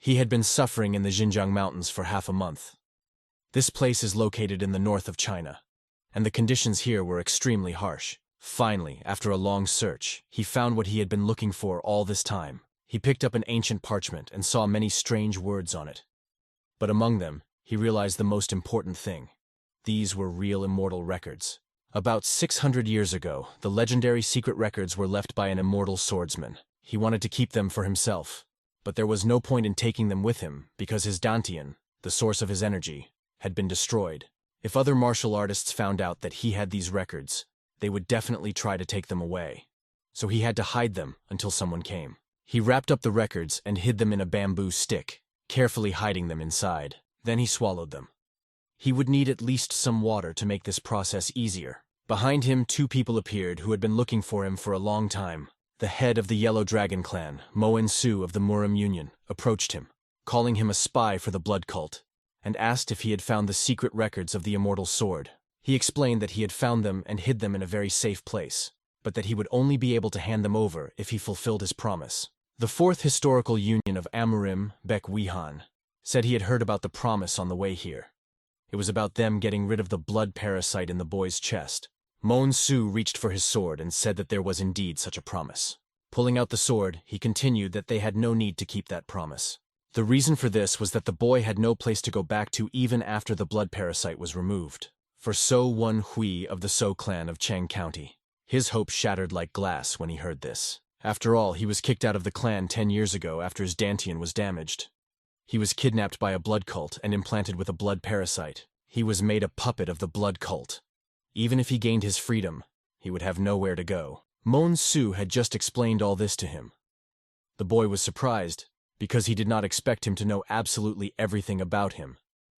He had been suffering in the Xinjiang Mountains for half a month. This place is located in the north of China, and the conditions here were extremely harsh. Finally, after a long search, he found what he had been looking for all this time. He picked up an ancient parchment and saw many strange words on it. But among them, he realized the most important thing. These were real immortal records. About 600 years ago, the legendary secret records were left by an immortal swordsman. He wanted to keep them for himself, but there was no point in taking them with him because his dantian, the source of his energy, had been destroyed. If other martial artists found out that he had these records, they would definitely try to take them away. So he had to hide them until someone came. He wrapped up the records and hid them in a bamboo stick, carefully hiding them inside. Then he swallowed them. He would need at least some water to make this process easier. Behind him, two people appeared who had been looking for him for a long time. The head of the Yellow Dragon clan, Moen Su of the Murim Union, approached him, calling him a spy for the blood cult, and asked if he had found the secret records of the immortal sword. He explained that he had found them and hid them in a very safe place, but that he would only be able to hand them over if he fulfilled his promise. The fourth historical union of Amurim, Bek Wihan, said he had heard about the promise on the way here. It was about them getting rid of the blood parasite in the boy's chest. Moen Su reached for his sword and said that there was indeed such a promise. Pulling out the sword, he continued that they had no need to keep that promise. The reason for this was that the boy had no place to go back to even after the blood parasite was removed. For So Won Hui of the So clan of Chang County, his hopes shattered like glass when he heard this. After all, he was kicked out of the clan 10 years ago after his dantian was damaged. He was kidnapped by a blood cult and implanted with a blood parasite. He was made a puppet of the blood cult. Even if he gained his freedom, he would have nowhere to go. Moen Su had just explained all this to him. The boy was surprised, because he did not expect him to know absolutely everything about him,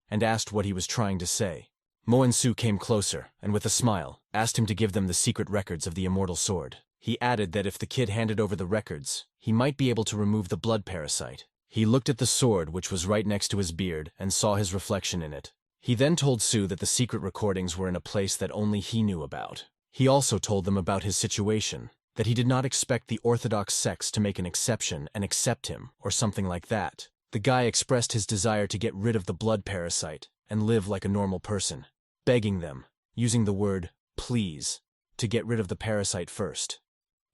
and asked what he was trying to say. Moen Su came closer, and with a smile, asked him to give them the secret records of the immortal sword. He added that if the kid handed over the records, he might be able to remove the blood parasite. He looked at the sword, which was right next to his beard, and saw his reflection in it. He then told Su that the secret recordings were in a place that only he knew about. He also told them about his situation, that he did not expect the Orthodox sects to make an exception and accept him, or something like that. The guy expressed his desire to get rid of the blood parasite and live like a normal person, begging them, using the word please, to get rid of the parasite first.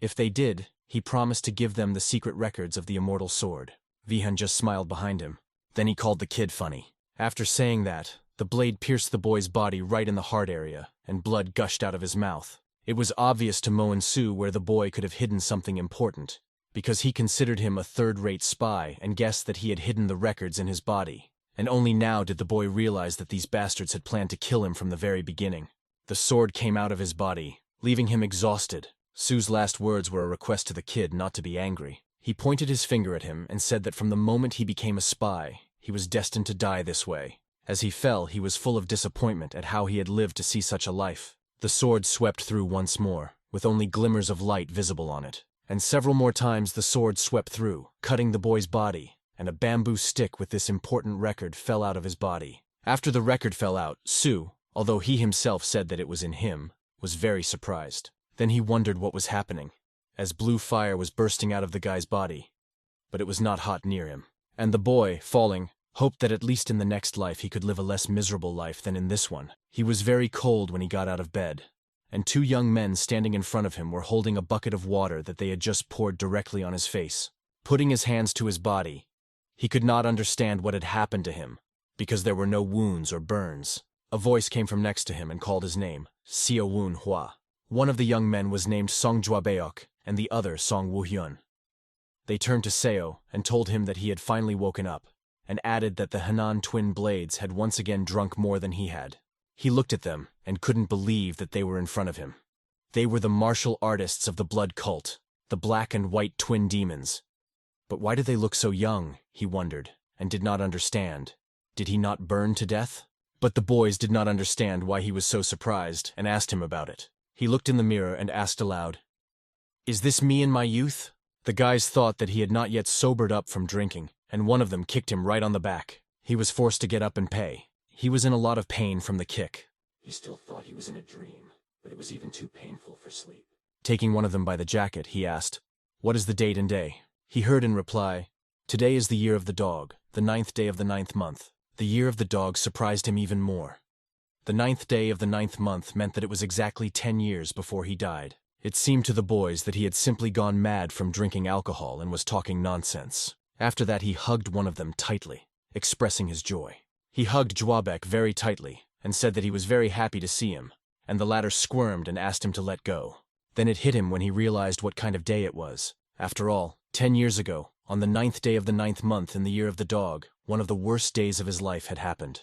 If they did, he promised to give them the secret records of the immortal sword. Vihan just smiled behind him. Then he called the kid funny. After saying that, the blade pierced the boy's body right in the heart area, and blood gushed out of his mouth. It was obvious to Moen Su where the boy could have hidden something important, because he considered him a third-rate spy and guessed that he had hidden the records in his body. And only now did the boy realize that these bastards had planned to kill him from the very beginning. The sword came out of his body, leaving him exhausted. Su's last words were a request to the kid not to be angry. He pointed his finger at him and said that from the moment he became a spy, he was destined to die this way. As he fell, he was full of disappointment at how he had lived to see such a life. The sword swept through once more, with only glimmers of light visible on it. And several more times the sword swept through, cutting the boy's body, and a bamboo stick with this important record fell out of his body. After the record fell out, Su, although he himself said that it was in him, was very surprised. Then he wondered what was happening, as blue fire was bursting out of the guy's body. But it was not hot near him. And the boy, falling, hoped that at least in the next life he could live a less miserable life than in this one. He was very cold when he got out of bed, and two young men standing in front of him were holding a bucket of water that they had just poured directly on his face. Putting his hands to his body, he could not understand what had happened to him, because there were no wounds or burns. A voice came from next to him and called his name, Seo Woon Hua. One of the young men was named Song Juabeok, and the other Song Woo-hyun. They turned to Seo and told him that he had finally woken up, and added that the Hanan twin blades had once again drunk more than he had. He looked at them and couldn't believe that they were in front of him. They were the martial artists of the blood cult, the black and white twin demons. But why did they look so young, he wondered, and did not understand. Did he not burn to death? But the boys did not understand why he was so surprised and asked him about it. He looked in the mirror and asked aloud, "Is this me in my youth?" The guys thought that he had not yet sobered up from drinking, and one of them kicked him right on the back. He was forced to get up and pay. He was in a lot of pain from the kick. He still thought he was in a dream, but it was even too painful for sleep. Taking one of them by the jacket, he asked, "What is the date and day?" He heard in reply, "Today is the year of the dog, the 9th day of the 9th month. The year of the dog surprised him even more. The 9th day of the 9th month meant that it was exactly 10 years before he died. It seemed to the boys that he had simply gone mad from drinking alcohol and was talking nonsense. After that, he hugged one of them tightly, expressing his joy. He hugged Joabek very tightly and said that he was very happy to see him, and the latter squirmed and asked him to let go. Then it hit him when he realized what kind of day it was. After all, 10 years ago, on the 9th day of the 9th month in the year of the dog, one of the worst days of his life had happened.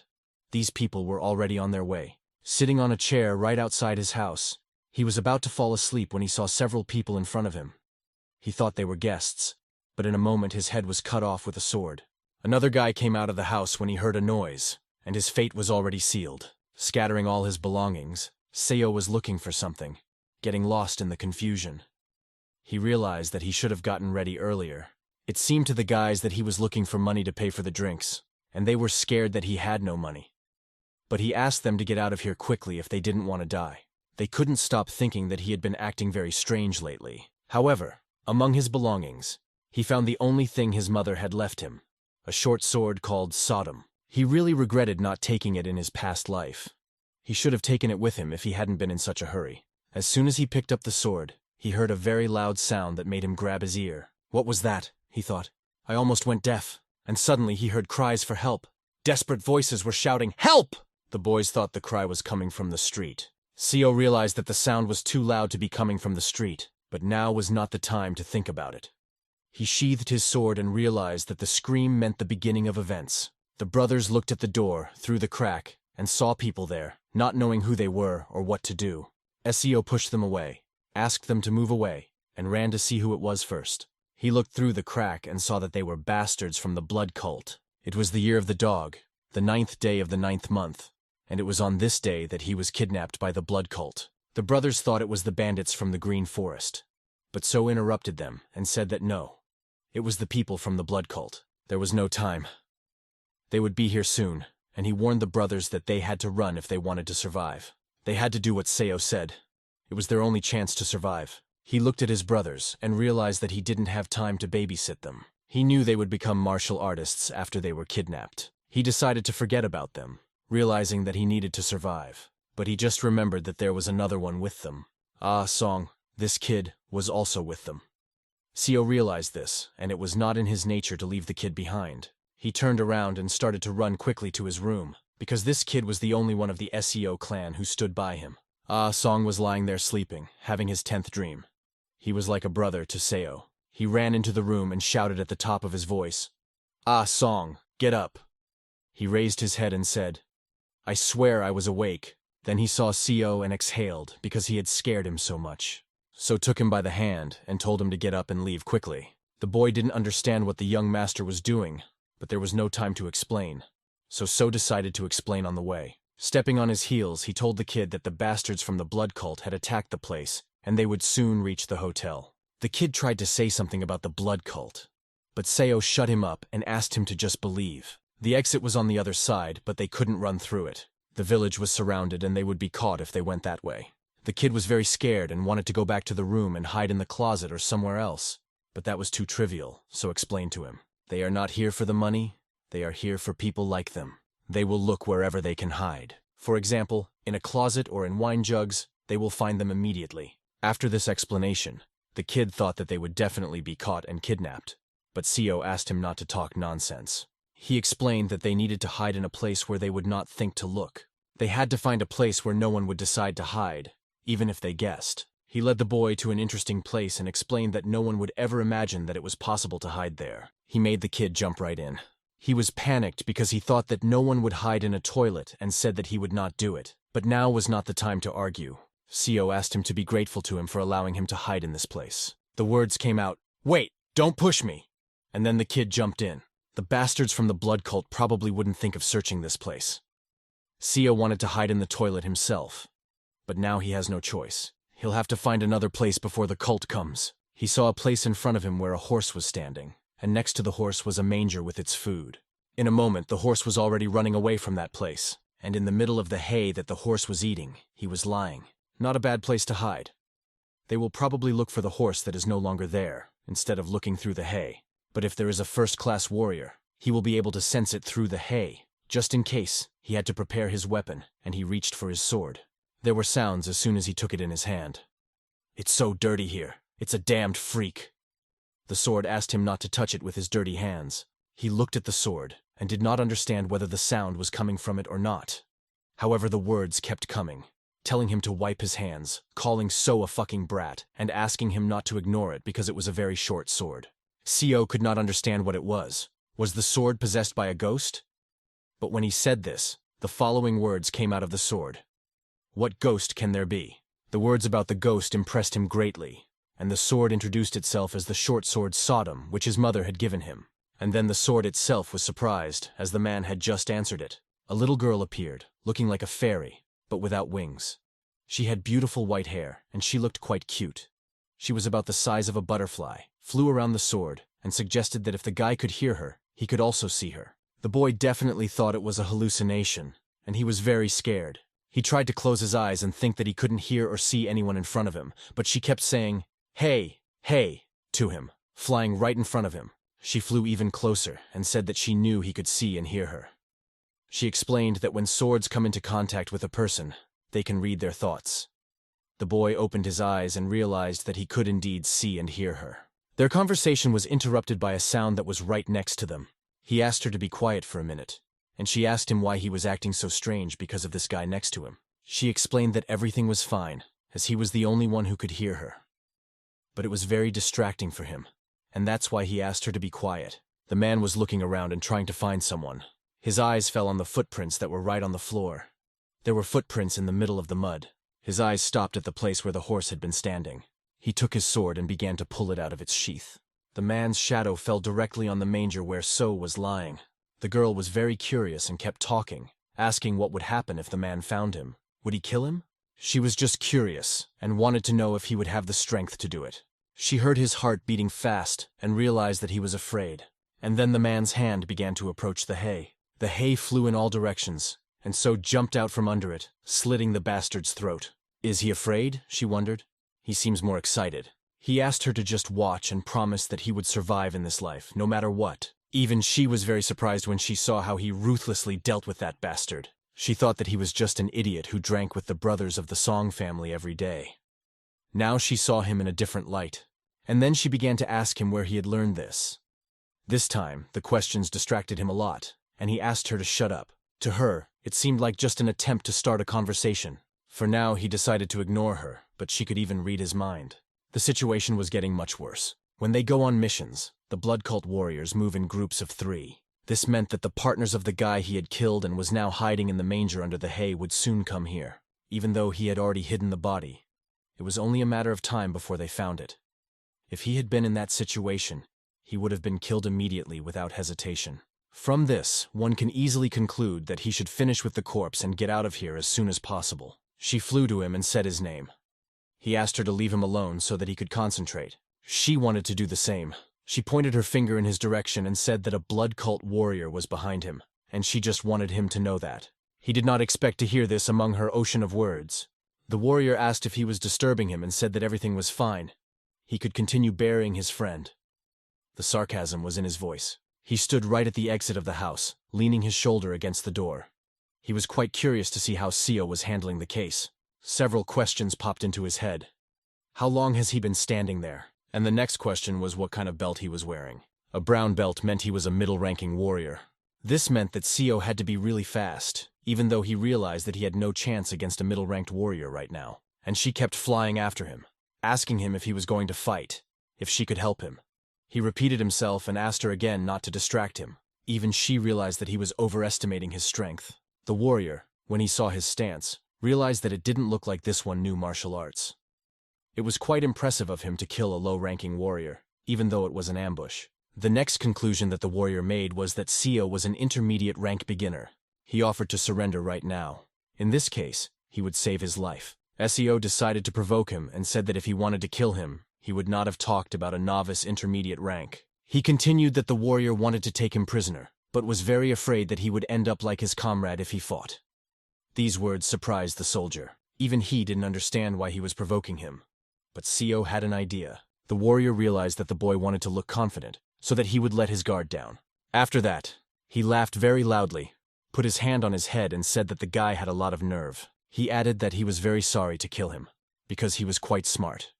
These people were already on their way. Sitting on a chair right outside his house, he was about to fall asleep when he saw several people in front of him. He thought they were guests, but in a moment his head was cut off with a sword. Another guy came out of the house when he heard a noise, and his fate was already sealed. Scattering all his belongings, Seo was looking for something, getting lost in the confusion. He realized that he should have gotten ready earlier. It seemed to the guys that he was looking for money to pay for the drinks, and they were scared that he had no money. But he asked them to get out of here quickly if they didn't want to die. They couldn't stop thinking that he had been acting very strange lately. However, among his belongings, he found the only thing his mother had left him, a short sword called Sodom. He really regretted not taking it in his past life. He should have taken it with him if he hadn't been in such a hurry. As soon as he picked up the sword, he heard a very loud sound that made him grab his ear. What was that? He thought. I almost went deaf. And suddenly he heard cries for help. Desperate voices were shouting, "Help!" The boys thought the cry was coming from the street. Seo realized that the sound was too loud to be coming from the street, but now was not the time to think about it. He sheathed his sword and realized that the scream meant the beginning of events. The brothers looked at the door, through the crack, and saw people there, not knowing who they were or what to do. Seo pushed them away, asked them to move away, and ran to see who it was first. He looked through the crack and saw that they were bastards from the blood cult. It was the year of the dog, the 9th day of the 9th month, and it was on this day that he was kidnapped by the blood cult. The brothers thought it was the bandits from the Green Forest, but So interrupted them and said that no, it was the people from the blood cult. There was no time. They would be here soon, and he warned the brothers that they had to run if they wanted to survive. They had to do what Seo said. It was their only chance to survive. He looked at his brothers and realized that he didn't have time to babysit them. He knew they would become martial artists after they were kidnapped. He decided to forget about them, realizing that he needed to survive. But he just remembered that there was another one with them. Ah, Song, this kid, was also with them. Seo realized this, and it was not in his nature to leave the kid behind. He turned around and started to run quickly to his room, because this kid was the only one of the Seo clan who stood by him. Ah, Song was lying there sleeping, having his 10th dream. He was like a brother to Seo. He ran into the room and shouted at the top of his voice, "Ah, Song, get up." He raised his head and said, "I swear I was awake." Then he saw Seo and exhaled because he had scared him so much. So took him by the hand and told him to get up and leave quickly. The boy didn't understand what the young master was doing, but there was no time to explain. So decided to explain on the way. Stepping on his heels, he told the kid that the bastards from the blood cult had attacked the place, and they would soon reach the hotel. The kid tried to say something about the blood cult, but Seo shut him up and asked him to just believe. The exit was on the other side, but they couldn't run through it. The village was surrounded and they would be caught if they went that way. The kid was very scared and wanted to go back to the room and hide in the closet or somewhere else, but that was too trivial, so explained to him. They are not here for the money, they are here for people like them. They will look wherever they can hide. For example, in a closet or in wine jugs, they will find them immediately. After this explanation, the kid thought that they would definitely be caught and kidnapped, but Seo asked him not to talk nonsense. He explained that they needed to hide in a place where they would not think to look. They had to find a place where no one would decide to hide, even if they guessed. He led the boy to an interesting place and explained that no one would ever imagine that it was possible to hide there. He made the kid jump right in. He was panicked because he thought that no one would hide in a toilet and said that he would not do it. But now was not the time to argue. Seo asked him to be grateful to him for allowing him to hide in this place. The words came out, "Wait, don't push me!" And then the kid jumped in. The bastards from the blood cult probably wouldn't think of searching this place. Seo wanted to hide in the toilet himself, but now he has no choice. He'll have to find another place before the cult comes. He saw a place in front of him where a horse was standing, and next to the horse was a manger with its food. In a moment, the horse was already running away from that place, and in the middle of the hay that the horse was eating, he was lying. Not a bad place to hide. They will probably look for the horse that is no longer there, instead of looking through the hay. But if there is a first-class warrior, He will be able to sense it through the hay. Just in case, he had to prepare his weapon, and he reached for his sword. There were sounds as soon as he took it in his hand. "It's so dirty here. It's a damned freak." The sword asked him not to touch it with his dirty hands. He looked at the sword, and did not understand whether the sound was coming from it or not. However, the words kept coming, telling him to wipe his hands, calling So a fucking brat, and asking him not to ignore it because it was a very short sword. Co could not understand what it was. Was the sword possessed by a ghost? But when he said this, the following words came out of the sword. "What ghost can there be?" The words about the ghost impressed him greatly, and the sword introduced itself as the short sword Sodom, which his mother had given him. And then the sword itself was surprised, as the man had just answered it. A little girl appeared, looking like a fairy, but without wings. She had beautiful white hair, and she looked quite cute. She was about the size of a butterfly, flew around the sword, and suggested that if the guy could hear her, he could also see her. The boy definitely thought it was a hallucination, and he was very scared. He tried to close his eyes and think that he couldn't hear or see anyone in front of him, but she kept saying, "Hey, hey," to him, flying right in front of him. She flew even closer and said that she knew he could see and hear her. She explained that when swords come into contact with a person, they can read their thoughts. The boy opened his eyes and realized that he could indeed see and hear her. Their conversation was interrupted by a sound that was right next to them. He asked her to be quiet for a minute, and she asked him why he was acting so strange because of this guy next to him. She explained that everything was fine, as he was the only one who could hear her. But it was very distracting for him, and that's why he asked her to be quiet. The man was looking around and trying to find someone. His eyes fell on the footprints that were right on the floor. There were footprints in the middle of the mud. His eyes stopped at the place where the horse had been standing. He took his sword and began to pull it out of its sheath. The man's shadow fell directly on the manger where So was lying. The girl was very curious and kept talking, asking what would happen if the man found him. Would he kill him? She was just curious and wanted to know if he would have the strength to do it. She heard his heart beating fast and realized that he was afraid. And then the man's hand began to approach the hay. The hay flew in all directions, and So jumped out from under it, slitting the bastard's throat. Is he afraid? She wondered. He seems more excited. He asked her to just watch and promised that he would survive in this life, no matter what. Even she was very surprised when she saw how he ruthlessly dealt with that bastard. She thought that he was just an idiot who drank with the brothers of the Song family every day. Now she saw him in a different light, and then she began to ask him where he had learned this. This time, the questions distracted him a lot, and he asked her to shut up. To her, it seemed like just an attempt to start a conversation. For now, he decided to ignore her, but she could even read his mind. The situation was getting much worse. When they go on missions, the blood cult warriors move in groups of 3. This meant that the partners of the guy he had killed and was now hiding in the manger under the hay would soon come here. Even though he had already hidden the body, it was only a matter of time before they found it. If he had been in that situation, he would have been killed immediately without hesitation. From this, one can easily conclude that he should finish with the corpse and get out of here as soon as possible. She flew to him and said his name. He asked her to leave him alone so that he could concentrate. She wanted to do the same. She pointed her finger in his direction and said that a blood cult warrior was behind him, and she just wanted him to know that. He did not expect to hear this among her ocean of words. The warrior asked if he was disturbing him and said that everything was fine. He could continue burying his friend. The sarcasm was in his voice. He stood right at the exit of the house, leaning his shoulder against the door. He was quite curious to see how Co was handling the case. Several questions popped into his head. How long has he been standing there? And the next question was what kind of belt he was wearing. A brown belt meant he was a middle-ranking warrior. This meant that Co had to be really fast, even though he realized that he had no chance against a middle-ranked warrior right now. And she kept flying after him, asking him if he was going to fight, if she could help him. He repeated himself and asked her again not to distract him. Even she realized that he was overestimating his strength. The warrior, when he saw his stance, realized that it didn't look like this one knew martial arts. It was quite impressive of him to kill a low-ranking warrior, even though it was an ambush. The next conclusion that the warrior made was that Co was an intermediate-rank beginner. He offered to surrender right now. In this case, he would save his life. Co decided to provoke him and said that if he wanted to kill him, he would not have talked about a novice intermediate rank. He continued that the warrior wanted to take him prisoner, but was very afraid that he would end up like his comrade if he fought. These words surprised the soldier. Even he didn't understand why he was provoking him. But Co had an idea. The warrior realized that the boy wanted to look confident, so that he would let his guard down. After that, he laughed very loudly, put his hand on his head and said that the guy had a lot of nerve. He added that he was very sorry to kill him, because he was quite smart.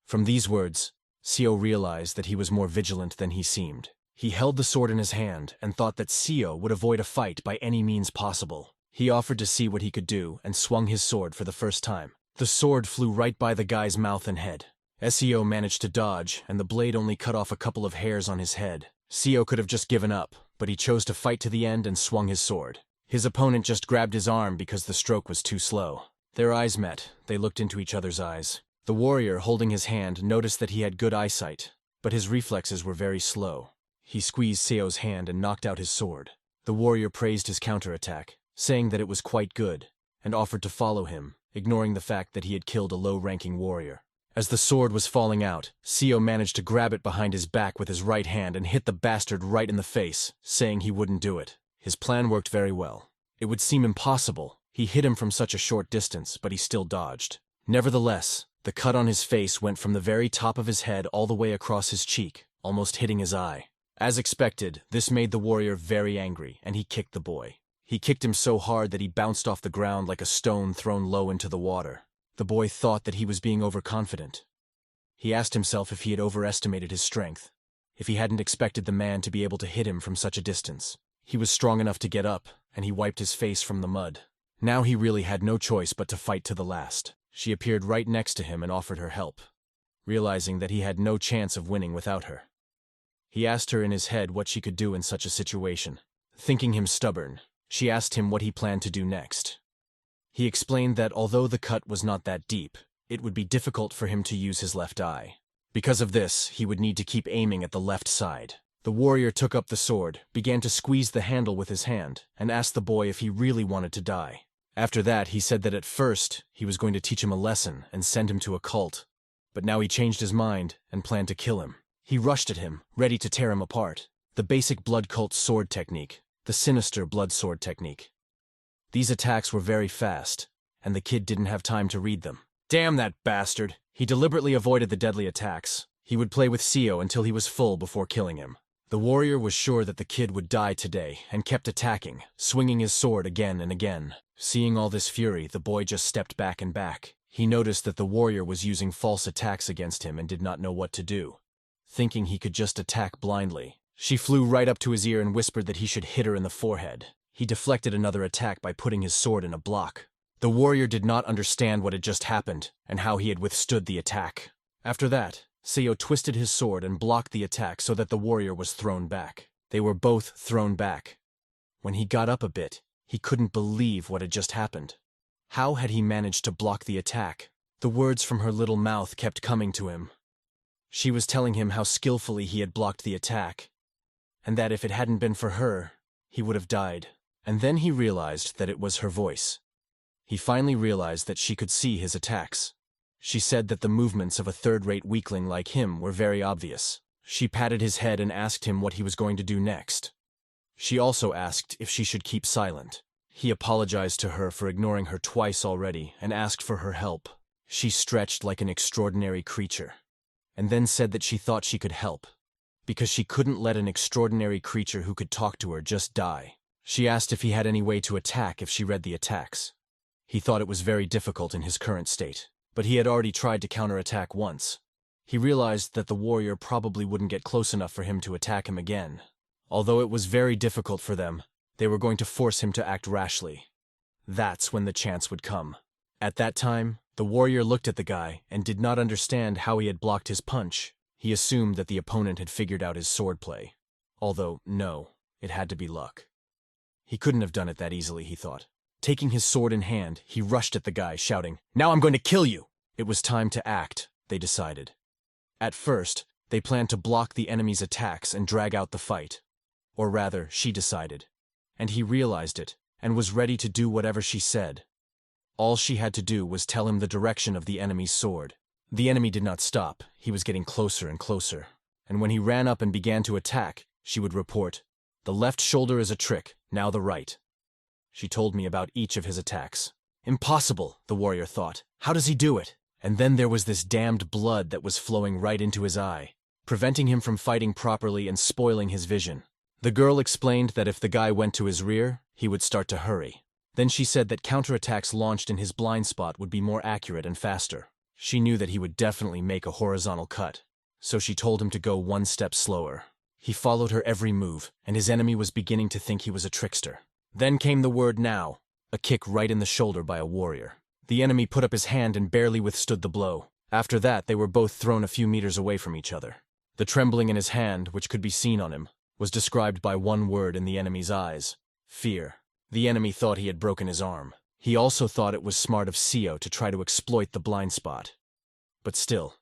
From these words, Seo realized that he was more vigilant than he seemed. He held the sword in his hand and thought that Seo would avoid a fight by any means possible. He offered to see what he could do and swung his sword for the first time. The sword flew right by the guy's mouth and head. Seo managed to dodge, and the blade only cut off a couple of hairs on his head. Seo could have just given up, but he chose to fight to the end and swung his sword. His opponent just grabbed his arm because the stroke was too slow. Their eyes met. They looked into each other's eyes. The warrior, holding his hand, noticed that he had good eyesight, but his reflexes were very slow. He squeezed Seo's hand and knocked out his sword. The warrior praised his counterattack, saying that it was quite good, and offered to follow him, ignoring the fact that he had killed a low-ranking warrior. As the sword was falling out, Seo managed to grab it behind his back with his right hand and hit the bastard right in the face, saying he wouldn't do it. His plan worked very well. It would seem impossible. He hit him from such a short distance, but he still dodged. Nevertheless, the cut on his face went from the very top of his head all the way across his cheek, almost hitting his eye. As expected, this made the warrior very angry, and he kicked the boy. He kicked him so hard that he bounced off the ground like a stone thrown low into the water. The boy thought that he was being overconfident. He asked himself if he had overestimated his strength, if he hadn't expected the man to be able to hit him from such a distance. He was strong enough to get up, and he wiped his face from the mud. Now he really had no choice but to fight to the last. She appeared right next to him and offered her help, realizing that he had no chance of winning without her. He asked her in his head what she could do in such a situation. Thinking him stubborn, she asked him what he planned to do next. He explained that although the cut was not that deep, it would be difficult for him to use his left eye. Because of this, he would need to keep aiming at the left side. The warrior took up the sword, began to squeeze the handle with his hand, and asked the boy if he really wanted to die. After that, he said that at first, he was going to teach him a lesson and send him to a cult. But now he changed his mind and planned to kill him. He rushed at him, ready to tear him apart. The basic blood cult sword technique, the sinister blood sword technique. These attacks were very fast, and the kid didn't have time to read them. Damn that bastard! He deliberately avoided the deadly attacks. He would play with Seo until he was full before killing him. The warrior was sure that the kid would die today, and kept attacking, swinging his sword again and again. Seeing all this fury, the boy just stepped back and back. He noticed that the warrior was using false attacks against him and did not know what to do. Thinking he could just attack blindly, she flew right up to his ear and whispered that he should hit her in the forehead. He deflected another attack by putting his sword in a block. The warrior did not understand what had just happened and how he had withstood the attack. After that, Seo twisted his sword and blocked the attack so that the warrior was thrown back. They were both thrown back. When he got up a bit, he couldn't believe what had just happened. How had he managed to block the attack? The words from her little mouth kept coming to him. She was telling him how skillfully he had blocked the attack, and that if it hadn't been for her, he would have died. And then he realized that it was her voice. He finally realized that she could see his attacks. She said that the movements of a third-rate weakling like him were very obvious. She patted his head and asked him what he was going to do next. She also asked if she should keep silent. He apologized to her for ignoring her twice already and asked for her help. She stretched like an extraordinary creature, and then said that she thought she could help, because she couldn't let an extraordinary creature who could talk to her just die. She asked if he had any way to attack if she read the attacks. He thought it was very difficult in his current state, but he had already tried to counterattack once. He realized that the warrior probably wouldn't get close enough for him to attack him again. Although it was very difficult for them, they were going to force him to act rashly. That's when the chance would come. At that time, the warrior looked at the guy and did not understand how he had blocked his punch. He assumed that the opponent had figured out his swordplay. Although, no, it had to be luck. He couldn't have done it that easily, he thought. Taking his sword in hand, he rushed at the guy, shouting, "Now I'm going to kill you!" It was time to act, they decided. At first, they planned to block the enemy's attacks and drag out the fight. Or rather, she decided. And he realized it, and was ready to do whatever she said. All she had to do was tell him the direction of the enemy's sword. The enemy did not stop. He was getting closer and closer. And when he ran up and began to attack, she would report, "The left shoulder is a trick, now the right." She told me about each of his attacks. Impossible, the warrior thought. How does he do it? And then there was this damned blood that was flowing right into his eye, preventing him from fighting properly and spoiling his vision. The girl explained that if the guy went to his rear, he would start to hurry. Then she said that counterattacks launched in his blind spot would be more accurate and faster. She knew that he would definitely make a horizontal cut, so she told him to go one step slower. He followed her every move, and his enemy was beginning to think he was a trickster. Then came the word now, a kick right in the shoulder by a warrior. The enemy put up his hand and barely withstood the blow. After that, they were both thrown a few meters away from each other. The trembling in his hand, which could be seen on him, was described by one word in the enemy's eyes: fear. The enemy thought he had broken his arm. He also thought it was smart of Seo to try to exploit the blind spot. But still,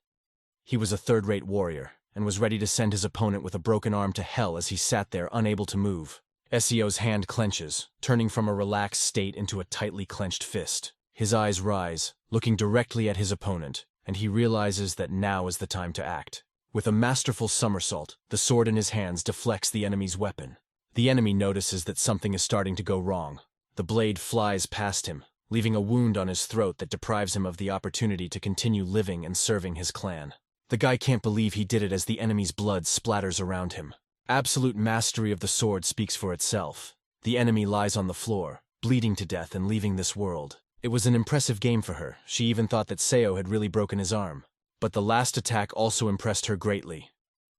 he was a third-rate warrior, and was ready to send his opponent with a broken arm to hell as he sat there unable to move. Seo's hand clenches, turning from a relaxed state into a tightly clenched fist. His eyes rise, looking directly at his opponent, and he realizes that now is the time to act. With a masterful somersault, the sword in his hands deflects the enemy's weapon. The enemy notices that something is starting to go wrong. The blade flies past him, leaving a wound on his throat that deprives him of the opportunity to continue living and serving his clan. The guy can't believe he did it as the enemy's blood splatters around him. Absolute mastery of the sword speaks for itself. The enemy lies on the floor, bleeding to death and leaving this world. It was an impressive game for her. She even thought that Seo had really broken his arm. But the last attack also impressed her greatly.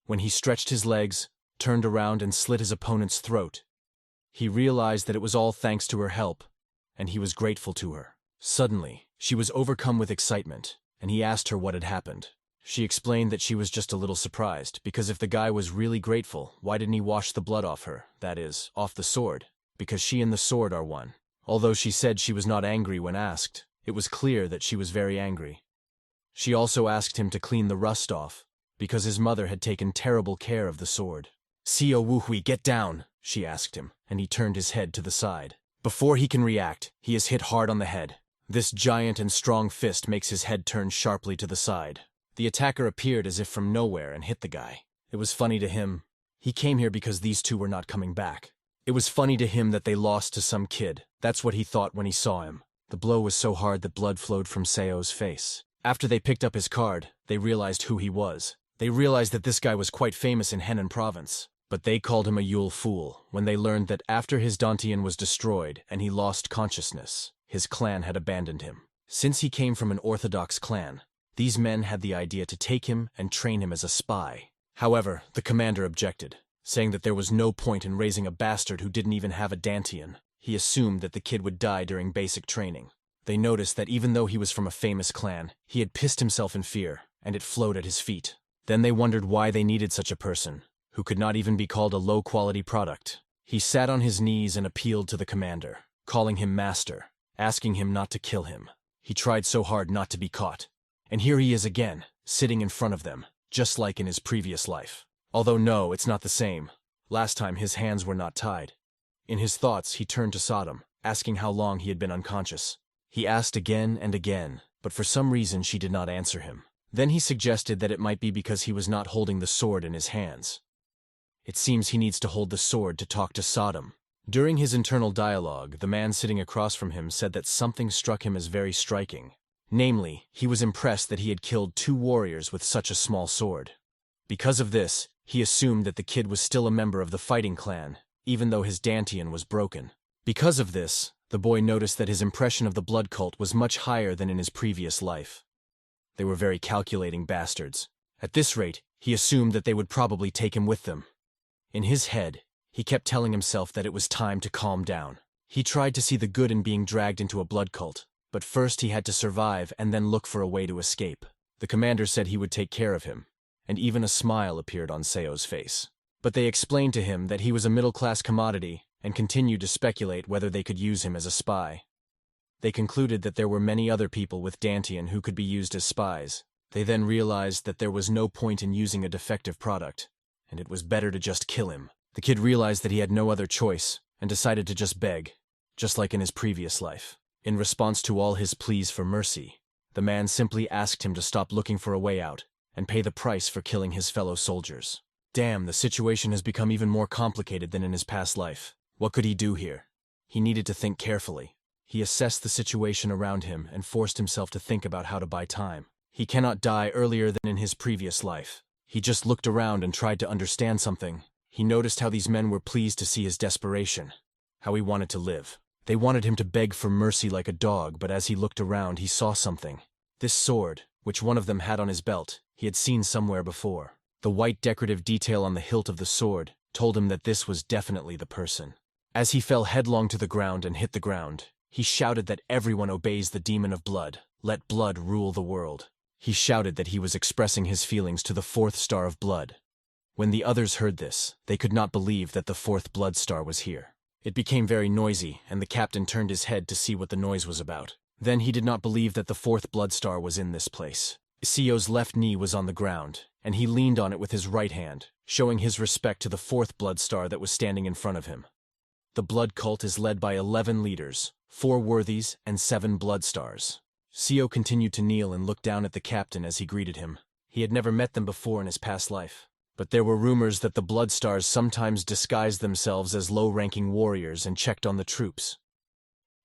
When he stretched his legs, turned around and slit his opponent's throat, he realized that it was all thanks to her help, and he was grateful to her. Suddenly, she was overcome with excitement, and he asked her what had happened. She explained that she was just a little surprised, because if the guy was really grateful, why didn't he wash the blood off her, that is, off the sword? Because she and the sword are one. Although she said she was not angry when asked, it was clear that she was very angry. She also asked him to clean the rust off, because his mother had taken terrible care of the sword. "Seo Wuhui, get down," she asked him, and he turned his head to the side. Before he can react, he is hit hard on the head. This giant and strong fist makes his head turn sharply to the side. The attacker appeared as if from nowhere and hit the guy. It was funny to him. He came here because these two were not coming back. It was funny to him that they lost to some kid. That's what he thought when he saw him. The blow was so hard that blood flowed from Seo's face. After they picked up his card, they realized who he was. They realized that this guy was quite famous in Henan province. But they called him a Yule fool when they learned that after his Dantian was destroyed and he lost consciousness, his clan had abandoned him. Since he came from an orthodox clan, these men had the idea to take him and train him as a spy. However, the commander objected, saying that there was no point in raising a bastard who didn't even have a Dantian. He assumed that the kid would die during basic training. They noticed that even though he was from a famous clan, he had pissed himself in fear, and it flowed at his feet. Then they wondered why they needed such a person, who could not even be called a low-quality product. He sat on his knees and appealed to the commander, calling him master, asking him not to kill him. He tried so hard not to be caught. And here he is again, sitting in front of them, just like in his previous life. Although no, it's not the same. Last time his hands were not tied. In his thoughts, he turned to Sodom, asking how long he had been unconscious. He asked again and again, but for some reason she did not answer him. Then he suggested that it might be because he was not holding the sword in his hands. It seems he needs to hold the sword to talk to Sodom. During his internal dialogue, the man sitting across from him said that something struck him as very striking. Namely, he was impressed that he had killed 2 warriors with such a small sword. Because of this, he assumed that the kid was still a member of the fighting clan, even though his Dantian was broken. Because of this, the boy noticed that his impression of the blood cult was much higher than in his previous life. They were very calculating bastards. At this rate, he assumed that they would probably take him with them. In his head, he kept telling himself that it was time to calm down. He tried to see the good in being dragged into a blood cult, but first he had to survive and then look for a way to escape. The commander said he would take care of him, and even a smile appeared on Seo's face. But they explained to him that he was a middle-class commodity and continued to speculate whether they could use him as a spy. They concluded that there were many other people with Dantian who could be used as spies. They then realized that there was no point in using a defective product, and it was better to just kill him. The kid realized that he had no other choice, and decided to just beg, just like in his previous life. In response to all his pleas for mercy, the man simply asked him to stop looking for a way out, and pay the price for killing his fellow soldiers. Damn, the situation has become even more complicated than in his past life. What could he do here? He needed to think carefully. He assessed the situation around him and forced himself to think about how to buy time. He cannot die earlier than in his previous life. He just looked around and tried to understand something. He noticed how these men were pleased to see his desperation, how he wanted to live. They wanted him to beg for mercy like a dog, but as he looked around, he saw something. This sword, which one of them had on his belt, he had seen somewhere before. The white decorative detail on the hilt of the sword told him that this was definitely the person. As he fell headlong to the ground and hit the ground, he shouted that everyone obeys the demon of blood. Let blood rule the world. He shouted that he was expressing his feelings to the fourth star of blood. When the others heard this, they could not believe that the fourth blood star was here. It became very noisy, and the captain turned his head to see what the noise was about. Then he did not believe that the fourth blood star was in this place. Sio's left knee was on the ground, and he leaned on it with his right hand, showing his respect to the fourth blood star that was standing in front of him. The blood cult is led by 11 leaders, 4 worthies, and 7 blood stars. Sio continued to kneel and look down at the captain as he greeted him. He had never met them before in his past life, but there were rumors that the blood stars sometimes disguised themselves as low-ranking warriors and checked on the troops.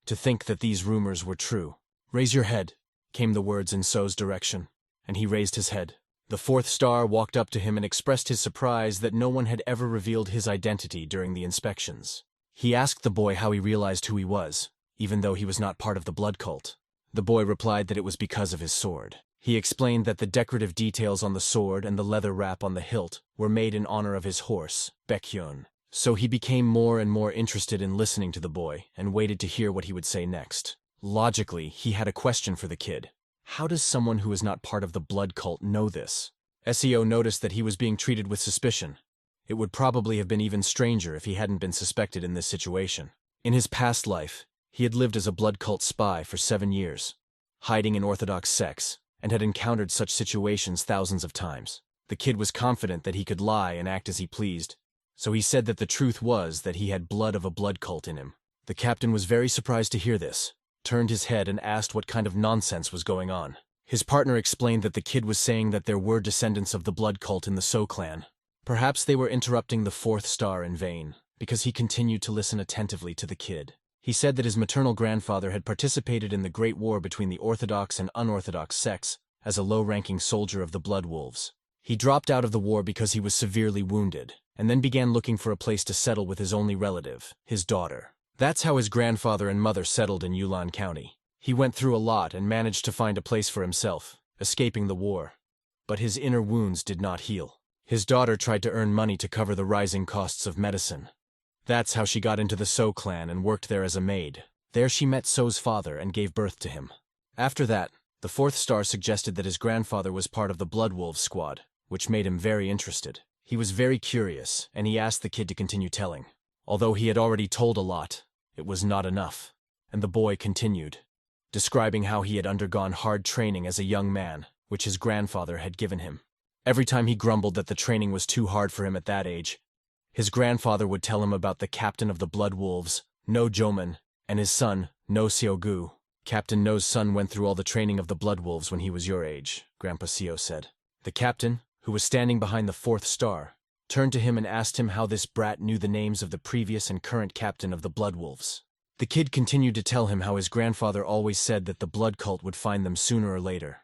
To think that these rumors were true. "Raise your head," came the words in So's direction, and he raised his head. The fourth star walked up to him and expressed his surprise that no one had ever revealed his identity during the inspections. He asked the boy how he realized who he was, even though he was not part of the blood cult. The boy replied that it was because of his sword. He explained that the decorative details on the sword and the leather wrap on the hilt were made in honor of his horse, Baekhyun. So he became more and more interested in listening to the boy and waited to hear what he would say next. Logically, he had a question for the kid. How does someone who is not part of the blood cult know this? Seo noticed that he was being treated with suspicion. It would probably have been even stranger if he hadn't been suspected in this situation. In his past life, he had lived as a blood cult spy for 7 years, hiding in Orthodox sects, and had encountered such situations thousands of times. The kid was confident that he could lie and act as he pleased, so he said that the truth was that he had blood of a blood cult in him. The captain was very surprised to hear this, turned his head and asked what kind of nonsense was going on. His partner explained that the kid was saying that there were descendants of the blood cult in the So clan. Perhaps they were interrupting the fourth star in vain, because he continued to listen attentively to the kid. He said that his maternal grandfather had participated in the Great War between the Orthodox and unorthodox sects as a low-ranking soldier of the Blood Wolves. He dropped out of the war because he was severely wounded, and then began looking for a place to settle with his only relative, his daughter. That's how his grandfather and mother settled in Yulin County. He went through a lot and managed to find a place for himself, escaping the war. But his inner wounds did not heal. His daughter tried to earn money to cover the rising costs of medicine. That's how she got into the So clan and worked there as a maid. There she met So's father and gave birth to him. After that, the fourth star suggested that his grandfather was part of the Blood Wolves squad, which made him very interested. He was very curious, and he asked the kid to continue telling. Although he had already told a lot, it was not enough, and the boy continued, describing how he had undergone hard training as a young man, which his grandfather had given him. Every time he grumbled that the training was too hard for him at that age, his grandfather would tell him about the captain of the Blood Wolves, No Joman, and his son, No Seogu. Captain No's son went through all the training of the Blood Wolves when he was your age, Grandpa Seo said. The captain, who was standing behind the fourth star, turned to him and asked him how this brat knew the names of the previous and current captain of the Blood Wolves. The kid continued to tell him how his grandfather always said that the blood cult would find them sooner or later.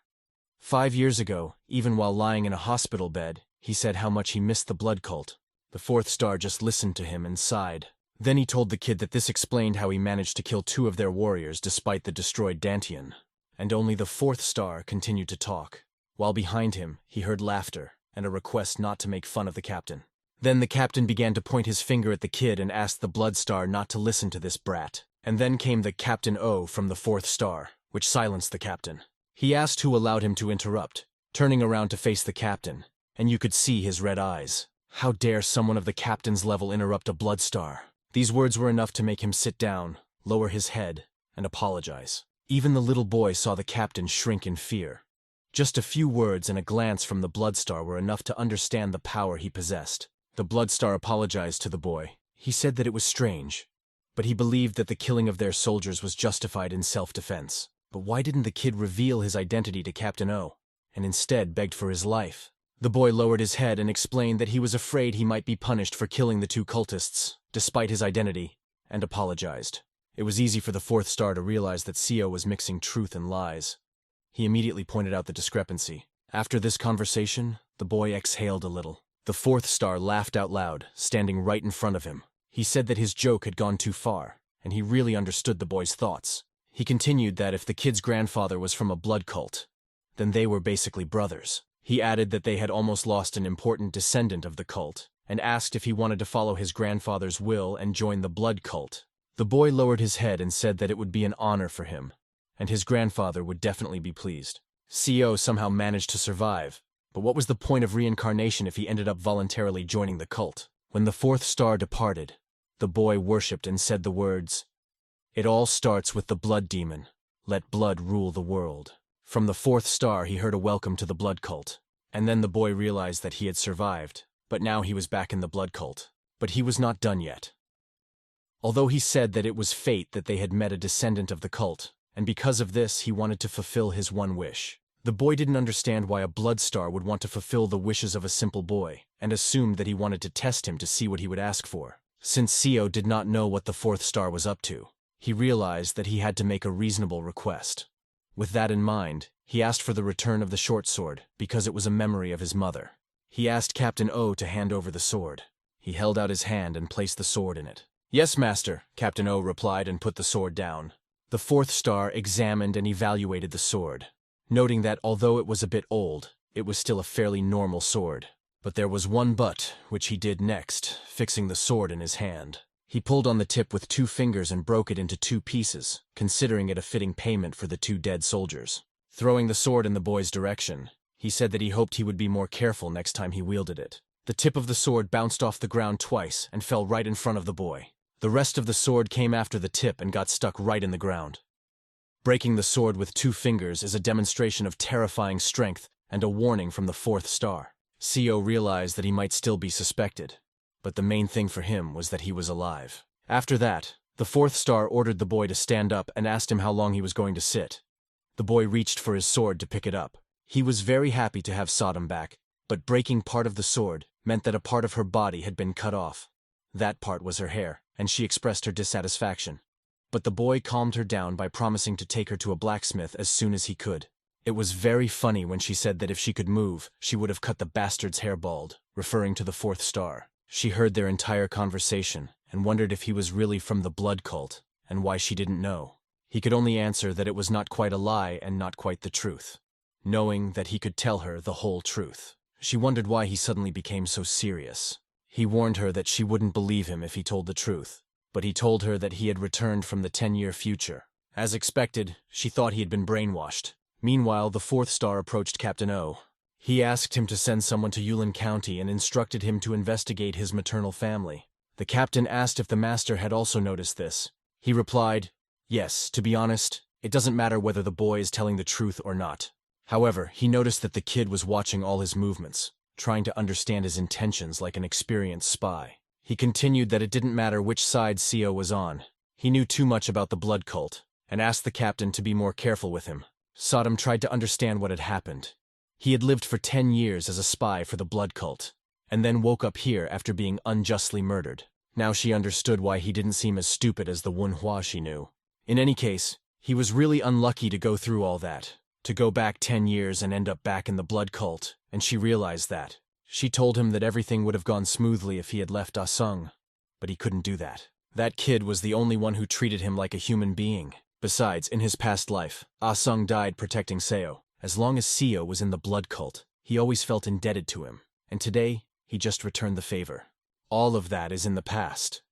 5 years ago, even while lying in a hospital bed, he said how much he missed the blood cult. The fourth star just listened to him and sighed. Then he told the kid that this explained how he managed to kill 2 of their warriors despite the destroyed Dantian. And only the fourth star continued to talk, while behind him he heard laughter and a request not to make fun of the captain. Then the captain began to point his finger at the kid and asked the blood star not to listen to this brat. And then came the Captain O from the fourth star, which silenced the captain. He asked who allowed him to interrupt, turning around to face the captain, and you could see his red eyes. How dare someone of the captain's level interrupt a blood star? These words were enough to make him sit down, lower his head, and apologize. Even the little boy saw the captain shrink in fear. Just a few words and a glance from the blood star were enough to understand the power he possessed. The blood star apologized to the boy. He said that it was strange, but he believed that the killing of their soldiers was justified in self-defense. But why didn't the kid reveal his identity to Captain O, and instead begged for his life? The boy lowered his head and explained that he was afraid he might be punished for killing the 2 cultists, despite his identity, and apologized. It was easy for the fourth star to realize that Seo was mixing truth and lies. He immediately pointed out the discrepancy. After this conversation, the boy exhaled a little. The fourth star laughed out loud, standing right in front of him. He said that his joke had gone too far, and he really understood the boy's thoughts. He continued that if the kid's grandfather was from a blood cult, then they were basically brothers. He added that they had almost lost an important descendant of the cult, and asked if he wanted to follow his grandfather's will and join the blood cult. The boy lowered his head and said that it would be an honor for him, and his grandfather would definitely be pleased. CO somehow managed to survive, but what was the point of reincarnation if he ended up voluntarily joining the cult? When the fourth star departed, the boy worshipped and said the words, "It all starts with the blood demon. Let blood rule the world." From the fourth star he heard a welcome to the blood cult, and then the boy realized that he had survived, but now he was back in the blood cult. But he was not done yet. Although he said that it was fate that they had met a descendant of the cult, and because of this he wanted to fulfill his one wish. The boy didn't understand why a blood star would want to fulfill the wishes of a simple boy, and assumed that he wanted to test him to see what he would ask for. Since CO did not know what the fourth star was up to, he realized that he had to make a reasonable request. With that in mind, he asked for the return of the short sword because it was a memory of his mother. He asked Captain O to hand over the sword. He held out his hand and placed the sword in it. "Yes, master," Captain O replied and put the sword down. The fourth star examined and evaluated the sword, noting that although it was a bit old, it was still a fairly normal sword. But there was one but, which he did next, fixing the sword in his hand. He pulled on the tip with 2 fingers and broke it into 2 pieces, considering it a fitting payment for the 2 dead soldiers. Throwing the sword in the boy's direction, he said that he hoped he would be more careful next time he wielded it. The tip of the sword bounced off the ground twice and fell right in front of the boy. The rest of the sword came after the tip and got stuck right in the ground. Breaking the sword with 2 fingers is a demonstration of terrifying strength and a warning from the fourth star. CO realized that he might still be suspected, but the main thing for him was that he was alive. After that, the fourth star ordered the boy to stand up and asked him how long he was going to sit. The boy reached for his sword to pick it up. He was very happy to have Sodom back, but breaking part of the sword meant that a part of her body had been cut off. That part was her hair, and she expressed her dissatisfaction. But the boy calmed her down by promising to take her to a blacksmith as soon as he could. It was very funny when she said that if she could move, she would have cut the bastard's hair bald, referring to the fourth star. She heard their entire conversation and wondered if he was really from the blood cult and why she didn't know. He could only answer that it was not quite a lie and not quite the truth, knowing that he could tell her the whole truth. She wondered why he suddenly became so serious. He warned her that she wouldn't believe him if he told the truth, but he told her that he had returned from the 10-year future. As expected, she thought he had been brainwashed. Meanwhile, the fourth star approached Captain O. He asked him to send someone to Yulin County and instructed him to investigate his maternal family. The captain asked if the master had also noticed this. He replied, "Yes, to be honest, it doesn't matter whether the boy is telling the truth or not." However, he noticed that the kid was watching all his movements, trying to understand his intentions like an experienced spy. He continued that it didn't matter which side CO was on. He knew too much about the blood cult, and asked the captain to be more careful with him. Sodom tried to understand what had happened. He had lived for 10 years as a spy for the blood cult, and then woke up here after being unjustly murdered. Now she understood why he didn't seem as stupid as the Manhua she knew. In any case, he was really unlucky to go through all that, to go back 10 years and end up back in the blood cult, and she realized that. She told him that everything would have gone smoothly if he had left Asung, but he couldn't do that. That kid was the only one who treated him like a human being. Besides, in his past life, Asung died protecting Seo. As long as Seo was in the blood cult, he always felt indebted to him, and today, he just returned the favor. All of that is in the past.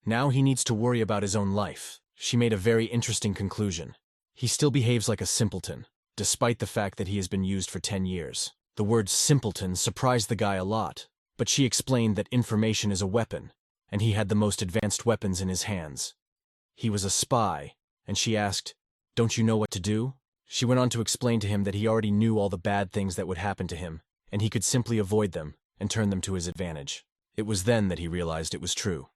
Now he needs to worry about his own life. She made a very interesting conclusion. He still behaves like a simpleton, despite the fact that he has been used for 10 years. The word simpleton surprised the guy a lot, but she explained that information is a weapon, and he had the most advanced weapons in his hands. He was a spy, and she asked, "Don't you know what to do?" She went on to explain to him that he already knew all the bad things that would happen to him, and he could simply avoid them and turn them to his advantage. It was then that he realized it was true.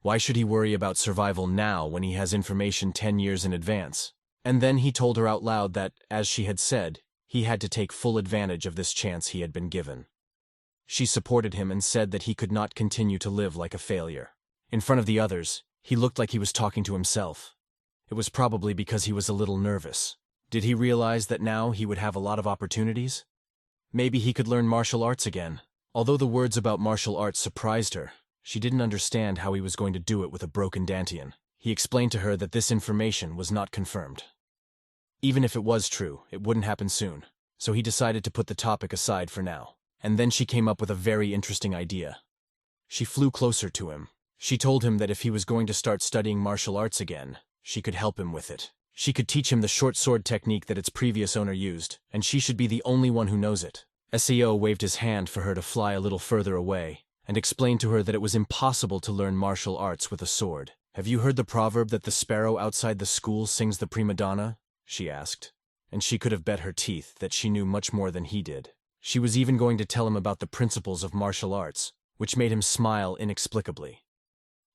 Why should he worry about survival now when he has information 10 years in advance? And then he told her out loud that, as she had said, he had to take full advantage of this chance he had been given. She supported him and said that he could not continue to live like a failure. In front of the others, he looked like he was talking to himself. It was probably because he was a little nervous. Did he realize that now he would have a lot of opportunities? Maybe he could learn martial arts again. Although the words about martial arts surprised her, she didn't understand how he was going to do it with a broken dantian. He explained to her that this information was not confirmed. Even if it was true, it wouldn't happen soon, so he decided to put the topic aside for now. And then she came up with a very interesting idea. She flew closer to him. She told him that if he was going to start studying martial arts again, she could help him with it. She could teach him the short sword technique that its previous owner used, and she should be the only one who knows it. SEO waved his hand for her to fly a little further away, and explained to her that it was impossible to learn martial arts with a sword. "Have you heard the proverb that the sparrow outside the school sings the prima donna?" she asked. And she could have bet her teeth that she knew much more than he did. She was even going to tell him about the principles of martial arts, which made him smile inexplicably.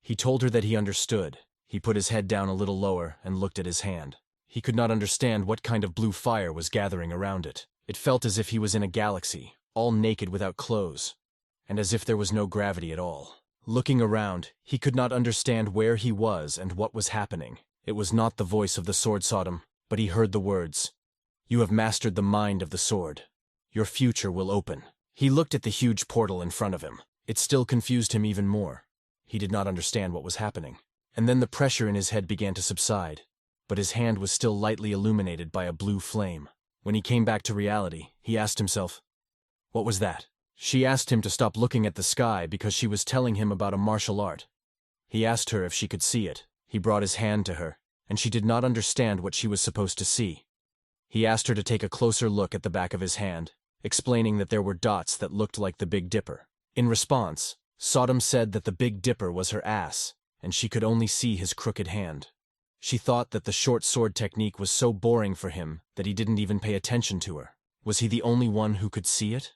He told her that he understood. He put his head down a little lower and looked at his hand. He could not understand what kind of blue fire was gathering around it. It felt as if he was in a galaxy, all naked without clothes, and as if there was no gravity at all. Looking around, he could not understand where he was and what was happening. It was not the voice of the sword Sodom, but he heard the words, "You have mastered the mind of the sword. Your future will open." He looked at the huge portal in front of him. It still confused him even more. He did not understand what was happening. And then the pressure in his head began to subside, but his hand was still lightly illuminated by a blue flame. When he came back to reality, he asked himself, "What was that?" She asked him to stop looking at the sky because she was telling him about a martial art. He asked her if she could see it. He brought his hand to her, and she did not understand what she was supposed to see. He asked her to take a closer look at the back of his hand, explaining that there were dots that looked like the Big Dipper. In response, Sodom said that the Big Dipper was her ass, and she could only see his crooked hand. She thought that the short sword technique was so boring for him that he didn't even pay attention to her. Was he the only one who could see it?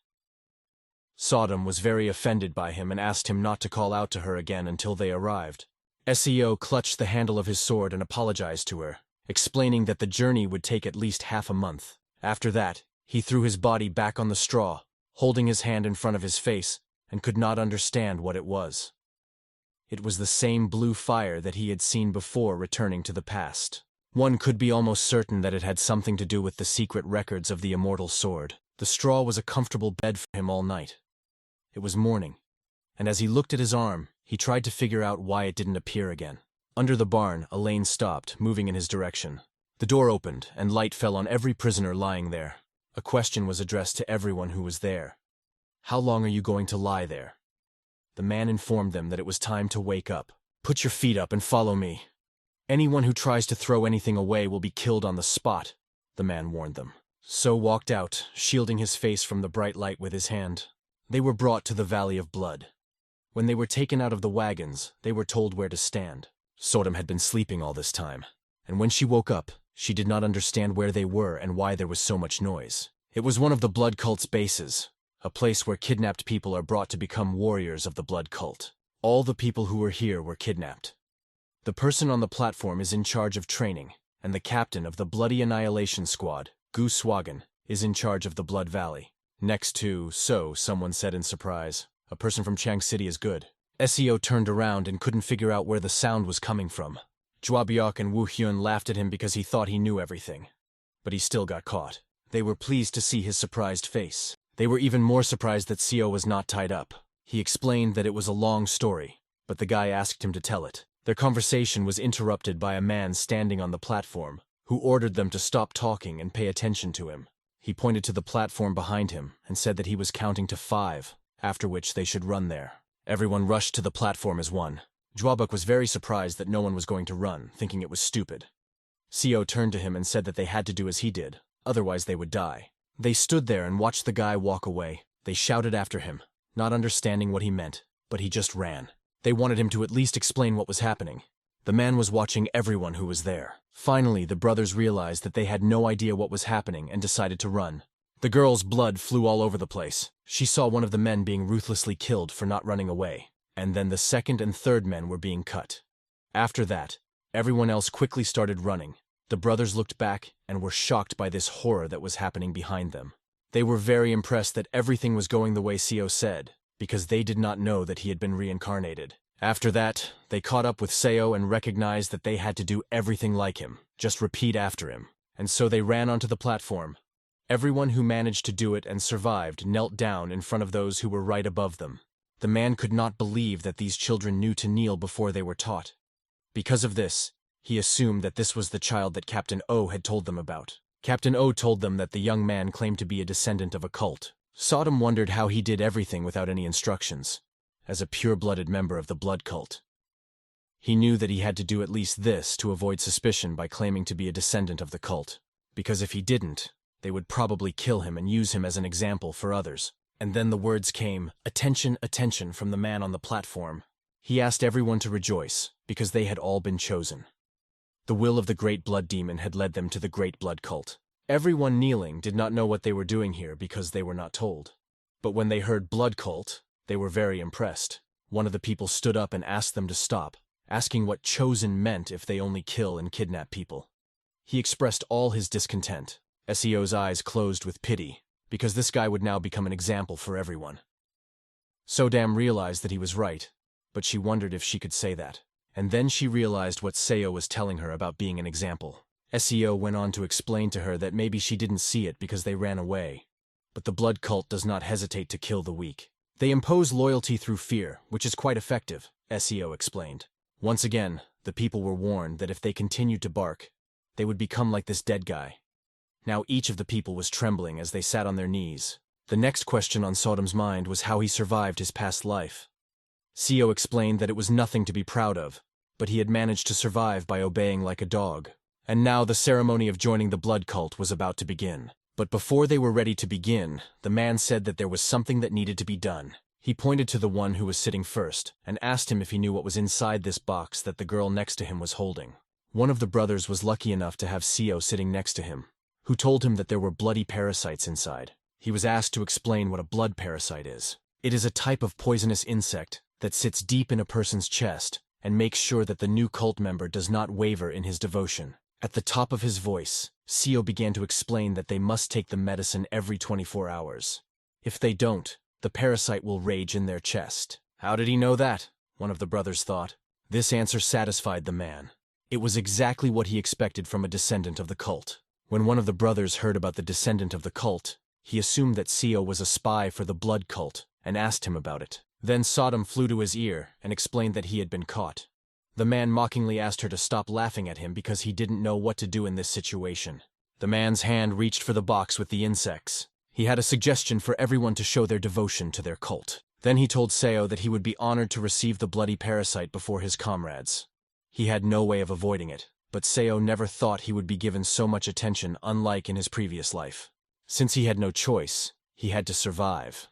Sodom was very offended by him and asked him not to call out to her again until they arrived. SEO clutched the handle of his sword and apologized to her, explaining that the journey would take at least half a month. After that, he threw his body back on the straw, holding his hand in front of his face, and could not understand what it was. It was the same blue fire that he had seen before returning to the past. One could be almost certain that it had something to do with the secret records of the immortal sword. The straw was a comfortable bed for him all night. It was morning, and as he looked at his arm, he tried to figure out why it didn't appear again. Under the barn, Elaine stopped, moving in his direction. The door opened, and light fell on every prisoner lying there. A question was addressed to everyone who was there. "How long are you going to lie there?" The man informed them that it was time to wake up. "Put your feet up and follow me. Anyone who tries to throw anything away will be killed on the spot," the man warned them. So walked out, shielding his face from the bright light with his hand. They were brought to the Valley of Blood. When they were taken out of the wagons, they were told where to stand. Sodom had been sleeping all this time, and when she woke up, she did not understand where they were and why there was so much noise. It was one of the blood cult's bases, a place where kidnapped people are brought to become warriors of the blood cult. All the people who were here were kidnapped. The person on the platform is in charge of training, and the captain of the Bloody Annihilation Squad, Gu Swagan, is in charge of the Blood Valley. Next to, so, someone said in surprise. A person from Chang City is good. SEO turned around and couldn't figure out where the sound was coming from. Jwabiok and Wu Hyun laughed at him because he thought he knew everything. But he still got caught. They were pleased to see his surprised face. They were even more surprised that Seo was not tied up. He explained that it was a long story, but the guy asked him to tell it. Their conversation was interrupted by a man standing on the platform, who ordered them to stop talking and pay attention to him. He pointed to the platform behind him and said that he was counting to 5, after which they should run there. Everyone rushed to the platform as one. Jwabuk was very surprised that no one was going to run, thinking it was stupid. Seo turned to him and said that they had to do as he did, otherwise they would die. They stood there and watched the guy walk away. They shouted after him, not understanding what he meant, but he just ran. They wanted him to at least explain what was happening. The man was watching everyone who was there. Finally, the brothers realized that they had no idea what was happening and decided to run. The girl's blood flew all over the place. She saw one of the men being ruthlessly killed for not running away, and then the second and third men were being cut. After that, everyone else quickly started running. The brothers looked back and were shocked by this horror that was happening behind them. They were very impressed that everything was going the way Seo said, because they did not know that he had been reincarnated. After that, they caught up with Seo and recognized that they had to do everything like him, just repeat after him. And so they ran onto the platform, Everyone who managed to do it and survived knelt down in front of those who were right above them. The man could not believe that these children knew to kneel before they were taught. Because of this, he assumed that this was the child that Captain O had told them about. Captain O told them that the young man claimed to be a descendant of a cult. Sodom wondered how he did everything without any instructions, as a pure-blooded member of the blood cult. He knew that he had to do at least this to avoid suspicion by claiming to be a descendant of the cult, because if he didn't, they would probably kill him and use him as an example for others. And then the words came, "Attention, attention," from the man on the platform. He asked everyone to rejoice, because they had all been chosen. The will of the Great Blood Demon had led them to the Great Blood Cult. Everyone kneeling did not know what they were doing here because they were not told. But when they heard Blood Cult, they were very impressed. One of the people stood up and asked them to stop, asking what chosen meant if they only kill and kidnap people. He expressed all his discontent. SEO's eyes closed with pity, because this guy would now become an example for everyone. Sodam realized that he was right, but she wondered if she could say that. And then she realized what Seo was telling her about being an example. SEO went on to explain to her that maybe she didn't see it because they ran away. But the blood cult does not hesitate to kill the weak. They impose loyalty through fear, which is quite effective, SEO explained. Once again, the people were warned that if they continued to bark, they would become like this dead guy. Now each of the people was trembling as they sat on their knees. The next question on Sodom's mind was how he survived his past life. Seo explained that it was nothing to be proud of, but he had managed to survive by obeying like a dog. And now the ceremony of joining the blood cult was about to begin. But before they were ready to begin, the man said that there was something that needed to be done. He pointed to the one who was sitting first, and asked him if he knew what was inside this box that the girl next to him was holding. One of the brothers was lucky enough to have Seo sitting next to him, who told him that there were bloody parasites inside. He was asked to explain what a blood parasite is. It is a type of poisonous insect that sits deep in a person's chest and makes sure that the new cult member does not waver in his devotion. At the top of his voice, Seo began to explain that they must take the medicine every 24 hours. If they don't, the parasite will rage in their chest. How did he know that? One of the brothers thought. This answer satisfied the man. It was exactly what he expected from a descendant of the cult. When one of the brothers heard about the descendant of the cult, he assumed that Seo was a spy for the blood cult and asked him about it. Then Sodom flew to his ear and explained that he had been caught. The man mockingly asked her to stop laughing at him because he didn't know what to do in this situation. The man's hand reached for the box with the insects. He had a suggestion for everyone to show their devotion to their cult. Then he told Seo that he would be honored to receive the bloody parasite before his comrades. He had no way of avoiding it, but Seo never thought he would be given so much attention, unlike in his previous life. Since he had no choice, he had to survive.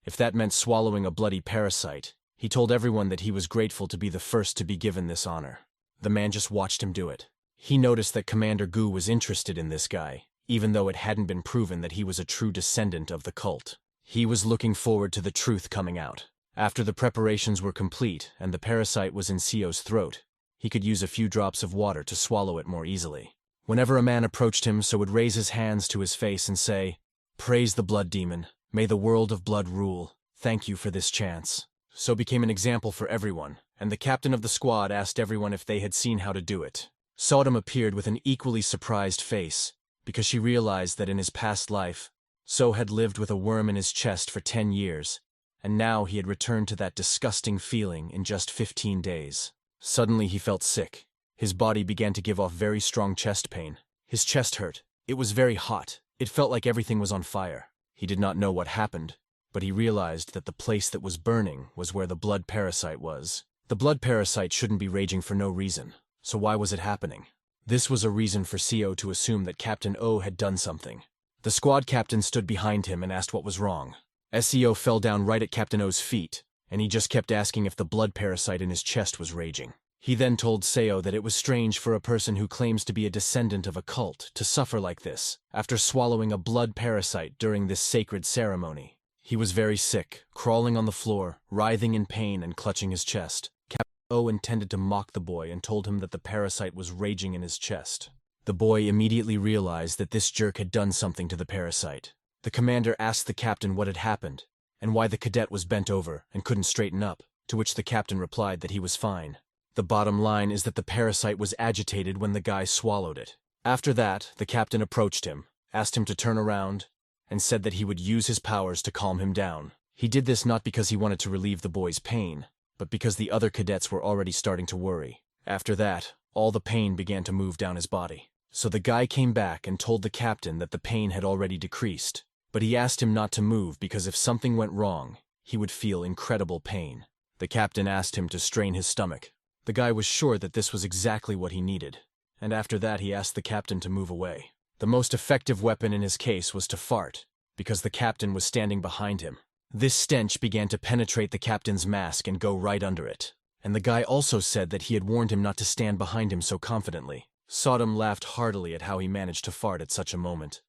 If that meant swallowing a bloody parasite, he told everyone that he was grateful to be the first to be given this honor. The man just watched him do it. He noticed that Commander Gu was interested in this guy, even though it hadn't been proven that he was a true descendant of the cult. He was looking forward to the truth coming out. After the preparations were complete and the parasite was in Seo's throat, he could use a few drops of water to swallow it more easily. Whenever a man approached him, So would raise his hands to his face and say, "Praise the blood demon. May the world of blood rule. Thank you for this chance." So became an example for everyone, and the captain of the squad asked everyone if they had seen how to do it. Sodom appeared with an equally surprised face, because she realized that in his past life, So had lived with a worm in his chest for 10 years, and now he had returned to that disgusting feeling in just 15 days. Suddenly he felt sick. His body began to give off very strong chest pain. His chest hurt. It was very hot. It felt like everything was on fire. He did not know what happened, but he realized that the place that was burning was where the blood parasite was. The blood parasite shouldn't be raging for no reason, so why was it happening? This was a reason for Seo to assume that Captain O had done something. The squad captain stood behind him and asked what was wrong. Seo fell down right at Captain O's feet, and he just kept asking if the blood parasite in his chest was raging. He then told Seo that it was strange for a person who claims to be a descendant of a cult to suffer like this after swallowing a blood parasite during this sacred ceremony. He was very sick, crawling on the floor, writhing in pain and clutching his chest. Captain O intended to mock the boy and told him that the parasite was raging in his chest. The boy immediately realized that this jerk had done something to the parasite. The commander asked the captain what had happened and why the cadet was bent over and couldn't straighten up, to which the captain replied that he was fine. The bottom line is that the parasite was agitated when the guy swallowed it. After that, the captain approached him, asked him to turn around, and said that he would use his powers to calm him down. He did this not because he wanted to relieve the boy's pain, but because the other cadets were already starting to worry. After that, all the pain began to move down his body. So the guy came back and told the captain that the pain had already decreased, but he asked him not to move because if something went wrong, he would feel incredible pain. The captain asked him to strain his stomach. The guy was sure that this was exactly what he needed, and after that he asked the captain to move away. The most effective weapon in his case was to fart, because the captain was standing behind him. This stench began to penetrate the captain's mask and go right under it. And the guy also said that he had warned him not to stand behind him so confidently. Sodom laughed heartily at how he managed to fart at such a moment.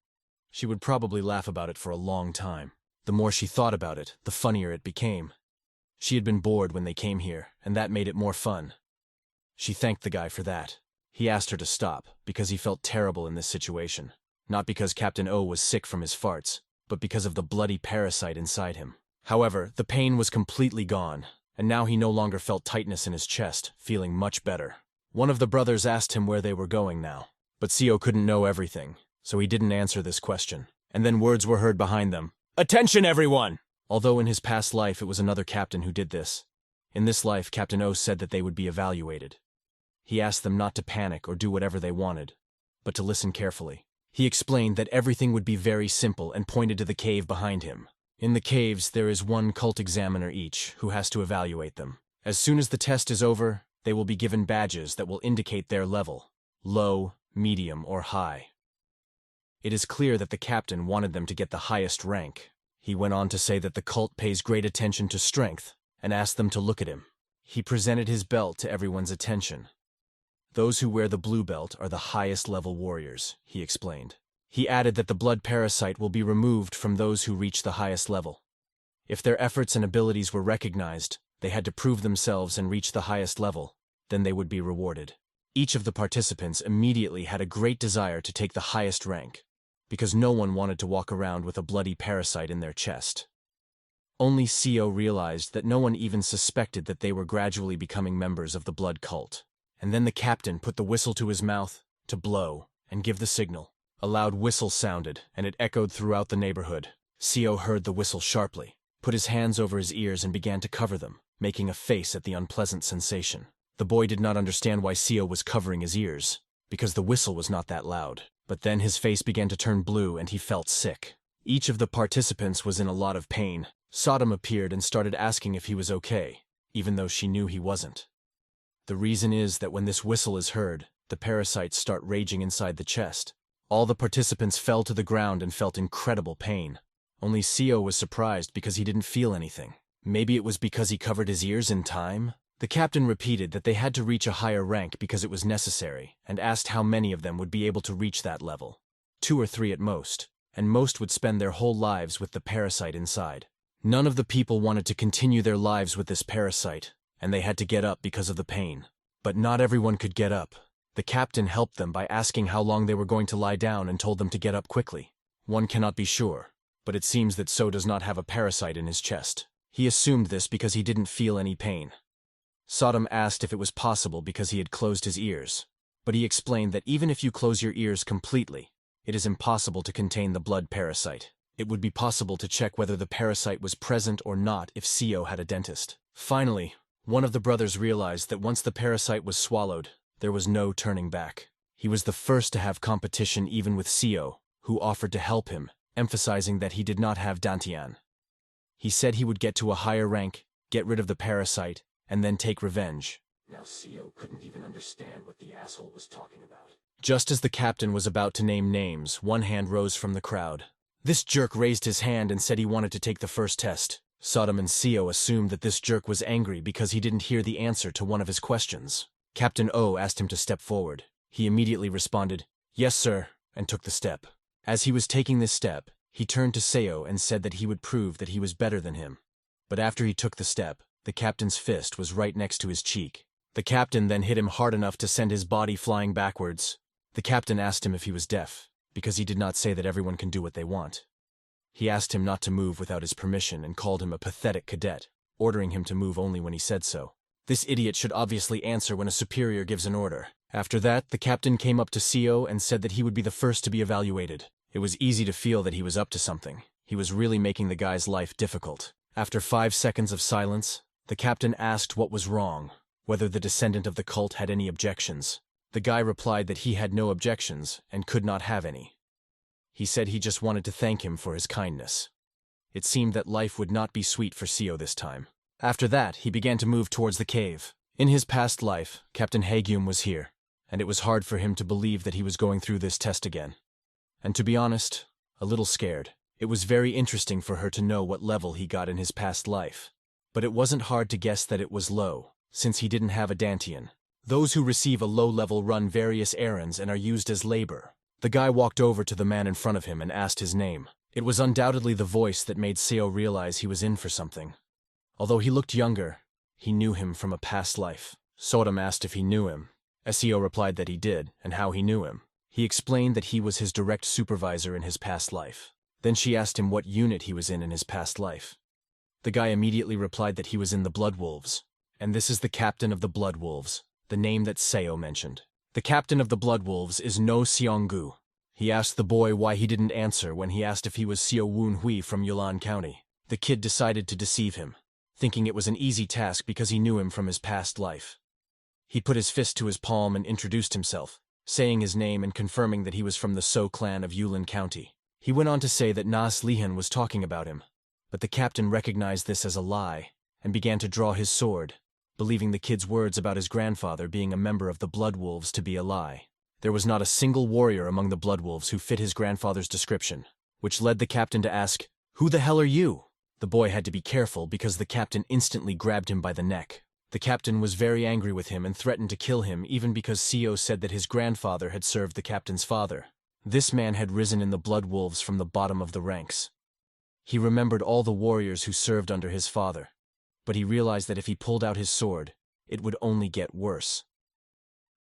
She would probably laugh about it for a long time. The more she thought about it, the funnier it became. She had been bored when they came here, and that made it more fun. She thanked the guy for that. He asked her to stop, because he felt terrible in this situation. Not because Captain O was sick from his farts, but because of the bloody parasite inside him. However, the pain was completely gone, and now he no longer felt tightness in his chest, feeling much better. One of the brothers asked him where they were going now, but Seo couldn't know everything, so he didn't answer this question. And then words were heard behind them. "Attention, everyone!" Although in his past life it was another captain who did this. In this life, Captain O said that they would be evaluated. He asked them not to panic or do whatever they wanted, but to listen carefully. He explained that everything would be very simple and pointed to the cave behind him. In the caves, there is one cult examiner each who has to evaluate them. As soon as the test is over, they will be given badges that will indicate their level: low, medium, or high. It is clear that the captain wanted them to get the highest rank. He went on to say that the cult pays great attention to strength and asked them to look at him. He presented his belt to everyone's attention. Those who wear the blue belt are the highest level warriors, he explained. He added that the blood parasite will be removed from those who reach the highest level. If their efforts and abilities were recognized, they had to prove themselves and reach the highest level, then they would be rewarded. Each of the participants immediately had a great desire to take the highest rank, because no one wanted to walk around with a bloody parasite in their chest. Only Seo realized that no one even suspected that they were gradually becoming members of the blood cult. And then the captain put the whistle to his mouth to blow and give the signal. A loud whistle sounded, and it echoed throughout the neighborhood. Seo heard the whistle sharply, put his hands over his ears and began to cover them, making a face at the unpleasant sensation. The boy did not understand why Seo was covering his ears, because the whistle was not that loud. But then his face began to turn blue and he felt sick. Each of the participants was in a lot of pain. Sodom appeared and started asking if he was okay, even though she knew he wasn't. The reason is that when this whistle is heard, the parasites start raging inside the chest. All the participants fell to the ground and felt incredible pain. Only Seo was surprised because he didn't feel anything. Maybe it was because he covered his ears in time? The captain repeated that they had to reach a higher rank because it was necessary, and asked how many of them would be able to reach that level. 2 or 3 at most, and most would spend their whole lives with the parasite inside. None of the people wanted to continue their lives with this parasite, and they had to get up because of the pain. But not everyone could get up. The captain helped them by asking how long they were going to lie down and told them to get up quickly. One cannot be sure, but it seems that So does not have a parasite in his chest. He assumed this because he didn't feel any pain. Sodom asked if it was possible because he had closed his ears, but he explained that even if you close your ears completely, it is impossible to contain the blood parasite. It would be possible to check whether the parasite was present or not if Seo had a dentist. Finally, one of the brothers realized that once the parasite was swallowed, there was no turning back. He was the first to have competition even with Seo, who offered to help him, emphasizing that he did not have Dantian. He said he would get to a higher rank, get rid of the parasite, and then take revenge. Now Seo couldn't even understand what the asshole was talking about. Just as the captain was about to name names, one hand rose from the crowd. This jerk raised his hand and said he wanted to take the first test. Sodom and Seo assumed that this jerk was angry because he didn't hear the answer to one of his questions. Captain O asked him to step forward. He immediately responded, "Yes, sir," and took the step. As he was taking this step, he turned to Seo and said that he would prove that he was better than him. But after he took the step, the captain's fist was right next to his cheek. The captain then hit him hard enough to send his body flying backwards. The captain asked him if he was deaf, because he did not say that everyone can do what they want. He asked him not to move without his permission and called him a pathetic cadet, ordering him to move only when he said so. This idiot should obviously answer when a superior gives an order. After that, the captain came up to Seo and said that he would be the first to be evaluated. It was easy to feel that he was up to something. He was really making the guy's life difficult. After 5 seconds of silence, the captain asked what was wrong, whether the descendant of the cult had any objections. The guy replied that he had no objections and could not have any. He said he just wanted to thank him for his kindness. It seemed that life would not be sweet for Seo this time. After that, he began to move towards the cave. In his past life, Captain Haegyum was here, and it was hard for him to believe that he was going through this test again. And to be honest, a little scared. It was very interesting for her to know what level he got in his past life. But it wasn't hard to guess that it was low, since he didn't have a dantian. Those who receive a low level run various errands and are used as labor. The guy walked over to the man in front of him and asked his name. It was undoubtedly the voice that made Seo realize he was in for something. Although he looked younger, he knew him from a past life. Sodom asked if he knew him. Seo replied that he did, and how he knew him. He explained that he was his direct supervisor in his past life. Then she asked him what unit he was in his past life. The guy immediately replied that he was in the Blood Wolves. And this is the captain of the Blood Wolves, the name that Seo mentioned. The captain of the Blood Wolves is No Seonggu. He asked the boy why he didn't answer when he asked if he was Seo Woon Hui from Yulon County. The kid decided to deceive him, thinking it was an easy task because he knew him from his past life. He put his fist to his palm and introduced himself, saying his name and confirming that he was from the So clan of Yulin County. He went on to say that Nas Lihan was talking about him, but the captain recognized this as a lie and began to draw his sword, believing the kid's words about his grandfather being a member of the Blood Wolves to be a lie. There was not a single warrior among the Blood Wolves who fit his grandfather's description, which led the captain to ask, "Who the hell are you?" The boy had to be careful because the captain instantly grabbed him by the neck. The captain was very angry with him and threatened to kill him even because Seo said that his grandfather had served the captain's father. This man had risen in the Blood Wolves from the bottom of the ranks. He remembered all the warriors who served under his father, but he realized that if he pulled out his sword, it would only get worse.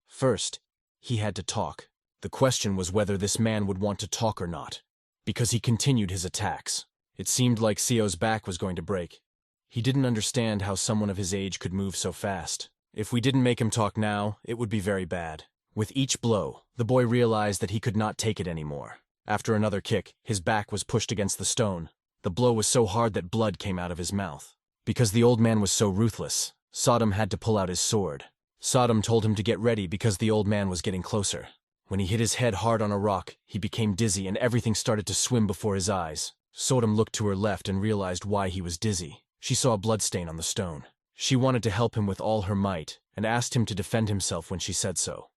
First, he had to talk. The question was whether this man would want to talk or not, because he continued his attacks. It seemed like Seo's back was going to break. He didn't understand how someone of his age could move so fast. If we didn't make him talk now, it would be very bad. With each blow, the boy realized that he could not take it anymore. After another kick, his back was pushed against the stone. The blow was so hard that blood came out of his mouth. Because the old man was so ruthless, Sodom had to pull out his sword. Sodom told him to get ready because the old man was getting closer. When he hit his head hard on a rock, he became dizzy and everything started to swim before his eyes. Sodom looked to her left and realized why he was dizzy. She saw a bloodstain on the stone. She wanted to help him with all her might and asked him to defend himself when she said so.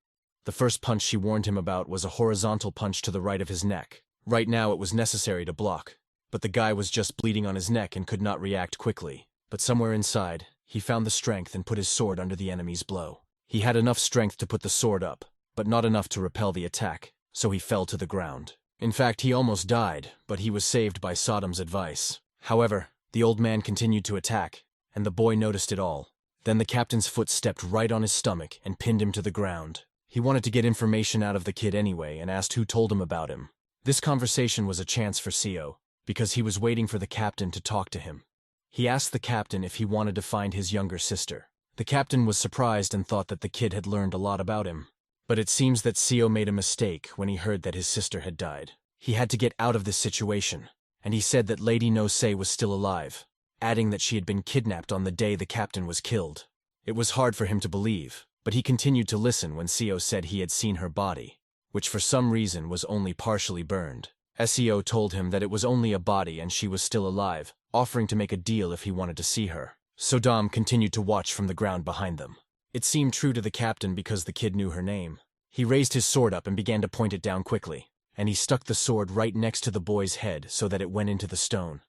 The first punch she warned him about was a horizontal punch to the right of his neck. Right now it was necessary to block, but the guy was just bleeding on his neck and could not react quickly. But somewhere inside, he found the strength and put his sword under the enemy's blow. He had enough strength to put the sword up, but not enough to repel the attack, so he fell to the ground. In fact, he almost died, but he was saved by Sodom's advice. However, the old man continued to attack, and the boy noticed it all. Then the captain's foot stepped right on his stomach and pinned him to the ground. He wanted to get information out of the kid anyway and asked who told him about him. This conversation was a chance for Seo, because he was waiting for the captain to talk to him. He asked the captain if he wanted to find his younger sister. The captain was surprised and thought that the kid had learned a lot about him. But it seems that Seo made a mistake when he heard that his sister had died. He had to get out of this situation, and he said that Lady No Se was still alive, adding that she had been kidnapped on the day the captain was killed. It was hard for him to believe, but he continued to listen when Seo said he had seen her body, which for some reason was only partially burned. Seo told him that it was only a body and she was still alive, offering to make a deal if he wanted to see her. Sodom continued to watch from the ground behind them. It seemed true to the captain because the kid knew her name. He raised his sword up and began to point it down quickly, and he stuck the sword right next to the boy's head so that it went into the stone.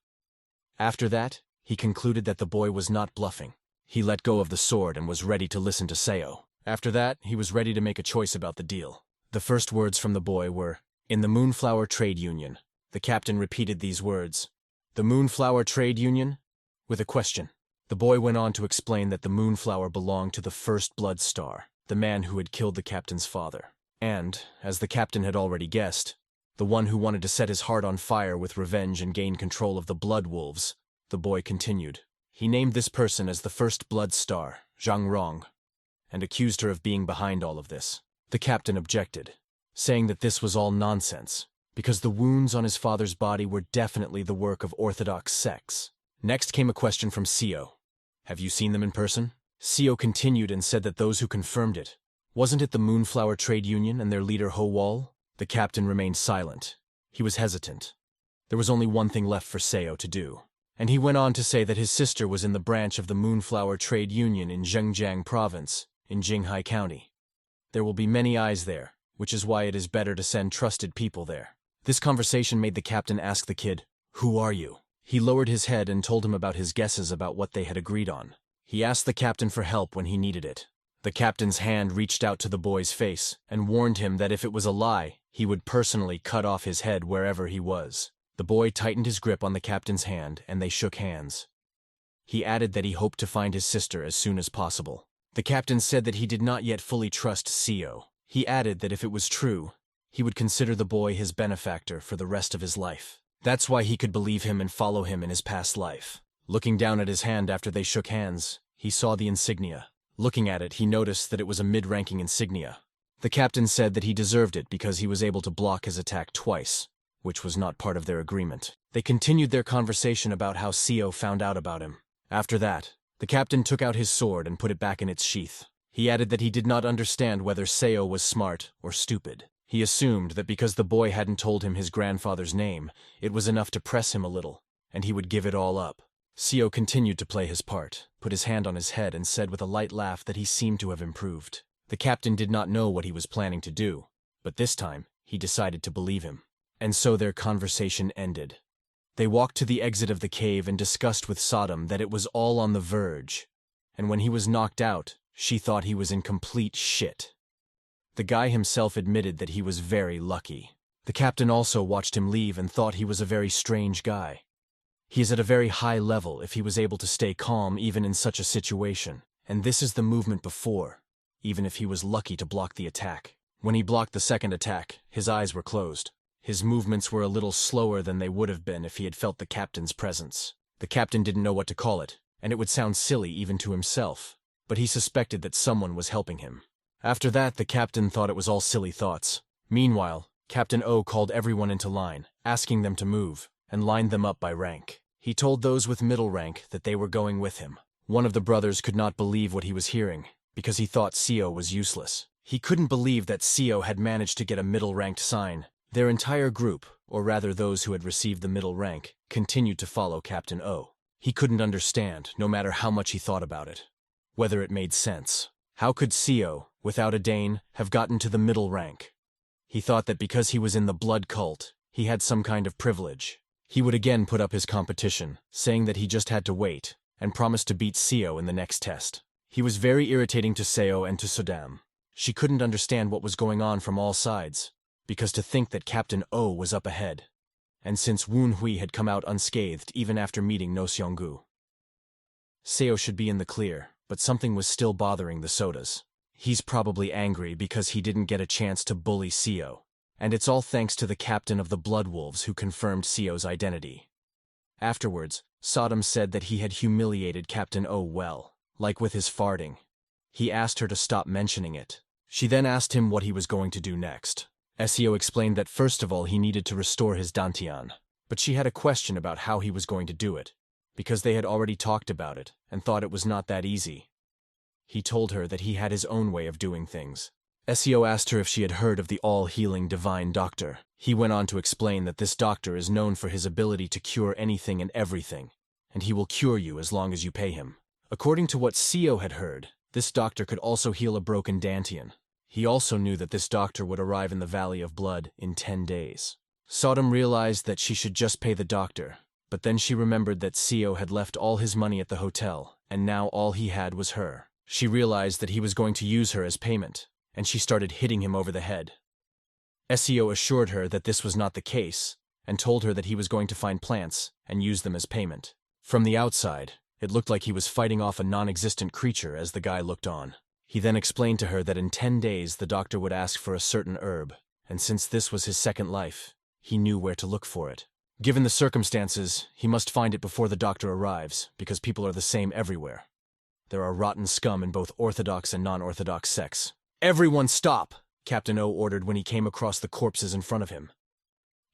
After that, he concluded that the boy was not bluffing. He let go of the sword and was ready to listen to Seo. After that, he was ready to make a choice about the deal. The first words from the boy were, "In the Moonflower Trade Union." The captain repeated these words, "The Moonflower Trade Union?" with a question. The boy went on to explain that the Moonflower belonged to the First Blood Star, the man who had killed the captain's father. And, as the captain had already guessed, the one who wanted to set his heart on fire with revenge and gain control of the Blood Wolves. The boy continued. He named this person as the First Blood Star, Zhang Rong, and accused her of being behind all of this. The captain objected, saying that this was all nonsense. because the wounds on his father's body were definitely the work of orthodox sects. Next came a question from Seo. Have you seen them in person? Seo continued and said that those who confirmed it. Wasn't it the Moonflower Trade Union and their leader Ho Wall? The captain remained silent. He was hesitant. There was only one thing left for Seo to do. And he went on to say that his sister was in the branch of the Moonflower Trade Union in Zhejiang Province, in Jinghai County. There will be many eyes there, which is why it is better to send trusted people there. This conversation made the captain ask the kid, "Who are you?" He lowered his head and told him about his guesses about what they had agreed on. He asked the captain for help when he needed it. The captain's hand reached out to the boy's face and warned him that if it was a lie, he would personally cut off his head wherever he was. The boy tightened his grip on the captain's hand and they shook hands. He added that he hoped to find his sister as soon as possible. The captain said that he did not yet fully trust Seo. He added that if it was true, he would consider the boy his benefactor for the rest of his life. That's why he could believe him and follow him in his past life. Looking down at his hand after they shook hands, he saw the insignia. Looking at it, he noticed that it was a mid-ranking insignia. The captain said that he deserved it because he was able to block his attack twice, which was not part of their agreement. They continued their conversation about how Seo found out about him. After that, the captain took out his sword and put it back in its sheath. He added that he did not understand whether Seo was smart or stupid. He assumed that because the boy hadn't told him his grandfather's name, it was enough to press him a little, and he would give it all up. Seo continued to play his part, put his hand on his head and said with a light laugh that he seemed to have improved. The captain did not know what he was planning to do, but this time, he decided to believe him. And so their conversation ended. They walked to the exit of the cave and discussed with Sodom that it was all on the verge, and when he was knocked out, she thought he was in complete shit. The guy himself admitted that he was very lucky. The captain also watched him leave and thought he was a very strange guy. He is at a very high level if he was able to stay calm even in such a situation, and this is the movement before, even if he was lucky to block the attack. When he blocked the second attack, his eyes were closed. His movements were a little slower than they would have been if he had felt the captain's presence. The captain didn't know what to call it, and it would sound silly even to himself, but he suspected that someone was helping him. After that, the captain thought it was all silly thoughts. Meanwhile, Captain O called everyone into line, asking them to move, and lined them up by rank. He told those with middle rank that they were going with him. One of the brothers could not believe what he was hearing, because he thought Seo was useless. He couldn't believe that Seo had managed to get a middle-ranked sign. Their entire group, or rather those who had received the middle rank, continued to follow Captain O. He couldn't understand, no matter how much he thought about it, whether it made sense. How could Seo, without a Dane, have gotten to the middle rank? He thought that because he was in the blood cult, he had some kind of privilege. He would again put up his competition, saying that he just had to wait, and promised to beat Seo in the next test. He was very irritating to Seo and to Sodam. She couldn't understand what was going on from all sides, because to think that Captain O was up ahead, and since Woon Hui had come out unscathed even after meeting No Seonggu. Seo should be in the clear, but something was still bothering the Sodas. He's probably angry because he didn't get a chance to bully Seo, and it's all thanks to the captain of the Blood Wolves who confirmed Seo's identity. Afterwards, Sodom said that he had humiliated Captain O well, like with his farting. He asked her to stop mentioning it. She then asked him what he was going to do next. Seo explained that first of all he needed to restore his dantian, but she had a question about how he was going to do it, because they had already talked about it and thought it was not that easy. He told her that he had his own way of doing things. Seo asked her if she had heard of the all-healing divine doctor. He went on to explain that this doctor is known for his ability to cure anything and everything, and he will cure you as long as you pay him. According to what Seo had heard, this doctor could also heal a broken dantian. He also knew that this doctor would arrive in the Valley of Blood in 10 days. Sodom realized that she should just pay the doctor, but then she remembered that Seo had left all his money at the hotel, and now all he had was her. She realized that he was going to use her as payment, and she started hitting him over the head. Seo assured her that this was not the case, and told her that he was going to find plants and use them as payment. From the outside, it looked like he was fighting off a non-existent creature as the guy looked on. He then explained to her that in 10 days the doctor would ask for a certain herb, and since this was his second life, he knew where to look for it. Given the circumstances, he must find it before the doctor arrives, because people are the same everywhere. There are rotten scum in both orthodox and non-orthodox sects. "Everyone stop!" Captain O ordered when he came across the corpses in front of him.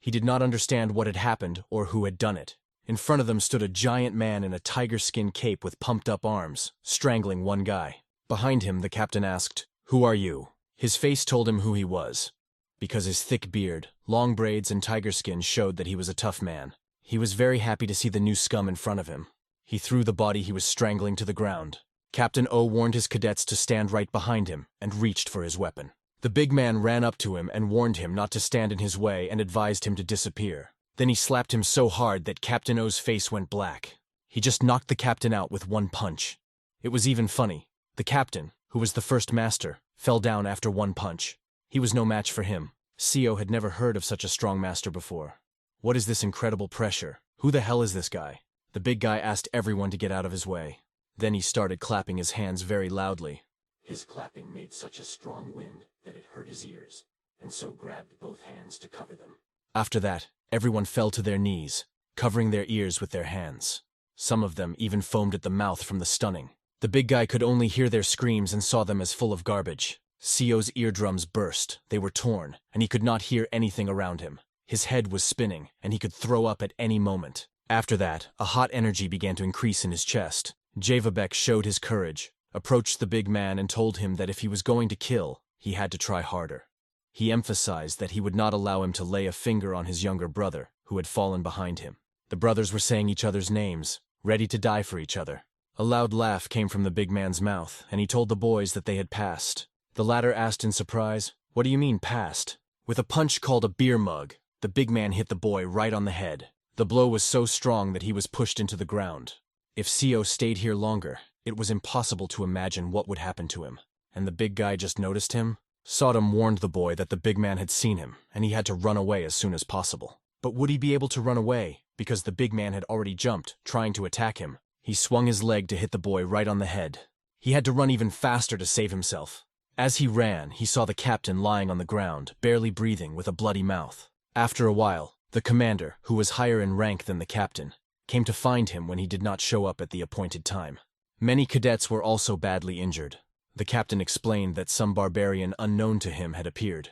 He did not understand what had happened or who had done it. In front of them stood a giant man in a tiger skin cape with pumped-up arms, strangling one guy. Behind him, the captain asked, "Who are you?" His face told him who he was, because his thick beard, long braids, and tiger skin showed that he was a tough man. He was very happy to see the new scum in front of him. He threw the body he was strangling to the ground. Captain O warned his cadets to stand right behind him and reached for his weapon. The big man ran up to him and warned him not to stand in his way and advised him to disappear. Then he slapped him so hard that Captain O's face went black. He just knocked the captain out with one punch. It was even funny. The captain, who was the first master, fell down after one punch. He was no match for him. Co had never heard of such a strong master before. What is this incredible pressure? Who the hell is this guy? The big guy asked everyone to get out of his way. Then he started clapping his hands very loudly. His clapping made such a strong wind that it hurt his ears, and so grabbed both hands to cover them. After that, everyone fell to their knees, covering their ears with their hands. Some of them even foamed at the mouth from the stunning. The big guy could only hear their screams and saw them as full of garbage. Co's eardrums burst, they were torn, and he could not hear anything around him. His head was spinning, and he could throw up at any moment. After that, a hot energy began to increase in his chest. Javabek showed his courage, approached the big man and told him that if he was going to kill, he had to try harder. He emphasized that he would not allow him to lay a finger on his younger brother, who had fallen behind him. The brothers were saying each other's names, ready to die for each other. A loud laugh came from the big man's mouth, and he told the boys that they had passed. The latter asked in surprise, "What do you mean, passed?" With a punch called a beer mug, the big man hit the boy right on the head. The blow was so strong that he was pushed into the ground. If Co stayed here longer, it was impossible to imagine what would happen to him. And the big guy just noticed him? Sodom warned the boy that the big man had seen him, and he had to run away as soon as possible. But would he be able to run away? Because the big man had already jumped, trying to attack him. He swung his leg to hit the boy right on the head. He had to run even faster to save himself. As he ran, he saw the captain lying on the ground, barely breathing, with a bloody mouth. After a while, the commander, who was higher in rank than the captain, came to find him when he did not show up at the appointed time. Many cadets were also badly injured. The captain explained that some barbarian unknown to him had appeared.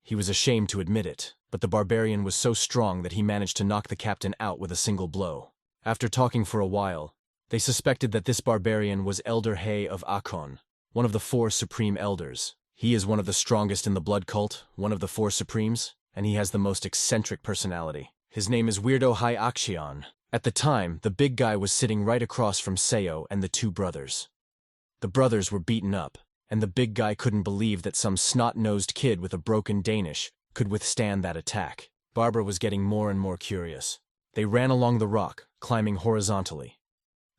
He was ashamed to admit it, but the barbarian was so strong that he managed to knock the captain out with a single blow. After talking for a while, they suspected that this barbarian was Elder He of Akon, one of the 4 supreme elders. He is one of the strongest in the blood cult, one of the 4 supremes, and he has the most eccentric personality. His name is Weirdo Hai Akshion. At the time, the big guy was sitting right across from Seo and the 2 brothers. The brothers were beaten up, and the big guy couldn't believe that some snot-nosed kid with a broken Danish could withstand that attack. Barbara was getting more and more curious. They ran along the rock, climbing horizontally.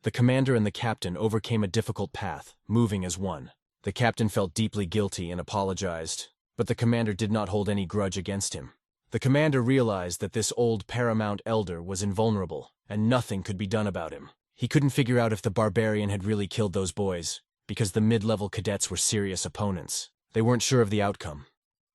The commander and the captain overcame a difficult path, moving as one. The captain felt deeply guilty and apologized, but the commander did not hold any grudge against him. The commander realized that this old paramount elder was invulnerable, and nothing could be done about him. He couldn't figure out if the barbarian had really killed those boys, because the mid-level cadets were serious opponents. They weren't sure of the outcome.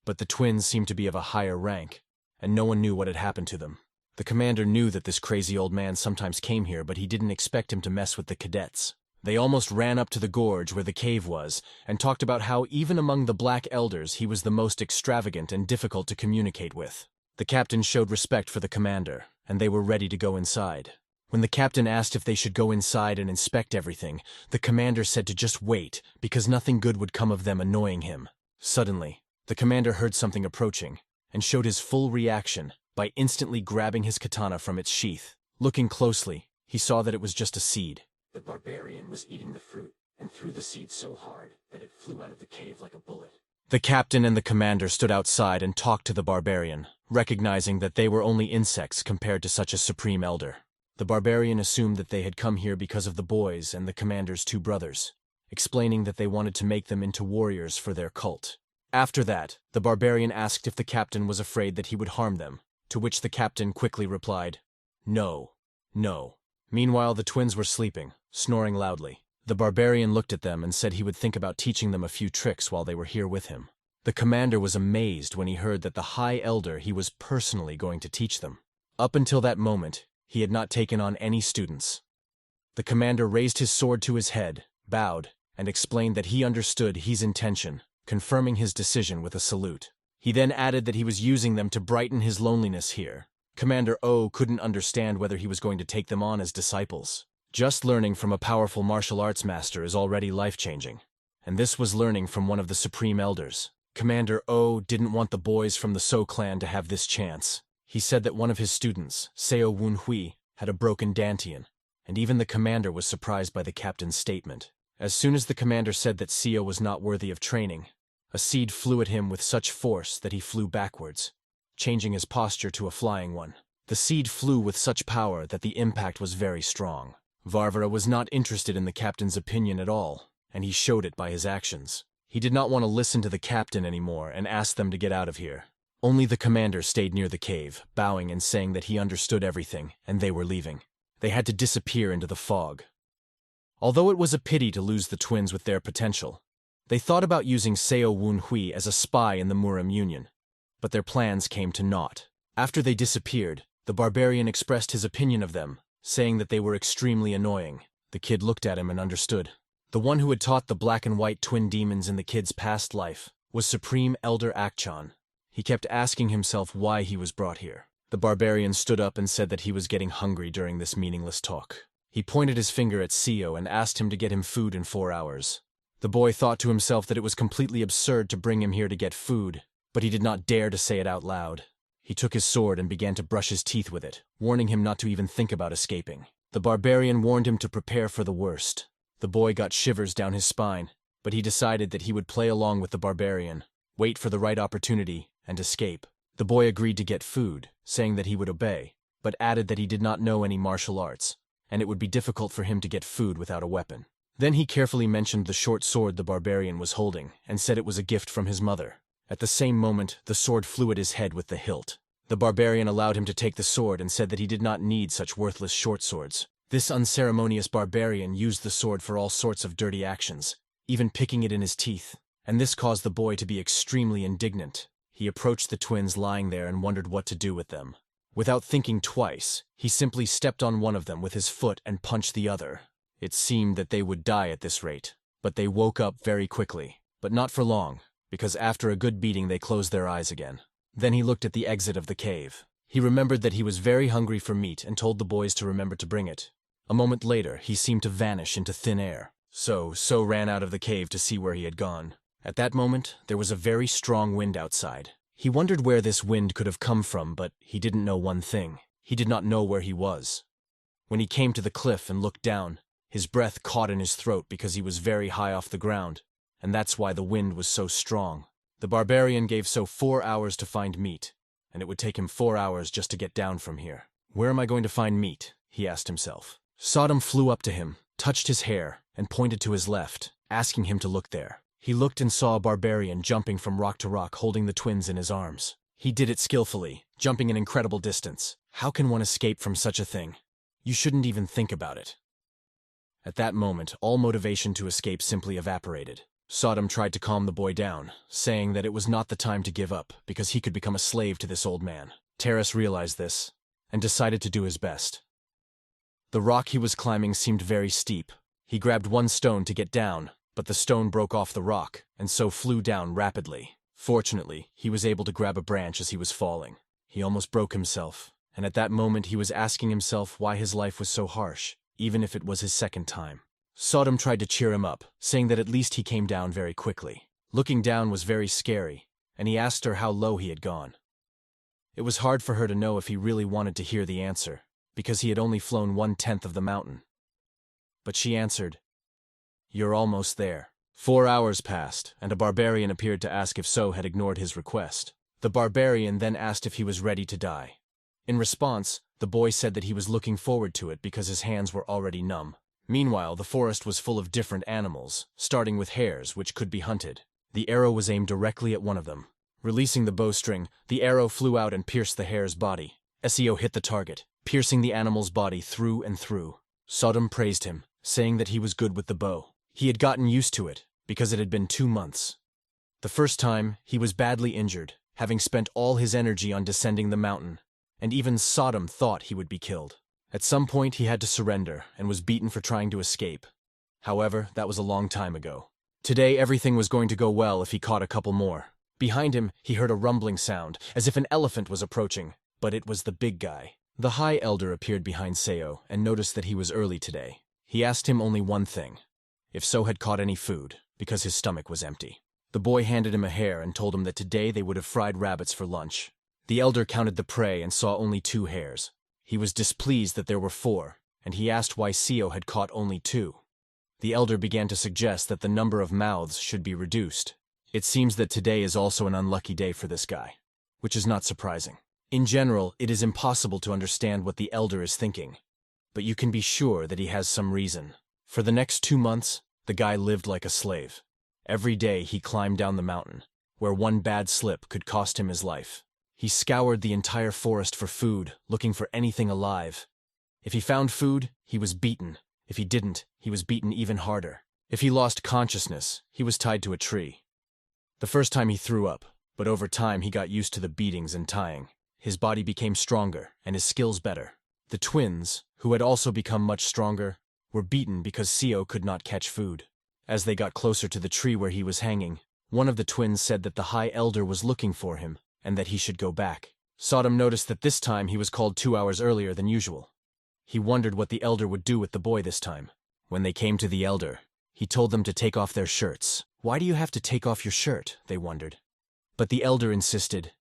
But the twins seemed to be of a higher rank, and no one knew what had happened to them. The commander knew that this crazy old man sometimes came here, but he didn't expect him to mess with the cadets. They almost ran up to the gorge where the cave was, and talked about how even among the black elders he was the most extravagant and difficult to communicate with. The captain showed respect for the commander, and they were ready to go inside. When the captain asked if they should go inside and inspect everything, the commander said to just wait, because nothing good would come of them annoying him. Suddenly, the commander heard something approaching, and showed his full reaction by instantly grabbing his katana from its sheath. Looking closely, he saw that it was just a seed. The barbarian was eating the fruit, and threw the seed so hard that it flew out of the cave like a bullet. The captain and the commander stood outside and talked to the barbarian, recognizing that they were only insects compared to such a supreme elder. The barbarian assumed that they had come here because of the boys and the commander's 2 brothers, explaining that they wanted to make them into warriors for their cult. After that, the barbarian asked if the captain was afraid that he would harm them, to which the captain quickly replied, "No, no." Meanwhile, the twins were sleeping, snoring loudly. The barbarian looked at them and said he would think about teaching them a few tricks while they were here with him. The commander was amazed when he heard that the High Elder he was personally going to teach them. Up until that moment, he had not taken on any students. The commander raised his sword to his head, bowed, and explained that he understood his intention, confirming his decision with a salute. He then added that he was using them to brighten his loneliness here. Commander O couldn't understand whether he was going to take them on as disciples. Just learning from a powerful martial arts master is already life-changing. And this was learning from one of the Supreme Elders. Commander O didn't want the boys from the So clan to have this chance. He said that one of his students, Seo Wunhui, had a broken dantian, and even the commander was surprised by the captain's statement. As soon as the commander said that Seo was not worthy of training, a seed flew at him with such force that he flew backwards, changing his posture to a flying one. The seed flew with such power that the impact was very strong. Varvara was not interested in the captain's opinion at all, and he showed it by his actions. He did not want to listen to the captain anymore and asked them to get out of here. Only the commander stayed near the cave, bowing and saying that he understood everything, and they were leaving. They had to disappear into the fog. Although it was a pity to lose the twins with their potential, they thought about using Seo Wunhui as a spy in the Murim Union, but their plans came to naught. After they disappeared, the barbarian expressed his opinion of them, saying that they were extremely annoying. The kid looked at him and understood. The one who had taught the black and white twin demons in the kid's past life was Supreme Elder Akchon. He kept asking himself why he was brought here. The barbarian stood up and said that he was getting hungry during this meaningless talk. He pointed his finger at Seo and asked him to get him food in 4 hours. The boy thought to himself that it was completely absurd to bring him here to get food, but he did not dare to say it out loud. He took his sword and began to brush his teeth with it, warning him not to even think about escaping. The barbarian warned him to prepare for the worst. The boy got shivers down his spine, but he decided that he would play along with the barbarian, wait for the right opportunity, and escape. The boy agreed to get food, saying that he would obey, but added that he did not know any martial arts, and it would be difficult for him to get food without a weapon. Then he carefully mentioned the short sword the barbarian was holding, and said it was a gift from his mother. At the same moment, the sword flew at his head with the hilt. The barbarian allowed him to take the sword and said that he did not need such worthless short swords. This unceremonious barbarian used the sword for all sorts of dirty actions, even picking it in his teeth, and this caused the boy to be extremely indignant. He approached the twins lying there and wondered what to do with them. Without thinking twice, he simply stepped on one of them with his foot and punched the other. It seemed that they would die at this rate, but they woke up very quickly. But not for long, because after a good beating they closed their eyes again. Then he looked at the exit of the cave. He remembered that he was very hungry for meat and told the boys to remember to bring it. A moment later, he seemed to vanish into thin air. So ran out of the cave to see where he had gone. At that moment, there was a very strong wind outside. He wondered where this wind could have come from, but he didn't know one thing. He did not know where he was. When he came to the cliff and looked down, his breath caught in his throat because he was very high off the ground, and that's why the wind was so strong. The barbarian gave So 4 hours to find meat, and it would take him 4 hours just to get down from here. Where am I going to find meat? He asked himself. Sodom flew up to him, touched his hair, and pointed to his left, asking him to look there. He looked and saw a barbarian jumping from rock to rock, holding the twins in his arms. He did it skillfully, jumping an incredible distance. How can one escape from such a thing? You shouldn't even think about it. At that moment, all motivation to escape simply evaporated. Sodom tried to calm the boy down, saying that it was not the time to give up, because he could become a slave to this old man. Taras realized this, and decided to do his best. The rock he was climbing seemed very steep. He grabbed one stone to get down, but the stone broke off the rock, and so flew down rapidly. Fortunately, he was able to grab a branch as he was falling. He almost broke himself, and at that moment he was asking himself why his life was so harsh, even if it was his second time. Sodom tried to cheer him up, saying that at least he came down very quickly. Looking down was very scary, and he asked her how low he had gone. It was hard for her to know if he really wanted to hear the answer, because he had only flown 1/10 of the mountain. But she answered, "You're almost there." 4 hours passed, and a barbarian appeared to ask if So had ignored his request. The barbarian then asked if he was ready to die. In response, the boy said that he was looking forward to it because his hands were already numb. Meanwhile, the forest was full of different animals, starting with hares, which could be hunted. The arrow was aimed directly at one of them. Releasing the bowstring, the arrow flew out and pierced the hare's body. Seo hit the target, piercing the animal's body through and through. Sodom praised him, saying that he was good with the bow. He had gotten used to it, because it had been 2 months. The first time, he was badly injured, having spent all his energy on descending the mountain, and even Sodom thought he would be killed. At some point, he had to surrender, and was beaten for trying to escape. However, that was a long time ago. Today, everything was going to go well if he caught a couple more. Behind him, he heard a rumbling sound, as if an elephant was approaching, but it was the big guy. The High Elder appeared behind Seo and noticed that he was early today. He asked him only one thing: if So had caught any food, because his stomach was empty. The boy handed him a hare and told him that today they would have fried rabbits for lunch. The elder counted the prey and saw only 2 hares. He was displeased that there were 4, and he asked why Seo had caught only 2. The elder began to suggest that the number of mouths should be reduced. It seems that today is also an unlucky day for this guy, which is not surprising. In general, it is impossible to understand what the elder is thinking, but you can be sure that he has some reason. For the next 2 months, the guy lived like a slave. Every day he climbed down the mountain, where one bad slip could cost him his life. He scoured the entire forest for food, looking for anything alive. If he found food, he was beaten. If he didn't, he was beaten even harder. If he lost consciousness, he was tied to a tree. The first time he threw up, but over time he got used to the beatings and tying. His body became stronger, and his skills better. The twins, who had also become much stronger, were beaten because Seo could not catch food. As they got closer to the tree where he was hanging, one of the twins said that the High Elder was looking for him, and that he should go back. Sodom noticed that this time he was called 2 hours earlier than usual. He wondered what the elder would do with the boy this time. When they came to the elder, he told them to take off their shirts. Why do you have to take off your shirt? They wondered. But the elder insisted,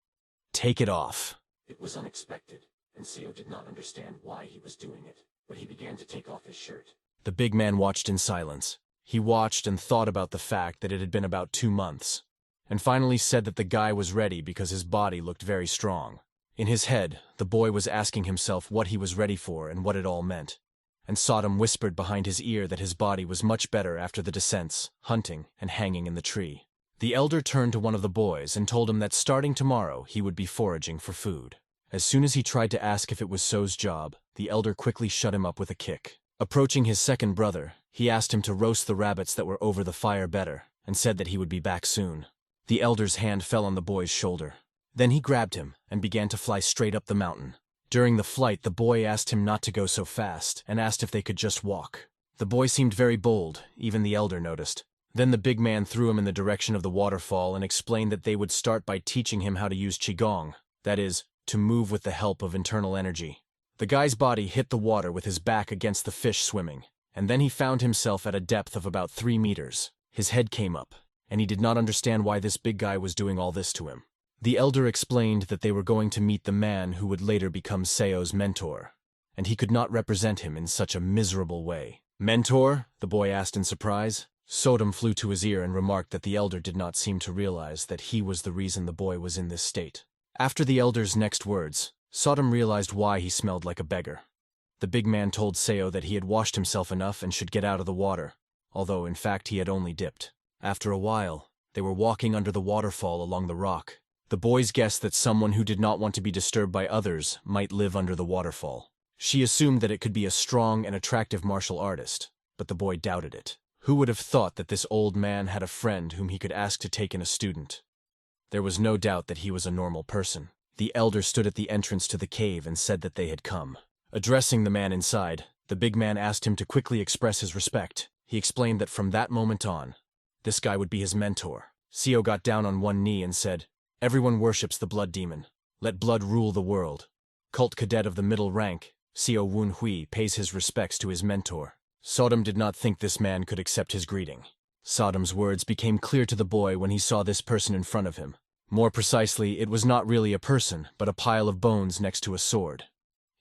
take it off. It was unexpected, and Seo did not understand why he was doing it, but he began to take off his shirt. The big man watched in silence. He watched and thought about the fact that it had been about 2 months, and finally said that the guy was ready because his body looked very strong. In his head, the boy was asking himself what he was ready for and what it all meant, and Sodom whispered behind his ear that his body was much better after the descents, hunting, and hanging in the tree. The elder turned to one of the boys and told him that starting tomorrow he would be foraging for food. As soon as he tried to ask if it was So's job, the elder quickly shut him up with a kick. Approaching his second brother, he asked him to roast the rabbits that were over the fire better, and said that he would be back soon. The elder's hand fell on the boy's shoulder. Then he grabbed him and began to fly straight up the mountain. During the flight, the boy asked him not to go so fast and asked if they could just walk. The boy seemed very bold, even the elder noticed. Then the big man threw him in the direction of the waterfall and explained that they would start by teaching him how to use Qigong, that is, to move with the help of internal energy. The guy's body hit the water with his back against the fish swimming, and then he found himself at a depth of about 3 meters. His head came up, and he did not understand why this big guy was doing all this to him. The elder explained that they were going to meet the man who would later become Seo's mentor, and he could not represent him in such a miserable way. Mentor? The boy asked in surprise. Sodom flew to his ear and remarked that the elder did not seem to realize that he was the reason the boy was in this state. After the elder's next words, Sodom realized why he smelled like a beggar. The big man told Seo that he had washed himself enough and should get out of the water, although in fact he had only dipped. After a while, they were walking under the waterfall along the rock. The boys guessed that someone who did not want to be disturbed by others might live under the waterfall. She assumed that it could be a strong and attractive martial artist, but the boy doubted it. Who would have thought that this old man had a friend whom he could ask to take in a student? There was no doubt that he was a normal person. The elder stood at the entrance to the cave and said that they had come. Addressing the man inside, the big man asked him to quickly express his respect. He explained that from that moment on, this guy would be his mentor. Seo got down on one knee and said, "Everyone worships the blood demon. Let blood rule the world." Cult cadet of the middle rank, Seo Wunhui pays his respects to his mentor. Sodom did not think this man could accept his greeting. Sodom's words became clear to the boy when he saw this person in front of him. More precisely, it was not really a person, but a pile of bones next to a sword.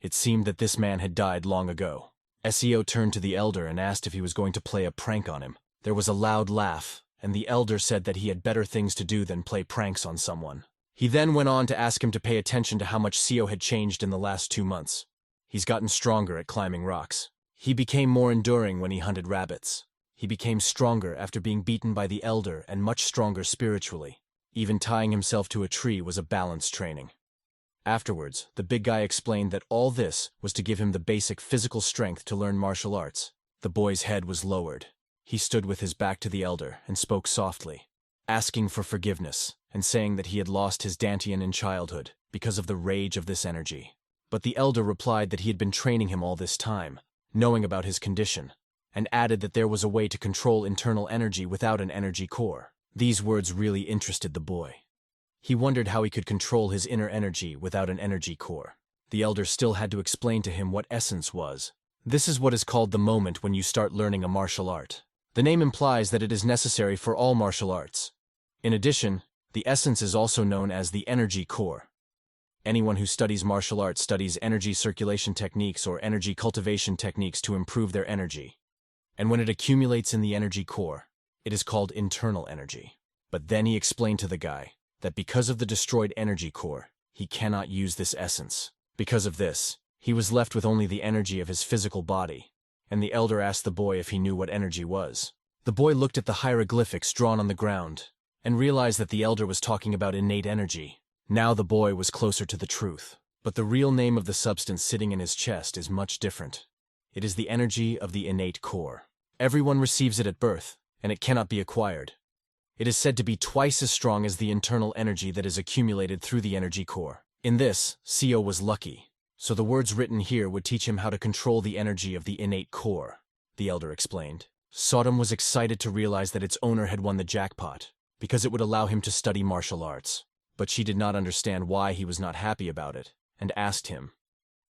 It seemed that this man had died long ago. Seo turned to the elder and asked if he was going to play a prank on him. There was a loud laugh, and the elder said that he had better things to do than play pranks on someone. He then went on to ask him to pay attention to how much Seo had changed in the last 2 months. He's gotten stronger at climbing rocks. He became more enduring when he hunted rabbits. He became stronger after being beaten by the elder and much stronger spiritually. Even tying himself to a tree was a balance training. Afterwards, the big guy explained that all this was to give him the basic physical strength to learn martial arts. The boy's head was lowered. He stood with his back to the elder and spoke softly, asking for forgiveness and saying that he had lost his dantian in childhood because of the rage of this energy. But the elder replied that he had been training him all this time, knowing about his condition, and added that there was a way to control internal energy without an energy core. These words really interested the boy. He wondered how he could control his inner energy without an energy core. The elder still had to explain to him what essence was. This is what is called the moment when you start learning a martial art. The name implies that it is necessary for all martial arts. In addition, the essence is also known as the energy core. Anyone who studies martial arts studies energy circulation techniques or energy cultivation techniques to improve their energy. And when it accumulates in the energy core, it is called internal energy. But then he explained to the guy that because of the destroyed energy core, he cannot use this essence. Because of this, he was left with only the energy of his physical body, and the elder asked the boy if he knew what energy was. The boy looked at the hieroglyphics drawn on the ground, and realized that the elder was talking about innate energy. Now the boy was closer to the truth. But the real name of the substance sitting in his chest is much different. It is the energy of the innate core. Everyone receives it at birth, and it cannot be acquired. It is said to be twice as strong as the internal energy that is accumulated through the energy core. In this, Seo was lucky, so the words written here would teach him how to control the energy of the innate core, the elder explained. Sodom was excited to realize that its owner had won the jackpot, because it would allow him to study martial arts. But she did not understand why he was not happy about it, and asked him.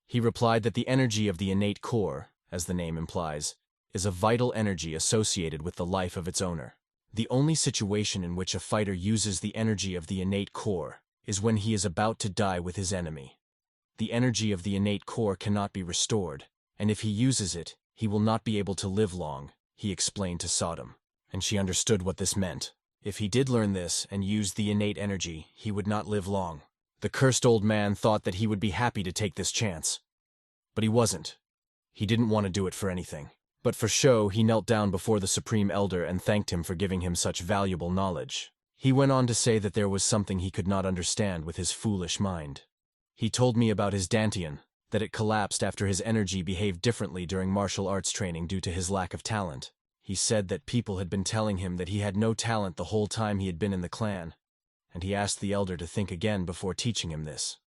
He replied that the energy of the innate core, as the name implies, is a vital energy associated with the life of its owner. The only situation in which a fighter uses the energy of the innate core is when he is about to die with his enemy. The energy of the innate core cannot be restored, and if he uses it, he will not be able to live long, he explained to Sodom. And she understood what this meant. If he did learn this and used the innate energy, he would not live long. The cursed old man thought that he would be happy to take this chance. But he wasn't. He didn't want to do it for anything. But for show, he knelt down before the Supreme Elder and thanked him for giving him such valuable knowledge. He went on to say that there was something he could not understand with his foolish mind. He told me about his dantian, that it collapsed after his energy behaved differently during martial arts training due to his lack of talent. He said that people had been telling him that he had no talent the whole time he had been in the clan, and he asked the elder to think again before teaching him this.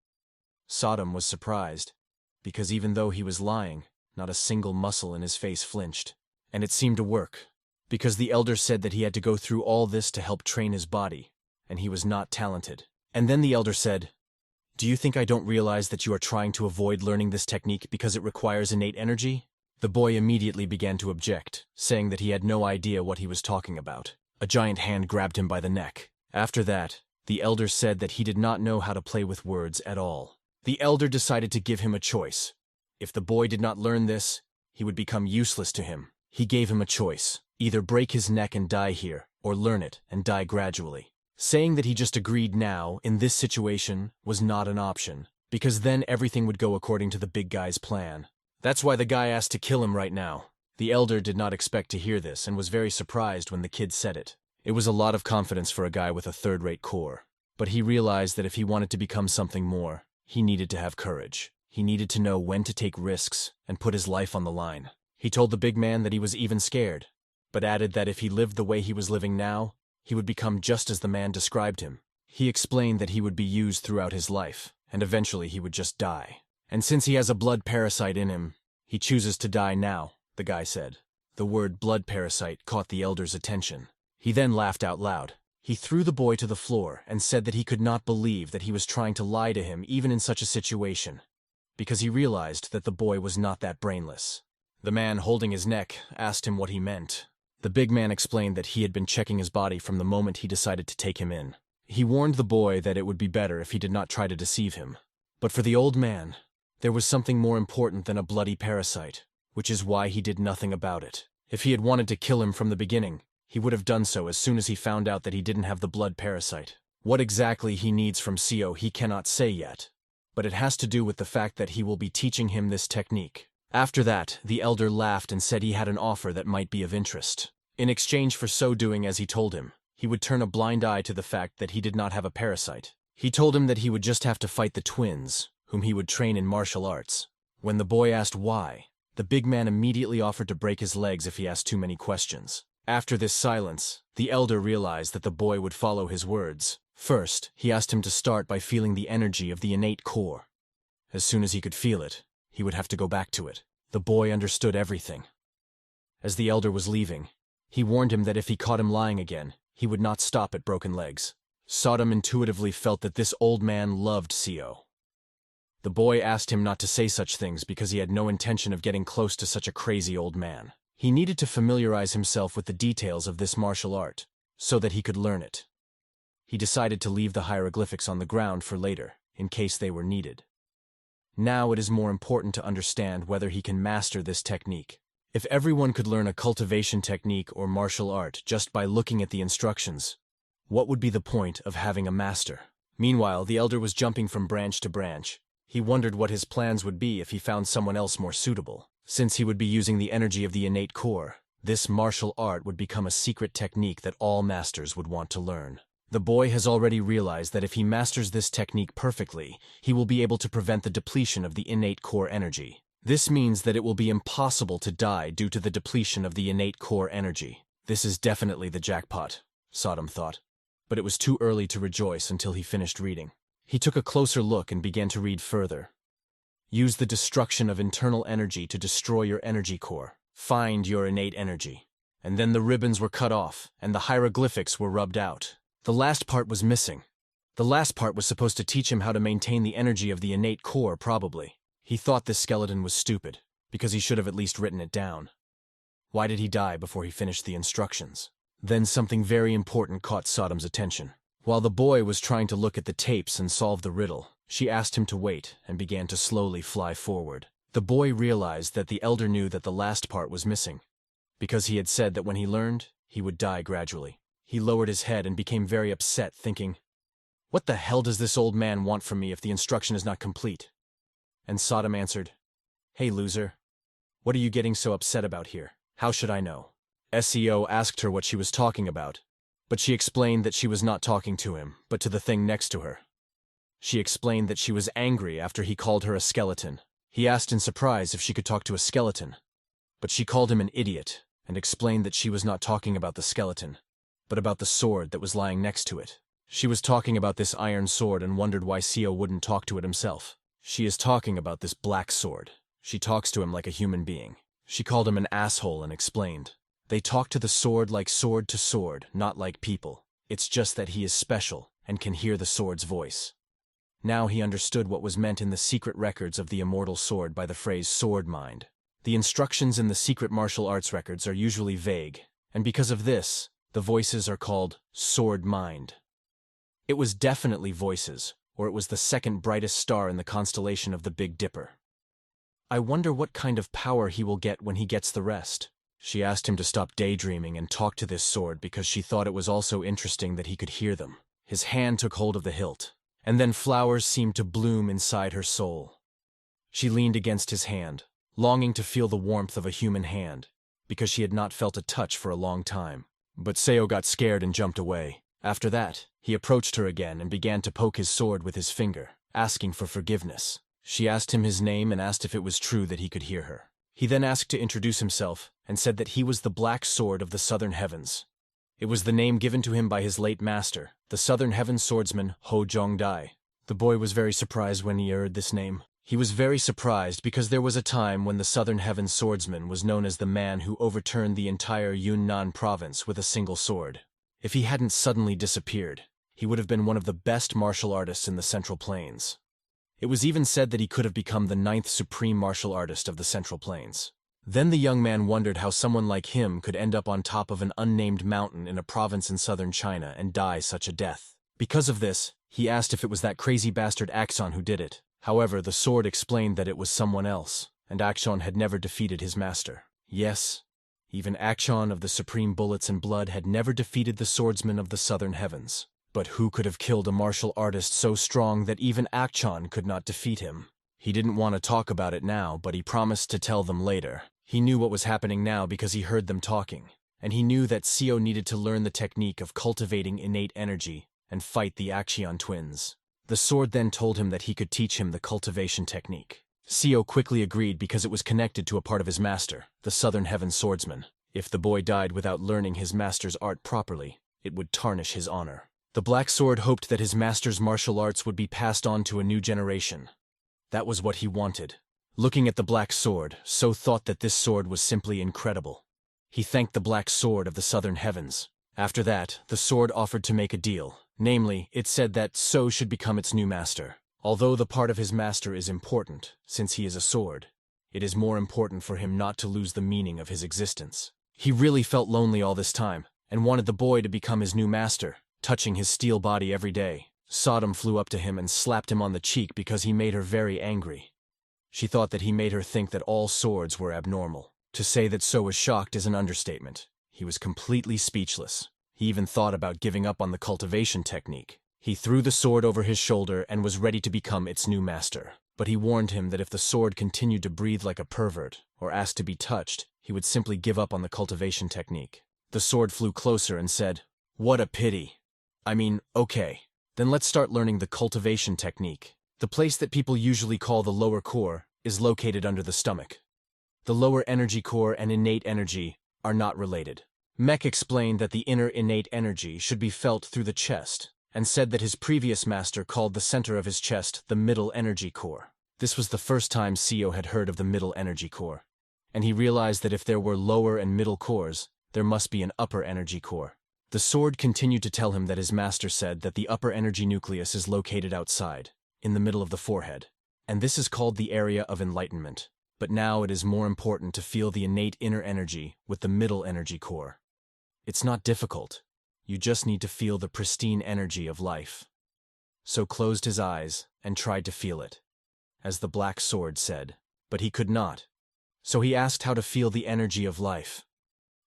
Sodom was surprised, because even though he was lying, not a single muscle in his face flinched. And it seemed to work, because the elder said that he had to go through all this to help train his body, and he was not talented. And then the elder said, "Do you think I don't realize that you are trying to avoid learning this technique because it requires innate energy?" The boy immediately began to object, saying that he had no idea what he was talking about. A giant hand grabbed him by the neck. After that, the elder said that he did not know how to play with words at all. The elder decided to give him a choice. If the boy did not learn this, he would become useless to him. He gave him a choice: either break his neck and die here, or learn it and die gradually. Saying that he just agreed now, in this situation, was not an option, because then everything would go according to the big guy's plan. That's why the guy asked to kill him right now. The elder did not expect to hear this and was very surprised when the kid said it. It was a lot of confidence for a guy with a third-rate core. But he realized that if he wanted to become something more, he needed to have courage. He needed to know when to take risks and put his life on the line. He told the big man that he was even scared, but added that if he lived the way he was living now, he would become just as the man described him. He explained that he would be used throughout his life, and eventually he would just die. And since he has a blood parasite in him, he chooses to die now, the guy said. The word blood parasite caught the elder's attention. He then laughed out loud. He threw the boy to the floor and said that he could not believe that he was trying to lie to him even in such a situation, because he realized that the boy was not that brainless. The man holding his neck asked him what he meant. The big man explained that he had been checking his body from the moment he decided to take him in. He warned the boy that it would be better if he did not try to deceive him. But for the old man, there was something more important than a bloody parasite, which is why he did nothing about it. If he had wanted to kill him from the beginning, he would have done so as soon as he found out that he didn't have the blood parasite. What exactly he needs from Seo he cannot say yet, but it has to do with the fact that he will be teaching him this technique. After that, the elder laughed and said he had an offer that might be of interest. In exchange for so doing as he told him, he would turn a blind eye to the fact that he did not have a parasite. He told him that he would just have to fight the twins, whom he would train in martial arts. When the boy asked why, the big man immediately offered to break his legs if he asked too many questions. After this silence, the elder realized that the boy would follow his words. First, he asked him to start by feeling the energy of the innate core. As soon as he could feel it, he would have to go back to it. The boy understood everything. As the elder was leaving, he warned him that if he caught him lying again, he would not stop at broken legs. Sodom intuitively felt that this old man loved Seo. The boy asked him not to say such things because he had no intention of getting close to such a crazy old man. He needed to familiarize himself with the details of this martial art, so that he could learn it. He decided to leave the hieroglyphics on the ground for later, in case they were needed. Now it is more important to understand whether he can master this technique. If everyone could learn a cultivation technique or martial art just by looking at the instructions, what would be the point of having a master? Meanwhile, the elder was jumping from branch to branch. He wondered what his plans would be if he found someone else more suitable. Since he would be using the energy of the innate core, this martial art would become a secret technique that all masters would want to learn. The boy has already realized that if he masters this technique perfectly, he will be able to prevent the depletion of the innate core energy. This means that it will be impossible to die due to the depletion of the innate core energy. This is definitely the jackpot, Sodom thought. But it was too early to rejoice until he finished reading. He took a closer look and began to read further. Use the destruction of internal energy to destroy your energy core. Find your innate energy. And then the ribbons were cut off, and the hieroglyphics were rubbed out. The last part was missing. The last part was supposed to teach him how to maintain the energy of the innate core, probably. He thought this skeleton was stupid, because he should have at least written it down. Why did he die before he finished the instructions? Then something very important caught Sodom's attention. While the boy was trying to look at the tapes and solve the riddle, she asked him to wait and began to slowly fly forward. The boy realized that the elder knew that the last part was missing, because he had said that when he learned, he would die gradually. He lowered his head and became very upset, thinking, "What the hell does this old man want from me if the instruction is not complete?" And Sodom answered, "Hey, loser, what are you getting so upset about here? How should I know?" SEO asked her what she was talking about, but she explained that she was not talking to him, but to the thing next to her. She explained that she was angry after he called her a skeleton. He asked in surprise if she could talk to a skeleton, but she called him an idiot and explained that she was not talking about the skeleton, but about the sword that was lying next to it. She was talking about this iron sword and wondered why Seo wouldn't talk to it himself. She is talking about this black sword. She talks to him like a human being. She called him an asshole and explained, "They talk to the sword like sword to sword, not like people. It's just that he is special and can hear the sword's voice." Now he understood what was meant in the secret records of the immortal sword by the phrase sword mind. The instructions in the secret martial arts records are usually vague, and because of this, the voices are called sword mind. It was definitely voices, or it was the second brightest star in the constellation of the Big Dipper. "I wonder what kind of power he will get when he gets the rest." She asked him to stop daydreaming and talk to this sword because she thought it was also interesting that he could hear them. His hand took hold of the hilt, and then flowers seemed to bloom inside her soul. She leaned against his hand, longing to feel the warmth of a human hand, because she had not felt a touch for a long time. But Seo got scared and jumped away. After that, he approached her again and began to poke his sword with his finger, asking for forgiveness. She asked him his name and asked if it was true that he could hear her. He then asked to introduce himself and said that he was the Black Sword of the Southern Heavens. It was the name given to him by his late master, the Southern Heavens swordsman Ho Jong-dai. The boy was very surprised when he heard this name. He was very surprised because there was a time when the Southern Heavens swordsman was known as the man who overturned the entire Yunnan province with a single sword. If he hadn't suddenly disappeared, he would have been one of the best martial artists in the Central Plains. It was even said that he could have become the 9th supreme martial artist of the Central Plains. Then the young man wondered how someone like him could end up on top of an unnamed mountain in a province in southern China and die such a death. Because of this, he asked if it was that crazy bastard Axon who did it. However, the sword explained that it was someone else, and Axon had never defeated his master. Yes, even Axon of the Supreme Bullets and Blood had never defeated the swordsman of the Southern Heavens. But who could have killed a martial artist so strong that even Axon could not defeat him? He didn't want to talk about it now, but he promised to tell them later. He knew what was happening now because he heard them talking, and he knew that Seo needed to learn the technique of cultivating innate energy and fight the Action twins. The sword then told him that he could teach him the cultivation technique. Seo quickly agreed because it was connected to a part of his master, the Southern Heavens swordsman. If the boy died without learning his master's art properly, it would tarnish his honor. The Black Sword hoped that his master's martial arts would be passed on to a new generation. That was what he wanted. Looking at the Black Sword, So thought that this sword was simply incredible. He thanked the Black Sword of the Southern Heavens. After that, the sword offered to make a deal. Namely, it said that So should become its new master. Although the part of his master is important, since he is a sword, it is more important for him not to lose the meaning of his existence. He really felt lonely all this time, and wanted the boy to become his new master, touching his steel body every day. Sodom flew up to him and slapped him on the cheek because he made her very angry. She thought that he made her think that all swords were abnormal. To say that So was shocked is an understatement. He was completely speechless. He even thought about giving up on the cultivation technique. He threw the sword over his shoulder and was ready to become its new master. But he warned him that if the sword continued to breathe like a pervert, or asked to be touched, he would simply give up on the cultivation technique. The sword flew closer and said, "What a pity. I mean, okay. Then let's start learning the cultivation technique. The place that people usually call the lower core is located under the stomach. The lower energy core and innate energy are not related." Mech explained that the inner innate energy should be felt through the chest, and said that his previous master called the center of his chest the middle energy core. This was the first time Seo had heard of the middle energy core, and he realized that if there were lower and middle cores, there must be an upper energy core. The sword continued to tell him that his master said that the upper energy nucleus is located outside, in the middle of the forehead, and this is called the area of enlightenment. But now it is more important to feel the innate inner energy with the middle energy core. It's not difficult. You just need to feel the pristine energy of life. So closed his eyes and tried to feel it, as the black sword said, but he could not. So he asked how to feel the energy of life.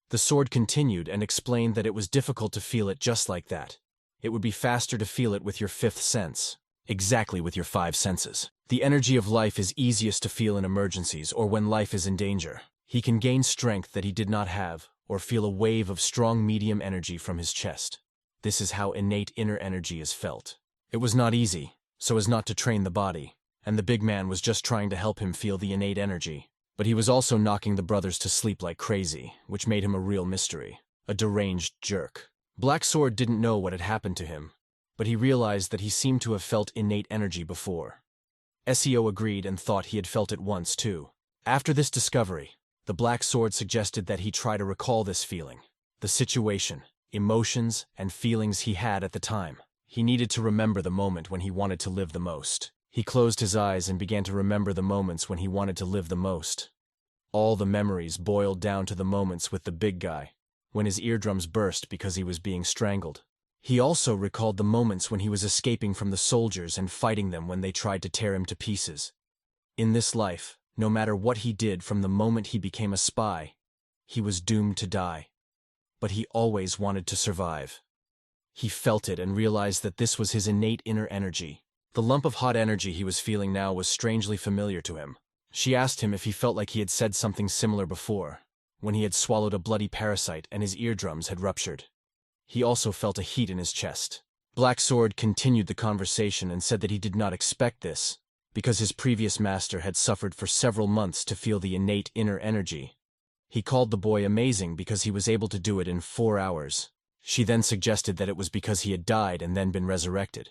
The sword continued and explained that it was difficult to feel it just like that. It would be faster to feel it with your fifth sense, exactly with your five senses. The energy of life is easiest to feel in emergencies or when life is in danger. He can gain strength that he did not have, or feel a wave of strong medium energy from his chest. This is how innate inner energy is felt. It was not easy, so as not to train the body, and the big man was just trying to help him feel the innate energy. But he was also knocking the brothers to sleep like crazy, which made him a real mystery, a deranged jerk. Black Sword didn't know what had happened to him, but he realized that he seemed to have felt innate energy before. SEO agreed and thought he had felt it once too. After this discovery, the Black Sword suggested that he try to recall this feeling, the situation, emotions, and feelings he had at the time. He needed to remember the moment when he wanted to live the most. He closed his eyes and began to remember the moments when he wanted to live the most. All the memories boiled down to the moments with the big guy, when his eardrums burst because he was being strangled. He also recalled the moments when he was escaping from the soldiers and fighting them when they tried to tear him to pieces. In this life, no matter what he did from the moment he became a spy, he was doomed to die. But he always wanted to survive. He felt it and realized that this was his innate inner energy. The lump of hot energy he was feeling now was strangely familiar to him. She asked him if he felt like he had said something similar before, when he had swallowed a bloody parasite and his eardrums had ruptured. He also felt a heat in his chest. Black Sword continued the conversation and said that he did not expect this, because his previous master had suffered for several months to feel the innate inner energy. He called the boy amazing because he was able to do it in 4 hours. She then suggested that it was because he had died and then been resurrected.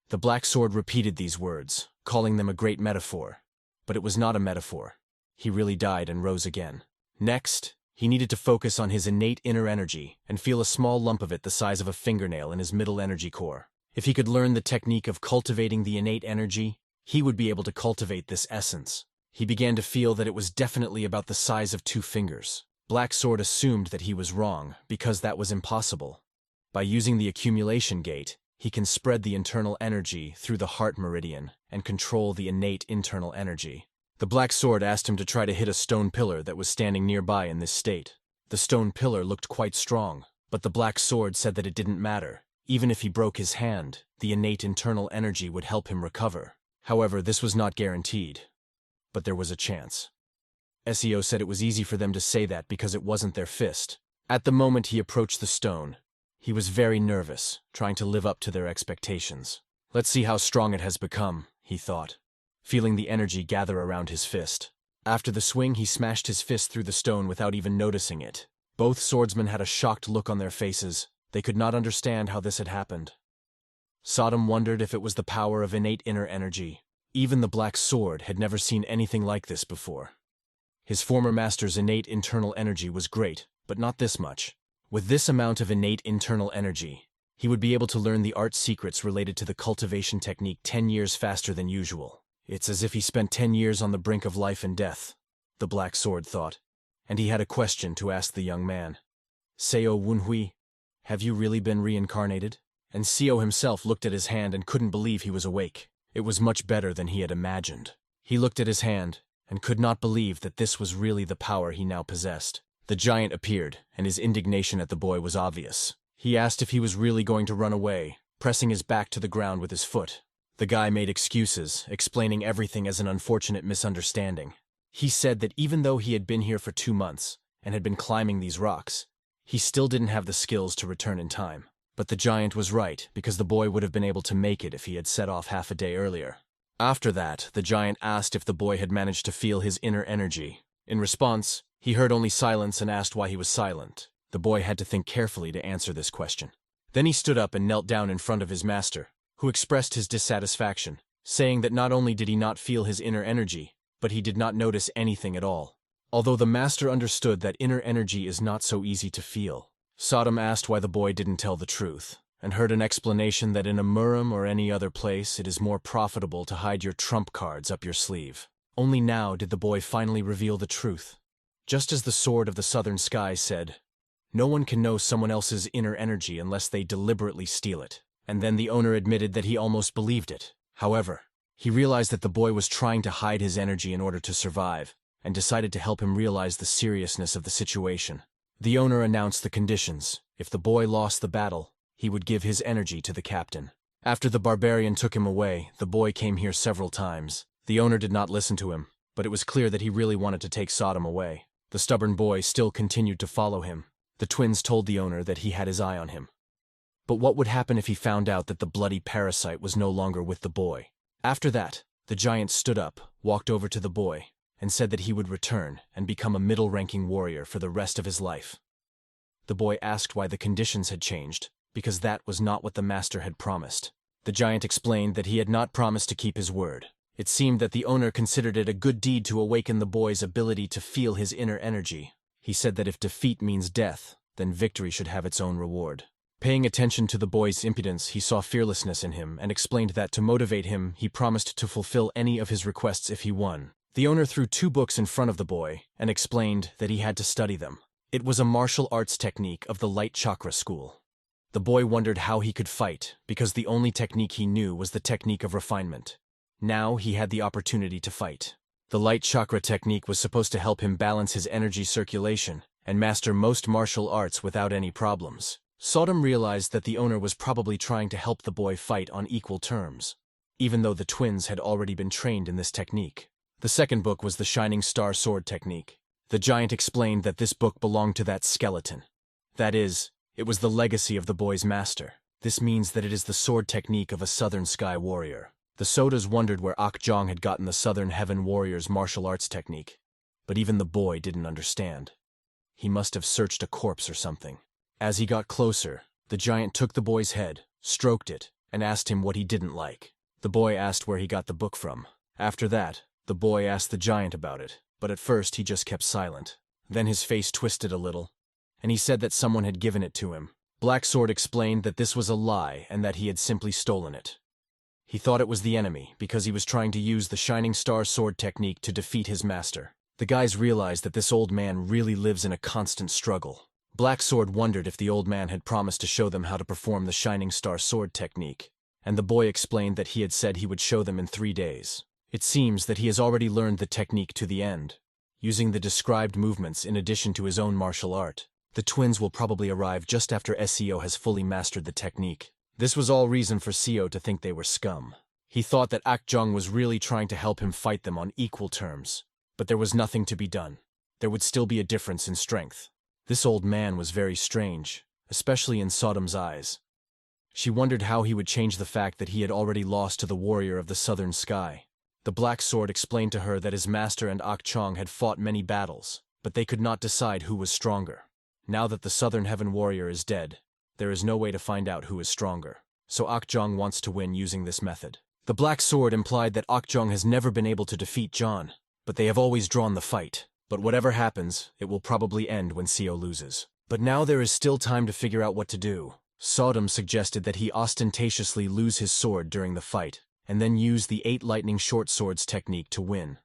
The Black Sword repeated these words, calling them a great metaphor. But it was not a metaphor. He really died and rose again. Next, he needed to focus on his innate inner energy and feel a small lump of it the size of a fingernail in his middle energy core. If he could learn the technique of cultivating the innate energy, he would be able to cultivate this essence. He began to feel that it was definitely about the size of 2 fingers. Black Sword assumed that he was wrong, because that was impossible. By using the accumulation gate, he can spread the internal energy through the heart meridian and control the innate internal energy. The Black Sword asked him to try to hit a stone pillar that was standing nearby in this state. The stone pillar looked quite strong, but the Black Sword said that it didn't matter. Even if he broke his hand, the innate internal energy would help him recover. However, this was not guaranteed. But there was a chance. SEO said it was easy for them to say that because it wasn't their fist. At the moment he approached the stone, he was very nervous, trying to live up to their expectations. Let's see how strong it has become, he thought, feeling the energy gather around his fist. After the swing, he smashed his fist through the stone without even noticing it. Both swordsmen had a shocked look on their faces. They could not understand how this had happened. Sodom wondered if it was the power of innate inner energy. Even the Black Sword had never seen anything like this before. His former master's innate internal energy was great, but not this much. With this amount of innate internal energy, He would be able to learn the art secrets related to the cultivation technique 10 years faster than usual. It's as if he spent 10 years on the brink of life and death, the Black Sword thought, and he had a question to ask the young man. Seo Wunhui, have you really been reincarnated? And Seo himself looked at his hand and couldn't believe he was awake. It was much better than he had imagined. He looked at his hand and could not believe that this was really the power he now possessed. The giant appeared, and his indignation at the boy was obvious. He asked if he was really going to run away, pressing his back to the ground with his foot. The guy made excuses, explaining everything as an unfortunate misunderstanding. He said that even though he had been here for 2 months and had been climbing these rocks, he still didn't have the skills to return in time. But the giant was right, because the boy would have been able to make it if he had set off half a day earlier. After that, the giant asked if the boy had managed to feel his inner energy. In response, he heard only silence and asked why he was silent. The boy had to think carefully to answer this question. Then he stood up and knelt down in front of his master, who expressed his dissatisfaction, saying that not only did he not feel his inner energy, but he did not notice anything at all. Although the master understood that inner energy is not so easy to feel, Sodom asked why the boy didn't tell the truth, and heard an explanation that in a murum or any other place it is more profitable to hide your trump cards up your sleeve. Only now did the boy finally reveal the truth. Just as the Sword of the Southern Sky said, no one can know someone else's inner energy unless they deliberately steal it. And then the owner admitted that he almost believed it. However, he realized that the boy was trying to hide his energy in order to survive, and decided to help him realize the seriousness of the situation. The owner announced the conditions. If the boy lost the battle, he would give his energy to the captain. After the barbarian took him away, the boy came here several times. The owner did not listen to him, but it was clear that he really wanted to take Sodom away. The stubborn boy still continued to follow him. The twins told the owner that he had his eye on him. But what would happen if he found out that the bloody parasite was no longer with the boy? After that, the giant stood up, walked over to the boy, and said that he would return and become a middle-ranking warrior for the rest of his life. The boy asked why the conditions had changed, because that was not what the master had promised. The giant explained that he had not promised to keep his word. It seemed that the owner considered it a good deed to awaken the boy's ability to feel his inner energy. He said that if defeat means death, then victory should have its own reward. Paying attention to the boy's impudence, he saw fearlessness in him and explained that to motivate him, he promised to fulfill any of his requests if he won. The owner threw 2 books in front of the boy and explained that he had to study them. It was a martial arts technique of the light chakra school. The boy wondered how he could fight because the only technique he knew was the technique of refinement. Now he had the opportunity to fight. The light chakra technique was supposed to help him balance his energy circulation and master most martial arts without any problems. Sodom realized that the owner was probably trying to help the boy fight on equal terms, even though the twins had already been trained in this technique. The second book was the Shining Star Sword technique. The giant explained that this book belonged to that skeleton. That is, it was the legacy of the boy's master. This means that it is the sword technique of a Southern Sky warrior. The Sodas wondered where Akjong had gotten the Southern Heaven warrior's martial arts technique, but even the boy didn't understand. He must have searched a corpse or something. As he got closer, the giant took the boy's head, stroked it, and asked him what he didn't like. The boy asked where he got the book from. After that, the boy asked the giant about it, but at first he just kept silent. Then his face twisted a little, and he said that someone had given it to him. Black Sword explained that this was a lie and that he had simply stolen it. He thought it was the enemy because he was trying to use the Shining Star Sword technique to defeat his master. The guys realized that this old man really lives in a constant struggle. Black Sword wondered if the old man had promised to show them how to perform the Shining Star Sword technique, and the boy explained that he had said he would show them in 3 days. It seems that he has already learned the technique to the end, using the described movements in addition to his own martial art. The twins will probably arrive just after Seo has fully mastered the technique. This was all reason for Seo to think they were scum. He thought that Akjong was really trying to help him fight them on equal terms, but there was nothing to be done. There would still be a difference in strength. This old man was very strange, especially in Sodom's eyes. She wondered how he would change the fact that he had already lost to the warrior of the Southern Sky. The Black Sword explained to her that his master and Akchong had fought many battles, but they could not decide who was stronger. Now that the Southern Heaven warrior is dead, there is no way to find out who is stronger, so Akjong wants to win using this method. The Black Sword implied that Akjong has never been able to defeat John, but they have always drawn the fight. But whatever happens, it will probably end when Seo loses. But now there is still time to figure out what to do. Sodom suggested that he ostentatiously lose his sword during the fight, and then use the 8 lightning short swords technique to win.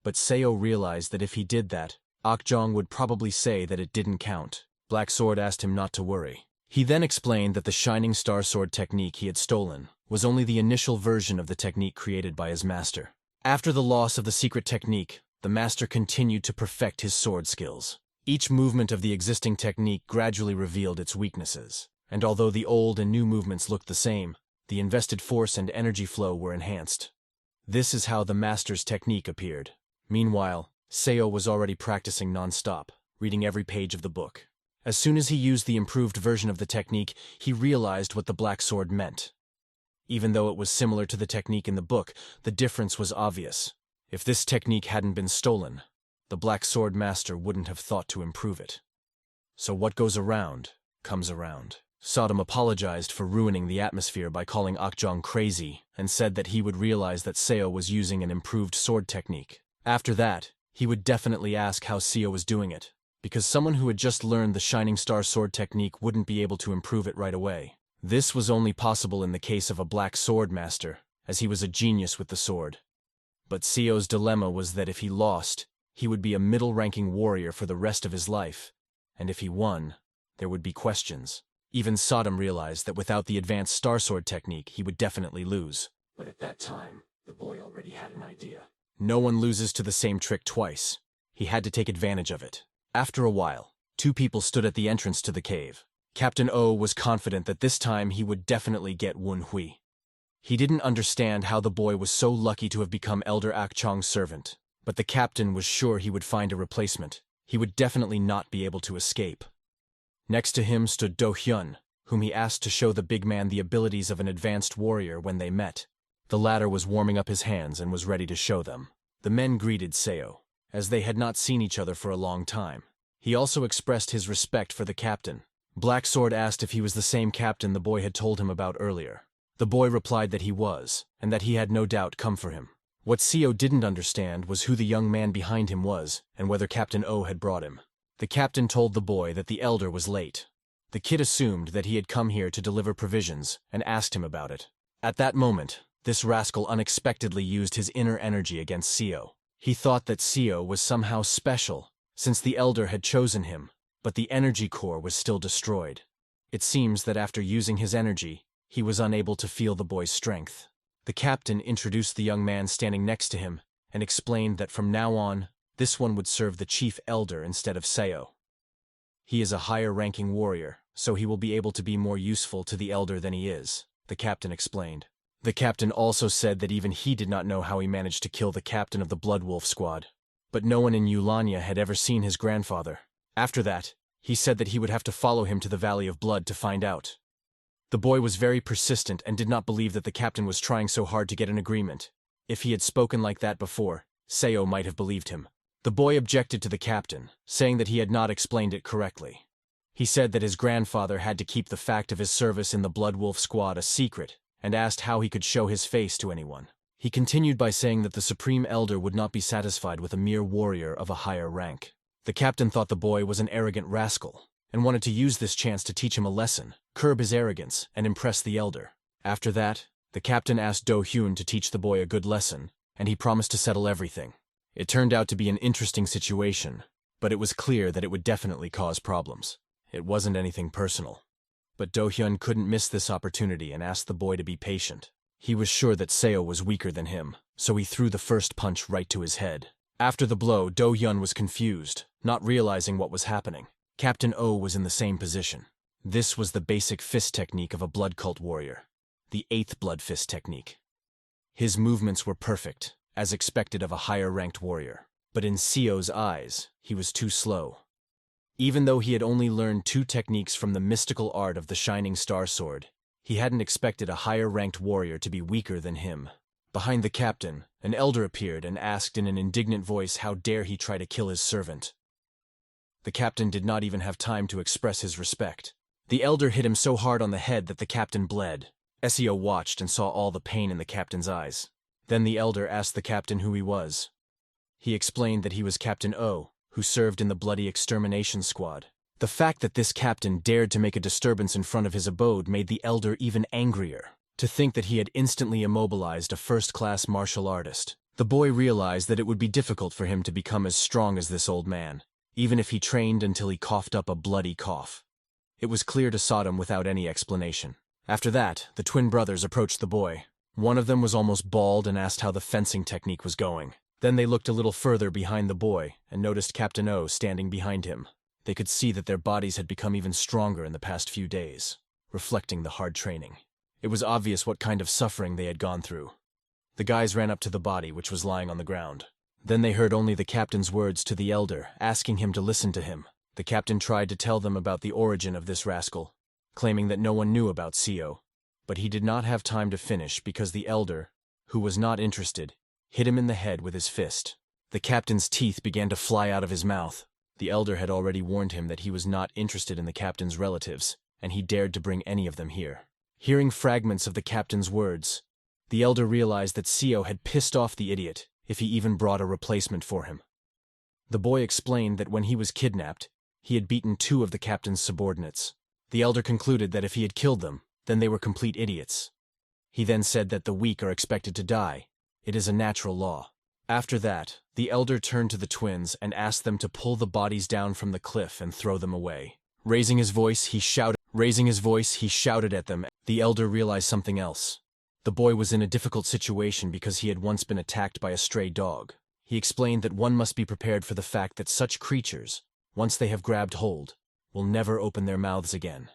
But Seo realized that if he did that, Akjong would probably say that it didn't count. Black Sword asked him not to worry. He then explained that the Shining Star Sword technique he had stolen was only the initial version of the technique created by his master. After the loss of the secret technique, the master continued to perfect his sword skills. Each movement of the existing technique gradually revealed its weaknesses, and although the old and new movements looked the same, the invested force and energy flow were enhanced. This is how the master's technique appeared. Meanwhile, Seo was already practicing non-stop, reading every page of the book. As soon as he used the improved version of the technique, he realized what the Black Sword meant. Even though it was similar to the technique in the book, the difference was obvious. If this technique hadn't been stolen, the Black Sword Master wouldn't have thought to improve it. So what goes around, comes around. Sodom apologized for ruining the atmosphere by calling Akjong crazy and said that he would realize that Seo was using an improved sword technique. After that, he would definitely ask how Seo was doing it, because someone who had just learned the Shining Star Sword technique wouldn't be able to improve it right away. This was only possible in the case of a Black Sword Master, as he was a genius with the sword. But Seo's dilemma was that if he lost, he would be a middle-ranking warrior for the rest of his life, and if he won, there would be questions. Even Sodom realized that without the advanced Star Sword technique, he would definitely lose. But at that time, the boy already had an idea. No one loses to the same trick twice. He had to take advantage of it. After a while, 2 people stood at the entrance to the cave. Captain O was confident that this time he would definitely get Wun Hui. He didn't understand how the boy was so lucky to have become Elder Akchong's servant, but the captain was sure he would find a replacement. He would definitely not be able to escape. Next to him stood Do Hyun, whom he asked to show the big man the abilities of an advanced warrior when they met. The latter was warming up his hands and was ready to show them. The men greeted Seo, as they had not seen each other for a long time. He also expressed his respect for the captain. Black Sword asked if he was the same captain the boy had told him about earlier. The boy replied that he was, and that he had no doubt come for him. What Seo didn't understand was who the young man behind him was, and whether Captain O had brought him. The captain told the boy that the elder was late. The kid assumed that he had come here to deliver provisions, and asked him about it. At that moment, this rascal unexpectedly used his inner energy against Seo. He thought that Seo was somehow special, since the elder had chosen him, but the energy core was still destroyed. It seems that after using his energy, he was unable to feel the boy's strength. The captain introduced the young man standing next to him, and explained that from now on, this one would serve the chief elder instead of Seo. He is a higher-ranking warrior, so he will be able to be more useful to the elder than he is, the captain explained. The captain also said that even he did not know how he managed to kill the captain of the Blood Wolf squad. But no one in Eulania had ever seen his grandfather. After that, he said that he would have to follow him to the Valley of Blood to find out. The boy was very persistent and did not believe that the captain was trying so hard to get an agreement. If he had spoken like that before, Seo might have believed him. The boy objected to the captain, saying that he had not explained it correctly. He said that his grandfather had to keep the fact of his service in the Blood Wolf squad a secret, and asked how he could show his face to anyone. He continued by saying that the Supreme Elder would not be satisfied with a mere warrior of a higher rank. The captain thought the boy was an arrogant rascal, and wanted to use this chance to teach him a lesson, curb his arrogance, and impress the elder. After that, the captain asked Do Hyun to teach the boy a good lesson, and he promised to settle everything. It turned out to be an interesting situation, but it was clear that it would definitely cause problems. It wasn't anything personal. But Do Hyun couldn't miss this opportunity and asked the boy to be patient. He was sure that Seo was weaker than him, so he threw the first punch right to his head. After the blow, Do Hyun was confused, not realizing what was happening. Captain O was in the same position. This was the basic fist technique of a blood cult warrior, the 8th blood fist technique. His movements were perfect, as expected of a higher-ranked warrior. But in Seo's eyes, he was too slow. Even though he had only learned 2 techniques from the mystical art of the Shining Star Sword, he hadn't expected a higher-ranked warrior to be weaker than him. Behind the captain, an elder appeared and asked in an indignant voice how dare he try to kill his servant. The captain did not even have time to express his respect. The elder hit him so hard on the head that the captain bled. Seo watched and saw all the pain in the captain's eyes. Then the elder asked the captain who he was. He explained that he was Captain O, who served in the Bloody Extermination Squad. The fact that this captain dared to make a disturbance in front of his abode made the elder even angrier. To think that he had instantly immobilized a first-class martial artist. The boy realized that it would be difficult for him to become as strong as this old man, even if he trained until he coughed up a bloody cough. It was clear to Sodom without any explanation. After that, the twin brothers approached the boy. One of them was almost bald and asked how the fencing technique was going. Then they looked a little further behind the boy and noticed Captain O standing behind him. They could see that their bodies had become even stronger in the past few days, reflecting the hard training. It was obvious what kind of suffering they had gone through. The guys ran up to the body, which was lying on the ground. Then they heard only the captain's words to the elder, asking him to listen to him. The captain tried to tell them about the origin of this rascal, claiming that no one knew about CO, but he did not have time to finish because the elder, who was not interested, hit him in the head with his fist. The captain's teeth began to fly out of his mouth. The elder had already warned him that he was not interested in the captain's relatives, and he dared to bring any of them here. Hearing fragments of the captain's words, the elder realized that CO had pissed off the idiot if he even brought a replacement for him. The boy explained that when he was kidnapped, he had beaten 2 of the captain's subordinates. The elder concluded that if he had killed them, then they were complete idiots. He then said that the weak are expected to die. It is a natural law. After that, the elder turned to the twins and asked them to pull the bodies down from the cliff and throw them away. Raising his voice, he shouted at them. The elder realized something else. The boy was in a difficult situation because he had once been attacked by a stray dog. He explained that one must be prepared for the fact that such creatures, once they have grabbed hold, will never open their mouths again.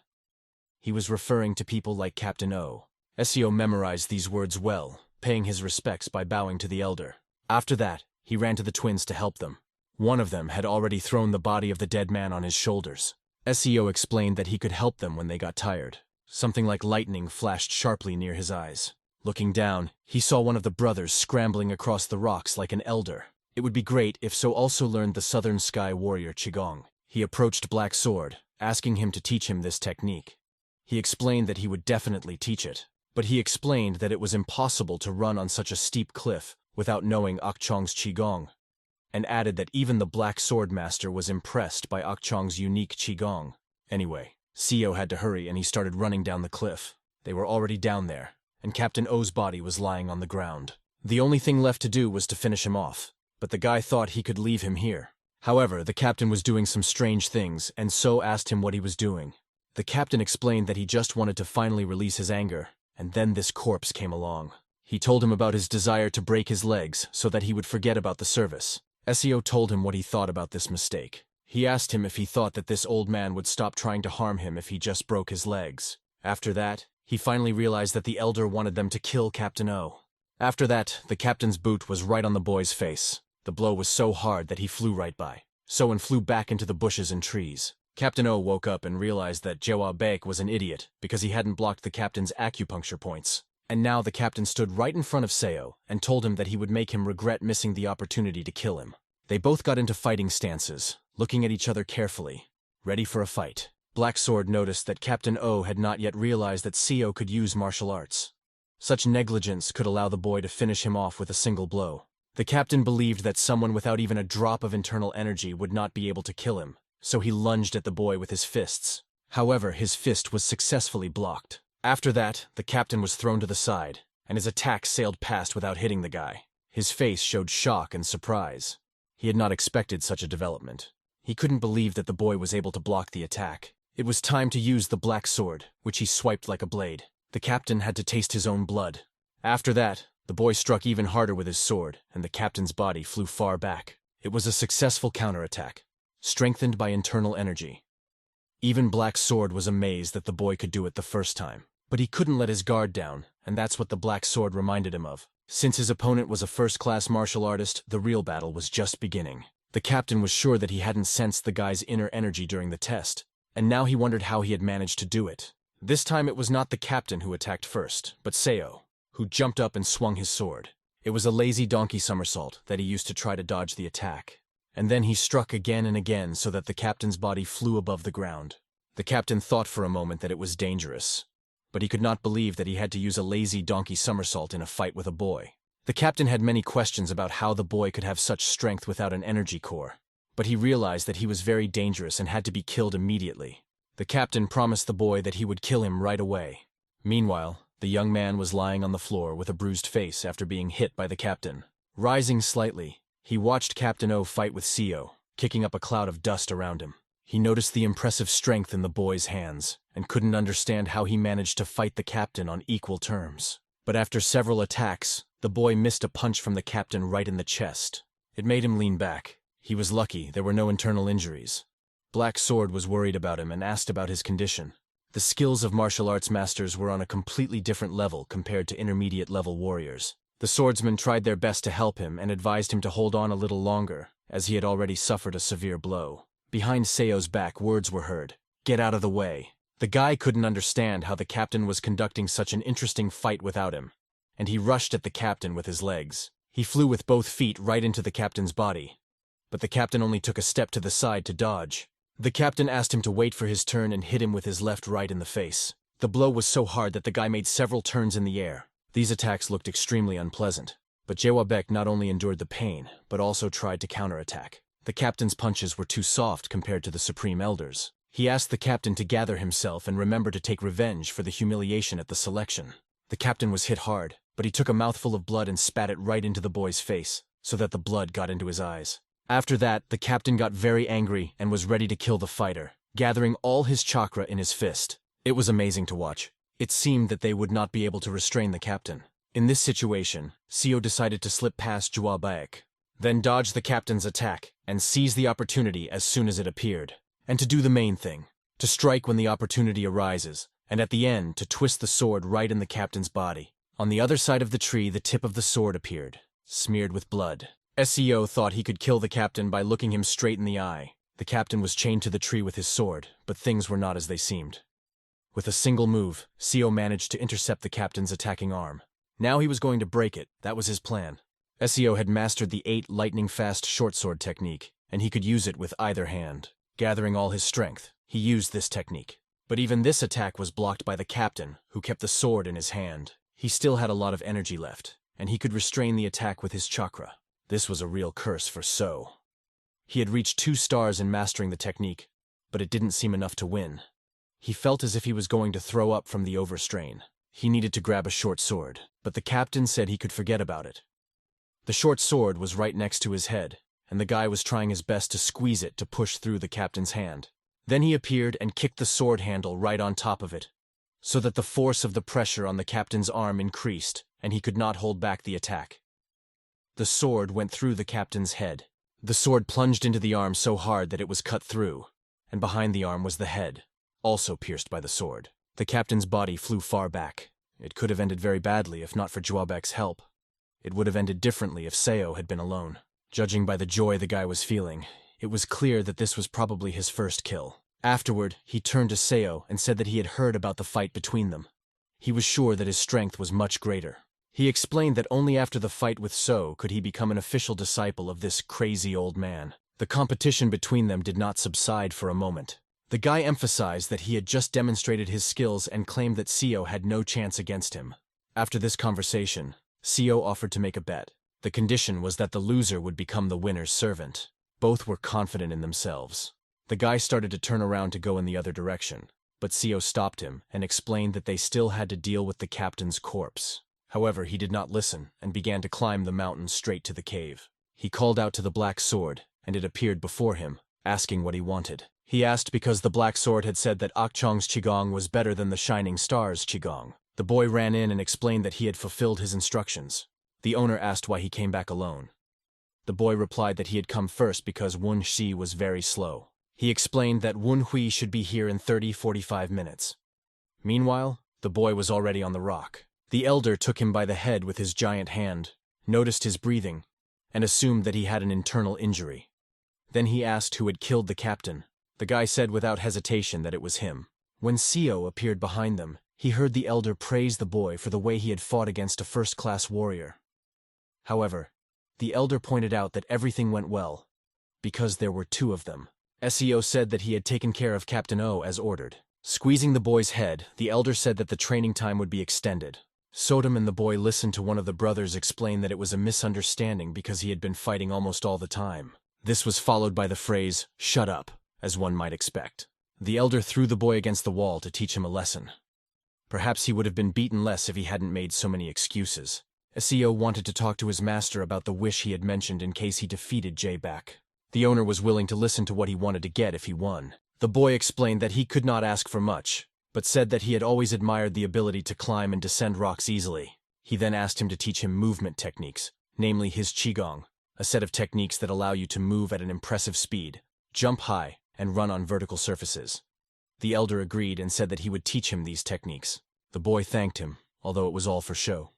He was referring to people like Captain O. SEO memorized these words well, paying his respects by bowing to the elder. After that, he ran to the twins to help them. One of them had already thrown the body of the dead man on his shoulders. SEO explained that he could help them when they got tired. Something like lightning flashed sharply near his eyes. Looking down, he saw one of the brothers scrambling across the rocks like an elder. It would be great if So also learned the Southern Sky Warrior Qigong. He approached Black Sword, asking him to teach him this technique. He explained that he would definitely teach it, but he explained that it was impossible to run on such a steep cliff without knowing Akchong's Qigong, and added that even the Black Sword Master was impressed by Akchong's unique Qigong. Anyway, CO had to hurry and he started running down the cliff. They were already down there, and Captain O's body was lying on the ground. The only thing left to do was to finish him off, but the guy thought he could leave him here. However, the captain was doing some strange things, and So asked him what he was doing. The captain explained that he just wanted to finally release his anger, and then this corpse came along. He told him about his desire to break his legs so that he would forget about the service. SEO told him what he thought about this mistake. He asked him if he thought that this old man would stop trying to harm him if he just broke his legs. After that, he finally realized that the elder wanted them to kill Captain O. After that, the captain's boot was right on the boy's face. The blow was so hard that he flew right by. So flew back into the bushes and trees. Captain O woke up and realized that Jawa Baek was an idiot because he hadn't blocked the captain's acupuncture points. And now the captain stood right in front of Seo and told him that he would make him regret missing the opportunity to kill him. They both got into fighting stances, looking at each other carefully, ready for a fight. Black Sword noticed that Captain O had not yet realized that Seo could use martial arts. Such negligence could allow the boy to finish him off with a single blow. The captain believed that someone without even a drop of internal energy would not be able to kill him, so he lunged at the boy with his fists. However, his fist was successfully blocked. After that, the captain was thrown to the side, and his attack sailed past without hitting the guy. His face showed shock and surprise. He had not expected such a development. He couldn't believe that the boy was able to block the attack. It was time to use the black sword, which he swiped like a blade. The captain had to taste his own blood. After that, the boy struck even harder with his sword, and the captain's body flew far back. It was a successful counterattack, strengthened by internal energy. Even Black Sword was amazed that the boy could do it the first time. But he couldn't let his guard down, and that's what the Black Sword reminded him of. Since his opponent was a first-class martial artist, the real battle was just beginning. The captain was sure that he hadn't sensed the guy's inner energy during the test, and now he wondered how he had managed to do it. This time it was not the captain who attacked first, but Seo, who jumped up and swung his sword. It was a lazy donkey somersault that he used to try to dodge the attack. And then he struck again and again so that the captain's body flew above the ground. The captain thought for a moment that it was dangerous, but he could not believe that he had to use a lazy donkey somersault in a fight with a boy. The captain had many questions about how the boy could have such strength without an energy core. but he realized that he was very dangerous and had to be killed immediately. The captain promised the boy that he would kill him right away. Meanwhile, the young man was lying on the floor with a bruised face after being hit by the captain. Rising slightly, he watched Captain O fight with Seo, kicking up a cloud of dust around him. He noticed the impressive strength in the boy's hands, and couldn't understand how he managed to fight the captain on equal terms. But after several attacks, the boy missed a punch from the captain right in the chest. It made him lean back. He was lucky there were no internal injuries. Black Sword was worried about him and asked about his condition. The skills of martial arts masters were on a completely different level compared to intermediate-level warriors. The swordsmen tried their best to help him and advised him to hold on a little longer, as he had already suffered a severe blow. Behind Seo's back, words were heard. "Get out of the way." The guy couldn't understand how the captain was conducting such an interesting fight without him, and he rushed at the captain with his legs. He flew with both feet right into the captain's body, but the captain only took a step to the side to dodge. The captain asked him to wait for his turn and hit him with his left right in the face. The blow was so hard that the guy made several turns in the air. These attacks looked extremely unpleasant, but Jewabek not only endured the pain, but also tried to counterattack. The captain's punches were too soft compared to the Supreme Elders. He asked the captain to gather himself and remember to take revenge for the humiliation at the selection. The captain was hit hard, but he took a mouthful of blood and spat it right into the boy's face, so that the blood got into his eyes. After that, the captain got very angry and was ready to kill the fighter, gathering all his chakra in his fist. It was amazing to watch. It seemed that they would not be able to restrain the captain. In this situation, Seo decided to slip past Jewabek, then dodge the captain's attack and seize the opportunity as soon as it appeared. And to do the main thing, to strike when the opportunity arises, and at the end to twist the sword right in the captain's body. On the other side of the tree, the tip of the sword appeared, smeared with blood. Seo thought he could kill the captain by looking him straight in the eye. The captain was chained to the tree with his sword, but things were not as they seemed. With a single move, Seo managed to intercept the captain's attacking arm. Now he was going to break it. That was his plan. Seo had mastered the 8 lightning-fast short sword technique, and he could use it with either hand. Gathering all his strength, he used this technique. But even this attack was blocked by the captain, who kept the sword in his hand. He still had a lot of energy left, and he could restrain the attack with his chakra. This was a real curse for Seo. He had reached 2 stars in mastering the technique, but it didn't seem enough to win. He felt as if he was going to throw up from the overstrain. He needed to grab a short sword, but the captain said he could forget about it. The short sword was right next to his head, and the guy was trying his best to squeeze it to push through the captain's hand. Then he appeared and kicked the sword handle right on top of it, so that the force of the pressure on the captain's arm increased, and he could not hold back the attack. The sword went through the captain's head. The sword plunged into the arm so hard that it was cut through, and behind the arm was the head, also pierced by the sword. The captain's body flew far back. It could have ended very badly if not for Jewabek's help. It would have ended differently if Seo had been alone. Judging by the joy the guy was feeling, it was clear that this was probably his first kill. Afterward, he turned to Seo and said that he had heard about the fight between them. He was sure that his strength was much greater. He explained that only after the fight with Seo could he become an official disciple of this crazy old man. The competition between them did not subside for a moment. The guy emphasized that he had just demonstrated his skills and claimed that Seo had no chance against him. After this conversation, Seo offered to make a bet. The condition was that the loser would become the winner's servant. Both were confident in themselves. The guy started to turn around to go in the other direction, but Seo stopped him and explained that they still had to deal with the captain's corpse. However, he did not listen and began to climb the mountain straight to the cave. He called out to the black sword, and it appeared before him, asking what he wanted. He asked because the black sword had said that Akchong's Qigong was better than the Shining Star's Qigong. The boy ran in and explained that he had fulfilled his instructions. The owner asked why he came back alone. The boy replied that he had come first because Wen Shi was very slow. He explained that Wen Hui should be here in 30-45 minutes. Meanwhile, the boy was already on the rock. The elder took him by the head with his giant hand, noticed his breathing, and assumed that he had an internal injury. Then he asked who had killed the captain. The guy said without hesitation that it was him. When Seo appeared behind them, he heard the elder praise the boy for the way he had fought against a first-class warrior. However, the elder pointed out that everything went well, because there were 2 of them. Seo said that he had taken care of Captain O as ordered. Squeezing the boy's head, the elder said that the training time would be extended. Sodom and the boy listened to one of the brothers explain that it was a misunderstanding because he had been fighting almost all the time. This was followed by the phrase, "Shut up," as one might expect. The elder threw the boy against the wall to teach him a lesson. Perhaps he would have been beaten less if he hadn't made so many excuses. SEO wanted to talk to his master about the wish he had mentioned in case he defeated J-Back. The owner was willing to listen to what he wanted to get if he won. The boy explained that he could not ask for much, but said that he had always admired the ability to climb and descend rocks easily. He then asked him to teach him movement techniques, namely his Qigong, a set of techniques that allow you to move at an impressive speed, jump high, and run on vertical surfaces. The elder agreed and said that he would teach him these techniques. The boy thanked him, although it was all for show.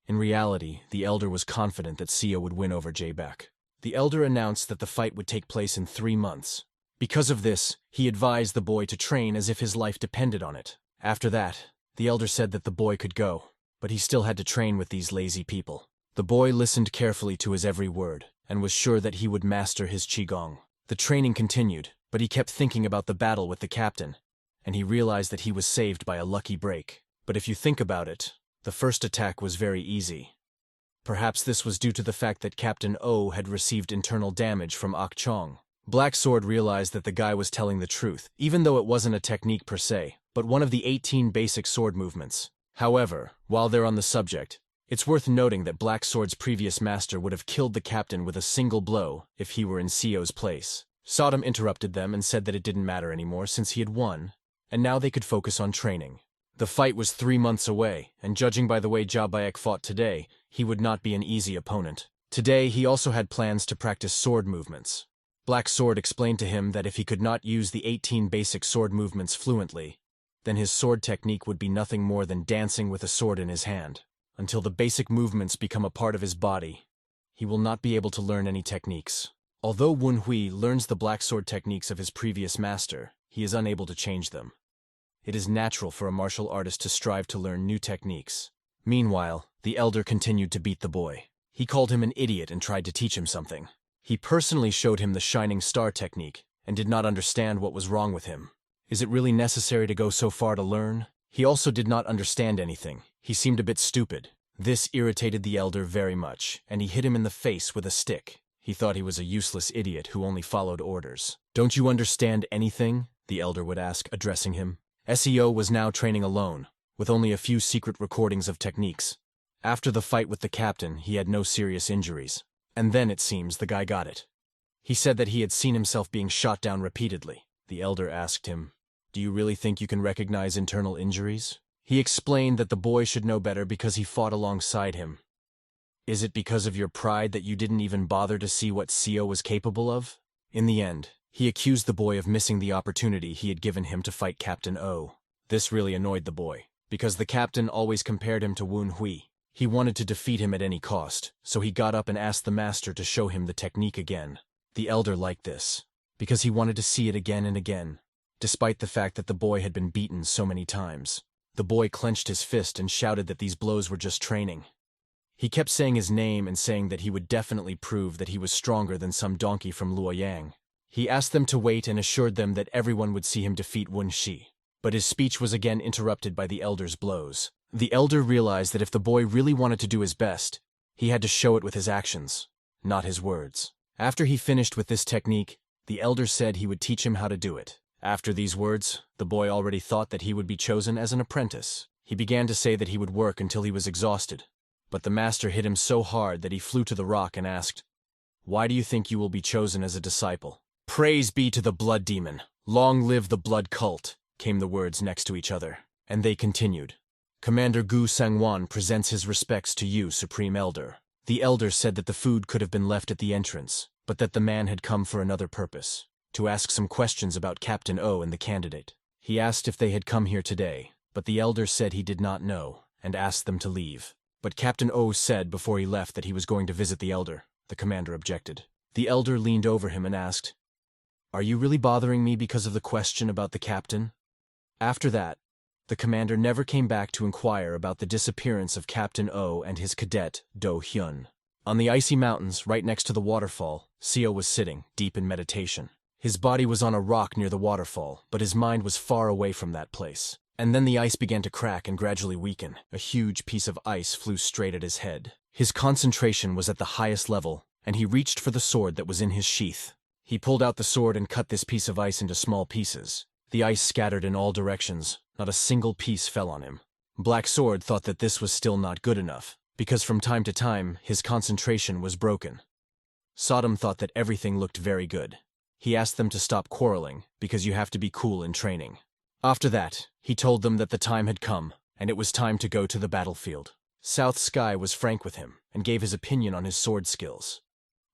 In reality, the elder was confident that Seo would win over J-Back. The elder announced that the fight would take place in 3 months. Because of this, he advised the boy to train as if his life depended on it. After that, the elder said that the boy could go, but he still had to train with these lazy people. The boy listened carefully to his every word, and was sure that he would master his Qigong. The training continued, but he kept thinking about the battle with the captain, and he realized that he was saved by a lucky break. But if you think about it, the first attack was very easy. Perhaps this was due to the fact that Captain O had received internal damage from Ok Chong. Black Sword realized that the guy was telling the truth, even though it wasn't a technique per se, but one of the 18 basic sword movements. However, while they're on the subject, it's worth noting that Black Sword's previous master would have killed the captain with a single blow if he were in Seo's place. Sodom interrupted them and said that it didn't matter anymore since he had won, and now they could focus on training. The fight was 3 months away, and judging by the way Jabaek fought today, he would not be an easy opponent. Today, he also had plans to practice sword movements. Black Sword explained to him that if he could not use the 18 basic sword movements fluently, then his sword technique would be nothing more than dancing with a sword in his hand. Until the basic movements become a part of his body, he will not be able to learn any techniques. Although Wen Hui learns the black sword techniques of his previous master, he is unable to change them. It is natural for a martial artist to strive to learn new techniques. Meanwhile, the elder continued to beat the boy. He called him an idiot and tried to teach him something. He personally showed him the shining star technique and did not understand what was wrong with him. Is it really necessary to go so far to learn? He also did not understand anything. He seemed a bit stupid. This irritated the elder very much, and he hit him in the face with a stick. He thought he was a useless idiot who only followed orders. "Don't you understand anything?" the elder would ask, addressing him. SEO was now training alone, with only a few secret recordings of techniques. After the fight with the captain, he had no serious injuries. And then, it seems, the guy got it. He said that he had seen himself being shot down repeatedly. The elder asked him, "Do you really think you can recognize internal injuries?" He explained that the boy should know better because he fought alongside him. "Is it because of your pride that you didn't even bother to see what Seo was capable of?" In the end, he accused the boy of missing the opportunity he had given him to fight Captain O. This really annoyed the boy, because the captain always compared him to Wen Hui. He wanted to defeat him at any cost, so he got up and asked the master to show him the technique again. The elder liked this, because he wanted to see it again and again, despite the fact that the boy had been beaten so many times. The boy clenched his fist and shouted that these blows were just training. He kept saying his name and saying that he would definitely prove that he was stronger than some donkey from Luoyang. He asked them to wait and assured them that everyone would see him defeat Wen Shi. But his speech was again interrupted by the elder's blows. The elder realized that if the boy really wanted to do his best, he had to show it with his actions, not his words. After he finished with this technique, the elder said he would teach him how to do it. After these words, the boy already thought that he would be chosen as an apprentice. He began to say that he would work until he was exhausted, but the master hit him so hard that he flew to the rock and asked, "Why do you think you will be chosen as a disciple?" "Praise be to the blood demon! Long live the blood cult!" came the words next to each other, and they continued. "Commander Gu Sangwan presents his respects to you, Supreme Elder." The elder said that the food could have been left at the entrance, but that the man had come for another purpose, to ask some questions about Captain O and the candidate. He asked if they had come here today, but the elder said he did not know, and asked them to leave. But Captain O said before he left that he was going to visit the elder. The commander objected. The elder leaned over him and asked, "Are you really bothering me because of the question about the captain?" After that, the commander never came back to inquire about the disappearance of Captain O and his cadet, Do Hyun. On the icy mountains, right next to the waterfall, Seo was sitting, deep in meditation. His body was on a rock near the waterfall, but his mind was far away from that place. And then the ice began to crack and gradually weaken. A huge piece of ice flew straight at his head. His concentration was at the highest level, and he reached for the sword that was in his sheath. He pulled out the sword and cut this piece of ice into small pieces. The ice scattered in all directions. Not a single piece fell on him. Black Sword thought that this was still not good enough, because from time to time his concentration was broken. Sodom thought that everything looked very good. He asked them to stop quarreling, because you have to be cool in training. After that, he told them that the time had come, and it was time to go to the battlefield. South Sky was frank with him, and gave his opinion on his sword skills.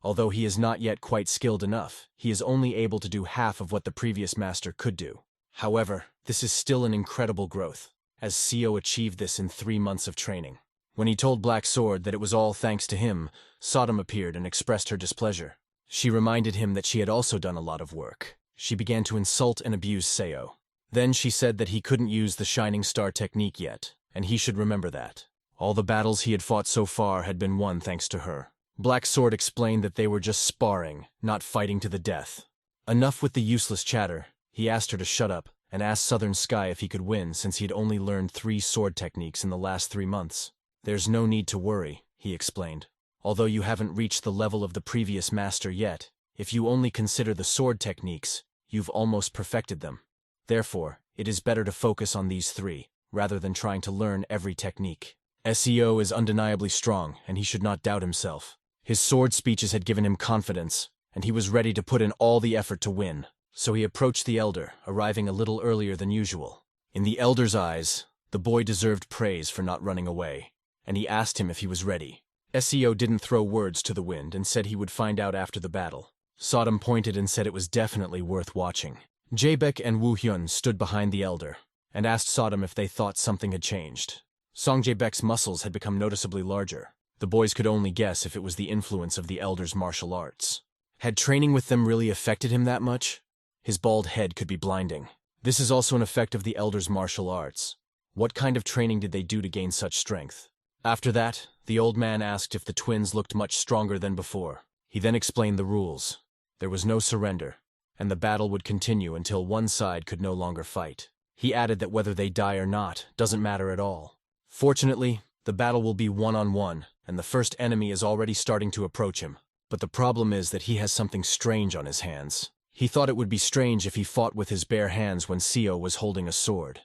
Although he is not yet quite skilled enough, he is only able to do half of what the previous master could do. However, this is still an incredible growth, as Seo achieved this in 3 months of training. When he told Black Sword that it was all thanks to him, Sodom appeared and expressed her displeasure. She reminded him that she had also done a lot of work. She began to insult and abuse Seo. Then she said that he couldn't use the Shining Star technique yet, and he should remember that. All the battles he had fought so far had been won thanks to her. Black Sword explained that they were just sparring, not fighting to the death. Enough with the useless chatter. He asked her to shut up, and asked Southern Sky if he could win since he had only learned 3 sword techniques in the last 3 months. There's no need to worry, he explained. Although you haven't reached the level of the previous master yet, if you only consider the sword techniques, you've almost perfected them. Therefore, it is better to focus on these 3, rather than trying to learn every technique. Seo is undeniably strong, and he should not doubt himself. His sword speeches had given him confidence, and he was ready to put in all the effort to win. So he approached the elder, arriving a little earlier than usual. In the elder's eyes, the boy deserved praise for not running away, and he asked him if he was ready. Seo didn't throw words to the wind and said he would find out after the battle. Sodom pointed and said it was definitely worth watching. Jaebek and Woo Hyun stood behind the elder, and asked Sodom if they thought something had changed. Song Jaebek's muscles had become noticeably larger. The boys could only guess if it was the influence of the elder's martial arts. Had training with them really affected him that much? His bald head could be blinding. This is also an effect of the elder's martial arts. What kind of training did they do to gain such strength? After that, the old man asked if the twins looked much stronger than before. He then explained the rules. There was no surrender, and the battle would continue until one side could no longer fight. He added that whether they die or not doesn't matter at all. Fortunately, the battle will be one-on-one, and the first enemy is already starting to approach him. But the problem is that he has something strange on his hands. He thought it would be strange if he fought with his bare hands when Seo was holding a sword.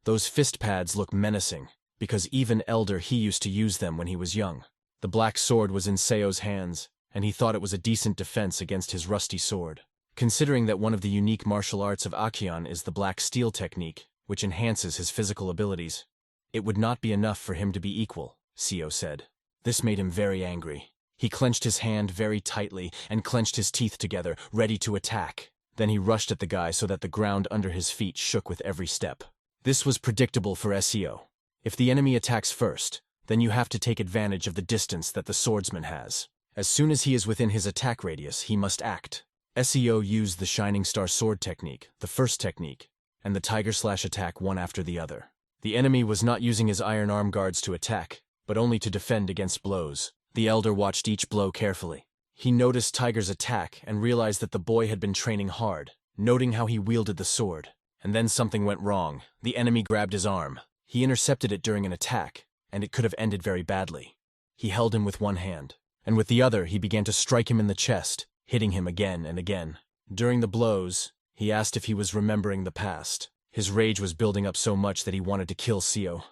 Those fist pads look menacing, because even Elder he used to use them when he was young. The black sword was in Seo's hands, and he thought it was a decent defense against his rusty sword. Considering that one of the unique martial arts of Akion is the black steel technique, which enhances his physical abilities, it would not be enough for him to be equal, Seo said. This made him very angry. He clenched his hand very tightly and clenched his teeth together, ready to attack. Then he rushed at the guy so that the ground under his feet shook with every step. This was predictable for Seo. If the enemy attacks first, then you have to take advantage of the distance that the swordsman has. As soon as he is within his attack radius, he must act. Seo used the Shining Star sword technique, the first technique, and the Tiger Slash attack one after the other. The enemy was not using his iron arm guards to attack, but only to defend against blows. The elder watched each blow carefully. He noticed Tiger's attack and realized that the boy had been training hard, noting how he wielded the sword. And then something went wrong. The enemy grabbed his arm. He intercepted it during an attack, and it could have ended very badly. He held him with one hand, and with the other he began to strike him in the chest, hitting him again and again. During the blows, he asked if he was remembering the past. His rage was building up so much that he wanted to kill Seo.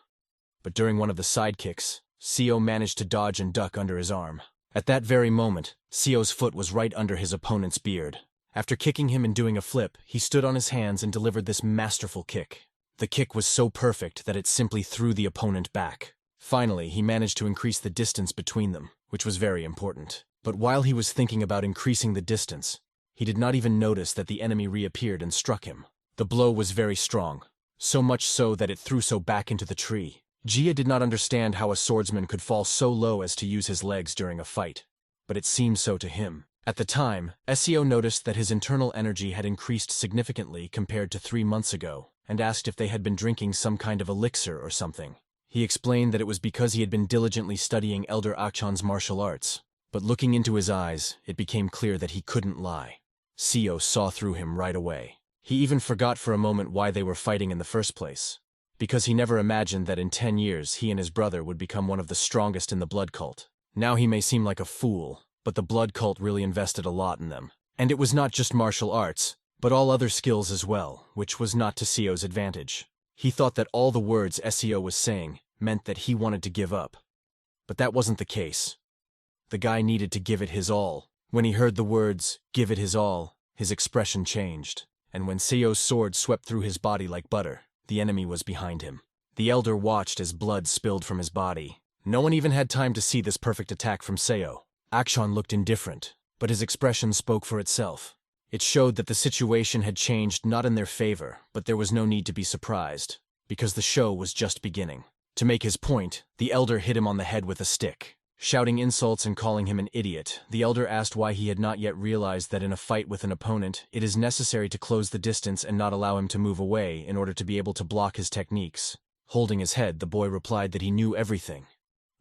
But during one of the side kicks, Seo managed to dodge and duck under his arm. At that very moment, Seo's foot was right under his opponent's beard. After kicking him and doing a flip, he stood on his hands and delivered this masterful kick. The kick was so perfect that it simply threw the opponent back. Finally, he managed to increase the distance between them, which was very important. But while he was thinking about increasing the distance, he did not even notice that the enemy reappeared and struck him. The blow was very strong, so much so that it threw Seo back into the tree. Jia did not understand how a swordsman could fall so low as to use his legs during a fight, but it seemed so to him. At the time, Seo noticed that his internal energy had increased significantly compared to 3 months ago, and asked if they had been drinking some kind of elixir or something. He explained that it was because he had been diligently studying Elder Akchon's martial arts, but looking into his eyes, it became clear that he couldn't lie. Seo saw through him right away. He even forgot for a moment why they were fighting in the first place, because he never imagined that in 10 years he and his brother would become one of the strongest in the blood cult. Now he may seem like a fool, but the blood cult really invested a lot in them. And it was not just martial arts, but all other skills as well, which was not to Seo's advantage. He thought that all the words Seo was saying meant that he wanted to give up. But that wasn't the case. The guy needed to give it his all. When he heard the words, "give it his all," his expression changed. And when Seo's sword swept through his body like butter, the enemy was behind him. The elder watched as blood spilled from his body. No one even had time to see this perfect attack from Seo. Akshan looked indifferent, but his expression spoke for itself. It showed that the situation had changed not in their favor, but there was no need to be surprised, because the show was just beginning. To make his point, the elder hit him on the head with a stick. Shouting insults and calling him an idiot, the elder asked why he had not yet realized that in a fight with an opponent, it is necessary to close the distance and not allow him to move away in order to be able to block his techniques. Holding his head, the boy replied that he knew everything,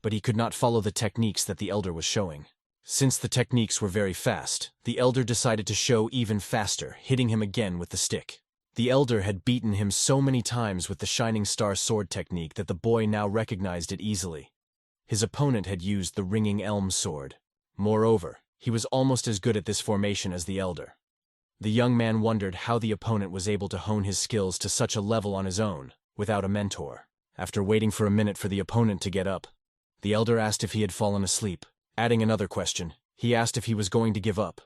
but he could not follow the techniques that the elder was showing. Since the techniques were very fast, the elder decided to show even faster, hitting him again with the stick. The elder had beaten him so many times with the Shining Star sword technique that the boy now recognized it easily. His opponent had used the Ringing Elm sword. Moreover, he was almost as good at this formation as the elder. The young man wondered how the opponent was able to hone his skills to such a level on his own, without a mentor. After waiting for a minute for the opponent to get up, the elder asked if he had fallen asleep. Adding another question, he asked if he was going to give up.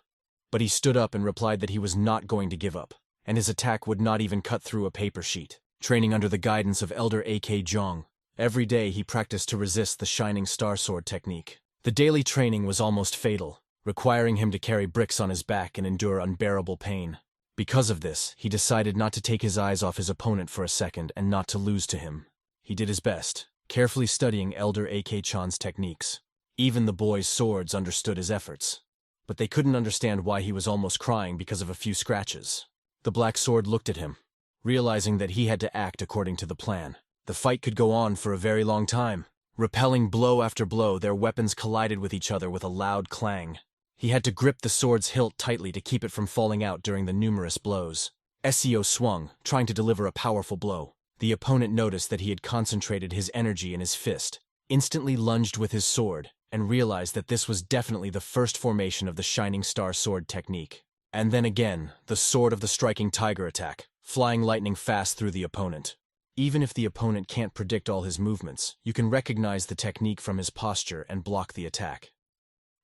But he stood up and replied that he was not going to give up, and his attack would not even cut through a paper sheet. Training under the guidance of Elder A.K. Jong, every day he practiced to resist the Shining Star sword technique. The daily training was almost fatal, requiring him to carry bricks on his back and endure unbearable pain. Because of this, he decided not to take his eyes off his opponent for a second and not to lose to him. He did his best, carefully studying Elder A.K. Chan's techniques. Even the boy's swords understood his efforts, but they couldn't understand why he was almost crying because of a few scratches. The black sword looked at him, realizing that he had to act according to the plan. The fight could go on for a very long time. Repelling blow after blow, their weapons collided with each other with a loud clang. He had to grip the sword's hilt tightly to keep it from falling out during the numerous blows. Seo swung, trying to deliver a powerful blow. The opponent noticed that he had concentrated his energy in his fist, instantly lunged with his sword, and realized that this was definitely the first formation of the Shining Star sword technique. And then again, the Sword of the Striking Tiger attack, flying lightning fast through the opponent. Even if the opponent can't predict all his movements, you can recognize the technique from his posture and block the attack.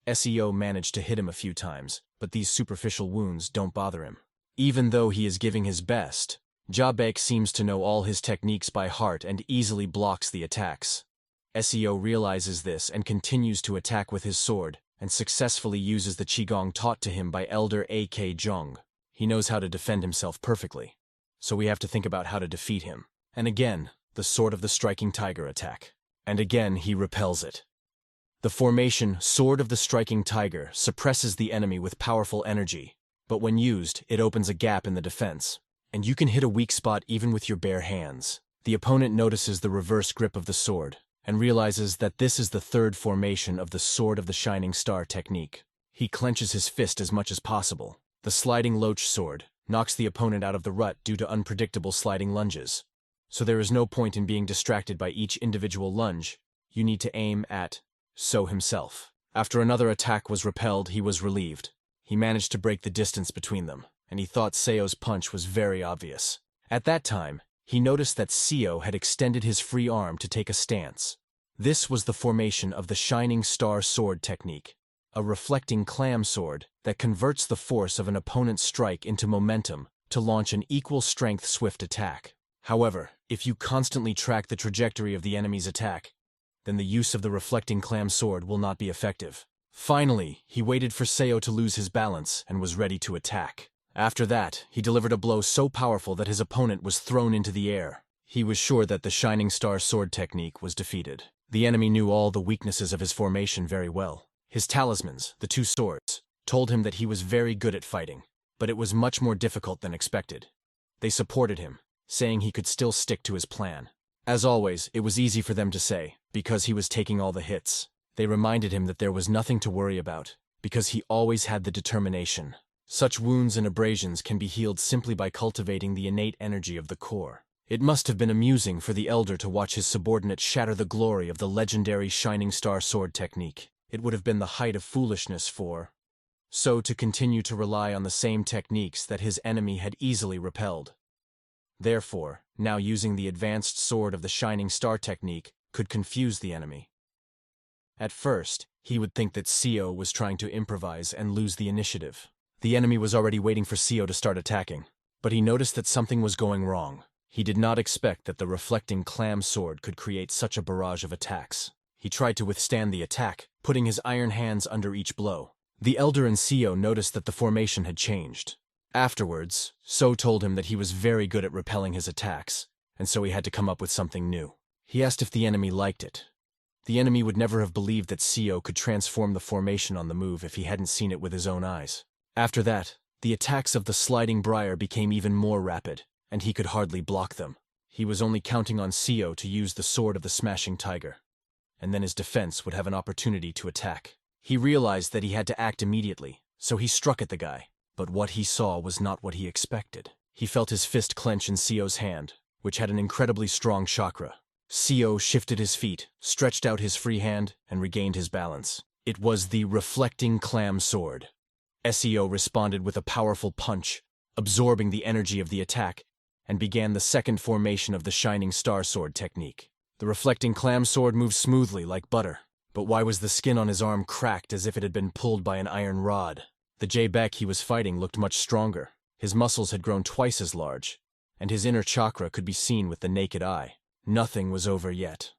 Seo managed to hit him a few times, but these superficial wounds don't bother him. Even though he is giving his best, Jabek seems to know all his techniques by heart and easily blocks the attacks. Seo realizes this and continues to attack with his sword, and successfully uses the Qigong taught to him by Elder A.K. Jong. He knows how to defend himself perfectly, so we have to think about how to defeat him. And again, the Sword of the Striking Tiger attack. And again, he repels it. The formation Sword of the Striking Tiger suppresses the enemy with powerful energy, but when used, it opens a gap in the defense, and you can hit a weak spot even with your bare hands. The opponent notices the reverse grip of the sword, and realizes that this is the third formation of the Sword of the Shining Star technique. He clenches his fist as much as possible. The Sliding Loach sword knocks the opponent out of the rut due to unpredictable sliding lunges. So there is no point in being distracted by each individual lunge. You need to aim at Seo himself. After another attack was repelled, he was relieved. He managed to break the distance between them, and he thought Seo's punch was very obvious. At that time, he noticed that Seo had extended his free arm to take a stance. This was the formation of the Shining Star sword technique, a reflecting clam sword that converts the force of an opponent's strike into momentum to launch an equal-strength swift attack. However, if you constantly track the trajectory of the enemy's attack, then the use of the reflecting clam sword will not be effective. Finally, he waited for Seo to lose his balance and was ready to attack. After that, he delivered a blow so powerful that his opponent was thrown into the air. He was sure that the Shining Star sword technique was defeated. The enemy knew all the weaknesses of his formation very well. His talismans, the two swords, told him that he was very good at fighting, but it was much more difficult than expected. They supported him, saying he could still stick to his plan. As always, it was easy for them to say, because he was taking all the hits. They reminded him that there was nothing to worry about, because he always had the determination. Such wounds and abrasions can be healed simply by cultivating the innate energy of the core. It must have been amusing for the elder to watch his subordinate shatter the glory of the legendary Shining Star sword technique. It would have been the height of foolishness for So to continue to rely on the same techniques that his enemy had easily repelled. Therefore, now using the advanced sword of the Shining Star technique could confuse the enemy. At first, he would think that Seo was trying to improvise and lose the initiative. The enemy was already waiting for Seo to start attacking, but he noticed that something was going wrong. He did not expect that the reflecting clam sword could create such a barrage of attacks. He tried to withstand the attack, putting his iron hands under each blow. The Elder and Seo noticed that the formation had changed. Afterwards, So told him that he was very good at repelling his attacks, and so he had to come up with something new. He asked if the enemy liked it. The enemy would never have believed that Seo could transform the formation on the move if he hadn't seen it with his own eyes. After that, the attacks of the sliding briar became even more rapid, and he could hardly block them. He was only counting on Seo to use the sword of the smashing tiger, and then his defense would have an opportunity to attack. He realized that he had to act immediately, so he struck at the guy. But what he saw was not what he expected. He felt his fist clench in Seo's hand, which had an incredibly strong chakra. Seo shifted his feet, stretched out his free hand, and regained his balance. It was the reflecting clam sword. Seo responded with a powerful punch, absorbing the energy of the attack, and began the second formation of the Shining Star sword technique. The reflecting clam sword moved smoothly like butter. But why was the skin on his arm cracked as if it had been pulled by an iron rod? The Jaebek he was fighting looked much stronger. His muscles had grown twice as large, and his inner chakra could be seen with the naked eye. Nothing was over yet.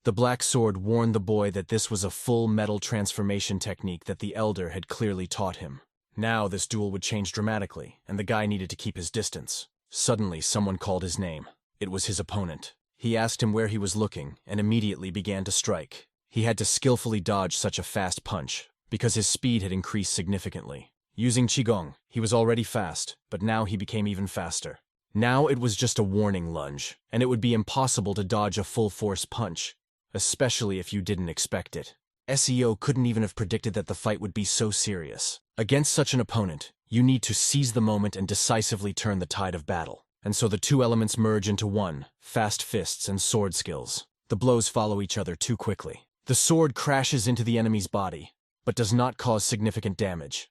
The black sword warned the boy that this was a full metal transformation technique that the Elder had clearly taught him. Now this duel would change dramatically, and the guy needed to keep his distance. Suddenly, someone called his name. It was his opponent. He asked him where he was looking, and immediately began to strike. He had to skillfully dodge such a fast punch, because his speed had increased significantly. Using Qigong, he was already fast, but now he became even faster. Now it was just a warning lunge, and it would be impossible to dodge a full-force punch, especially if you didn't expect it. Seo couldn't even have predicted that the fight would be so serious. Against such an opponent, you need to seize the moment and decisively turn the tide of battle. And so the two elements merge into one, fast fists and sword skills. The blows follow each other too quickly. The sword crashes into the enemy's body, but does not cause significant damage.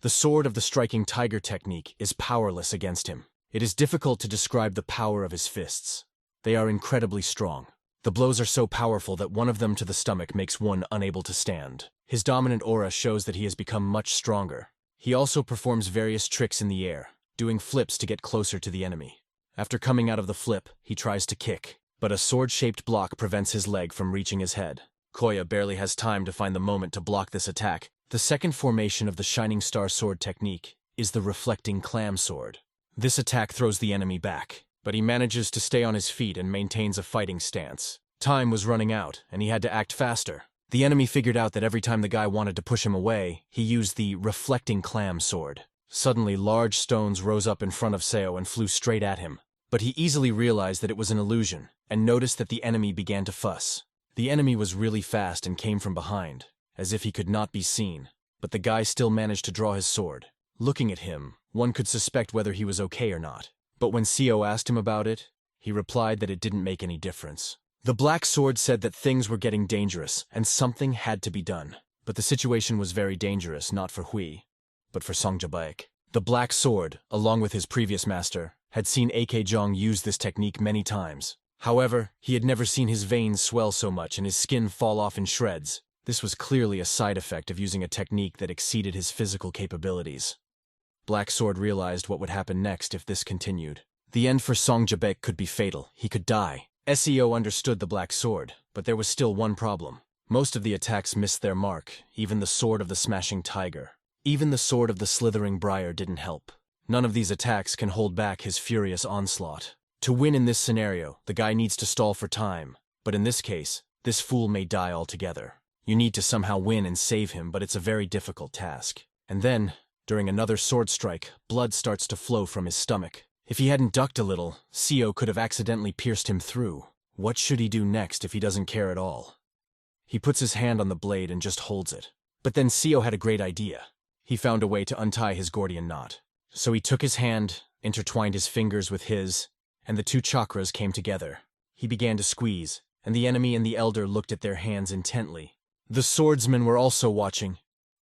The sword of the striking tiger technique is powerless against him. It is difficult to describe the power of his fists. They are incredibly strong. The blows are so powerful that one of them to the stomach makes one unable to stand. His dominant aura shows that he has become much stronger. He also performs various tricks in the air, doing flips to get closer to the enemy. After coming out of the flip, he tries to kick, but a sword-shaped block prevents his leg from reaching his head. Koya barely has time to find the moment to block this attack. The second formation of the Shining Star sword technique is the reflecting clam sword. This attack throws the enemy back, but he manages to stay on his feet and maintains a fighting stance. Time was running out, and he had to act faster. The enemy figured out that every time the guy wanted to push him away, he used the reflecting clam sword. Suddenly, large stones rose up in front of Seo and flew straight at him. But he easily realized that it was an illusion, and noticed that the enemy began to fuss. The enemy was really fast and came from behind, as if he could not be seen, but the guy still managed to draw his sword. Looking at him, one could suspect whether he was okay or not. But when Seo asked him about it, he replied that it didn't make any difference. The black sword said that things were getting dangerous, and something had to be done. But the situation was very dangerous, not for Hui, but for Song Jabaek. The black sword, along with his previous master, had seen AK Jong use this technique many times. However, he had never seen his veins swell so much and his skin fall off in shreds. This was clearly a side effect of using a technique that exceeded his physical capabilities. Black Sword realized what would happen next if this continued. The end for Song Jabaek could be fatal. He could die. Seo understood the Black Sword, but there was still one problem. Most of the attacks missed their mark, even the sword of the smashing tiger. Even the sword of the slithering briar didn't help. None of these attacks can hold back his furious onslaught. To win in this scenario, the guy needs to stall for time, but in this case, this fool may die altogether. You need to somehow win and save him, but it's a very difficult task. And then, during another sword strike, blood starts to flow from his stomach. If he hadn't ducked a little, Seo could have accidentally pierced him through. What should he do next if he doesn't care at all? He puts his hand on the blade and just holds it. But then Seo had a great idea. He found a way to untie his Gordian knot. So he took his hand, intertwined his fingers with his, and the two chakras came together. He began to squeeze, and the enemy and the elder looked at their hands intently. The swordsmen were also watching.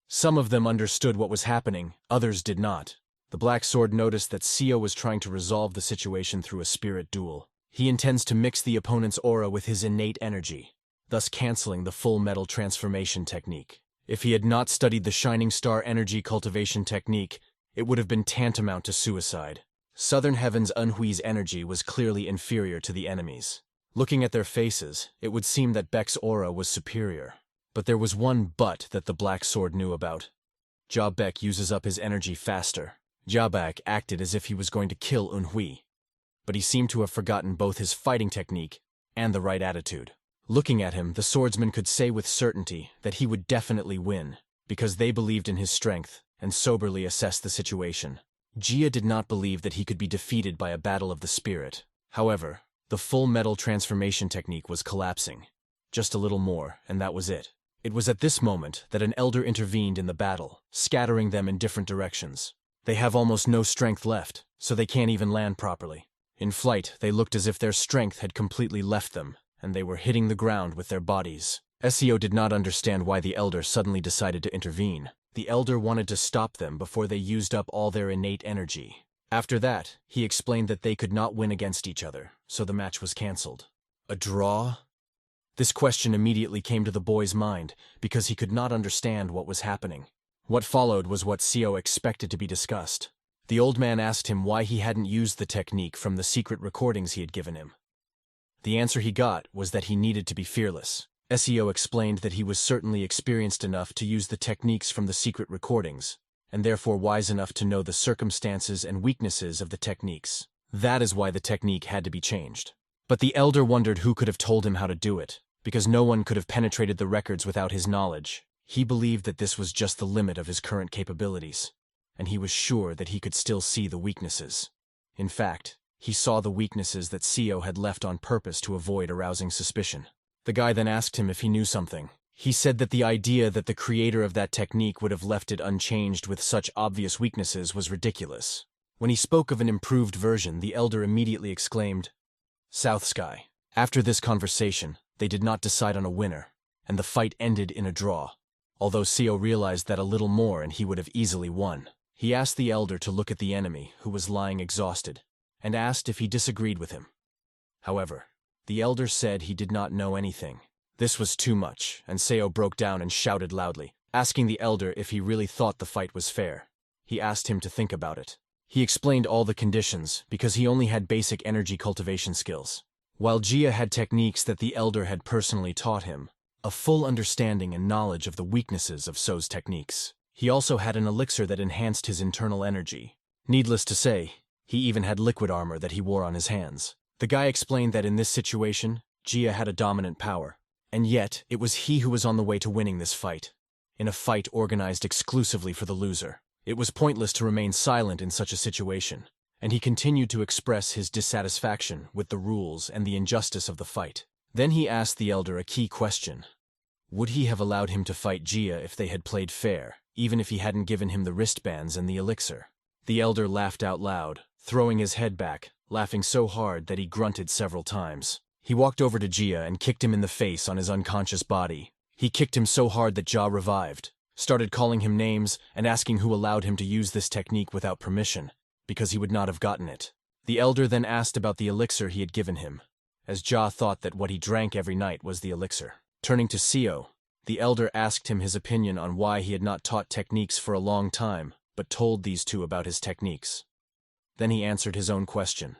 Some of them understood what was happening, others did not. The Black Sword noticed that Seo was trying to resolve the situation through a spirit duel. He intends to mix the opponent's aura with his innate energy, thus canceling the full metal transformation technique. If he had not studied the Shining Star energy cultivation technique, it would have been tantamount to suicide. Southern Heaven's Enhui's energy was clearly inferior to the enemy's. Looking at their faces, it would seem that Beck's aura was superior. But there was one but that the Black Sword knew about. Ja Beck uses up his energy faster. Ja Beck acted as if he was going to kill Enhui, but he seemed to have forgotten both his fighting technique and the right attitude. Looking at him, the swordsman could say with certainty that he would definitely win, because they believed in his strength and soberly assessed the situation. Jia did not believe that he could be defeated by a battle of the spirit. However, the full metal transformation technique was collapsing. Just a little more, and that was it. It was at this moment that an elder intervened in the battle, scattering them in different directions. They have almost no strength left, so they can't even land properly. In flight, they looked as if their strength had completely left them, and they were hitting the ground with their bodies. Seo did not understand why the elder suddenly decided to intervene. The elder wanted to stop them before they used up all their innate energy. After that, he explained that they could not win against each other, so the match was cancelled. A draw? This question immediately came to the boy's mind, because he could not understand what was happening. What followed was what Seo expected to be discussed. The old man asked him why he hadn't used the technique from the secret recordings he had given him. The answer he got was that he needed to be fearless. Seo explained that he was certainly experienced enough to use the techniques from the secret recordings, and therefore wise enough to know the circumstances and weaknesses of the techniques. That is why the technique had to be changed. But the elder wondered who could have told him how to do it, because no one could have penetrated the records without his knowledge. He believed that this was just the limit of his current capabilities, and he was sure that he could still see the weaknesses. In fact, he saw the weaknesses that Seo had left on purpose to avoid arousing suspicion. The guy then asked him if he knew something. He said that the idea that the creator of that technique would have left it unchanged with such obvious weaknesses was ridiculous. When he spoke of an improved version, the elder immediately exclaimed, "South Sky." After this conversation, they did not decide on a winner, and the fight ended in a draw. Although Seo realized that a little more and he would have easily won. He asked the elder to look at the enemy, who was lying exhausted, and asked if he disagreed with him. However, the elder said he did not know anything. This was too much, and Seo broke down and shouted loudly, asking the elder if he really thought the fight was fair. He asked him to think about it. He explained all the conditions, because he only had basic energy cultivation skills, while Jia had techniques that the elder had personally taught him, a full understanding and knowledge of the weaknesses of So's techniques. He also had an elixir that enhanced his internal energy. Needless to say, he even had liquid armor that he wore on his hands. The guy explained that in this situation, Jia had a dominant power, and yet it was he who was on the way to winning this fight, in a fight organized exclusively for the loser. It was pointless to remain silent in such a situation, and he continued to express his dissatisfaction with the rules and the injustice of the fight. Then he asked the elder a key question. Would he have allowed him to fight Jia if they had played fair, even if he hadn't given him the wristbands and the elixir? The elder laughed out loud, throwing his head back, laughing so hard that he grunted several times. He walked over to Jia and kicked him in the face on his unconscious body. He kicked him so hard that Ja revived, started calling him names and asking who allowed him to use this technique without permission, because he would not have gotten it. The elder then asked about the elixir he had given him, as Ja thought that what he drank every night was the elixir. Turning to Seo, the elder asked him his opinion on why he had not taught techniques for a long time, but told these two about his techniques. Then he answered his own question.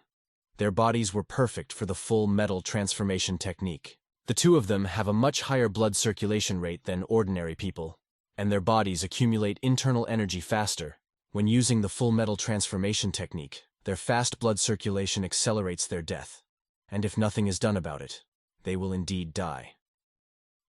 Their bodies were perfect for the full metal transformation technique. The two of them have a much higher blood circulation rate than ordinary people, and their bodies accumulate internal energy faster. When using the full metal transformation technique, their fast blood circulation accelerates their death, and if nothing is done about it, they will indeed die.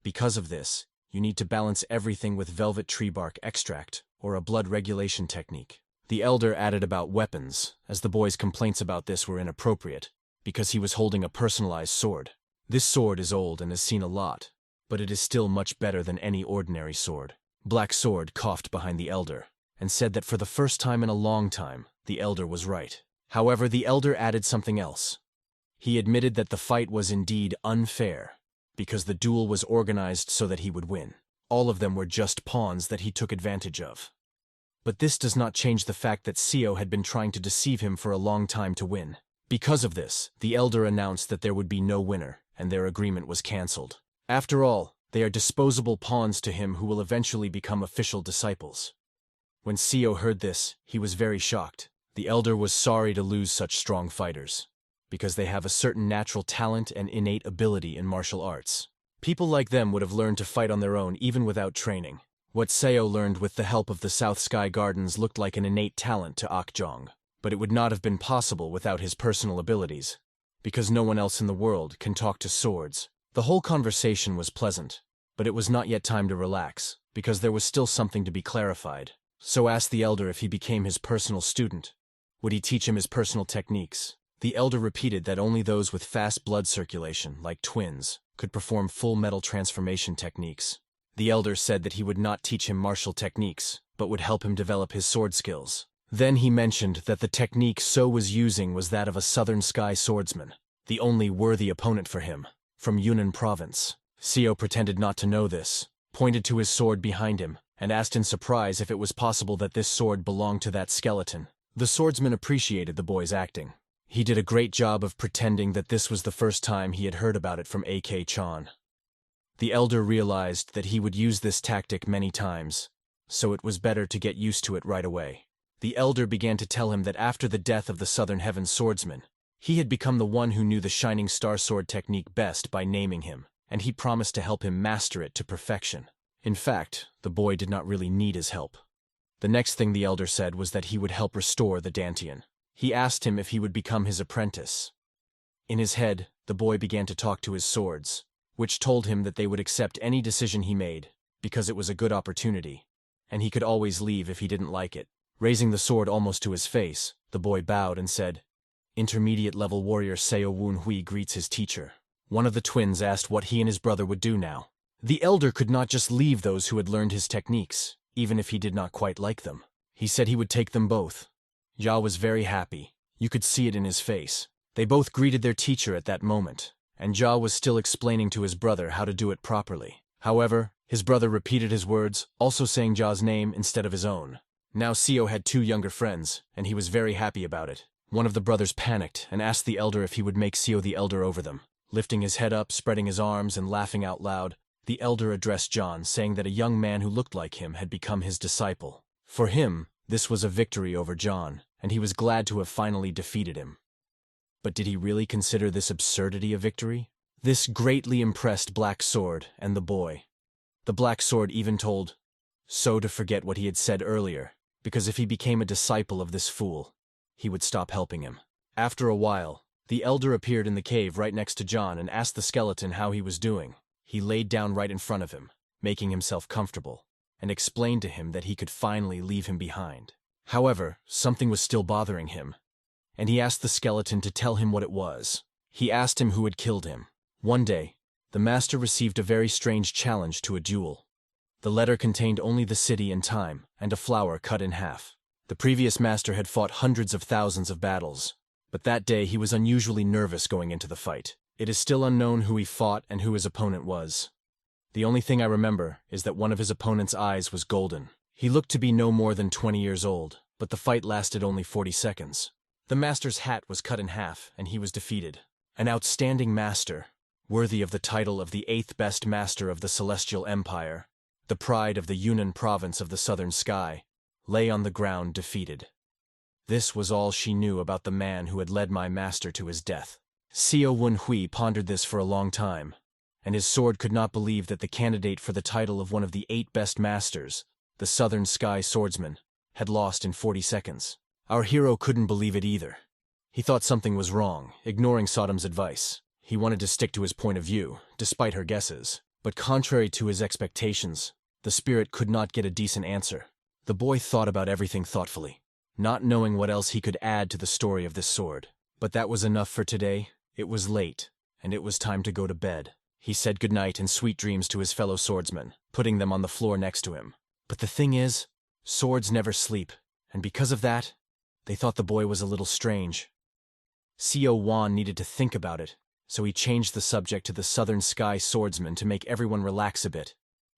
Because of this, you need to balance everything with velvet tree bark extract or a blood regulation technique. The elder added about weapons, as the boy's complaints about this were inappropriate, because he was holding a personalized sword. This sword is old and has seen a lot, but it is still much better than any ordinary sword. Black Sword coughed behind the elder, and said that for the first time in a long time, the elder was right. However, the elder added something else. He admitted that the fight was indeed unfair, because the duel was organized so that he would win. All of them were just pawns that he took advantage of. But this does not change the fact that Seo had been trying to deceive him for a long time to win. Because of this, the elder announced that there would be no winner, and their agreement was cancelled. After all, they are disposable pawns to him who will eventually become official disciples. When Seo heard this, he was very shocked. The elder was sorry to lose such strong fighters, because they have a certain natural talent and innate ability in martial arts. People like them would have learned to fight on their own even without training. What Seo learned with the help of the South Sky Gardens looked like an innate talent to Akjong, but it would not have been possible without his personal abilities, because no one else in the world can talk to swords. The whole conversation was pleasant, but it was not yet time to relax, because there was still something to be clarified. So asked the elder if he became his personal student. Would he teach him his personal techniques? The elder repeated that only those with fast blood circulation, like twins, could perform full metal transformation techniques. The elder said that he would not teach him martial techniques, but would help him develop his sword skills. Then he mentioned that the technique So was using was that of a Southern Sky swordsman, the only worthy opponent for him, from Yunnan province. Seo pretended not to know this, pointed to his sword behind him, and asked in surprise if it was possible that this sword belonged to that skeleton. The swordsman appreciated the boy's acting. He did a great job of pretending that this was the first time he had heard about it from AK-chan. The elder realized that he would use this tactic many times, so it was better to get used to it right away. The elder began to tell him that after the death of the Southern Heavens swordsman, he had become the one who knew the Shining Star Sword technique best by naming him, and he promised to help him master it to perfection. In fact, the boy did not really need his help. The next thing the elder said was that he would help restore the Dantian. He asked him if he would become his apprentice. In his head, the boy began to talk to his swords, which told him that they would accept any decision he made, because it was a good opportunity, and he could always leave if he didn't like it. Raising the sword almost to his face, the boy bowed and said, "Intermediate-level warrior Seo Woon-hui greets his teacher." One of the twins asked what he and his brother would do now. The elder could not just leave those who had learned his techniques, even if he did not quite like them. He said he would take them both. Ja was very happy. You could see it in his face. They both greeted their teacher at that moment, and Ja was still explaining to his brother how to do it properly. However, his brother repeated his words, also saying Ja's name instead of his own. Now Seo had two younger friends, and he was very happy about it. One of the brothers panicked and asked the elder if he would make Seo the elder over them. Lifting his head up, spreading his arms, and laughing out loud, the elder addressed John, saying that a young man who looked like him had become his disciple. For him, this was a victory over John, and he was glad to have finally defeated him. But did he really consider this absurdity a victory? This greatly impressed Black Sword and the boy. The Black Sword even told So to forget what he had said earlier, because if he became a disciple of this fool, he would stop helping him. After a while, the elder appeared in the cave right next to John and asked the skeleton how he was doing. He laid down right in front of him, making himself comfortable, and explained to him that he could finally leave him behind. However, something was still bothering him, and he asked the skeleton to tell him what it was. He asked him who had killed him. One day, the master received a very strange challenge to a duel. The letter contained only the city and time, and a flower cut in half. The previous master had fought hundreds of thousands of battles, but that day he was unusually nervous going into the fight. It is still unknown who he fought and who his opponent was. The only thing I remember is that one of his opponent's eyes was golden. He looked to be no more than 20 years old, but the fight lasted only 40 seconds. The master's hat was cut in half, and he was defeated. An outstanding master, worthy of the title of the 8th best master of the Celestial Empire, the pride of the Yunnan province of the Southern Sky, lay on the ground defeated. This was all she knew about the man who had led my master to his death. Seo Woon-hui pondered this for a long time, and his sword could not believe that the candidate for the title of one of the 8 best masters, the Southern Sky swordsman, had lost in 40 seconds. Our hero couldn't believe it either. He thought something was wrong, ignoring Sodam's advice. He wanted to stick to his point of view, despite her guesses. But contrary to his expectations, the spirit could not get a decent answer. The boy thought about everything thoughtfully, not knowing what else he could add to the story of this sword. But that was enough for today. It was late, and it was time to go to bed. He said goodnight and sweet dreams to his fellow swordsmen, putting them on the floor next to him. But the thing is, swords never sleep, and because of that, they thought the boy was a little strange. Seo Wan needed to think about it, so he changed the subject to the Southern Sky swordsman to make everyone relax a bit,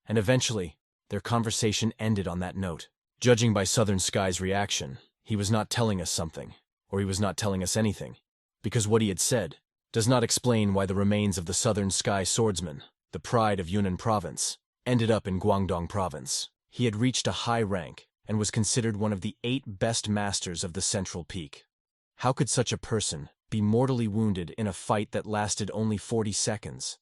and eventually, their conversation ended on that note. Judging by Southern Sky's reaction, he was not telling us something, or he was not telling us anything, because what he had said does not explain why the remains of the Southern Sky swordsman, the pride of Yunnan province, ended up in Guangdong province. He had reached a high rank and was considered one of the 8 best masters of the Central Peak. How could such a person be mortally wounded in a fight that lasted only 40 seconds?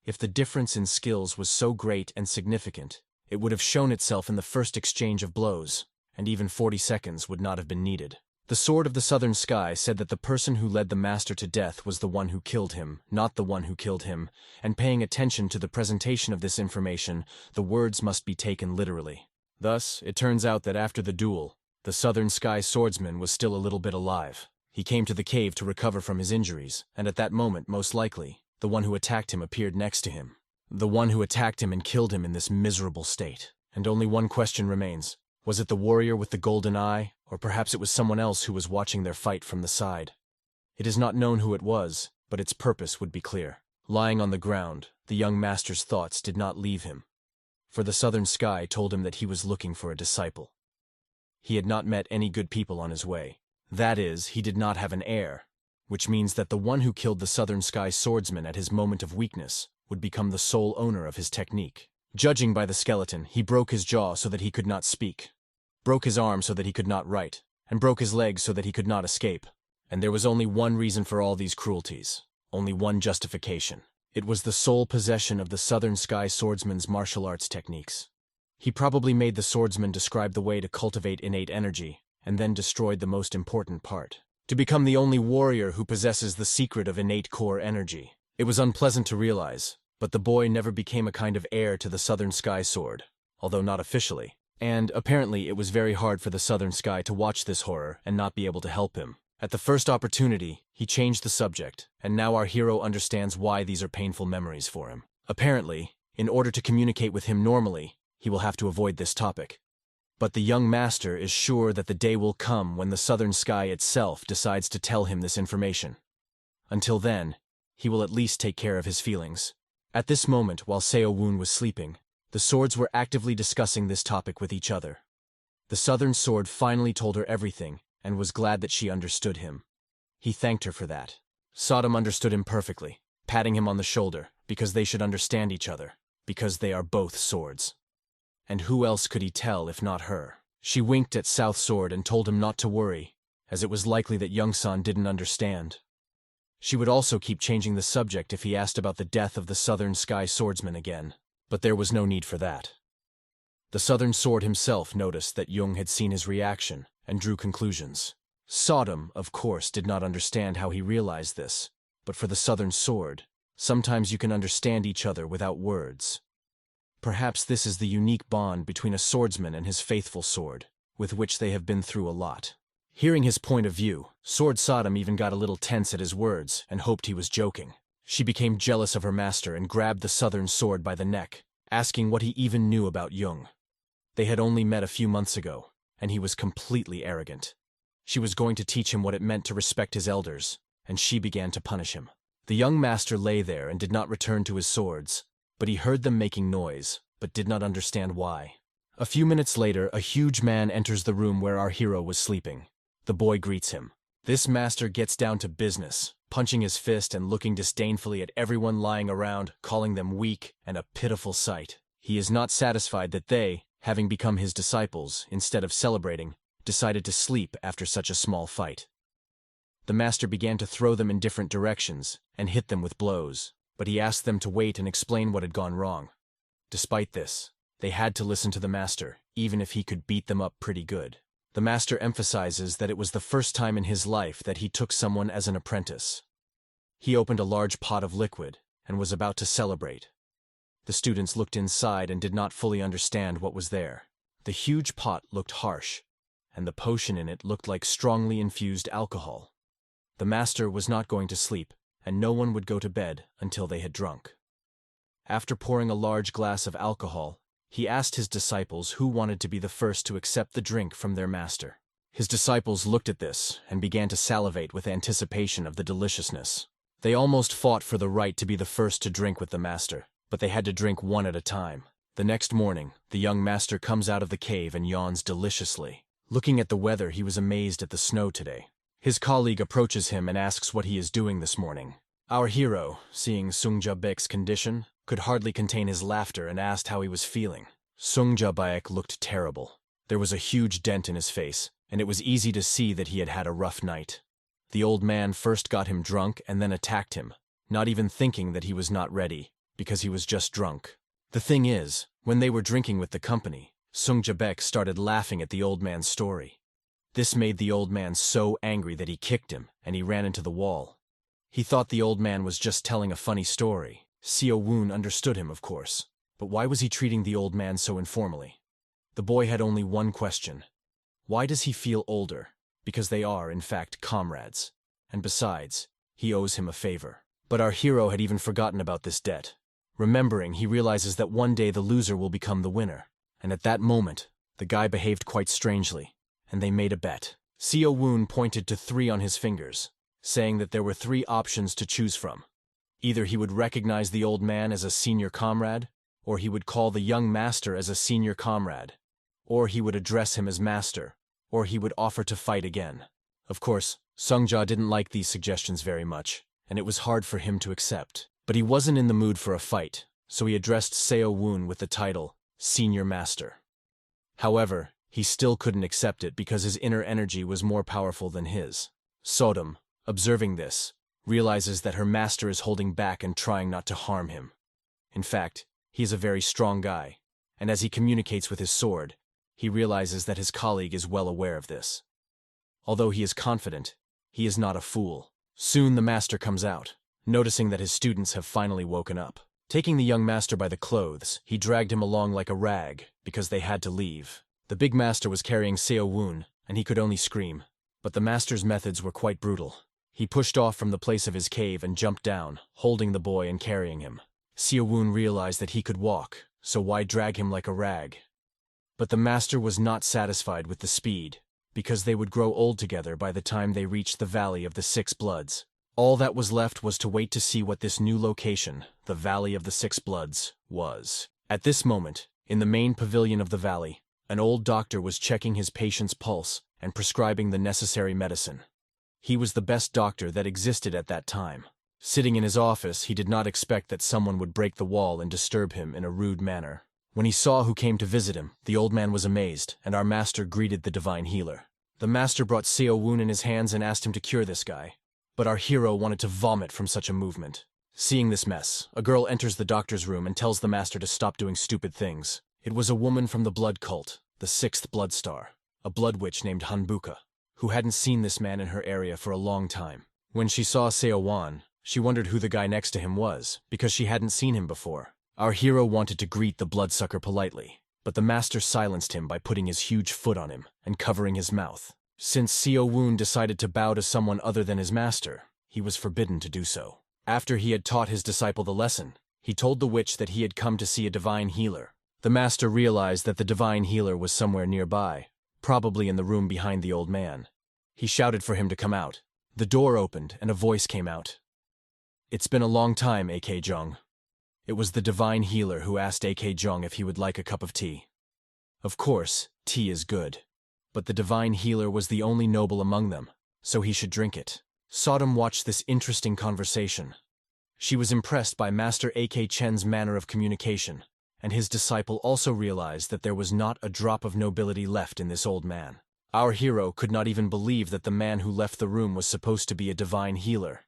If the difference in skills was so great and significant, it would have shown itself in the first exchange of blows, and even 40 seconds would not have been needed. The Sword of the Southern Sky said that the person who led the master to death was the one who killed him, not the one who killed him, and paying attention to the presentation of this information, the words must be taken literally. Thus, it turns out that after the duel, the Southern Sky swordsman was still a little bit alive. He came to the cave to recover from his injuries, and at that moment, most likely, the one who attacked him appeared next to him. The one who attacked him and killed him in this miserable state. And only one question remains. Was it the warrior with the golden eye, or perhaps it was someone else who was watching their fight from the side? It is not known who it was, but its purpose would be clear. Lying on the ground, the young master's thoughts did not leave him, for the Southern Sky told him that he was looking for a disciple. He had not met any good people on his way. That is, he did not have an heir, which means that the one who killed the Southern Sky swordsman at his moment of weakness would become the sole owner of his technique. Judging by the skeleton, he broke his jaw so that he could not speak, broke his arm so that he could not write, and broke his legs so that he could not escape. And there was only one reason for all these cruelties, only one justification. It was the sole possession of the Southern Sky swordsman's martial arts techniques. He probably made the swordsman describe the way to cultivate innate energy, and then destroyed the most important part, to become the only warrior who possesses the secret of innate core energy. It was unpleasant to realize, but the boy never became a kind of heir to the Southern Sky sword, although not officially. And apparently it was very hard for the Southern Sky to watch this horror and not be able to help him. At the first opportunity, he changed the subject, and now our hero understands why these are painful memories for him. Apparently, in order to communicate with him normally, he will have to avoid this topic. But the young master is sure that the day will come when the Southern Sky itself decides to tell him this information. Until then, he will at least take care of his feelings. At this moment, while Seo Woon was sleeping, the swords were actively discussing this topic with each other. The Southern Sword finally told her everything and was glad that she understood him. He thanked her for that. Sodom understood him perfectly, patting him on the shoulder, because they should understand each other, because they are both swords. And who else could he tell if not her? She winked at South Sword and told him not to worry, as it was likely that Young-san didn't understand. She would also keep changing the subject if he asked about the death of the Southern Sky swordsman again. But there was no need for that. The Southern Sword himself noticed that Jung had seen his reaction and drew conclusions. Sodom, of course, did not understand how he realized this, but for the Southern Sword, sometimes you can understand each other without words. Perhaps this is the unique bond between a swordsman and his faithful sword, with which they have been through a lot. Hearing his point of view, Sword Sodom even got a little tense at his words and hoped he was joking. She became jealous of her master and grabbed the Southern Sword by the neck, asking what he even knew about Jung. They had only met a few months ago, and he was completely arrogant. She was going to teach him what it meant to respect his elders, and she began to punish him. The young master lay there and did not return to his swords, but he heard them making noise, but did not understand why. A few minutes later, a huge man enters the room where our hero was sleeping. The boy greets him. This master gets down to business, punching his fist and looking disdainfully at everyone lying around, calling them weak and a pitiful sight. He is not satisfied that they, having become his disciples, instead of celebrating, decided to sleep after such a small fight. The master began to throw them in different directions and hit them with blows, but he asked them to wait and explain what had gone wrong. Despite this, they had to listen to the master, even if he could beat them up pretty good. The master emphasizes that it was the first time in his life that he took someone as an apprentice. He opened a large pot of liquid and was about to celebrate. The students looked inside and did not fully understand what was there. The huge pot looked harsh, and the potion in it looked like strongly infused alcohol. The master was not going to sleep, and no one would go to bed until they had drunk. After pouring a large glass of alcohol, he asked his disciples who wanted to be the first to accept the drink from their master. His disciples looked at this and began to salivate with anticipation of the deliciousness. They almost fought for the right to be the first to drink with the master, but they had to drink one at a time. The next morning, the young master comes out of the cave and yawns deliciously. Looking at the weather, he was amazed at the snow today. His colleague approaches him and asks what he is doing this morning. Our hero, seeing Sungja Baek's condition, could hardly contain his laughter and asked how he was feeling. Sungja Baek looked terrible. There was a huge dent in his face, and it was easy to see that he had had a rough night. The old man first got him drunk and then attacked him, not even thinking that he was not ready, because he was just drunk. The thing is, when they were drinking with the company, Sungja Baek started laughing at the old man's story. This made the old man so angry that he kicked him, and he ran into the wall. He thought the old man was just telling a funny story. Seo Woon understood him, of course, but why was he treating the old man so informally? The boy had only one question. Why does he feel older? Because they are, in fact, comrades. And besides, he owes him a favor. But our hero had even forgotten about this debt. Remembering, he realizes that one day the loser will become the winner. And at that moment, the guy behaved quite strangely, and they made a bet. Seo Woon pointed to 3 on his fingers, saying that there were 3 options to choose from. Either he would recognize the old man as a senior comrade, or he would call the young master as a senior comrade, or he would address him as master, or he would offer to fight again. Of course, Sungja didn't like these suggestions very much, and it was hard for him to accept. But he wasn't in the mood for a fight, so he addressed Seo Woon with the title, Senior Master. However, he still couldn't accept it because his inner energy was more powerful than his. Sodom, observing this, realizes that her master is holding back and trying not to harm him. In fact, he is a very strong guy, and as he communicates with his sword, he realizes that his colleague is well aware of this. Although he is confident, he is not a fool. Soon the master comes out, noticing that his students have finally woken up. Taking the young master by the clothes, he dragged him along like a rag, because they had to leave. The big master was carrying Seo Woon, and he could only scream. But the master's methods were quite brutal. He pushed off from the place of his cave and jumped down, holding the boy and carrying him. Seo Woon realized that he could walk, so why drag him like a rag? But the master was not satisfied with the speed, because they would grow old together by the time they reached the Valley of the 6 Bloods. All that was left was to wait to see what this new location, the Valley of the 6 Bloods, was. At this moment, in the main pavilion of the valley, an old doctor was checking his patient's pulse and prescribing the necessary medicine. He was the best doctor that existed at that time. Sitting in his office, he did not expect that someone would break the wall and disturb him in a rude manner. When he saw who came to visit him, the old man was amazed, and our master greeted the divine healer. The master brought Seo Woon in his hands and asked him to cure this guy. But our hero wanted to vomit from such a movement. Seeing this mess, a girl enters the doctor's room and tells the master to stop doing stupid things. It was a woman from the blood cult, the 6th Blood Star, a blood witch named Hanbuka, who hadn't seen this man in her area for a long time. When she saw Seo Woon, she wondered who the guy next to him was, because she hadn't seen him before. Our hero wanted to greet the bloodsucker politely, but the master silenced him by putting his huge foot on him and covering his mouth. Since Seo Woon decided to bow to someone other than his master, he was forbidden to do so. After he had taught his disciple the lesson, he told the witch that he had come to see a divine healer. The master realized that the divine healer was somewhere nearby, probably in the room behind the old man. He shouted for him to come out. The door opened and a voice came out. "It's been a long time, A.K. Jung." It was the divine healer who asked A.K. Jung if he would like a cup of tea. Of course, tea is good. But the divine healer was the only noble among them, so he should drink it. Sodom watched this interesting conversation. She was impressed by Master A.K. Chen's manner of communication, and his disciple also realized that there was not a drop of nobility left in this old man. Our hero could not even believe that the man who left the room was supposed to be a divine healer.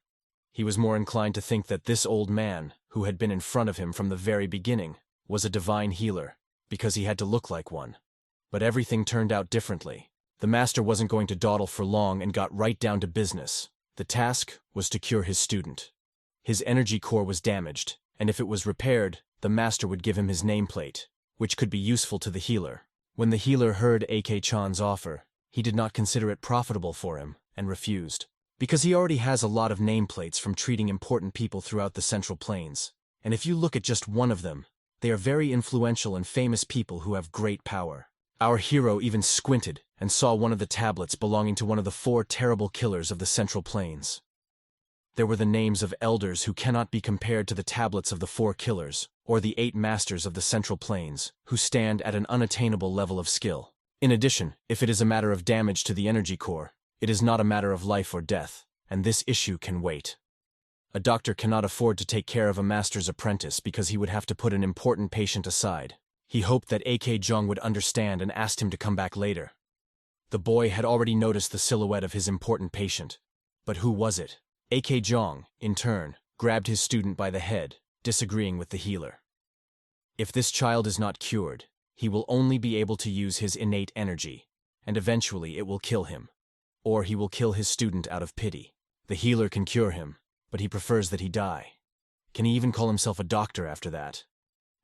He was more inclined to think that this old man, who had been in front of him from the very beginning, was a divine healer, because he had to look like one. But everything turned out differently. The master wasn't going to dawdle for long and got right down to business. The task was to cure his student. His energy core was damaged, and if it was repaired, the master would give him his nameplate, which could be useful to the healer. When the healer heard A.K. Chan's offer, he did not consider it profitable for him and refused. Because he already has a lot of nameplates from treating important people throughout the Central Plains. And if you look at just one of them, they are very influential and famous people who have great power. Our hero even squinted and saw one of the tablets belonging to one of the 4 terrible killers of the Central Plains. there were the names of elders who cannot be compared to the tablets of the 4 killers, or the 8 masters of the Central Plains, who stand at an unattainable level of skill. In addition, if it is a matter of damage to the energy core, it is not a matter of life or death, and this issue can wait. A doctor cannot afford to take care of a master's apprentice because he would have to put an important patient aside. He hoped that AK Jong would understand and asked him to come back later. The boy had already noticed the silhouette of his important patient. But who was it? AK Jong, in turn, grabbed his student by the head, disagreeing with the healer. If this child is not cured, he will only be able to use his innate energy, and eventually it will kill him. Or he will kill his student out of pity. The healer can cure him, but he prefers that he die. Can he even call himself a doctor after that?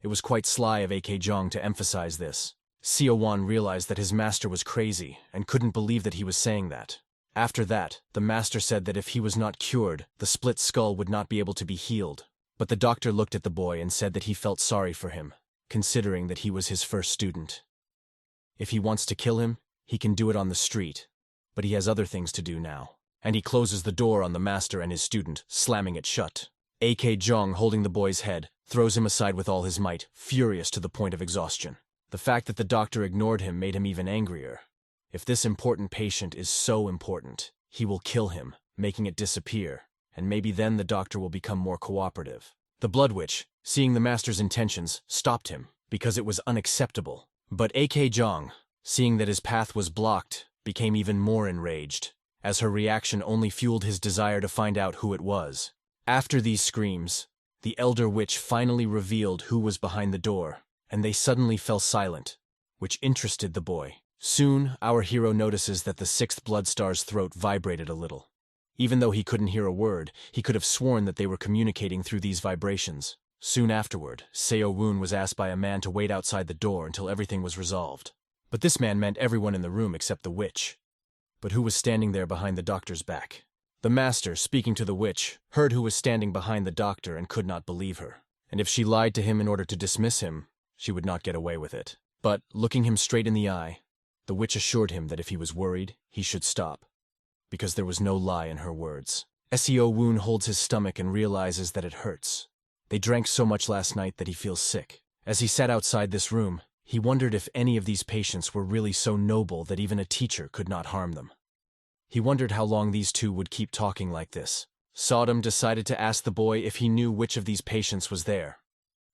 It was quite sly of AK Jong to emphasize this. Seo Wan realized that his master was crazy and couldn't believe that he was saying that. After that, the master said that if he was not cured, the split skull would not be able to be healed. But the doctor looked at the boy and said that he felt sorry for him, considering that he was his first student. If he wants to kill him, he can do it on the street, but he has other things to do now. And he closes the door on the master and his student, slamming it shut. AK Jong, holding the boy's head, throws him aside with all his might, furious to the point of exhaustion. The fact that the doctor ignored him made him even angrier. If this important patient is so important, he will kill him, making it disappear, and maybe then the doctor will become more cooperative. The Blood Witch, seeing the master's intentions, stopped him, because it was unacceptable. But AK Jong, seeing that his path was blocked, became even more enraged, as her reaction only fueled his desire to find out who it was. After these screams, the Elder Witch finally revealed who was behind the door, and they suddenly fell silent, which interested the boy. Soon, our hero notices that the 6th blood star's throat vibrated a little. Even though he couldn't hear a word, he could have sworn that they were communicating through these vibrations. Soon afterward, Seo Woon was asked by a man to wait outside the door until everything was resolved. But this man meant everyone in the room except the witch. But who was standing there behind the doctor's back? The master, speaking to the witch, heard who was standing behind the doctor and could not believe her. And if she lied to him in order to dismiss him, she would not get away with it. But, looking him straight in the eye, the witch assured him that if he was worried, he should stop, because there was no lie in her words. Seo Woon holds his stomach and realizes that it hurts. They drank so much last night that he feels sick. As he sat outside this room, he wondered if any of these patients were really so noble that even a teacher could not harm them. He wondered how long these two would keep talking like this. Sodom decided to ask the boy if he knew which of these patients was there.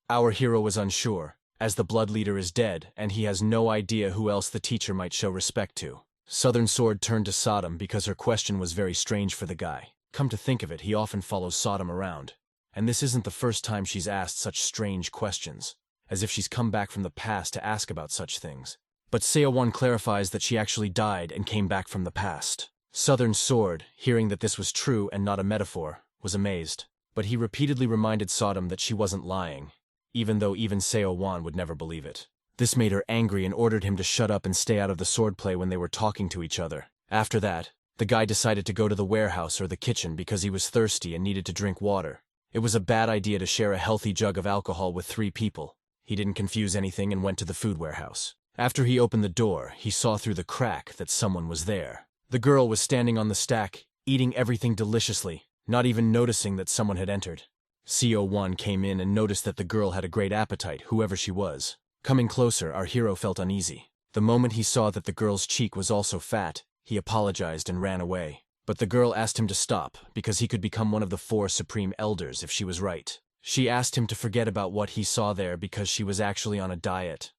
Our hero was unsure, as the blood leader is dead and he has no idea who else the teacher might show respect to. Southern Sword turned to Sodom because her question was very strange for the guy. Come to think of it, he often follows Sodom around. And this isn't the first time she's asked such strange questions, as if she's come back from the past to ask about such things. But Seo Won clarifies that she actually died and came back from the past. Southern Sword, hearing that this was true and not a metaphor, was amazed. But he repeatedly reminded Sodom that she wasn't lying, even though even Seo Won would never believe it. This made her angry and ordered him to shut up and stay out of the swordplay when they were talking to each other. After that, the guy decided to go to the warehouse or the kitchen because he was thirsty and needed to drink water. It was a bad idea to share a healthy jug of alcohol with 3 people. He didn't confuse anything and went to the food warehouse. After he opened the door, he saw through the crack that someone was there. The girl was standing on the stack, eating everything deliciously, not even noticing that someone had entered. Seo Won came in and noticed that the girl had a great appetite, whoever she was. Coming closer, our hero felt uneasy. The moment he saw that the girl's cheek was also fat, he apologized and ran away. But the girl asked him to stop, because he could become one of the 4 supreme elders if she was right. She asked him to forget about what he saw there because she was actually on a diet.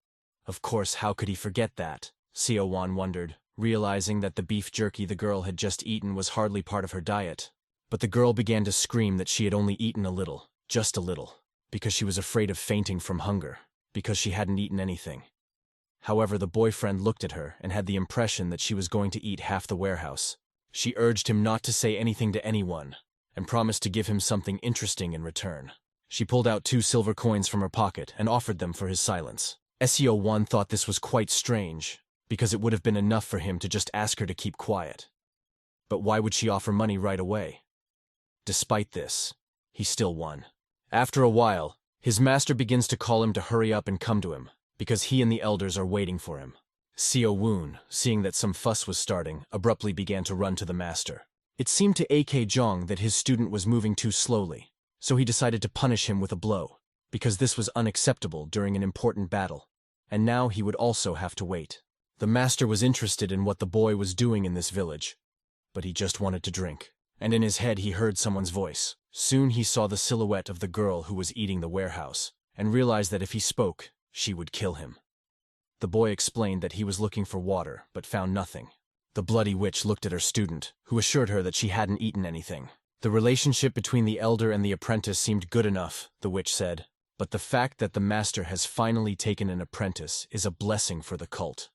Of course, how could he forget that? Seo Won wondered, realizing that the beef jerky the girl had just eaten was hardly part of her diet. But the girl began to scream that she had only eaten a little, just a little, because she was afraid of fainting from hunger, because she hadn't eaten anything. However, the boyfriend looked at her and had the impression that she was going to eat half the warehouse. She urged him not to say anything to anyone, and promised to give him something interesting in return. She pulled out 2 silver coins from her pocket and offered them for his silence. Seo Won thought this was quite strange, because it would have been enough for him to just ask her to keep quiet. But why would she offer money right away? Despite this, he still won. After a while, his master begins to call him to hurry up and come to him, because he and the elders are waiting for him. Seo Woon, seeing that some fuss was starting, abruptly began to run to the master. It seemed to AK Jong that his student was moving too slowly, so he decided to punish him with a blow, because this was unacceptable during an important battle, and now he would also have to wait. The master was interested in what the boy was doing in this village, but he just wanted to drink. And in his head he heard someone's voice. Soon he saw the silhouette of the girl who was eating the warehouse, and realized that if he spoke, she would kill him. The boy explained that he was looking for water, but found nothing. The bloody witch looked at her student, who assured her that she hadn't eaten anything. The relationship between the elder and the apprentice seemed good enough, the witch said, but the fact that the master has finally taken an apprentice is a blessing for the cult.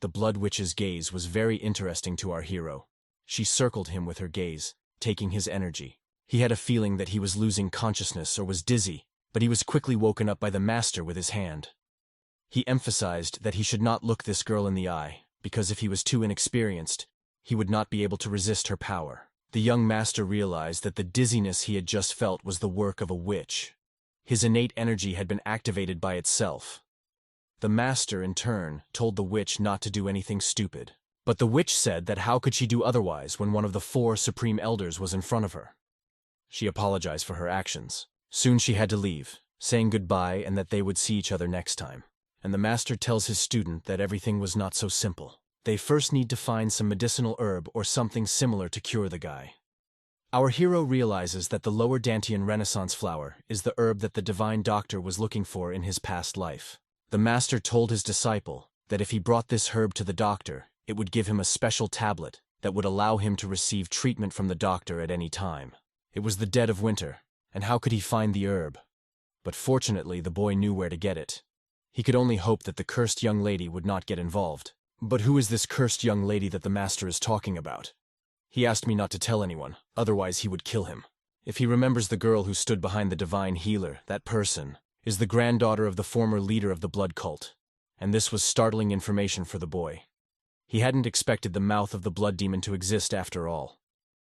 The blood witch's gaze was very interesting to our hero. She circled him with her gaze, taking his energy. He had a feeling that he was losing consciousness or was dizzy, but he was quickly woken up by the master with his hand. He emphasized that he should not look this girl in the eye, because if he was too inexperienced, he would not be able to resist her power. The young master realized that the dizziness he had just felt was the work of a witch. His innate energy had been activated by itself. The master, in turn, told the witch not to do anything stupid. But the witch said that how could she do otherwise when one of the 4 supreme elders was in front of her? She apologized for her actions. Soon she had to leave, saying goodbye and that they would see each other next time. And the master tells his student that everything was not so simple. They first need to find some medicinal herb or something similar to cure the guy. Our hero realizes that the Lower Dantian Renaissance flower is the herb that the divine doctor was looking for in his past life. The master told his disciple that if he brought this herb to the doctor, it would give him a special tablet that would allow him to receive treatment from the doctor at any time. It was the dead of winter, and how could he find the herb? But fortunately, the boy knew where to get it. He could only hope that the cursed young lady would not get involved. But who is this cursed young lady that the master is talking about? He asked me not to tell anyone, otherwise he would kill him. If he remembers the girl who stood behind the divine healer, that person is the granddaughter of the former leader of the blood cult. And this was startling information for the boy. He hadn't expected the mouth of the blood demon to exist after all.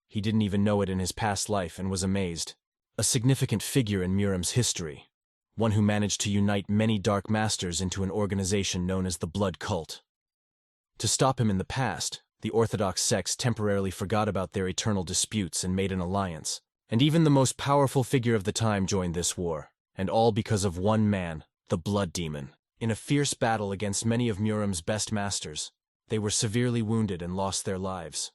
He didn't even know it in his past life and was amazed. A significant figure in Muram's history. One who managed to unite many dark masters into an organization known as the blood cult. To stop him in the past, the Orthodox sects temporarily forgot about their eternal disputes and made an alliance. And even the most powerful figure of the time joined this war. And all because of one man, the blood demon. In a fierce battle against many of Muram's best masters, they were severely wounded and lost their lives.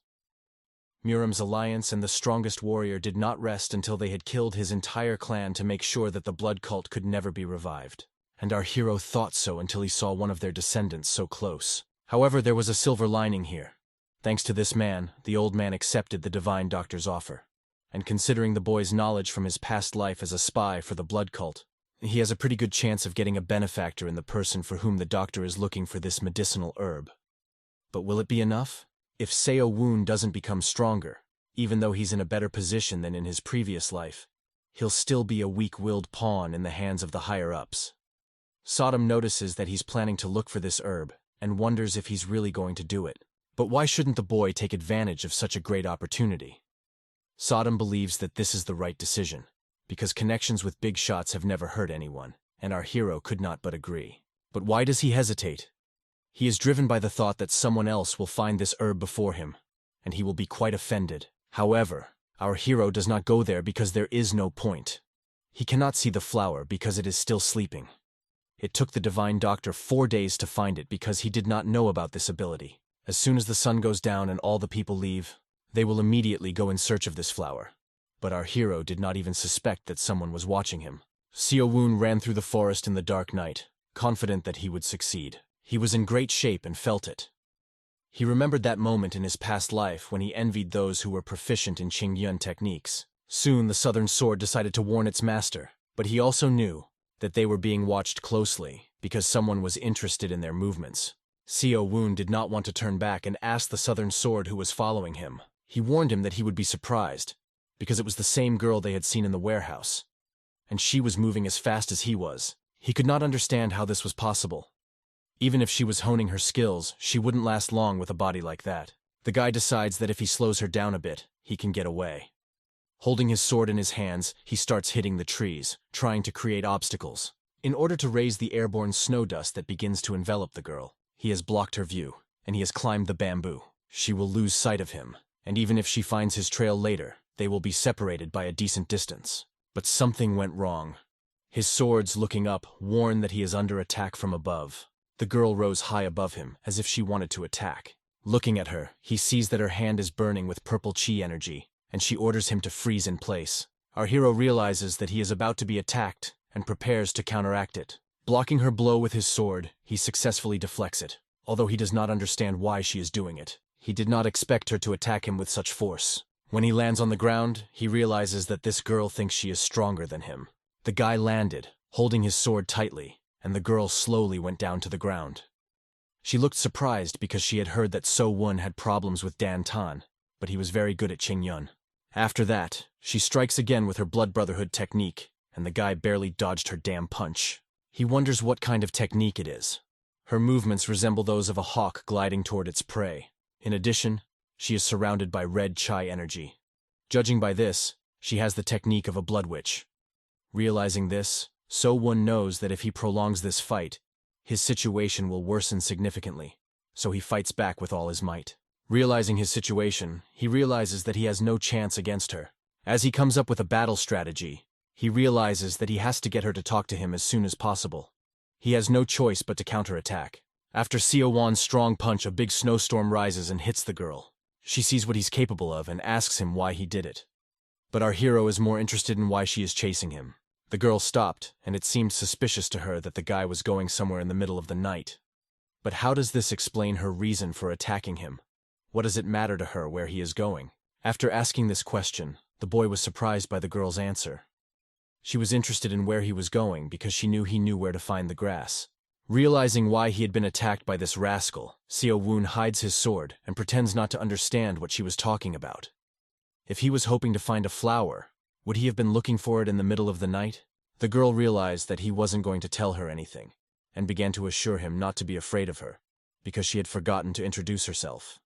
Muram's alliance and the strongest warrior did not rest until they had killed his entire clan to make sure that the blood cult could never be revived. And our hero thought so until he saw one of their descendants so close. However, there was a silver lining here. Thanks to this man, the old man accepted the divine doctor's offer. And considering the boy's knowledge from his past life as a spy for the blood cult, he has a pretty good chance of getting a benefactor in the person for whom the doctor is looking for this medicinal herb. But will it be enough? If Seo Woon doesn't become stronger, even though he's in a better position than in his previous life, he'll still be a weak-willed pawn in the hands of the higher-ups. Sodom notices that he's planning to look for this herb, and wonders if he's really going to do it. But why shouldn't the boy take advantage of such a great opportunity? Sodom believes that this is the right decision, because connections with big shots have never hurt anyone, and our hero could not but agree. But why does he hesitate? He is driven by the thought that someone else will find this herb before him, and he will be quite offended. However, our hero does not go there because there is no point. He cannot see the flower because it is still sleeping. It took the divine doctor 4 days to find it because he did not know about this ability. As soon as the sun goes down and all the people leave, they will immediately go in search of this flower. But our hero did not even suspect that someone was watching him. Seo Woon ran through the forest in the dark night, confident that he would succeed. He was in great shape and felt it. He remembered that moment in his past life when he envied those who were proficient in Qingyun techniques. Soon the Southern Sword decided to warn its master, but he also knew that they were being watched closely because someone was interested in their movements. Seo Woon did not want to turn back and ask the Southern Sword who was following him. He warned him that he would be surprised, because it was the same girl they had seen in the warehouse. And she was moving as fast as he was. He could not understand how this was possible. Even if she was honing her skills, she wouldn't last long with a body like that. The guy decides that if he slows her down a bit, he can get away. Holding his sword in his hands, he starts hitting the trees, trying to create obstacles. In order to raise the airborne snow dust that begins to envelop the girl, he has blocked her view, and he has climbed the bamboo. She will lose sight of him, and even if she finds his trail later, they will be separated by a decent distance. But something went wrong. His swords, looking up, warn that he is under attack from above. The girl rose high above him, as if she wanted to attack. Looking at her, he sees that her hand is burning with purple chi energy, and she orders him to freeze in place. Our hero realizes that he is about to be attacked, and prepares to counteract it. Blocking her blow with his sword, he successfully deflects it, although he does not understand why she is doing it. He did not expect her to attack him with such force. When he lands on the ground, he realizes that this girl thinks she is stronger than him. The guy landed, holding his sword tightly, and the girl slowly went down to the ground. She looked surprised because she had heard that So Won had problems with Dan Tan, but he was very good at Qing Yun. After that, she strikes again with her Blood Brotherhood technique, and the guy barely dodged her damn punch. He wonders what kind of technique it is. Her movements resemble those of a hawk gliding toward its prey. In addition, she is surrounded by red chi energy. Judging by this, she has the technique of a blood witch. Realizing this, So Won knows that if he prolongs this fight, his situation will worsen significantly, so he fights back with all his might. Realizing his situation, he realizes that he has no chance against her. As he comes up with a battle strategy, he realizes that he has to get her to talk to him as soon as possible. He has no choice but to counterattack. After Seo Wan's strong punch, a big snowstorm rises and hits the girl. She sees what he's capable of and asks him why he did it. But our hero is more interested in why she is chasing him. The girl stopped, and it seemed suspicious to her that the guy was going somewhere in the middle of the night. But how does this explain her reason for attacking him? What does it matter to her where he is going? After asking this question, the boy was surprised by the girl's answer. She was interested in where he was going because she knew he knew where to find the grass. Realizing why he had been attacked by this rascal, Seo Won hides his sword and pretends not to understand what she was talking about. If he was hoping to find a flower, would he have been looking for it in the middle of the night? The girl realized that he wasn't going to tell her anything, and began to assure him not to be afraid of her, because she had forgotten to introduce herself.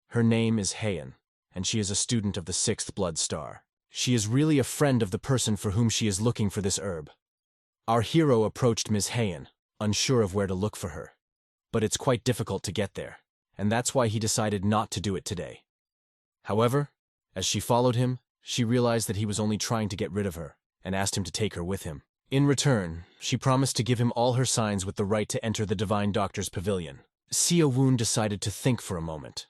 Her name is Heian, and she is a student of the 6th Blood Star. She is really a friend of the person for whom she is looking for this herb. Our hero approached Ms. Heian, unsure of where to look for her. But it's quite difficult to get there, and that's why he decided not to do it today. However, as she followed him, she realized that he was only trying to get rid of her, and asked him to take her with him. In return, she promised to give him all her signs with the right to enter the Divine Doctor's pavilion. Seo Won decided to think for a moment.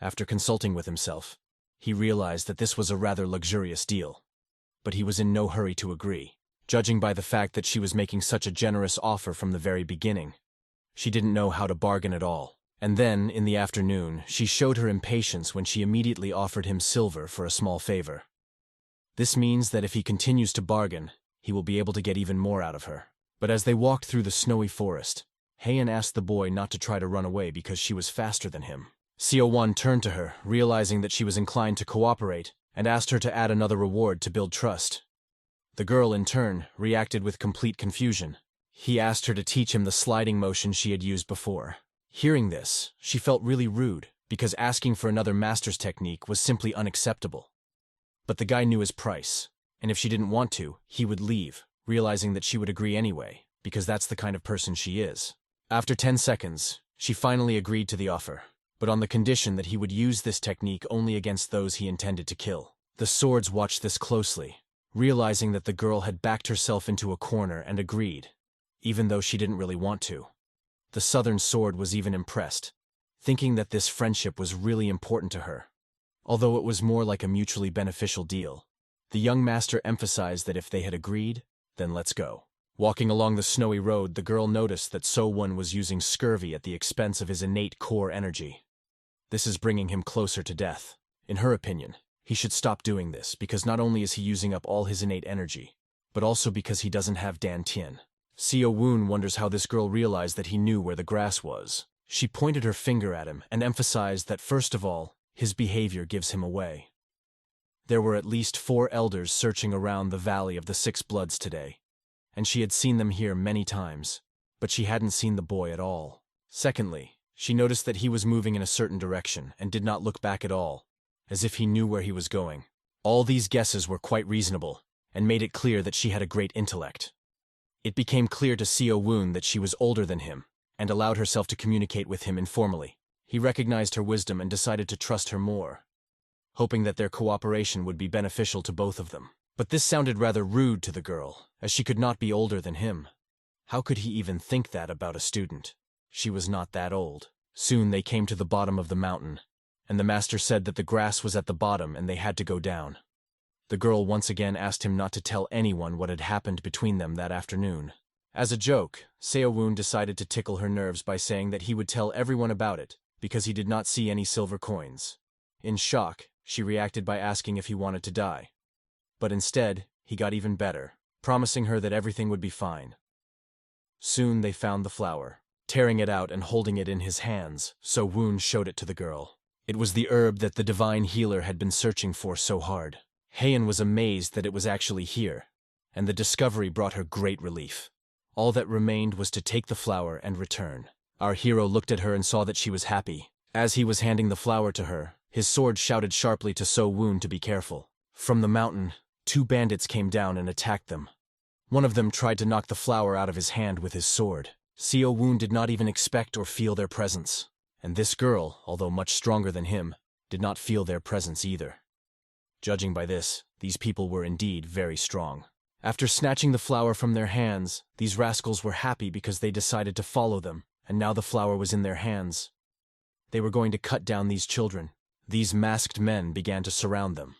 After consulting with himself, he realized that this was a rather luxurious deal. But he was in no hurry to agree, judging by the fact that she was making such a generous offer from the very beginning. She didn't know how to bargain at all. And then, in the afternoon, she showed her impatience when she immediately offered him silver for a small favor. This means that if he continues to bargain, he will be able to get even more out of her. But as they walked through the snowy forest, Heian asked the boy not to try to run away because she was faster than him. Seo Won turned to her, realizing that she was inclined to cooperate, and asked her to add another reward to build trust. The girl, in turn, reacted with complete confusion. He asked her to teach him the sliding motion she had used before. Hearing this, she felt really rude, because asking for another master's technique was simply unacceptable. But the guy knew his price, and if she didn't want to, he would leave, realizing that she would agree anyway, because that's the kind of person she is. After 10 seconds, she finally agreed to the offer, but on the condition that he would use this technique only against those he intended to kill. The swords watched this closely, realizing that the girl had backed herself into a corner and agreed, even though she didn't really want to. The Southern Sword was even impressed, thinking that this friendship was really important to her. Although it was more like a mutually beneficial deal, the young master emphasized that if they had agreed, then let's go. Walking along the snowy road, the girl noticed that So Won was using scurvy at the expense of his innate core energy. This is bringing him closer to death. In her opinion, he should stop doing this because not only is he using up all his innate energy, but also because he doesn't have Dan Tien. Seo Won wonders how this girl realized that he knew where the grass was. She pointed her finger at him and emphasized that first of all, his behavior gives him away. There were at least 4 elders searching around the Valley of the 6 Bloods today, and she had seen them here many times, but she hadn't seen the boy at all. Secondly, she noticed that he was moving in a certain direction and did not look back at all, as if he knew where he was going. All these guesses were quite reasonable, and made it clear that she had a great intellect. It became clear to Seo Won that she was older than him, and allowed herself to communicate with him informally. He recognized her wisdom and decided to trust her more. hoping that their cooperation would be beneficial to both of them. But this sounded rather rude to the girl, as she could not be older than him. How could he even think that about a student? She was not that old. Soon they came to the bottom of the mountain, and the master said that the grass was at the bottom and they had to go down. The girl once again asked him not to tell anyone what had happened between them that afternoon. As a joke, Seo-woon decided to tickle her nerves by saying that he would tell everyone about it, because he did not see any silver coins. In shock, she reacted by asking if he wanted to die. But instead, he got even better, promising her that everything would be fine. Soon they found the flower. Tearing it out and holding it in his hands, Seo-woon showed it to the girl. It was the herb that the divine healer had been searching for so hard. Haein was amazed that it was actually here, and the discovery brought her great relief. All that remained was to take the flower and return. Our hero looked at her and saw that she was happy. As he was handing the flower to her, his sword shouted sharply to Seo-woon to be careful. From the mountain, 2 bandits came down and attacked them. One of them tried to knock the flower out of his hand with his sword. Seo-woon did not even expect or feel their presence, and this girl, although much stronger than him, did not feel their presence either. Judging by this, these people were indeed very strong. After snatching the flower from their hands, these rascals were happy because they decided to follow them, and now the flower was in their hands. They were going to cut down these children. These masked men began to surround them.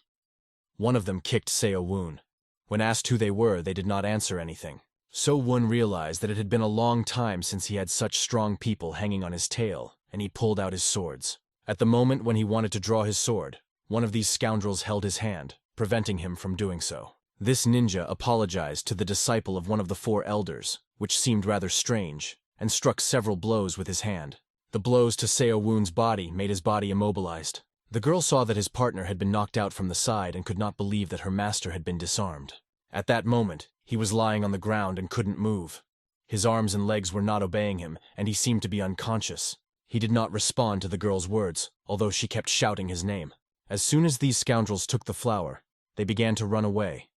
One of them kicked Seo-woon. When asked who they were, they did not answer anything. Seo-woon realized that it had been a long time since he had such strong people hanging on his tail, and he pulled out his swords. At the moment when he wanted to draw his sword, one of these scoundrels held his hand, preventing him from doing so. This ninja apologized to the disciple of one of the 4 elders, which seemed rather strange, and struck several blows with his hand. The blows to Seo-woon's body made his body immobilized. The girl saw that his partner had been knocked out from the side and could not believe that her master had been disarmed. At that moment, he was lying on the ground and couldn't move. His arms and legs were not obeying him, and he seemed to be unconscious. He did not respond to the girl's words, although she kept shouting his name. As soon as these scoundrels took the flower, they began to run away.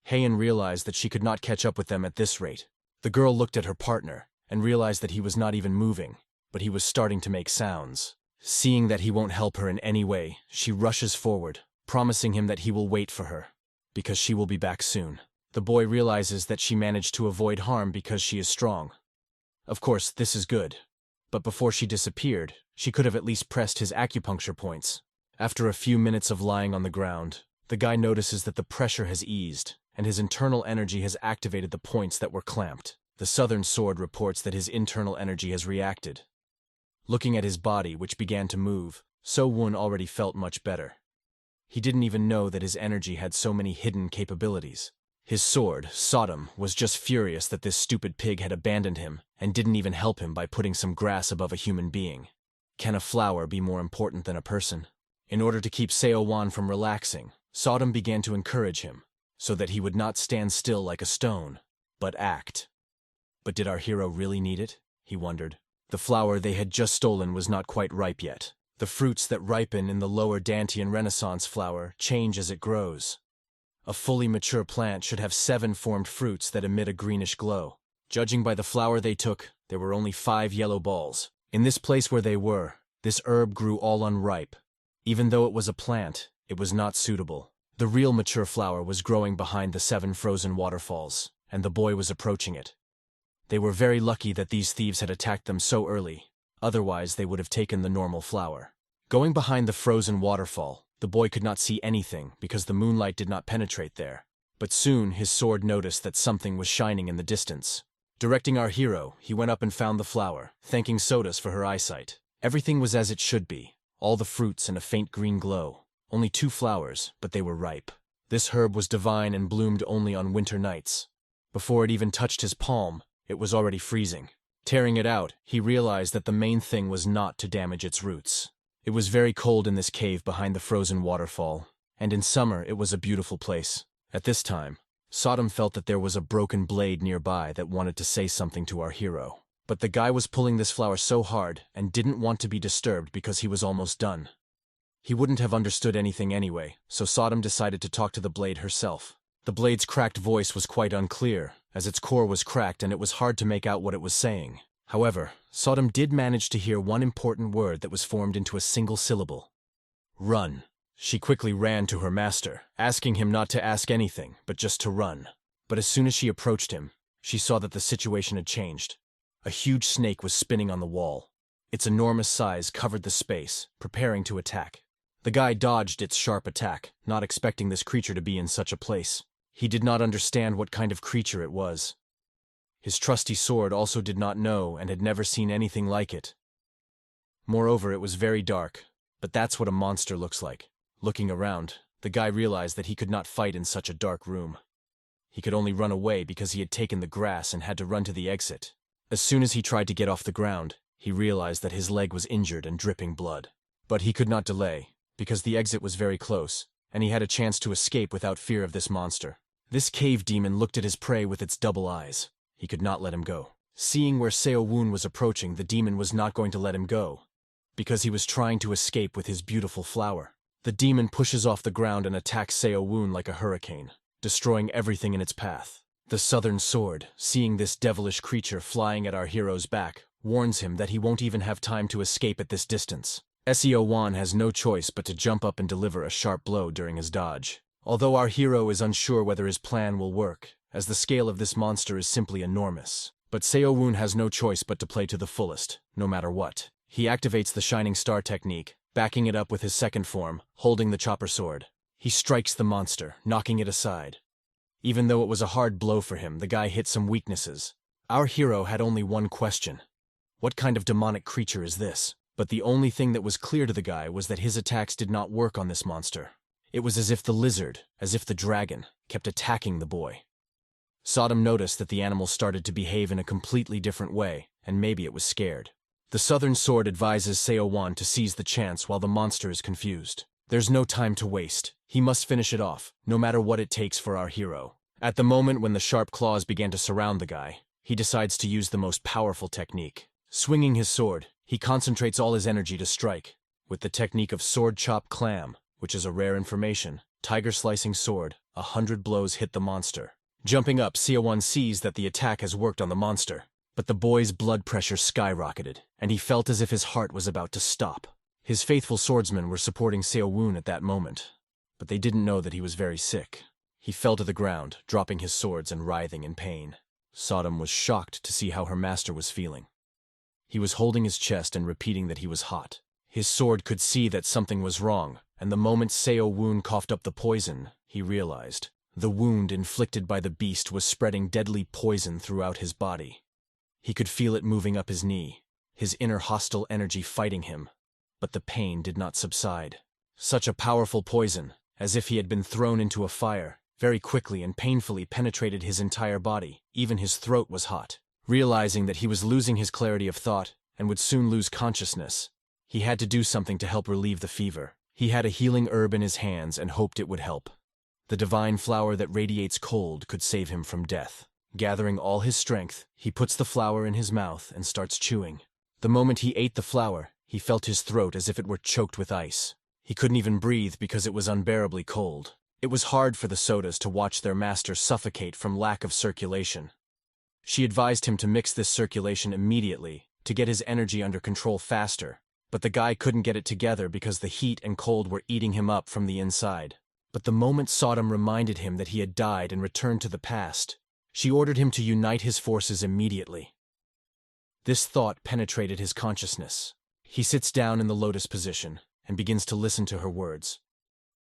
Haein realized that she could not catch up with them at this rate. The girl looked at her partner and realized that he was not even moving, but he was starting to make sounds. Seeing that he won't help her in any way, she rushes forward, promising him that he will wait for her, because she will be back soon. The boy realizes that she managed to avoid harm because she is strong. Of course, this is good, but before she disappeared, she could have at least pressed his acupuncture points. After a few minutes of lying on the ground, the guy notices that the pressure has eased, and his internal energy has activated the points that were clamped. The southern sword reports that his internal energy has reacted. Looking at his body, which began to move, Seo-woon already felt much better. He didn't even know that his energy had so many hidden capabilities. His sword, Sodom, was just furious that this stupid pig had abandoned him and didn't even help him by putting some grass above a human being. Can a flower be more important than a person? In order to keep Seo-woon from relaxing, Sodom began to encourage him, so that he would not stand still like a stone, but act. But did our hero really need it? He wondered. The flower they had just stolen was not quite ripe yet. The fruits that ripen in the lower Dantian Renaissance flower change as it grows. A fully mature plant should have 7 formed fruits that emit a greenish glow. Judging by the flower they took, there were only 5 yellow balls. In this place where they were, this herb grew all unripe. Even though it was a plant, it was not suitable. The real mature flower was growing behind the 7 frozen waterfalls, and the boy was approaching it. They were very lucky that these thieves had attacked them so early, otherwise they would have taken the normal flower. Going behind the frozen waterfall, the boy could not see anything because the moonlight did not penetrate there. But soon his sword noticed that something was shining in the distance. Directing our hero, he went up and found the flower, thanking Sodas for her eyesight. Everything was as it should be, all the fruits in a faint green glow. Only 2 flowers, but they were ripe. This herb was divine and bloomed only on winter nights. Before it even touched his palm, it was already freezing. Tearing it out, he realized that the main thing was not to damage its roots. It was very cold in this cave behind the frozen waterfall, and in summer it was a beautiful place. At this time, Sodom felt that there was a broken blade nearby that wanted to say something to our hero. But the guy was pulling this flower so hard and didn't want to be disturbed because he was almost done. He wouldn't have understood anything anyway, so Sodom decided to talk to the blade herself. The blade's cracked voice was quite unclear, as its core was cracked and it was hard to make out what it was saying. However, Sodom did manage to hear one important word that was formed into a single syllable. Run. She quickly ran to her master, asking him not to ask anything, but just to run. But as soon as she approached him, she saw that the situation had changed. A huge snake was spinning on the wall. Its enormous size covered the space, preparing to attack. The guy dodged its sharp attack, not expecting this creature to be in such a place. He did not understand what kind of creature it was. His trusty sword also did not know and had never seen anything like it. Moreover, it was very dark, but that's what a monster looks like. Looking around, the guy realized that he could not fight in such a dark room. He could only run away because he had taken the grass and had to run to the exit. As soon as he tried to get off the ground, he realized that his leg was injured and dripping blood. But he could not delay, because the exit was very close, and he had a chance to escape without fear of this monster. This cave demon looked at his prey with its double eyes. He could not let him go. Seeing where Seo Woon was approaching, the demon was not going to let him go, because he was trying to escape with his beautiful flower. The demon pushes off the ground and attacks Seo Woon like a hurricane, destroying everything in its path. The Southern Sword, seeing this devilish creature flying at our hero's back, warns him that he won't even have time to escape at this distance. Seo Wan has no choice but to jump up and deliver a sharp blow during his dodge. Although our hero is unsure whether his plan will work, as the scale of this monster is simply enormous. But Seo Woon has no choice but to play to the fullest, no matter what. He activates the Shining Star technique, backing it up with his second form, holding the chopper sword. He strikes the monster, knocking it aside. Even though it was a hard blow for him, the guy hit some weaknesses. Our hero had only one question. What kind of demonic creature is this? But the only thing that was clear to the guy was that his attacks did not work on this monster. It was as if the lizard, as if the dragon, kept attacking the boy. Sodom noticed that the animal started to behave in a completely different way, and maybe it was scared. The Southern Sword advises Seo Wan to seize the chance while the monster is confused. There's no time to waste. He must finish it off, no matter what it takes for our hero. At the moment when the sharp claws began to surround the guy, he decides to use the most powerful technique. Swinging his sword, he concentrates all his energy to strike. With the technique of Sword Chop Clam, which is a rare information, Tiger Slicing Sword, 100 blows hit the monster. Jumping up, Seo Wan sees that the attack has worked on the monster. But the boy's blood pressure skyrocketed, and he felt as if his heart was about to stop. His faithful swordsmen were supporting Seo Woon at that moment, but they didn't know that he was very sick. He fell to the ground, dropping his swords and writhing in pain. Sodom was shocked to see how her master was feeling. He was holding his chest and repeating that he was hot. His sword could see that something was wrong, and the moment Seo Woon coughed up the poison, he realized. The wound inflicted by the beast was spreading deadly poison throughout his body. He could feel it moving up his knee, his inner hostile energy fighting him, but the pain did not subside. Such a powerful poison, as if he had been thrown into a fire, very quickly and painfully penetrated his entire body. Even his throat was hot. Realizing that he was losing his clarity of thought and would soon lose consciousness, he had to do something to help relieve the fever. He had a healing herb in his hands and hoped it would help. The divine flower that radiates cold could save him from death. Gathering all his strength, he puts the flower in his mouth and starts chewing. The moment he ate the flower, he felt his throat as if it were choked with ice. He couldn't even breathe because it was unbearably cold. It was hard for the sodas to watch their master suffocate from lack of circulation. She advised him to mix this circulation immediately to get his energy under control faster, but the guy couldn't get it together because the heat and cold were eating him up from the inside. But the moment Sodom reminded him that he had died and returned to the past, she ordered him to unite his forces immediately. This thought penetrated his consciousness. He sits down in the lotus position and begins to listen to her words.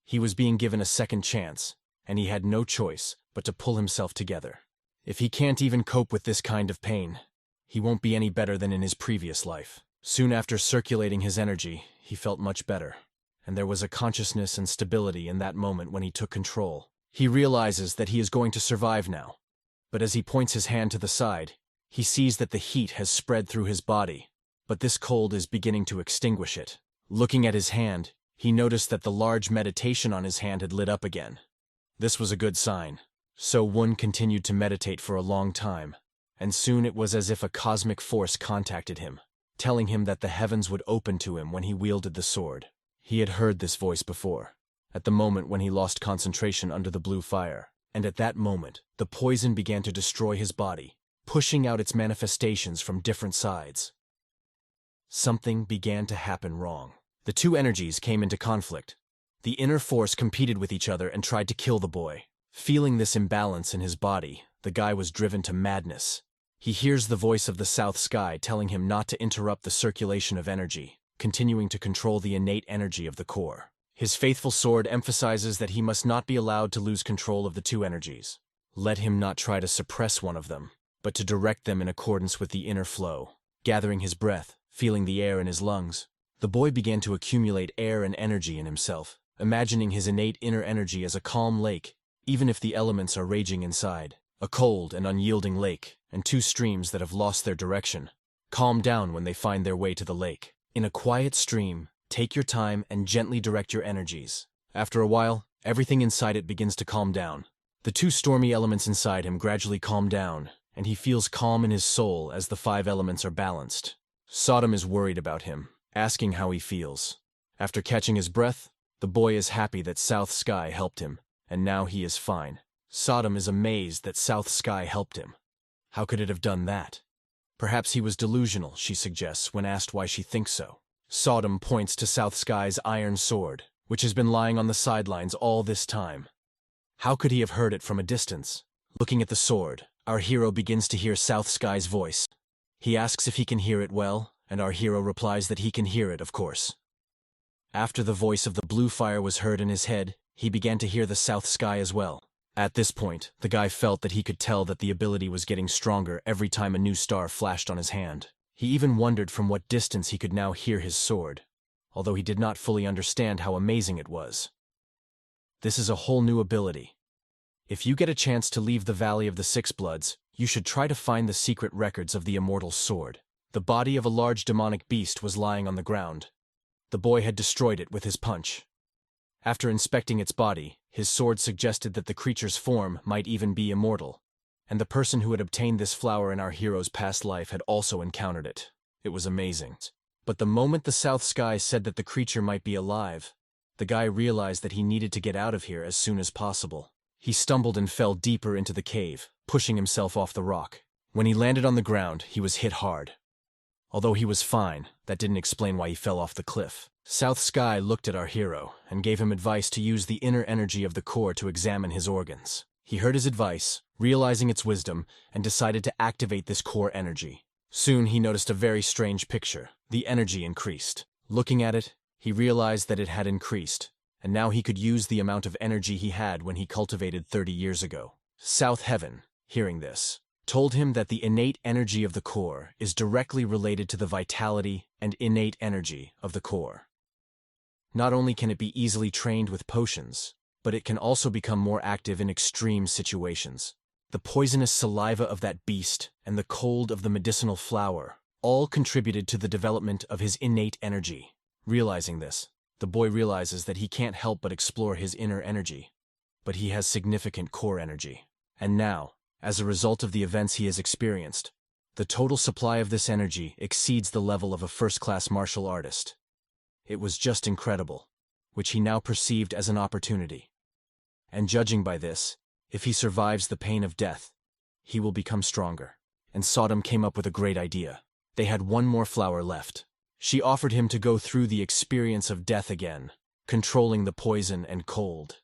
He was being given a second chance, and he had no choice but to pull himself together. If he can't even cope with this kind of pain, he won't be any better than in his previous life. Soon after circulating his energy, he felt much better, and there was a consciousness and stability in that moment when he took control. He realizes that he is going to survive now. But as he points his hand to the side, he sees that the heat has spread through his body, but this cold is beginning to extinguish it. Looking at his hand, he noticed that the large meditation on his hand had lit up again. This was a good sign. So Woon continued to meditate for a long time, and soon it was as if a cosmic force contacted him, telling him that the heavens would open to him when he wielded the sword. He had heard this voice before, at the moment when he lost concentration under the blue fire. And at that moment, the poison began to destroy his body, pushing out its manifestations from different sides. Something began to happen wrong. The two energies came into conflict. The inner force competed with each other and tried to kill the boy. Feeling this imbalance in his body, the guy was driven to madness. He hears the voice of the South Sky telling him not to interrupt the circulation of energy, continuing to control the innate energy of the core. His faithful sword emphasizes that he must not be allowed to lose control of the two energies. Let him not try to suppress one of them, but to direct them in accordance with the inner flow. Gathering his breath, feeling the air in his lungs, the boy began to accumulate air and energy in himself, imagining his innate inner energy as a calm lake, even if the elements are raging inside. A cold and unyielding lake, and two streams that have lost their direction. Calm down when they find their way to the lake. In a quiet stream, take your time and gently direct your energies. After a while, everything inside it begins to calm down. The two stormy elements inside him gradually calm down, and he feels calm in his soul as the 5 elements are balanced. Sodom is worried about him, asking how he feels. After catching his breath, the boy is happy that South Sky helped him, and now he is fine. Sodom is amazed that South Sky helped him. How could it have done that? Perhaps he was delusional, she suggests when asked why she thinks so. Sodom points to South Sky's iron sword, which has been lying on the sidelines all this time. How could he have heard it from a distance? Looking at the sword, our hero begins to hear South Sky's voice. He asks if he can hear it well, and our hero replies that he can hear it, of course. After the voice of the blue fire was heard in his head, he began to hear the South Sky as well. At this point, the guy felt that he could tell that the ability was getting stronger every time a new star flashed on his hand. He even wondered from what distance he could now hear his sword, although he did not fully understand how amazing it was. This is a whole new ability. If you get a chance to leave the Valley of the Six Bloods, you should try to find the secret records of the immortal sword. The body of a large demonic beast was lying on the ground. The boy had destroyed it with his punch. After inspecting its body, his sword suggested that the creature's form might even be immortal, and the person who had obtained this flower in our hero's past life had also encountered it. It was amazing. But the moment the South Sky said that the creature might be alive, the guy realized that he needed to get out of here as soon as possible. He stumbled and fell deeper into the cave, pushing himself off the rock. When he landed on the ground, he was hit hard. Although he was fine, that didn't explain why he fell off the cliff. South Sky looked at our hero and gave him advice to use the inner energy of the core to examine his organs. He heard his advice, realizing its wisdom, and decided to activate this core energy. Soon he noticed a very strange picture. The energy increased. Looking at it, he realized that it had increased, and now he could use the amount of energy he had when he cultivated 30 years ago. South Heaven, hearing this, told him that the innate energy of the core is directly related to the vitality and innate energy of the core. Not only can it be easily trained with potions, but it can also become more active in extreme situations. The poisonous saliva of that beast and the cold of the medicinal flower all contributed to the development of his innate energy. Realizing this, the boy realizes that he can't help but explore his inner energy, but he has significant core energy. And now, as a result of the events he has experienced, the total supply of this energy exceeds the level of a first-class martial artist. It was just incredible, which he now perceived as an opportunity. And judging by this, if he survives the pain of death, he will become stronger. And Sodom came up with a great idea. They had one more flower left. She offered him to go through the experience of death again, controlling the poison and cold.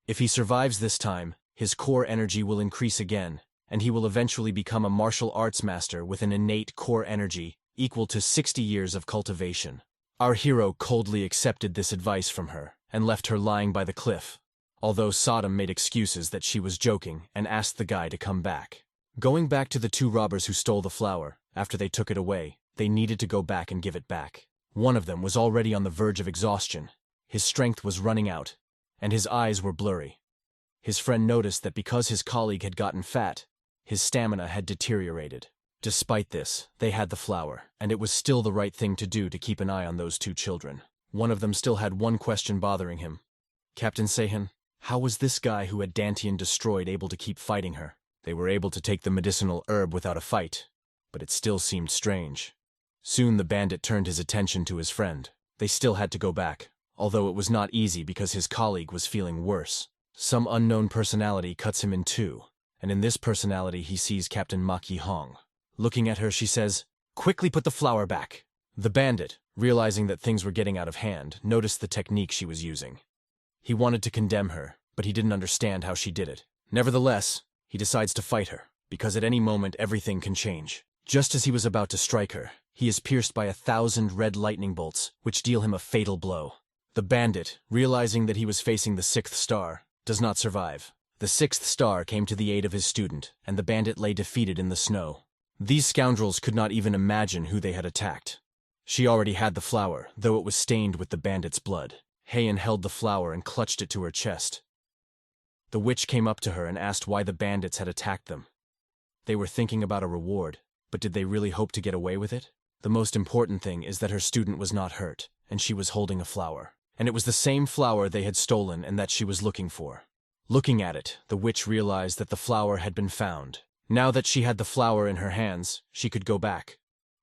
If he survives this time, his core energy will increase again, and he will eventually become a martial arts master with an innate core energy equal to 60 years of cultivation. Our hero coldly accepted this advice from her and left her lying by the cliff, although Sodom made excuses that she was joking and asked the guy to come back. Going back to the 2 robbers who stole the flower, after they took it away, they needed to go back and give it back. One of them was already on the verge of exhaustion. His strength was running out, and his eyes were blurry. His friend noticed that because his colleague had gotten fat, his stamina had deteriorated. Despite this, they had the flower, and it was still the right thing to do to keep an eye on those 2 children. One of them still had one question bothering him. Captain Seihan, how was this guy who had Dantian destroyed able to keep fighting her? They were able to take the medicinal herb without a fight, but it still seemed strange. Soon the bandit turned his attention to his friend. They still had to go back, although it was not easy because his colleague was feeling worse. Some unknown personality cuts him in 2, and in this personality he sees Captain Maki Hong. Looking at her, she says, "Quickly put the flower back." The bandit, realizing that things were getting out of hand, noticed the technique she was using. He wanted to condemn her, but he didn't understand how she did it. Nevertheless, he decides to fight her, because at any moment everything can change. Just as he was about to strike her, he is pierced by 1,000 red lightning bolts, which deal him a fatal blow. The bandit, realizing that he was facing the 6th star, does not survive. The 6th star came to the aid of his student, and the bandit lay defeated in the snow. These scoundrels could not even imagine who they had attacked. She already had the flower, though it was stained with the bandit's blood. Heian held the flower and clutched it to her chest. The witch came up to her and asked why the bandits had attacked them. They were thinking about a reward, but did they really hope to get away with it? The most important thing is that her student was not hurt, and she was holding a flower. And it was the same flower they had stolen and that she was looking for. Looking at it, the witch realized that the flower had been found. Now that she had the flower in her hands, she could go back.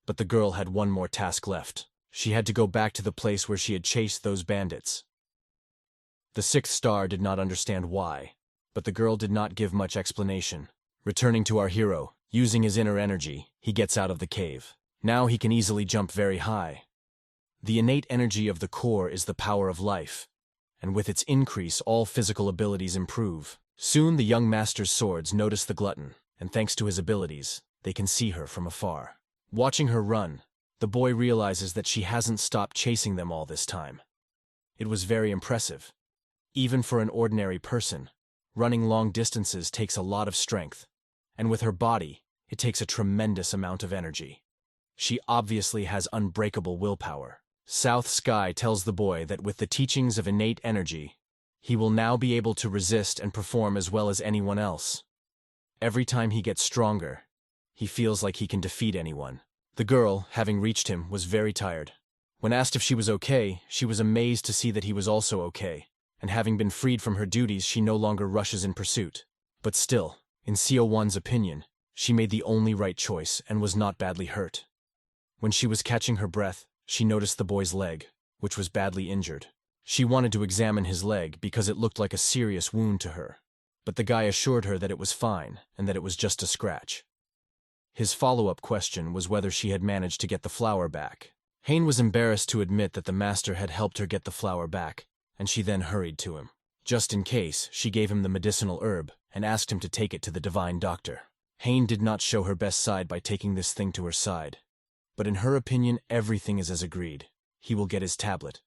But the girl had one more task left. She had to go back to the place where she had chased those bandits. The 6th star did not understand why, but the girl did not give much explanation. Returning to our hero, using his inner energy, he gets out of the cave. Now he can easily jump very high. The innate energy of the core is the power of life, and with its increase all physical abilities improve. Soon the young master's swords notice the glutton, and thanks to his abilities, they can see her from afar. Watching her run, the boy realizes that she hasn't stopped chasing them all this time. It was very impressive. Even for an ordinary person, running long distances takes a lot of strength, and with her body, it takes a tremendous amount of energy. She obviously has unbreakable willpower. South Sky tells the boy that with the teachings of innate energy, he will now be able to resist and perform as well as anyone else. Every time he gets stronger, he feels like he can defeat anyone. The girl, having reached him, was very tired. When asked if she was okay, she was amazed to see that he was also okay, and having been freed from her duties, she no longer rushes in pursuit. But still, in CO1's opinion, she made the only right choice and was not badly hurt. When she was catching her breath, she noticed the boy's leg, which was badly injured. She wanted to examine his leg because it looked like a serious wound to her, but the guy assured her that it was fine and that it was just a scratch. His follow-up question was whether she had managed to get the flower back. Heian was embarrassed to admit that the master had helped her get the flower back, and she then hurried to him. Just in case, she gave him the medicinal herb and asked him to take it to the divine doctor. Heian did not show her best side by taking this thing to her side. But in her opinion, everything is as agreed. He will get his tablet.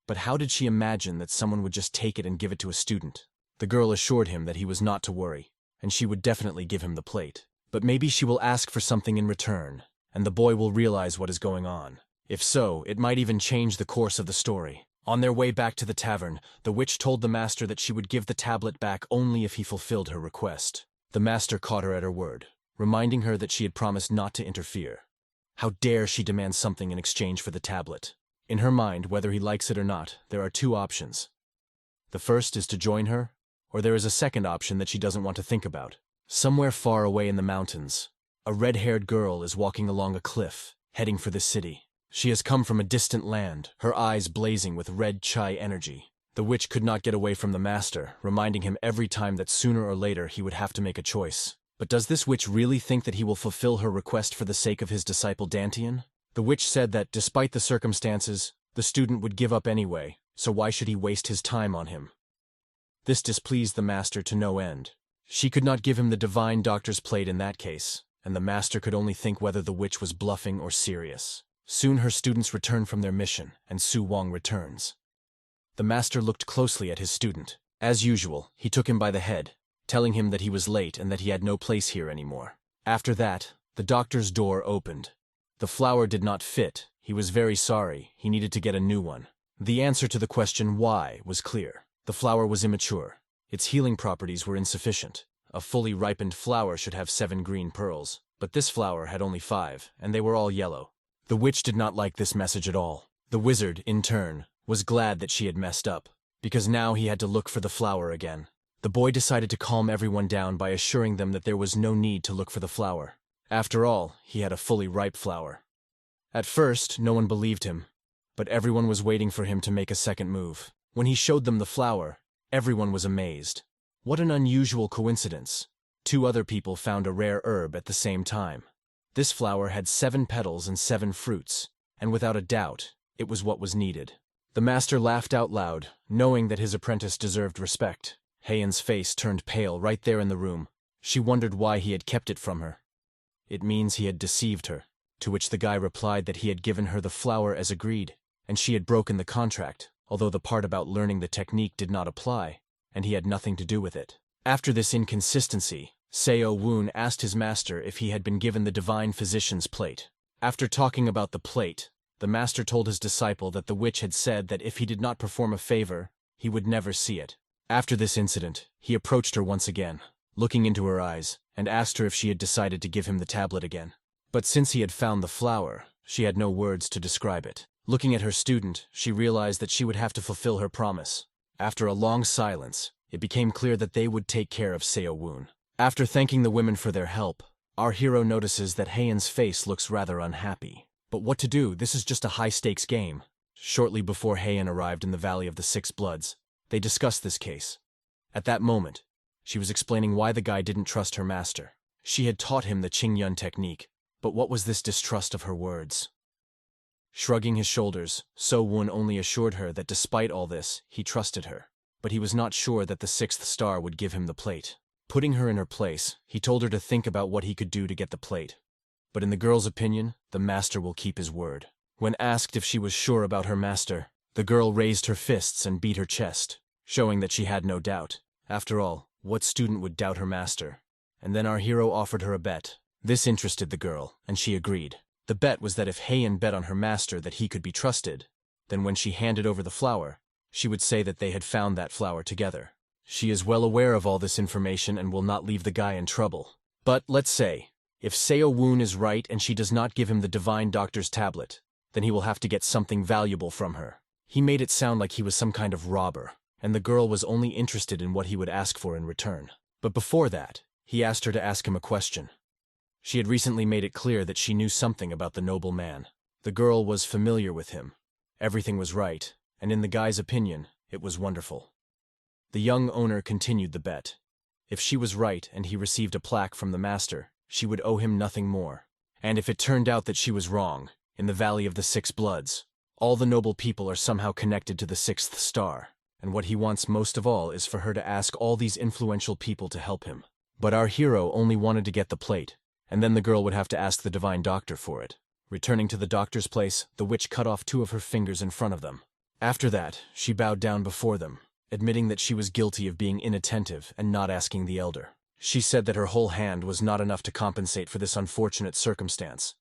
But how did she imagine that someone would just take it and give it to a student? The girl assured him that he was not to worry, and she would definitely give him the plate. But maybe she will ask for something in return, and the boy will realize what is going on. If so, it might even change the course of the story. On their way back to the tavern, the witch told the master that she would give the tablet back only if he fulfilled her request. The master caught her at her word, reminding her that she had promised not to interfere. How dare she demand something in exchange for the tablet? In her mind, whether he likes it or not, there are two options. The first is to join her, or there is a second option that she doesn't want to think about. Somewhere far away in the mountains, a red-haired girl is walking along a cliff, heading for the city. She has come from a distant land, her eyes blazing with red chai energy. The witch could not get away from the master, reminding him every time that sooner or later he would have to make a choice. But does this witch really think that he will fulfill her request for the sake of his disciple Dantian? The witch said that, despite the circumstances, the student would give up anyway, so why should he waste his time on him? This displeased the master to no end. She could not give him the divine doctor's plate in that case, and the master could only think whether the witch was bluffing or serious. Soon her students return from their mission, and Su Wang returns. The master looked closely at his student. As usual, he took him by the head, telling him that he was late and that he had no place here anymore. After that, the doctor's door opened. The flower did not fit. He was very sorry. He needed to get a new one. The answer to the question why was clear. The flower was immature. Its healing properties were insufficient. A fully ripened flower should have 7 green pearls, but this flower had only 5, and they were all yellow. The witch did not like this message at all. The wizard, in turn, was glad that she had messed up, because now he had to look for the flower again. The boy decided to calm everyone down by assuring them that there was no need to look for the flower. After all, he had a fully ripe flower. At first, no one believed him, but everyone was waiting for him to make a second move. When he showed them the flower, everyone was amazed. What an unusual coincidence. 2 other people found a rare herb at the same time. This flower had 7 petals and 7 fruits, and without a doubt, it was what was needed. The master laughed out loud, knowing that his apprentice deserved respect. Heian's face turned pale right there in the room. She wondered why he had kept it from her. It means he had deceived her, to which the guy replied that he had given her the flower as agreed, and she had broken the contract, although the part about learning the technique did not apply, and he had nothing to do with it. After this inconsistency, Seo Woon asked his master if he had been given the divine physician's plate. After talking about the plate, the master told his disciple that the witch had said that if he did not perform a favor, he would never see it. After this incident, he approached her once again, looking into her eyes, and asked her if she had decided to give him the tablet again. But since he had found the flower, she had no words to describe it. Looking at her student, she realized that she would have to fulfill her promise. After a long silence, it became clear that they would take care of Seo Woon. After thanking the women for their help, our hero notices that Heian's face looks rather unhappy. But what to do? This is just a high-stakes game. Shortly before Heian arrived in the Valley of the Six Bloods, they discussed this case. At that moment, she was explaining why the guy didn't trust her master. She had taught him the Qingyun technique, but what was this distrust of her words? Shrugging his shoulders, So Woon only assured her that despite all this, he trusted her. But he was not sure that the sixth star would give him the plate. Putting her in her place, he told her to think about what he could do to get the plate. But in the girl's opinion, the master will keep his word. When asked if she was sure about her master, the girl raised her fists and beat her chest, showing that she had no doubt. After all, what student would doubt her master? And then our hero offered her a bet. This interested the girl, and she agreed. The bet was that if Heian bet on her master that he could be trusted, then when she handed over the flower, she would say that they had found that flower together. She is well aware of all this information and will not leave the guy in trouble. But, let's say, if Seo Woon is right and she does not give him the divine doctor's tablet, then he will have to get something valuable from her. He made it sound like he was some kind of robber, and the girl was only interested in what he would ask for in return. But before that, he asked her to ask him a question. She had recently made it clear that she knew something about the noble man. The girl was familiar with him. Everything was right, and in the guy's opinion, it was wonderful. The young owner continued the bet. If she was right and he received a plaque from the master, she would owe him nothing more. And if it turned out that she was wrong, in the Valley of the Six Bloods, all the noble people are somehow connected to the sixth star, and what he wants most of all is for her to ask all these influential people to help him. But our hero only wanted to get the plate, and then the girl would have to ask the divine doctor for it. Returning to the doctor's place, the witch cut off 2 of her fingers in front of them. After that, she bowed down before them, admitting that she was guilty of being inattentive and not asking the elder. She said that her whole hand was not enough to compensate for this unfortunate circumstance.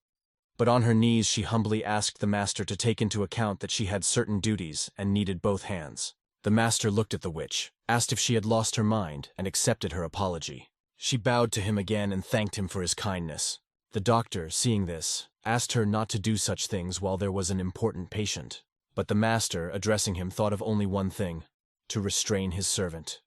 But on her knees she humbly asked the master to take into account that she had certain duties and needed both hands. The master looked at the witch, asked if she had lost her mind, and accepted her apology. She bowed to him again and thanked him for his kindness. The doctor, seeing this, asked her not to do such things while there was an important patient. But the master, addressing him, thought of only one thing: to restrain his servant.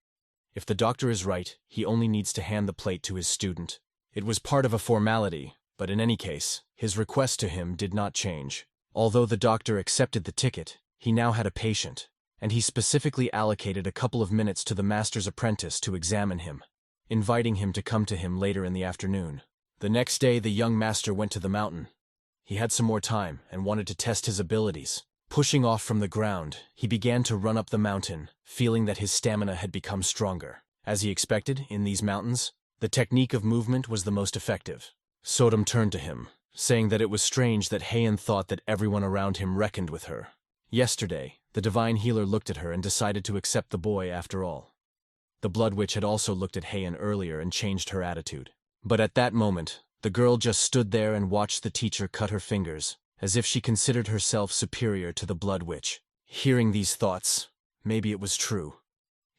If the doctor is right, he only needs to hand the plate to his student. It was part of a formality, but in any case, his request to him did not change. Although the doctor accepted the ticket, he now had a patient, and he specifically allocated a couple of minutes to the master's apprentice to examine him, inviting him to come to him later in the afternoon. The next day, the young master went to the mountain. He had some more time and wanted to test his abilities. Pushing off from the ground, he began to run up the mountain, feeling that his stamina had become stronger. As he expected, in these mountains, the technique of movement was the most effective. Sodom turned to him, saying that it was strange that Heian thought that everyone around him reckoned with her. Yesterday, the divine healer looked at her and decided to accept the boy after all. The Blood Witch had also looked at Heian earlier and changed her attitude. But at that moment, the girl just stood there and watched the teacher cut her fingers, as if she considered herself superior to the Blood Witch. Hearing these thoughts, maybe it was true.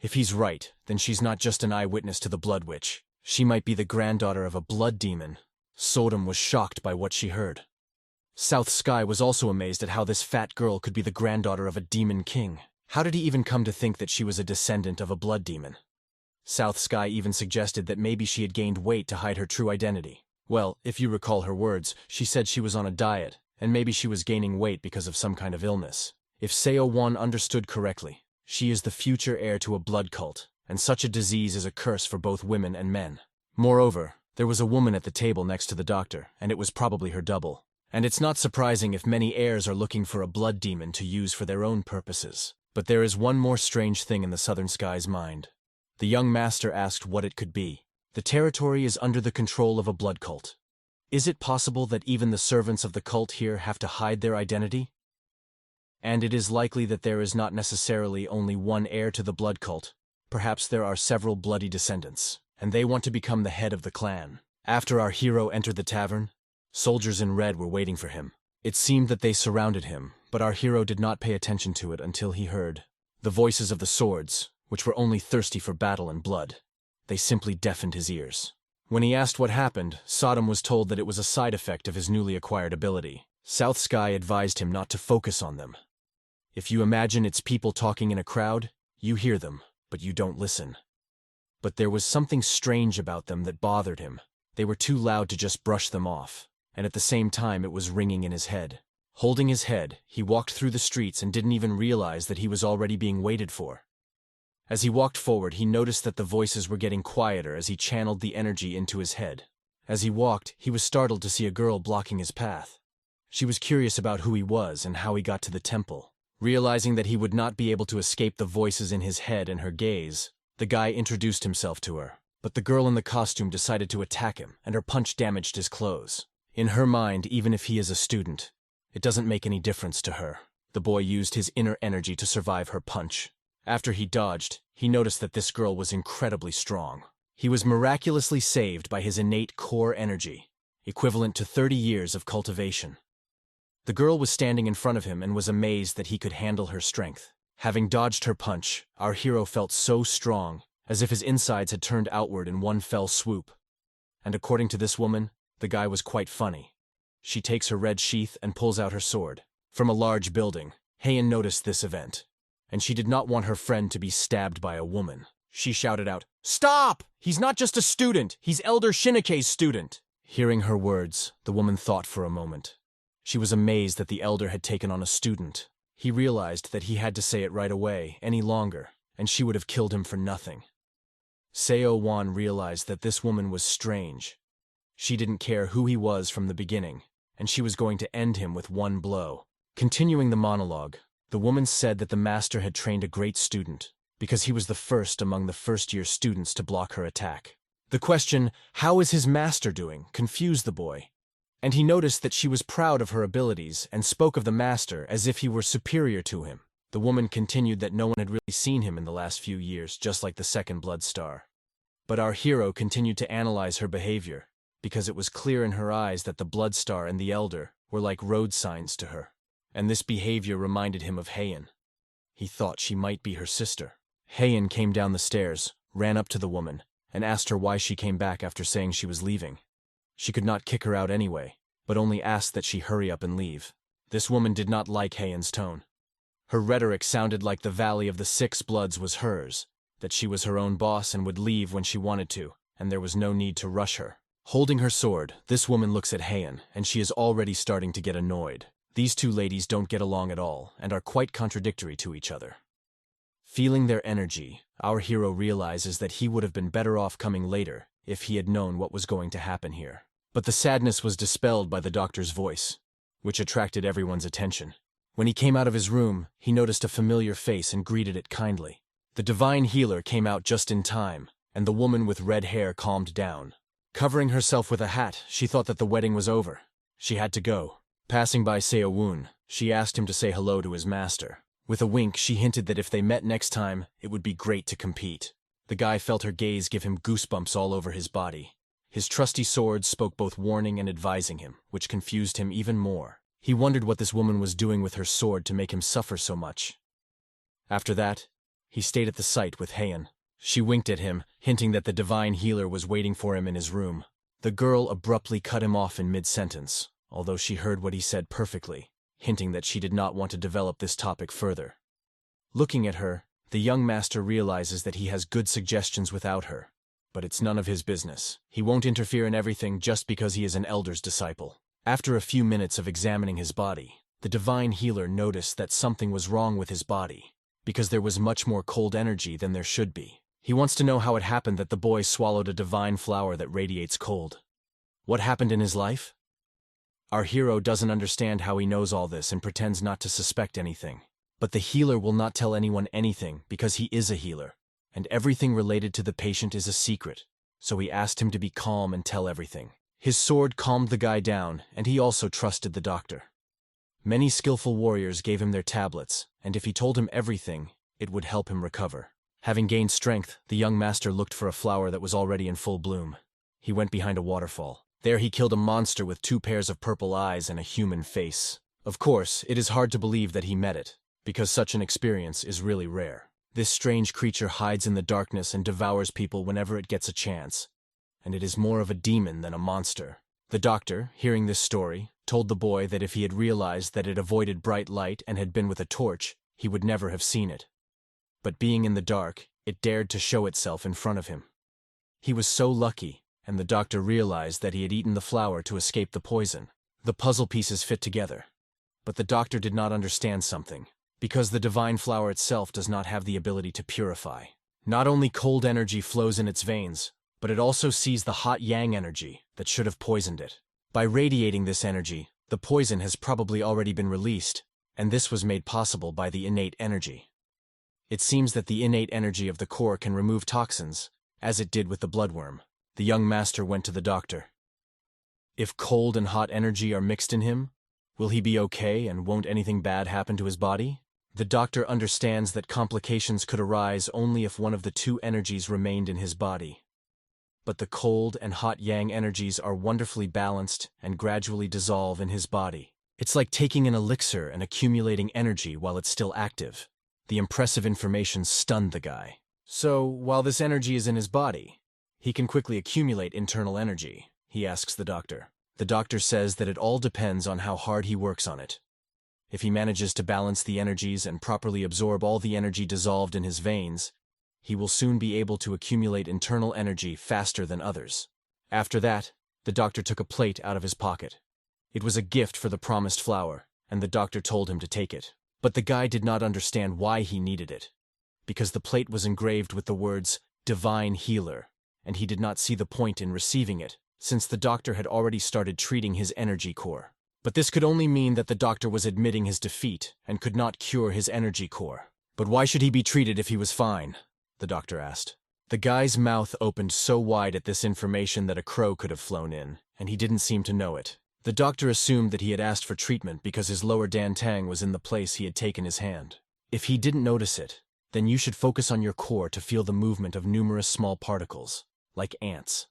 If he's right, then she's not just an eyewitness to the Blood Witch. She might be the granddaughter of a blood demon. Sodom was shocked by what she heard. South Sky was also amazed at how this fat girl could be the granddaughter of a demon king. How did he even come to think that she was a descendant of a blood demon? South Sky even suggested that maybe she had gained weight to hide her true identity. Well, if you recall her words, she said she was on a diet, and maybe she was gaining weight because of some kind of illness. If Seo Won understood correctly, she is the future heir to a blood cult, and such a disease is a curse for both women and men. Moreover, there was a woman at the table next to the doctor, and it was probably her double. And it's not surprising if many heirs are looking for a blood demon to use for their own purposes. But there is one more strange thing in the Southern Sky's mind. The young master asked what it could be. The territory is under the control of a blood cult. Is it possible that even the servants of the cult here have to hide their identity? And it is likely that there is not necessarily only one heir to the blood cult. Perhaps there are several bloody descendants, and they want to become the head of the clan. After our hero entered the tavern, soldiers in red were waiting for him. It seemed that they surrounded him, but our hero did not pay attention to it until he heard the voices of the swords, which were only thirsty for battle and blood. They simply deafened his ears. When he asked what happened, Sodom was told that it was a side effect of his newly acquired ability. South Sky advised him not to focus on them. If you imagine it's people talking in a crowd, you hear them, but you don't listen. But there was something strange about them that bothered him. They were too loud to just brush them off, and at the same time it was ringing in his head. Holding his head, he walked through the streets and didn't even realize that he was already being waited for. As he walked forward, he noticed that the voices were getting quieter as he channeled the energy into his head. As he walked, he was startled to see a girl blocking his path. She was curious about who he was and how he got to the temple. Realizing that he would not be able to escape the voices in his head and her gaze, the guy introduced himself to her. But the girl in the costume decided to attack him, and her punch damaged his clothes. In her mind, even if he is a student, it doesn't make any difference to her. The boy used his inner energy to survive her punch. After he dodged, he noticed that this girl was incredibly strong. He was miraculously saved by his innate core energy, equivalent to 30 years of cultivation. The girl was standing in front of him and was amazed that he could handle her strength. Having dodged her punch, our hero felt so strong, as if his insides had turned outward in one fell swoop. And according to this woman, the guy was quite funny. She takes her red sheath and pulls out her sword. From a large building, Heian noticed this event, and she did not want her friend to be stabbed by a woman. She shouted out, "Stop! He's not just a student, he's Elder Shinike's student!" Hearing her words, the woman thought for a moment. She was amazed that the elder had taken on a student. He realized that he had to say it right away, any longer, and she would have killed him for nothing. Seo Wan realized that this woman was strange. She didn't care who he was from the beginning, and she was going to end him with one blow. Continuing the monologue, the woman said that the master had trained a great student, because he was the first among the first-year students to block her attack. The question, "How is his master doing?" confused the boy, and he noticed that she was proud of her abilities and spoke of the master as if he were superior to him. The woman continued that no one had really seen him in the last few years, just like the second blood star. But our hero continued to analyze her behavior, because it was clear in her eyes that the blood star and the elder were like road signs to her. And this behavior reminded him of Heian. He thought she might be her sister. Heian came down the stairs, ran up to the woman, and asked her why she came back after saying she was leaving. She could not kick her out anyway, but only asked that she hurry up and leave. This woman did not like Heian's tone. Her rhetoric sounded like the Valley of the Six Bloods was hers, that she was her own boss and would leave when she wanted to, and there was no need to rush her. Holding her sword, this woman looks at Heian, and she is already starting to get annoyed. These two ladies don't get along at all, and are quite contradictory to each other. Feeling their energy, our hero realizes that he would have been better off coming later if he had known what was going to happen here. But the sadness was dispelled by the doctor's voice, which attracted everyone's attention. When he came out of his room, he noticed a familiar face and greeted it kindly. The divine healer came out just in time, and the woman with red hair calmed down. Covering herself with a hat, she thought that the wedding was over. She had to go. Passing by Seo Woon, she asked him to say hello to his master. With a wink, she hinted that if they met next time, it would be great to compete. The guy felt her gaze give him goosebumps all over his body. His trusty sword spoke both warning and advising him, which confused him even more. He wondered what this woman was doing with her sword to make him suffer so much. After that, he stayed at the site with Heian. She winked at him, hinting that the divine healer was waiting for him in his room. The girl abruptly cut him off in mid-sentence, although she heard what he said perfectly, hinting that she did not want to develop this topic further. Looking at her, the young master realizes that he has good suggestions without her, but it's none of his business. He won't interfere in everything just because he is an elder's disciple. After a few minutes of examining his body, the divine healer noticed that something was wrong with his body, because there was much more cold energy than there should be. He wants to know how it happened that the boy swallowed a divine flower that radiates cold. What happened in his life? Our hero doesn't understand how he knows all this and pretends not to suspect anything. But the healer will not tell anyone anything because he is a healer, and everything related to the patient is a secret, so he asked him to be calm and tell everything. His sword calmed the guy down, and he also trusted the doctor. Many skillful warriors gave him their tablets, and if he told him everything, it would help him recover. Having gained strength, the young master looked for a flower that was already in full bloom. He went behind a waterfall. There he killed a monster with 2 pairs of purple eyes and a human face. Of course, it is hard to believe that he met it, because such an experience is really rare. This strange creature hides in the darkness and devours people whenever it gets a chance, and it is more of a demon than a monster. The doctor, hearing this story, told the boy that if he had realized that it avoided bright light and had been with a torch, he would never have seen it. But being in the dark, it dared to show itself in front of him. He was so lucky, and the doctor realized that he had eaten the flower to escape the poison. The puzzle pieces fit together. But the doctor did not understand something, because the divine flower itself does not have the ability to purify. Not only cold energy flows in its veins, but it also sees the hot yang energy that should have poisoned it. By radiating this energy, the poison has probably already been released, and this was made possible by the innate energy. It seems that the innate energy of the core can remove toxins, as it did with the bloodworm. The young master went to the doctor. If cold and hot energy are mixed in him, will he be okay and won't anything bad happen to his body? The doctor understands that complications could arise only if one of the 2 energies remained in his body. But the cold and hot yang energies are wonderfully balanced and gradually dissolve in his body. It's like taking an elixir and accumulating energy while it's still active. The impressive information stunned the guy. So, while this energy is in his body, he can quickly accumulate internal energy, he asks the doctor. The doctor says that it all depends on how hard he works on it. If he manages to balance the energies and properly absorb all the energy dissolved in his veins, he will soon be able to accumulate internal energy faster than others. After that, the doctor took a plate out of his pocket. It was a gift for the promised flower, and the doctor told him to take it. But the guy did not understand why he needed it, because the plate was engraved with the words, "Divine Healer," and he did not see the point in receiving it, since the doctor had already started treating his energy core. But this could only mean that the doctor was admitting his defeat and could not cure his energy core. But why should he be treated if he was fine? The doctor asked. The guy's mouth opened so wide at this information that a crow could have flown in, and he didn't seem to know it. The doctor assumed that he had asked for treatment because his lower dantang was in the place he had taken his hand. If he didn't notice it, then you should focus on your core to feel the movement of numerous small particles, like ants.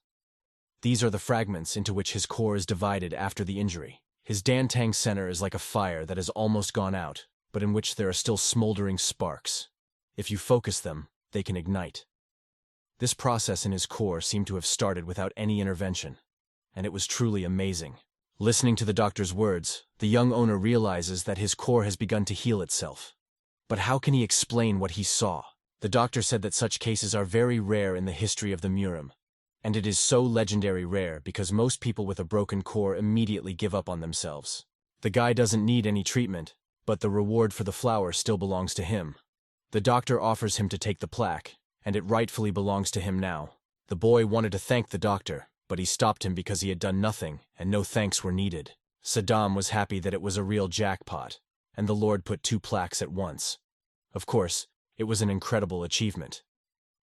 These are the fragments into which his core is divided after the injury. His dantang center is like a fire that has almost gone out, but in which there are still smoldering sparks. If you focus them, they can ignite. This process in his core seemed to have started without any intervention, and it was truly amazing. Listening to the doctor's words, the young owner realizes that his core has begun to heal itself. But how can he explain what he saw? The doctor said that such cases are very rare in the history of the Murim, and it is so legendary rare because most people with a broken core immediately give up on themselves. The guy doesn't need any treatment, but the reward for the flower still belongs to him. The doctor offers him to take the plaque, and it rightfully belongs to him now. The boy wanted to thank the doctor, but he stopped him because he had done nothing, and no thanks were needed. Saddam was happy that it was a real jackpot, and the Lord put 2 plaques at once. Of course, it was an incredible achievement.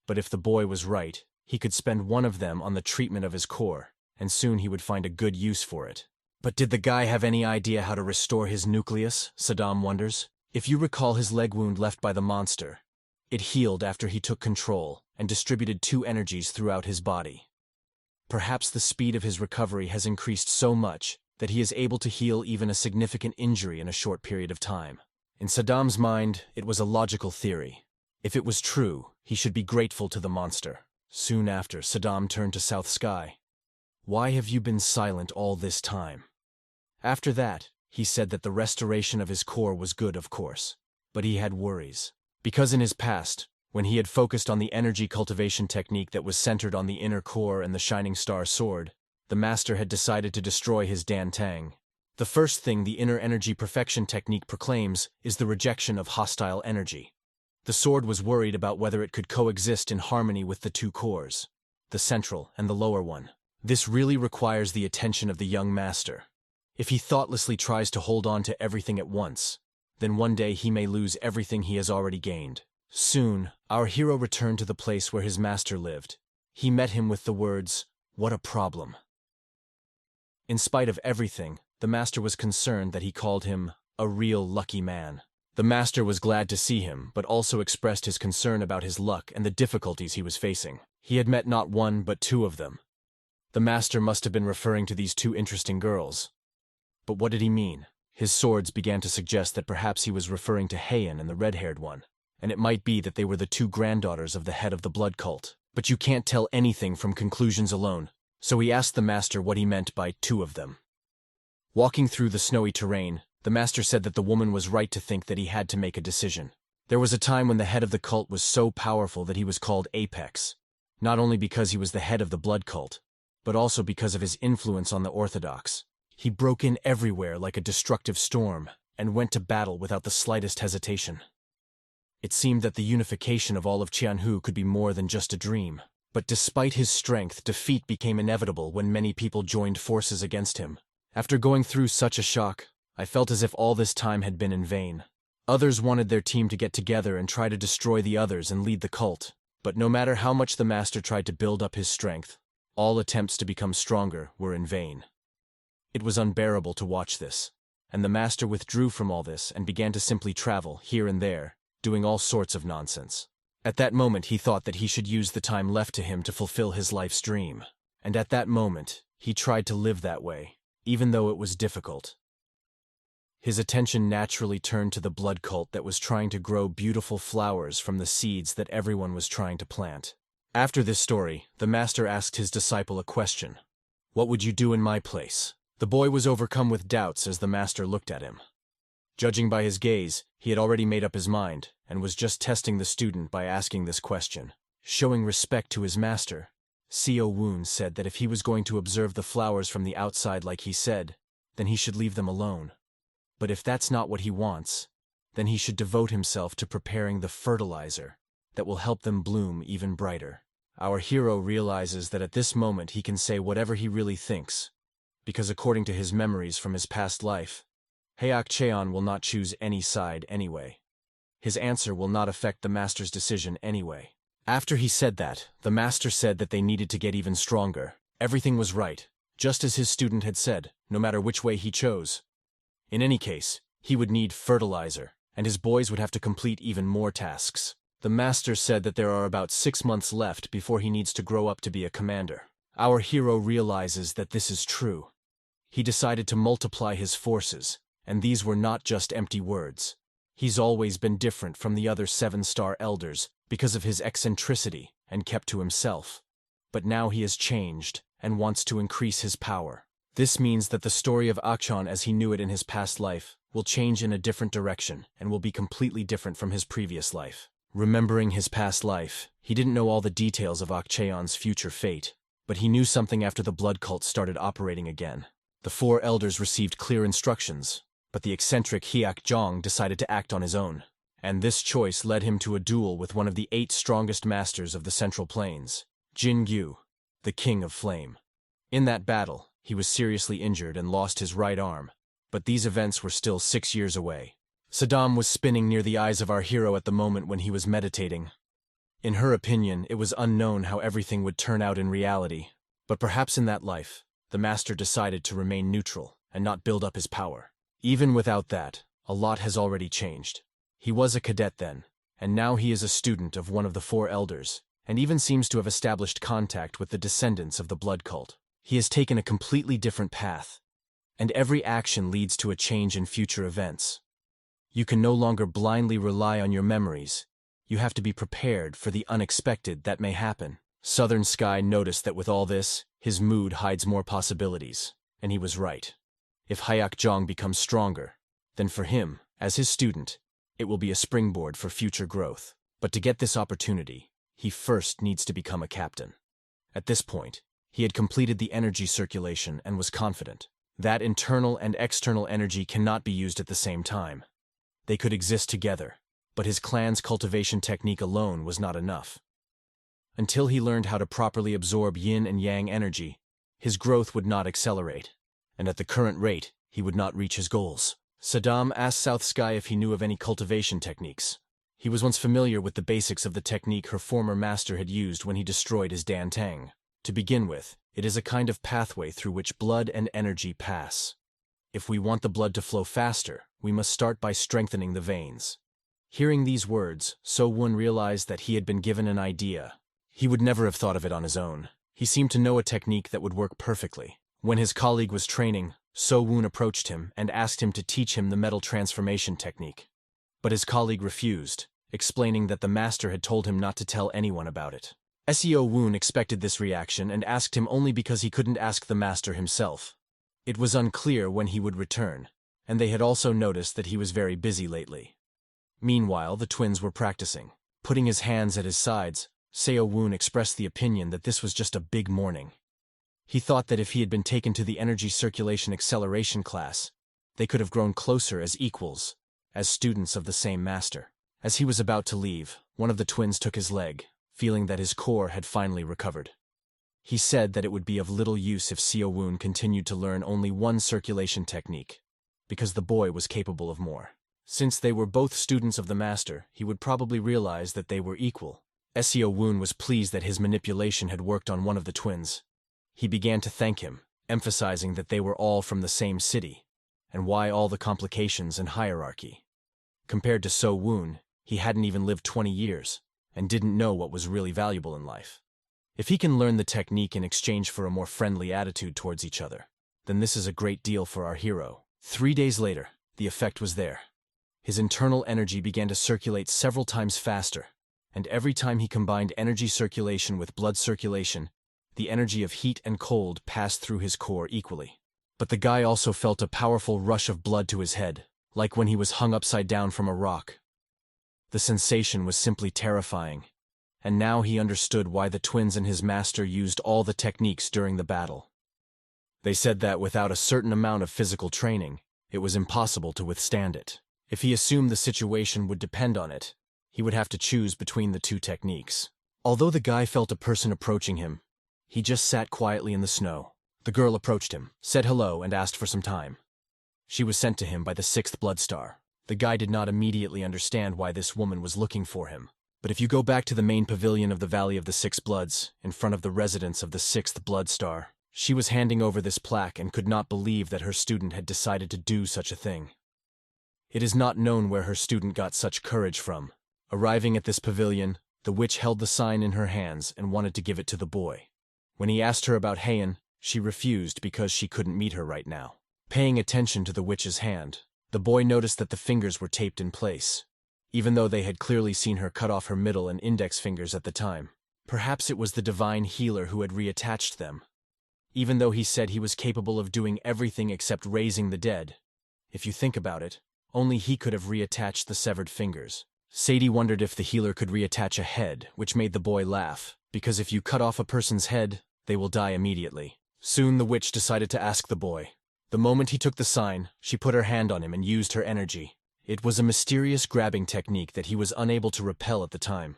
But if the boy was right, he could spend one of them on the treatment of his core, and soon he would find a good use for it. But did the guy have any idea how to restore his nucleus, Saddam wonders? If you recall his leg wound left by the monster, it healed after he took control and distributed 2 energies throughout his body. Perhaps the speed of his recovery has increased so much that he is able to heal even a significant injury in a short period of time. In Saddam's mind, it was a logical theory. If it was true, he should be grateful to the monster. Soon after, Saddam turned to South Sky. "Why have you been silent all this time?" After that, he said that the restoration of his core was good, of course, but he had worries. Because in his past, when he had focused on the energy cultivation technique that was centered on the inner core and the Shining Star sword, the master had decided to destroy his dantang. The first thing the inner energy perfection technique proclaims is the rejection of hostile energy. The sword was worried about whether it could coexist in harmony with the 2 cores, the central and the lower one. This really requires the attention of the young master. If he thoughtlessly tries to hold on to everything at once, then one day he may lose everything he has already gained. Soon, our hero returned to the place where his master lived. He met him with the words, "What a problem." In spite of everything, the master was concerned that he called him a real lucky man. The master was glad to see him, but also expressed his concern about his luck and the difficulties he was facing. He had met not one but two of them. The master must have been referring to these two interesting girls. But what did he mean? His swords began to suggest that perhaps he was referring to Heian and the red-haired one, and it might be that they were the two granddaughters of the head of the blood cult. But you can't tell anything from conclusions alone, so he asked the master what he meant by two of them. Walking through the snowy terrain, the master said that the woman was right to think that he had to make a decision. There was a time when the head of the cult was so powerful that he was called Apex, not only because he was the head of the blood cult, but also because of his influence on the Orthodox. He broke in everywhere like a destructive storm and went to battle without the slightest hesitation. It seemed that the unification of all of Qianhu could be more than just a dream. But despite his strength, defeat became inevitable when many people joined forces against him. After going through such a shock, I felt as if all this time had been in vain. Others wanted their team to get together and try to destroy the others and lead the cult. But no matter how much the master tried to build up his strength, all attempts to become stronger were in vain. It was unbearable to watch this, and the master withdrew from all this and began to simply travel here and there, doing all sorts of nonsense. At that moment he thought that he should use the time left to him to fulfill his life's dream. And at that moment, he tried to live that way, even though it was difficult. His attention naturally turned to the blood cult that was trying to grow beautiful flowers from the seeds that everyone was trying to plant. After this story, the master asked his disciple a question. "What would you do in my place?" The boy was overcome with doubts as the master looked at him. Judging by his gaze, he had already made up his mind, and was just testing the student by asking this question. Showing respect to his master, Seo Woon said that if he was going to observe the flowers from the outside like he said, then he should leave them alone. But if that's not what he wants, then he should devote himself to preparing the fertilizer that will help them bloom even brighter. Our hero realizes that at this moment he can say whatever he really thinks, because according to his memories from his past life, Hayak Cheon will not choose any side anyway. His answer will not affect the master's decision anyway. After he said that, the master said that they needed to get even stronger. Everything was right, just as his student had said, no matter which way he chose. In any case, he would need fertilizer, and his boys would have to complete even more tasks. The master said that there are about 6 months left before he needs to grow up to be a commander. Our hero realizes that this is true. He decided to multiply his forces, and these were not just empty words. He's always been different from the other 7-star elders because of his eccentricity and kept to himself. But now he has changed and wants to increase his power. This means that the story of Akchon as he knew it in his past life will change in a different direction and will be completely different from his previous life. Remembering his past life, he didn't know all the details of Akcheon's future fate, but he knew something after the blood cult started operating again. The 4 elders received clear instructions, but the eccentric Hyak Jong decided to act on his own, and this choice led him to a duel with one of the 8 strongest masters of the Central Plains, Jin Gyu, the King of Flame. In that battle, he was seriously injured and lost his right arm, but these events were still 6 years away. Saddam was spinning near the eyes of our hero at the moment when he was meditating. In her opinion, it was unknown how everything would turn out in reality, but perhaps in that life, the master decided to remain neutral and not build up his power. Even without that, a lot has already changed. He was a cadet then, and now he is a student of one of the 4 elders, and even seems to have established contact with the descendants of the blood cult. He has taken a completely different path, and every action leads to a change in future events. You can no longer blindly rely on your memories. You have to be prepared for the unexpected that may happen. Southern Sky noticed that with all this, his mood hides more possibilities, and he was right. If Hayak Jong becomes stronger, then for him, as his student, it will be a springboard for future growth. But to get this opportunity, he first needs to become a captain. At this point, he had completed the energy circulation and was confident. That internal and external energy cannot be used at the same time. They could exist together, but his clan's cultivation technique alone was not enough. Until he learned how to properly absorb yin and yang energy, his growth would not accelerate, and at the current rate, he would not reach his goals. Saddam asked South Sky if he knew of any cultivation techniques. He was once familiar with the basics of the technique her former master had used when he destroyed his Dan Tang. To begin with, it is a kind of pathway through which blood and energy pass. If we want the blood to flow faster, we must start by strengthening the veins. Hearing these words, So-won realized that he had been given an idea. He would never have thought of it on his own. He seemed to know a technique that would work perfectly. When his colleague was training, So-won approached him and asked him to teach him the metal transformation technique. But his colleague refused, explaining that the master had told him not to tell anyone about it. Seo-won expected this reaction and asked him only because he couldn't ask the master himself. It was unclear when he would return, and they had also noticed that he was very busy lately. Meanwhile, the twins were practicing. Putting his hands at his sides, Seo-won expressed the opinion that this was just a big morning. He thought that if he had been taken to the energy circulation acceleration class, they could have grown closer as equals, as students of the same master. As he was about to leave, one of the twins took his leg, feeling that his core had finally recovered. He said that it would be of little use if Seo-won continued to learn only one circulation technique, because the boy was capable of more. Since they were both students of the master, he would probably realize that they were equal. Seo-won was pleased that his manipulation had worked on one of the twins. He began to thank him, emphasizing that they were all from the same city, and why all the complications and hierarchy. Compared to So-won, he hadn't even lived 20 years, and didn't know what was really valuable in life. If he can learn the technique in exchange for a more friendly attitude towards each other, then this is a great deal for our hero. 3 days later, the effect was there. His internal energy began to circulate several times faster, and every time he combined energy circulation with blood circulation, the energy of heat and cold passed through his core equally. But the guy also felt a powerful rush of blood to his head, like when he was hung upside down from a rock. The sensation was simply terrifying, and now he understood why the twins and his master used all the techniques during the battle. They said that without a certain amount of physical training, it was impossible to withstand it. If he assumed the situation would depend on it, he would have to choose between the two techniques. Although the guy felt a person approaching him, he just sat quietly in the snow. The girl approached him, said hello, and asked for some time. She was sent to him by the 6th Blood Star. The guy did not immediately understand why this woman was looking for him. But if you go back to the main pavilion of the Valley of the Six Bloods, in front of the residence of the 6th Blood Star, she was handing over this plaque and could not believe that her student had decided to do such a thing. It is not known where her student got such courage from. Arriving at this pavilion, the witch held the sign in her hands and wanted to give it to the boy. When he asked her about Heian, she refused because she couldn't meet her right now. Paying attention to the witch's hand, the boy noticed that the fingers were taped in place, even though they had clearly seen her cut off her middle and index fingers at the time. Perhaps it was the divine healer who had reattached them. Even though he said he was capable of doing everything except raising the dead, if you think about it, only he could have reattached the severed fingers. Sadie wondered if the healer could reattach a head, which made the boy laugh, because if you cut off a person's head, they will die immediately. Soon the witch decided to ask the boy. The moment he took the sign, she put her hand on him and used her energy. It was a mysterious grabbing technique that he was unable to repel at the time.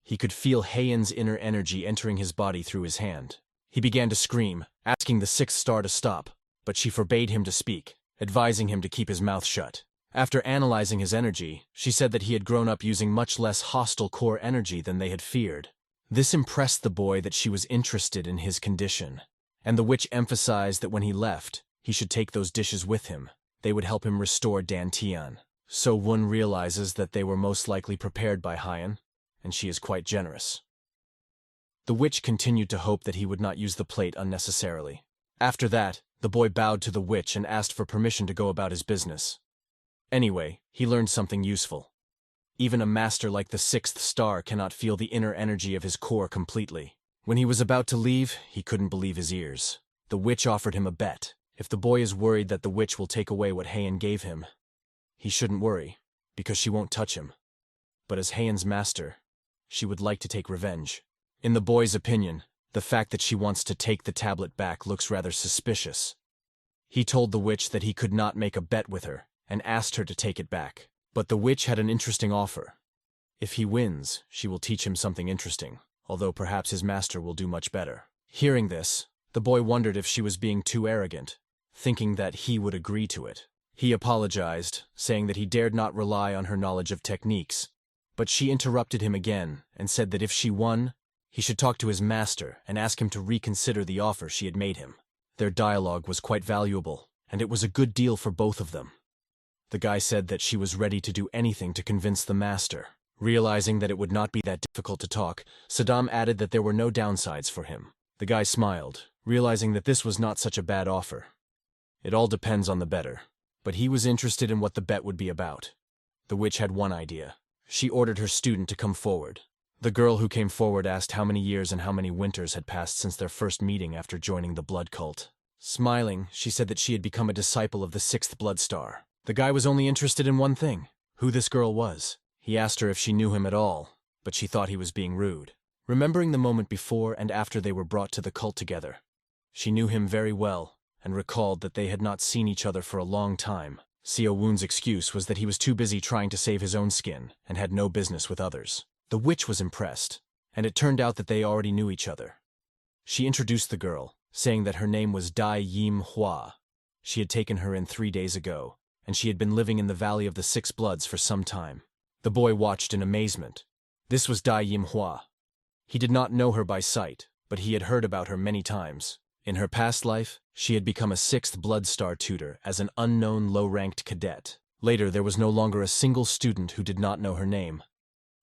He could feel Heian's inner energy entering his body through his hand. He began to scream, asking the 6th star to stop, but she forbade him to speak, advising him to keep his mouth shut. After analyzing his energy, she said that he had grown up using much less hostile core energy than they had feared. This impressed the boy that she was interested in his condition, and the witch emphasized that when he left, he should take those dishes with him. They would help him restore Dantian. So one realizes that they were most likely prepared by Heian, and she is quite generous. The witch continued to hope that he would not use the plate unnecessarily. After that, the boy bowed to the witch and asked for permission to go about his business. Anyway, he learned something useful. Even a master like the 6th star cannot feel the inner energy of his core completely. When he was about to leave, he couldn't believe his ears. The witch offered him a bet. If the boy is worried that the witch will take away what Heian gave him, he shouldn't worry, because she won't touch him. But as Heian's master, she would like to take revenge. In the boy's opinion, the fact that she wants to take the tablet back looks rather suspicious. He told the witch that he could not make a bet with her, and asked her to take it back. But the witch had an interesting offer. If he wins, she will teach him something interesting, although perhaps his master will do much better. Hearing this, the boy wondered if she was being too arrogant, thinking that he would agree to it. He apologized, saying that he dared not rely on her knowledge of techniques, but she interrupted him again and said that if she won, he should talk to his master and ask him to reconsider the offer she had made him. Their dialogue was quite valuable, and it was a good deal for both of them. The guy said that she was ready to do anything to convince the master. Realizing that it would not be that difficult to talk, Saddam added that there were no downsides for him. The guy smiled, realizing that this was not such a bad offer. It all depends on the bettor. But he was interested in what the bet would be about. The witch had one idea. She ordered her student to come forward. The girl who came forward asked how many years and how many winters had passed since their first meeting after joining the blood cult. Smiling, she said that she had become a disciple of the 6th blood star. The guy was only interested in one thing, who this girl was. He asked her if she knew him at all, but she thought he was being rude. Remembering the moment before and after they were brought to the cult together, she knew him very well and recalled that they had not seen each other for a long time. Seo Woon's excuse was that he was too busy trying to save his own skin and had no business with others. The witch was impressed, and it turned out that they already knew each other. She introduced the girl, saying that her name was Dai Yim Hua. She had taken her in 3 days ago, and she had been living in the Valley of the 6 Bloods for some time. The boy watched in amazement. This was Dai Yim Hua. He did not know her by sight, but he had heard about her many times. In her past life, she had become a 6th Blood Star tutor as an unknown low-ranked cadet. Later, there was no longer a single student who did not know her name.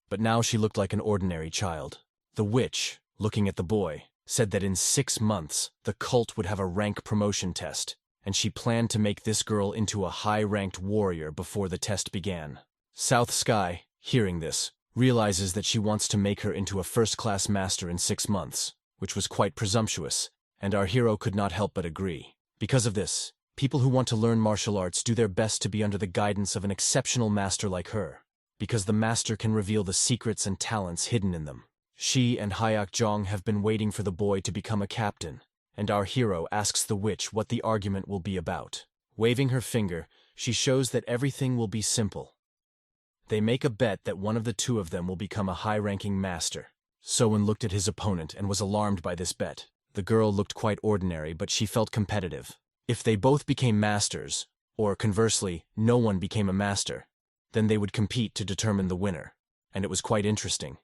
But now she looked like an ordinary child. The witch, looking at the boy, said that in 6 months, the cult would have a rank promotion test, and she planned to make this girl into a high-ranked warrior before the test began. South Sky, hearing this, realizes that she wants to make her into a first-class master in 6 months, which was quite presumptuous, and our hero could not help but agree. Because of this, people who want to learn martial arts do their best to be under the guidance of an exceptional master like her, because the master can reveal the secrets and talents hidden in them. She and Hyak Jong have been waiting for the boy to become a captain, and our hero asks the witch what the argument will be about. Waving her finger, she shows that everything will be simple. They make a bet that one of the two of them will become a high-ranking master. Soen looked at his opponent and was alarmed by this bet. The girl looked quite ordinary, but she felt competitive. If they both became masters, or conversely, no one became a master, then they would compete to determine the winner, and it was quite interesting.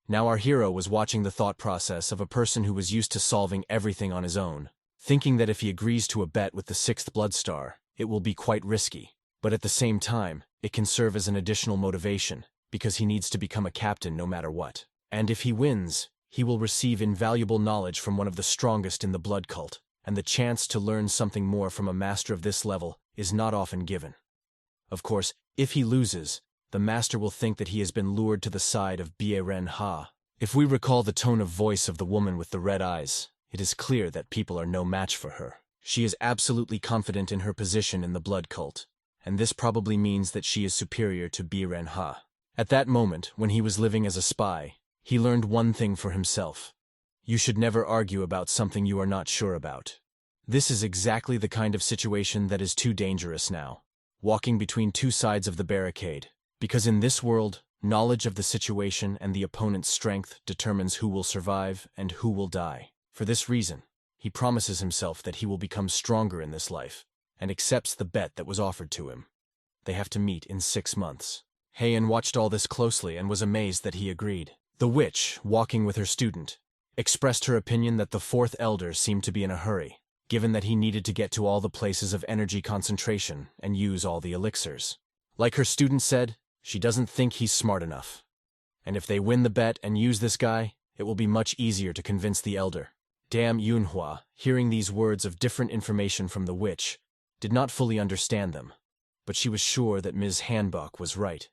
Now our hero was watching the thought process of a person who was used to solving everything on his own, thinking that if he agrees to a bet with the 6th Blood Star, it will be quite risky. But at the same time, it can serve as an additional motivation, because he needs to become a captain no matter what. And if he wins, he will receive invaluable knowledge from one of the strongest in the blood cult, and the chance to learn something more from a master of this level is not often given. Of course, if he loses, the master will think that he has been lured to the side of Bie Ren Ha. If we recall the tone of voice of the woman with the red eyes, it is clear that people are no match for her. She is absolutely confident in her position in the blood cult, and this probably means that she is superior to Bie Ren Ha. At that moment, when he was living as a spy, he learned one thing for himself. You should never argue about something you are not sure about. This is exactly the kind of situation that is too dangerous now, walking between two sides of the barricade, because in this world, knowledge of the situation and the opponent's strength determines who will survive and who will die. For this reason, he promises himself that he will become stronger in this life, and accepts the bet that was offered to him. They have to meet in 6 months. Heian watched all this closely and was amazed that he agreed. The witch, walking with her student, expressed her opinion that the 4th elder seemed to be in a hurry, given that he needed to get to all the places of energy concentration and use all the elixirs. Like her student said, she doesn't think he's smart enough. And if they win the bet and use this guy, it will be much easier to convince the elder. Damn Yunhua, hearing these words of different information from the witch, did not fully understand them, but she was sure that Ms. Hanbok was right.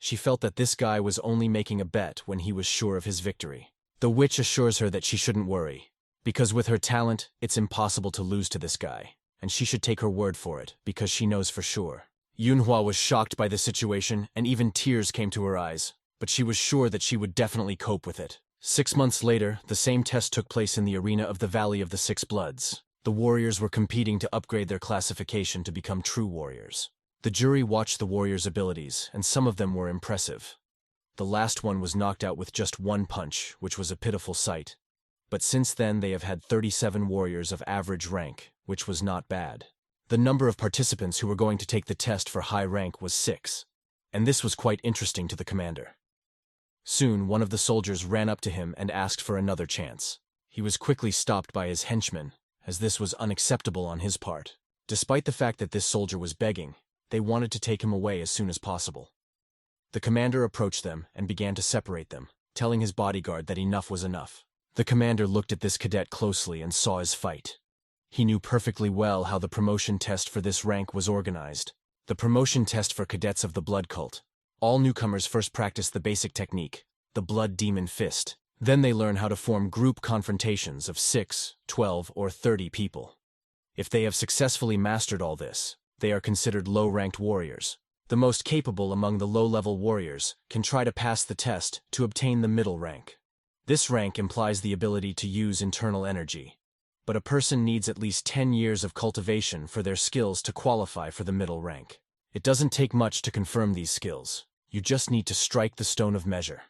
She felt that this guy was only making a bet when he was sure of his victory. The witch assures her that she shouldn't worry, because with her talent, it's impossible to lose to this guy, and she should take her word for it, because she knows for sure. Yunhua was shocked by the situation, and even tears came to her eyes, but she was sure that she would definitely cope with it. 6 months later, the same test took place in the arena of the Valley of the 6 Bloods. The warriors were competing to upgrade their classification to become true warriors. The jury watched the warriors' abilities, and some of them were impressive. The last one was knocked out with just 1 punch, which was a pitiful sight. But since then they have had 37 warriors of average rank, which was not bad. The number of participants who were going to take the test for high rank was 6, and this was quite interesting to the commander. Soon, one of the soldiers ran up to him and asked for another chance. He was quickly stopped by his henchmen, as this was unacceptable on his part. Despite the fact that this soldier was begging, they wanted to take him away as soon as possible. The commander approached them and began to separate them, telling his bodyguard that enough was enough. The commander looked at this cadet closely and saw his fight. He knew perfectly well how the promotion test for this rank was organized. The promotion test for cadets of the blood cult. All newcomers first practice the basic technique, the blood demon fist. Then they learn how to form group confrontations of 6, 12, or 30 people. If they have successfully mastered all this, they are considered low-ranked warriors. The most capable among the low-level warriors can try to pass the test to obtain the middle rank. This rank implies the ability to use internal energy. But a person needs at least 10 years of cultivation for their skills to qualify for the middle rank. It doesn't take much to confirm these skills. You just need to strike the stone of measure.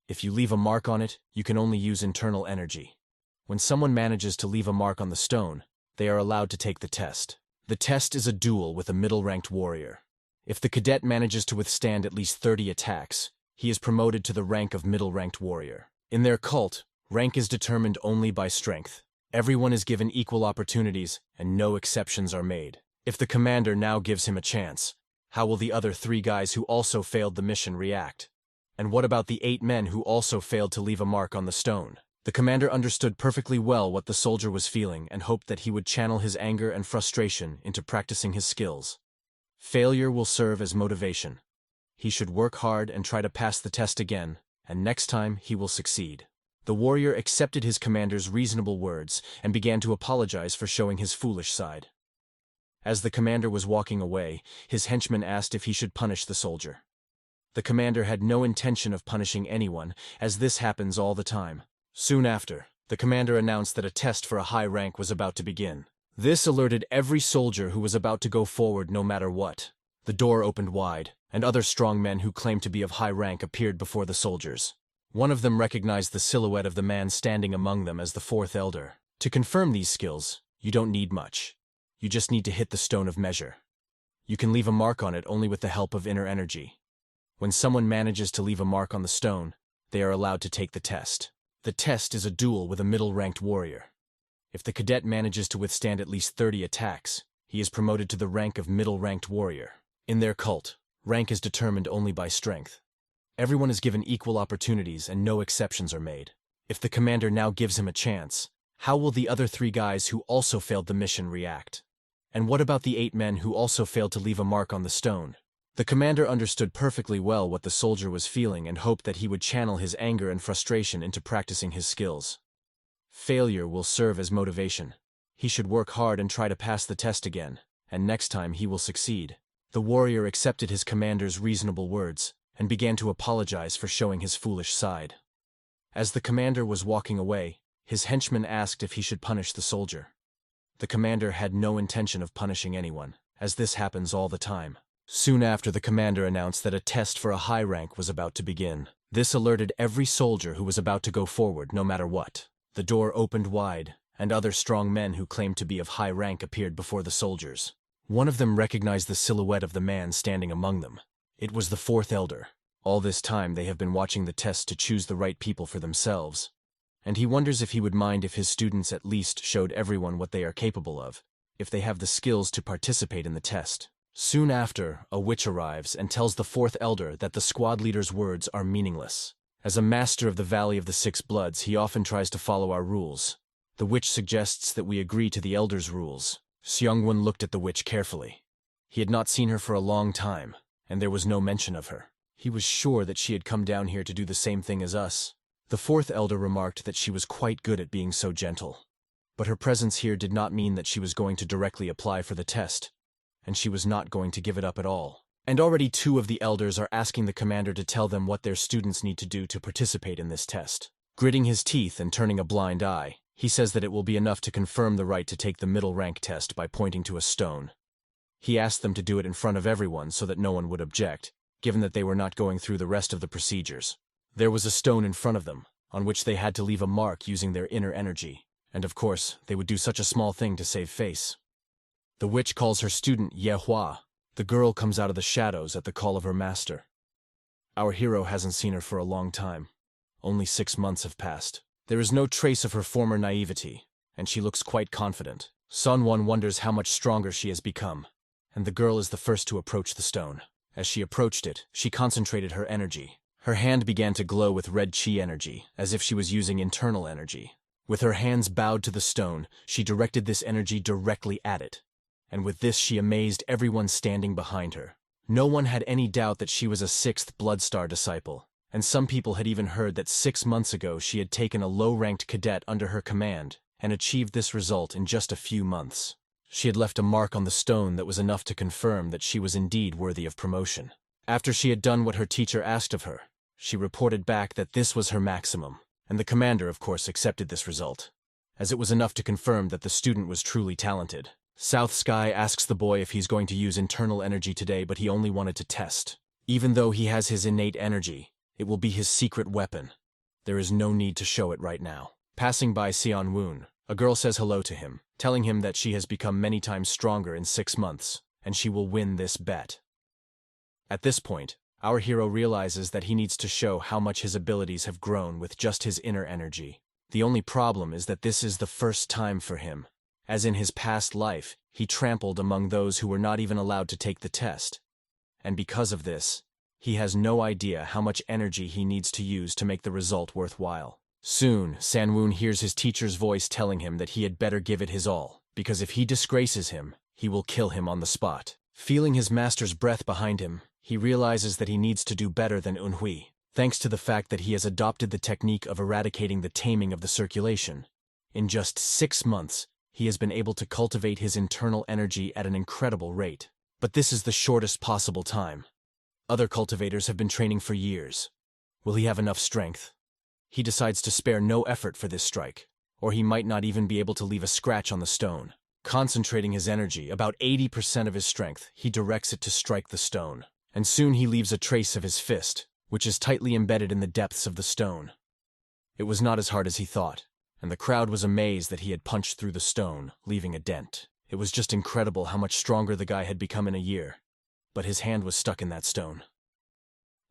If you leave a mark on it, you can only use internal energy. When someone manages to leave a mark on the stone, they are allowed to take the test. The test is a duel with a middle-ranked warrior. If the cadet manages to withstand at least 30 attacks, he is promoted to the rank of middle-ranked warrior. In their cult, rank is determined only by strength. Everyone is given equal opportunities, and no exceptions are made. If the commander now gives him a chance, how will the other 3 guys who also failed the mission react? And what about the 8 men who also failed to leave a mark on the stone? The commander understood perfectly well what the soldier was feeling and hoped that he would channel his anger and frustration into practicing his skills. Failure will serve as motivation. He should work hard and try to pass the test again, and next time he will succeed. The warrior accepted his commander's reasonable words and began to apologize for showing his foolish side. As the commander was walking away, his henchman asked if he should punish the soldier. The commander had no intention of punishing anyone, as this happens all the time. Soon after, the commander announced that a test for a high rank was about to begin. This alerted every soldier who was about to go forward no matter what. The door opened wide, and other strong men who claimed to be of high rank appeared before the soldiers. One of them recognized the silhouette of the man standing among them as the 4th elder. To confirm these skills, you don't need much. You just need to hit the stone of measure. You can leave a mark on it only with the help of inner energy. When someone manages to leave a mark on the stone, they are allowed to take the test. The test is a duel with a middle-ranked warrior. If the cadet manages to withstand at least 30 attacks, he is promoted to the rank of middle-ranked warrior. In their cult, rank is determined only by strength. Everyone is given equal opportunities and no exceptions are made. If the commander now gives him a chance, how will the other 3 guys who also failed the mission react? And what about the 8 men who also failed to leave a mark on the stone? The commander understood perfectly well what the soldier was feeling and hoped that he would channel his anger and frustration into practicing his skills. Failure will serve as motivation. He should work hard and try to pass the test again, and next time he will succeed. The warrior accepted his commander's reasonable words and began to apologize for showing his foolish side. As the commander was walking away, his henchman asked if he should punish the soldier. The commander had no intention of punishing anyone, as this happens all the time. Soon after, the commander announced that a test for a high rank was about to begin. This alerted every soldier who was about to go forward no matter what. The door opened wide, and other strong men who claimed to be of high rank appeared before the soldiers. One of them recognized the silhouette of the man standing among them. It was the 4th elder. All this time they have been watching the test to choose the right people for themselves. And he wonders if he would mind if his students at least showed everyone what they are capable of, if they have the skills to participate in the test. Soon after, a witch arrives and tells the 4th elder that the squad leader's words are meaningless. As a master of the Valley of the 6 Bloods, he often tries to follow our rules. The witch suggests that we agree to the elder's rules. Seongwon looked at the witch carefully. He had not seen her for a long time, and there was no mention of her. He was sure that she had come down here to do the same thing as us. The 4th elder remarked that she was quite good at being so gentle. But her presence here did not mean that she was going to directly apply for the test, and she was not going to give it up at all. And already 2 of the elders are asking the commander to tell them what their students need to do to participate in this test. Gritting his teeth and turning a blind eye, he says that it will be enough to confirm the right to take the middle rank test by pointing to a stone. He asked them to do it in front of everyone so that no one would object, given that they were not going through the rest of the procedures. There was a stone in front of them, on which they had to leave a mark using their inner energy. And of course, they would do such a small thing to save face. The witch calls her student Yehua. The girl comes out of the shadows at the call of her master. Our hero hasn't seen her for a long time. Only 6 months have passed. There is no trace of her former naivety, and she looks quite confident. Sunwon wonders how much stronger she has become, and the girl is the first to approach the stone. As she approached it, she concentrated her energy. Her hand began to glow with red chi energy, as if she was using internal energy. With her hands bowed to the stone, she directed this energy directly at it. And with this she amazed everyone standing behind her. No one had any doubt that she was a 6th Bloodstar disciple, and some people had even heard that 6 months ago she had taken a low-ranked cadet under her command and achieved this result in just a few months. She had left a mark on the stone that was enough to confirm that she was indeed worthy of promotion. After she had done what her teacher asked of her, she reported back that this was her maximum, and the commander, of course, accepted this result, as it was enough to confirm that the student was truly talented. South Sky asks the boy if he's going to use internal energy today, but he only wanted to test. Even though he has his innate energy, it will be his secret weapon. There is no need to show it right now. Passing by Sion Woon, a girl says hello to him, telling him that she has become many times stronger in 6 months, and she will win this bet. At this point, our hero realizes that he needs to show how much his abilities have grown with just his inner energy. The only problem is that this is the first time for him. As in his past life, he trampled among those who were not even allowed to take the test. And because of this, he has no idea how much energy he needs to use to make the result worthwhile. Soon, Sanwoon hears his teacher's voice telling him that he had better give it his all, because if he disgraces him, he will kill him on the spot. Feeling his master's breath behind him, he realizes that he needs to do better than Eunhui, thanks to the fact that he has adopted the technique of eradicating the taming of the circulation. In just 6 months, he has been able to cultivate his internal energy at an incredible rate. But this is the shortest possible time. Other cultivators have been training for years. Will he have enough strength? He decides to spare no effort for this strike, or he might not even be able to leave a scratch on the stone. Concentrating his energy, about 80% of his strength, he directs it to strike the stone. And soon he leaves a trace of his fist, which is tightly embedded in the depths of the stone. It was not as hard as he thought, and the crowd was amazed that he had punched through the stone, leaving a dent. It was just incredible how much stronger the guy had become in a year, but his hand was stuck in that stone.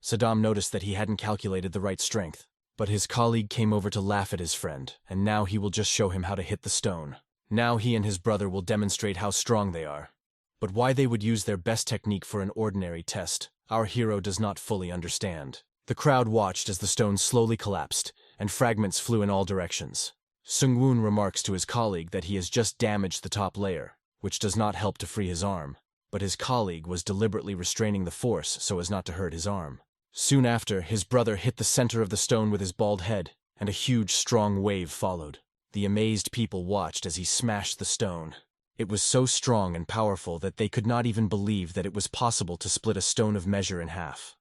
Saddam noticed that he hadn't calculated the right strength, but his colleague came over to laugh at his friend, and now he will just show him how to hit the stone. Now he and his brother will demonstrate how strong they are. But why they would use their best technique for an ordinary test, our hero does not fully understand. The crowd watched as the stone slowly collapsed, and fragments flew in all directions. Sungwoon remarks to his colleague that he has just damaged the top layer, which does not help to free his arm, but his colleague was deliberately restraining the force so as not to hurt his arm. Soon after, his brother hit the center of the stone with his bald head, and a huge, strong wave followed. The amazed people watched as he smashed the stone. It was so strong and powerful that they could not even believe that it was possible to split a stone of measure in half.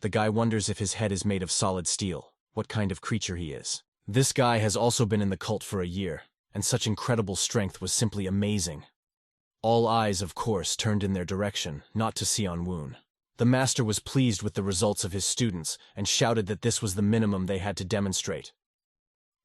The guy wonders if his head is made of solid steel, what kind of creature he is. This guy has also been in the cult for a year, and such incredible strength was simply amazing. All eyes, of course, turned in their direction, not to Sion Woon. The master was pleased with the results of his students and shouted that this was the minimum they had to demonstrate.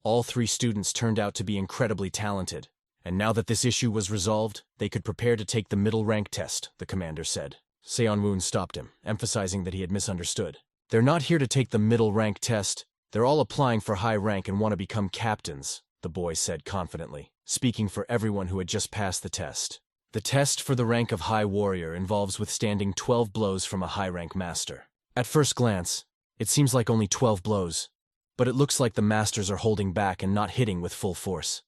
All 3 students turned out to be incredibly talented, and now that this issue was resolved, they could prepare to take the middle rank test, the commander said. Sion Woon stopped him, emphasizing that he had misunderstood. They're not here to take the middle rank test. They're all applying for high rank and want to become captains, the boy said confidently, speaking for everyone who had just passed the test. The test for the rank of High Warrior involves withstanding 12 blows from a high-rank master. At first glance, it seems like only 12 blows, but it looks like the masters are holding back and not hitting with full force.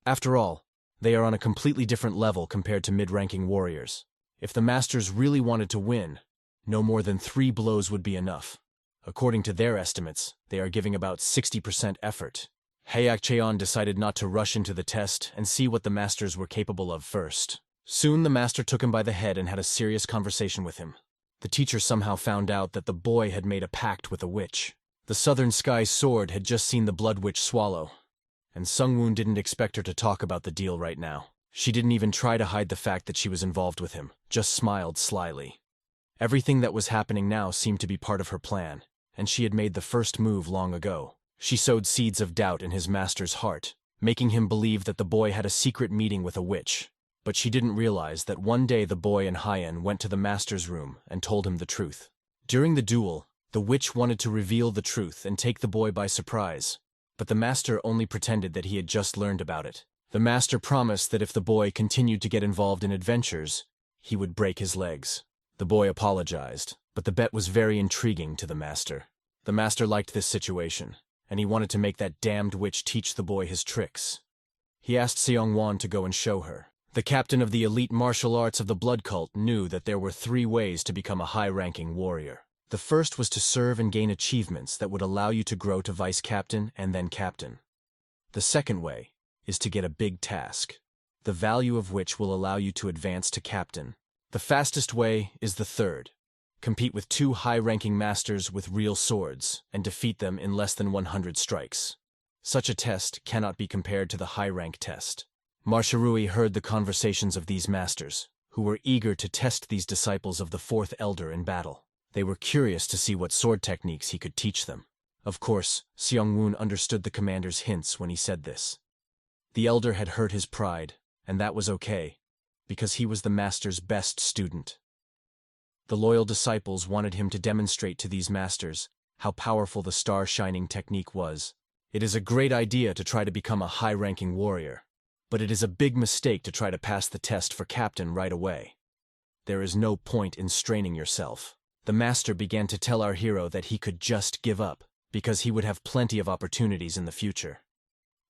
After all, they are on a completely different level compared to mid-ranking warriors. If the masters really wanted to win, no more than 3 blows would be enough. According to their estimates, they are giving about 60% effort. Hayak Cheon decided not to rush into the test and see what the masters were capable of first. Soon the master took him by the head and had a serious conversation with him. The teacher somehow found out that the boy had made a pact with a witch. The Southern Sky Sword had just seen the Blood Witch swallow, and Sungwoon didn't expect her to talk about the deal right now. She didn't even try to hide the fact that she was involved with him, just smiled slyly. Everything that was happening now seemed to be part of her plan, and she had made the first move long ago. She sowed seeds of doubt in his master's heart, making him believe that the boy had a secret meeting with a witch. But she didn't realize that one day the boy and Hyen went to the master's room and told him the truth. During the duel, the witch wanted to reveal the truth and take the boy by surprise, but the master only pretended that he had just learned about it. The master promised that if the boy continued to get involved in adventures, he would break his legs. The boy apologized, but the bet was very intriguing to the master. The master liked this situation, and he wanted to make that damned witch teach the boy his tricks. He asked Seong-won to go and show her. The captain of the elite martial arts of the blood cult knew that there were 3 ways to become a high-ranking warrior. The first was to serve and gain achievements that would allow you to grow to vice captain and then captain. The second way is to get a big task, the value of which will allow you to advance to captain. The fastest way is the third. Compete with 2 high-ranking masters with real swords and defeat them in less than 100 strikes. Such a test cannot be compared to the high-rank test. Marsharui heard the conversations of these masters, who were eager to test these disciples of the 4th elder in battle. They were curious to see what sword techniques he could teach them. Of course, Seong-woon understood the commander's hints when he said this. The elder had hurt his pride, and that was okay, because he was the master's best student. The loyal disciples wanted him to demonstrate to these masters how powerful the star-shining technique was. It is a great idea to try to become a high-ranking warrior, but it is a big mistake to try to pass the test for captain right away. There is no point in straining yourself. The master began to tell our hero that he could just give up, because he would have plenty of opportunities in the future.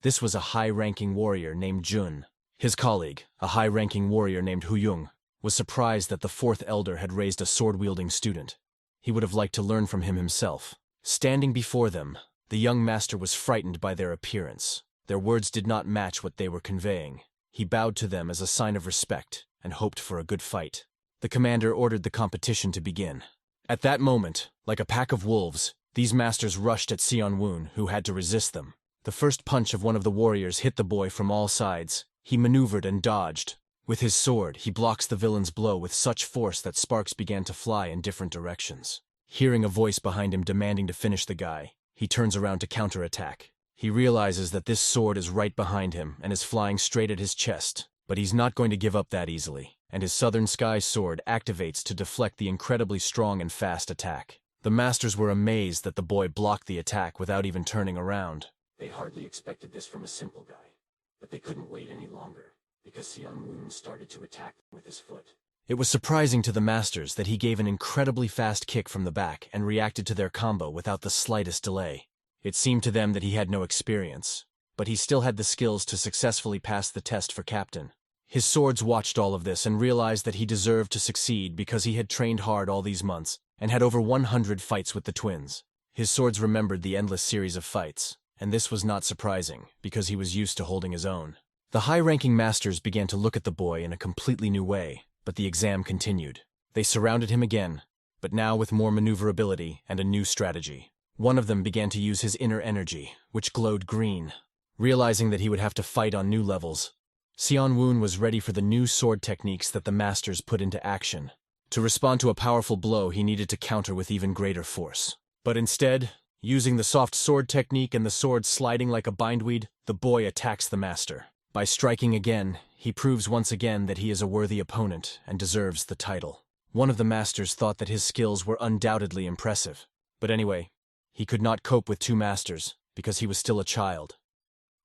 This was a high-ranking warrior named Jun. His colleague, a high-ranking warrior named Huyung, was surprised that the 4th elder had raised a sword-wielding student. He would have liked to learn from him himself. Standing before them, the young master was frightened by their appearance. Their words did not match what they were conveying. He bowed to them as a sign of respect and hoped for a good fight. The commander ordered the competition to begin. At that moment, like a pack of wolves, these masters rushed at Seong-woon, who had to resist them. The first punch of one of the warriors hit the boy from all sides. He maneuvered and dodged. With his sword, he blocks the villain's blow with such force that sparks began to fly in different directions. Hearing a voice behind him demanding to finish the guy, he turns around to counterattack. He realizes that this sword is right behind him and is flying straight at his chest, but he's not going to give up that easily, and his Southern Sky sword activates to deflect the incredibly strong and fast attack. The masters were amazed that the boy blocked the attack without even turning around. They hardly expected this from a simple guy, but they couldn't wait any longer, because Seong-woon started to attack with his foot. It was surprising to the masters that he gave an incredibly fast kick from the back and reacted to their combo without the slightest delay. It seemed to them that he had no experience, but he still had the skills to successfully pass the test for captain. His swords watched all of this and realized that he deserved to succeed because he had trained hard all these months and had over 100 fights with the twins. His swords remembered the endless series of fights, and this was not surprising because he was used to holding his own. The high-ranking masters began to look at the boy in a completely new way, but the exam continued. They surrounded him again, but now with more maneuverability and a new strategy. One of them began to use his inner energy, which glowed green. Realizing that he would have to fight on new levels, Seong-woon was ready for the new sword techniques that the masters put into action. To respond to a powerful blow, he needed to counter with even greater force. But instead, using the soft sword technique and the sword sliding like a bindweed, the boy attacks the master. By striking again, he proves once again that he is a worthy opponent and deserves the title. One of the masters thought that his skills were undoubtedly impressive. But anyway, he could not cope with 2 masters because he was still a child.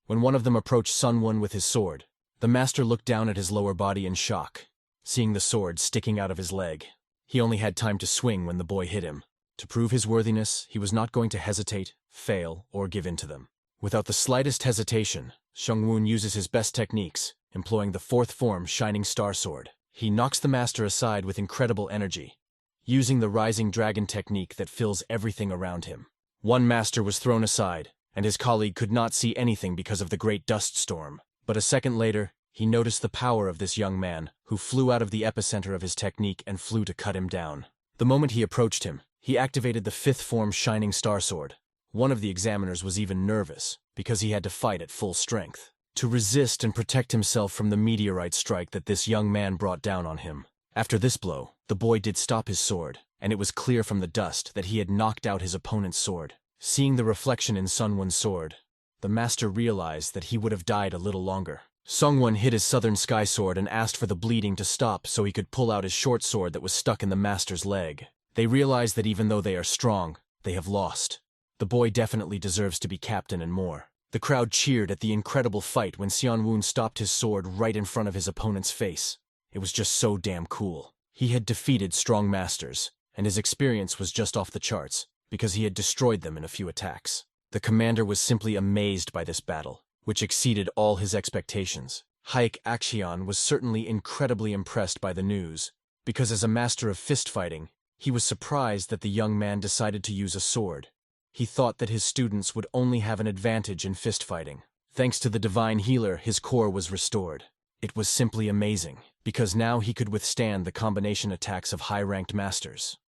When one of them approached Sunwon with his sword, the master looked down at his lower body in shock, seeing the sword sticking out of his leg. He only had time to swing when the boy hit him. To prove his worthiness, he was not going to hesitate, fail, or give in to them. Without the slightest hesitation, Seong-woon uses his best techniques, employing the 4th form Shining Star Sword. He knocks the master aside with incredible energy, using the Rising Dragon technique that fills everything around him. One master was thrown aside, and his colleague could not see anything because of the great dust storm. But a second later, he noticed the power of this young man, who flew out of the epicenter of his technique and flew to cut him down. The moment he approached him, he activated the 5th form Shining Star Sword. One of the examiners was even nervous, because he had to fight at full strength, to resist and protect himself from the meteorite strike that this young man brought down on him. After this blow, the boy did stop his sword, and it was clear from the dust that he had knocked out his opponent's sword. Seeing the reflection in Sunwon's sword, the master realized that he would have died a little longer. Songwon hid his Southern Sky Sword and asked for the bleeding to stop so he could pull out his short sword that was stuck in the master's leg. They realize that even though they are strong, they have lost. The boy definitely deserves to be captain and more. The crowd cheered at the incredible fight when Seonwoo stopped his sword right in front of his opponent's face. It was just so damn cool. He had defeated strong masters, and his experience was just off the charts, because he had destroyed them in a few attacks. The commander was simply amazed by this battle, which exceeded all his expectations. Hayek Akshion was certainly incredibly impressed by the news, because as a master of fist-fighting, he was surprised that the young man decided to use a sword. He thought that his students would only have an advantage in fist-fighting. Thanks to the divine healer, his core was restored. It was simply amazing, because now he could withstand the combination attacks of high-ranked masters.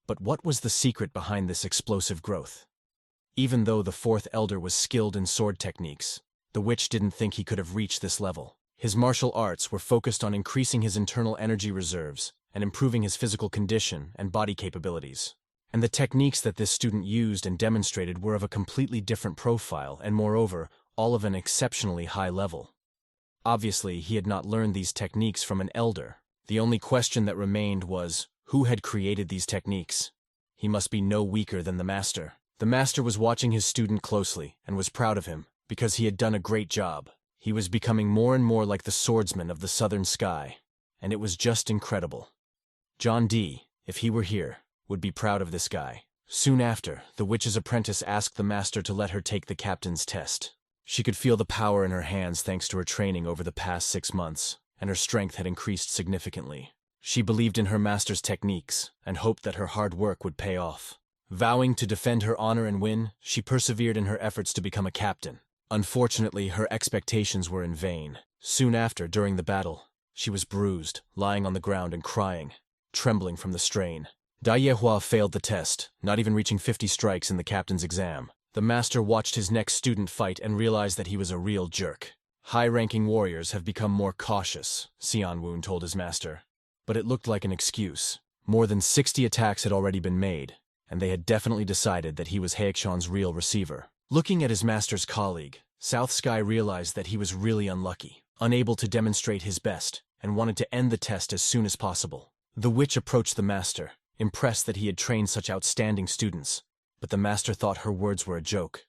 But what was the secret behind this explosive growth? Even though the fourth elder was skilled in sword techniques, the witch didn't think he could have reached this level. His martial arts were focused on increasing his internal energy reserves and improving his physical condition and body capabilities. And the techniques that this student used and demonstrated were of a completely different profile and, moreover, all of an exceptionally high level. Obviously, he had not learned these techniques from an elder. The only question that remained was, who had created these techniques? He must be no weaker than the master. The master was watching his student closely and was proud of him, because he had done a great job. He was becoming more and more like the swordsman of the southern sky, and it was just incredible. John D., if he were here, would be proud of this guy. Soon after, the witch's apprentice asked the master to let her take the captain's test. She could feel the power in her hands thanks to her training over the past 6 months, and her strength had increased significantly. She believed in her master's techniques and hoped that her hard work would pay off. Vowing to defend her honor and win, she persevered in her efforts to become a captain. Unfortunately, her expectations were in vain. Soon after, during the battle, she was bruised, lying on the ground and crying, trembling from the strain. Yahello failed the test, not even reaching 50 strikes in the captain's exam. The master watched his next student fight and realized that he was a real jerk. High-ranking warriors have become more cautious, Seonwoo told his master. But it looked like an excuse. More than 60 attacks had already been made, and they had definitely decided that he was Haekshon's real receiver. Looking at his master's colleague, South Sky realized that he was really unlucky, unable to demonstrate his best, and wanted to end the test as soon as possible. The witch approached the master, impressed that he had trained such outstanding students, but the master thought her words were a joke.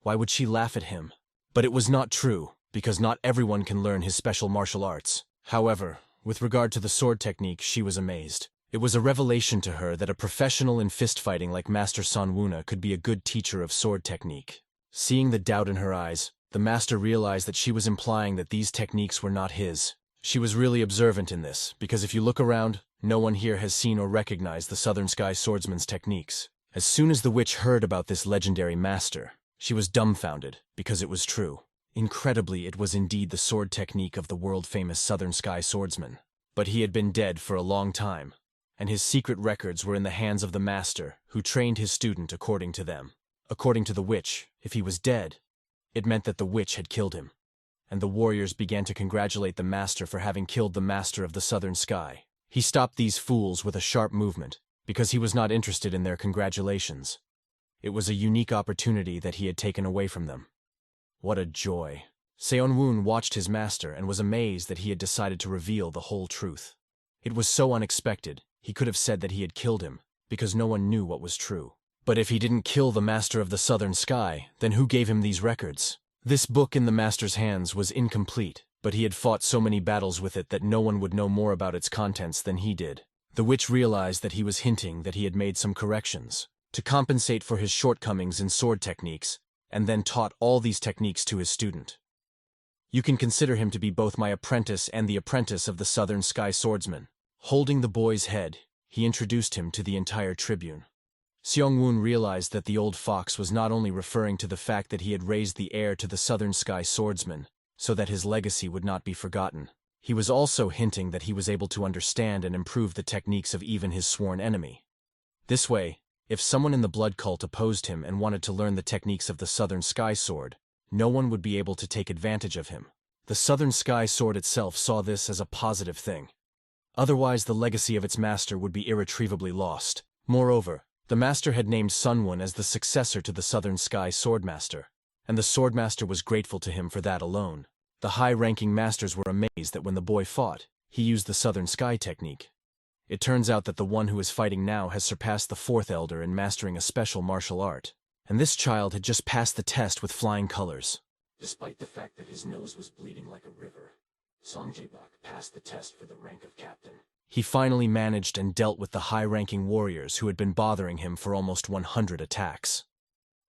Why would she laugh at him? But it was not true, because not everyone can learn his special martial arts. However, with regard to the sword technique, she was amazed. It was a revelation to her that a professional in fist-fighting like Master Seonwoo could be a good teacher of sword technique. Seeing the doubt in her eyes, the master realized that she was implying that these techniques were not his. She was really observant in this, because if you look around, no one here has seen or recognized the Southern Sky Swordsman's techniques. As soon as the witch heard about this legendary master, she was dumbfounded, because it was true. Incredibly, it was indeed the sword technique of the world-famous Southern Sky Swordsman. But he had been dead for a long time, and his secret records were in the hands of the master, who trained his student according to them. According to the witch, if he was dead, it meant that the witch had killed him, and the warriors began to congratulate the master for having killed the master of the Southern Sky. He stopped these fools with a sharp movement, because he was not interested in their congratulations. It was a unique opportunity that he had taken away from them. What a joy. Seonwoo watched his master and was amazed that he had decided to reveal the whole truth. It was so unexpected, he could have said that he had killed him, because no one knew what was true. But if he didn't kill the master of the Southern Sky, then who gave him these records? This book in the master's hands was incomplete, but he had fought so many battles with it that no one would know more about its contents than he did. The witch realized that he was hinting that he had made some corrections, to compensate for his shortcomings in sword techniques, and then taught all these techniques to his student. You can consider him to be both my apprentice and the apprentice of the Southern Sky Swordsman. Holding the boy's head, he introduced him to the entire tribune. Seonwoo realized that the old fox was not only referring to the fact that he had raised the heir to the Southern Sky Swordsman, so that his legacy would not be forgotten. He was also hinting that he was able to understand and improve the techniques of even his sworn enemy. This way, if someone in the blood cult opposed him and wanted to learn the techniques of the Southern Sky Sword, no one would be able to take advantage of him. The Southern Sky Sword itself saw this as a positive thing. Otherwise, the legacy of its master would be irretrievably lost. Moreover, the master had named Sunwon as the successor to the Southern Sky Swordmaster, and the swordmaster was grateful to him for that alone. The high-ranking masters were amazed that when the boy fought, he used the Southern Sky technique. It turns out that the one who is fighting now has surpassed the fourth elder in mastering a special martial art, and this child had just passed the test with flying colors. Despite the fact that his nose was bleeding like a river, Song Jae-bok passed the test for the rank of captain. He finally managed and dealt with the high-ranking warriors who had been bothering him for almost 100 attacks.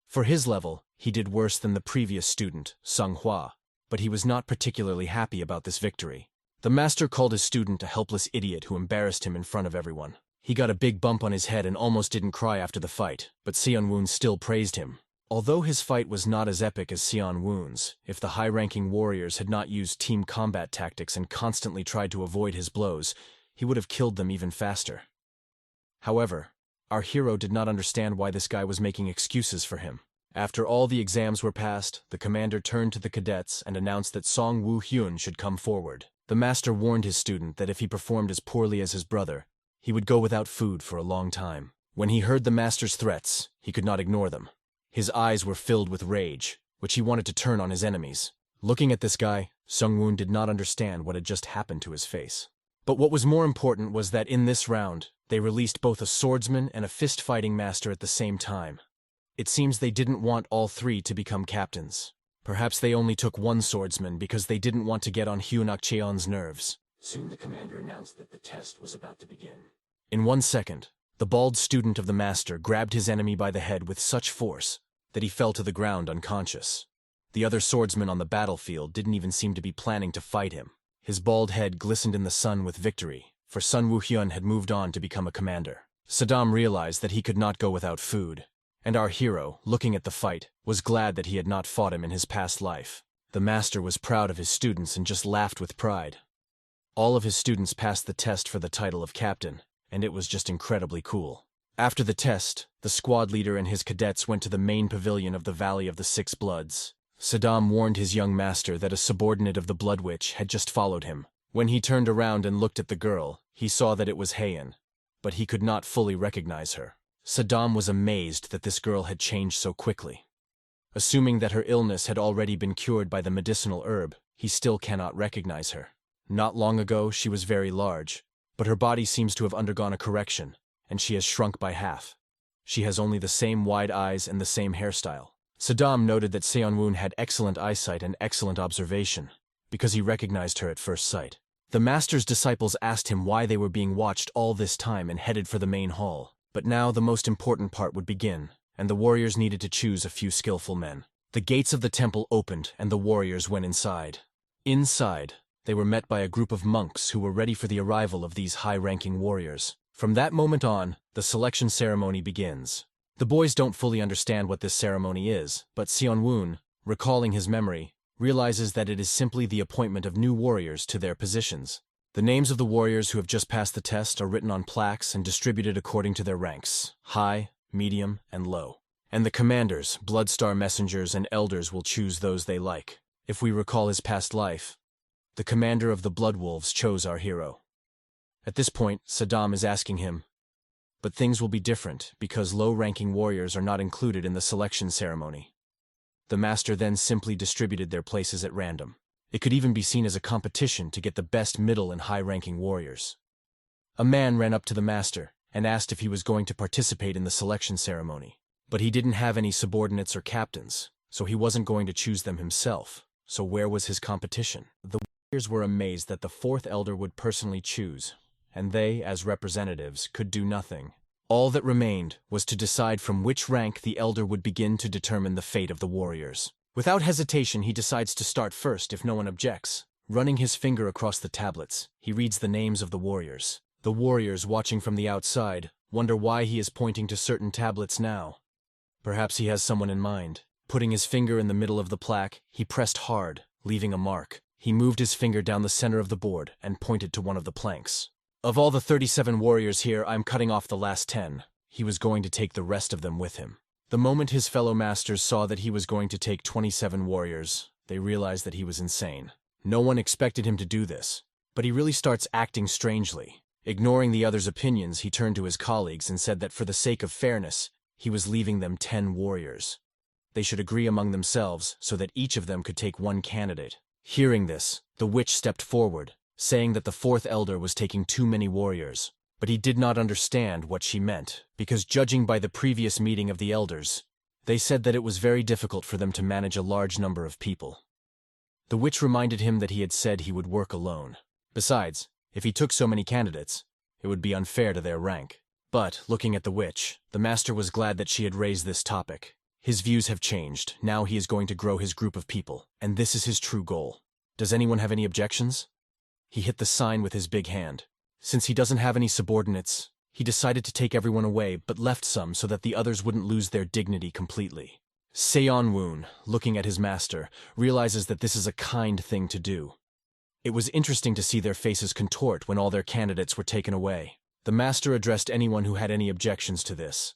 For his level, he did worse than the previous student, Sung Hwa, but he was not particularly happy about this victory. The master called his student a helpless idiot who embarrassed him in front of everyone. He got a big bump on his head and almost didn't cry after the fight, but Seon-woon still praised him. Although his fight was not as epic as Seon-woon's, if the high-ranking warriors had not used team combat tactics and constantly tried to avoid his blows, he would have killed them even faster. However, our hero did not understand why this guy was making excuses for him. After all the exams were passed, the commander turned to the cadets and announced that Song Woo-hyun should come forward. The master warned his student that if he performed as poorly as his brother, he would go without food for a long time. When he heard the master's threats, he could not ignore them. His eyes were filled with rage, which he wanted to turn on his enemies. Looking at this guy, Sung-woon did not understand what had just happened to his face. But what was more important was that in this round, they released both a swordsman and a fist-fighting master at the same time. It seems they didn't want all three to become captains. Perhaps they only took one swordsman because they didn't want to get on Hyun Ok-cheon's nerves. Soon the commander announced that the test was about to begin. In 1 second, the bald student of the master grabbed his enemy by the head with such force that he fell to the ground unconscious. The other swordsman on the battlefield didn't even seem to be planning to fight him. His bald head glistened in the sun with victory, for Sun Woo-hyun had moved on to become a commander. Saddam realized that he could not go without food, and our hero, looking at the fight, was glad that he had not fought him in his past life. The master was proud of his students and just laughed with pride. All of his students passed the test for the title of captain, and it was just incredibly cool. After the test, the squad leader and his cadets went to the main pavilion of the Valley of the Six Bloods. Saddam warned his young master that a subordinate of the Blood Witch had just followed him. When he turned around and looked at the girl, he saw that it was Haein, but he could not fully recognize her. Saddam was amazed that this girl had changed so quickly. Assuming that her illness had already been cured by the medicinal herb, he still cannot recognize her. Not long ago, she was very large, but her body seems to have undergone a correction, and she has shrunk by half. She has only the same wide eyes and the same hairstyle. Saddam noted that Seon-woon had excellent eyesight and excellent observation, because he recognized her at first sight. The master's disciples asked him why they were being watched all this time and headed for the main hall. But now the most important part would begin, and the warriors needed to choose a few skillful men. The gates of the temple opened, and the warriors went inside. Inside, they were met by a group of monks who were ready for the arrival of these high-ranking warriors. From that moment on, the selection ceremony begins. The boys don't fully understand what this ceremony is, but Seon-woon, recalling his memory, realizes that it is simply the appointment of new warriors to their positions. The names of the warriors who have just passed the test are written on plaques and distributed according to their ranks, high, medium, and low. And the commanders, Bloodstar messengers, and elders will choose those they like. If we recall his past life, the commander of the Blood Wolves chose our hero. At this point, Saddam is asking him, but things will be different because low-ranking warriors are not included in the selection ceremony. The master then simply distributed their places at random. It could even be seen as a competition to get the best middle and high-ranking warriors. A man ran up to the master and asked if he was going to participate in the selection ceremony. But he didn't have any subordinates or captains, so he wasn't going to choose them himself. So where was his competition? The warriors were amazed that the fourth elder would personally choose, and they, as representatives, could do nothing. All that remained was to decide from which rank the elder would begin to determine the fate of the warriors. Without hesitation, he decides to start first if no one objects. Running his finger across the tablets, he reads the names of the warriors. The warriors, watching from the outside, wonder why he is pointing to certain tablets now. Perhaps he has someone in mind. Putting his finger in the middle of the plaque, he pressed hard, leaving a mark. He moved his finger down the center of the board and pointed to one of the planks. Of all the 37 warriors here, I'm cutting off the last 10. He was going to take the rest of them with him. The moment his fellow masters saw that he was going to take 27 warriors, they realized that he was insane. No one expected him to do this, but he really starts acting strangely. Ignoring the others' opinions, he turned to his colleagues and said that for the sake of fairness, he was leaving them 10 warriors. They should agree among themselves so that each of them could take one candidate. Hearing this, the witch stepped forward, saying that the fourth elder was taking too many warriors. But he did not understand what she meant, because judging by the previous meeting of the elders, they said that it was very difficult for them to manage a large number of people. The witch reminded him that he had said he would work alone. Besides, if he took so many candidates, it would be unfair to their rank. But, looking at the witch, the master was glad that she had raised this topic. His views have changed. Now he is going to grow his group of people, and this is his true goal. Does anyone have any objections? He hit the sign with his big hand. Since he doesn't have any subordinates, he decided to take everyone away but left some so that the others wouldn't lose their dignity completely. Seon-woon, looking at his master, realizes that this is a kind thing to do. It was interesting to see their faces contort when all their candidates were taken away. The master addressed anyone who had any objections to this.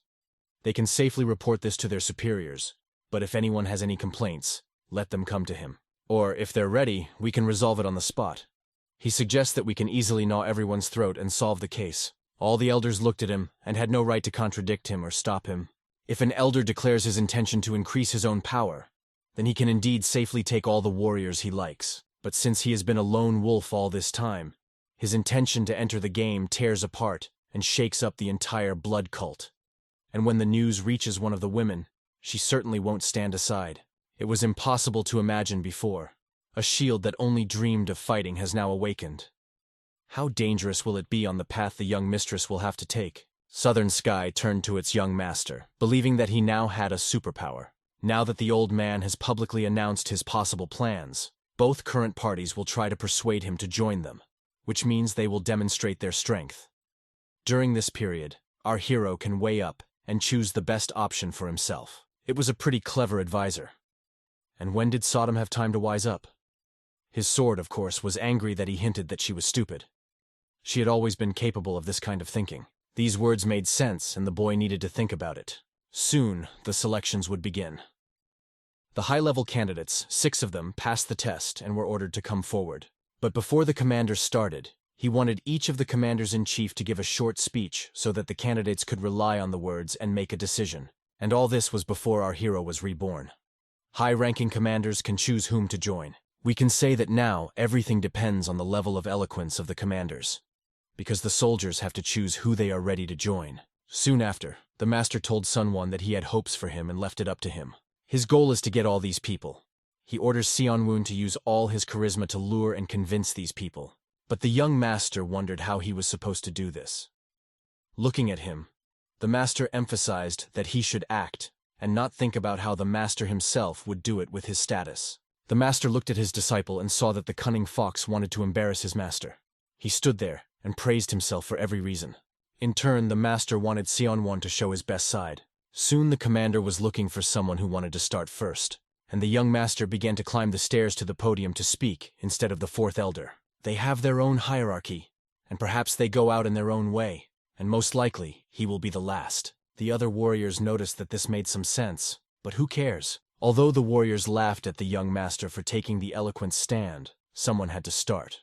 They can safely report this to their superiors, but if anyone has any complaints, let them come to him. Or, if they're ready, we can resolve it on the spot. He suggests that we can easily gnaw everyone's throat and solve the case. All the elders looked at him and had no right to contradict him or stop him. If an elder declares his intention to increase his own power, then he can indeed safely take all the warriors he likes. But since he has been a lone wolf all this time, his intention to enter the game tears apart and shakes up the entire blood cult. And when the news reaches one of the women, she certainly won't stand aside. It was impossible to imagine before. A shield that only dreamed of fighting has now awakened. How dangerous will it be on the path the young mistress will have to take? Southern Sky turned to its young master, believing that he now had a superpower. Now that the old man has publicly announced his possible plans, both current parties will try to persuade him to join them, which means they will demonstrate their strength. During this period, our hero can weigh up and choose the best option for himself. It was a pretty clever advisor. And when did Sodom have time to wise up? His sword, of course, was angry that he hinted that she was stupid. She had always been capable of this kind of thinking. These words made sense, and the boy needed to think about it. Soon, the selections would begin. The high-level candidates, 6 of them, passed the test and were ordered to come forward. But before the commander started, he wanted each of the commanders-in-chief to give a short speech so that the candidates could rely on the words and make a decision. And all this was before our hero was reborn. High-ranking commanders can choose whom to join. We can say that now everything depends on the level of eloquence of the commanders, because the soldiers have to choose who they are ready to join. Soon after, the master told Sunwon that he had hopes for him and left it up to him. His goal is to get all these people. He orders Seon-woon to use all his charisma to lure and convince these people. But the young master wondered how he was supposed to do this. Looking at him, the master emphasized that he should act and not think about how the master himself would do it with his status. The master looked at his disciple and saw that the cunning fox wanted to embarrass his master. He stood there and praised himself for every reason. In turn, the master wanted Seon-won to show his best side. Soon the commander was looking for someone who wanted to start first, and the young master began to climb the stairs to the podium to speak instead of the fourth elder. They have their own hierarchy, and perhaps they go out in their own way, and most likely he will be the last. The other warriors noticed that this made some sense, but who cares? Although the warriors laughed at the young master for taking the eloquent stand, someone had to start.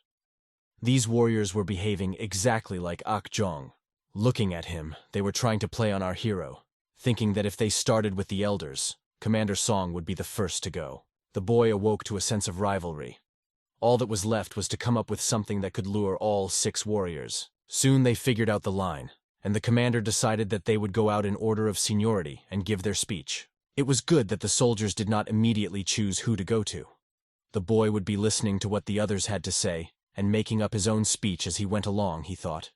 These warriors were behaving exactly like Jong. Looking at him, they were trying to play on our hero, thinking that if they started with the elders, Commander Song would be the first to go. The boy awoke to a sense of rivalry. All that was left was to come up with something that could lure all 6 warriors. Soon they figured out the line, and the commander decided that they would go out in order of seniority and give their speech. It was good that the soldiers did not immediately choose who to go to. The boy would be listening to what the others had to say and making up his own speech as he went along, he thought.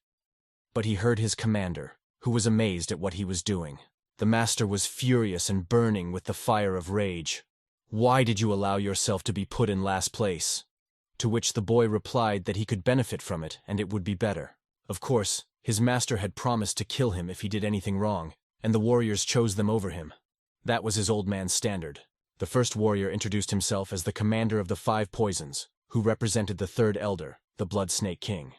But he heard his commander, who was amazed at what he was doing. The master was furious and burning with the fire of rage. "Why did you allow yourself to be put in last place?" To which the boy replied that he could benefit from it and it would be better. Of course, his master had promised to kill him if he did anything wrong, and the warriors chose them over him. That was his old man's standard. The first warrior introduced himself as the commander of the 5 poisons, who represented the 3rd elder, the Blood Snake King.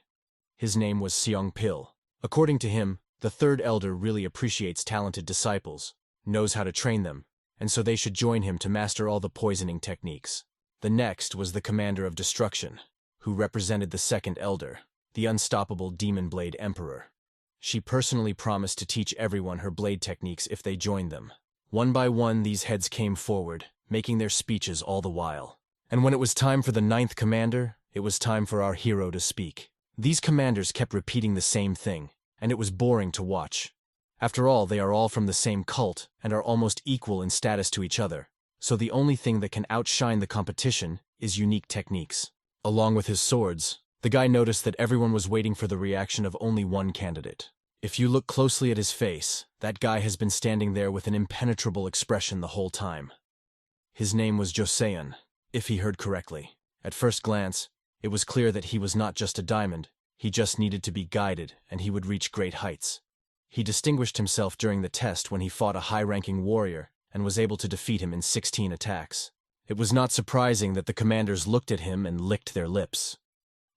His name was Seong-pil. According to him, the 3rd elder really appreciates talented disciples, knows how to train them, and so they should join him to master all the poisoning techniques. The next was the commander of destruction, who represented the 2nd elder, the unstoppable Demon Blade Emperor. She personally promised to teach everyone her blade techniques if they joined them. One by one, these heads came forward, making their speeches all the while. And when it was time for the 9th commander, it was time for our hero to speak. These commanders kept repeating the same thing, and it was boring to watch. After all, they are all from the same cult and are almost equal in status to each other, so the only thing that can outshine the competition is unique techniques. Along with his swords, the guy noticed that everyone was waiting for the reaction of only one candidate. If you look closely at his face, that guy has been standing there with an impenetrable expression the whole time. His name was Joseon, if he heard correctly. At first glance, it was clear that he was not just a diamond, he just needed to be guided and he would reach great heights. He distinguished himself during the test when he fought a high-ranking warrior and was able to defeat him in 16 attacks. It was not surprising that the commanders looked at him and licked their lips.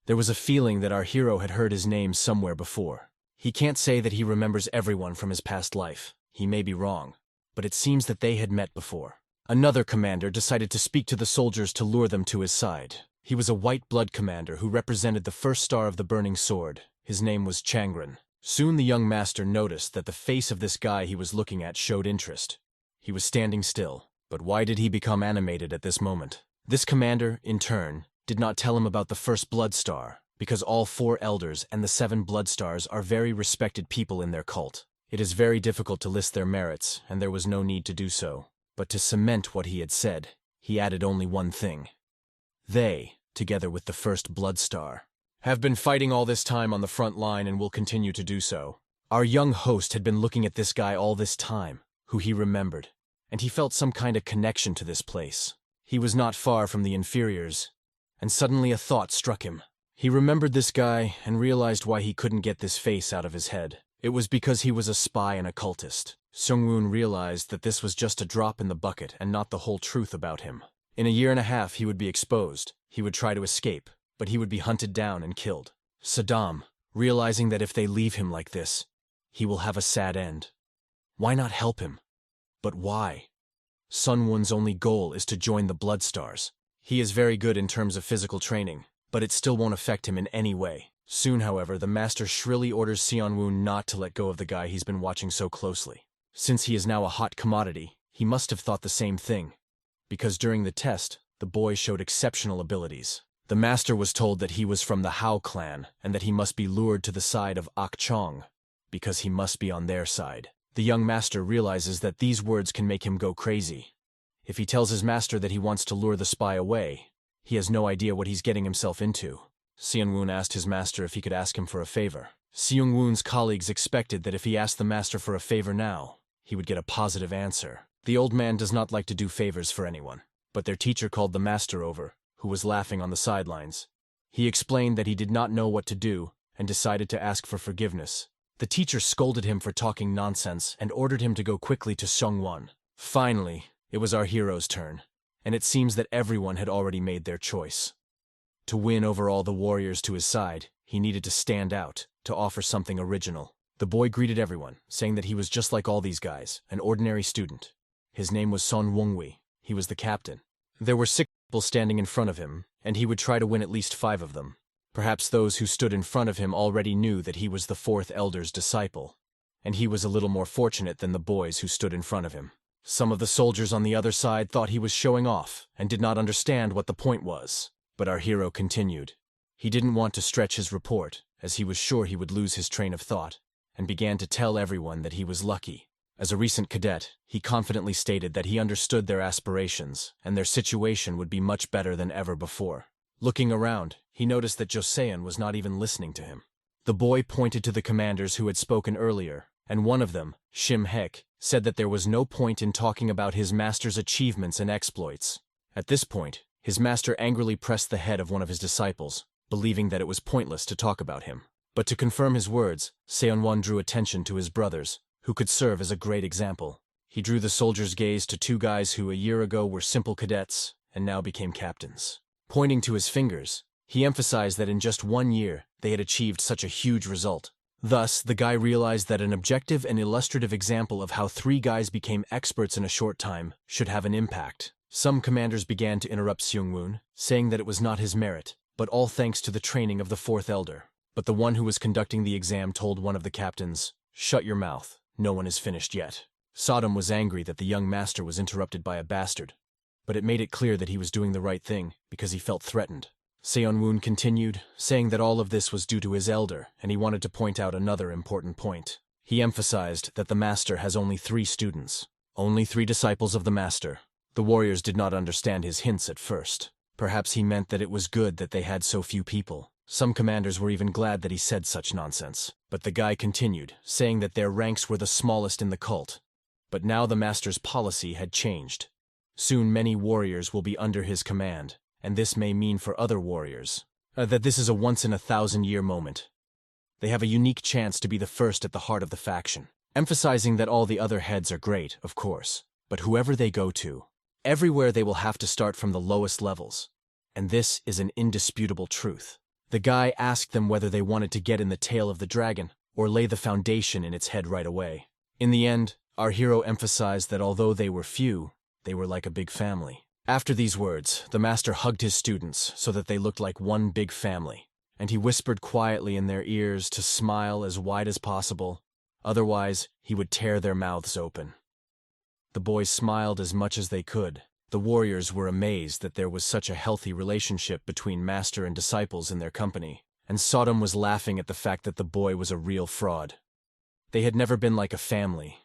There was a feeling that our hero had heard his name somewhere before. He can't say that he remembers everyone from his past life. He may be wrong, but it seems that they had met before. Another commander decided to speak to the soldiers to lure them to his side. He was a white blood commander who represented the first star of the burning sword. His name was Changren. Soon the young master noticed that the face of this guy he was looking at showed interest. He was standing still, but why did he become animated at this moment? This commander, in turn, did not tell him about the first blood star, because all 4 elders and the 7 blood stars are very respected people in their cult. It is very difficult to list their merits, and there was no need to do so. But to cement what he had said, he added only one thing. They, together with the first blood star, have been fighting all this time on the front line and will continue to do so. Our young host had been looking at this guy all this time, who he remembered, and he felt some kind of connection to this place. He was not far from the inferiors, and suddenly a thought struck him. He remembered this guy and realized why he couldn't get this face out of his head. It was because he was a spy and a cultist. Seung-woon realized that this was just a drop in the bucket and not the whole truth about him. In a year and a half he would be exposed. He would try to escape, but he would be hunted down and killed. Saddam, realizing that if they leave him like this, he will have a sad end. Why not help him? But why? Sun-woon's only goal is to join the Blood Stars. He is very good in terms of physical training, but it still won't affect him in any way. Soon, however, the master shrilly orders Seon-woon not to let go of the guy he's been watching so closely. Since he is now a hot commodity, he must have thought the same thing. Because during the test, the boy showed exceptional abilities. The master was told that he was from the Hao clan and that he must be lured to the side of Ak-chong, because he must be on their side. The young master realizes that these words can make him go crazy. If he tells his master that he wants to lure the spy away, he has no idea what he's getting himself into. Seon-woon asked his master if he could ask him for a favor. Seung-woon's colleagues expected that if he asked the master for a favor now, he would get a positive answer. The old man does not like to do favors for anyone, but their teacher called the master over, who was laughing on the sidelines. He explained that he did not know what to do and decided to ask for forgiveness. The teacher scolded him for talking nonsense and ordered him to go quickly to Seong-won. Finally, it was our hero's turn, and it seems that everyone had already made their choice. To win over all the warriors to his side, he needed to stand out, to offer something original. The boy greeted everyone, saying that he was just like all these guys, an ordinary student. His name was Son Wongwi. He was the captain. There were 6 people standing in front of him, and he would try to win at least 5 of them. Perhaps those who stood in front of him already knew that he was the 4th elder's disciple, and he was a little more fortunate than the boys who stood in front of him. Some of the soldiers on the other side thought he was showing off and did not understand what the point was. But our hero continued. He didn't want to stretch his report, as he was sure he would lose his train of thought, and began to tell everyone that he was lucky. As a recent cadet, he confidently stated that he understood their aspirations, and their situation would be much better than ever before. Looking around, he noticed that Joseon was not even listening to him. The boy pointed to the commanders who had spoken earlier, and one of them, Shim Hek, said that there was no point in talking about his master's achievements and exploits. At this point, his master angrily pressed the head of one of his disciples, believing that it was pointless to talk about him. But to confirm his words, Seon-won drew attention to his brothers, who could serve as a great example. He drew the soldiers' gaze to 2 guys who a year ago were simple cadets and now became captains. Pointing to his fingers, he emphasized that in just 1 year they had achieved such a huge result. Thus, the guy realized that an objective and illustrative example of how 3 guys became experts in a short time should have an impact. Some commanders began to interrupt Seung-woon, saying that it was not his merit, but all thanks to the training of the 4th elder. But the one who was conducting the exam told one of the captains, "Shut your mouth, no one is finished yet." Sodom was angry that the young master was interrupted by a bastard, but it made it clear that he was doing the right thing because he felt threatened. Seonwoo continued, saying that all of this was due to his elder, and he wanted to point out another important point. He emphasized that the master has only 3 students, only 3 disciples of the master. The warriors did not understand his hints at first. Perhaps he meant that it was good that they had so few people. Some commanders were even glad that he said such nonsense. But the guy continued, saying that their ranks were the smallest in the cult. But now the master's policy had changed. Soon many warriors will be under his command, and this may mean for other warriors that this is a once-in-a-thousand-year moment. They have a unique chance to be the first at the heart of the faction, emphasizing that all the other heads are great, of course, but whoever they go to, everywhere they will have to start from the lowest levels. And this is an indisputable truth. The guy asked them whether they wanted to get in the tail of the dragon or lay the foundation in its head right away. In the end, our hero emphasized that although they were few, they were like a big family. After these words, the master hugged his students so that they looked like one big family, and he whispered quietly in their ears to smile as wide as possible, otherwise he would tear their mouths open. The boys smiled as much as they could. The warriors were amazed that there was such a healthy relationship between master and disciples in their company, and Sodom was laughing at the fact that the boy was a real fraud. They had never been like a family,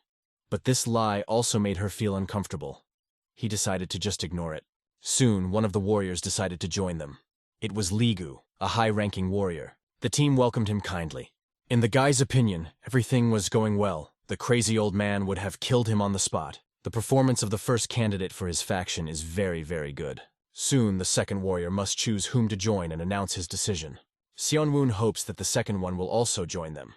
but this lie also made her feel uncomfortable. He decided to just ignore it. Soon, one of the warriors decided to join them. It was Ligu, a high-ranking warrior. The team welcomed him kindly. In the guy's opinion, everything was going well. The crazy old man would have killed him on the spot. The performance of the first candidate for his faction is very, very good. Soon, the second warrior must choose whom to join and announce his decision. Seonwoo hopes that the second one will also join them,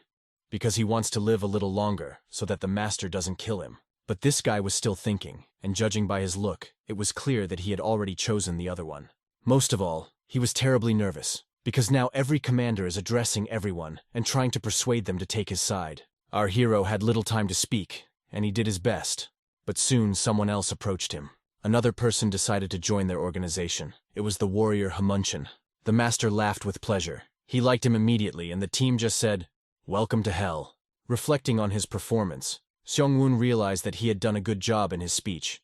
because he wants to live a little longer so that the master doesn't kill him. But this guy was still thinking, and judging by his look, it was clear that he had already chosen the other one. Most of all, he was terribly nervous, because now every commander is addressing everyone and trying to persuade them to take his side. Our hero had little time to speak, and he did his best. But soon someone else approached him. Another person decided to join their organization. It was the warrior Hamunchin. The master laughed with pleasure. He liked him immediately, and the team just said, "Welcome to hell." Reflecting on his performance, Seongwoo realized that he had done a good job in his speech,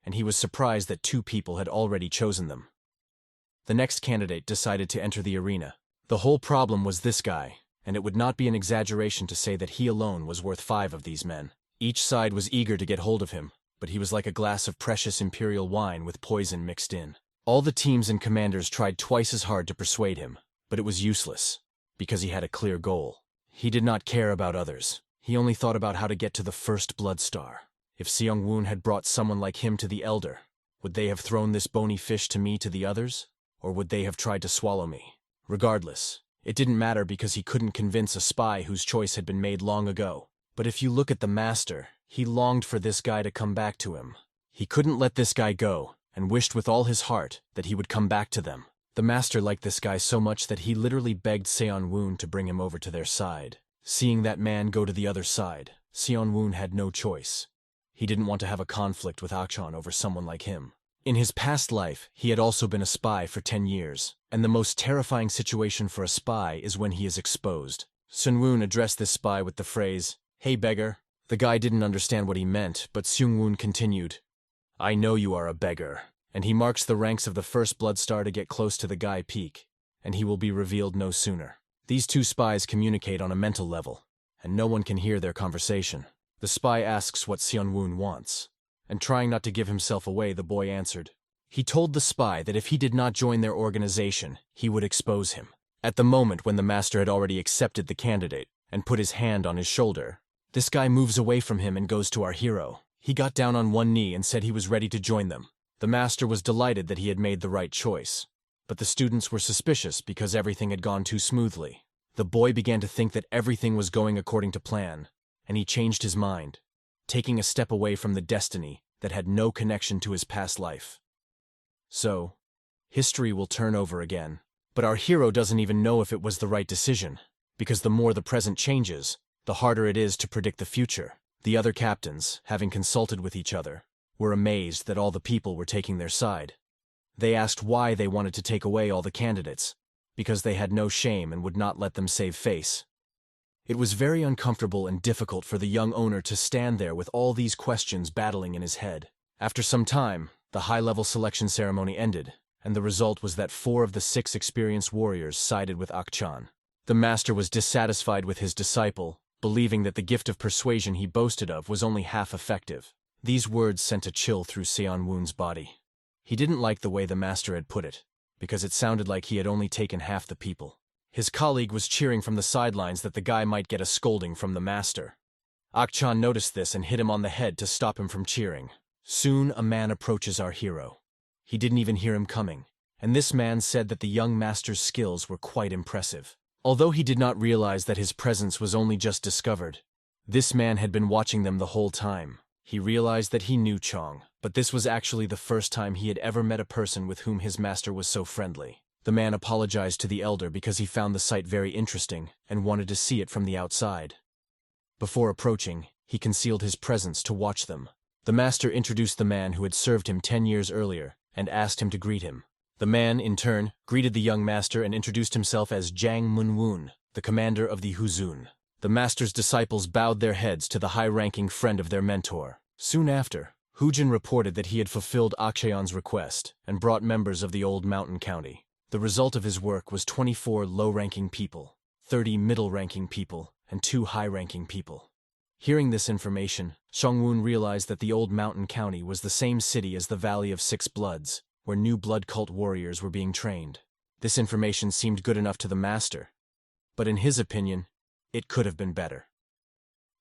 and he was surprised that 2 people had already chosen them. The next candidate decided to enter the arena. The whole problem was this guy, and it would not be an exaggeration to say that he alone was worth 5 of these men. Each side was eager to get hold of him, but he was like a glass of precious imperial wine with poison mixed in. All the teams and commanders tried twice as hard to persuade him, but it was useless, because he had a clear goal. He did not care about others. He only thought about how to get to the first blood star. If Seongwoo had brought someone like him to the elder, would they have thrown this bony fish to me to the others, or would they have tried to swallow me? Regardless, it didn't matter because he couldn't convince a spy whose choice had been made long ago. But if you look at the master, he longed for this guy to come back to him. He couldn't let this guy go, and wished with all his heart that he would come back to them. The master liked this guy so much that he literally begged Seonwoo to bring him over to their side. Seeing that man go to the other side, Seonwoo had no choice. He didn't want to have a conflict with Akchon over someone like him. In his past life, he had also been a spy for 10 years, and the most terrifying situation for a spy is when he is exposed. Seonwoo addressed this spy with the phrase, "Hey beggar." The guy didn't understand what he meant, but Seongwoo continued, "I know you are a beggar," and he marks the ranks of the first blood star to get close to the guy peak, and he will be revealed no sooner. These 2 spies communicate on a mental level, and no one can hear their conversation. The spy asks what Seonwoo wants, and trying not to give himself away, the boy answered. He told the spy that if he did not join their organization, he would expose him. At the moment when the master had already accepted the candidate and put his hand on his shoulder, this guy moves away from him and goes to our hero. He got down on one knee and said he was ready to join them. The master was delighted that he had made the right choice, but the students were suspicious because everything had gone too smoothly. The boy began to think that everything was going according to plan, and he changed his mind, taking a step away from the destiny that had no connection to his past life. So, history will turn over again, but our hero doesn't even know if it was the right decision, because the more the present changes, the harder it is to predict the future. The other captains, having consulted with each other, were amazed that all the people were taking their side. They asked why they wanted to take away all the candidates, because they had no shame and would not let them save face. It was very uncomfortable and difficult for the young owner to stand there with all these questions battling in his head. After some time, the high-level selection ceremony ended, and the result was that 4 of the 6 experienced warriors sided with Akchan. The master was dissatisfied with his disciple, believing that the gift of persuasion he boasted of was only half effective. These words sent a chill through Seonwoo's body. He didn't like the way the master had put it, because it sounded like he had only taken half the people. His colleague was cheering from the sidelines that the guy might get a scolding from the master. Akchan noticed this and hit him on the head to stop him from cheering. Soon a man approaches our hero. He didn't even hear him coming, and this man said that the young master's skills were quite impressive. Although he did not realize that his presence was only just discovered, this man had been watching them the whole time. He realized that he knew Chong, but this was actually the first time he had ever met a person with whom his master was so friendly. The man apologized to the elder because he found the sight very interesting and wanted to see it from the outside. Before approaching, he concealed his presence to watch them. The master introduced the man who had served him 10 years earlier and asked him to greet him. The man, in turn, greeted the young master and introduced himself as Jang Munwoon, the commander of the Huzun. The master's disciples bowed their heads to the high-ranking friend of their mentor. Soon after, Hujin reported that he had fulfilled Akshayan's request and brought members of the old mountain county. The result of his work was 24 low-ranking people, 30 middle-ranking people, and 2 high-ranking people. Hearing this information, Seongwoon realized that the old mountain county was the same city as the Valley of Six Bloods, where new blood cult warriors were being trained. This information seemed good enough to the master, but in his opinion, it could have been better.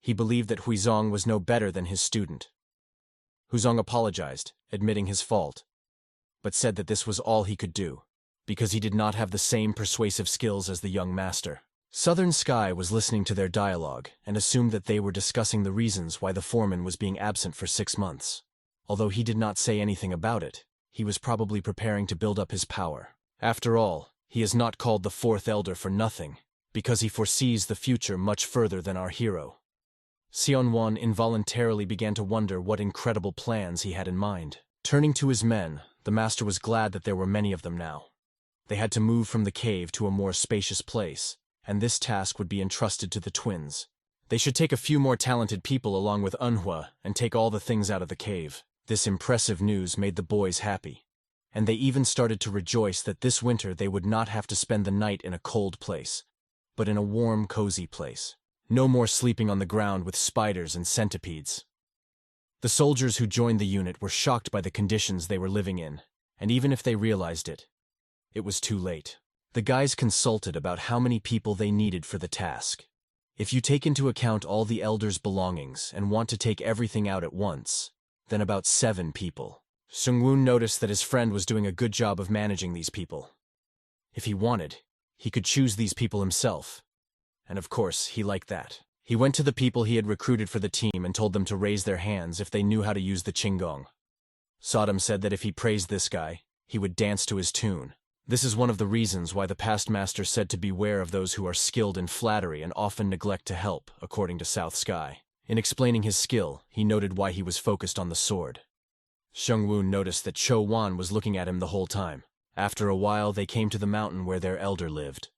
He believed that Huizong was no better than his student. Huizong apologized, admitting his fault, but said that this was all he could do, because he did not have the same persuasive skills as the young master. Southern Sky was listening to their dialogue and assumed that they were discussing the reasons why the foreman was being absent for 6 months. Although he did not say anything about it, he was probably preparing to build up his power. After all, he is not called the 4th elder for nothing, because he foresees the future much further than our hero. Seonwon involuntarily began to wonder what incredible plans he had in mind. Turning to his men, the master was glad that there were many of them now. They had to move from the cave to a more spacious place, and this task would be entrusted to the twins. They should take a few more talented people along with MANHUA and take all the things out of the cave. This impressive news made the boys happy, and they even started to rejoice that this winter they would not have to spend the night in a cold place, but in a warm, cozy place. No more sleeping on the ground with spiders and centipedes. The soldiers who joined the unit were shocked by the conditions they were living in, and even if they realized it, it was too late. The guys consulted about how many people they needed for the task. If you take into account all the elders' belongings and want to take everything out at once, then about 7 people. Seongwoon noticed that his friend was doing a good job of managing these people. If he wanted, he could choose these people himself. And of course, he liked that. He went to the people he had recruited for the team and told them to raise their hands if they knew how to use the qinggong. Sodom said that if he praised this guy, he would dance to his tune. This is one of the reasons why the past master said to beware of those who are skilled in flattery and often neglect to help, according to South Sky. In explaining his skill, he noted why he was focused on the sword. Seongwoon noticed that Cho Wan was looking at him the whole time. After a while, they came to the mountain where their elder lived.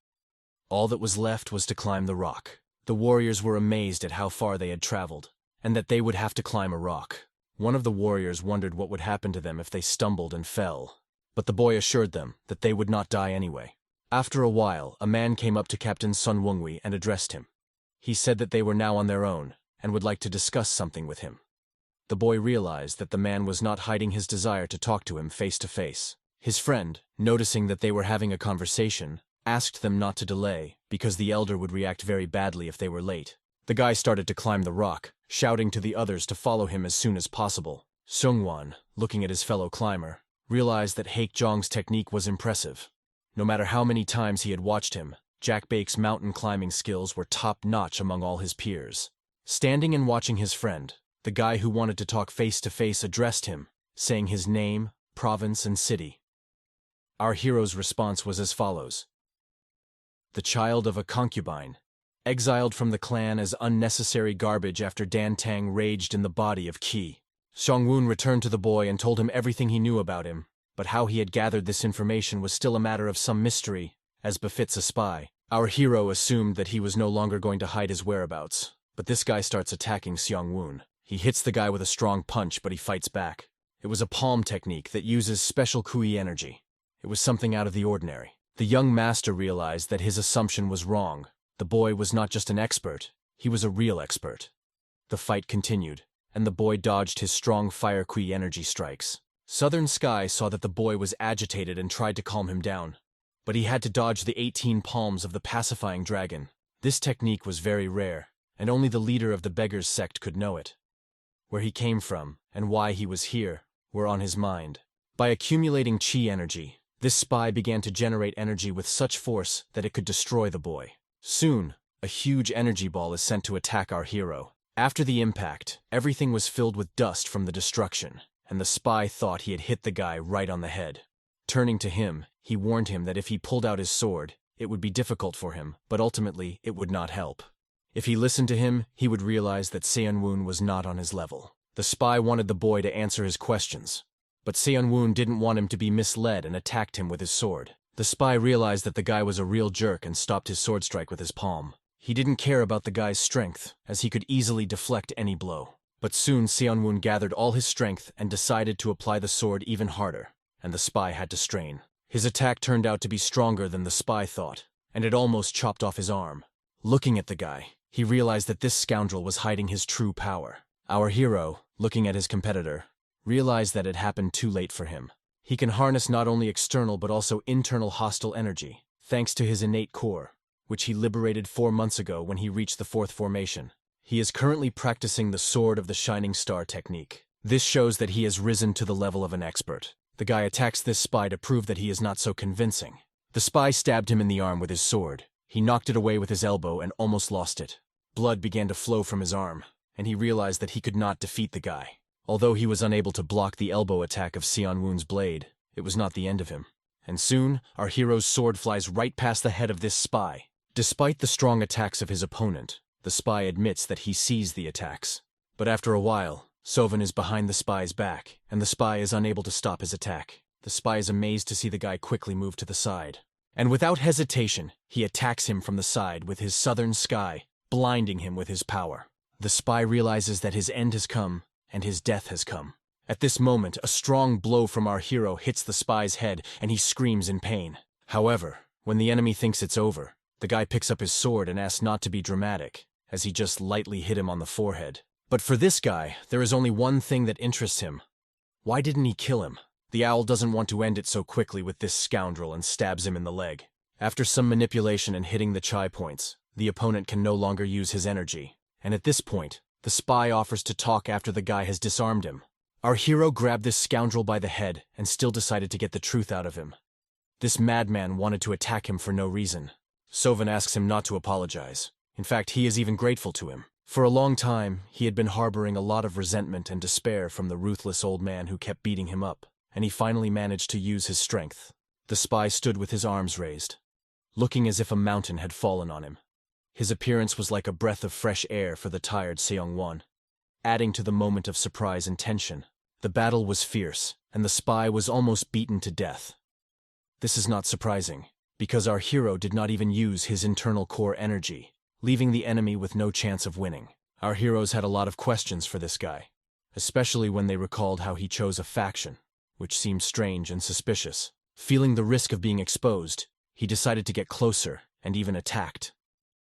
All that was left was to climb the rock. The warriors were amazed at how far they had traveled, and that they would have to climb a rock. One of the warriors wondered what would happen to them if they stumbled and fell, but the boy assured them that they would not die anyway. After a while, a man came up to Captain Sun Wongwi and addressed him. He said that they were now on their own, and would like to discuss something with him. The boy realized that the man was not hiding his desire to talk to him face to face. His friend, noticing that they were having a conversation, asked them not to delay, because the elder would react very badly if they were late. The guy started to climb the rock, shouting to the others to follow him as soon as possible. Seongwon, looking at his fellow climber, realized that Haekjong's technique was impressive. No matter how many times he had watched him, Jack Baek's mountain climbing skills were top-notch among all his peers. Standing and watching his friend, the guy who wanted to talk face-to-face addressed him, saying his name, province, and city. Our hero's response was as follows. The child of a concubine, exiled from the clan as unnecessary garbage after Dan Tang raged in the body of Qi. Seongwoon returned to the boy and told him everything he knew about him, but how he had gathered this information was still a matter of some mystery, as befits a spy. Our hero assumed that he was no longer going to hide his whereabouts, but this guy starts attacking Seong-woon. He hits the guy with a strong punch, but he fights back. It was a palm technique that uses special kui energy. It was something out of the ordinary. The young master realized that his assumption was wrong. The boy was not just an expert, he was a real expert. The fight continued, and the boy dodged his strong fire kui energy strikes. Southern Sky saw that the boy was agitated and tried to calm him down. But he had to dodge the 18 palms of the pacifying dragon. This technique was very rare, and only the leader of the beggars sect could know it. Where he came from, and why he was here, were on his mind. By accumulating chi energy, this spy began to generate energy with such force that it could destroy the boy. Soon, a huge energy ball is sent to attack our hero. After the impact, everything was filled with dust from the destruction, and the spy thought he had hit the guy right on the head. Turning to him, he warned him that if he pulled out his sword, it would be difficult for him, but ultimately it would not help. If he listened to him, he would realize that Seon-woon was not on his level. The spy wanted the boy to answer his questions, but Seon-woon didn't want him to be misled and attacked him with his sword. The spy realized that the guy was a real jerk and stopped his sword strike with his palm. He didn't care about the guy's strength, as he could easily deflect any blow. But soon Seon-woon gathered all his strength and decided to apply the sword even harder, and the spy had to strain. His attack turned out to be stronger than the spy thought, and it almost chopped off his arm. Looking at the guy, he realized that this scoundrel was hiding his true power. Our hero, looking at his competitor, realized that it happened too late for him. He can harness not only external but also internal hostile energy, thanks to his innate core, which he liberated 4 months ago when he reached the 4th formation. He is currently practicing the Sword of the Shining Star technique. This shows that he has risen to the level of an expert. The guy attacks this spy to prove that he is not so convincing. The spy stabbed him in the arm with his sword. He knocked it away with his elbow and almost lost it. Blood began to flow from his arm, and he realized that he could not defeat the guy. Although he was unable to block the elbow attack of Seon-woon's blade, it was not the end of him. And soon, our hero's sword flies right past the head of this spy. Despite the strong attacks of his opponent, the spy admits that he sees the attacks. But after a while, Sovin is behind the spy's back, and the spy is unable to stop his attack. The spy is amazed to see the guy quickly move to the side. And without hesitation, he attacks him from the side with his Southern Sky, blinding him with his power. The spy realizes that his end has come, and his death has come. At this moment, a strong blow from our hero hits the spy's head, and he screams in pain. However, when the enemy thinks it's over, the guy picks up his sword and asks not to be dramatic, as he just lightly hit him on the forehead. But for this guy, there is only one thing that interests him. Why didn't he kill him? The owl doesn't want to end it so quickly with this scoundrel and stabs him in the leg. After some manipulation and hitting the chai points, the opponent can no longer use his energy. And at this point, the spy offers to talk after the guy has disarmed him. Our hero grabbed this scoundrel by the head and still decided to get the truth out of him. This madman wanted to attack him for no reason. Sovin asks him not to apologize. In fact, he is even grateful to him. For a long time, he had been harboring a lot of resentment and despair from the ruthless old man who kept beating him up, and he finally managed to use his strength. The spy stood with his arms raised, looking as if a mountain had fallen on him. His appearance was like a breath of fresh air for the tired Seong-won, adding to the moment of surprise and tension. The battle was fierce, and the spy was almost beaten to death. This is not surprising, because our hero did not even use his internal core energy, leaving the enemy with no chance of winning. Our heroes had a lot of questions for this guy, especially when they recalled how he chose a faction, which seemed strange and suspicious. Feeling the risk of being exposed, he decided to get closer and even attacked.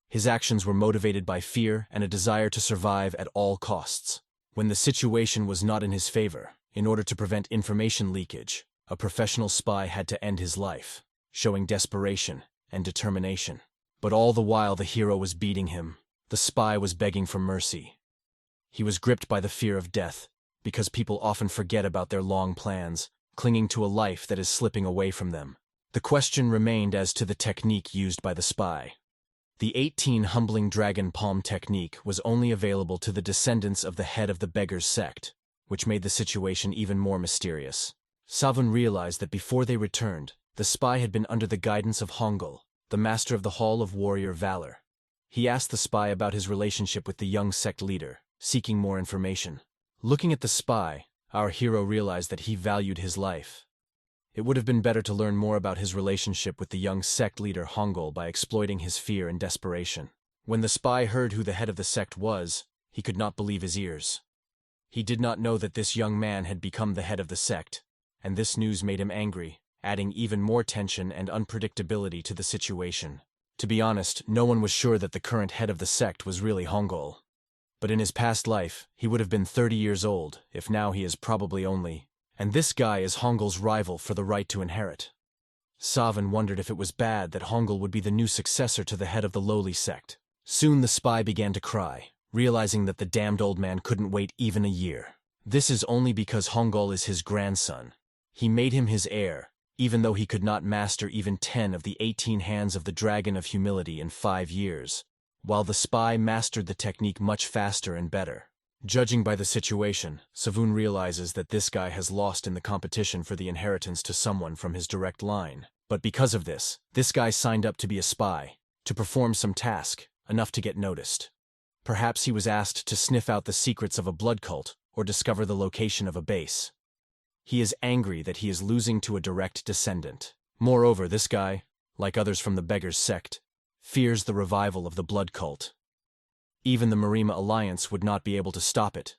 His actions were motivated by fear and a desire to survive at all costs. When the situation was not in his favor, in order to prevent information leakage, a professional spy had to end his life, showing desperation and determination. But all the while the hero was beating him, the spy was begging for mercy. He was gripped by the fear of death, because people often forget about their long plans, clinging to a life that is slipping away from them. The question remained as to the technique used by the spy. The 18 humbling dragon palm technique was only available to the descendants of the head of the beggars sect, which made the situation even more mysterious. Savun realized that before they returned, the spy had been under the guidance of Hongul, the master of the Hall of Warrior Valor. He asked the spy about his relationship with the young sect leader, seeking more information. Looking at the spy, our hero realized that he valued his life. It would have been better to learn more about his relationship with the young sect leader Hongol by exploiting his fear and desperation. When the spy heard who the head of the sect was, he could not believe his ears. He did not know that this young man had become the head of the sect, and this news made him angry, adding even more tension and unpredictability to the situation. To be honest, no one was sure that the current head of the sect was really Hongol. But in his past life, he would have been 30 years old, if now he is probably only. And this guy is Hongol's rival for the right to inherit. Savin wondered if it was bad that Hongol would be the new successor to the head of the lowly sect. Soon the spy began to cry, realizing that the damned old man couldn't wait even a year. This is only because Hongol is his grandson. He made him his heir, even though he could not master even 10 of the 18 hands of the Dragon of Humility in 5 years, while the spy mastered the technique much faster and better. Judging by the situation, Savun realizes that this guy has lost in the competition for the inheritance to someone from his direct line. But because of this guy signed up to be a spy, to perform some task, enough to get noticed. Perhaps he was asked to sniff out the secrets of a blood cult or discover the location of a base. He is angry that he is losing to a direct descendant. Moreover, this guy, like others from the Beggar's sect, fears the revival of the blood cult. Even the Marima Alliance would not be able to stop it.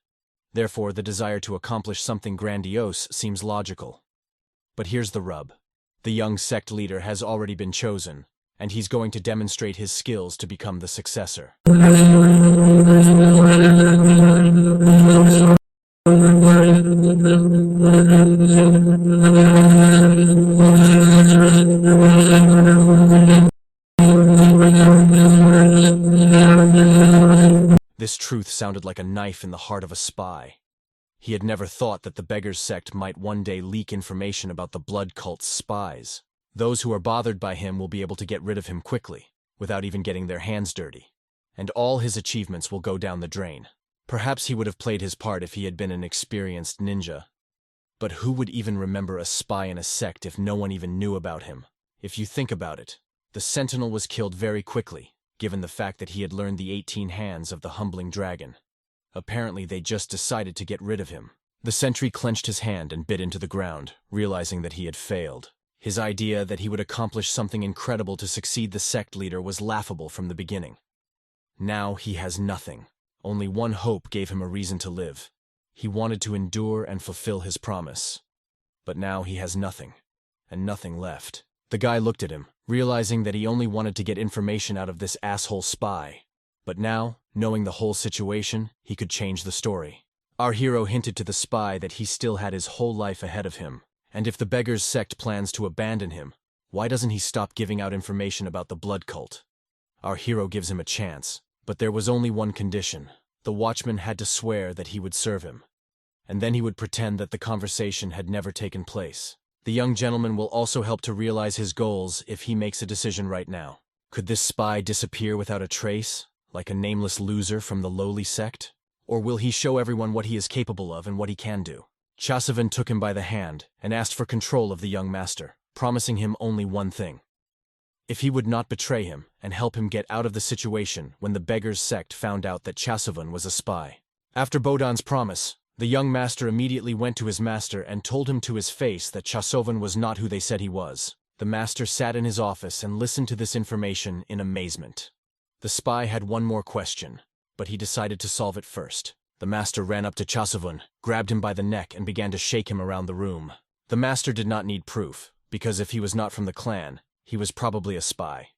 Therefore, the desire to accomplish something grandiose seems logical. But here's the rub. The young sect leader has already been chosen, and he's going to demonstrate his skills to become the successor. This truth sounded like a knife in the heart of a spy. He had never thought that the Beggar's sect might one day leak information about the blood cult's spies. Those who are bothered by him will be able to get rid of him quickly, without even getting their hands dirty. And all his achievements will go down the drain. Perhaps he would have played his part if he had been an experienced ninja. But who would even remember a spy in a sect if no one even knew about him? If you think about it, the Sentinel was killed very quickly, given the fact that he had learned the 18 hands of the humbling dragon. Apparently they just decided to get rid of him. The sentry clenched his hand and bit into the ground, realizing that he had failed. His idea that he would accomplish something incredible to succeed the sect leader was laughable from the beginning. Now he has nothing. Only one hope gave him a reason to live. He wanted to endure and fulfill his promise. But now he has nothing, and nothing left. The guy looked at him, realizing that he only wanted to get information out of this asshole spy. But now, knowing the whole situation, he could change the story. Our hero hinted to the spy that he still had his whole life ahead of him, and if the Beggar's sect plans to abandon him, why doesn't he stop giving out information about the blood cult? Our hero gives him a chance, but there was only one condition. The watchman had to swear that he would serve him, and then he would pretend that the conversation had never taken place. The young gentleman will also help to realize his goals if he makes a decision right now. Could this spy disappear without a trace, like a nameless loser from the lowly sect? Or will he show everyone what he is capable of and what he can do? Chasevan took him by the hand and asked for control of the young master, promising him only one thing. If he would not betray him and help him get out of the situation when the Beggar's sect found out that Chasevan was a spy. After Bodan's promise, the young master immediately went to his master and told him to his face that Chasevan was not who they said he was. The master sat in his office and listened to this information in amazement. The spy had one more question, but he decided to solve it first. The master ran up to Chasevan, grabbed him by the neck and began to shake him around the room. The master did not need proof, because if he was not from the clan, he was probably a spy.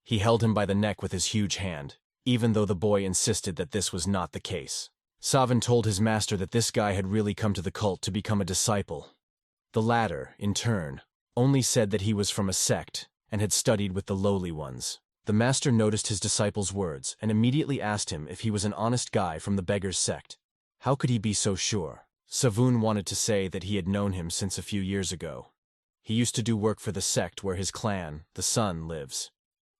He held him by the neck with his huge hand, even though the boy insisted that this was not the case. Savin told his master that this guy had really come to the cult to become a disciple. The latter, in turn, only said that he was from a sect and had studied with the lowly ones. The master noticed his disciple's words and immediately asked him if he was an honest guy from the Beggar's sect. How could he be so sure? Savun wanted to say that he had known him since a few years ago. He used to do work for the sect where his clan, the Sun, lives.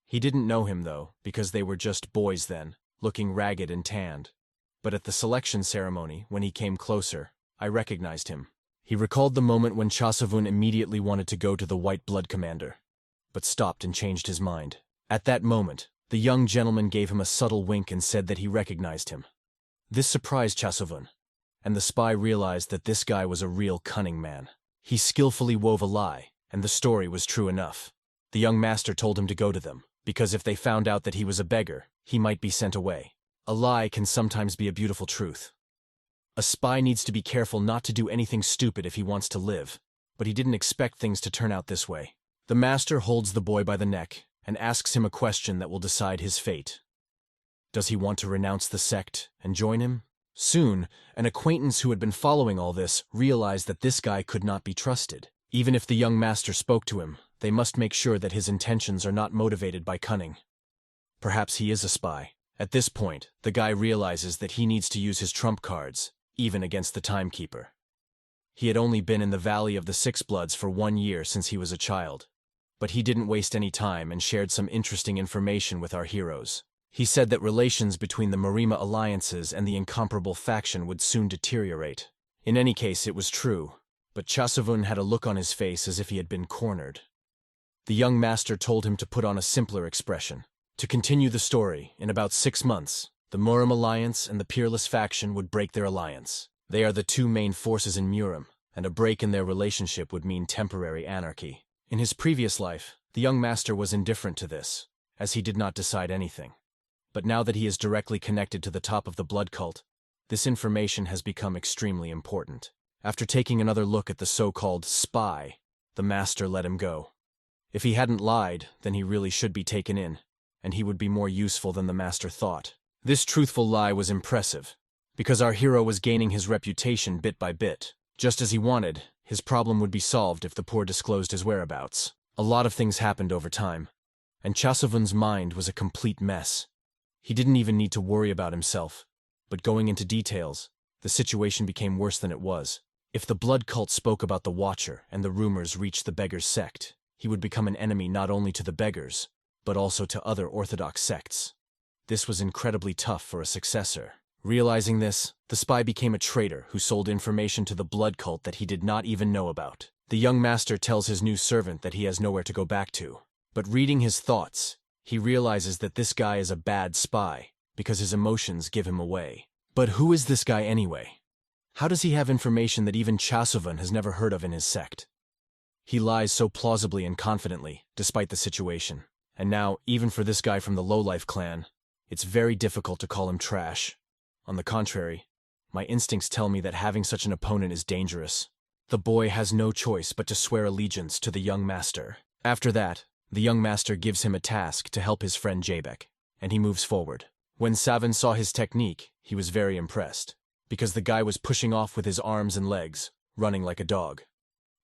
He didn't know him, though, because they were just boys then, looking ragged and tanned. But at the selection ceremony, when he came closer, I recognized him. He recalled the moment when Chasavun immediately wanted to go to the White Blood Commander, but stopped and changed his mind. At that moment, the young gentleman gave him a subtle wink and said that he recognized him. This surprised Chasavun, and the spy realized that this guy was a real cunning man. He skillfully wove a lie, and the story was true enough. The young master told him to go to them, because if they found out that he was a beggar, he might be sent away. A lie can sometimes be a beautiful truth. A spy needs to be careful not to do anything stupid if he wants to live, but he didn't expect things to turn out this way. The master holds the boy by the neck and asks him a question that will decide his fate. Does he want to renounce the sect and join him? Soon, an acquaintance who had been following all this realized that this guy could not be trusted. Even if the young master spoke to him, they must make sure that his intentions are not motivated by cunning. Perhaps he is a spy. At this point, the guy realizes that he needs to use his trump cards, even against the timekeeper. He had only been in the Valley of the Six Bloods for 1 year since he was a child, but he didn't waste any time and shared some interesting information with our heroes. He said that relations between the Marima alliances and the incomparable faction would soon deteriorate. In any case, it was true, but Chasavun had a look on his face as if he had been cornered. The young master told him to put on a simpler expression. To continue the story, in about 6 months, the Murim alliance and the Peerless faction would break their alliance. They are the two main forces in Murim, and a break in their relationship would mean temporary anarchy. In his previous life, the young master was indifferent to this, as he did not decide anything. But now that he is directly connected to the top of the blood cult, this information has become extremely important. After taking another look at the so-called spy, the master let him go. If he hadn't lied, then he really should be taken in, and he would be more useful than the master thought. This truthful lie was impressive, because our hero was gaining his reputation bit by bit. Just as he wanted, his problem would be solved if the poor disclosed his whereabouts. A lot of things happened over time, and Chasavun's mind was a complete mess. He didn't even need to worry about himself, but going into details, the situation became worse than it was. If the blood cult spoke about the Watcher and the rumors reached the Beggars sect, he would become an enemy not only to the Beggars, but also to other orthodox sects. This was incredibly tough for a successor. Realizing this, the spy became a traitor who sold information to the blood cult that he did not even know about. The young master tells his new servant that he has nowhere to go back to, but reading his thoughts, he realizes that this guy is a bad spy, because his emotions give him away. But who is this guy anyway? How does he have information that even Chasavun has never heard of in his sect? He lies so plausibly and confidently, despite the situation. And now, even for this guy from the Lowlife clan, it's very difficult to call him trash. On the contrary, my instincts tell me that having such an opponent is dangerous. The boy has no choice but to swear allegiance to the young master. After that, the young master gives him a task to help his friend Jabek, and he moves forward. When Savin saw his technique, he was very impressed, because the guy was pushing off with his arms and legs, running like a dog.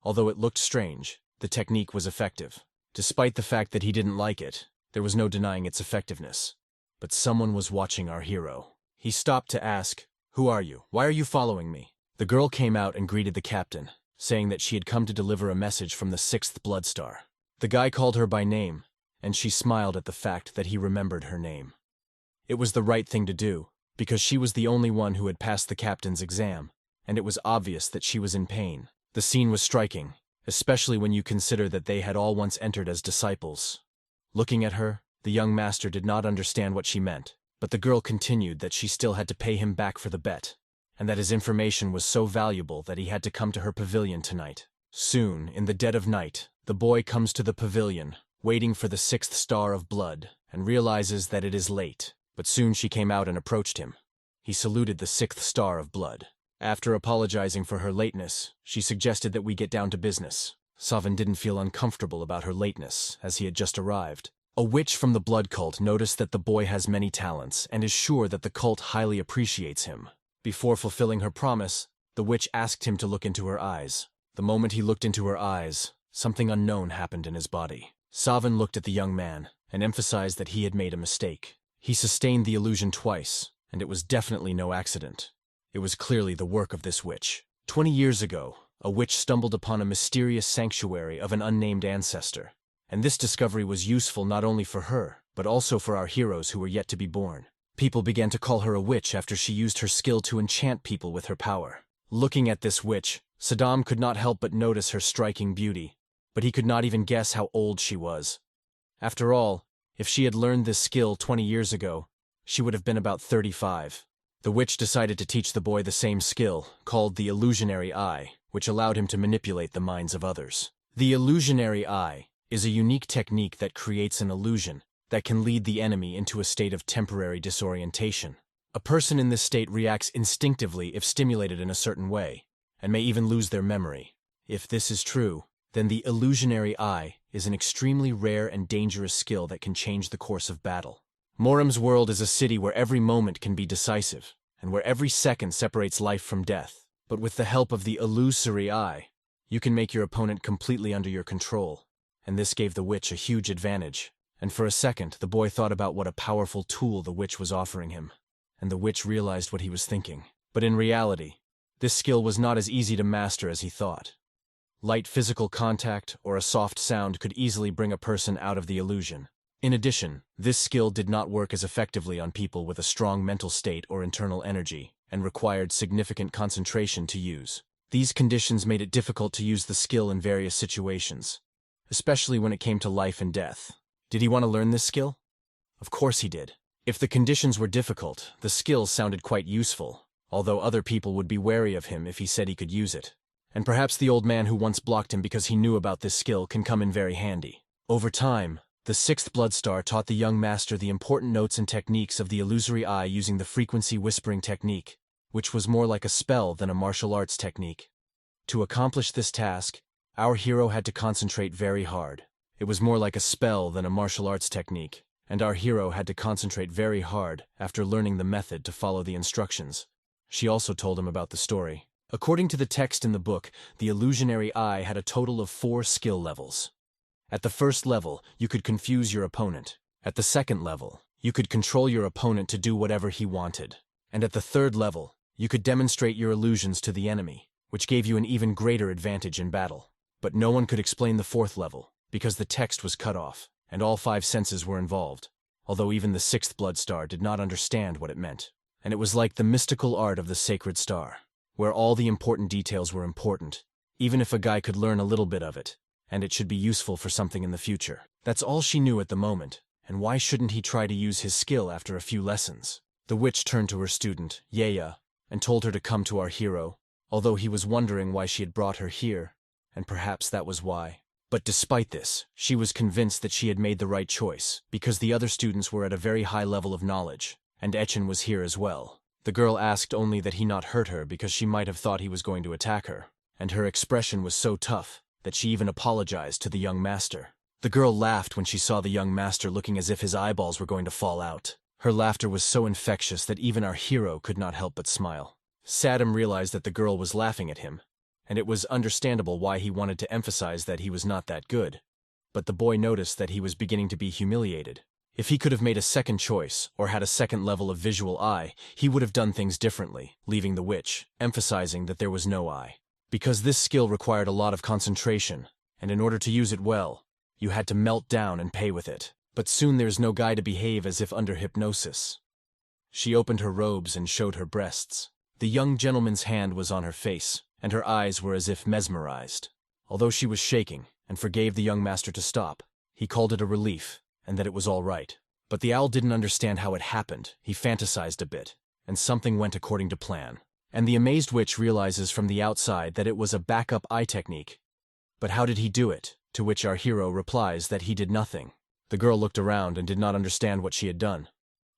Although it looked strange, the technique was effective. Despite the fact that he didn't like it, there was no denying its effectiveness. But someone was watching our hero. He stopped to ask, "Who are you? Why are you following me?" The girl came out and greeted the captain, saying that she had come to deliver a message from the 6th Blood Star. The guy called her by name, and she smiled at the fact that he remembered her name. It was the right thing to do, because she was the only one who had passed the captain's exam, and it was obvious that she was in pain. The scene was striking, especially when you consider that they had all once entered as disciples. Looking at her, the young master did not understand what she meant, but the girl continued that she still had to pay him back for the bet, and that his information was so valuable that he had to come to her pavilion tonight. Soon, in the dead of night, the boy comes to the pavilion, waiting for the 6th star of blood, and realizes that it is late, but soon she came out and approached him. He saluted the 6th star of blood. After apologizing for her lateness, she suggested that we get down to business. Savin didn't feel uncomfortable about her lateness, as he had just arrived. A witch from the blood cult noticed that the boy has many talents and is sure that the cult highly appreciates him. Before fulfilling her promise, the witch asked him to look into her eyes. The moment he looked into her eyes, something unknown happened in his body. Savin looked at the young man and emphasized that he had made a mistake. He sustained the illusion twice, and it was definitely no accident. It was clearly the work of this witch. 20 years ago, a witch stumbled upon a mysterious sanctuary of an unnamed ancestor, and this discovery was useful not only for her, but also for our heroes who were yet to be born. People began to call her a witch after she used her skill to enchant people with her power. Looking at this witch, Saddam could not help but notice her striking beauty, but he could not even guess how old she was. After all, if she had learned this skill 20 years ago, she would have been about 35. The witch decided to teach the boy the same skill, called the illusionary eye, which allowed him to manipulate the minds of others. The illusionary eye is a unique technique that creates an illusion that can lead the enemy into a state of temporary disorientation. A person in this state reacts instinctively if stimulated in a certain way, and may even lose their memory. If this is true, then the illusionary eye is an extremely rare and dangerous skill that can change the course of battle. Morum's world is a city where every moment can be decisive, and where every second separates life from death. But with the help of the illusory eye, you can make your opponent completely under your control, and this gave the witch a huge advantage. And for a second, the boy thought about what a powerful tool the witch was offering him, and the witch realized what he was thinking. But in reality, this skill was not as easy to master as he thought. Light physical contact or a soft sound could easily bring a person out of the illusion. In addition, this skill did not work as effectively on people with a strong mental state or internal energy, and required significant concentration to use. These conditions made it difficult to use the skill in various situations, especially when it came to life and death. Did he want to learn this skill? Of course he did. If the conditions were difficult, the skill sounded quite useful, although other people would be wary of him if he said he could use it. And perhaps the old man who once blocked him because he knew about this skill can come in very handy. Over time, the sixth blood star taught the young master the important notes and techniques of the illusory eye using the frequency whispering technique, which was more like a spell than a martial arts technique. To accomplish this task, our hero had to concentrate very hard. It was more like a spell than a martial arts technique, and our hero had to concentrate very hard after learning the method to follow the instructions. She also told him about the story. According to the text in the book, the illusionary eye had a total of 4 skill levels. At the first level, you could confuse your opponent. At the second level, you could control your opponent to do whatever he wanted. And at the third level, you could demonstrate your illusions to the enemy, which gave you an even greater advantage in battle. But no one could explain the fourth level, because the text was cut off, and all 5 senses were involved, although even the sixth blood star did not understand what it meant. And it was like the mystical art of the sacred star, where all the important details were important, even if a guy could learn a little bit of it, and it should be useful for something in the future. That's all she knew at the moment, and why shouldn't he try to use his skill after a few lessons? The witch turned to her student, Yahello, and told her to come to our hero, although he was wondering why she had brought her here, and perhaps that was why. But despite this, she was convinced that she had made the right choice, because the other students were at a very high level of knowledge, and Echen was here as well. The girl asked only that he not hurt her because she might have thought he was going to attack her, and her expression was so tough that she even apologized to the young master. The girl laughed when she saw the young master looking as if his eyeballs were going to fall out. Her laughter was so infectious that even our hero could not help but smile. Saddam realized that the girl was laughing at him, and it was understandable why he wanted to emphasize that he was not that good. But the boy noticed that he was beginning to be humiliated. If he could have made a second choice, or had a second level of visual eye, he would have done things differently, leaving the witch, emphasizing that there was no eye. Because this skill required a lot of concentration, and in order to use it well, you had to melt down and pay with it. But soon there's no guy to behave as if under hypnosis. She opened her robes and showed her breasts. The young gentleman's hand was on her face, and her eyes were as if mesmerized. Although she was shaking, and forgave the young master to stop, he called it a relief, and that it was all right. But the owl didn't understand how it happened. He fantasized a bit, and something went according to plan. And the amazed witch realizes from the outside that it was a backup eye technique. But how did he do it? To which our hero replies that he did nothing. The girl looked around and did not understand what she had done.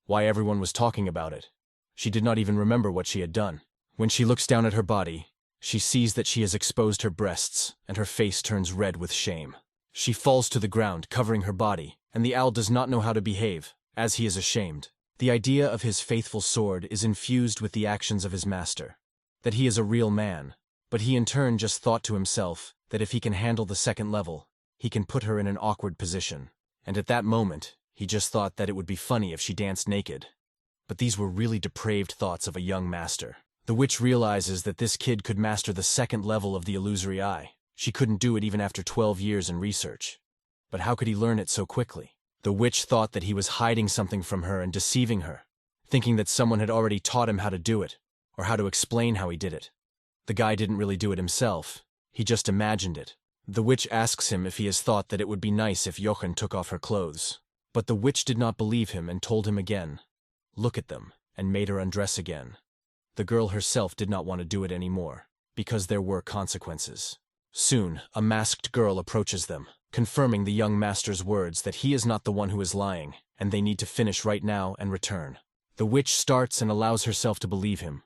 Why everyone was talking about it. She did not even remember what she had done. When she looks down at her body, she sees that she has exposed her breasts, and her face turns red with shame. She falls to the ground, covering her body, and the owl does not know how to behave, as he is ashamed. The idea of his faithful sword is infused with the actions of his master, that he is a real man, but he in turn just thought to himself that if he can handle the second level, he can put her in an awkward position. And at that moment, he just thought that it would be funny if she danced naked. But these were really depraved thoughts of a young master. The witch realizes that this kid could master the second level of the illusory eye. She couldn't do it even after 12 years in research. But how could he learn it so quickly? The witch thought that he was hiding something from her and deceiving her, thinking that someone had already taught him how to do it, or how to explain how he did it. The guy didn't really do it himself. He just imagined it. The witch asks him if he has thought that it would be nice if Jochen took off her clothes. But the witch did not believe him and told him again, "Look at them," and made her undress again. The girl herself did not want to do it anymore. because there were consequences. Soon, a masked girl approaches them, confirming the young master's words that he is not the one who is lying, and they need to finish right now and return. The witch starts and allows herself to believe him.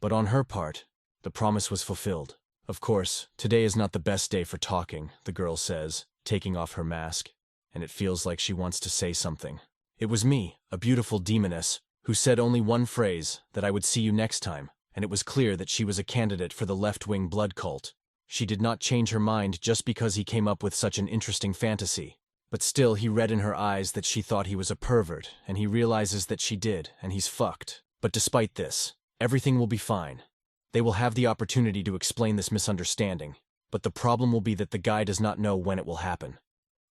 But on her part, the promise was fulfilled. Of course, today is not the best day for talking, the girl says, taking off her mask, and it feels like she wants to say something. It was me, a beautiful demoness, who said only one phrase, that I would see you next time, and it was clear that she was a candidate for the left-wing blood cult. She did not change her mind just because he came up with such an interesting fantasy. But still, he read in her eyes that she thought he was a pervert, and he realizes that she did, and he's fucked. But despite this, everything will be fine. They will have the opportunity to explain this misunderstanding, but the problem will be that the guy does not know when it will happen.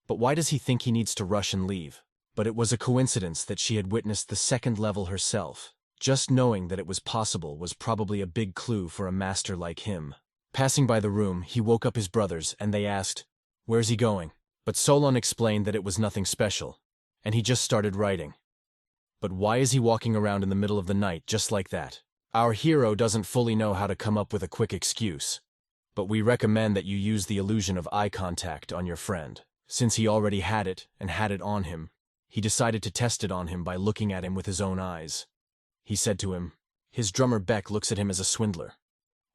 But why does he think he needs to rush and leave? But it was a coincidence that she had witnessed the second level herself. Just knowing that it was possible was probably a big clue for a master like him. Passing by the room, he woke up his brothers, and they asked, "Where's he going?" But Solon explained that it was nothing special, and he just started writing. But why is he walking around in the middle of the night just like that? Our hero doesn't fully know how to come up with a quick excuse, but we recommend that you use the illusion of eye contact on your friend. Since he already had it and had it on him, he decided to test it on him by looking at him with his own eyes. He said to him, his drummer Beck looks at him as a swindler.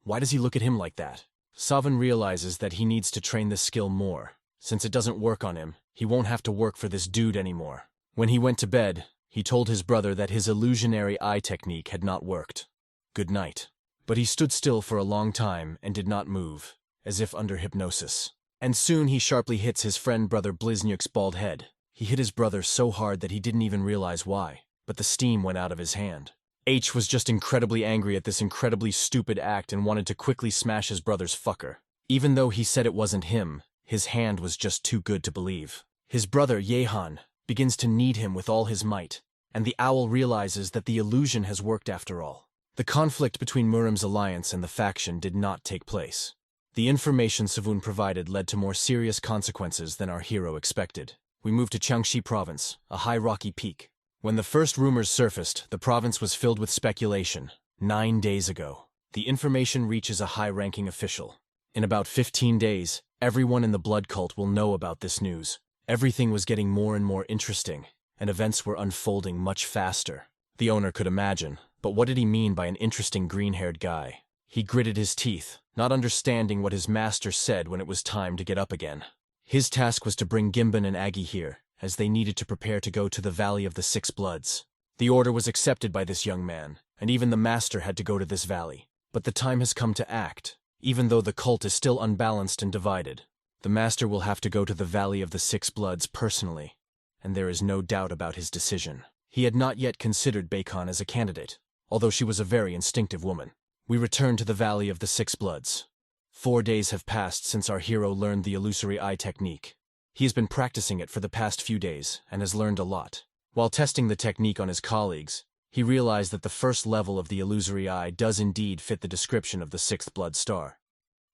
Why does he look at him like that? Savin realizes that he needs to train this skill more. Since it doesn't work on him, he won't have to work for this dude anymore. When he went to bed, he told his brother that his illusionary eye technique had not worked. Good night. But he stood still for a long time and did not move, as if under hypnosis. And soon he sharply hits his friend brother Bliznyuk's bald head. He hit his brother so hard that he didn't even realize why, but the steam went out of his hand. H was just incredibly angry at this incredibly stupid act and wanted to quickly smash his brother's fucker. Even though he said it wasn't him, his hand was just too good to believe. His brother, Yehan, begins to knead him with all his might, and the owl realizes that the illusion has worked after all. The conflict between Murim's alliance and the faction did not take place. The information Savun provided led to more serious consequences than our hero expected. We moved to Jiangxi province, a high rocky peak. When the first rumors surfaced, the province was filled with speculation. 9 days ago, the information reaches a high-ranking official. In about 15 days, everyone in the blood cult will know about this news. Everything was getting more and more interesting, and events were unfolding much faster. The owner could imagine, but what did he mean by an interesting green-haired guy? He gritted his teeth, not understanding what his master said when it was time to get up again. His task was to bring Gimbun and Aggie here, as they needed to prepare to go to the Valley of the Six Bloods. The order was accepted by this young man, and even the master had to go to this valley. But the time has come to act. Even though the cult is still unbalanced and divided, the master will have to go to the Valley of the Six Bloods personally, and there is no doubt about his decision. He had not yet considered Bacon as a candidate, although she was a very instinctive woman. We return to the Valley of the Six Bloods. 4 days have passed since our hero learned the illusory eye technique. He has been practicing it for the past few days and has learned a lot. While testing the technique on his colleagues, he realized that the first level of the illusory eye does indeed fit the description of the sixth blood star.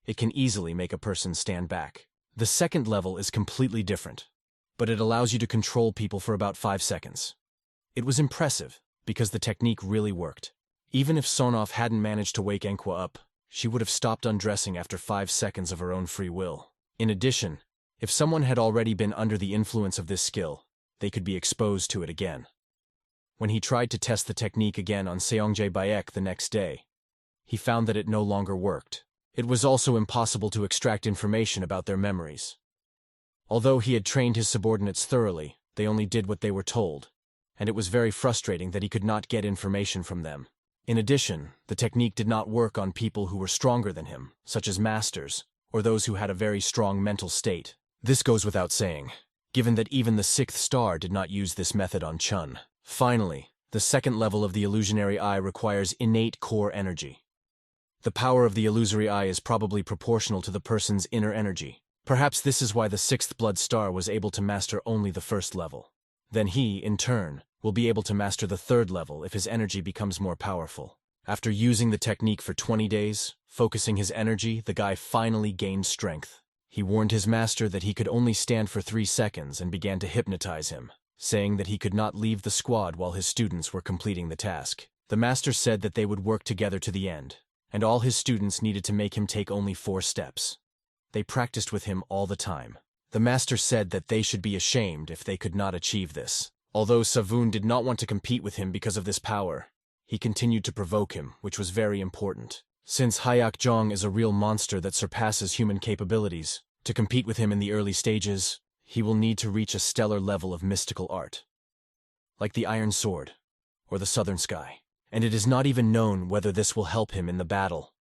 It can easily make a person stand back. The second level is completely different, but it allows you to control people for about 5 seconds. It was impressive, because the technique really worked. Even if Sonov hadn't managed to wake Enkwa up, she would have stopped undressing after 5 seconds of her own free will. In addition, if someone had already been under the influence of this skill, they could be exposed to it again. When he tried to test the technique again on Seongjae Bayek the next day, he found that it no longer worked. It was also impossible to extract information about their memories. Although he had trained his subordinates thoroughly, they only did what they were told, and it was very frustrating that he could not get information from them. In addition, the technique did not work on people who were stronger than him, such as masters, or those who had a very strong mental state. This goes without saying, given that even the sixth star did not use this method on Chun. Finally, the second level of the illusionary eye requires innate core energy. The power of the illusory eye is probably proportional to the person's inner energy. Perhaps this is why the sixth blood star was able to master only the first level. Then he, in turn, will be able to master the third level if his energy becomes more powerful. After using the technique for 20 days, focusing his energy, the guy finally gained strength. He warned his master that he could only stand for 3 seconds and began to hypnotize him, saying that he could not leave the squad while his students were completing the task. The master said that they would work together to the end, and all his students needed to make him take only 4 steps. They practiced with him all the time. The master said that they should be ashamed if they could not achieve this. Although Savun did not want to compete with him because of this power, he continued to provoke him, which was very important. Since Hyakjong is a real monster that surpasses human capabilities, to compete with him in the early stages, he will need to reach a stellar level of mystical art, like the Iron Sword or the Southern Sky. And it is not even known whether this will help him in the battle.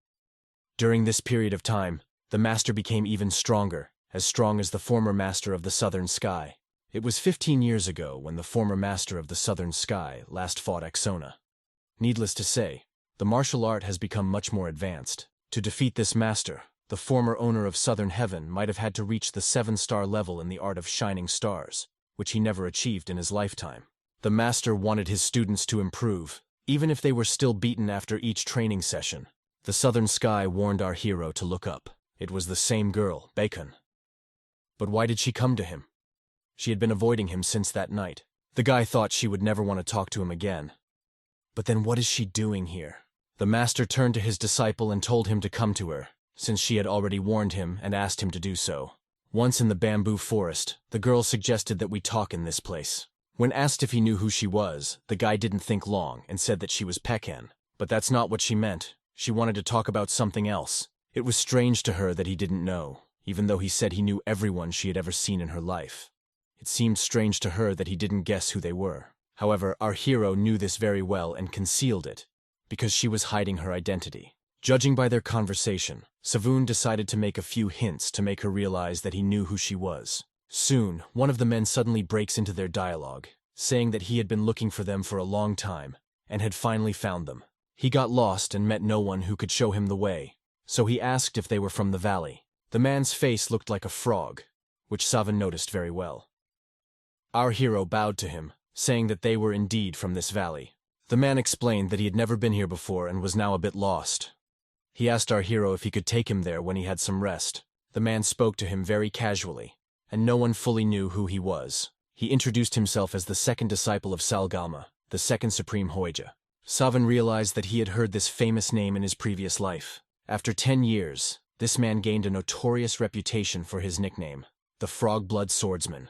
During this period of time, the master became even stronger, as strong as the former master of the Southern Sky. It was 15 years ago when the former master of the Southern Sky last fought Axona. Needless to say, the martial art has become much more advanced. To defeat this master, the former owner of Southern Heaven might have had to reach the 7-star level in the art of shining stars, which he never achieved in his lifetime. The master wanted his students to improve, even if they were still beaten after each training session. The Southern Sky warned our hero to look up. It was the same girl, Bacon. But why did she come to him? She had been avoiding him since that night. The guy thought she would never want to talk to him again. But then what is she doing here? The master turned to his disciple and told him to come to her, since she had already warned him and asked him to do so. Once in the bamboo forest, the girl suggested that we talk in this place. When asked if he knew who she was, the guy didn't think long and said that she was Pekan. But that's not what she meant. She wanted to talk about something else. It was strange to her that he didn't know, even though he said he knew everyone she had ever seen in her life. It seemed strange to her that he didn't guess who they were. However, our hero knew this very well and concealed it, because she was hiding her identity. Judging by their conversation, Savun decided to make a few hints to make her realize that he knew who she was. Soon, one of the men suddenly breaks into their dialogue, saying that he had been looking for them for a long time, and had finally found them. He got lost and met no one who could show him the way, so he asked if they were from the valley. The man's face looked like a frog, which Savun noticed very well. Our hero bowed to him, saying that they were indeed from this valley. The man explained that he had never been here before and was now a bit lost. He asked our hero if he could take him there when he had some rest. The man spoke to him very casually, and no one fully knew who he was. He introduced himself as the second disciple of Salgalma, the second Supreme Hoja. Savun realized that he had heard this famous name in his previous life. After 10 years, this man gained a notorious reputation for his nickname, the Frog-Blood Swordsman.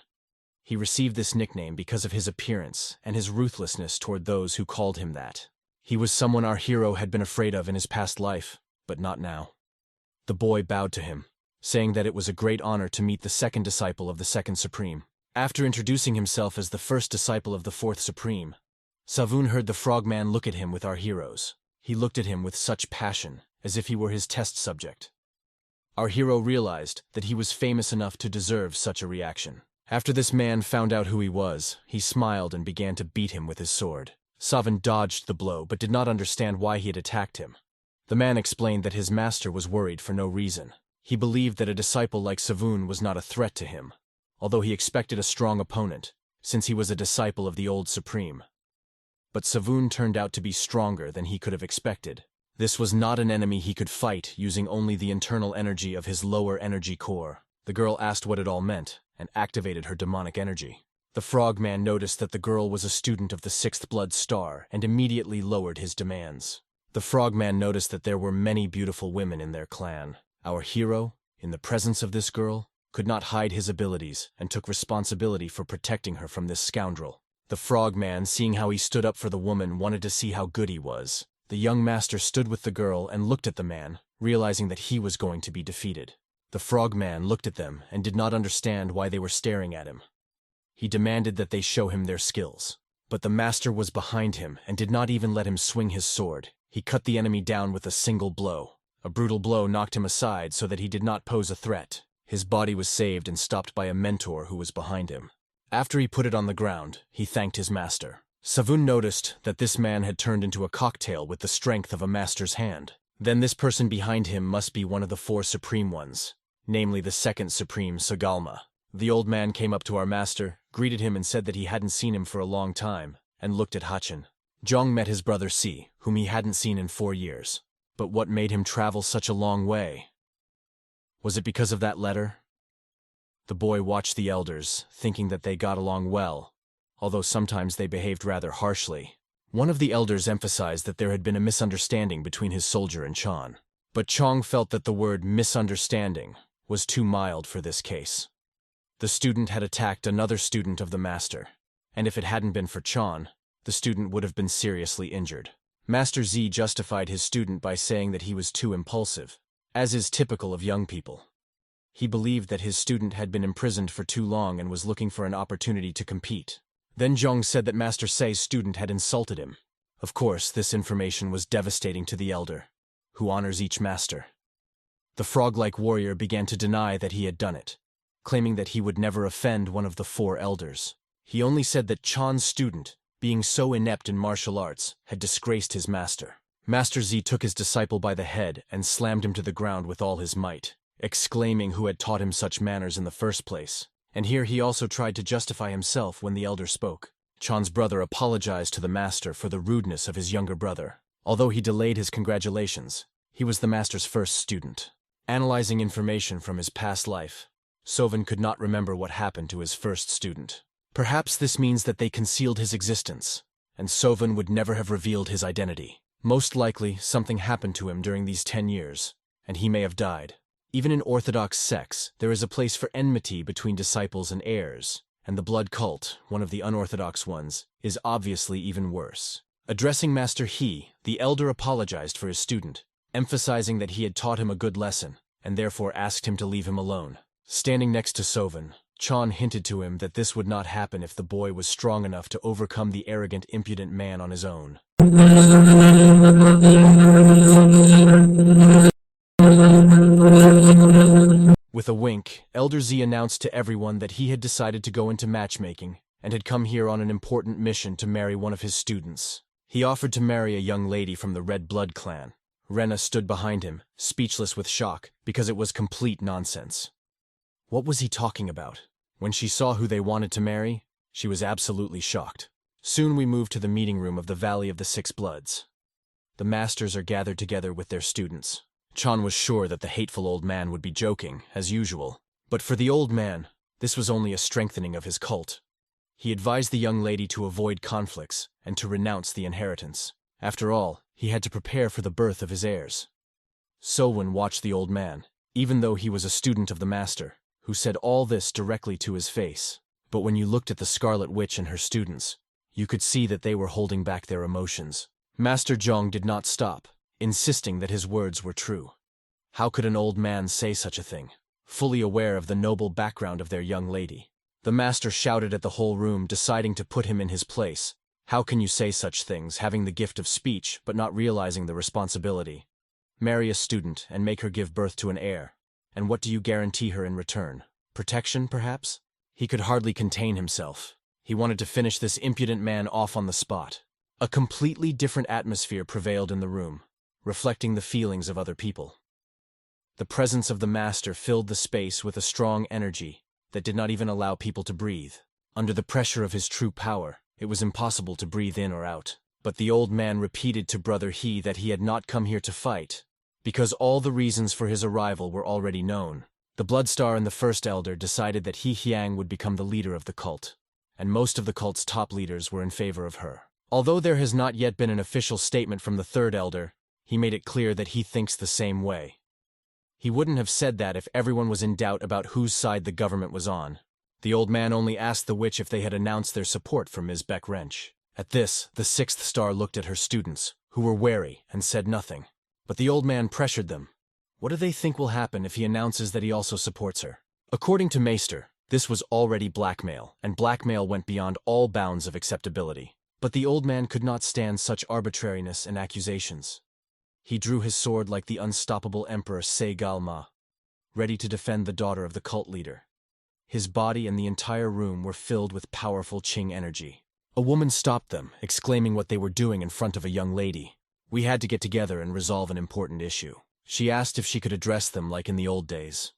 He received this nickname because of his appearance and his ruthlessness toward those who called him that. He was someone our hero had been afraid of in his past life, but not now. The boy bowed to him, saying that it was a great honor to meet the second disciple of the second Supreme. After introducing himself as the first disciple of the fourth Supreme, Savun heard the frogman look at him with our heroes. He looked at him with such passion, as if he were his test subject. Our hero realized that he was famous enough to deserve such a reaction. After this man found out who he was, he smiled and began to beat him with his sword. Savun dodged the blow but did not understand why he had attacked him. The man explained that his master was worried for no reason. He believed that a disciple like Savun was not a threat to him, although he expected a strong opponent, since he was a disciple of the old Supreme. But Savun turned out to be stronger than he could have expected. This was not an enemy he could fight using only the internal energy of his lower energy core. The girl asked what it all meant, and activated her demonic energy. The frogman noticed that the girl was a student of the 6th Blood Star and immediately lowered his demands. The frogman noticed that there were many beautiful women in their clan. Our hero, in the presence of this girl, could not hide his abilities and took responsibility for protecting her from this scoundrel. The frogman, seeing how he stood up for the woman, wanted to see how good he was. The young master stood with the girl and looked at the man, realizing that he was going to be defeated. The frogman looked at them and did not understand why they were staring at him. He demanded that they show him their skills. But the master was behind him and did not even let him swing his sword. He cut the enemy down with a single blow. A brutal blow knocked him aside so that he did not pose a threat. His body was saved and stopped by a mentor who was behind him. After he put it on the ground, he thanked his master. Savun noticed that this man had turned into a cocktail with the strength of a master's hand. Then this person behind him must be one of the 4 Supreme ones, namely the second Supreme Sagalma. The old man came up to our master, greeted him and said that he hadn't seen him for a long time, and looked at Hachin. Zhong met his brother Si, whom he hadn't seen in 4 years. But what made him travel such a long way? Was it because of that letter? The boy watched the elders, thinking that they got along well, although sometimes they behaved rather harshly. One of the elders emphasized that there had been a misunderstanding between his soldier and Chan. But Chong felt that the word misunderstanding was too mild for this case. The student had attacked another student of the master, and if it hadn't been for Chan, the student would have been seriously injured. Master Z justified his student by saying that he was too impulsive, as is typical of young people. He believed that his student had been imprisoned for too long and was looking for an opportunity to compete. Then Zhong said that Master Sei's student had insulted him. Of course, this information was devastating to the elder, who honors each master. The frog-like warrior began to deny that he had done it, claiming that he would never offend one of the 4 elders. He only said that Chan's student, being so inept in martial arts, had disgraced his master. Master Z took his disciple by the head and slammed him to the ground with all his might, exclaiming who had taught him such manners in the first place. And here he also tried to justify himself when the elder spoke. Chan's brother apologized to the master for the rudeness of his younger brother. Although he delayed his congratulations, he was the master's first student. Analyzing information from his past life, Sovan could not remember what happened to his first student. Perhaps this means that they concealed his existence, and Sovan would never have revealed his identity. Most likely, something happened to him during these 10 years, and he may have died. Even in Orthodox sects, there is a place for enmity between disciples and heirs, and the blood cult, one of the unorthodox ones, is obviously even worse. Addressing Master He, the elder apologized for his student, emphasizing that he had taught him a good lesson, and therefore asked him to leave him alone. Standing next to Sovan, Chan hinted to him that this would not happen if the boy was strong enough to overcome the arrogant, impudent man on his own. With a wink, Elder Z announced to everyone that he had decided to go into matchmaking and had come here on an important mission to marry one of his students. He offered to marry a young lady from the Red Blood clan. Rena stood behind him, speechless with shock, because it was complete nonsense. What was he talking about? When she saw who they wanted to marry, she was absolutely shocked. Soon we moved to the meeting room of the Valley of the Six Bloods. The masters are gathered together with their students. Chan was sure that the hateful old man would be joking, as usual. But for the old man, this was only a strengthening of his cult. He advised the young lady to avoid conflicts and to renounce the inheritance. After all, he had to prepare for the birth of his heirs. Sowen watched the old man, even though he was a student of the master, who said all this directly to his face. But when you looked at the Scarlet Witch and her students, you could see that they were holding back their emotions. Master Zhong did not stop, insisting that his words were true. How could an old man say such a thing, fully aware of the noble background of their young lady? The master shouted at the whole room, deciding to put him in his place. How can you say such things, having the gift of speech, but not realizing the responsibility? Marry a student and make her give birth to an heir. And what do you guarantee her in return? Protection, perhaps? He could hardly contain himself. He wanted to finish this impudent man off on the spot. A completely different atmosphere prevailed in the room, reflecting the feelings of other people. The presence of the master filled the space with a strong energy that did not even allow people to breathe. Under the pressure of his true power, it was impossible to breathe in or out. But the old man repeated to Brother He that he had not come here to fight, because all the reasons for his arrival were already known. The Bloodstar and the First Elder decided that He Hyang would become the leader of the cult, and most of the cult's top leaders were in favor of her. Although there has not yet been an official statement from the Third Elder, he made it clear that he thinks the same way. He wouldn't have said that if everyone was in doubt about whose side the government was on. The old man only asked the witch if they had announced their support for Ms. Beck Wrench. At this, the Sixth Star looked at her students, who were wary and said nothing. But the old man pressured them. What do they think will happen if he announces that he also supports her? According to Maester, this was already blackmail, and blackmail went beyond all bounds of acceptability. But the old man could not stand such arbitrariness and accusations. He drew his sword like the unstoppable Emperor Se-Galma, ready to defend the daughter of the cult leader. His body and the entire room were filled with powerful Qing energy. A woman stopped them, exclaiming what they were doing in front of a young lady. We had to get together and resolve an important issue. She asked if she could address them like in the old days.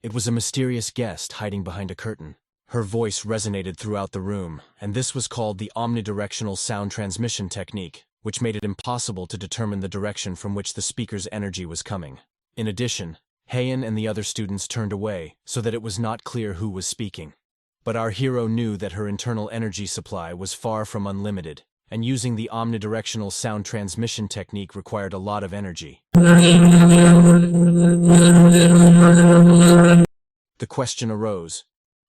It was a mysterious guest hiding behind a curtain. Her voice resonated throughout the room, and this was called the omnidirectional sound transmission technique, which made it impossible to determine the direction from which the speaker's energy was coming. In addition, Heian and the other students turned away, so that it was not clear who was speaking. But our hero knew that her internal energy supply was far from unlimited, and using the omnidirectional sound transmission technique required a lot of energy. The question arose,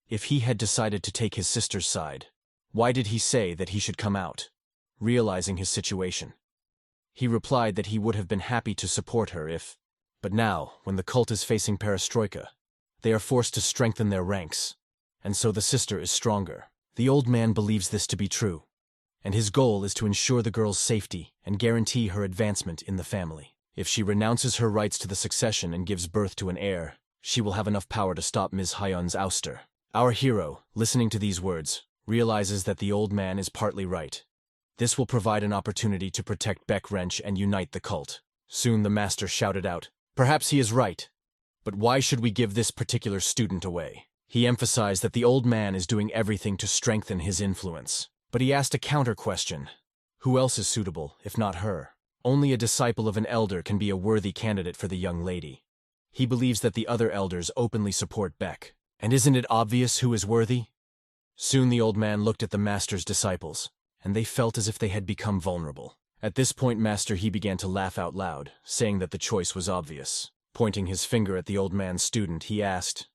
if he had decided to take his sister's side, why did he say that he should come out? Realizing his situation, he replied that he would have been happy to support her if, but now, when the cult is facing perestroika, they are forced to strengthen their ranks, and so the sister is stronger. The old man believes this to be true, and his goal is to ensure the girl's safety and guarantee her advancement in the family. If she renounces her rights to the succession and gives birth to an heir, she will have enough power to stop Ms. Hyun's ouster. Our hero, listening to these words, realizes that the old man is partly right. This will provide an opportunity to protect Baek Wrench and unite the cult. Soon the master shouted out, "Perhaps he is right, but why should we give this particular student away?" He emphasized that the old man is doing everything to strengthen his influence. But he asked a counter question. Who else is suitable, if not her? Only a disciple of an elder can be a worthy candidate for the young lady. He believes that the other elders openly support Baek. And isn't it obvious who is worthy? Soon the old man looked at the master's disciples, and they felt as if they had become vulnerable. At this point, Master He began to laugh out loud, saying that the choice was obvious. Pointing his finger at the old man's student, he asked,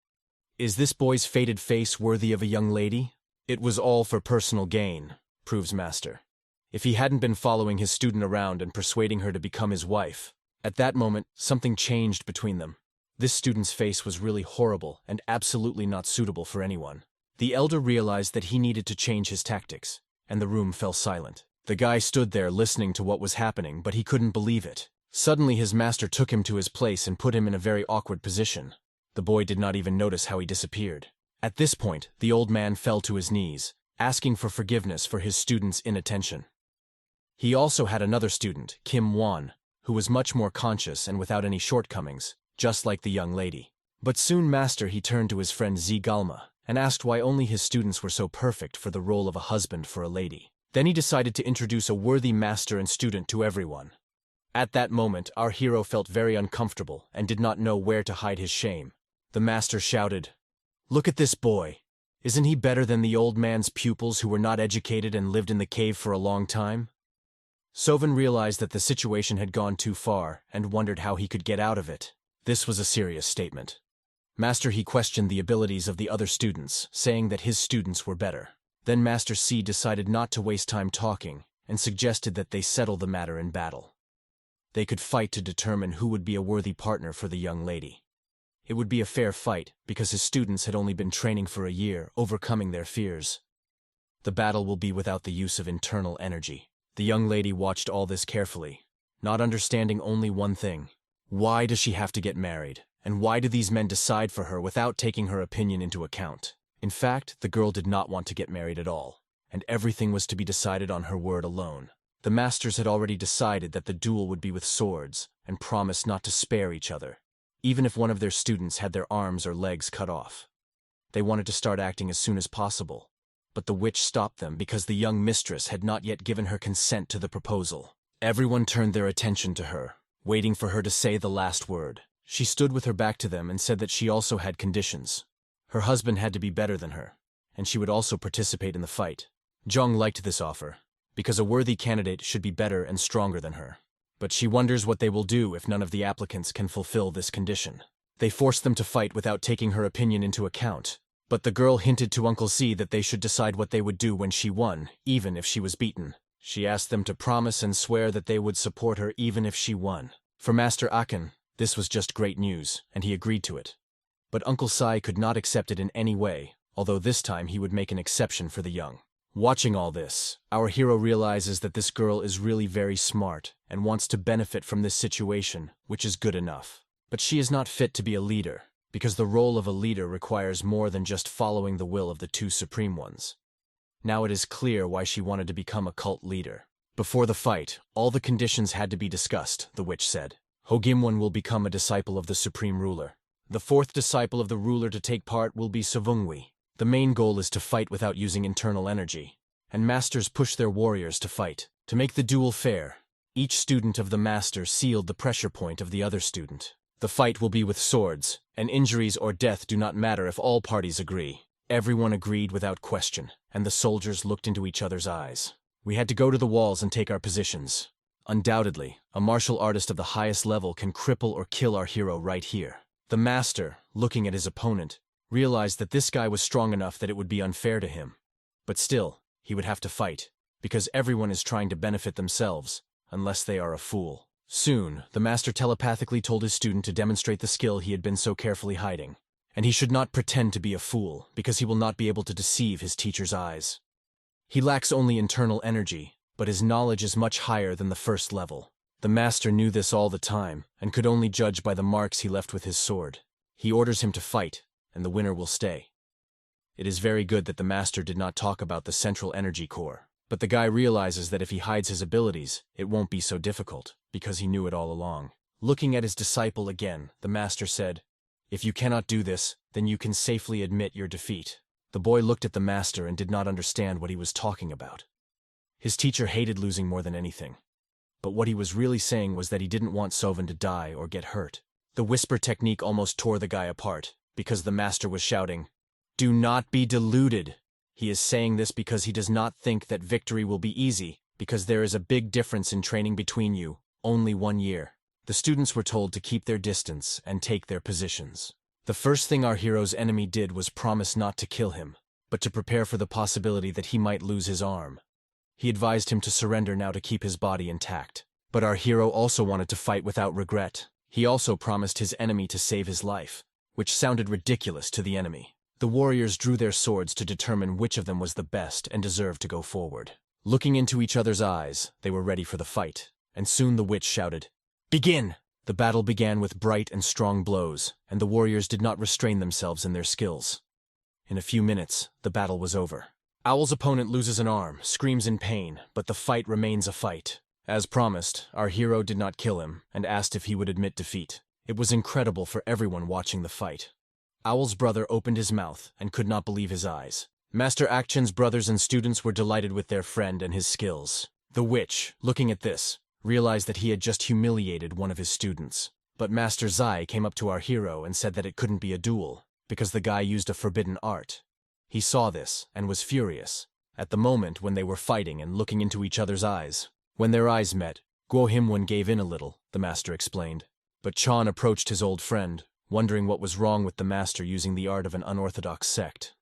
"Is this boy's faded face worthy of a young lady?" "It was all for personal gain," proves Master. If he hadn't been following his student around and persuading her to become his wife, at that moment, something changed between them. This student's face was really horrible and absolutely not suitable for anyone. The elder realized that he needed to change his tactics, and the room fell silent. The guy stood there listening to what was happening, but he couldn't believe it. Suddenly his master took him to his place and put him in a very awkward position. The boy did not even notice how he disappeared. At this point, the old man fell to his knees, asking for forgiveness for his student's inattention. He also had another student, Kim Won, who was much more conscious and without any shortcomings, just like the young lady. But soon Master He turned to his friend Z Galma and asked why only his students were so perfect for the role of a husband for a lady. Then he decided to introduce a worthy master and student to everyone. At that moment, our hero felt very uncomfortable and did not know where to hide his shame. The master shouted, "Look at this boy. Isn't he better than the old man's pupils who were not educated and lived in the cave for a long time?" Sovan realized that the situation had gone too far and wondered how he could get out of it. This was a serious statement. Master He questioned the abilities of the other students, saying that his students were better. Then Master C decided not to waste time talking and suggested that they settle the matter in battle. They could fight to determine who would be a worthy partner for the young lady. It would be a fair fight because his students had only been training for a year, overcoming their fears. The battle will be without the use of internal energy. The young lady watched all this carefully, not understanding only one thing. Why does she have to get married? And why do these men decide for her without taking her opinion into account? In fact, the girl did not want to get married at all, and everything was to be decided on her word alone. The masters had already decided that the duel would be with swords and promised not to spare each other, even if one of their students had their arms or legs cut off. They wanted to start acting as soon as possible, but the witch stopped them because the young mistress had not yet given her consent to the proposal. Everyone turned their attention to her, waiting for her to say the last word. She stood with her back to them and said that she also had conditions. Her husband had to be better than her, and she would also participate in the fight. Jung liked this offer, because a worthy candidate should be better and stronger than her. But she wonders what they will do if none of the applicants can fulfill this condition. They forced them to fight without taking her opinion into account, but the girl hinted to Uncle C that they should decide what they would do when she won, even if she was beaten. She asked them to promise and swear that they would support her even if she won. For Master Aken, this was just great news, and he agreed to it. But Uncle Sai could not accept it in any way, although this time he would make an exception for the young. Watching all this, our hero realizes that this girl is really very smart and wants to benefit from this situation, which is good enough. But she is not fit to be a leader, because the role of a leader requires more than just following the will of the two supreme ones. Now it is clear why she wanted to become a cult leader. Before the fight, all the conditions had to be discussed, the witch said. Hogimwon will become a disciple of the supreme ruler. The fourth disciple of the ruler to take part will be Savungwi. The main goal is to fight without using internal energy, and masters push their warriors to fight. To make the duel fair, each student of the master sealed the pressure point of the other student. The fight will be with swords, and injuries or death do not matter if all parties agree. Everyone agreed without question, and the soldiers looked into each other's eyes. We had to go to the walls and take our positions. Undoubtedly, a martial artist of the highest level can cripple or kill our hero right here. The master, looking at his opponent, realized that this guy was strong enough that it would be unfair to him. But still, he would have to fight, because everyone is trying to benefit themselves, unless they are a fool. Soon, the master telepathically told his student to demonstrate the skill he had been so carefully hiding. And he should not pretend to be a fool, because he will not be able to deceive his teacher's eyes. He lacks only internal energy, but his knowledge is much higher than the first level. The master knew this all the time, and could only judge by the marks he left with his sword. He orders him to fight, and the winner will stay. It is very good that the master did not talk about the central energy core, but the guy realizes that if he hides his abilities, it won't be so difficult, because he knew it all along. Looking at his disciple again, the master said, "If you cannot do this, then you can safely admit your defeat." The boy looked at the master and did not understand what he was talking about. His teacher hated losing more than anything. But what he was really saying was that he didn't want Sovan to die or get hurt. The whisper technique almost tore the guy apart, because the master was shouting, "Do not be deluded." He is saying this because he does not think that victory will be easy, because there is a big difference in training between you, only 1 year. The students were told to keep their distance and take their positions. The first thing our hero's enemy did was promise not to kill him, but to prepare for the possibility that he might lose his arm. He advised him to surrender now to keep his body intact. But our hero also wanted to fight without regret. He also promised his enemy to save his life, which sounded ridiculous to the enemy. The warriors drew their swords to determine which of them was the best and deserved to go forward. Looking into each other's eyes, they were ready for the fight, and soon the witch shouted, "Begin!" The battle began with bright and strong blows, and the warriors did not restrain themselves in their skills. In a few minutes, the battle was over. Owl's opponent loses an arm, screams in pain, but the fight remains a fight. As promised, our hero did not kill him, and asked if he would admit defeat. It was incredible for everyone watching the fight. Owl's brother opened his mouth and could not believe his eyes. Master Action's brothers and students were delighted with their friend and his skills. The witch, looking at this, realized that he had just humiliated one of his students. But Master Zai came up to our hero and said that it couldn't be a duel, because the guy used a forbidden art. He saw this and was furious. At the moment when they were fighting and looking into each other's eyes, when their eyes met, Guo Himwen gave in a little, the master explained. But Chan approached his old friend, wondering what was wrong with the master using the art of an unorthodox sect.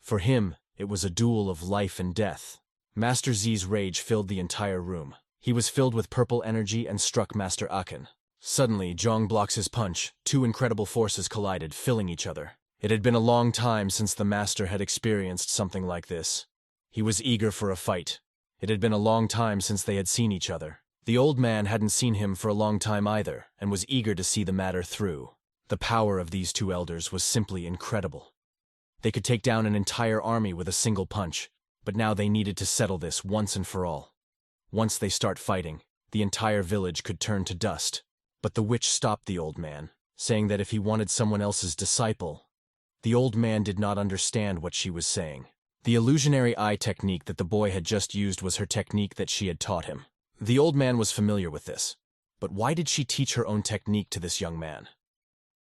For him, it was a duel of life and death. Master Z's rage filled the entire room. He was filled with purple energy and struck Master Aken. Suddenly, Zhang blocks his punch. Two incredible forces collided, filling each other. It had been a long time since the master had experienced something like this. He was eager for a fight. It had been a long time since they had seen each other. The old man hadn't seen him for a long time either, and was eager to see the matter through. The power of these two elders was simply incredible. They could take down an entire army with a single punch, but now they needed to settle this once and for all. Once they start fighting, the entire village could turn to dust. But the witch stopped the old man, saying that if he wanted someone else's disciple. The old man did not understand what she was saying. The illusionary eye technique that the boy had just used was her technique that she had taught him. The old man was familiar with this. But why did she teach her own technique to this young man?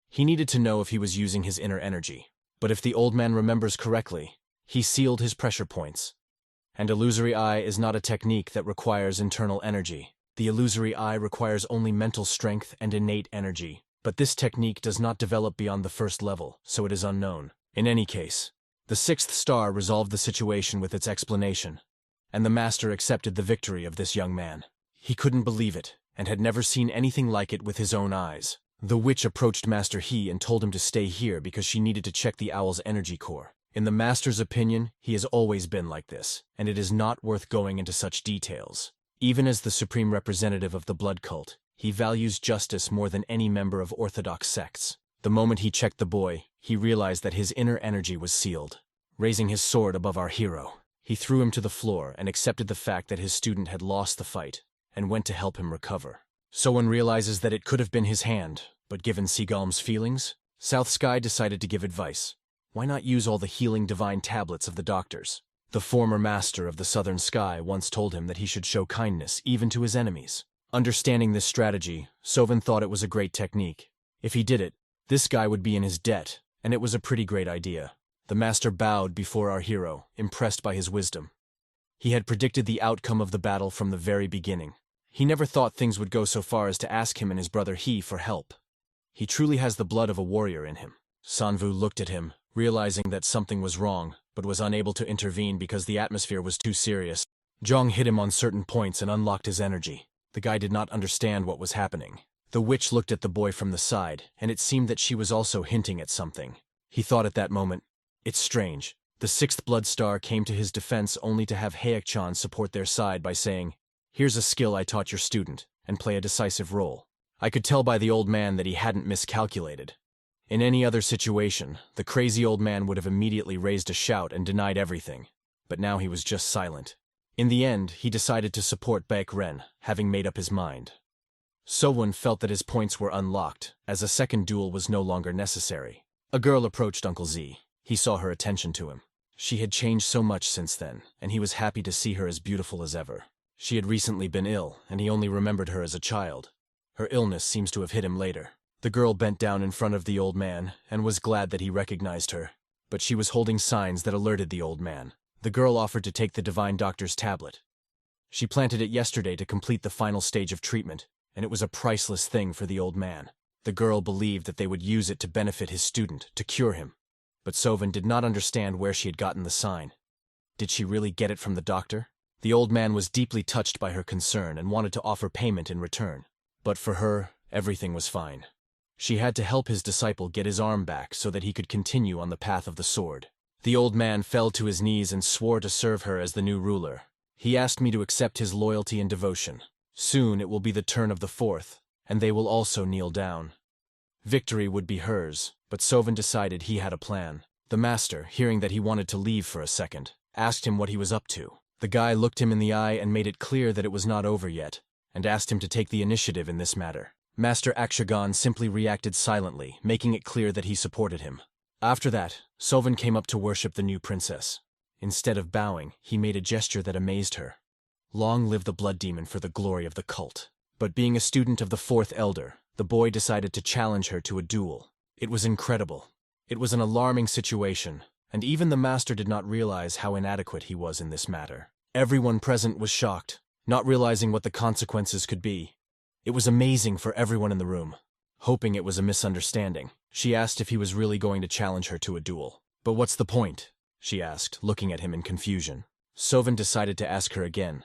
He needed to know if he was using his inner energy. But if the old man remembers correctly, he sealed his pressure points. And illusory eye is not a technique that requires internal energy. The illusory eye requires only mental strength and innate energy. But this technique does not develop beyond the first level, so it is unknown. In any case, the sixth star resolved the situation with its explanation, and the master accepted the victory of this young man. He couldn't believe it, and had never seen anything like it with his own eyes. The witch approached Master He and told him to stay here because she needed to check the owl's energy core. In the master's opinion, he has always been like this, and it is not worth going into such details. Even as the supreme representative of the blood cult, he values justice more than any member of orthodox sects. The moment he checked the boy, he realized that his inner energy was sealed. Raising his sword above our hero, he threw him to the floor and accepted the fact that his student had lost the fight, and went to help him recover. Someone realizes that it could have been his hand, but given Seagalm's feelings, South Sky decided to give advice. Why not use all the healing divine tablets of the doctors? The former master of the Southern Sky once told him that he should show kindness even to his enemies. Understanding this strategy, Sovan thought it was a great technique. If he did it, this guy would be in his debt, and it was a pretty great idea. The master bowed before our hero, impressed by his wisdom. He had predicted the outcome of the battle from the very beginning. He never thought things would go so far as to ask him and his brother He for help. He truly has the blood of a warrior in him. Sanvu looked at him, realizing that something was wrong, but was unable to intervene because the atmosphere was too serious. Zhang hit him on certain points and unlocked his energy. The guy did not understand what was happening. The witch looked at the boy from the side, and it seemed that she was also hinting at something. He thought at that moment, "It's strange." The 6th Blood Star came to his defense only to have Haek-chan support their side by saying, "Here's a skill I taught your student," and play a decisive role. I could tell by the old man that he hadn't miscalculated. In any other situation, the crazy old man would have immediately raised a shout and denied everything. But now he was just silent. In the end, he decided to support Baek Ren, having made up his mind. Sowon felt that his points were unlocked, as a second duel was no longer necessary. A girl approached Uncle Z. He saw her attention to him. She had changed so much since then, and he was happy to see her as beautiful as ever. She had recently been ill, and he only remembered her as a child. Her illness seems to have hit him later. The girl bent down in front of the old man, and was glad that he recognized her. But she was holding signs that alerted the old man. The girl offered to take the divine doctor's tablet. She planted it yesterday to complete the final stage of treatment, and it was a priceless thing for the old man. The girl believed that they would use it to benefit his student, to cure him. But Sovin did not understand where she had gotten the sign. Did she really get it from the doctor? The old man was deeply touched by her concern and wanted to offer payment in return. But for her, everything was fine. She had to help his disciple get his arm back so that he could continue on the path of the sword. The old man fell to his knees and swore to serve her as the new ruler. He asked me to accept his loyalty and devotion. Soon it will be the turn of the 4th, and they will also kneel down. Victory would be hers, but Sovin decided he had a plan. The master, hearing that he wanted to leave for a second, asked him what he was up to. The guy looked him in the eye and made it clear that it was not over yet, and asked him to take the initiative in this matter. Master Akshagan simply reacted silently, making it clear that he supported him. After that, Sovin came up to worship the new princess. Instead of bowing, he made a gesture that amazed her. Long live the blood demon for the glory of the cult. But being a student of the 4th Elder, the boy decided to challenge her to a duel. It was incredible. It was an alarming situation, and even the master did not realize how inadequate he was in this matter. Everyone present was shocked, not realizing what the consequences could be. It was amazing for everyone in the room. Hoping it was a misunderstanding, she asked if he was really going to challenge her to a duel. "But what's the point?" she asked, looking at him in confusion. Sovin decided to ask her again.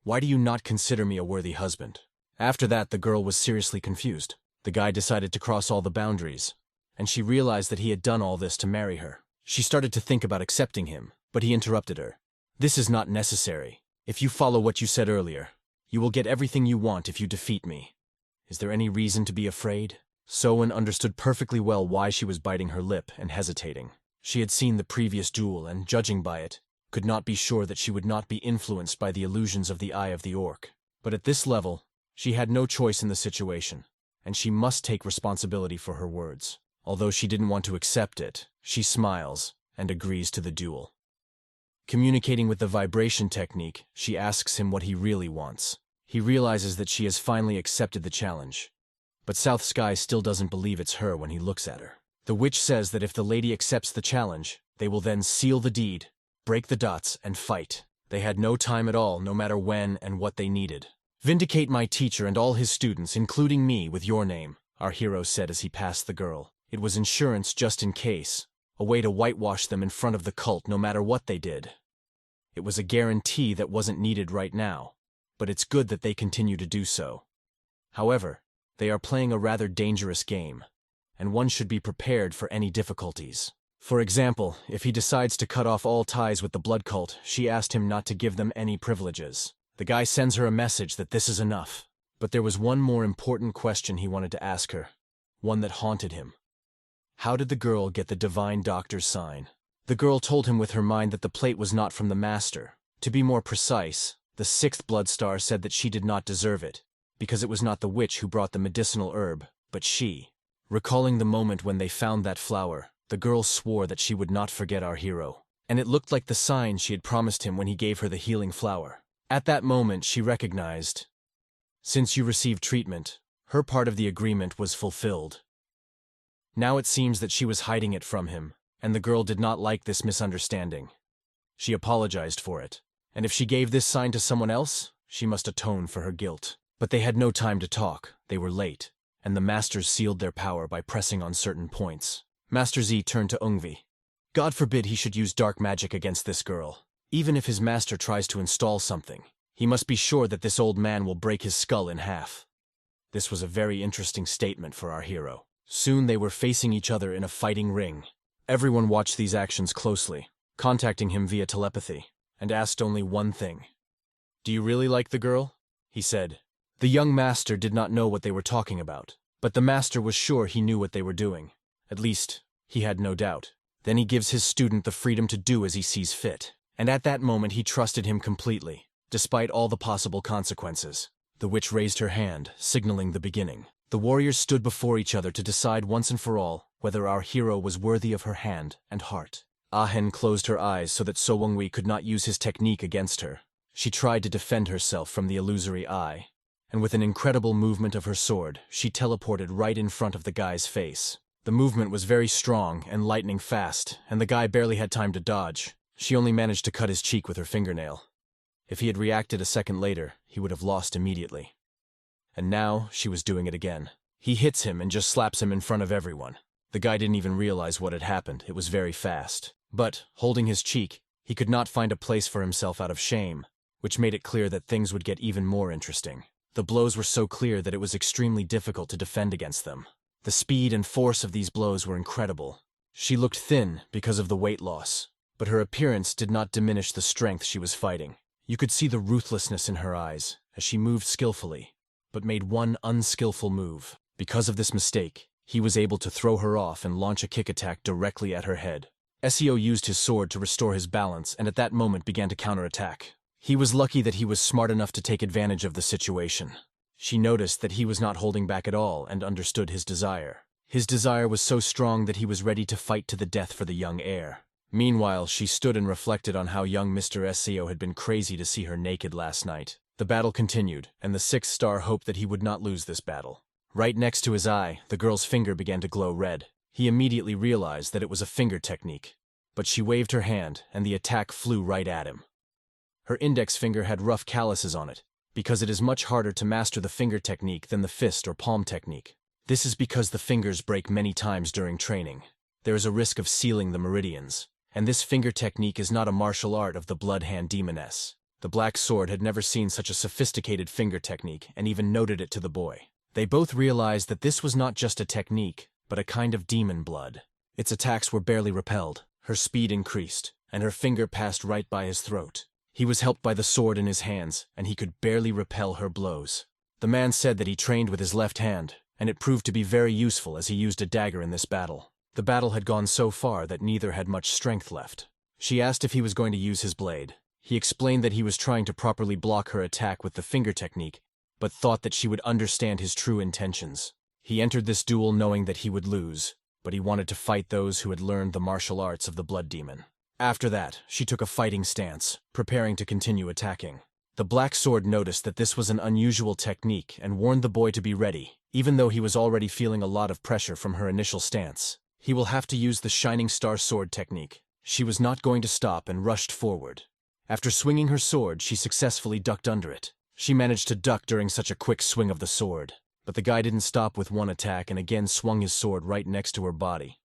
"Why do you not consider me a worthy husband?" After that, the girl was seriously confused. The guy decided to cross all the boundaries, and she realized that he had done all this to marry her. She started to think about accepting him, but he interrupted her. "This is not necessary. If you follow what you said earlier, you will get everything you want if you defeat me. Is there any reason to be afraid?" Sowon understood perfectly well why she was biting her lip and hesitating. She had seen the previous duel and, judging by it, could not be sure that she would not be influenced by the illusions of the Eye of the Orc. But at this level, she had no choice in the situation, and she must take responsibility for her words. Although she didn't want to accept it, she smiles and agrees to the duel. Communicating with the vibration technique, she asks him what he really wants. He realizes that she has finally accepted the challenge. But South Sky still doesn't believe it's her when he looks at her. The witch says that if the lady accepts the challenge, they will then seal the deed, break the dots, and fight. They had no time at all, no matter when and what they needed. "Vindicate my teacher and all his students, including me, with your name," our hero said as he passed the girl. It was insurance just in case, a way to whitewash them in front of the cult no matter what they did. It was a guarantee that wasn't needed right now, but it's good that they continue to do so. However, they are playing a rather dangerous game, and one should be prepared for any difficulties. For example, if he decides to cut off all ties with the blood cult, she asked him not to give them any privileges. The guy sends her a message that this is enough. But there was one more important question he wanted to ask her, one that haunted him. How did the girl get the divine doctor's sign? The girl told him with her mind that the plate was not from the master. To be more precise, the 6th blood star said that she did not deserve it, because it was not the witch who brought the medicinal herb, but she. Recalling the moment when they found that flower, the girl swore that she would not forget our hero, and it looked like the sign she had promised him when he gave her the healing flower. At that moment, she recognized, since you received treatment, her part of the agreement was fulfilled. Now it seems that she was hiding it from him, and the girl did not like this misunderstanding. She apologized for it. And if she gave this sign to someone else, she must atone for her guilt. But they had no time to talk, they were late, and the masters sealed their power by pressing on certain points. Master Z turned to Ungvi. God forbid he should use dark magic against this girl. Even if his master tries to install something, he must be sure that this old man will break his skull in half. This was a very interesting statement for our hero. Soon they were facing each other in a fighting ring. Everyone watched these actions closely, contacting him via telepathy, and asked only one thing. "Do you really like the girl?" he said. The young master did not know what they were talking about, but the master was sure he knew what they were doing. At least, he had no doubt. Then he gives his student the freedom to do as he sees fit. And at that moment he trusted him completely, despite all the possible consequences. The witch raised her hand, signaling the beginning. The warriors stood before each other to decide once and for all whether our hero was worthy of her hand and heart. Ahen closed her eyes so that So Wungwi could not use his technique against her. She tried to defend herself from the illusory eye, and with an incredible movement of her sword, she teleported right in front of the guy's face. The movement was very strong and lightning fast, and the guy barely had time to dodge. She only managed to cut his cheek with her fingernail. If he had reacted a second later, he would have lost immediately. And now, she was doing it again. He hits him and just slaps him in front of everyone. The guy didn't even realize what had happened, it was very fast. But, holding his cheek, he could not find a place for himself out of shame, which made it clear that things would get even more interesting. The blows were so clear that it was extremely difficult to defend against them. The speed and force of these blows were incredible. She looked thin because of the weight loss, but her appearance did not diminish the strength she was fighting. You could see the ruthlessness in her eyes as she moved skillfully, but made one unskillful move. Because of this mistake, he was able to throw her off and launch a kick attack directly at her head. Seo used his sword to restore his balance and at that moment began to counterattack. He was lucky that he was smart enough to take advantage of the situation. She noticed that he was not holding back at all and understood his desire. His desire was so strong that he was ready to fight to the death for the young heir. Meanwhile, she stood and reflected on how young Mr. Seo had been crazy to see her naked last night. The battle continued, and the sixth star hoped that he would not lose this battle. Right next to his eye, the girl's finger began to glow red. He immediately realized that it was a finger technique. But she waved her hand, and the attack flew right at him. Her index finger had rough calluses on it, because it is much harder to master the finger technique than the fist or palm technique. This is because the fingers break many times during training. There is a risk of sealing the meridians. And this finger technique is not a martial art of the blood hand demoness. The Black Sword had never seen such a sophisticated finger technique and even noted it to the boy. They both realized that this was not just a technique, but a kind of demon blood. Its attacks were barely repelled, her speed increased, and her finger passed right by his throat. He was helped by the sword in his hands, and he could barely repel her blows. The man said that he trained with his left hand, and it proved to be very useful as he used a dagger in this battle. The battle had gone so far that neither had much strength left. She asked if he was going to use his blade. He explained that he was trying to properly block her attack with the finger technique, but thought that she would understand his true intentions. He entered this duel knowing that he would lose, but he wanted to fight those who had learned the martial arts of the blood demon. After that, she took a fighting stance, preparing to continue attacking. The Black Sword noticed that this was an unusual technique and warned the boy to be ready, even though he was already feeling a lot of pressure from her initial stance. He will have to use the Shining Star Sword technique. She was not going to stop and rushed forward. After swinging her sword, she successfully ducked under it. She managed to duck during such a quick swing of the sword. But the guy didn't stop with one attack and again swung his sword right next to her body.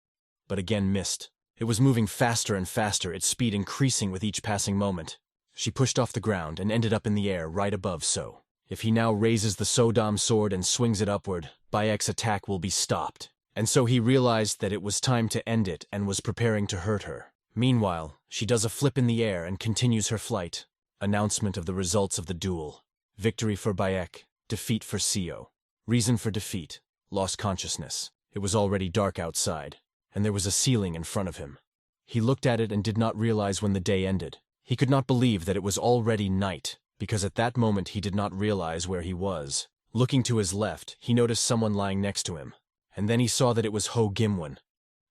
But again missed. It was moving faster and faster, its speed increasing with each passing moment. She pushed off the ground and ended up in the air right above So. If he now raises the Sodam sword and swings it upward, Bayek's attack will be stopped. And so he realized that it was time to end it and was preparing to hurt her. Meanwhile, she does a flip in the air and continues her flight. Announcement of the results of the duel. Victory for Bayek, defeat for Seo. Reason for defeat, lost consciousness. It was already dark outside, and there was a ceiling in front of him. He looked at it and did not realize when the day ended. He could not believe that it was already night, because at that moment he did not realize where he was. Looking to his left, he noticed someone lying next to him. And then he saw that it was Ho Gimwon,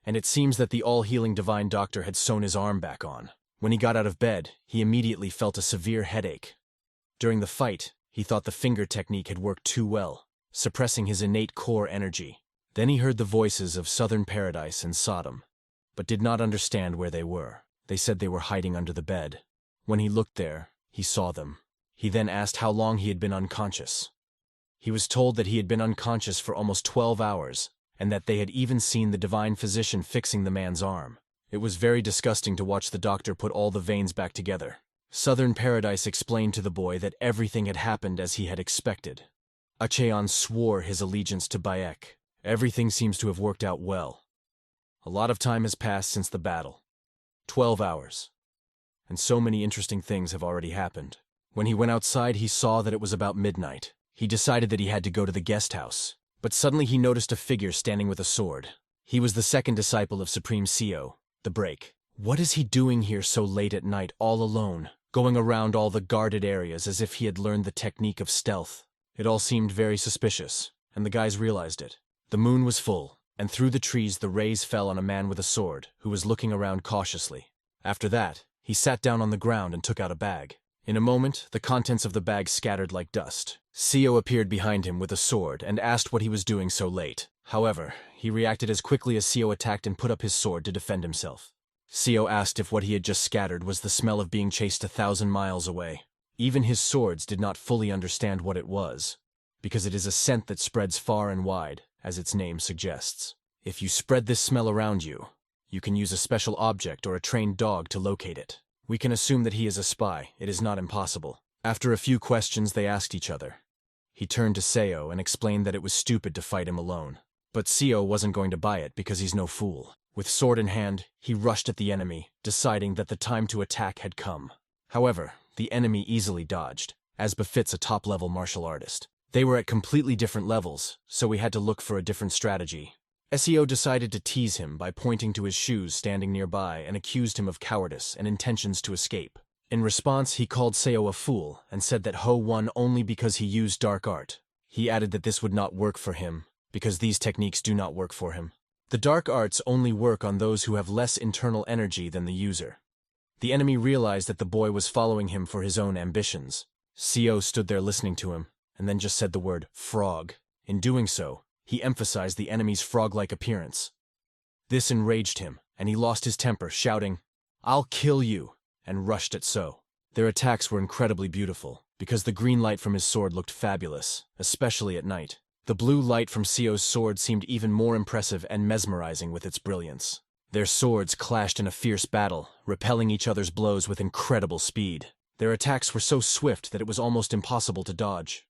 and it seems that the all-healing divine doctor had sewn his arm back on. When he got out of bed, he immediately felt a severe headache. During the fight, he thought the finger technique had worked too well, suppressing his innate core energy. Then he heard the voices of Southern Paradise and Sodom, but did not understand where they were. They said they were hiding under the bed. When he looked there, he saw them. He then asked how long he had been unconscious. He was told that he had been unconscious for almost 12 hours, and that they had even seen the divine physician fixing the man's arm. It was very disgusting to watch the doctor put all the veins back together. Southern Paradise explained to the boy that everything had happened as he had expected. Acheon swore his allegiance to Bayek. Everything seems to have worked out well. A lot of time has passed since the battle. 12 hours. And so many interesting things have already happened. When he went outside, he saw that it was about midnight. He decided that he had to go to the guest house. But suddenly he noticed a figure standing with a sword. He was the second disciple of Supreme Seo, the Break. What is he doing here so late at night, all alone, going around all the guarded areas as if he had learned the technique of stealth? It all seemed very suspicious, and the guys realized it. The moon was full, and through the trees the rays fell on a man with a sword, who was looking around cautiously. After that, he sat down on the ground and took out a bag. In a moment, the contents of the bag scattered like dust. Seo appeared behind him with a sword and asked what he was doing so late. However, he reacted as quickly as Seo attacked and put up his sword to defend himself. Seo asked if what he had just scattered was the smell of being chased 1,000 miles away. Even his swords did not fully understand what it was, because it is a scent that spreads far and wide, as its name suggests. If you spread this smell around you, you can use a special object or a trained dog to locate it. We can assume that he is a spy. It is not impossible. After a few questions, they asked each other. He turned to Seo and explained that it was stupid to fight him alone. But Seo wasn't going to buy it because he's no fool. With sword in hand, he rushed at the enemy, deciding that the time to attack had come. However, the enemy easily dodged, as befits a top-level martial artist. They were at completely different levels, so we had to look for a different strategy. Seo decided to tease him by pointing to his shoes standing nearby and accused him of cowardice and intentions to escape. In response, he called Seo a fool and said that Ho won only because he used dark art. He added that this would not work for him, because these techniques do not work for him. The dark arts only work on those who have less internal energy than the user. The enemy realized that the boy was following him for his own ambitions. Seo stood there listening to him, and then just said the word, frog. In doing so, he emphasized the enemy's frog-like appearance. This enraged him, and he lost his temper, shouting, "I'll kill you," and rushed at Seo. Their attacks were incredibly beautiful, because the green light from his sword looked fabulous, especially at night. The blue light from Seo's sword seemed even more impressive and mesmerizing with its brilliance. Their swords clashed in a fierce battle, repelling each other's blows with incredible speed. Their attacks were so swift that it was almost impossible to dodge.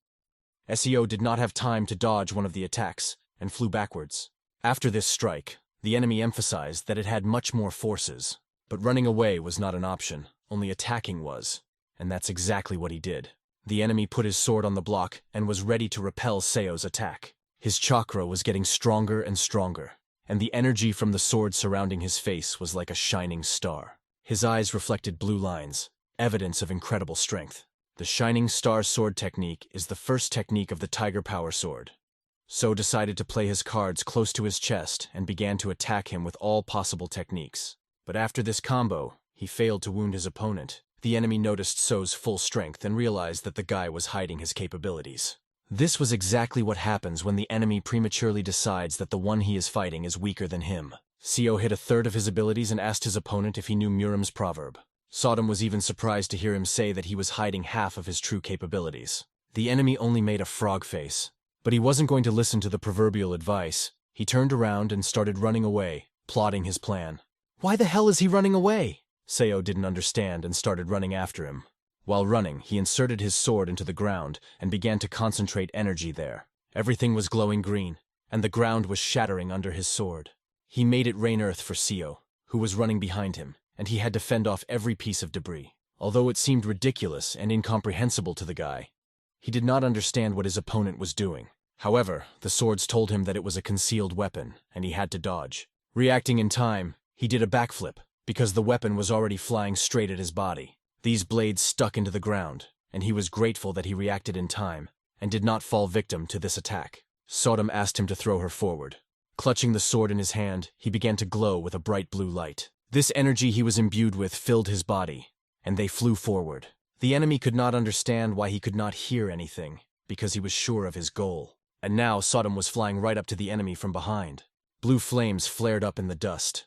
Seo did not have time to dodge one of the attacks, and flew backwards. After this strike, the enemy emphasized that it had much more forces. But running away was not an option, only attacking was, and that's exactly what he did. The enemy put his sword on the block and was ready to repel Seo's attack. His chakra was getting stronger and stronger, and the energy from the sword surrounding his face was like a shining star. His eyes reflected blue lines, evidence of incredible strength. The Shining Star Sword technique is the first technique of the Tiger Power Sword. Seo decided to play his cards close to his chest and began to attack him with all possible techniques. But after this combo, he failed to wound his opponent. The enemy noticed Seo's full strength and realized that the guy was hiding his capabilities. This was exactly what happens when the enemy prematurely decides that the one he is fighting is weaker than him. Seo hit a third of his abilities and asked his opponent if he knew Muram's proverb. Sodom was even surprised to hear him say that he was hiding half of his true capabilities. The enemy only made a frog face, but he wasn't going to listen to the proverbial advice. He turned around and started running away, plotting his plan. Why the hell is he running away? Seo didn't understand and started running after him. While running, he inserted his sword into the ground and began to concentrate energy there. Everything was glowing green, and the ground was shattering under his sword. He made it rain earth for Seo, who was running behind him, and he had to fend off every piece of debris. Although it seemed ridiculous and incomprehensible to the guy, he did not understand what his opponent was doing. However, the swords told him that it was a concealed weapon, and he had to dodge. Reacting in time, he did a backflip, because the weapon was already flying straight at his body. These blades stuck into the ground, and he was grateful that he reacted in time, and did not fall victim to this attack. Sodom asked him to throw her forward. Clutching the sword in his hand, he began to glow with a bright blue light. This energy he was imbued with filled his body, and they flew forward. The enemy could not understand why he could not hear anything, because he was sure of his goal. And now Sodom was flying right up to the enemy from behind. Blue flames flared up in the dust.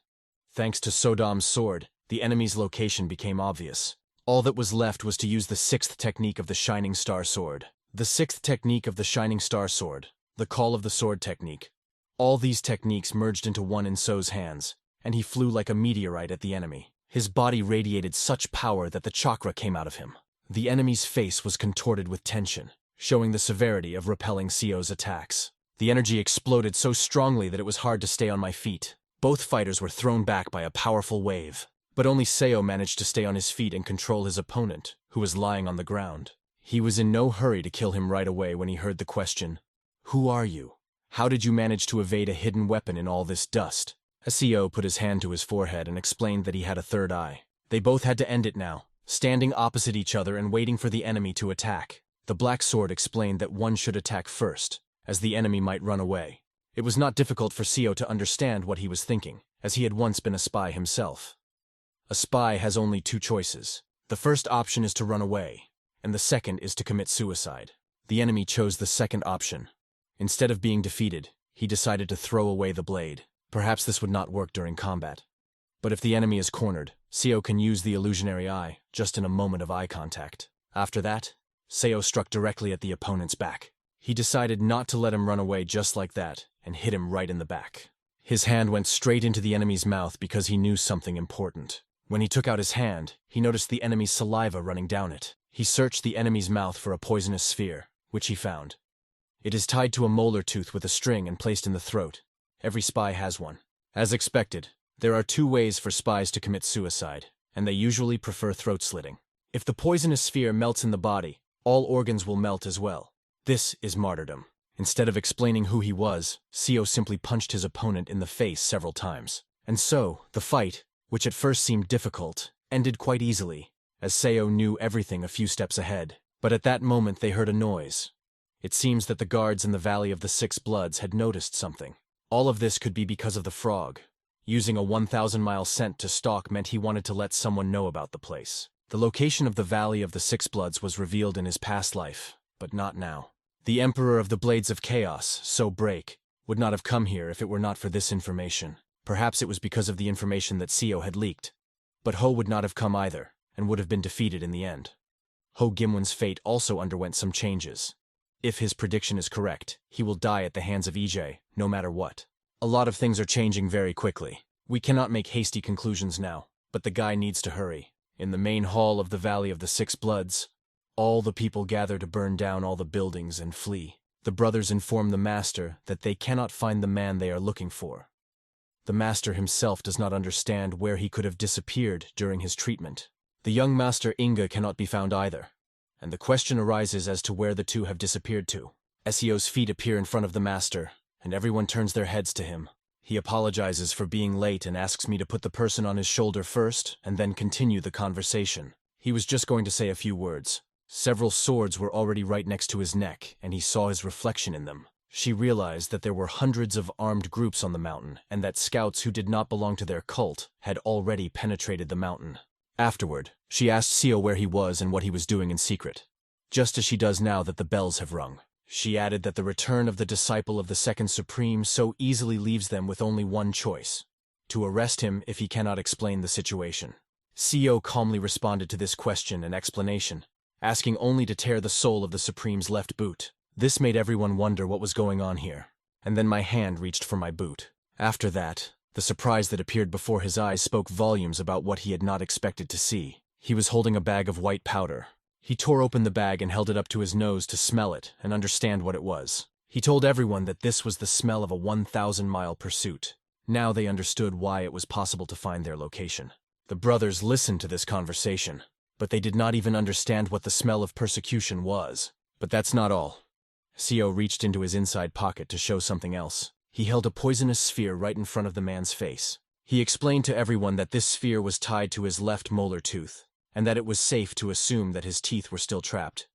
Thanks to Sodom's sword, the enemy's location became obvious. All that was left was to use the sixth technique of the Shining Star Sword. The sixth technique of the Shining Star Sword, the Call of the Sword technique. All these techniques merged into one in So's hands, and he flew like a meteorite at the enemy. His body radiated such power that the chakra came out of him. The enemy's face was contorted with tension, showing the severity of repelling Seo's attacks. The energy exploded so strongly that it was hard to stay on my feet. Both fighters were thrown back by a powerful wave, but only Seo managed to stay on his feet and control his opponent, who was lying on the ground. He was in no hurry to kill him right away when he heard the question, "Who are you? How did you manage to evade a hidden weapon in all this dust?" Seo put his hand to his forehead and explained that he had a third eye. They both had to end it now, standing opposite each other and waiting for the enemy to attack. The Black Sword explained that one should attack first, as the enemy might run away. It was not difficult for Seo to understand what he was thinking, as he had once been a spy himself. A spy has only two choices. The first option is to run away, and the second is to commit suicide. The enemy chose the second option. Instead of being defeated, he decided to throw away the blade. Perhaps this would not work during combat. But if the enemy is cornered, Seo can use the illusionary eye, just in a moment of eye contact. After that, Seo struck directly at the opponent's back. He decided not to let him run away just like that, and hit him right in the back. His hand went straight into the enemy's mouth because he knew something important. When he took out his hand, he noticed the enemy's saliva running down it. He searched the enemy's mouth for a poisonous sphere, which he found. It is tied to a molar tooth with a string and placed in the throat. Every spy has one. As expected, there are two ways for spies to commit suicide, and they usually prefer throat slitting. If the poisonous sphere melts in the body, all organs will melt as well. This is martyrdom. Instead of explaining who he was, Seo simply punched his opponent in the face several times. And so, the fight, which at first seemed difficult, ended quite easily, as Seo knew everything a few steps ahead. But at that moment they heard a noise. It seems that the guards in the Valley of the Six Bloods had noticed something. All of this could be because of the frog. Using a 1,000-mile scent to stalk meant he wanted to let someone know about the place. The location of the Valley of the Six Bloods was revealed in his past life, but not now. The Emperor of the Blades of Chaos, So Break, would not have come here if it were not for this information. Perhaps it was because of the information that Seo had leaked. But Ho would not have come either, and would have been defeated in the end. Ho Gimwon's fate also underwent some changes. If his prediction is correct, he will die at the hands of EJ, no matter what. A lot of things are changing very quickly. We cannot make hasty conclusions now, but the guy needs to hurry. In the main hall of the Valley of the Six Bloods, all the people gather to burn down all the buildings and flee. The brothers inform the master that they cannot find the man they are looking for. The master himself does not understand where he could have disappeared during his treatment. The young master Inga cannot be found either, and the question arises as to where the two have disappeared to. Seo's feet appear in front of the master, and everyone turns their heads to him. He apologizes for being late and asks me to put the person on his shoulder first and then continue the conversation. He was just going to say a few words. Several swords were already right next to his neck, and he saw his reflection in them. She realized that there were hundreds of armed groups on the mountain, and that scouts who did not belong to their cult had already penetrated the mountain. Afterward, she asked Seo where he was and what he was doing in secret, just as she does now that the bells have rung. She added that the return of the disciple of the Second Supreme so easily leaves them with only one choice: to arrest him if he cannot explain the situation. Seo calmly responded to this question and explanation, asking only to tear the sole of the Supreme's left boot. This made everyone wonder what was going on here, and then my hand reached for my boot. After that, the surprise that appeared before his eyes spoke volumes about what he had not expected to see. He was holding a bag of white powder. He tore open the bag and held it up to his nose to smell it and understand what it was. He told everyone that this was the smell of a 1,000-mile pursuit. Now they understood why it was possible to find their location. The brothers listened to this conversation, but they did not even understand what the smell of persecution was. But that's not all. Seo reached into his inside pocket to show something else. He held a poisonous sphere right in front of the man's face. He explained to everyone that this sphere was tied to his left molar tooth, and that it was safe to assume that his teeth were still trapped.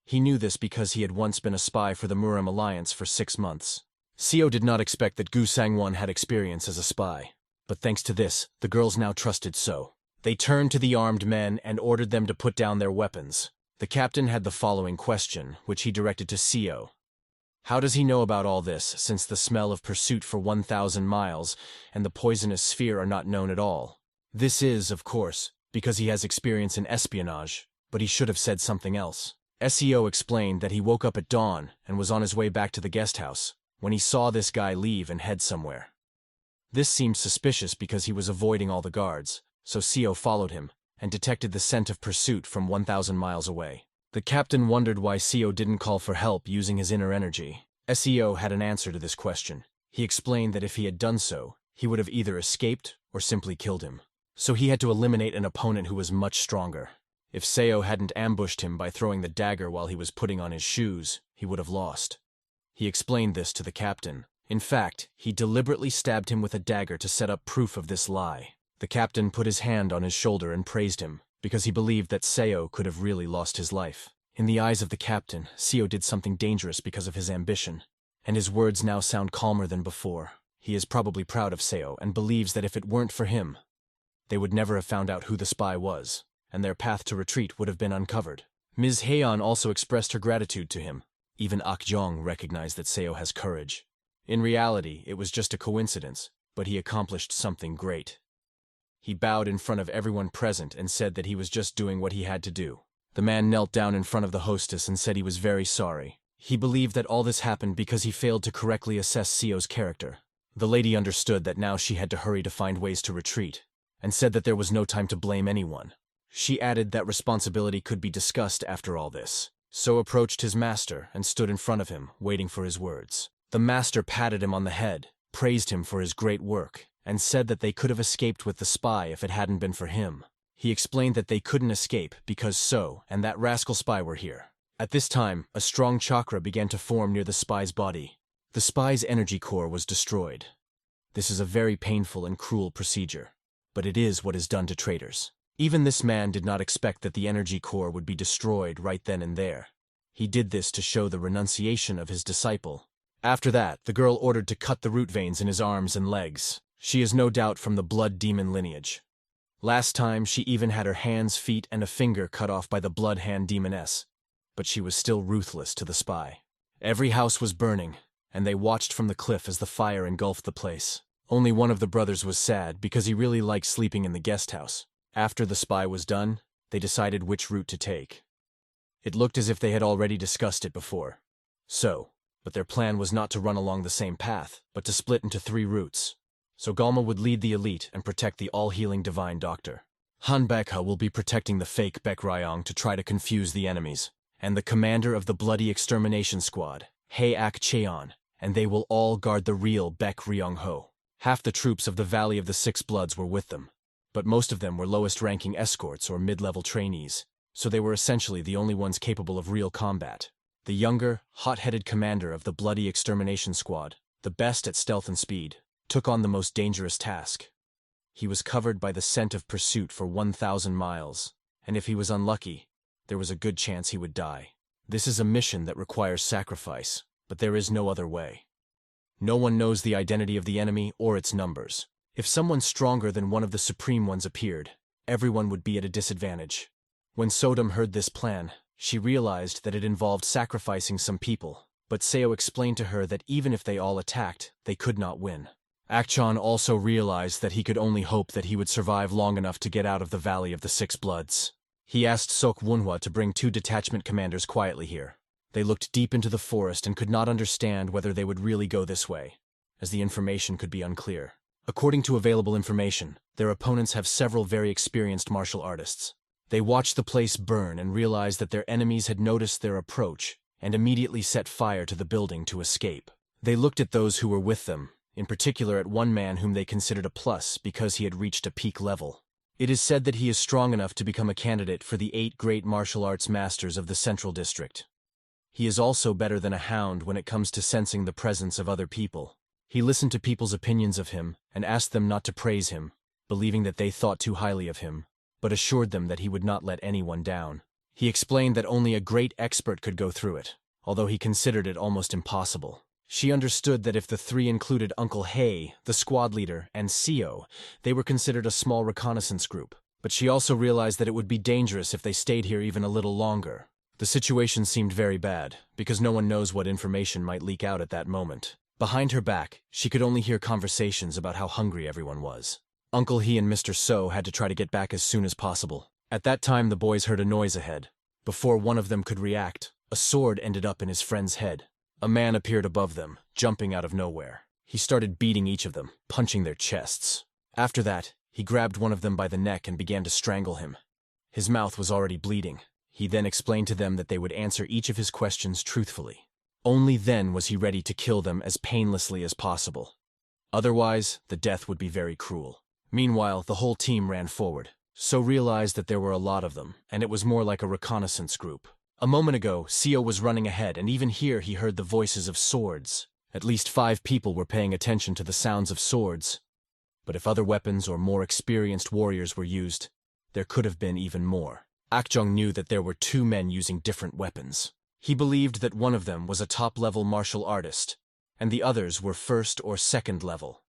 He knew this because he had once been a spy for the Murim Alliance for 6 months. Seo did not expect that Gu Sangwon had experience as a spy, but thanks to this, the girls now trusted So. They turned to the armed men and ordered them to put down their weapons. The captain had the following question, which he directed to Seo. How does he know about all this, since the smell of pursuit for 1,000 miles and the poisonous sphere are not known at all? This is, of course, because he has experience in espionage, but he should have said something else. SEO explained that he woke up at dawn and was on his way back to the guest house when he saw this guy leave and head somewhere. This seemed suspicious because he was avoiding all the guards, so SEO followed him and detected the scent of pursuit from 1,000 miles away. The captain wondered why SEO didn't call for help using his inner energy. SEO had an answer to this question. He explained that if he had done so, he would have either escaped or simply killed him. So he had to eliminate an opponent who was much stronger. If SEO hadn't ambushed him by throwing the dagger while he was putting on his shoes, he would have lost. He explained this to the captain. In fact, he deliberately stabbed him with a dagger to set up proof of this lie. The captain put his hand on his shoulder and praised him, because he believed that SEO could have really lost his life. In the eyes of the captain, SEO did something dangerous because of his ambition, and his words now sound calmer than before. He is probably proud of SEO and believes that if it weren't for him, they would never have found out who the spy was, and their path to retreat would have been uncovered. Ms. Heian also expressed her gratitude to him. Even Akjong recognized that SEO has courage. In reality, it was just a coincidence, but he accomplished something great. He bowed in front of everyone present and said that he was just doing what he had to do. The man knelt down in front of the hostess and said he was very sorry. He believed that all this happened because he failed to correctly assess SEO's character. The lady understood that now she had to hurry to find ways to retreat, and said that there was no time to blame anyone. She added that responsibility could be discussed after all this. So approached his master and stood in front of him, waiting for his words. The master patted him on the head, praised him for his great work, and said that they could have escaped with the spy if it hadn't been for him. He explained that they couldn't escape because So and that rascal spy were here. At this time, a strong chakra began to form near the spy's body. The spy's energy core was destroyed. This is a very painful and cruel procedure, but it is what is done to traitors. Even this man did not expect that the energy core would be destroyed right then and there. He did this to show the renunciation of his disciple. After that, the girl ordered to cut the root veins in his arms and legs. She is no doubt from the blood demon lineage. Last time, she even had her hands, feet, and a finger cut off by the blood hand demoness, but she was still ruthless to the spy. Every house was burning, and they watched from the cliff as the fire engulfed the place. Only one of the brothers was sad because he really liked sleeping in the guest house. After the spy was done, they decided which route to take. It looked as if they had already discussed it before. But their plan was not to run along the same path, but to split into 3 routes. So Galma would lead the elite and protect the all-healing divine doctor. Han Bekha will be protecting the fake Baek Ryong to try to confuse the enemies, and the commander of the bloody extermination squad, Hae Ak Cheon, and they will all guard the real Baek Ryong Ho. Half the troops of the Valley of the Six Bloods were with them, but most of them were lowest-ranking escorts or mid-level trainees, so they were essentially the only ones capable of real combat. The younger, hot-headed commander of the bloody extermination squad, the best at stealth and speed, took on the most dangerous task. He was covered by the scent of pursuit for 1,000 miles, and if he was unlucky, there was a good chance he would die. This is a mission that requires sacrifice, but there is no other way. No one knows the identity of the enemy or its numbers. If someone stronger than one of the Supreme Ones appeared, everyone would be at a disadvantage. When Sodom heard this plan, she realized that it involved sacrificing some people, but Seo explained to her that even if they all attacked, they could not win. Akchon also realized that he could only hope that he would survive long enough to get out of the Valley of the Six Bloods. He asked Sok Wunhua to bring 2 detachment commanders quietly here. They looked deep into the forest and could not understand whether they would really go this way, as the information could be unclear. According to available information, their opponents have several very experienced martial artists. They watched the place burn and realized that their enemies had noticed their approach and immediately set fire to the building to escape. They looked at those who were with them, in particular at one man whom they considered a plus because he had reached a peak level. It is said that he is strong enough to become a candidate for the 8 great martial arts masters of the Central District. He is also better than a hound when it comes to sensing the presence of other people. He listened to people's opinions of him and asked them not to praise him, believing that they thought too highly of him, but assured them that he would not let anyone down. He explained that only a great expert could go through it, although he considered it almost impossible. She understood that if the 3 included Uncle Hae, the squad leader, and Seo, they were considered a small reconnaissance group. But she also realized that it would be dangerous if they stayed here even a little longer. The situation seemed very bad, because no one knows what information might leak out at that moment. Behind her back, she could only hear conversations about how hungry everyone was. Uncle He and Mr. So had to try to get back as soon as possible. At that time, the boys heard a noise ahead. Before one of them could react, a sword ended up in his friend's head. A man appeared above them, jumping out of nowhere. He started beating each of them, punching their chests. After that, he grabbed one of them by the neck and began to strangle him. His mouth was already bleeding. He then explained to them that they would answer each of his questions truthfully. Only then was he ready to kill them as painlessly as possible. Otherwise, the death would be very cruel. Meanwhile, the whole team ran forward. So realized that there were a lot of them, and it was more like a reconnaissance group. A moment ago, Seo was running ahead, and even here he heard the voices of swords. At least 5 people were paying attention to the sounds of swords. But if other weapons or more experienced warriors were used, there could have been even more. Akjong knew that there were 2 men using different weapons. He believed that one of them was a top-level martial artist, and the others were 1st or 2nd level.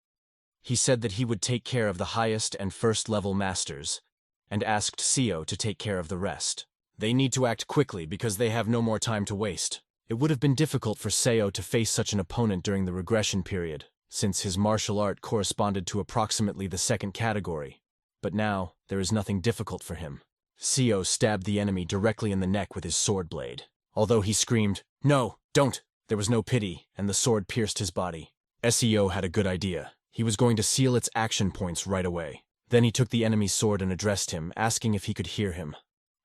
He said that he would take care of the highest and 1st-level masters, and asked Seo to take care of the rest. They need to act quickly because they have no more time to waste. It would have been difficult for Seo to face such an opponent during the regression period, since his martial art corresponded to approximately the 2nd category. But now, there is nothing difficult for him. Seo stabbed the enemy directly in the neck with his sword blade. Although he screamed, "No, don't!" there was no pity, and the sword pierced his body. Seo had a good idea. He was going to seal its action points right away. Then he took the enemy's sword and addressed him, asking if he could hear him.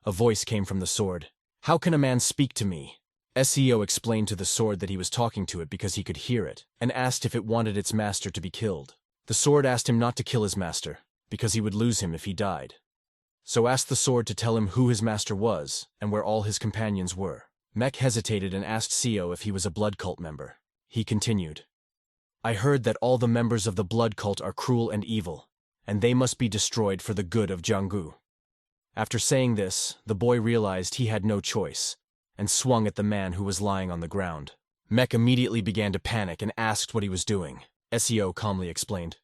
A voice came from the sword. "How can a man speak to me?" Seo explained to the sword that he was talking to it because he could hear it, and asked if it wanted its master to be killed. The sword asked him not to kill his master, because he would lose him if he died. So asked the sword to tell him who his master was, and where all his companions were. Mech hesitated and asked Seo if he was a blood cult member. He continued, "I heard that all the members of the blood cult are cruel and evil, and they must be destroyed for the good of Jianggu." After saying this, the boy realized he had no choice, and swung at the man who was lying on the ground. Mech immediately began to panic and asked what he was doing. Seo calmly explained,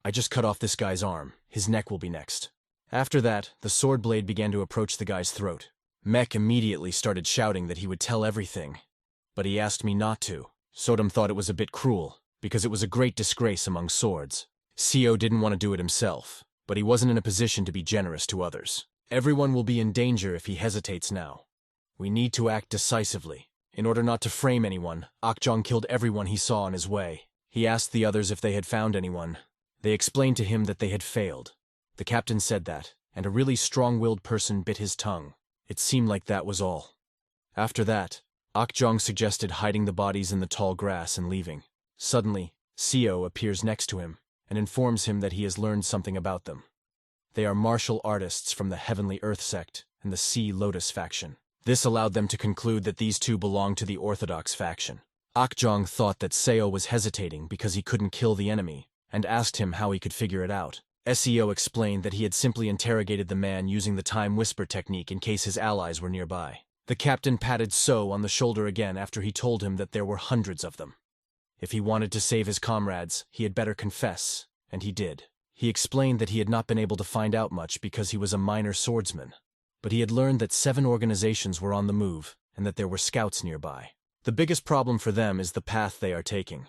"I just cut off this guy's arm. His neck will be next." After that, the sword blade began to approach the guy's throat. Mech immediately started shouting that he would tell everything, but he asked me not to. Sodom thought it was a bit cruel, because it was a great disgrace among swords. Seo didn't want to do it himself, but he wasn't in a position to be generous to others. Everyone will be in danger if he hesitates now. We need to act decisively. In order not to frame anyone, Akjong killed everyone he saw on his way. He asked the others if they had found anyone. They explained to him that they had failed. The captain said that, and a really strong-willed person bit his tongue. It seemed like that was all. After that, Akjong suggested hiding the bodies in the tall grass and leaving. Suddenly, Seo appears next to him and informs him that he has learned something about them. They are martial artists from the Heavenly Earth sect and the Sea Lotus faction. This allowed them to conclude that these 2 belonged to the Orthodox faction. Akjong thought that Seo was hesitating because he couldn't kill the enemy, and asked him how he could figure it out. Seo explained that he had simply interrogated the man using the time whisper technique in case his allies were nearby. The captain patted So on the shoulder again after he told him that there were hundreds of them. If he wanted to save his comrades, he had better confess, and he did. He explained that he had not been able to find out much because he was a minor swordsman, but he had learned that 7 organizations were on the move and that there were scouts nearby. The biggest problem for them is the path they are taking.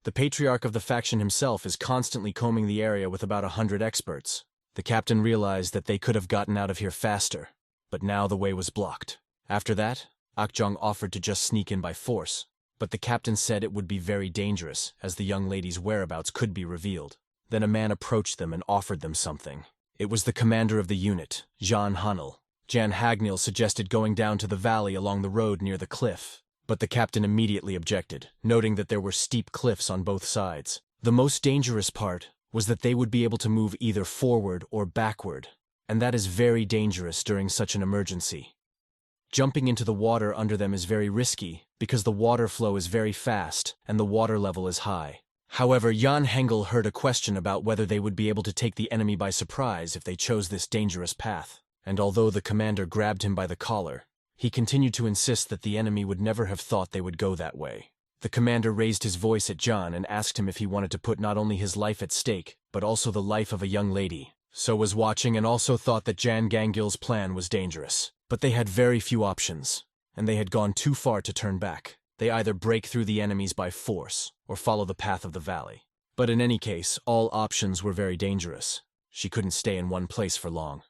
The patriarch of the faction himself is constantly combing the area with about 100 experts. The captain realized that they could have gotten out of here faster, but now the way was blocked. After that, Akjong offered to just sneak in by force, but the captain said it would be very dangerous, as the young lady's whereabouts could be revealed. Then a man approached them and offered them something. It was the commander of the unit, Jan Hanel. Jan Hagnil suggested going down to the valley along the road near the cliff, but the captain immediately objected, noting that there were steep cliffs on both sides. The most dangerous part was that they would be able to move either forward or backward, and that is very dangerous during such an emergency. Jumping into the water under them is very risky because the water flow is very fast and the water level is high. However, Jan Hengel heard a question about whether they would be able to take the enemy by surprise if they chose this dangerous path, and although the commander grabbed him by the collar, he continued to insist that the enemy would never have thought they would go that way. The commander raised his voice at Jan and asked him if he wanted to put not only his life at stake, but also the life of a young lady. So was watching and also thought that Jan Gangil's plan was dangerous. But they had very few options, and they had gone too far to turn back. They either break through the enemies by force, or follow the path of the valley. But in any case, all options were very dangerous. She couldn't stay in one place for long.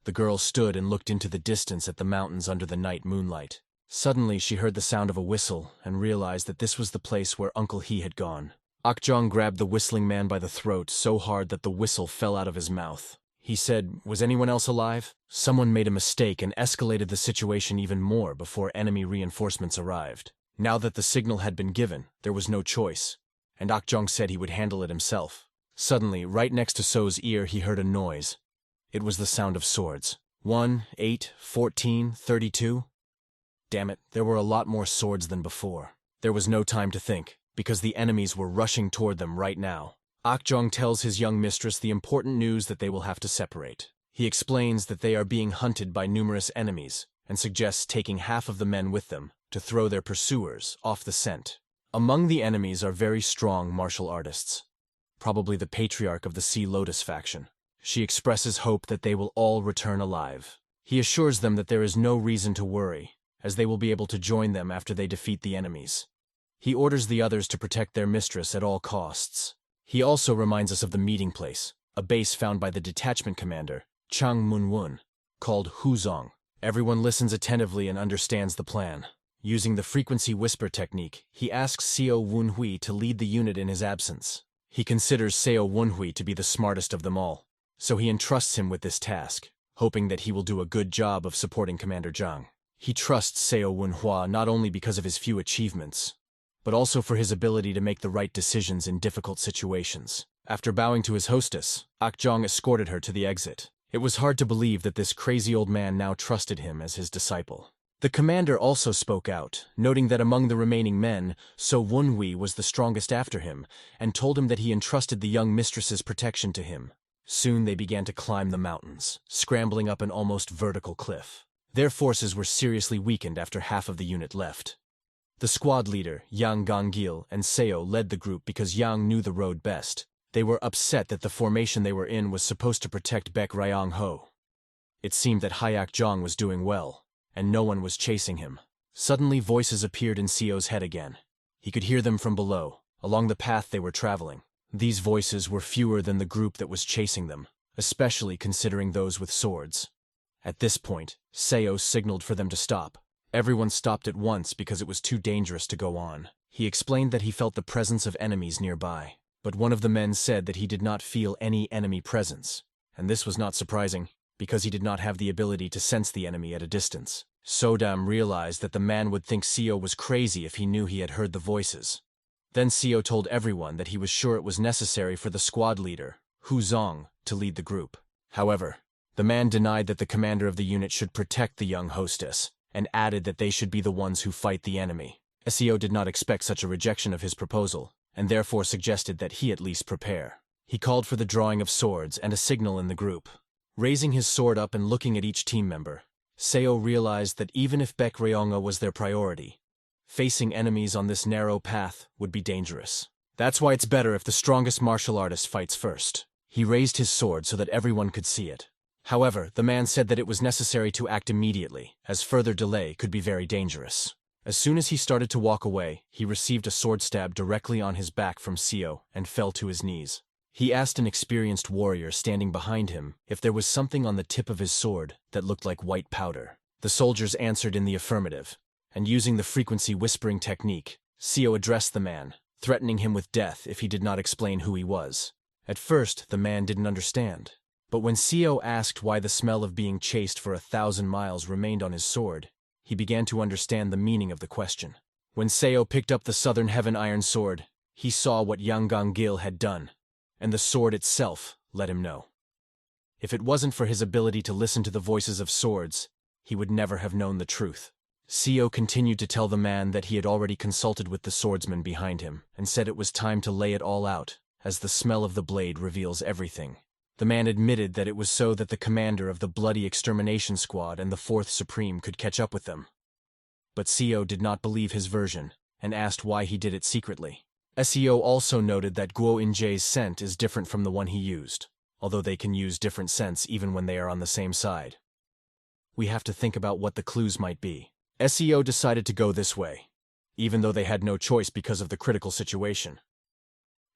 The girl stood and looked into the distance at the mountains under the night moonlight. Suddenly she heard the sound of a whistle and realized that this was the place where Uncle He had gone. Akjong grabbed the whistling man by the throat so hard that the whistle fell out of his mouth. He said, "Was anyone else alive?" Someone made a mistake and escalated the situation even more before enemy reinforcements arrived. Now that the signal had been given, there was no choice, and Akjong said he would handle it himself. Suddenly, right next to So's ear, he heard a noise. It was the sound of swords. 1, 8, 14, 32. Damn it, there were a lot more swords than before. There was no time to think, because the enemies were rushing toward them right now. Akjong tells his young mistress the important news that they will have to separate. He explains that they are being hunted by numerous enemies, and suggests taking half of the men with them to throw their pursuers off the scent. Among the enemies are very strong martial artists, probably the patriarch of the Sea Lotus faction. She expresses hope that they will all return alive. He assures them that there is no reason to worry, as they will be able to join them after they defeat the enemies. He orders the others to protect their mistress at all costs. He also reminds us of the meeting place, a base found by the detachment commander, Chang Munwon, called Huzong. Everyone listens attentively and understands the plan. Using the frequency whisper technique, he asks Seo Wunhui to lead the unit in his absence. He considers Seo Wunhui to be the smartest of them all, so he entrusts him with this task, hoping that he will do a good job of supporting Commander Zhang. He trusts Seo Wunhua not only because of his few achievements, but also for his ability to make the right decisions in difficult situations. After bowing to his hostess, Akjong escorted her to the exit. It was hard to believe that this crazy old man now trusted him as his disciple. The commander also spoke out, noting that among the remaining men, So Wunhui was the strongest after him, and told him that he entrusted the young mistress's protection to him. Soon they began to climb the mountains, scrambling up an almost vertical cliff. Their forces were seriously weakened after half of the unit left. The squad leader, Yang Gangil, and Seo led the group because Yang knew the road best. They were upset that the formation they were in was supposed to protect Baek Ryong Ho. It seemed that Hayak Zhang was doing well, and no one was chasing him. Suddenly voices appeared in Seo's head again. He could hear them from below, along the path they were traveling. These voices were fewer than the group that was chasing them, especially considering those with swords. At this point, Seo signaled for them to stop. Everyone stopped at once because it was too dangerous to go on. He explained that he felt the presence of enemies nearby, but one of the men said that he did not feel any enemy presence, and this was not surprising, because he did not have the ability to sense the enemy at a distance. Sodam realized that the man would think Seo was crazy if he knew he had heard the voices. Then Seo told everyone that he was sure it was necessary for the squad leader, Hu Zong, to lead the group. However, the man denied that the commander of the unit should protect the young hostess, and added that they should be the ones who fight the enemy. Seo did not expect such a rejection of his proposal, and therefore suggested that he at least prepare. He called for the drawing of swords and a signal in the group. Raising his sword up and looking at each team member, Seo realized that even if Baek Ryonga was their priority, facing enemies on this narrow path would be dangerous. That's why it's better if the strongest martial artist fights first. He raised his sword so that everyone could see it. However, the man said that it was necessary to act immediately, as further delay could be very dangerous. As soon as he started to walk away, he received a sword stab directly on his back from Seo and fell to his knees. He asked an experienced warrior standing behind him if there was something on the tip of his sword that looked like white powder. The soldiers answered in the affirmative, and using the frequency whispering technique, Seo addressed the man, threatening him with death if he did not explain who he was. At first, the man didn't understand, but when Seo asked why the smell of being chased for 1,000 miles remained on his sword, he began to understand the meaning of the question. When Seo picked up the Southern Heaven Iron Sword, he saw what Yang Gangil had done, and the sword itself let him know. If it wasn't for his ability to listen to the voices of swords, he would never have known the truth. Seo continued to tell the man that he had already consulted with the swordsman behind him, and said it was time to lay it all out, as the smell of the blade reveals everything. The man admitted that it was so that the commander of the Bloody Extermination Squad and the Fourth Supreme could catch up with them. But Seo did not believe his version, and asked why he did it secretly. Seo also noted that Guo Injay's scent is different from the one he used, although they can use different scents even when they are on the same side. We have to think about what the clues might be. Seo decided to go this way, even though they had no choice because of the critical situation.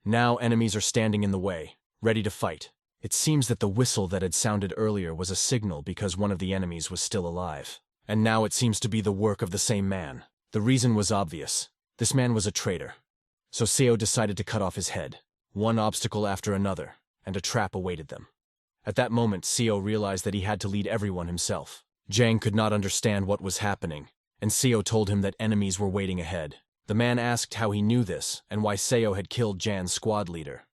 Now enemies are standing in the way, ready to fight. It seems that the whistle that had sounded earlier was a signal because one of the enemies was still alive. And now it seems to be the work of the same man. The reason was obvious. This man was a traitor. So Seo decided to cut off his head. One obstacle after another, and a trap awaited them. At that moment, Seo realized that he had to lead everyone himself. Jang could not understand what was happening, and Seo told him that enemies were waiting ahead. The man asked how he knew this and why Seo had killed Jan's squad leader.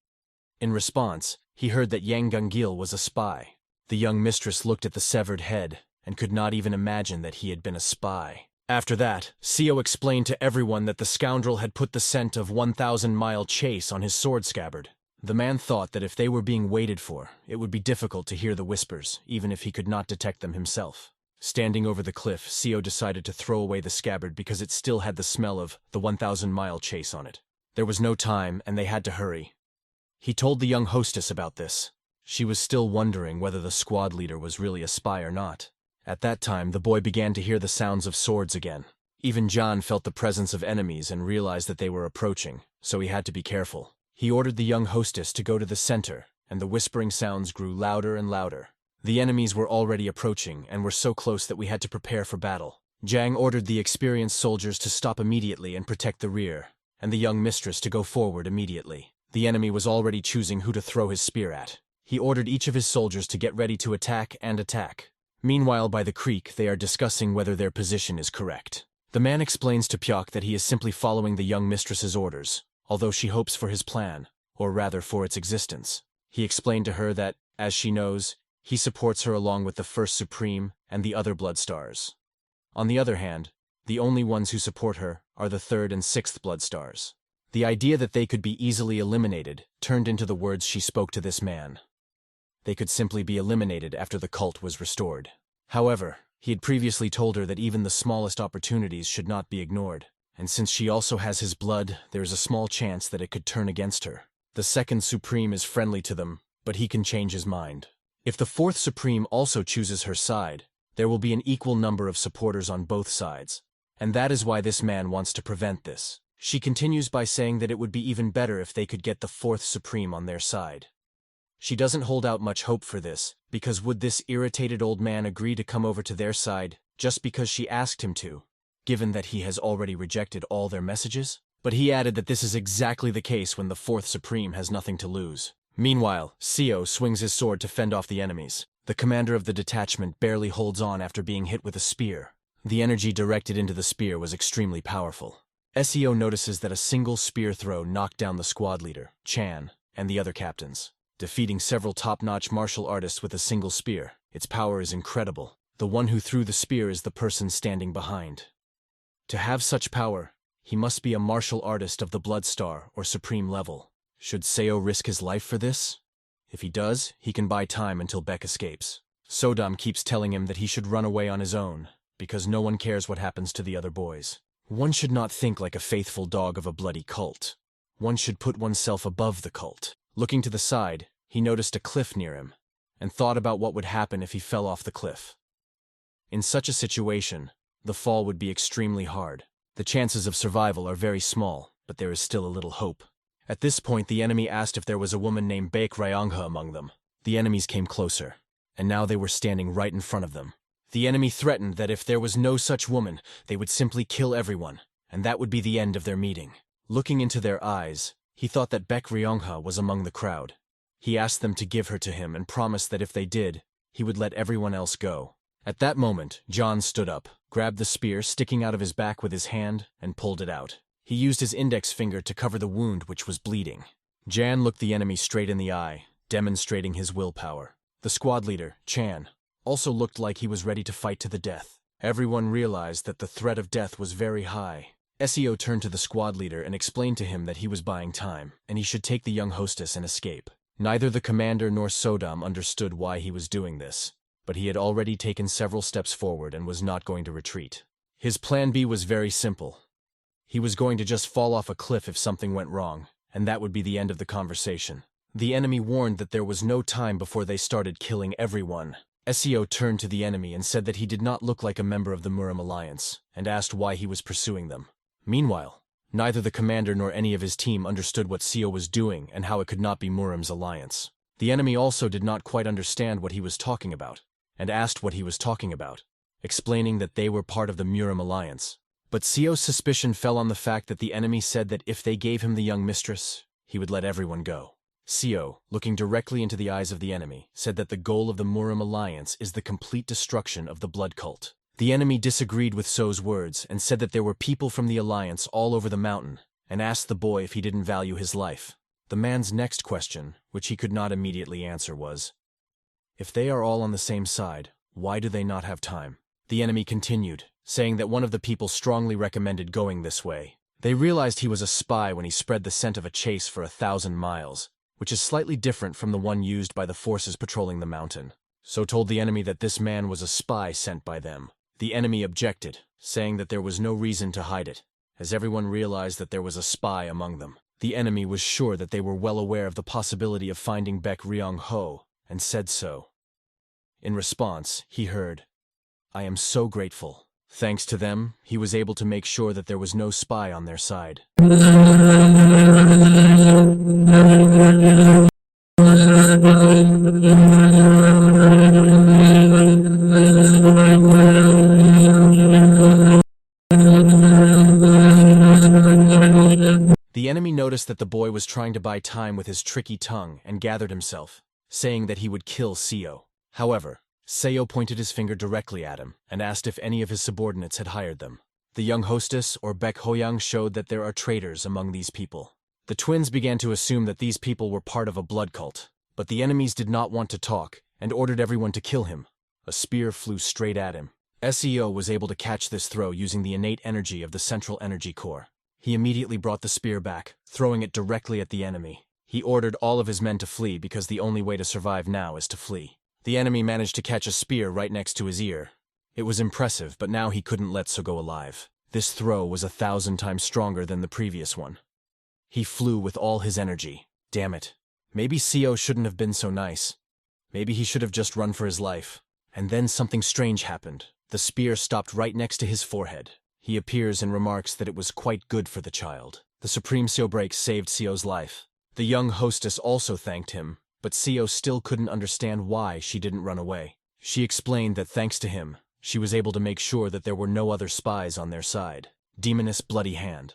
In response, he heard that Yang Gungil was a spy. The young mistress looked at the severed head and could not even imagine that he had been a spy. After that, Seo explained to everyone that the scoundrel had put the scent of 1,000-mile chase on his sword scabbard. The man thought that if they were being waited for, it would be difficult to hear the whispers, even if he could not detect them himself. Standing over the cliff, Seo decided to throw away the scabbard because it still had the smell of the 1,000-mile chase on it. There was no time, and they had to hurry. He told the young hostess about this. She was still wondering whether the squad leader was really a spy or not. At that time, the boy began to hear the sounds of swords again. Even John felt the presence of enemies and realized that they were approaching, so he had to be careful. He ordered the young hostess to go to the center, and the whispering sounds grew louder and louder. The enemies were already approaching and were so close that we had to prepare for battle. Jang ordered the experienced soldiers to stop immediately and protect the rear, and the young mistress to go forward immediately. The enemy was already choosing who to throw his spear at. He ordered each of his soldiers to get ready to attack and attack. Meanwhile, by the creek, they are discussing whether their position is correct. The man explains to Pyok that he is simply following the young mistress's orders, although she hopes for his plan, or rather for its existence. He explained to her that, as she knows, he supports her along with the First Supreme and the other Blood Stars. On the other hand, the only ones who support her are the Third and Sixth Blood Stars. The idea that they could be easily eliminated turned into the words she spoke to this man. They could simply be eliminated after the cult was restored. However, he had previously told her that even the smallest opportunities should not be ignored, and since she also has his blood, there is a small chance that it could turn against her. The Second Supreme is friendly to them, but he can change his mind. If the Fourth Supreme also chooses her side, there will be an equal number of supporters on both sides, and that is why this man wants to prevent this. She continues by saying that it would be even better if they could get the Fourth Supreme on their side. She doesn't hold out much hope for this, because would this irritated old man agree to come over to their side just because she asked him to, given that he has already rejected all their messages? But he added that this is exactly the case when the Fourth Supreme has nothing to lose. Meanwhile, Seo swings his sword to fend off the enemies. The commander of the detachment barely holds on after being hit with a spear. The energy directed into the spear was extremely powerful. Seo notices that a single spear throw knocked down the squad leader, Chan, and the other captains, defeating several top-notch martial artists with a single spear. Its power is incredible. The one who threw the spear is the person standing behind. To have such power, he must be a martial artist of the Blood Star or Supreme level. Should Seo risk his life for this? If he does, he can buy time until Beck escapes. Sodam keeps telling him that he should run away on his own, because no one cares what happens to the other boys. One should not think like a faithful dog of a bloody cult. One should put oneself above the cult. Looking to the side, he noticed a cliff near him, and thought about what would happen if he fell off the cliff. In such a situation, the fall would be extremely hard. The chances of survival are very small, but there is still a little hope. At this point, the enemy asked if there was a woman named Baek Ryongha among them. The enemies came closer, and now they were standing right in front of them. The enemy threatened that if there was no such woman, they would simply kill everyone, and that would be the end of their meeting. Looking into their eyes, he thought that Baek Ryongha was among the crowd. He asked them to give her to him and promised that if they did, he would let everyone else go. At that moment, John stood up, grabbed the spear sticking out of his back with his hand, and pulled it out. He used his index finger to cover the wound which was bleeding. Jan looked the enemy straight in the eye, demonstrating his willpower. The squad leader, Chan, also looked like he was ready to fight to the death. Everyone realized that the threat of death was very high. Seo turned to the squad leader and explained to him that he was buying time, and he should take the young hostess and escape. Neither the commander nor Sodam understood why he was doing this, but he had already taken several steps forward and was not going to retreat. His plan B was very simple. He was going to just fall off a cliff if something went wrong, and that would be the end of the conversation. The enemy warned that there was no time before they started killing everyone. Seo turned to the enemy and said that he did not look like a member of the Murim Alliance, and asked why he was pursuing them. Meanwhile, neither the commander nor any of his team understood what Seo was doing and how it could not be Murim's alliance. The enemy also did not quite understand what he was talking about, and asked what he was talking about, explaining that they were part of the Murim alliance. But Sio's suspicion fell on the fact that the enemy said that if they gave him the young mistress, he would let everyone go. Sio, looking directly into the eyes of the enemy, said that the goal of the Murim alliance is the complete destruction of the blood cult. The enemy disagreed with So's words and said that there were people from the alliance all over the mountain, and asked the boy if he didn't value his life. The man's next question, which he could not immediately answer, was, "If they are all on the same side, why do they not have time?" The enemy continued, saying that one of the people strongly recommended going this way. They realized he was a spy when he spread the scent of a chase for 1,000 miles, which is slightly different from the one used by the forces patrolling the mountain. So told the enemy that this man was a spy sent by them. The enemy objected, saying that there was no reason to hide it, as everyone realized that there was a spy among them. The enemy was sure that they were well aware of the possibility of finding Baek Ryong-ho, and said so. In response, he heard, "I am so grateful." Thanks to them, he was able to make sure that there was no spy on their side. The enemy noticed that the boy was trying to buy time with his tricky tongue and gathered himself, saying that he would kill Seo. However, Seo pointed his finger directly at him and asked if any of his subordinates had hired them. The young hostess, or Baek Hoyang, showed that there are traitors among these people. The twins began to assume that these people were part of a blood cult, but the enemies did not want to talk and ordered everyone to kill him. A spear flew straight at him. Seo was able to catch this throw using the innate energy of the central energy core. He immediately brought the spear back, throwing it directly at the enemy. He ordered all of his men to flee because the only way to survive now is to flee. The enemy managed to catch a spear right next to his ear. It was impressive, but now he couldn't let So go alive. This throw was 1,000 times stronger than the previous one. He flew with all his energy. Damn it. Maybe Seo shouldn't have been so nice. Maybe he should have just run for his life. And then something strange happened. The spear stopped right next to his forehead. He appears and remarks that it was quite good for the child. The Supreme Seo break saved Seo's life. The young hostess also thanked him, but Seo still couldn't understand why she didn't run away. She explained that thanks to him, she was able to make sure that there were no other spies on their side. Demoness Bloody Hand.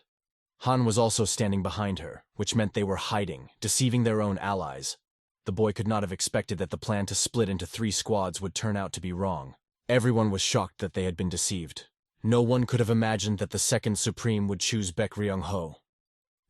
Han was also standing behind her, which meant they were hiding, deceiving their own allies. The boy could not have expected that the plan to split into 3 squads would turn out to be wrong. Everyone was shocked that they had been deceived. No one could have imagined that the second Supreme would choose Baek Ryong-ho.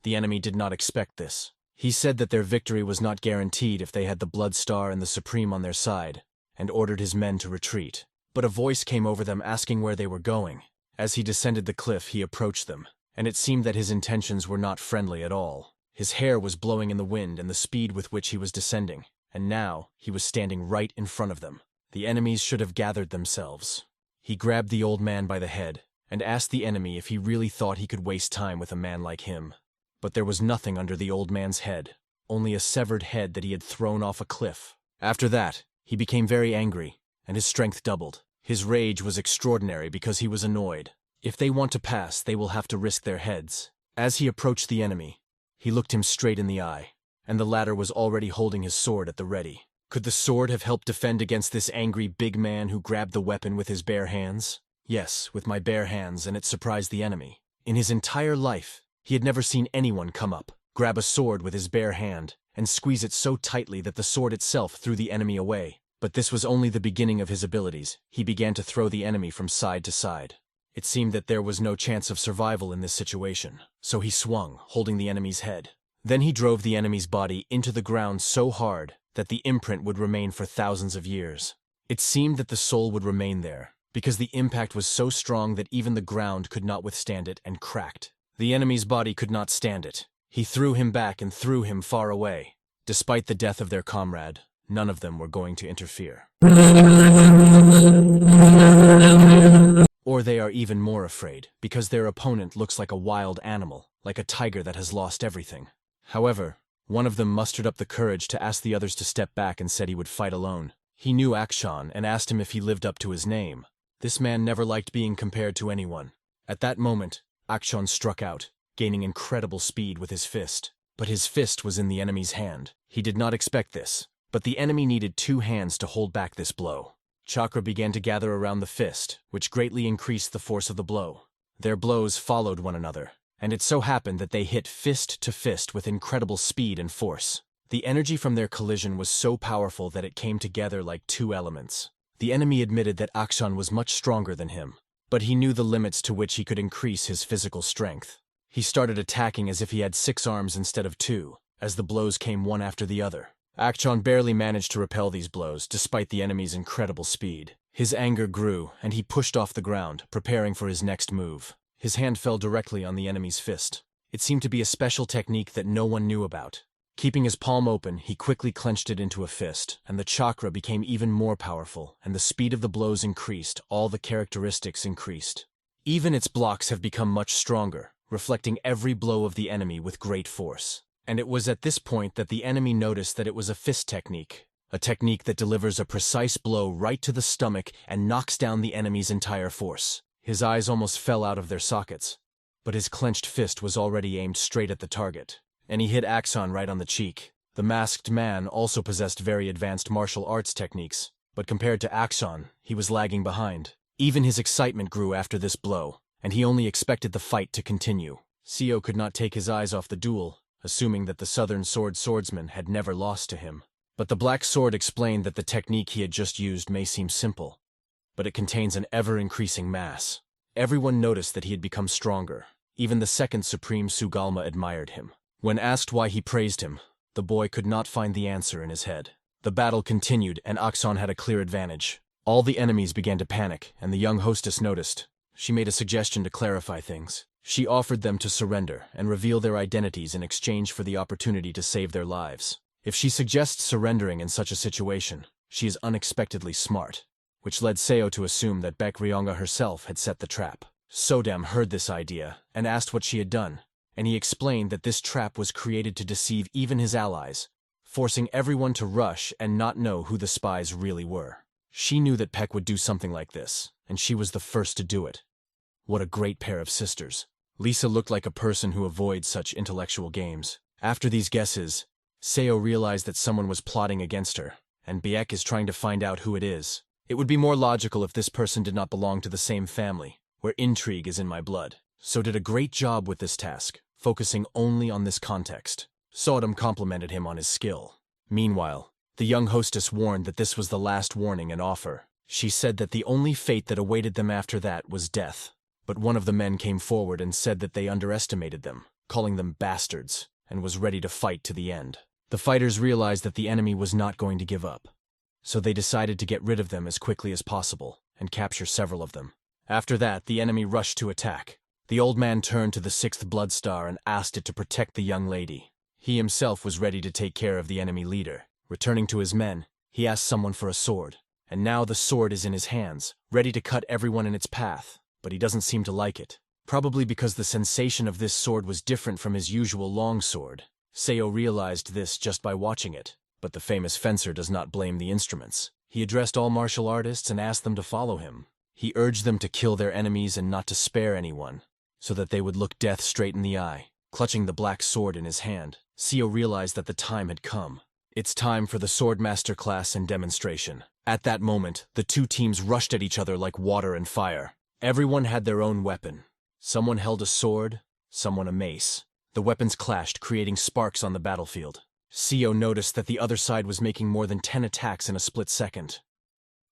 The enemy did not expect this. He said that their victory was not guaranteed if they had the Blood Star and the Supreme on their side, and ordered his men to retreat. But a voice came over them asking where they were going. As he descended the cliff, he approached them, and it seemed that his intentions were not friendly at all. His hair was blowing in the wind and the speed with which he was descending, and now he was standing right in front of them. The enemies should have gathered themselves. He grabbed the old man by the head and asked the enemy if he really thought he could waste time with a man like him. But there was nothing under the old man's head, only a severed head that he had thrown off a cliff. After that, he became very angry, and his strength doubled. His rage was extraordinary because he was annoyed. If they want to pass, they will have to risk their heads. As he approached the enemy, he looked him straight in the eye, and the latter was already holding his sword at the ready. Could the sword have helped defend against this angry big man who grabbed the weapon with his bare hands? Yes, with my bare hands, and it surprised the enemy. In his entire life, he had never seen anyone come up, grab a sword with his bare hand, and squeeze it so tightly that the sword itself threw the enemy away. But this was only the beginning of his abilities. He began to throw the enemy from side to side. It seemed that there was no chance of survival in this situation, so he swung, holding the enemy's head. Then he drove the enemy's body into the ground so hard that the imprint would remain for thousands of years. It seemed that the soul would remain there, because the impact was so strong that even the ground could not withstand it and cracked. The enemy's body could not stand it. He threw him back and threw him far away. Despite the death of their comrade, none of them were going to interfere. Or they are even more afraid, because their opponent looks like a wild animal, like a tiger that has lost everything. However, one of them mustered up the courage to ask the others to step back and said he would fight alone. He knew Akshan and asked him if he lived up to his name. This man never liked being compared to anyone. At that moment, Akshan struck out, gaining incredible speed with his fist. But his fist was in the enemy's hand. He did not expect this. But the enemy needed 2 hands to hold back this blow. Chakra began to gather around the fist, which greatly increased the force of the blow. Their blows followed one another, and it so happened that they hit fist to fist with incredible speed and force. The energy from their collision was so powerful that it came together like 2 elements. The enemy admitted that Akshan was much stronger than him, but he knew the limits to which he could increase his physical strength. He started attacking as if he had 6 arms instead of 2, as the blows came one after the other. Akshan barely managed to repel these blows, despite the enemy's incredible speed. His anger grew, and he pushed off the ground, preparing for his next move. His hand fell directly on the enemy's fist. It seemed to be a special technique that no one knew about. Keeping his palm open, he quickly clenched it into a fist, and the chakra became even more powerful, and the speed of the blows increased, all the characteristics increased. Even its blocks have become much stronger, reflecting every blow of the enemy with great force. And it was at this point that the enemy noticed that it was a fist technique, a technique that delivers a precise blow right to the stomach and knocks down the enemy's entire force. His eyes almost fell out of their sockets, but his clenched fist was already aimed straight at the target, and he hit Akshan right on the cheek. The masked man also possessed very advanced martial arts techniques, but compared to Akshan, he was lagging behind. Even his excitement grew after this blow, and he only expected the fight to continue. Seo could not take his eyes off the duel, assuming that the Southern swordsman had never lost to him. But the Black Sword explained that the technique he had just used may seem simple, but it contains an ever-increasing mass. Everyone noticed that he had become stronger. Even the second Supreme Sugalma admired him. When asked why he praised him, the boy could not find the answer in his head. The battle continued, and Akshan had a clear advantage. All the enemies began to panic, and the young hostess noticed. She made a suggestion to clarify things. She offered them to surrender and reveal their identities in exchange for the opportunity to save their lives. If she suggests surrendering in such a situation, she is unexpectedly smart, which led Seo to assume that Baek Ryonga herself had set the trap. Sodam heard this idea and asked what she had done, and he explained that this trap was created to deceive even his allies, forcing everyone to rush and not know who the spies really were. She knew that Baek would do something like this, and she was the first to do it. What a great pair of sisters. Lisa looked like a person who avoids such intellectual games. After these guesses, Seo realized that someone was plotting against her, and Baek is trying to find out who it is. It would be more logical if this person did not belong to the same family, where intrigue is in my blood. So did a great job with this task, focusing only on this context. Sodam complimented him on his skill. Meanwhile, the young hostess warned that this was the last warning and offer. She said that the only fate that awaited them after that was death. But one of the men came forward and said that they underestimated them, calling them bastards, and was ready to fight to the end. The fighters realized that the enemy was not going to give up, so they decided to get rid of them as quickly as possible and capture several of them. After that, the enemy rushed to attack. The old man turned to the 6th Blood Star and asked it to protect the young lady. He himself was ready to take care of the enemy leader. Returning to his men, he asked someone for a sword, and now the sword is in his hands, ready to cut everyone in its path. But he doesn't seem to like it, probably because the sensation of this sword was different from his usual long sword. Seo realized this just by watching it, but the famous fencer does not blame the instruments. He addressed all martial artists and asked them to follow him. He urged them to kill their enemies and not to spare anyone, so that they would look death straight in the eye. Clutching the black sword in his hand, Seo realized that the time had come. It's time for the Swordmaster class and demonstration. At that moment, the 2 teams rushed at each other like water and fire. Everyone had their own weapon. Someone held a sword, someone a mace. The weapons clashed, creating sparks on the battlefield. Seo noticed that the other side was making more than 10 attacks in a split second.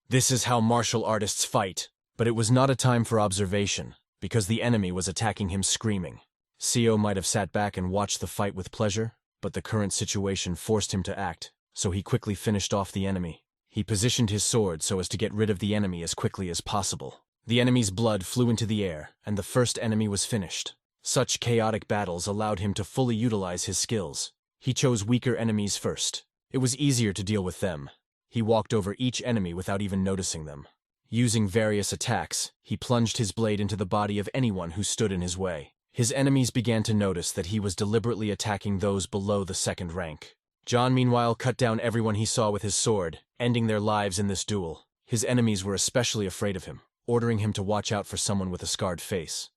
This is how martial artists fight. But it was not a time for observation, because the enemy was attacking him screaming. Seo might have sat back and watched the fight with pleasure, but the current situation forced him to act, so he quickly finished off the enemy. He positioned his sword so as to get rid of the enemy as quickly as possible. The enemy's blood flew into the air, and the first enemy was finished. Such chaotic battles allowed him to fully utilize his skills. He chose weaker enemies first. It was easier to deal with them. He walked over each enemy without even noticing them. Using various attacks, he plunged his blade into the body of anyone who stood in his way. His enemies began to notice that he was deliberately attacking those below the 2nd rank. John, meanwhile, cut down everyone he saw with his sword, ending their lives in this duel. His enemies were especially afraid of him, ordering him to watch out for someone with a scarred face.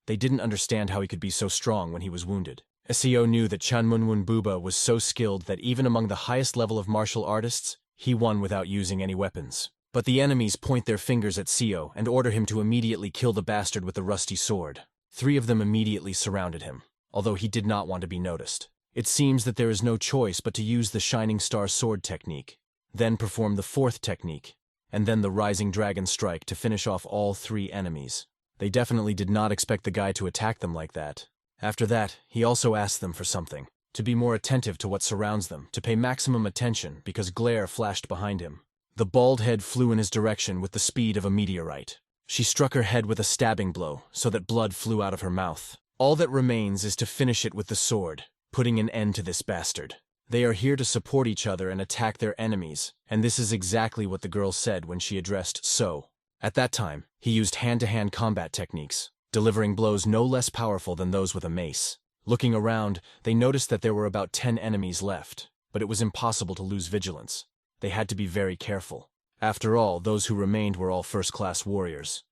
They didn't understand how he could be so strong when he was wounded. Seo knew that Chanmunwun Buba was so skilled that even among the highest level of martial artists, he won without using any weapons. But the enemies point their fingers at Seo and order him to immediately kill the bastard with the rusty sword. 3 of them immediately surrounded him, although he did not want to be noticed. It seems that there is no choice but to use the Shining Star Sword technique, then perform the 4th technique, and then the Rising Dragon Strike to finish off all 3 enemies. They definitely did not expect the guy to attack them like that. After that, he also asked them for something, to be more attentive to what surrounds them, to pay maximum attention because glare flashed behind him. The bald head flew in his direction with the speed of a meteorite. She struck her head with a stabbing blow so that blood flew out of her mouth. All that remains is to finish it with the sword, putting an end to this bastard. They are here to support each other and attack their enemies, and this is exactly what the girl said when she addressed So. At that time, he used hand-to-hand combat techniques, delivering blows no less powerful than those with a mace. Looking around, they noticed that there were about 10 enemies left, but it was impossible to lose vigilance. They had to be very careful. After all, those who remained were all first-class warriors.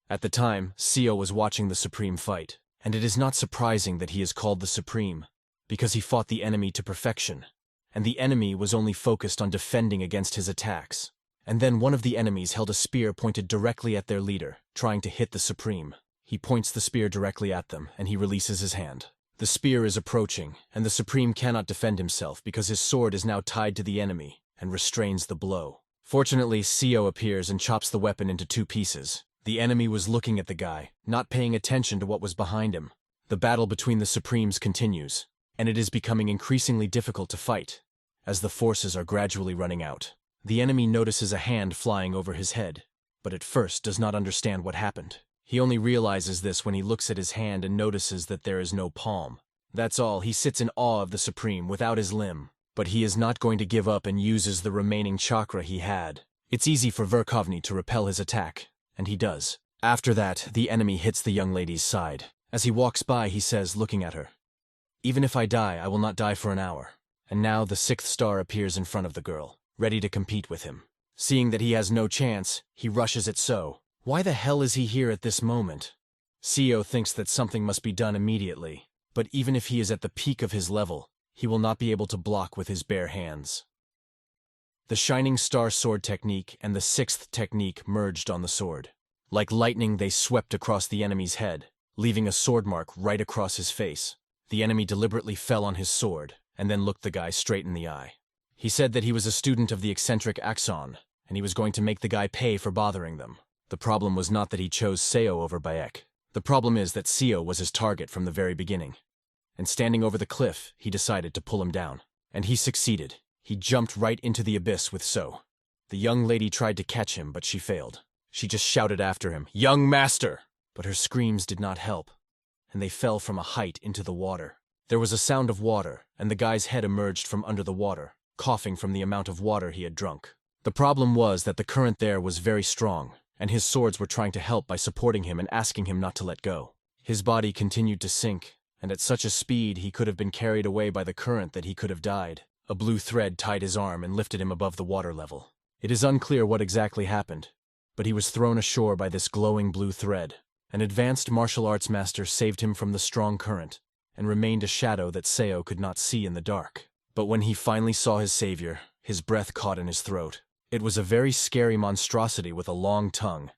At the time, Seo was watching the Supreme fight, and it is not surprising that he is called the Supreme, because he fought the enemy to perfection, and the enemy was only focused on defending against his attacks. And then one of the enemies held a spear pointed directly at their leader, trying to hit the Supreme. He points the spear directly at them, and he releases his hand. The spear is approaching, and the Supreme cannot defend himself because his sword is now tied to the enemy and restrains the blow. Fortunately, Seo appears and chops the weapon into 2 pieces. The enemy was looking at the guy, not paying attention to what was behind him. The battle between the Supremes continues, and it is becoming increasingly difficult to fight, as the forces are gradually running out. The enemy notices a hand flying over his head, but at first does not understand what happened. He only realizes this when he looks at his hand and notices that there is no palm. That's all. He sits in awe of the Supreme without his limb. But he is not going to give up and uses the remaining chakra he had. It's easy for Verkhovny to repel his attack, and he does. After that, the enemy hits the young lady's side. As he walks by, he says, looking at her, "Even if I die, I will not die for an hour." And now the 6th star appears in front of the girl, ready to compete with him. Seeing that he has no chance, he rushes at So. Why the hell is he here at this moment? Seo thinks that something must be done immediately, but even if he is at the peak of his level, he will not be able to block with his bare hands. The Shining Star Sword technique and the 6th technique merged on the sword. Like lightning, they swept across the enemy's head, leaving a sword mark right across his face. The enemy deliberately fell on his sword, and then looked the guy straight in the eye. He said that he was a student of the eccentric Axon, and he was going to make the guy pay for bothering them. The problem was not that he chose Seo over Bayek. The problem is that Seo was his target from the very beginning. And standing over the cliff, he decided to pull him down. And he succeeded. He jumped right into the abyss with So. The young lady tried to catch him, but she failed. She just shouted after him, "Young master!" But her screams did not help, and they fell from a height into the water. There was a sound of water, and the guy's head emerged from under the water, coughing from the amount of water he had drunk. The problem was that the current there was very strong, and his swords were trying to help by supporting him and asking him not to let go. His body continued to sink, and at such a speed he could have been carried away by the current that he could have died. A blue thread tied his arm and lifted him above the water level. It is unclear what exactly happened, but he was thrown ashore by this glowing blue thread. An advanced martial arts master saved him from the strong current, and remained a shadow that Seo could not see in the dark. But when he finally saw his savior, his breath caught in his throat. It was a very scary monstrosity with a long tongue,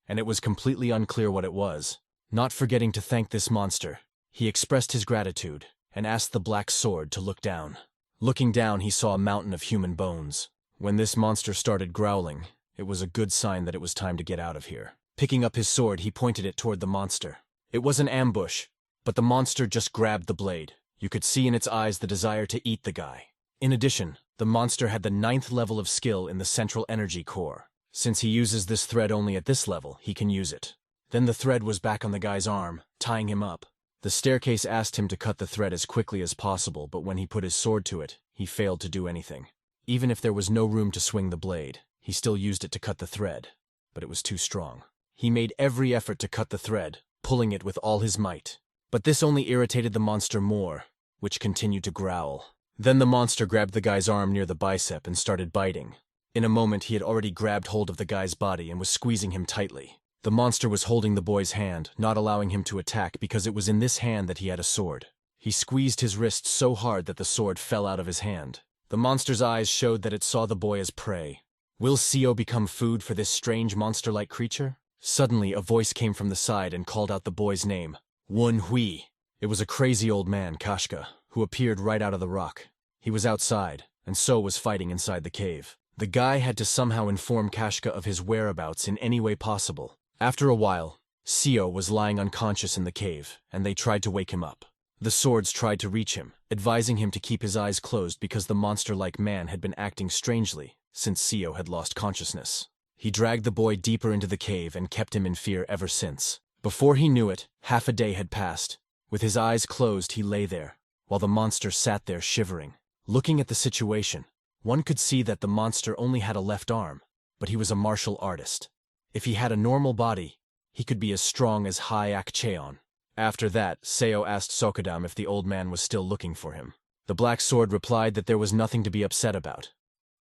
and it was completely unclear what it was. Not forgetting to thank this monster, he expressed his gratitude and asked the black sword to look down. Looking down, he saw a mountain of human bones. When this monster started growling, it was a good sign that it was time to get out of here. Picking up his sword, he pointed it toward the monster. It was an ambush, but the monster just grabbed the blade. You could see in its eyes the desire to eat the guy. In addition, the monster had the 9th level of skill in the central energy core. Since he uses this thread only at this level, he can use it. Then the thread was back on the guy's arm, tying him up. The staircase asked him to cut the thread as quickly as possible, but when he put his sword to it, he failed to do anything. Even if there was no room to swing the blade, he still used it to cut the thread, but it was too strong. He made every effort to cut the thread, pulling it with all his might. But this only irritated the monster more, which continued to growl. Then the monster grabbed the guy's arm near the bicep and started biting. In a moment, he had already grabbed hold of the guy's body and was squeezing him tightly. The monster was holding the boy's hand, not allowing him to attack because it was in this hand that he had a sword. He squeezed his wrist so hard that the sword fell out of his hand. The monster's eyes showed that it saw the boy as prey. Will Seo become food for this strange monster-like creature? Suddenly, a voice came from the side and called out the boy's name. Wun Hui. It was a crazy old man, Kashka, who appeared right out of the rock. He was outside, and so was fighting inside the cave. The guy had to somehow inform Kashka of his whereabouts in any way possible. After a while, Seo was lying unconscious in the cave, and they tried to wake him up. The swords tried to reach him, advising him to keep his eyes closed because the monster-like man had been acting strangely since Seo had lost consciousness. He dragged the boy deeper into the cave and kept him in fear ever since. Before he knew it, half a day had passed. With his eyes closed, he lay there, while the monster sat there shivering. Looking at the situation, one could see that the monster only had a left arm, but he was a martial artist. If he had a normal body, he could be as strong as Hai Akcheon. After that, Seo asked Sokodam if the old man was still looking for him. The Black Sword replied that there was nothing to be upset about.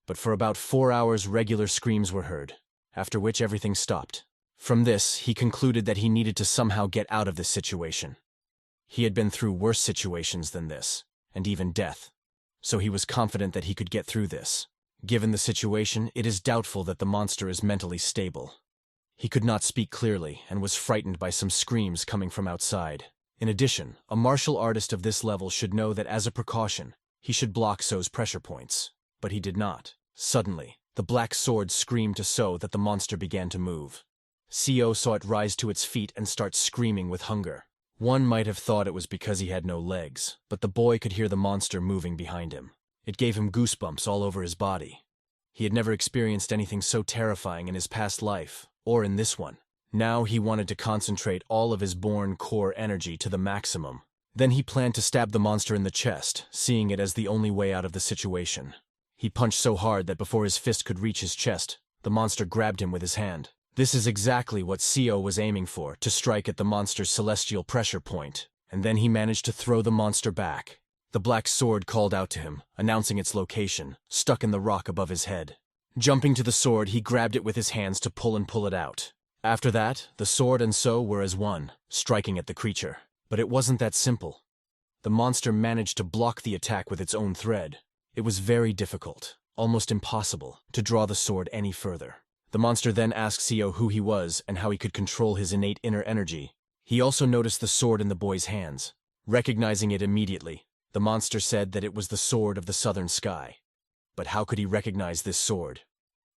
But for about 4 hours regular screams were heard, after which everything stopped. From this, he concluded that he needed to somehow get out of this situation. He had been through worse situations than this, and even death, so he was confident that he could get through this. Given the situation, it is doubtful that the monster is mentally stable. He could not speak clearly and was frightened by some screams coming from outside. In addition, a martial artist of this level should know that as a precaution, he should block So's pressure points. But he did not. Suddenly, the Black Sword screamed to So that the monster began to move. Seo saw it rise to its feet and start screaming with hunger. One might have thought it was because he had no legs, but the boy could hear the monster moving behind him. It gave him goosebumps all over his body. He had never experienced anything so terrifying in his past life, or in this one. Now he wanted to concentrate all of his born core energy to the maximum. Then he planned to stab the monster in the chest, seeing it as the only way out of the situation. He punched so hard that before his fist could reach his chest, the monster grabbed him with his hand. This is exactly what Seo was aiming for, to strike at the monster's celestial pressure point, and then he managed to throw the monster back. The Black Sword called out to him, announcing its location, stuck in the rock above his head. Jumping to the sword, he grabbed it with his hands to pull it out. After that, the sword and So were as one, striking at the creature. But it wasn't that simple. The monster managed to block the attack with its own thread. It was very difficult, almost impossible, to draw the sword any further. The monster then asked Seo who he was and how he could control his innate inner energy. He also noticed the sword in the boy's hands. Recognizing it immediately, the monster said that it was the sword of the southern sky. But how could he recognize this sword?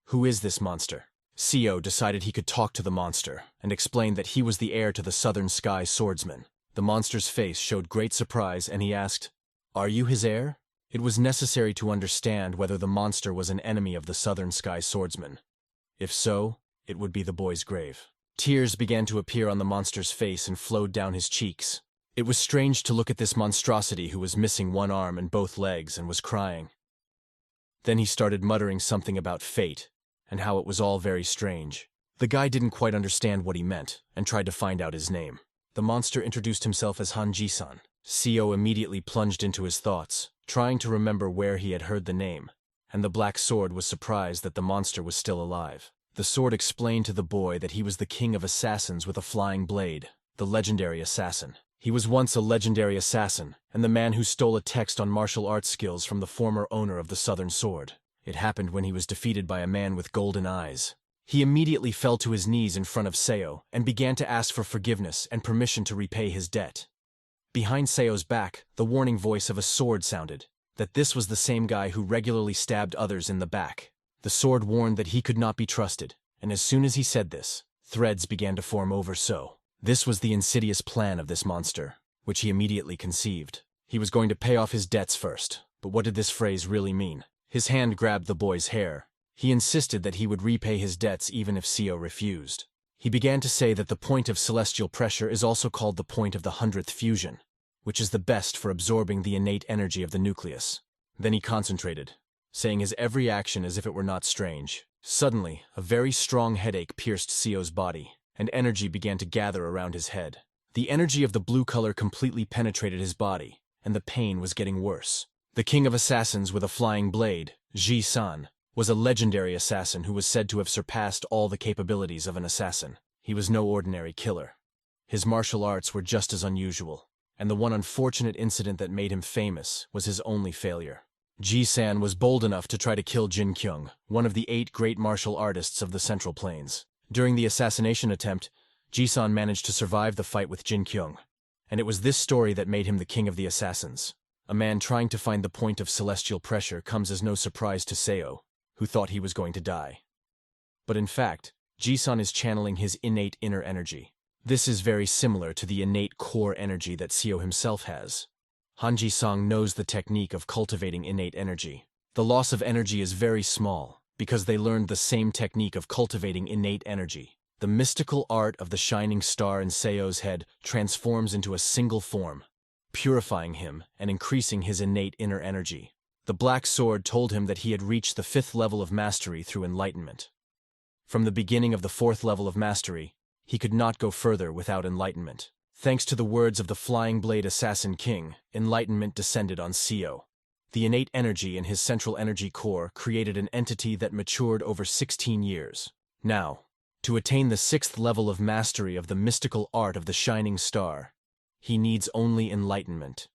Who is this monster? Seo decided he could talk to the monster and explained that he was the heir to the southern sky swordsman. The monster's face showed great surprise and he asked, "Are you his heir?" It was necessary to understand whether the monster was an enemy of the southern sky swordsman. If so, it would be the boy's grave. Tears began to appear on the monster's face and flowed down his cheeks. It was strange to look at this monstrosity who was missing one arm and both legs and was crying. Then he started muttering something about fate and how it was all very strange. The guy didn't quite understand what he meant and tried to find out his name. The monster introduced himself as Hanji-san. Seo immediately plunged into his thoughts, trying to remember where he had heard the name, and the Black Sword was surprised that the monster was still alive. The sword explained to the boy that he was the king of assassins with a flying blade, the legendary assassin. He was once a legendary assassin, and the man who stole a text on martial arts skills from the former owner of the Southern Sword. It happened when he was defeated by a man with golden eyes. He immediately fell to his knees in front of Seo and began to ask for forgiveness and permission to repay his debt. Behind Seo's back, the warning voice of a sword sounded, that this was the same guy who regularly stabbed others in the back. The sword warned that he could not be trusted, and as soon as he said this, threads began to form over So. This was the insidious plan of this monster, which he immediately conceived. He was going to pay off his debts first, but what did this phrase really mean? His hand grabbed the boy's hair. He insisted that he would repay his debts even if Seo refused. He began to say that the point of celestial pressure is also called the point of the 100th fusion, which is the best for absorbing the innate energy of the nucleus. Then he concentrated, saying his every action as if it were not strange. Suddenly, a very strong headache pierced Seo's body, and energy began to gather around his head. The energy of the blue color completely penetrated his body, and the pain was getting worse. The king of assassins with a flying blade, Ji-san, was a legendary assassin who was said to have surpassed all the capabilities of an assassin. He was no ordinary killer. His martial arts were just as unusual. and the one unfortunate incident that made him famous was his only failure. Ji-san was bold enough to try to kill Jin Kyung, one of the 8 great martial artists of the Central Plains. During the assassination attempt, Ji-san managed to survive the fight with Jin Kyung, and it was this story that made him the king of the assassins. A man trying to find the point of celestial pressure comes as no surprise to Seo, who thought he was going to die. But in fact, Ji-san is channeling his innate inner energy. This is very similar to the innate core energy that Seo himself has. Han Ji-sang knows the technique of cultivating innate energy. The loss of energy is very small, because they learned the same technique of cultivating innate energy. The mystical art of the shining star in Seo's head transforms into a single form, purifying him and increasing his innate inner energy. The Black Sword told him that he had reached the 5th level of mastery through enlightenment. From the beginning of the 4th level of mastery, he could not go further without enlightenment. Thanks to the words of the Flying Blade Assassin King, enlightenment descended on Seo. The innate energy in his central energy core created an entity that matured over 16 years. Now, to attain the 6th level of mastery of the mystical art of the shining star, he needs only enlightenment.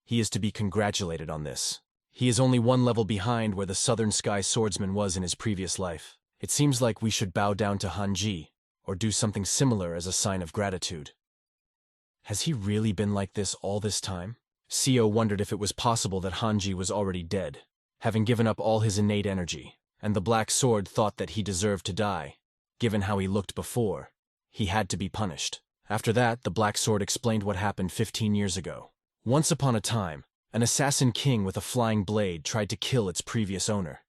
He is to be congratulated on this. He is only 1 level behind where the Southern Sky Swordsman was in his previous life. It seems like we should bow down to Hanji, or do something similar as a sign of gratitude. Has he really been like this all this time? Seo wondered if it was possible that Hanji was already dead, having given up all his innate energy, and the Black Sword thought that he deserved to die. Given how he looked before, he had to be punished. After that, the Black Sword explained what happened 15 years ago. Once upon a time, an assassin king with a flying blade tried to kill its previous owner.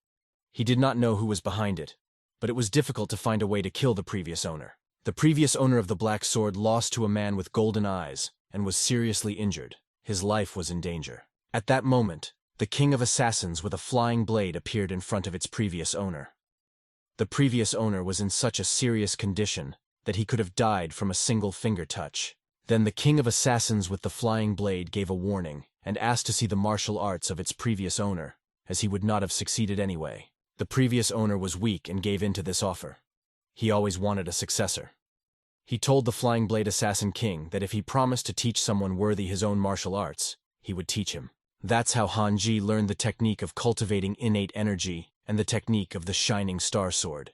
He did not know who was behind it, but it was difficult to find a way to kill the previous owner. The previous owner of the Black Sword lost to a man with golden eyes and was seriously injured. His life was in danger. At that moment, the king of assassins with a flying blade appeared in front of its previous owner. The previous owner was in such a serious condition that he could have died from a single finger touch. Then the king of assassins with the flying blade gave a warning and asked to see the martial arts of its previous owner, as he would not have succeeded anyway. The previous owner was weak and gave in to this offer. He always wanted a successor. He told the Flying Blade Assassin King that if he promised to teach someone worthy his own martial arts, he would teach him. That's how Hanji learned the technique of cultivating innate energy and the technique of the Shining Star Sword.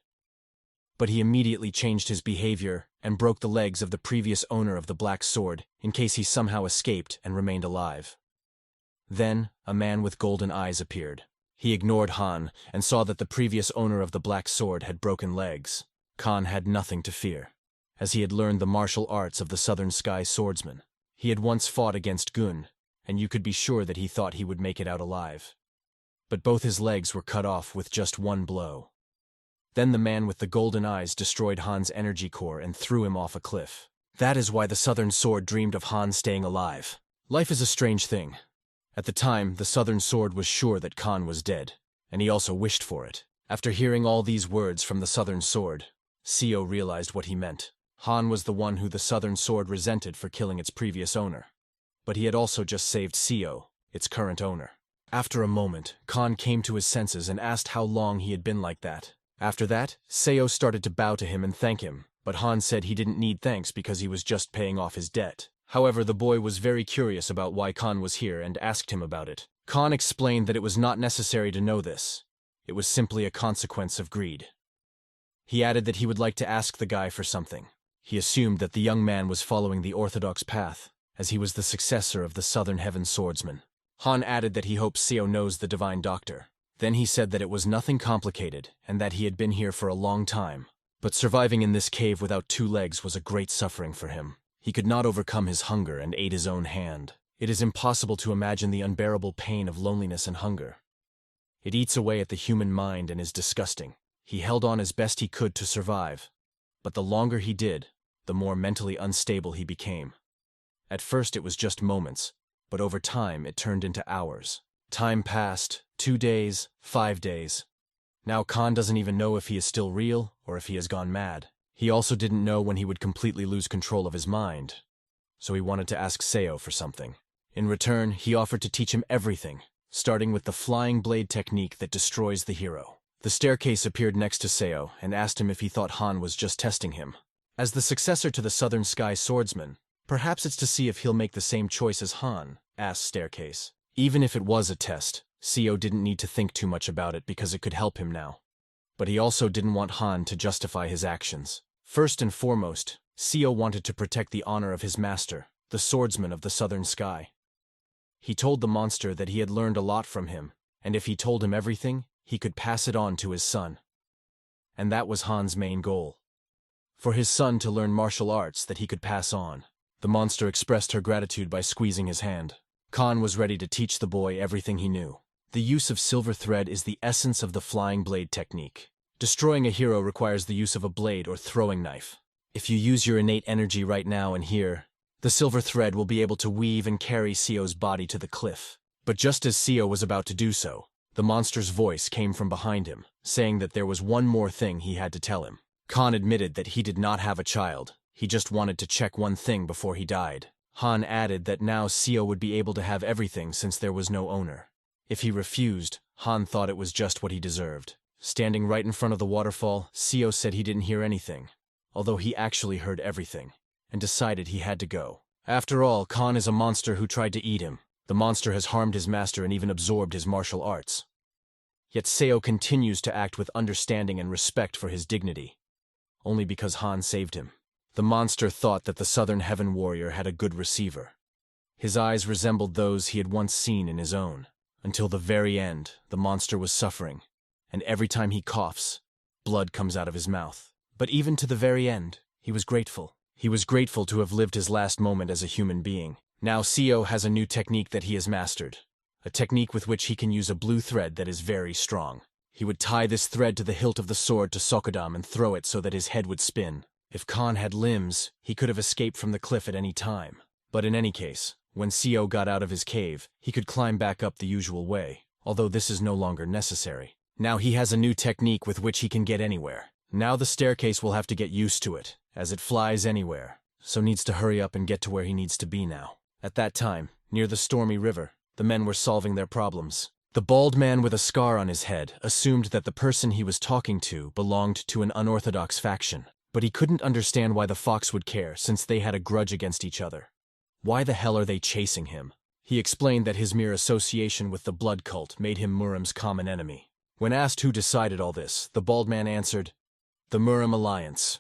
But he immediately changed his behavior and broke the legs of the previous owner of the Black Sword in case he somehow escaped and remained alive. Then, a man with golden eyes appeared. He ignored Han and saw that the previous owner of the Black Sword had broken legs. Khan had nothing to fear, as he had learned the martial arts of the Southern Sky Swordsman. He had once fought against Gun, and you could be sure that he thought he would make it out alive. But both his legs were cut off with just one blow. Then the man with the golden eyes destroyed Han's energy core and threw him off a cliff. That is why the Southern Sword dreamed of Han staying alive. Life is a strange thing. At the time, the Southern Sword was sure that Khan was dead, and he also wished for it. After hearing all these words from the Southern Sword, Seo realized what he meant. Han was the one who the Southern Sword resented for killing its previous owner. But he had also just saved Seo, its current owner. After a moment, Khan came to his senses and asked how long he had been like that. After that, Seo started to bow to him and thank him, but Han said he didn't need thanks because he was just paying off his debt. However, the boy was very curious about why Khan was here and asked him about it. Khan explained that it was not necessary to know this. It was simply a consequence of greed. He added that he would like to ask the guy for something. He assumed that the young man was following the orthodox path, as he was the successor of the Southern Heaven Swordsman. Han added that he hopes Seo knows the Divine Doctor. Then he said that it was nothing complicated and that he had been here for a long time. But surviving in this cave without 2 legs was a great suffering for him. He could not overcome his hunger and ate his own hand. It is impossible to imagine the unbearable pain of loneliness and hunger. It eats away at the human mind and is disgusting. He held on as best he could to survive. But the longer he did, the more mentally unstable he became. At first it was just moments, but over time it turned into hours. Time passed, 2 days, 5 days. Now Khan doesn't even know if he is still real or if he has gone mad. He also didn't know when he would completely lose control of his mind, so he wanted to ask Seo for something. In return, he offered to teach him everything, starting with the flying blade technique that destroys the hero. The staircase appeared next to Seo and asked him if he thought Han was just testing him. As the successor to the Southern Sky Swordsman, Perhaps it's to see if he'll make the same choice as Han, asked Staircase. Even if it was a test, Seo didn't need to think too much about it because it could help him now. But he also didn't want Han to justify his actions. First and foremost, Seo wanted to protect the honor of his master, the swordsman of the southern sky. He told the monster that he had learned a lot from him, and if he told him everything, he could pass it on to his son. And that was Han's main goal. For his son to learn martial arts that he could pass on. The monster expressed her gratitude by squeezing his hand. Khan was ready to teach the boy everything he knew. The use of silver thread is the essence of the flying blade technique. Destroying a hero requires the use of a blade or throwing knife. If you use your innate energy right now and here, the silver thread will be able to weave and carry Seo's body to the cliff. But just as Seo was about to do so, the monster's voice came from behind him, saying that there was one more thing he had to tell him. Khan admitted that he did not have a child. He just wanted to check one thing before he died. Han added that now Seo would be able to have everything since there was no owner. If he refused, Han thought it was just what he deserved. Standing right in front of the waterfall, Seo said he didn't hear anything, although he actually heard everything, and decided he had to go. After all, Khan is a monster who tried to eat him. The monster has harmed his master and even absorbed his martial arts. Yet Seo continues to act with understanding and respect for his dignity, only because Han saved him. The monster thought that the Southern Heaven Warrior had a good receiver. His eyes resembled those he had once seen in his own. Until the very end, the monster was suffering, and every time he coughs, blood comes out of his mouth. But even to the very end, he was grateful. He was grateful to have lived his last moment as a human being. Now Seo has a new technique that he has mastered, a technique with which he can use a blue thread that is very strong. He would tie this thread to the hilt of the sword to Sokodam and throw it so that his head would spin. If Khan had limbs, he could have escaped from the cliff at any time. But in any case, when Seo got out of his cave, he could climb back up the usual way, although this is no longer necessary. Now he has a new technique with which he can get anywhere. Now the staircase will have to get used to it, as it flies anywhere, so needs to hurry up and get to where he needs to be now. At that time, near the stormy river, the men were solving their problems. The bald man with a scar on his head assumed that the person he was talking to belonged to an unorthodox faction. But he couldn't understand why the fox would care, since they had a grudge against each other. Why the hell are they chasing him? He explained that his mere association with the blood cult made him Muram's common enemy. When asked who decided all this, the bald man answered, "The Muram Alliance."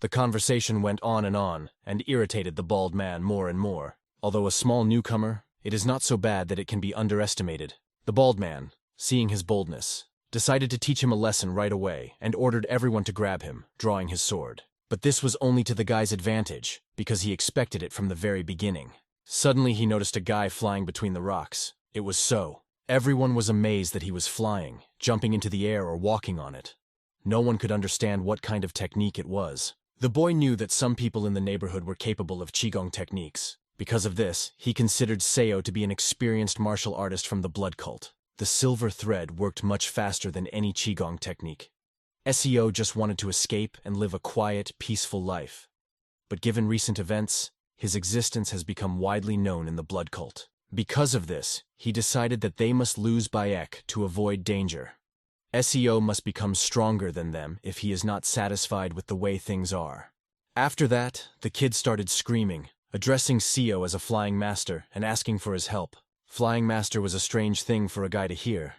The conversation went on and irritated the bald man more and more. Although a small newcomer, it is not so bad that it can be underestimated. The bald man, seeing his boldness, decided to teach him a lesson right away and ordered everyone to grab him, drawing his sword. But this was only to the guy's advantage, because he expected it from the very beginning. Suddenly he noticed a guy flying between the rocks. It was So. Everyone was amazed that he was flying, jumping into the air or walking on it. No one could understand what kind of technique it was. The boy knew that some people in the neighborhood were capable of Qigong techniques. Because of this, he considered Seo to be an experienced martial artist from the blood cult. The silver thread worked much faster than any Qigong technique. Seo just wanted to escape and live a quiet, peaceful life. But given recent events, his existence has become widely known in the blood cult. Because of this, he decided that they must lose Bayek to avoid danger. Seo must become stronger than them if he is not satisfied with the way things are. After that, the kid started screaming, addressing Seo as a flying master and asking for his help. Flying master was a strange thing for a guy to hear.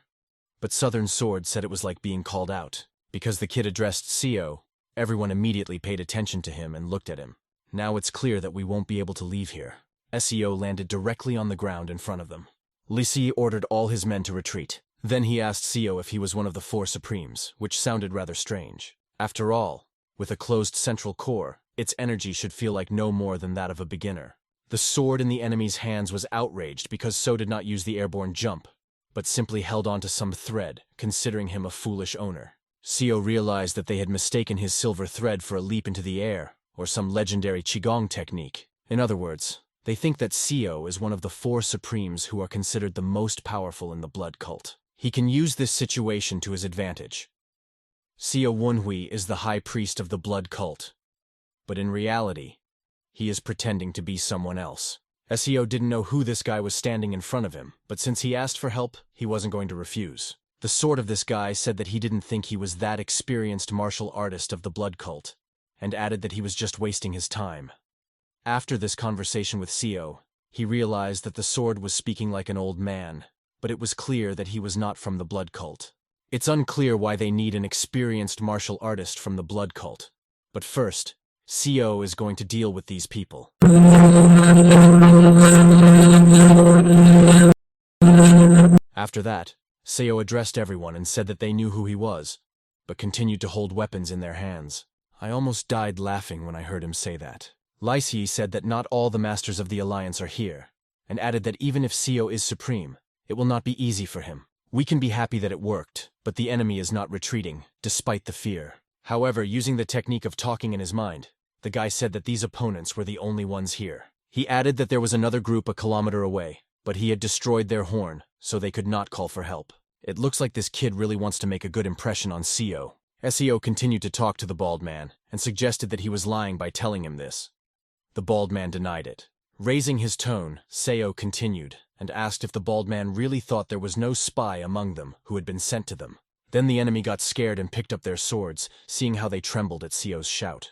But Southern Sword said it was like being called out. Because the kid addressed Seo, everyone immediately paid attention to him and looked at him. Now it's clear that we won't be able to leave here. Seo landed directly on the ground in front of them. Lisi ordered all his men to retreat. Then he asked Seo if he was one of the Four Supremes, which sounded rather strange. After all, with a closed central core, its energy should feel like no more than that of a beginner. The sword in the enemy's hands was outraged because So did not use the airborne jump, but simply held on to some thread, considering him a foolish owner. Seo realized that they had mistaken his silver thread for a leap into the air, or some legendary Qigong technique. In other words, they think that Seo is one of the Four Supremes who are considered the most powerful in the blood cult. He can use this situation to his advantage. Seo Wunhui is the high priest of the blood cult, but in reality, he is pretending to be someone else. SEO didn't know who this guy was standing in front of him, but since he asked for help, he wasn't going to refuse. The sword of this guy said that he didn't think he was that experienced martial artist of the blood cult, and added that he was just wasting his time. After this conversation with SEO, he realized that the sword was speaking like an old man, but it was clear that he was not from the blood cult. It's unclear why they need an experienced martial artist from the blood cult. But first, SEO is going to deal with these people. After that, SEO addressed everyone and said that they knew who he was, but continued to hold weapons in their hands. I almost died laughing when I heard him say that. Lysy said that not all the Masters of the Alliance are here, and added that even if SEO is supreme, it will not be easy for him. We can be happy that it worked, but the enemy is not retreating, despite the fear. However, using the technique of talking in his mind, the guy said that these opponents were the only ones here. He added that there was another group a kilometer away, but he had destroyed their horn, so they could not call for help. It looks like this kid really wants to make a good impression on SEO. SEO continued to talk to the bald man, and suggested that he was lying by telling him this. The bald man denied it. Raising his tone, SEO continued, and asked if the bald man really thought there was no spy among them who had been sent to them. Then the enemy got scared and picked up their swords, seeing how they trembled at SEO's shout.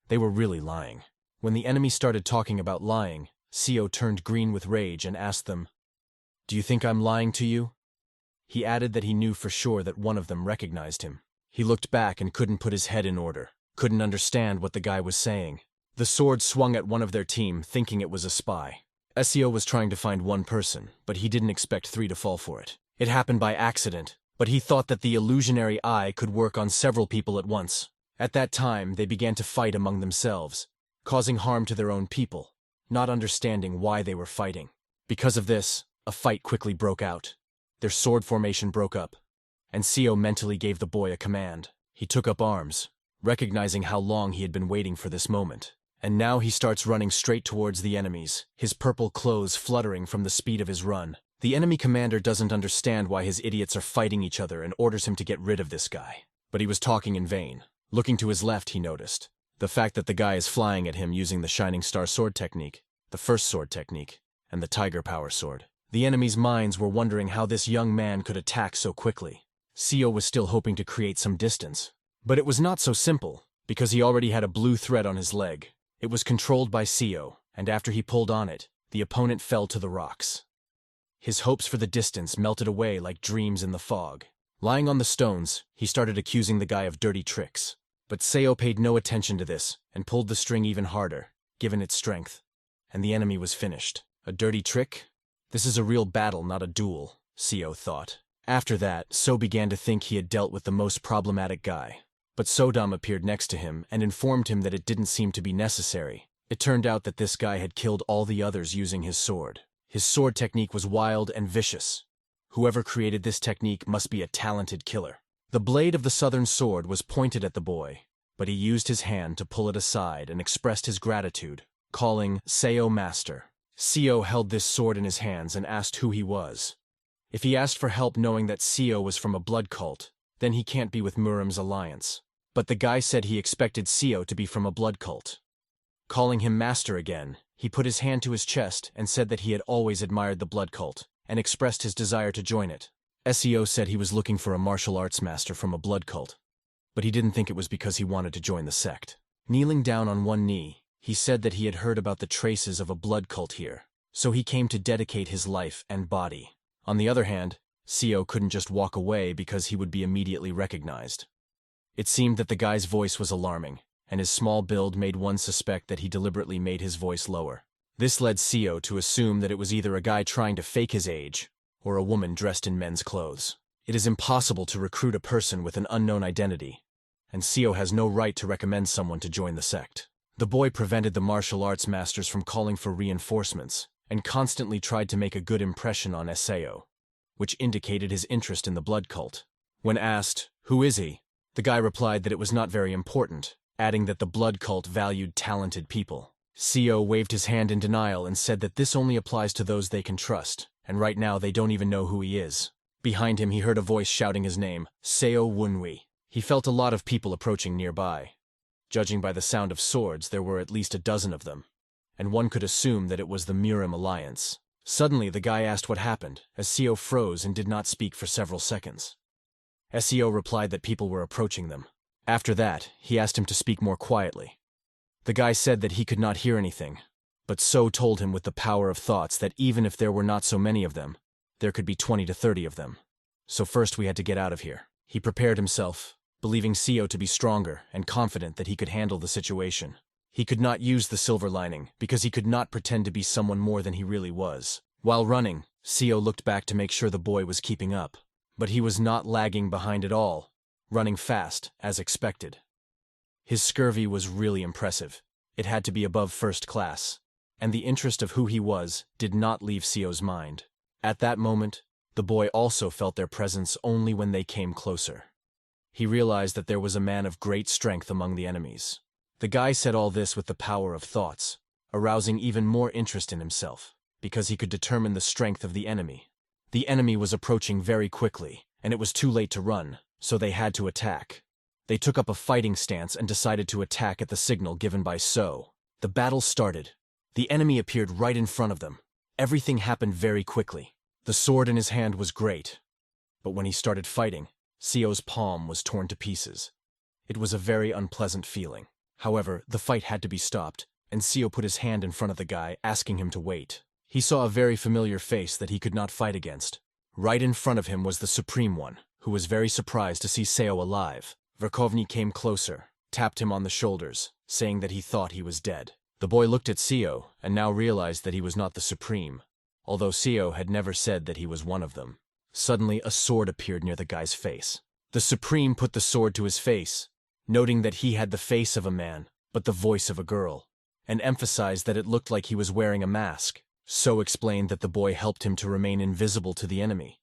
They were really lying. When the enemy started talking about lying, SEO turned green with rage and asked them, "Do you think I'm lying to you?" He added that he knew for sure that one of them recognized him. He looked back and couldn't put his head in order, couldn't understand what the guy was saying. The sword swung at one of their team, thinking it was a spy. SEO was trying to find one person, but he didn't expect 3 to fall for it. It happened by accident, but he thought that the illusionary eye could work on several people at once. At that time, they began to fight among themselves, causing harm to their own people, not understanding why they were fighting. Because of this, a fight quickly broke out. Their sword formation broke up, and SEO mentally gave the boy a command. He took up arms, recognizing how long he had been waiting for this moment. And now he starts running straight towards the enemies, his purple clothes fluttering from the speed of his run. The enemy commander doesn't understand why his idiots are fighting each other and orders him to get rid of this guy. But he was talking in vain. Looking to his left, he noticed the fact that the guy is flying at him using the Shining Star Sword technique, the first sword technique, and the Tiger Power Sword. The enemy's minds were wondering how this young man could attack so quickly. SEO was still hoping to create some distance. But it was not so simple, because he already had a blue thread on his leg. It was controlled by SEO, and after he pulled on it, the opponent fell to the rocks. His hopes for the distance melted away like dreams in the fog. Lying on the stones, he started accusing the guy of dirty tricks. But SEO paid no attention to this, and pulled the string even harder, given its strength. And the enemy was finished. A dirty trick? This is a real battle, not a duel, SEO thought. After that, So began to think he had dealt with the most problematic guy. But Sodom appeared next to him and informed him that it didn't seem to be necessary. It turned out that this guy had killed all the others using his sword. His sword technique was wild and vicious. Whoever created this technique must be a talented killer. The blade of the southern sword was pointed at the boy, but he used his hand to pull it aside and expressed his gratitude, calling SEO master. SEO held this sword in his hands and asked who he was. If he asked for help knowing that SEO was from a blood cult, then he can't be with Muram's alliance. But the guy said he expected SEO to be from a blood cult. Calling him master again, he put his hand to his chest and said that he had always admired the blood cult and expressed his desire to join it. SEO said he was looking for a martial arts master from a blood cult, but he didn't think it was because he wanted to join the sect. Kneeling down on one knee, he said that he had heard about the traces of a blood cult here, so he came to dedicate his life and body. On the other hand, SEO couldn't just walk away because he would be immediately recognized. It seemed that the guy's voice was alarming, and his small build made one suspect that he deliberately made his voice lower. This led SEO to assume that it was either a guy trying to fake his age, or a woman dressed in men's clothes. It is impossible to recruit a person with an unknown identity, and SEO has no right to recommend someone to join the sect. The boy prevented the martial arts masters from calling for reinforcements, and constantly tried to make a good impression on SEO, which indicated his interest in the blood cult. When asked, "Who is he?" the guy replied that it was not very important, adding that the blood cult valued talented people. SEO waved his hand in denial and said that this only applies to those they can trust, and right now they don't even know who he is. Behind him he heard a voice shouting his name, Seo Wunwi. He felt a lot of people approaching nearby. Judging by the sound of swords, there were at least a dozen of them. and one could assume that it was the Murim alliance. Suddenly, the guy asked what happened, as Seo froze and did not speak for several seconds. Seo replied that people were approaching them. After that, he asked him to speak more quietly. The guy said that he could not hear anything, but So told him with the power of thoughts that even if there were not so many of them, there could be 20 to 30 of them. So first we had to get out of here. He prepared himself, believing Seo to be stronger and confident that he could handle the situation. He could not use the silver lining because he could not pretend to be someone more than he really was. While running, Seo looked back to make sure the boy was keeping up, but he was not lagging behind at all, running fast, as expected. His scurvy was really impressive. It had to be above first class, and the interest of who he was did not leave Seo's mind. At that moment, the boy also felt their presence only when they came closer. He realized that there was a man of great strength among the enemies. The guy said all this with the power of thoughts, arousing even more interest in himself, because he could determine the strength of the enemy. The enemy was approaching very quickly, and it was too late to run, so they had to attack. They took up a fighting stance and decided to attack at the signal given by So. The battle started. The enemy appeared right in front of them. Everything happened very quickly. The sword in his hand was great, but when he started fighting, Seo's palm was torn to pieces. It was a very unpleasant feeling. However, the fight had to be stopped, and Seo put his hand in front of the guy, asking him to wait. He saw a very familiar face that he could not fight against. Right in front of him was the Supreme One, who was very surprised to see Seo alive. Verkhovny came closer, tapped him on the shoulders, saying that he thought he was dead. The boy looked at Seo and now realized that he was not the Supreme, although Seo had never said that he was one of them. Suddenly, a sword appeared near the guy's face. The Supreme put the sword to his face, noting that he had the face of a man, but the voice of a girl, and emphasized that it looked like he was wearing a mask. So explained that the boy helped him to remain invisible to the enemy.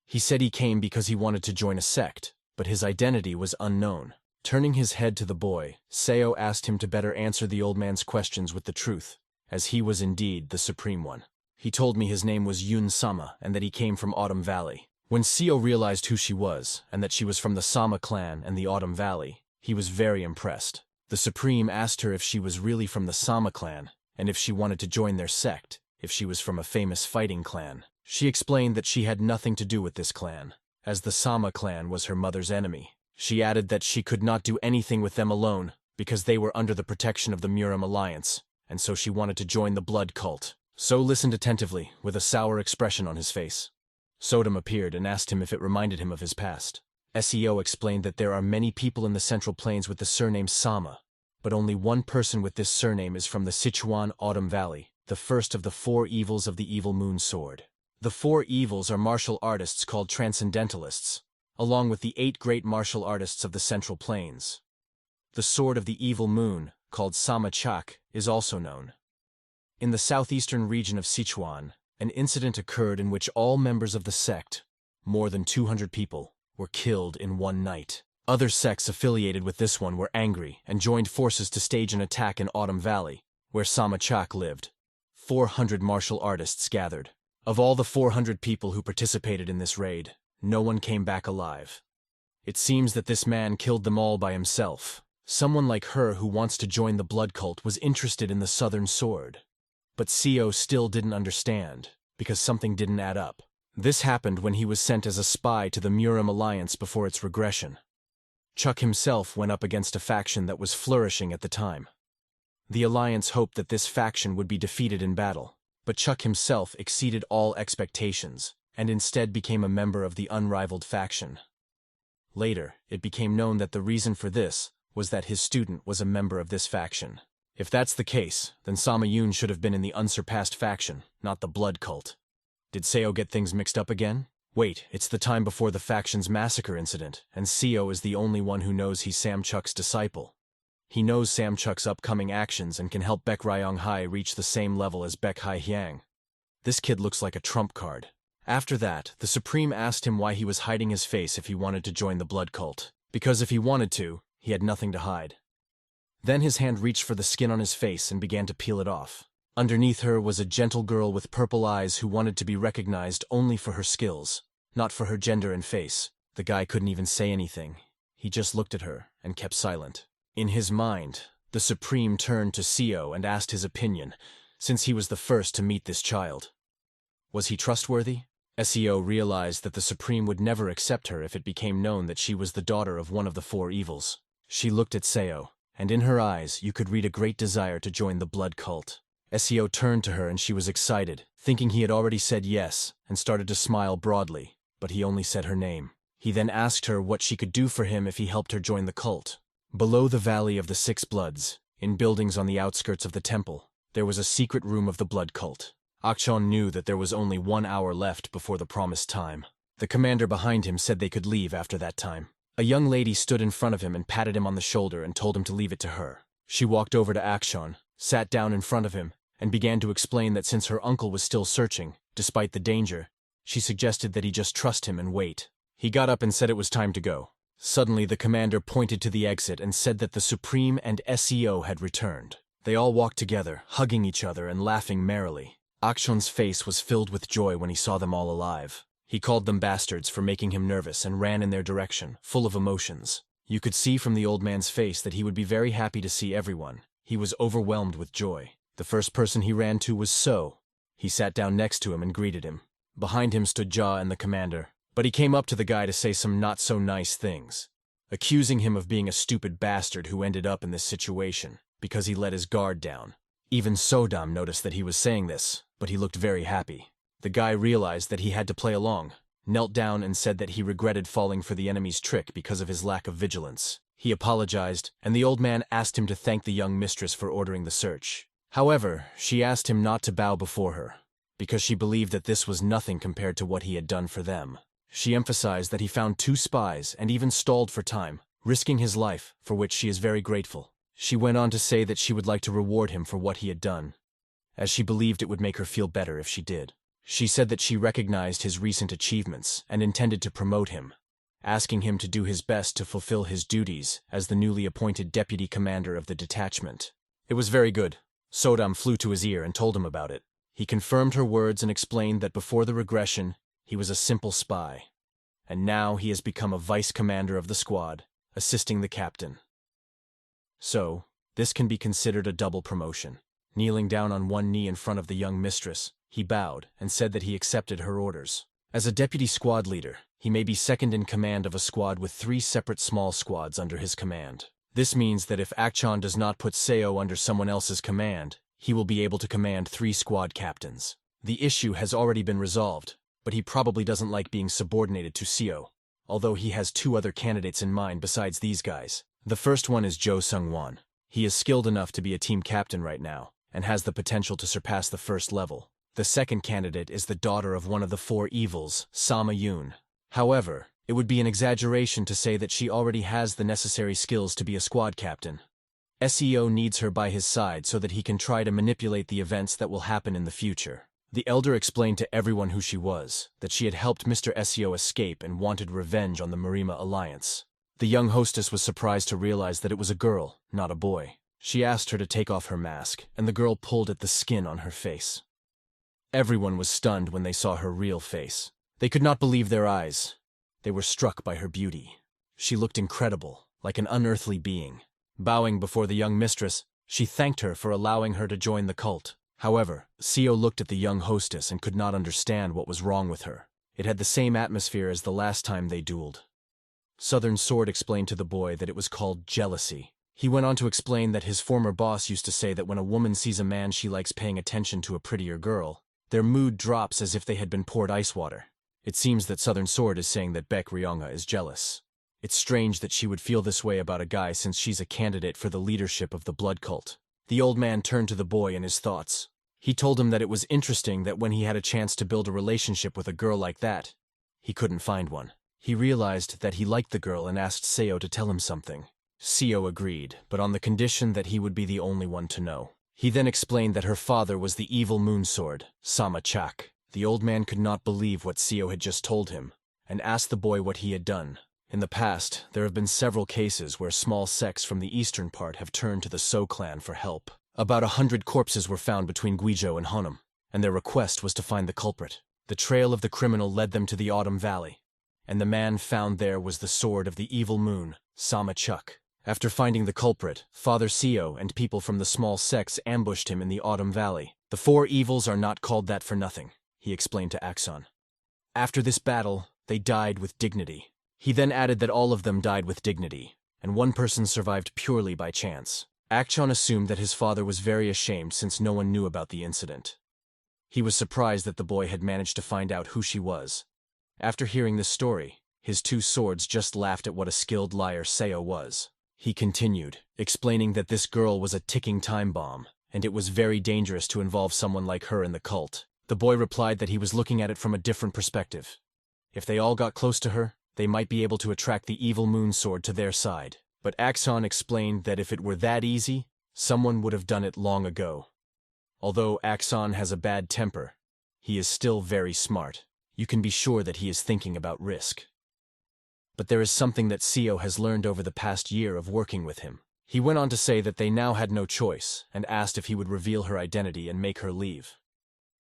He said he came because he wanted to join a sect, but his identity was unknown. Turning his head to the boy, Seo asked him to better answer the old man's questions with the truth, as he was indeed the Supreme One. He told me his name was Yun Sama and that he came from Autumn Valley. When Seo realized who she was, and that she was from the Sama clan and the Autumn Valley, he was very impressed. The Supreme asked her if she was really from the Sama clan, and if she wanted to join their sect, if she was from a famous fighting clan. She explained that she had nothing to do with this clan, as the Sama clan was her mother's enemy. She added that she could not do anything with them alone, because they were under the protection of the Murim alliance, and so she wanted to join the blood cult. So listened attentively, with a sour expression on his face. Sodom appeared and asked him if it reminded him of his past. Seo explained that there are many people in the Central Plains with the surname Sama, but only one person with this surname is from the Sichuan Autumn Valley, the first of the 4 evils of the evil moon sword. The 4 evils are martial artists called transcendentalists, along with the 8 great martial artists of the Central Plains. The sword of the evil moon, called Sama Chak, is also known. In the southeastern region of Sichuan, an incident occurred in which all members of the sect, more than 200 people, were killed in one night. Other sects affiliated with this one were angry and joined forces to stage an attack in Autumn Valley, where Sama Chak lived. 400 martial artists gathered. Of all the 400 people who participated in this raid, no one came back alive. It seems that this man killed them all by himself. Someone like her who wants to join the blood cult was interested in the Southern Sword. But Seo still didn't understand, because something didn't add up. This happened when he was sent as a spy to the Murim alliance before its regression. Chuck himself went up against a faction that was flourishing at the time. The alliance hoped that this faction would be defeated in battle, but Chuck himself exceeded all expectations, and instead became a member of the unrivaled faction. Later, it became known that the reason for this was that his student was a member of this faction. If that's the case, then Sama Yun should have been in the unsurpassed faction, not the blood cult. Did Seo get things mixed up again? Wait, it's the time before the faction's massacre incident, and Seo is the only one who knows he's Sam Chuk's disciple. He knows Sam Chuk's upcoming actions and can help Baek Ryong Hai reach the same level as Baek Hai Hyang. This kid looks like a trump card. After that, the Supreme asked him why he was hiding his face if he wanted to join the blood cult. Because if he wanted to, he had nothing to hide. Then his hand reached for the skin on his face and began to peel it off. Underneath her was a gentle girl with purple eyes who wanted to be recognized only for her skills, not for her gender and face. The guy couldn't even say anything. He just looked at her and kept silent. In his mind, The Supreme turned to Seo and asked his opinion, since he was the first to meet this child. Was he trustworthy? Seo realized that the Supreme would never accept her if it became known that she was the daughter of one of the four evils. She looked at Seo, and in her eyes you could read a great desire to join the blood cult. Seo turned to her and she was excited, thinking he had already said yes, and started to smile broadly, but he only said her name. He then asked her what she could do for him if he helped her join the cult. Below the Valley of the Six Bloods, in buildings on the outskirts of the temple, there was a secret room of the blood cult. Akshon knew that there was only 1 hour left before the promised time. The commander behind him said they could leave after that time. A young lady stood in front of him and patted him on the shoulder and told him to leave it to her. She walked over to Akshon, sat down in front of him, and began to explain that since her uncle was still searching, despite the danger, she suggested that he just trust him and wait. He got up and said it was time to go. Suddenly, the commander pointed to the exit and said that the Supreme and SEO had returned. They all walked together, hugging each other and laughing merrily. Akshon's face was filled with joy when he saw them all alive. He called them bastards for making him nervous and ran in their direction, full of emotions. You could see from the old man's face that he would be very happy to see everyone. He was overwhelmed with joy. The first person he ran to was So. He sat down next to him and greeted him. Behind him stood Ja and the commander, but he came up to the guy to say some not-so-nice things, accusing him of being a stupid bastard who ended up in this situation because he let his guard down. Even Sodam noticed that he was saying this, but he looked very happy. The guy realized that he had to play along, knelt down and said that he regretted falling for the enemy's trick because of his lack of vigilance. He apologized, and the old man asked him to thank the young mistress for ordering the search. However, she asked him not to bow before her, because she believed that this was nothing compared to what he had done for them. She emphasized that he found 2 spies and even stalled for time, risking his life, for which she is very grateful. She went on to say that she would like to reward him for what he had done, as she believed it would make her feel better if she did. She said that she recognized his recent achievements and intended to promote him, asking him to do his best to fulfill his duties as the newly appointed deputy commander of the detachment. It was very good. Sodam flew to his ear and told him about it. He confirmed her words and explained that before the regression, he was a simple spy, and now he has become a vice commander of the squad, assisting the captain. So, this can be considered a double promotion. Kneeling down on one knee in front of the young mistress, he bowed and said that he accepted her orders. As a deputy squad leader, he may be second in command of a squad with 3 separate small squads under his command. This means that if Akshon does not put Seo under someone else's command, he will be able to command 3 squad captains. The issue has already been resolved, but he probably doesn't like being subordinated to Seo, although he has 2 other candidates in mind besides these guys. The first one is Jo Sung-won. He is skilled enough to be a team captain right now, and has the potential to surpass the first level. The second candidate is the daughter of one of the 4 evils, Sama Yoon. However, it would be an exaggeration to say that she already has the necessary skills to be a squad captain. SEO needs her by his side so that he can try to manipulate the events that will happen in the future. The elder explained to everyone who she was, that she had helped Mr. SEO escape and wanted revenge on the Marima Alliance. The young hostess was surprised to realize that it was a girl, not a boy. She asked her to take off her mask, and the girl pulled at the skin on her face. Everyone was stunned when they saw her real face. They could not believe their eyes. They were struck by her beauty. She looked incredible, like an unearthly being. Bowing before the young mistress, she thanked her for allowing her to join the cult. However, Seo looked at the young hostess and could not understand what was wrong with her. It had the same atmosphere as the last time they dueled. Southern Sword explained to the boy that it was called jealousy. He went on to explain that his former boss used to say that when a woman sees a man she likes paying attention to a prettier girl, their mood drops as if they had been poured ice water. It seems that Southern Sword is saying that Baek Ryonga is jealous. It's strange that she would feel this way about a guy since she's a candidate for the leadership of the blood cult. The old man turned to the boy in his thoughts. He told him that it was interesting that when he had a chance to build a relationship with a girl like that, he couldn't find one. He realized that he liked the girl and asked Seo to tell him something. Seo agreed, but on the condition that he would be the only one to know. He then explained that her father was the evil moon sword, Sama Chak. The old man could not believe what Seo had just told him, and asked the boy what he had done. In the past, there have been several cases where small sects from the eastern part have turned to the So clan for help. About 100 corpses were found between Guizhou and Honam, and their request was to find the culprit. The trail of the criminal led them to the Autumn Valley, and the man found there was the sword of the evil moon, Sama Chuk. After finding the culprit, Father Seo and people from the small sects ambushed him in the Autumn Valley. The four evils are not called that for nothing, he explained to Axon. After this battle, they died with dignity. He then added that all of them died with dignity, and one person survived purely by chance. Axon assumed that his father was very ashamed since no one knew about the incident. He was surprised that the boy had managed to find out who she was. After hearing this story, his two swords just laughed at what a skilled liar Seo was. He continued, explaining that this girl was a ticking time bomb, and it was very dangerous to involve someone like her in the cult. The boy replied that he was looking at it from a different perspective. If they all got close to her, they might be able to attract the evil moon sword to their side. But Axon explained that if it were that easy, someone would have done it long ago. Although Axon has a bad temper, he is still very smart. You can be sure that he is thinking about risk. But there is something that Seo has learned over the past year of working with him. He went on to say that they now had no choice, and asked if he would reveal her identity and make her leave.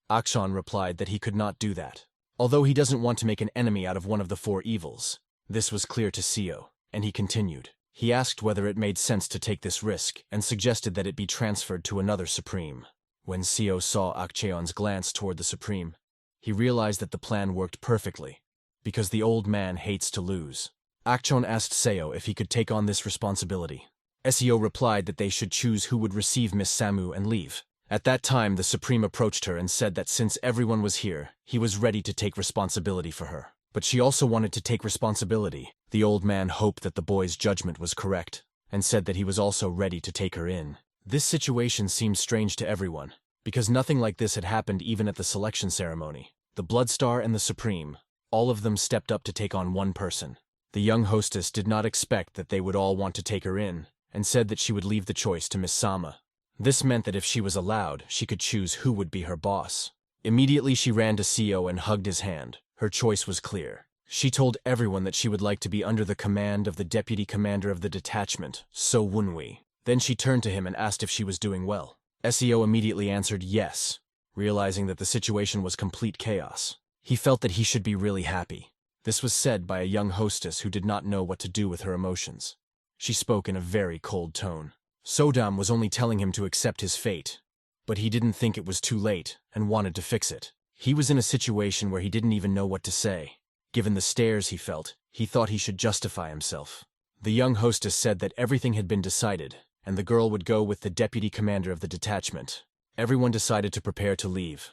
Axon replied that he could not do that. Although he doesn't want to make an enemy out of one of the four evils, this was clear to Seo, and he continued. He asked whether it made sense to take this risk, and suggested that it be transferred to another Supreme. When Seo saw Akcheon's glance toward the Supreme, he realized that the plan worked perfectly, because the old man hates to lose. Akcheon asked Seo if he could take on this responsibility. Seo replied that they should choose who would receive Miss Samu and leave. At that time, the Supreme approached her and said that since everyone was here, he was ready to take responsibility for her. But she also wanted to take responsibility. The old man hoped that the boy's judgment was correct, and said that he was also ready to take her in. This situation seemed strange to everyone, because nothing like this had happened even at the selection ceremony. The Bloodstar and the Supreme, all of them stepped up to take on one person. The young hostess did not expect that they would all want to take her in, and said that she would leave the choice to Miss Sama. This meant that if she was allowed, she could choose who would be her boss. Immediately she ran to Seo and hugged his hand. Her choice was clear. She told everyone that she would like to be under the command of the deputy commander of the detachment, So Wunwi. Then she turned to him and asked if she was doing well. Seo immediately answered yes, realizing that the situation was complete chaos. He felt that he should be really happy. This was said by a young hostess who did not know what to do with her emotions. She spoke in a very cold tone. Sodam was only telling him to accept his fate, but he didn't think it was too late and wanted to fix it. He was in a situation where he didn't even know what to say. Given the stares he felt, he thought he should justify himself. The young hostess said that everything had been decided, and the girl would go with the deputy commander of the detachment. Everyone decided to prepare to leave.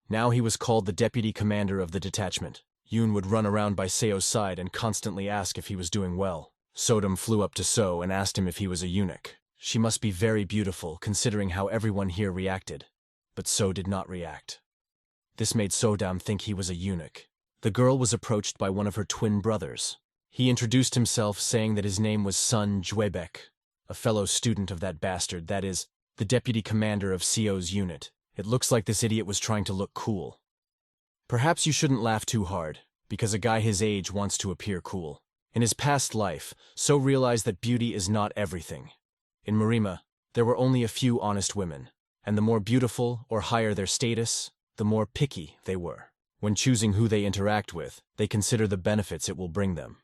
Now he was called the deputy commander of the detachment. Yoon would run around by Seo's side and constantly ask if he was doing well. Sodam flew up to So and asked him if he was a eunuch. She must be very beautiful, considering how everyone here reacted. But So did not react. This made Sodam think he was a eunuch. The girl was approached by one of her twin brothers. He introduced himself, saying that his name was Sun Juebek, a fellow student of that bastard, that is, the deputy commander of Seo's unit. It looks like this idiot was trying to look cool. Perhaps you shouldn't laugh too hard, because a guy his age wants to appear cool. In his past life, So realized that beauty is not everything. In Marima, there were only a few honest women, and the more beautiful or higher their status, the more picky they were. When choosing who they interact with, they consider the benefits it will bring them.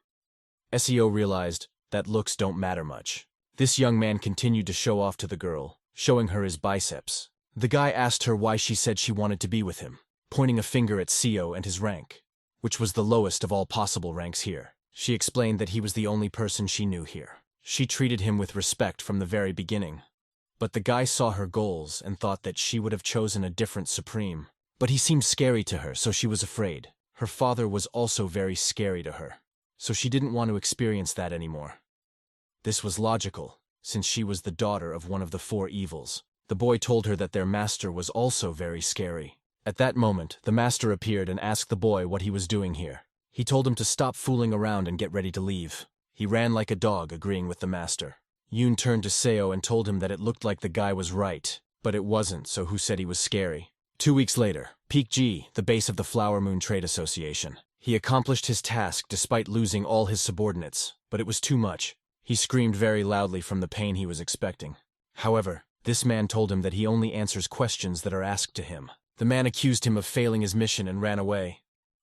Seo realized that looks don't matter much. This young man continued to show off to the girl, showing her his biceps. The guy asked her why she said she wanted to be with him, pointing a finger at Seo and his rank, which was the lowest of all possible ranks here. She explained that he was the only person she knew here. She treated him with respect from the very beginning. But the guy saw her goals and thought that she would have chosen a different Supreme. But he seemed scary to her, so she was afraid. Her father was also very scary to her, so she didn't want to experience that anymore. This was logical, since she was the daughter of one of the four evils. The boy told her that their master was also very scary. At that moment, the master appeared and asked the boy what he was doing here. He told him to stop fooling around and get ready to leave. He ran like a dog, agreeing with the master. Yoon turned to Seo and told him that it looked like the guy was right, but it wasn't, so who said he was scary? 2 weeks later, Peak G, the base of the Flower Moon Trade Association. He accomplished his task despite losing all his subordinates, but it was too much. He screamed very loudly from the pain he was expecting. However, this man told him that he only answers questions that are asked to him. The man accused him of failing his mission and ran away.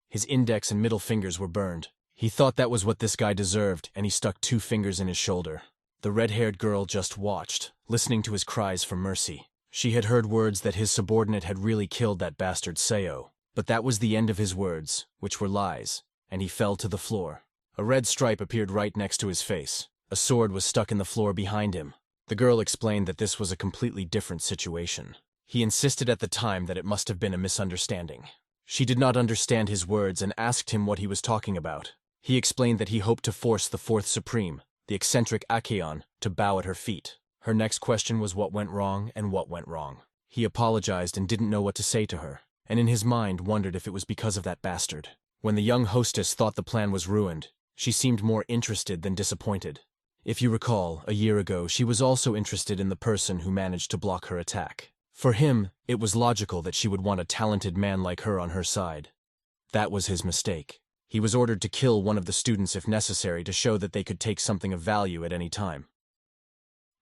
His index and middle fingers were burned. He thought that was what this guy deserved, and he stuck 2 fingers in his shoulder. The red-haired girl just watched, listening to his cries for mercy. She had heard words that his subordinate had really killed that bastard Seo, but that was the end of his words, which were lies, and he fell to the floor. A red stripe appeared right next to his face. A sword was stuck in the floor behind him. The girl explained that this was a completely different situation. He insisted at the time that it must have been a misunderstanding. She did not understand his words and asked him what he was talking about. He explained that he hoped to force the fourth supreme, the eccentric Acheon, to bow at her feet. Her next question was what went wrong and what went wrong. He apologized and didn't know what to say to her, and in his mind wondered if it was because of that bastard. When the young hostess thought the plan was ruined, she seemed more interested than disappointed. If you recall, a year ago she was also interested in the person who managed to block her attack. For him, it was logical that she would want a talented man like her on her side. That was his mistake. He was ordered to kill one of the students if necessary to show that they could take something of value at any time.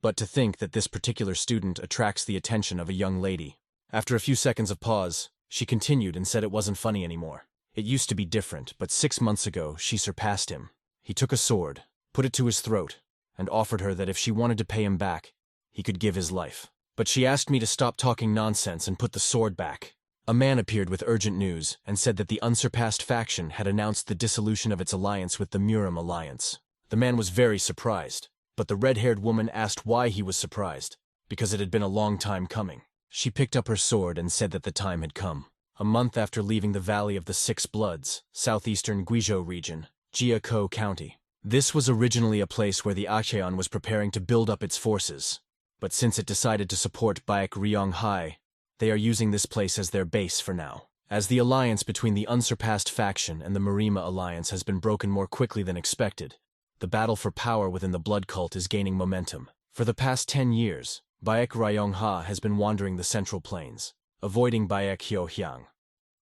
But to think that this particular student attracts the attention of a young lady. After a few seconds of pause, she continued and said it wasn't funny anymore. It used to be different, but 6 months ago she surpassed him. He took a sword, put it to his throat, and offered her that if she wanted to pay him back, he could give his life. But she asked me to stop talking nonsense and put the sword back. A man appeared with urgent news and said that the unsurpassed faction had announced the dissolution of its alliance with the Muram alliance. The man was very surprised, but the red-haired woman asked why he was surprised, because it had been a long time coming. She picked up her sword and said that the time had come. A month after leaving the Valley of the Six Bloods, southeastern Guizhou region, Jiakou County. This was originally a place where the Acheon was preparing to build up its forces, but since it decided to support Baek Ryonghai, they are using this place as their base for now. As the alliance between the unsurpassed faction and the Marima alliance has been broken more quickly than expected, the battle for power within the blood cult is gaining momentum. For the past 10 years, Baek Ryongha has been wandering the central plains, avoiding Baek Hyohyang.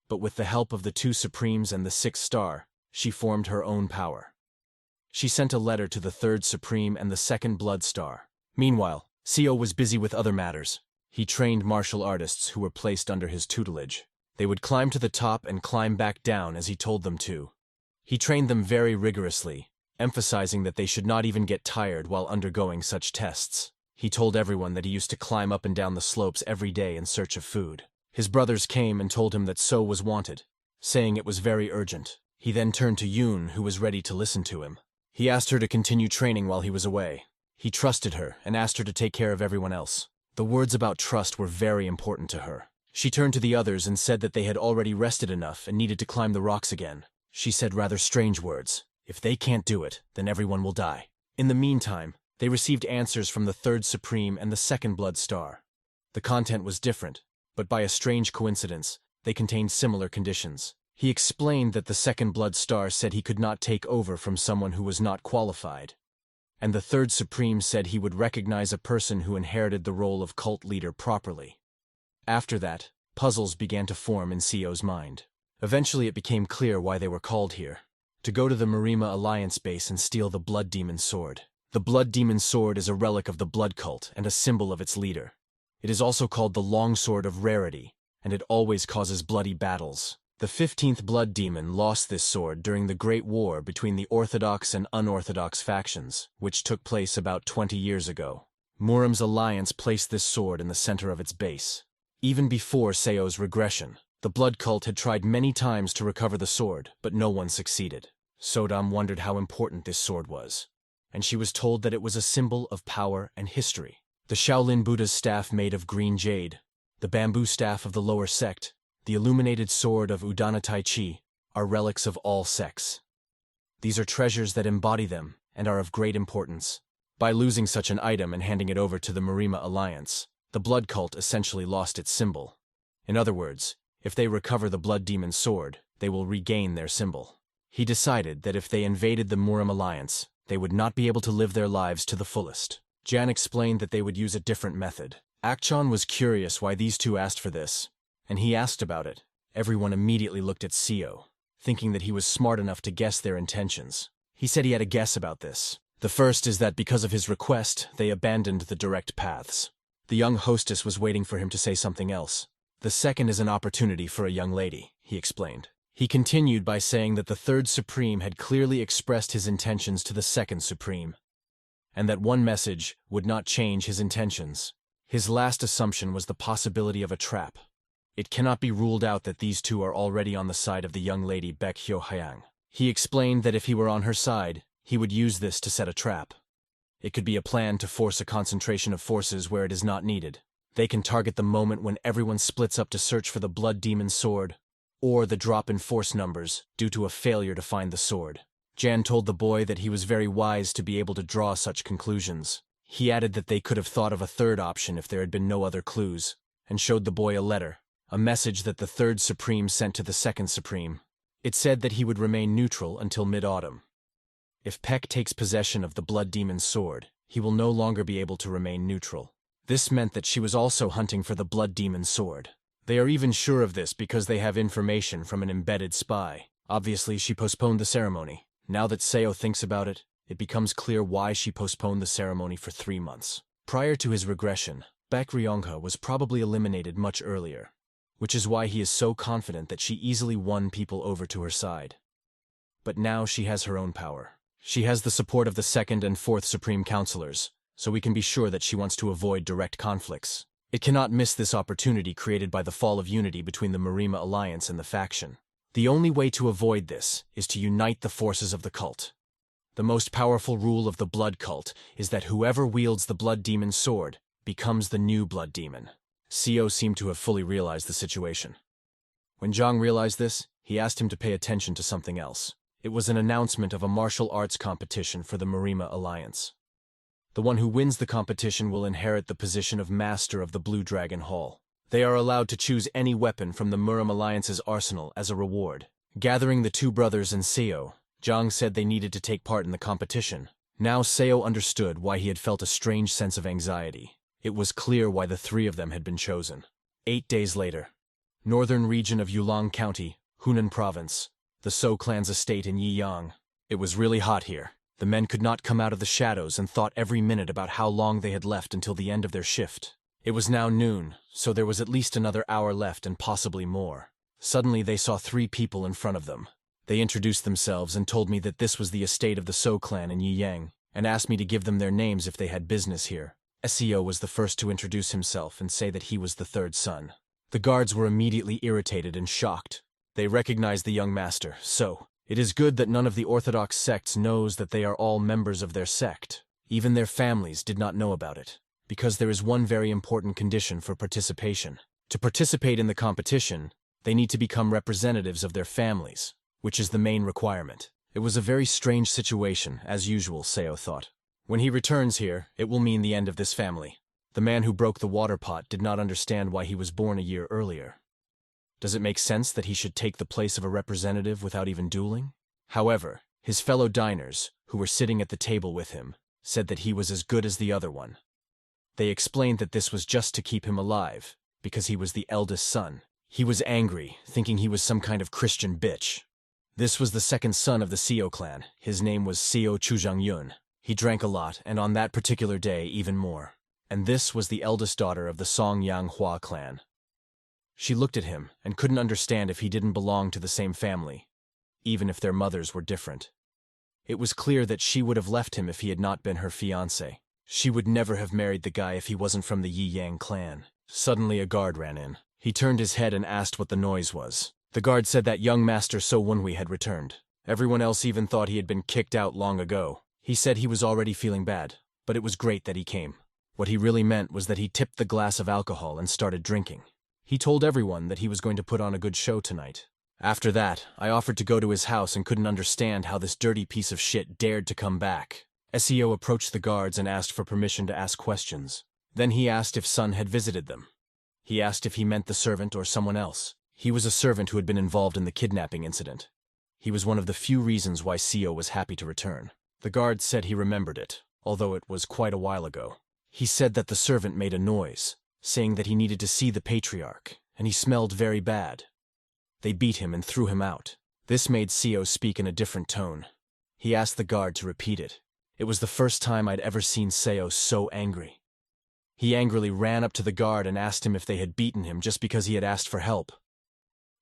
But with the help of the 2 Supremes and the 6th Star, she formed her own power. She sent a letter to the 3rd Supreme and the 2nd Blood Star. Meanwhile, Seo was busy with other matters. He trained martial artists who were placed under his tutelage. They would climb to the top and climb back down as he told them to. He trained them very rigorously, emphasizing that they should not even get tired while undergoing such tests. He told everyone that he used to climb up and down the slopes every day in search of food. His brothers came and told him that So was wanted, saying it was very urgent. He then turned to Yoon, who was ready to listen to him. He asked her to continue training while he was away. He trusted her and asked her to take care of everyone else. The words about trust were very important to her. She turned to the others and said that they had already rested enough and needed to climb the rocks again. She said rather strange words. If they can't do it, then everyone will die. In the meantime, they received answers from the 3rd Supreme and the 2nd Blood Star. The content was different, but by a strange coincidence, they contained similar conditions. He explained that the 2nd Blood Star said he could not take over from someone who was not qualified, and the 3rd Supreme said he would recognize a person who inherited the role of cult leader properly. After that, puzzles began to form in Seo's mind. Eventually it became clear why they were called here. To go to the Marima Alliance base and steal the Blood Demon Sword. The Blood Demon Sword is a relic of the blood cult and a symbol of its leader. It is also called the Longsword of Rarity, and it always causes bloody battles. The 15th Blood Demon lost this sword during the Great War between the Orthodox and unorthodox factions, which took place about 20 years ago. Muram's alliance placed this sword in the center of its base. Even before Seo's regression, the blood cult had tried many times to recover the sword, but no one succeeded. Sodam wondered how important this sword was, and she was told that it was a symbol of power and history. The Shaolin Buddha's staff made of green jade, the bamboo staff of the lower sect, the illuminated sword of Udana Tai Chi are relics of all sects. These are treasures that embody them and are of great importance. By losing such an item and handing it over to the Marima Alliance, the blood cult essentially lost its symbol. In other words, if they recover the Blood Demon Sword, they will regain their symbol. He decided that if they invaded the Muram Alliance, they would not be able to live their lives to the fullest. Jan explained that they would use a different method. Akchon was curious why these two asked for this, and he asked about it. Everyone immediately looked at Seo, thinking that he was smart enough to guess their intentions. He said he had a guess about this. The first is that because of his request, they abandoned the direct paths. The young hostess was waiting for him to say something else. The second is an opportunity for a young lady, he explained. He continued by saying that the 3rd Supreme had clearly expressed his intentions to the 2nd Supreme, and that one message would not change his intentions. His last assumption was the possibility of a trap. It cannot be ruled out that these two are already on the side of the young lady Baek Hyo-hyang. He explained that if he were on her side, he would use this to set a trap. It could be a plan to force a concentration of forces where it is not needed. They can target the moment when everyone splits up to search for the blood demon sword, or the drop in force numbers due to a failure to find the sword. Jan told the boy that he was very wise to be able to draw such conclusions. He added that they could have thought of a third option if there had been no other clues, and showed the boy a letter, a message that the third Supreme sent to the second Supreme. It said that he would remain neutral until mid-autumn. If Peck takes possession of the blood demon's sword, he will no longer be able to remain neutral. This meant that she was also hunting for the blood demon's sword. They are even sure of this because they have information from an embedded spy. Obviously, she postponed the ceremony. Now that Seo thinks about it, it becomes clear why she postponed the ceremony for 3 months. Prior to his regression, Baek Ryongha was probably eliminated much earlier, which is why he is so confident that she easily won people over to her side. But now she has her own power. She has the support of the second and fourth Supreme Counselors, so we can be sure that she wants to avoid direct conflicts. It cannot miss this opportunity created by the fall of unity between the Marima Alliance and the faction. The only way to avoid this is to unite the forces of the cult. The most powerful rule of the blood cult is that whoever wields the blood demon's sword becomes the new blood demon. Seo seemed to have fully realized the situation. When Zhang realized this, he asked him to pay attention to something else. It was an announcement of a martial arts competition for the Marima Alliance. The one who wins the competition will inherit the position of Master of the Blue Dragon Hall. They are allowed to choose any weapon from the Marima Alliance's arsenal as a reward. Gathering the two brothers and Seo, Zhang said they needed to take part in the competition. Now Seo understood why he had felt a strange sense of anxiety. It was clear why the three of them had been chosen. 8 days later, northern region of Yulong County, Hunan Province, the So clan's estate in Yiyang. It was really hot here. The men could not come out of the shadows and thought every minute about how long they had left until the end of their shift. It was now noon, so there was at least another hour left and possibly more. Suddenly they saw 3 people in front of them. They introduced themselves and told me that this was the estate of the So clan in Yiyang, and asked me to give them their names if they had business here. Seo was the first to introduce himself and say that he was the third son. The guards were immediately irritated and shocked. They recognized the young master, so it is good that none of the orthodox sects knows that they are all members of their sect. Even their families did not know about it, because there is one very important condition for participation. To participate in the competition, they need to become representatives of their families, which is the main requirement. It was a very strange situation, as usual, Seo thought. When he returns here, it will mean the end of this family. The man who broke the water pot did not understand why he was born a year earlier. Does it make sense that he should take the place of a representative without even dueling? However, his fellow diners, who were sitting at the table with him, said that he was as good as the other one. They explained that this was just to keep him alive, because he was the eldest son. He was angry, thinking he was some kind of Christian bitch. This was the second son of the Seo clan. His name was Seo Chuzhang-yun. He drank a lot, and on that particular day even more. And this was the eldest daughter of the Songyang Hua clan. She looked at him and couldn't understand if he didn't belong to the same family, even if their mothers were different. It was clear that she would have left him if he had not been her fiancé. She would never have married the guy if he wasn't from the Yiyang clan. Suddenly a guard ran in. He turned his head and asked what the noise was. The guard said that young Master So Wunhui had returned. Everyone else even thought he had been kicked out long ago. He said he was already feeling bad, but it was great that he came. What he really meant was that he tipped the glass of alcohol and started drinking. He told everyone that he was going to put on a good show tonight. After that, I offered to go to his house and couldn't understand how this dirty piece of shit dared to come back. Seo approached the guards and asked for permission to ask questions. Then he asked if Sun had visited them. He asked if he meant the servant or someone else. He was a servant who had been involved in the kidnapping incident. He was one of the few reasons why Seo was happy to return. The guard said he remembered it, although it was quite a while ago. He said that the servant made a noise, saying that he needed to see the patriarch, and he smelled very bad. They beat him and threw him out. This made Seo speak in a different tone. He asked the guard to repeat it. It was the first time I'd ever seen Seo so angry. He angrily ran up to the guard and asked him if they had beaten him just because he had asked for help.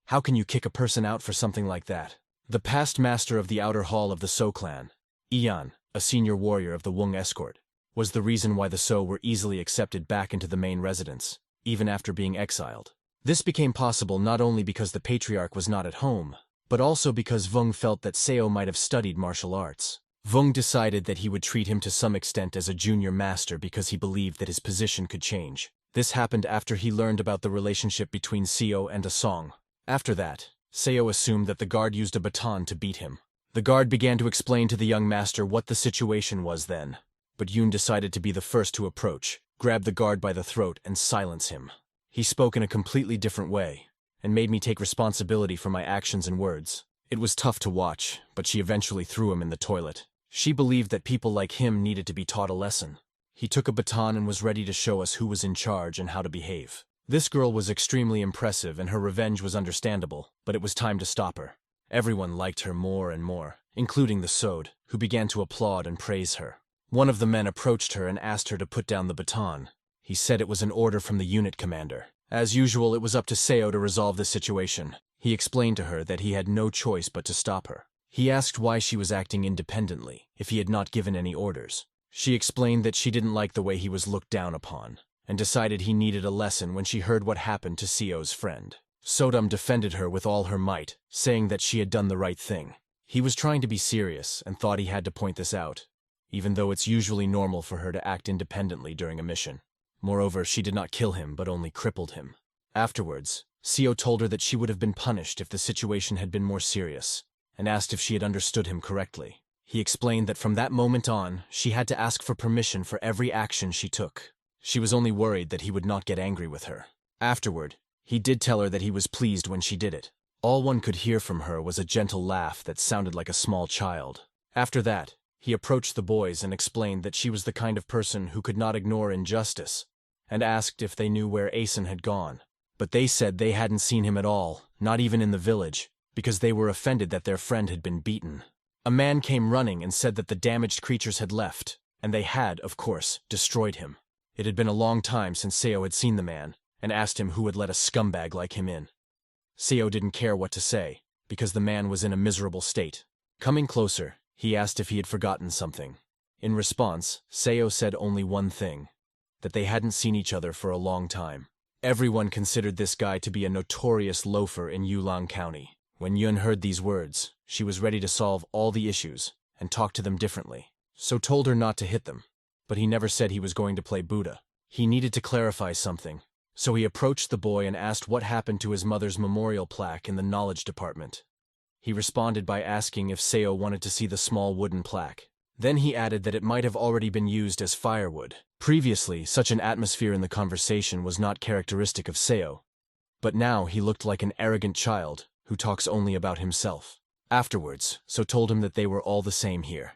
How can you kick a person out for something like that? The past master of the outer hall of the So clan, Ian, a senior warrior of the Wung escort, was the reason why the So were easily accepted back into the main residence, even after being exiled. This became possible not only because the patriarch was not at home, but also because Vung felt that Seo might have studied martial arts. Vung decided that he would treat him to some extent as a junior master because he believed that his position could change. This happened after he learned about the relationship between Seo and Asong. After that, Seo assumed that the guard used a baton to beat him. The guard began to explain to the young master what the situation was then, but Yoon decided to be the first to approach, grab the guard by the throat, and silence him. He spoke in a completely different way, and made me take responsibility for my actions and words. It was tough to watch, but she eventually threw him in the toilet. She believed that people like him needed to be taught a lesson. He took a baton and was ready to show us who was in charge and how to behave. This girl was extremely impressive and her revenge was understandable, but it was time to stop her. Everyone liked her more and more, including the Sode, who began to applaud and praise her. One of the men approached her and asked her to put down the baton. He said it was an order from the unit commander. As usual, it was up to Seo to resolve the situation. He explained to her that he had no choice but to stop her. He asked why she was acting independently, if he had not given any orders. She explained that she didn't like the way he was looked down upon, and decided he needed a lesson when she heard what happened to Seo's friend. Sodom defended her with all her might, saying that she had done the right thing. He was trying to be serious and thought he had to point this out, even though it's usually normal for her to act independently during a mission. Moreover, she did not kill him but only crippled him. Afterwards, Seo told her that she would have been punished if the situation had been more serious, and asked if she had understood him correctly. He explained that from that moment on, she had to ask for permission for every action she took. She was only worried that he would not get angry with her. Afterward, he did tell her that he was pleased when she did it. All one could hear from her was a gentle laugh that sounded like a small child. After that, he approached the boys and explained that she was the kind of person who could not ignore injustice, and asked if they knew where Asen had gone. But they said they hadn't seen him at all, not even in the village, because they were offended that their friend had been beaten. A man came running and said that the damaged creatures had left, and they had, of course, destroyed him. It had been a long time since Seo had seen the man, and asked him who had let a scumbag like him in. Seo didn't care what to say, because the man was in a miserable state. Coming closer, he asked if he had forgotten something. In response, Seo said only one thing, that they hadn't seen each other for a long time. Everyone considered this guy to be a notorious loafer in Yulang County. When Yun heard these words, she was ready to solve all the issues and talk to them differently. So told her not to hit them, but he never said he was going to play Buddha. He needed to clarify something, so he approached the boy and asked what happened to his mother's memorial plaque in the knowledge department. He responded by asking if Seo wanted to see the small wooden plaque. Then he added that it might have already been used as firewood. Previously, such an atmosphere in the conversation was not characteristic of Seo, but now he looked like an arrogant child who talks only about himself. Afterwards, So told him that they were all the same here,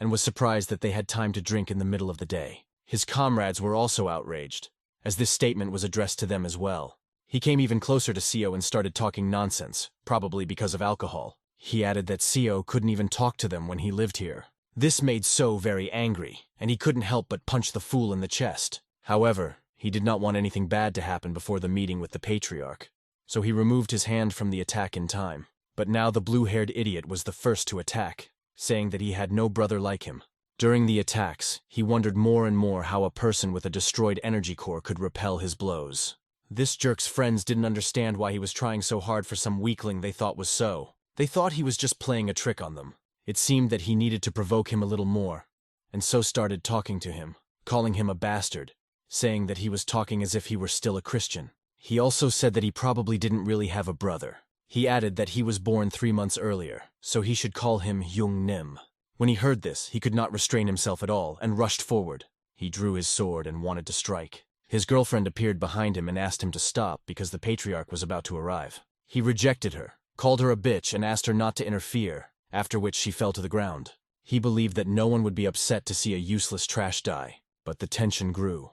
and was surprised that they had time to drink in the middle of the day. His comrades were also outraged, as this statement was addressed to them as well. He came even closer to Seo and started talking nonsense, probably because of alcohol. He added that Seo couldn't even talk to them when he lived here. This made So very angry, and he couldn't help but punch the fool in the chest. However, he did not want anything bad to happen before the meeting with the patriarch, so he removed his hand from the attack in time. But now the blue-haired idiot was the first to attack, saying that he had no brother like him. During the attacks, he wondered more and more how a person with a destroyed energy core could repel his blows. This jerk's friends didn't understand why he was trying so hard for some weakling they thought was So. They thought he was just playing a trick on them. It seemed that he needed to provoke him a little more, and So started talking to him, calling him a bastard, saying that he was talking as if he were still a Christian. He also said that he probably didn't really have a brother. He added that he was born 3 months earlier, so he should call him Jung Nim. When he heard this, he could not restrain himself at all and rushed forward. He drew his sword and wanted to strike. His girlfriend appeared behind him and asked him to stop because the patriarch was about to arrive. He rejected her, called her a bitch and asked her not to interfere, after which she fell to the ground. He believed that no one would be upset to see a useless trash die, but the tension grew.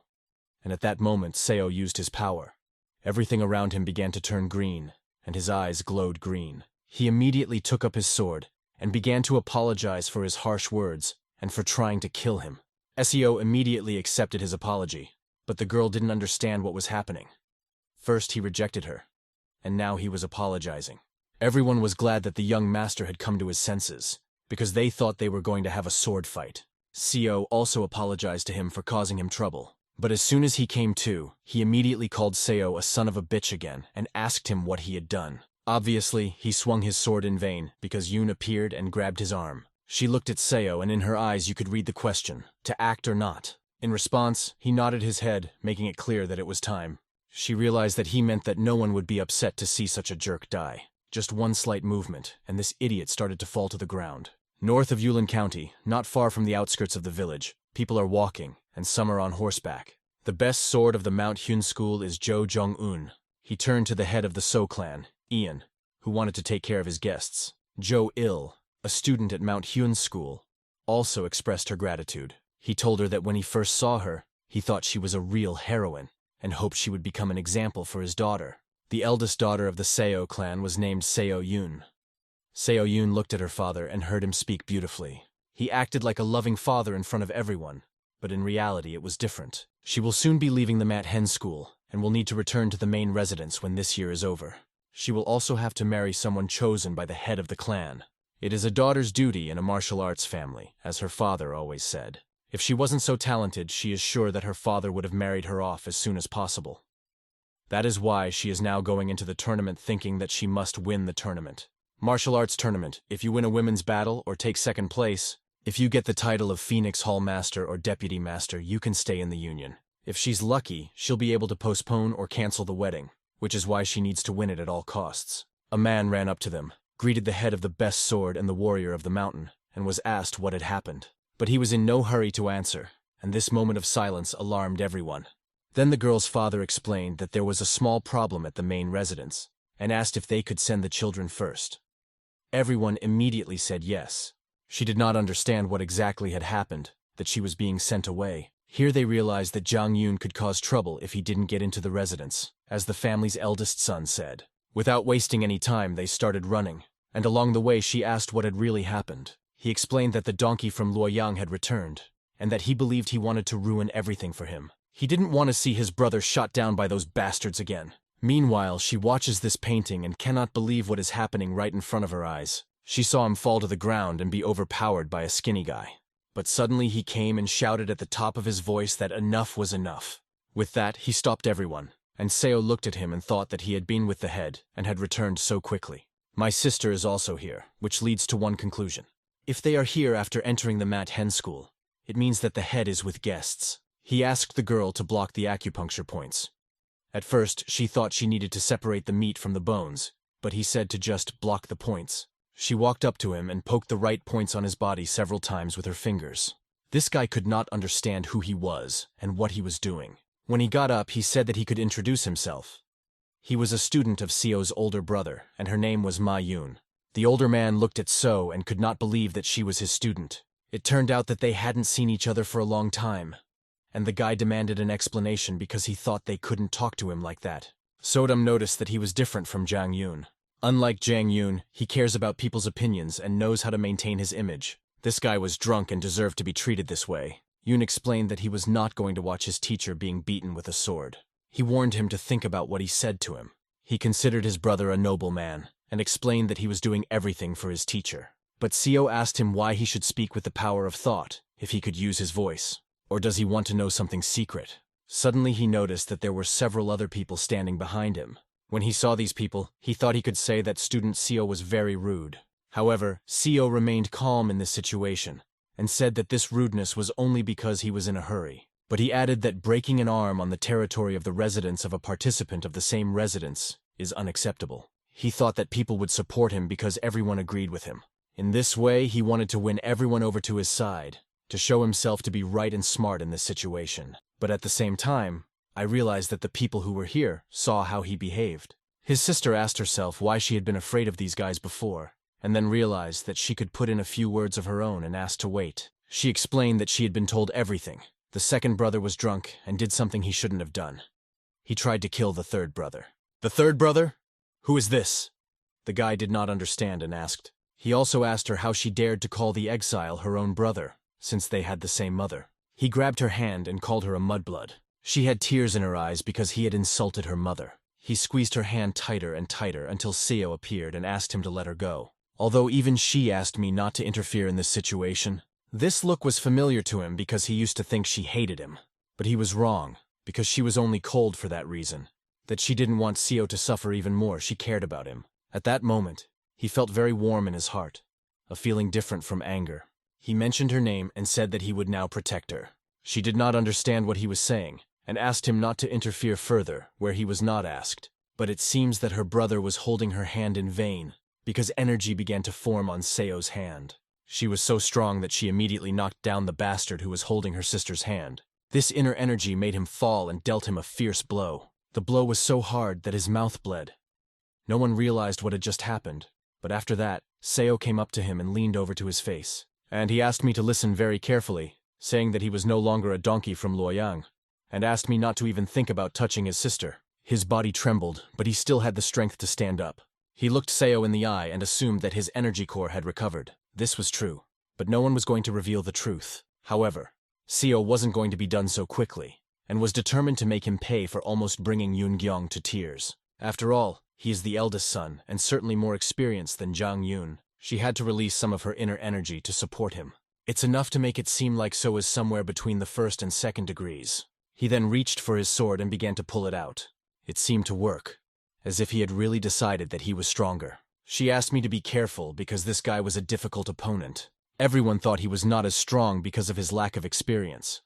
And at that moment, Seo used his power. Everything around him began to turn green, and his eyes glowed green. He immediately took up his sword and began to apologize for his harsh words and for trying to kill him. Seo immediately accepted his apology, but the girl didn't understand what was happening. First he rejected her, and now he was apologizing. Everyone was glad that the young master had come to his senses, because they thought they were going to have a sword fight. Seo also apologized to him for causing him trouble. But as soon as he came to, he immediately called Seo a son of a bitch again and asked him what he had done. Obviously, he swung his sword in vain because Yoon appeared and grabbed his arm. She looked at Seo and in her eyes you could read the question, to act or not. In response, he nodded his head, making it clear that it was time. She realized that he meant that no one would be upset to see such a jerk die. Just one slight movement, and this idiot started to fall to the ground. North of Yulin County, not far from the outskirts of the village, people are walking, and some are on horseback. The best sword of the Mount Hyun school is Jo Jong-un. He turned to the head of the So clan, Ian, who wanted to take care of his guests. Jo Il, a student at Mount Hyun school, also expressed her gratitude. He told her that when he first saw her, he thought she was a real heroine, and hoped she would become an example for his daughter. The eldest daughter of the Seo clan was named Seo Yoon. Seo Yoon looked at her father and heard him speak beautifully. He acted like a loving father in front of everyone, but in reality it was different. She will soon be leaving the Mat Hen school, and will need to return to the main residence when this year is over. She will also have to marry someone chosen by the head of the clan. It is a daughter's duty in a martial arts family, as her father always said. If she wasn't so talented, she is sure that her father would have married her off as soon as possible. That is why she is now going into the tournament thinking that she must win the tournament. Martial arts tournament. If you win a women's battle or take second place, if you get the title of Phoenix Hall Master or Deputy Master, you can stay in the union. If she's lucky, she'll be able to postpone or cancel the wedding, which is why she needs to win it at all costs. A man ran up to them, greeted the head of the best sword and the warrior of the mountain, and was asked what had happened. But he was in no hurry to answer, and this moment of silence alarmed everyone. Then the girl's father explained that there was a small problem at the main residence, and asked if they could send the children first. Everyone immediately said yes. She did not understand what exactly had happened, that she was being sent away. Here they realized that Jang Yoon could cause trouble if he didn't get into the residence, as the family's eldest son said. Without wasting any time, they started running, and along the way she asked what had really happened. He explained that the donkey from Luoyang had returned, and that he believed he wanted to ruin everything for him. He didn't want to see his brother shot down by those bastards again. Meanwhile, she watches this painting and cannot believe what is happening right in front of her eyes. She saw him fall to the ground and be overpowered by a skinny guy. But suddenly he came and shouted at the top of his voice that enough was enough. With that, he stopped everyone, and Seo looked at him and thought that he had been with the head and had returned so quickly. My sister is also here, which leads to one conclusion. If they are here after entering the Mat Hen school, it means that the head is with guests. He asked the girl to block the acupuncture points. At first, she thought she needed to separate the meat from the bones, but he said to just block the points. She walked up to him and poked the right points on his body several times with her fingers. This guy could not understand who he was and what he was doing. When he got up, he said that he could introduce himself. He was a student of Seo's older brother, and her name was Ma Yoon. The older man looked at So and could not believe that she was his student. It turned out that they hadn't seen each other for a long time, and the guy demanded an explanation because he thought they couldn't talk to him like that. Sodam noticed that he was different from Jang Yoon. Unlike Jang Yoon, he cares about people's opinions and knows how to maintain his image. This guy was drunk and deserved to be treated this way. Yoon explained that he was not going to watch his teacher being beaten with a sword. He warned him to think about what he said to him. He considered his brother a noble man, and explained that he was doing everything for his teacher. But Seo asked him why he should speak with the power of thought, if he could use his voice. Or does he want to know something secret? Suddenly he noticed that there were several other people standing behind him. When he saw these people, he thought he could say that student Seo was very rude. However, Seo remained calm in this situation, and said that this rudeness was only because he was in a hurry. But he added that breaking an arm on the territory of the residence of a participant of the same residence is unacceptable. He thought that people would support him because everyone agreed with him. In this way, he wanted to win everyone over to his side, to show himself to be right and smart in this situation. But at the same time, I realized that the people who were here saw how he behaved. His sister asked herself why she had been afraid of these guys before, and then realized that she could put in a few words of her own and asked to wait. She explained that she had been told everything. The second brother was drunk and did something he shouldn't have done. He tried to kill the third brother. The third brother? Who is this? The guy did not understand and asked. He also asked her how she dared to call the exile her own brother, since they had the same mother. He grabbed her hand and called her a mudblood. She had tears in her eyes because he had insulted her mother. He squeezed her hand tighter and tighter until Seo appeared and asked him to let her go. Although even she asked me not to interfere in this situation, This look was familiar to him because he used to think she hated him. But he was wrong, because she was only cold for that reason. That she didn't want Seo to suffer even more, she cared about him. At that moment, he felt very warm in his heart, a feeling different from anger. He mentioned her name and said that he would now protect her. She did not understand what he was saying, and asked him not to interfere further where he was not asked. But it seems that her brother was holding her hand in vain, because energy began to form on Seo's hand. She was so strong that she immediately knocked down the bastard who was holding her sister's hand. This inner energy made him fall and dealt him a fierce blow. The blow was so hard that his mouth bled. No one realized what had just happened, but after that, Seo came up to him and leaned over to his face. And he asked me to listen very carefully, saying that he was no longer a donkey from Luoyang, and asked me not to even think about touching his sister. His body trembled, but he still had the strength to stand up. He looked Seo in the eye and assumed that his energy core had recovered. This was true, but no one was going to reveal the truth. However, Seo wasn't going to be done so quickly, and was determined to make him pay for almost bringing Yoon-gyeong to tears. After all, he is the eldest son, and certainly more experienced than Jang Yoon. She had to release some of her inner energy to support him. It's enough to make it seem like So is somewhere between the first and second degrees. He then reached for his sword and began to pull it out. It seemed to work, as if he had really decided that he was stronger. She asked me to be careful because this guy was a difficult opponent. Everyone thought he was not as strong because of his lack of experience.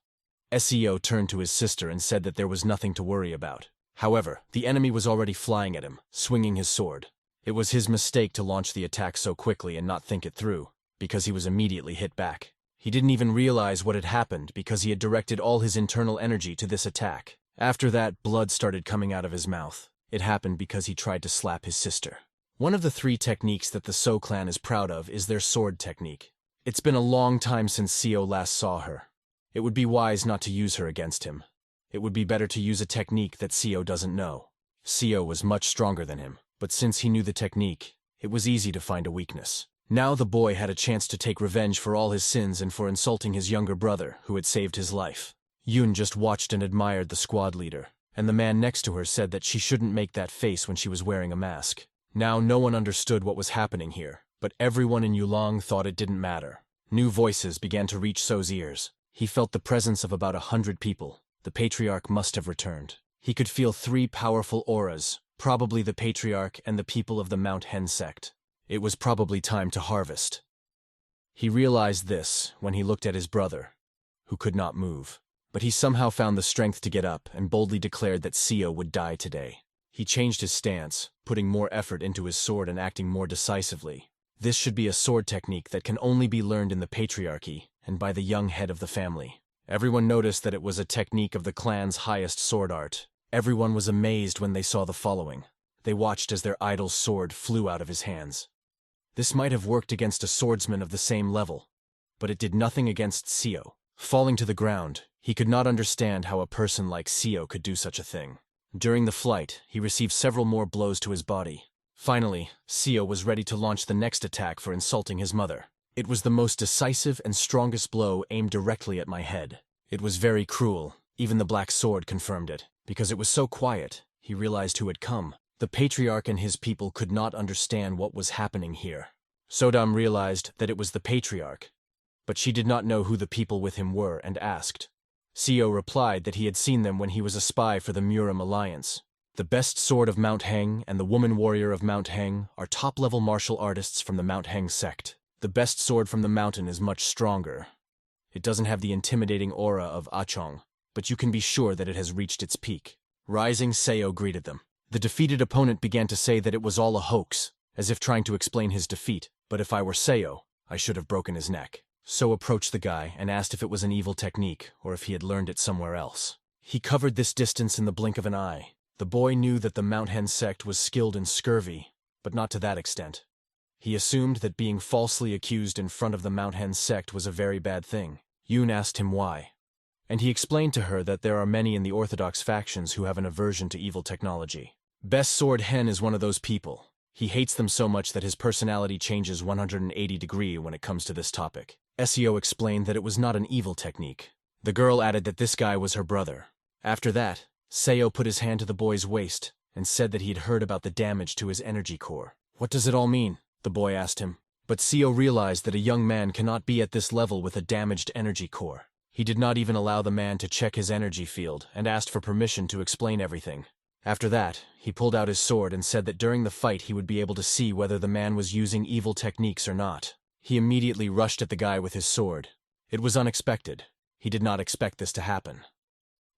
Seo turned to his sister and said that there was nothing to worry about. However, the enemy was already flying at him, swinging his sword. It was his mistake to launch the attack so quickly and not think it through, because he was immediately hit back. He didn't even realize what had happened because he had directed all his internal energy to this attack. After that, blood started coming out of his mouth. It happened because he tried to slap his sister. One of the 3 techniques that the So clan is proud of is their sword technique. It's been a long time since Seo last saw her. It would be wise not to use her against him. It would be better to use a technique that Seo doesn't know. Seo was much stronger than him, but since he knew the technique, it was easy to find a weakness. Now the boy had a chance to take revenge for all his sins and for insulting his younger brother, who had saved his life. Yoon just watched and admired the squad leader, and the man next to her said that she shouldn't make that face when she was wearing a mask. Now no one understood what was happening here, but everyone in Yulong thought it didn't matter. New voices began to reach So's ears. He felt the presence of about 100 people. The patriarch must have returned. He could feel 3 powerful auras, probably the patriarch and the people of the Mount Hen sect. It was probably time to harvest. He realized this when he looked at his brother, who could not move. But he somehow found the strength to get up and boldly declared that Seo would die today. He changed his stance, putting more effort into his sword and acting more decisively. This should be a sword technique that can only be learned in the patriarchy and by the young head of the family. Everyone noticed that it was a technique of the clan's highest sword art. Everyone was amazed when they saw the following. They watched as their idol's sword flew out of his hands. This might have worked against a swordsman of the same level, but it did nothing against Seo. Falling to the ground, he could not understand how a person like Seo could do such a thing. During the flight, he received several more blows to his body. Finally, Seo was ready to launch the next attack for insulting his mother. It was the most decisive and strongest blow aimed directly at my head. It was very cruel. Even the black sword confirmed it. Because it was so quiet, he realized who had come. The patriarch and his people could not understand what was happening here. Sodam realized that it was the patriarch, but she did not know who the people with him were and asked. Seo replied that he had seen them when he was a spy for the Murim Alliance. The best sword of Mount Heng and the woman warrior of Mount Heng are top-level martial artists from the Mount Heng sect. The best sword from the mountain is much stronger. It doesn't have the intimidating aura of Achong, but you can be sure that it has reached its peak. Rising, Seo greeted them. The defeated opponent began to say that it was all a hoax, as if trying to explain his defeat, but if I were Seo, I should have broken his neck. So approached the guy and asked if it was an evil technique or if he had learned it somewhere else. He covered this distance in the blink of an eye. The boy knew that the Mount Hen sect was skilled in scurvy, but not to that extent. He assumed that being falsely accused in front of the Mount Hen sect was a very bad thing. Yoon asked him why, and he explained to her that there are many in the Orthodox factions who have an aversion to evil technology. Best Sword Hen is one of those people. He hates them so much that his personality changes 180 degrees when it comes to this topic. Seo explained that it was not an evil technique. The girl added that this guy was her brother. After that, Seo put his hand to the boy's waist and said that he had heard about the damage to his energy core. What does it all mean? The boy asked him. But Seo realized that a young man cannot be at this level with a damaged energy core. He did not even allow the man to check his energy field and asked for permission to explain everything. After that, he pulled out his sword and said that during the fight he would be able to see whether the man was using evil techniques or not. He immediately rushed at the guy with his sword. It was unexpected. He did not expect this to happen.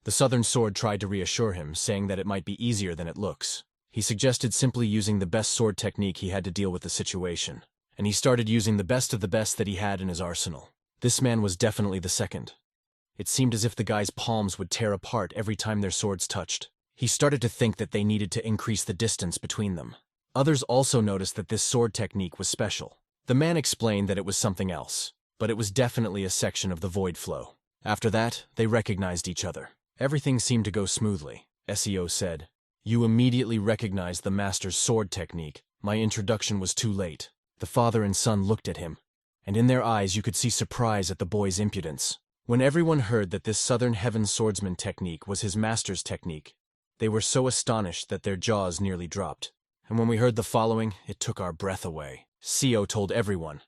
The Southern Sword tried to reassure him, saying that it might be easier than it looks. He suggested simply using the best sword technique he had to deal with the situation, and he started using the best of the best that he had in his arsenal. This man was definitely the second. It seemed as if the guy's palms would tear apart every time their swords touched. He started to think that they needed to increase the distance between them. Others also noticed that this sword technique was special. The man explained that it was something else, but it was definitely a section of the void flow. After that, they recognized each other. Everything seemed to go smoothly. SEO said, "You immediately recognized the master's sword technique. My introduction was too late." The father and son looked at him, and in their eyes you could see surprise at the boy's impudence. When everyone heard that this Southern Heaven swordsman technique was his master's technique, they were so astonished that their jaws nearly dropped. And when we heard the following, it took our breath away. Seo told everyone,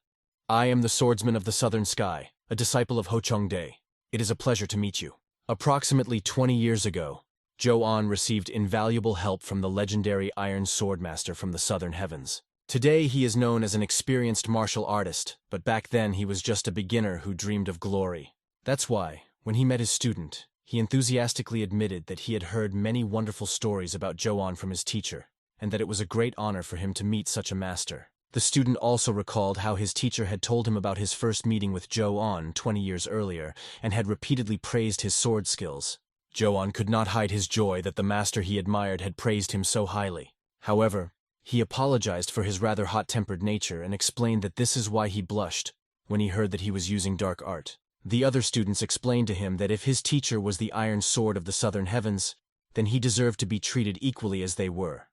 "I am the swordsman of the Southern Sky, a disciple of Ho Chong-dae. It is a pleasure to meet you." Approximately 20 years ago, Jo-on received invaluable help from the legendary Iron Swordmaster from the Southern Heavens. Today he is known as an experienced martial artist, but back then he was just a beginner who dreamed of glory. That's why, when he met his student, he enthusiastically admitted that he had heard many wonderful stories about Jo-on from his teacher, and that it was a great honor for him to meet such a master. The student also recalled how his teacher had told him about his first meeting with Jo-on 20 years earlier and had repeatedly praised his sword skills. Jo-on could not hide his joy that the master he admired had praised him so highly. However, he apologized for his rather hot-tempered nature and explained that this is why he blushed when he heard that he was using dark art. The other students explained to him that if his teacher was the Iron Sword of the Southern Heavens, then he deserved to be treated equally as they were.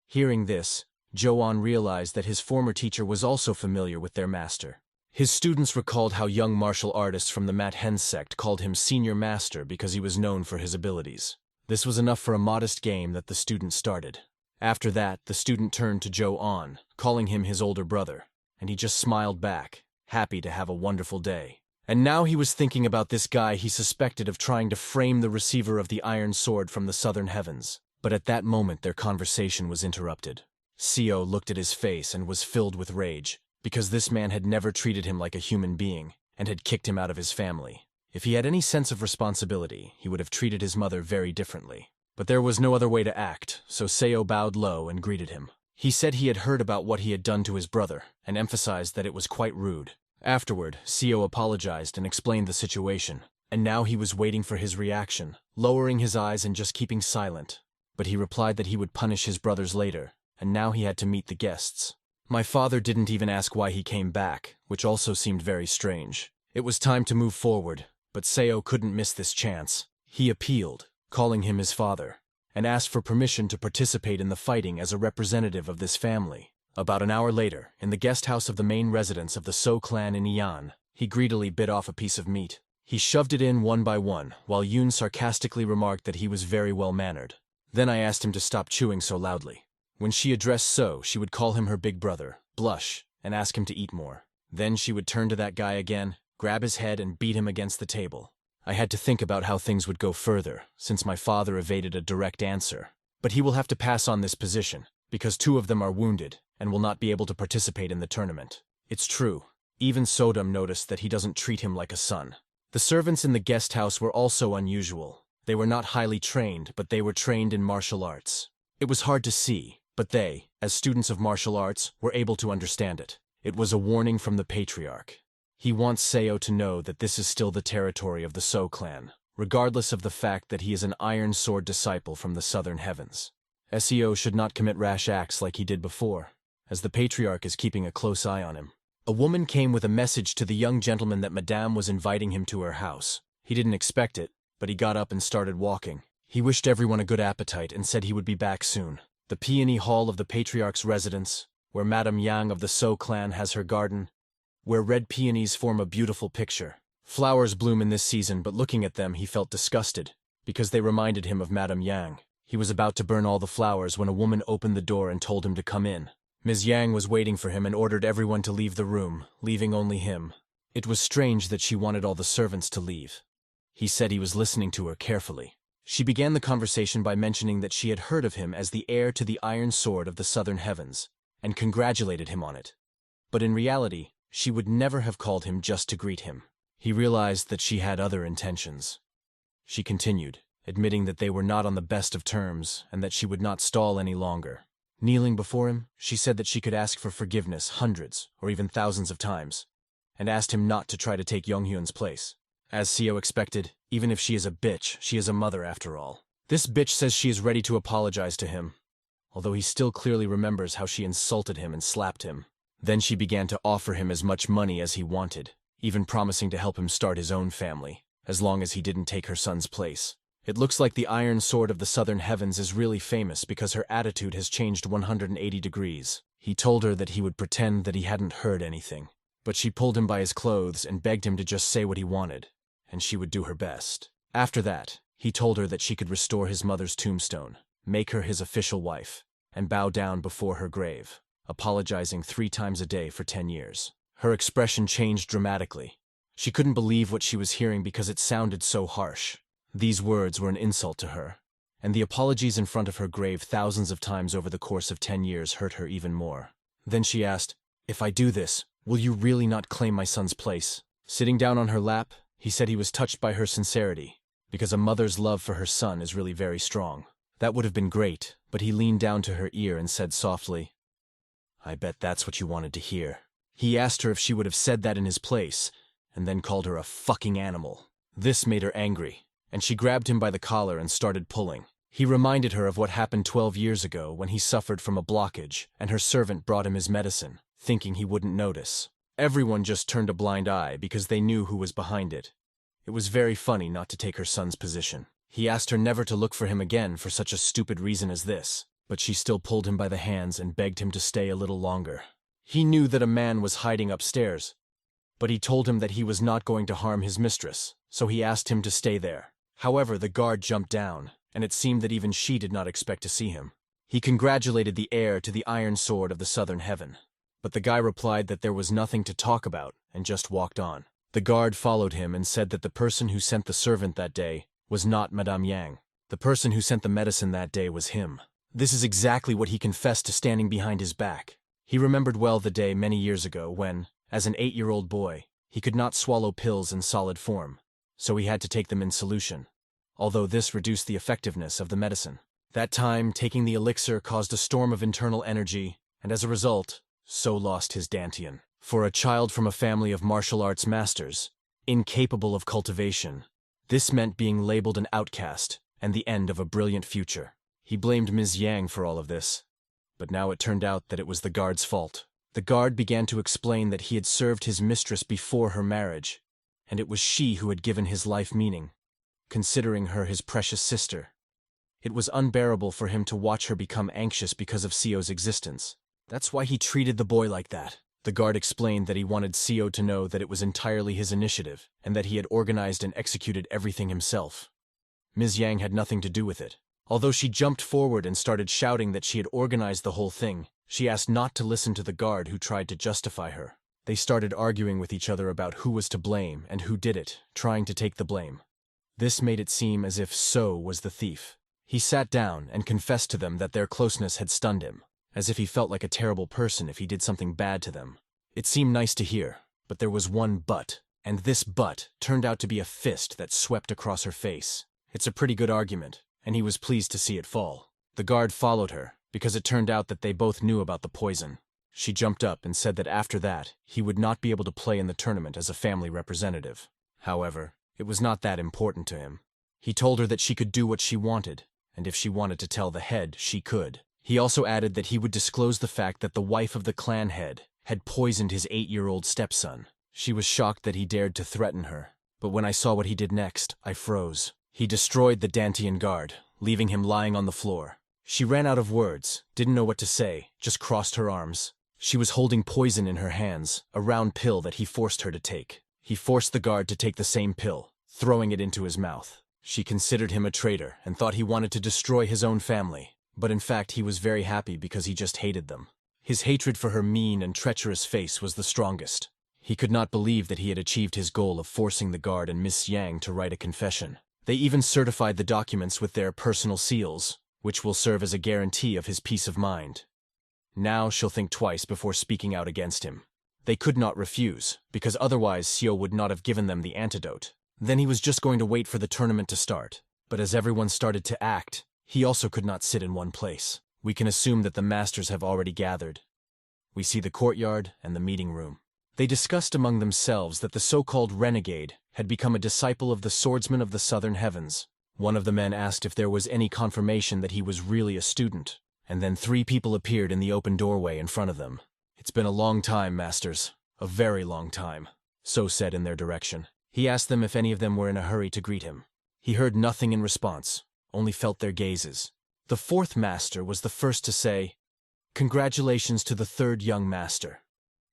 Hearing this, Jo-on realized that his former teacher was also familiar with their master. His students recalled how young martial artists from the Mat Hen sect called him Senior Master because he was known for his abilities. This was enough for a modest game that the student started. After that, the student turned to Jo-on, calling him his older brother, and he just smiled back, happy to have a wonderful day. And now he was thinking about this guy he suspected of trying to frame the receiver of the Iron Sword from the Southern Heavens. But at that moment their conversation was interrupted. Seo looked at his face and was filled with rage, because this man had never treated him like a human being, and had kicked him out of his family. If he had any sense of responsibility, he would have treated his mother very differently. But there was no other way to act, so Seo bowed low and greeted him. He said he had heard about what he had done to his brother, and emphasized that it was quite rude. Afterward, Seo apologized and explained the situation, and now he was waiting for his reaction, lowering his eyes and just keeping silent. But he replied that he would punish his brothers later, and now he had to meet the guests. My father didn't even ask why he came back, which also seemed very strange. It was time to move forward, but Seo couldn't miss this chance. He appealed, calling him his father, and asked for permission to participate in the fighting as a representative of this family. About an hour later, in the guest house of the main residence of the So clan in Ian, he greedily bit off a piece of meat. He shoved it in one by one, while Yoon sarcastically remarked that he was very well-mannered. Then I asked him to stop chewing so loudly. When she addressed So, she would call him her big brother, blush, and ask him to eat more. Then she would turn to that guy again, grab his head and beat him against the table. I had to think about how things would go further, since my father evaded a direct answer. But he will have to pass on this position, because 2 of them are wounded, and will not be able to participate in the tournament. It's true. Even Sodom noticed that he doesn't treat him like a son. The servants in the guest house were also unusual. They were not highly trained, but they were trained in martial arts. It was hard to see, but they, as students of martial arts, were able to understand it. It was a warning from the patriarch. He wants Seo to know that this is still the territory of the So clan, regardless of the fact that he is an Iron Sword disciple from the Southern Heavens. Seo should not commit rash acts like he did before, as the patriarch is keeping a close eye on him. A woman came with a message to the young gentleman that Madame was inviting him to her house. He didn't expect it, but he got up and started walking. He wished everyone a good appetite and said he would be back soon. The peony hall of the patriarch's residence, where Madame Yang of the So clan has her garden, where red peonies form a beautiful picture. Flowers bloom in this season, but looking at them he felt disgusted, because they reminded him of Madame Yang. He was about to burn all the flowers when a woman opened the door and told him to come in. Ms. Yang was waiting for him and ordered everyone to leave the room, leaving only him. It was strange that she wanted all the servants to leave. He said he was listening to her carefully. She began the conversation by mentioning that she had heard of him as the heir to the iron sword of the southern heavens, and congratulated him on it. But in reality, she would never have called him just to greet him. He realized that she had other intentions. She continued, admitting that they were not on the best of terms and that she would not stall any longer. Kneeling before him, she said that she could ask for forgiveness hundreds or even thousands of times, and asked him not to try to take Yonghyun's place. As Seo expected, even if she is a bitch, she is a mother after all. This bitch says she is ready to apologize to him, although he still clearly remembers how she insulted him and slapped him. Then she began to offer him as much money as he wanted, even promising to help him start his own family, as long as he didn't take her son's place. It looks like the Iron Sword of the Southern Heavens is really famous because her attitude has changed 180 degrees. He told her that he would pretend that he hadn't heard anything, but she pulled him by his clothes and begged him to just say what he wanted, and she would do her best. After that, he told her that she could restore his mother's tombstone, make her his official wife, and bow down before her grave, apologizing 3 times a day for 10 years. Her expression changed dramatically. She couldn't believe what she was hearing because it sounded so harsh. These words were an insult to her, and the apologies in front of her grave thousands of times over the course of 10 years hurt her even more. Then she asked, "If I do this, will you really not claim my son's place?" Sitting down on her lap, he said he was touched by her sincerity, because a mother's love for her son is really very strong. That would have been great, but he leaned down to her ear and said softly, "I bet that's what you wanted to hear." He asked her if she would have said that in his place, and then called her a fucking animal. This made her angry, and she grabbed him by the collar and started pulling. He reminded her of what happened 12 years ago when he suffered from a blockage, and her servant brought him his medicine, thinking he wouldn't notice. Everyone just turned a blind eye because they knew who was behind it. It was very funny not to take her son's position. He asked her never to look for him again for such a stupid reason as this, but she still pulled him by the hands and begged him to stay a little longer. He knew that a man was hiding upstairs, but he told him that he was not going to harm his mistress, so he asked him to stay there. However, the guard jumped down, and it seemed that even she did not expect to see him. He congratulated the heir to the Iron Sword of the Southern Heaven, but the guy replied that there was nothing to talk about and just walked on. The guard followed him and said that the person who sent the servant that day was not Madame Yang. The person who sent the medicine that day was him. This is exactly what he confessed to standing behind his back. He remembered well the day many years ago when, as an 8-year-old boy, he could not swallow pills in solid form, so he had to take them in solution, although this reduced the effectiveness of the medicine. That time, taking the elixir caused a storm of internal energy, and as a result, so lost his Dantian. For a child from a family of martial arts masters, incapable of cultivation, this meant being labeled an outcast and the end of a brilliant future. He blamed Ms. Yang for all of this, but now it turned out that it was the guard's fault. The guard began to explain that he had served his mistress before her marriage, and it was she who had given his life meaning, considering her his precious sister. It was unbearable for him to watch her become anxious because of Seo's existence. That's why he treated the boy like that. The guard explained that he wanted Seo to know that it was entirely his initiative, and that he had organized and executed everything himself. Ms. Yang had nothing to do with it. Although she jumped forward and started shouting that she had organized the whole thing, she asked not to listen to the guard who tried to justify her. They started arguing with each other about who was to blame and who did it, trying to take the blame. This made it seem as if Seo was the thief. He sat down and confessed to them that their closeness had stunned him, as if he felt like a terrible person if he did something bad to them. It seemed nice to hear, but there was one but, and this but turned out to be a fist that swept across her face. It's a pretty good argument, and he was pleased to see it fall. The guard followed her, because it turned out that they both knew about the poison. She jumped up and said that after that, he would not be able to play in the tournament as a family representative. However, it was not that important to him. He told her that she could do what she wanted, and if she wanted to tell the head, she could. He also added that he would disclose the fact that the wife of the clan head had poisoned his 8-year-old stepson. She was shocked that he dared to threaten her, but when I saw what he did next, I froze. He destroyed the Dantian guard, leaving him lying on the floor. She ran out of words, didn't know what to say, just crossed her arms. She was holding poison in her hands, a round pill that he forced her to take. He forced the guard to take the same pill, throwing it into his mouth. She considered him a traitor and thought he wanted to destroy his own family, but in fact he was very happy because he just hated them. His hatred for her mean and treacherous face was the strongest. He could not believe that he had achieved his goal of forcing the guard and Miss Yang to write a confession. They even certified the documents with their personal seals, which will serve as a guarantee of his peace of mind. Now she'll think twice before speaking out against him. They could not refuse, because otherwise Seo would not have given them the antidote. Then he was just going to wait for the tournament to start. But as everyone started to act, he also could not sit in one place. We can assume that the masters have already gathered. We see the courtyard and the meeting room. They discussed among themselves that the so-called renegade had become a disciple of the swordsman of the southern heavens. One of the men asked if there was any confirmation that he was really a student, and then 3 people appeared in the open doorway in front of them. "It's been a long time, masters. A very long time," So said in their direction. He asked them if any of them were in a hurry to greet him. He heard nothing in response, only felt their gazes. The 4th master was the first to say, "Congratulations to the 3rd young master,"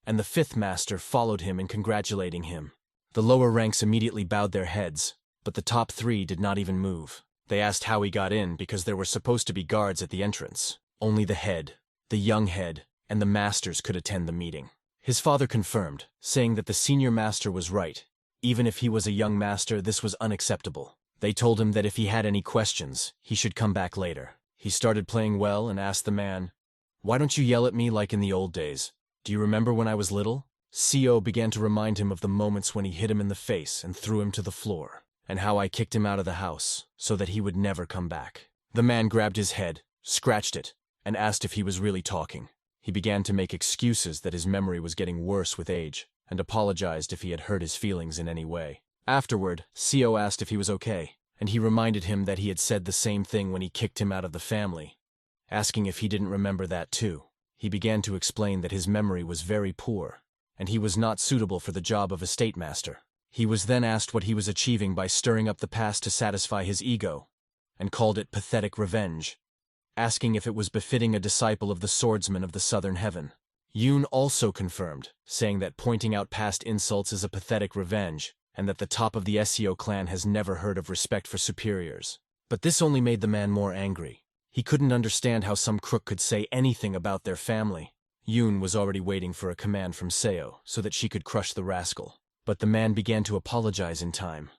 and the 5th master followed him in congratulating him. The lower ranks immediately bowed their heads, but the top 3 did not even move. They asked how he got in because there were supposed to be guards at the entrance. Only the head, the young head, and the masters could attend the meeting. His father confirmed, saying that the senior master was right. Even if he was a young master, this was unacceptable. They told him that if he had any questions, he should come back later. He started playing well and asked the man, "Why don't you yell at me like in the old days? Do you remember when I was little?" Seo began to remind him of the moments when he hit him in the face and threw him to the floor, and how I kicked him out of the house so that he would never come back. The man grabbed his head, scratched it, and asked if he was really talking. He began to make excuses that his memory was getting worse with age, and apologized if he had hurt his feelings in any way. Afterward, Seo asked if he was okay, and he reminded him that he had said the same thing when he kicked him out of the family, asking if he didn't remember that too. He began to explain that his memory was very poor, and he was not suitable for the job of a state master. He was then asked what he was achieving by stirring up the past to satisfy his ego, and called it pathetic revenge, asking if it was befitting a disciple of the swordsman of the southern heaven. Yoon also confirmed, saying that pointing out past insults is a pathetic revenge, and that the top of the Seo clan has never heard of respect for superiors. But this only made the man more angry. He couldn't understand how some crook could say anything about their family. Yoon was already waiting for a command from Seo so that she could crush the rascal. But the man began to apologize in time,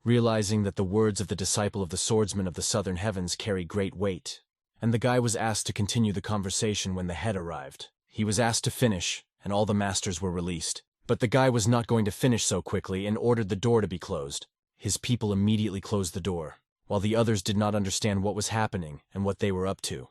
realizing that the words of the disciple of the swordsman of the southern heavens carry great weight. And the guy was asked to continue the conversation when the head arrived. He was asked to finish, and all the masters were released. But the guy was not going to finish so quickly and ordered the door to be closed. His people immediately closed the door, while the others did not understand what was happening and what they were up to.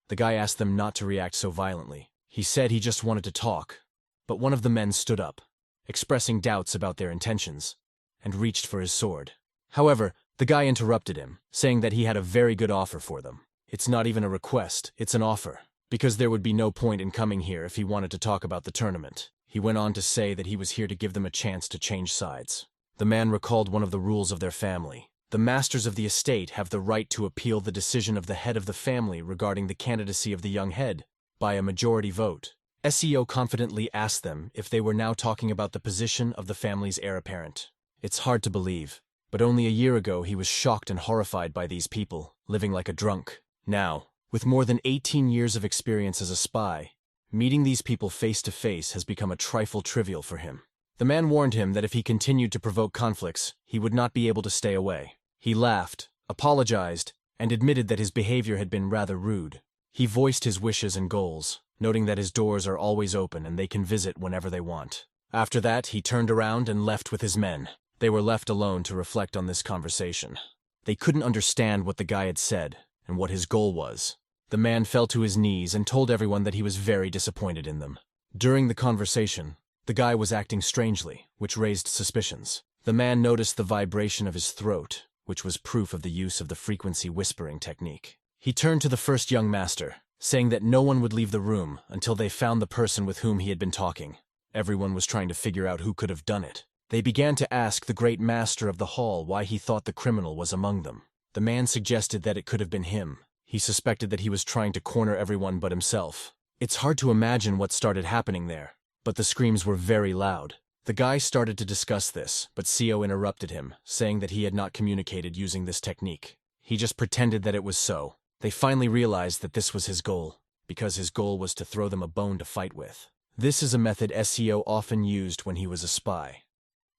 The guy asked them not to react so violently. He said he just wanted to talk, but one of the men stood up, expressing doubts about their intentions, and reached for his sword. However, the guy interrupted him, saying that he had a very good offer for them. "It's not even a request, it's an offer, because there would be no point in coming here if he wanted to talk about the tournament." He went on to say that he was here to give them a chance to change sides. The man recalled one of the rules of their family. The masters of the estate have the right to appeal the decision of the head of the family regarding the candidacy of the young head by a majority vote. Seo confidently asked them if they were now talking about the position of the family's heir apparent. It's hard to believe, but only a year ago he was shocked and horrified by these people, living like a drunk. Now, with more than 18 years of experience as a spy, meeting these people face to face has become a trifle trivial for him. The man warned him that if he continued to provoke conflicts, he would not be able to stay away. He laughed, apologized, and admitted that his behavior had been rather rude. He voiced his wishes and goals, noting that his doors are always open and they can visit whenever they want. After that, he turned around and left with his men. They were left alone to reflect on this conversation. They couldn't understand what the guy had said and what his goal was. The man fell to his knees and told everyone that he was very disappointed in them. During the conversation, the guy was acting strangely, which raised suspicions. The man noticed the vibration of his throat, which was proof of the use of the frequency whispering technique. He turned to the first young master, saying that no one would leave the room until they found the person with whom he had been talking. Everyone was trying to figure out who could have done it. They began to ask the great master of the hall why he thought the criminal was among them. The man suggested that it could have been him. He suspected that he was trying to corner everyone but himself. It's hard to imagine what started happening there, but the screams were very loud. The guy started to discuss this, but Seo interrupted him, saying that he had not communicated using this technique. He just pretended that it was so. They finally realized that this was his goal. because his goal was to throw them a bone to fight with. This is a method SEO often used when he was a spy.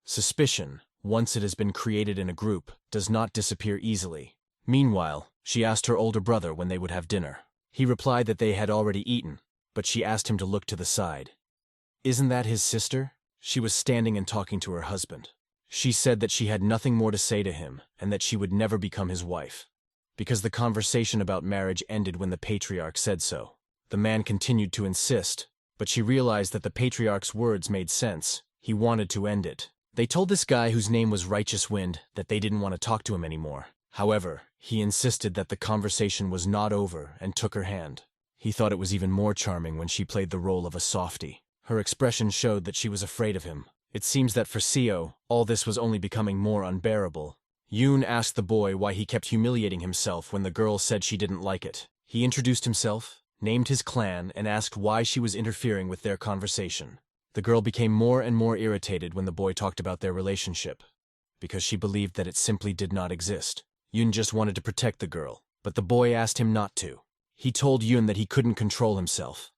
Suspicion, once it has been created in a group, does not disappear easily. Meanwhile, she asked her older brother when they would have dinner. He replied that they had already eaten, but she asked him to look to the side. Isn't that his sister? She was standing and talking to her husband. She said that she had nothing more to say to him and that she would never become his wife, because the conversation about marriage ended when the patriarch said so. The man continued to insist, but she realized that the patriarch's words made sense. He wanted to end it. They told this guy whose name was Righteous Wind that they didn't want to talk to him anymore. However, he insisted that the conversation was not over and took her hand. He thought it was even more charming when she played the role of a softie. Her expression showed that she was afraid of him. It seems that for Seo, all this was only becoming more unbearable. Yoon asked the boy why he kept humiliating himself when the girl said she didn't like it. He introduced himself, named his clan, and asked why she was interfering with their conversation. The girl became more and more irritated when the boy talked about their relationship, because she believed that it simply did not exist. Yoon just wanted to protect the girl, but the boy asked him not to. He told Yoon that he couldn't control himself,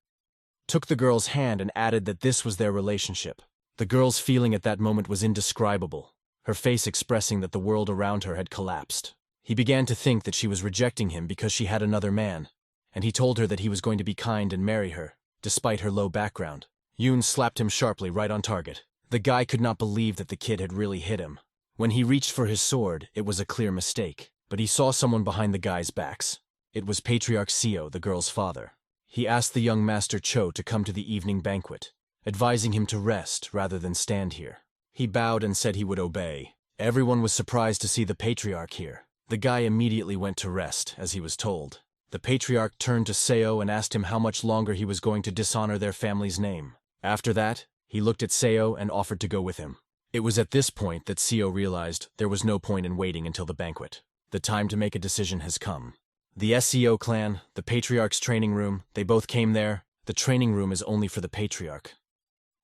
took the girl's hand and added that this was their relationship. The girl's feeling at that moment was indescribable, her face expressing that the world around her had collapsed. He began to think that she was rejecting him because she had another man, and he told her that he was going to be kind and marry her, despite her low background. Yoon slapped him sharply right on target. The guy could not believe that the kid had really hit him. When he reached for his sword, it was a clear mistake, but he saw someone behind the guys' backs. It was Patriarch Seo, the girl's father. He asked the young Master Cho to come to the evening banquet, advising him to rest rather than stand here. He bowed and said he would obey. Everyone was surprised to see the Patriarch here. The guy immediately went to rest, as he was told. The Patriarch turned to Seo and asked him how much longer he was going to dishonor their family's name. After that, he looked at Seo and offered to go with him. It was at this point that Seo realized there was no point in waiting until the banquet. The time to make a decision has come. The SEO clan, the Patriarch's training room, they both came there. The training room is only for the Patriarch.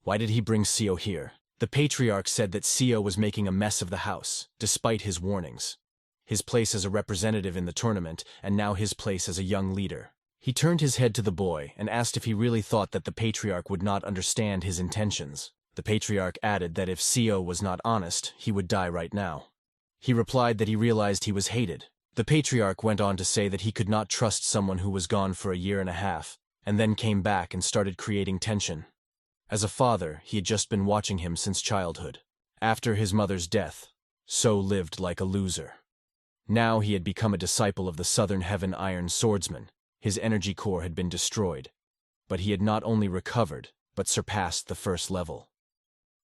Why did he bring Seo here? The Patriarch said that Seo was making a mess of the house, despite his warnings. His place as a representative in the tournament, and now his place as a young leader. He turned his head to the boy and asked if he really thought that the Patriarch would not understand his intentions. The Patriarch added that if Seo was not honest, he would die right now. He replied that he realized he was hated. The Patriarch went on to say that he could not trust someone who was gone for a year and a half, and then came back and started creating tension. As a father, he had just been watching him since childhood. After his mother's death, So lived like a loser. Now he had become a disciple of the Southern Heaven Iron Swordsman. His energy core had been destroyed, but he had not only recovered, but surpassed the first level.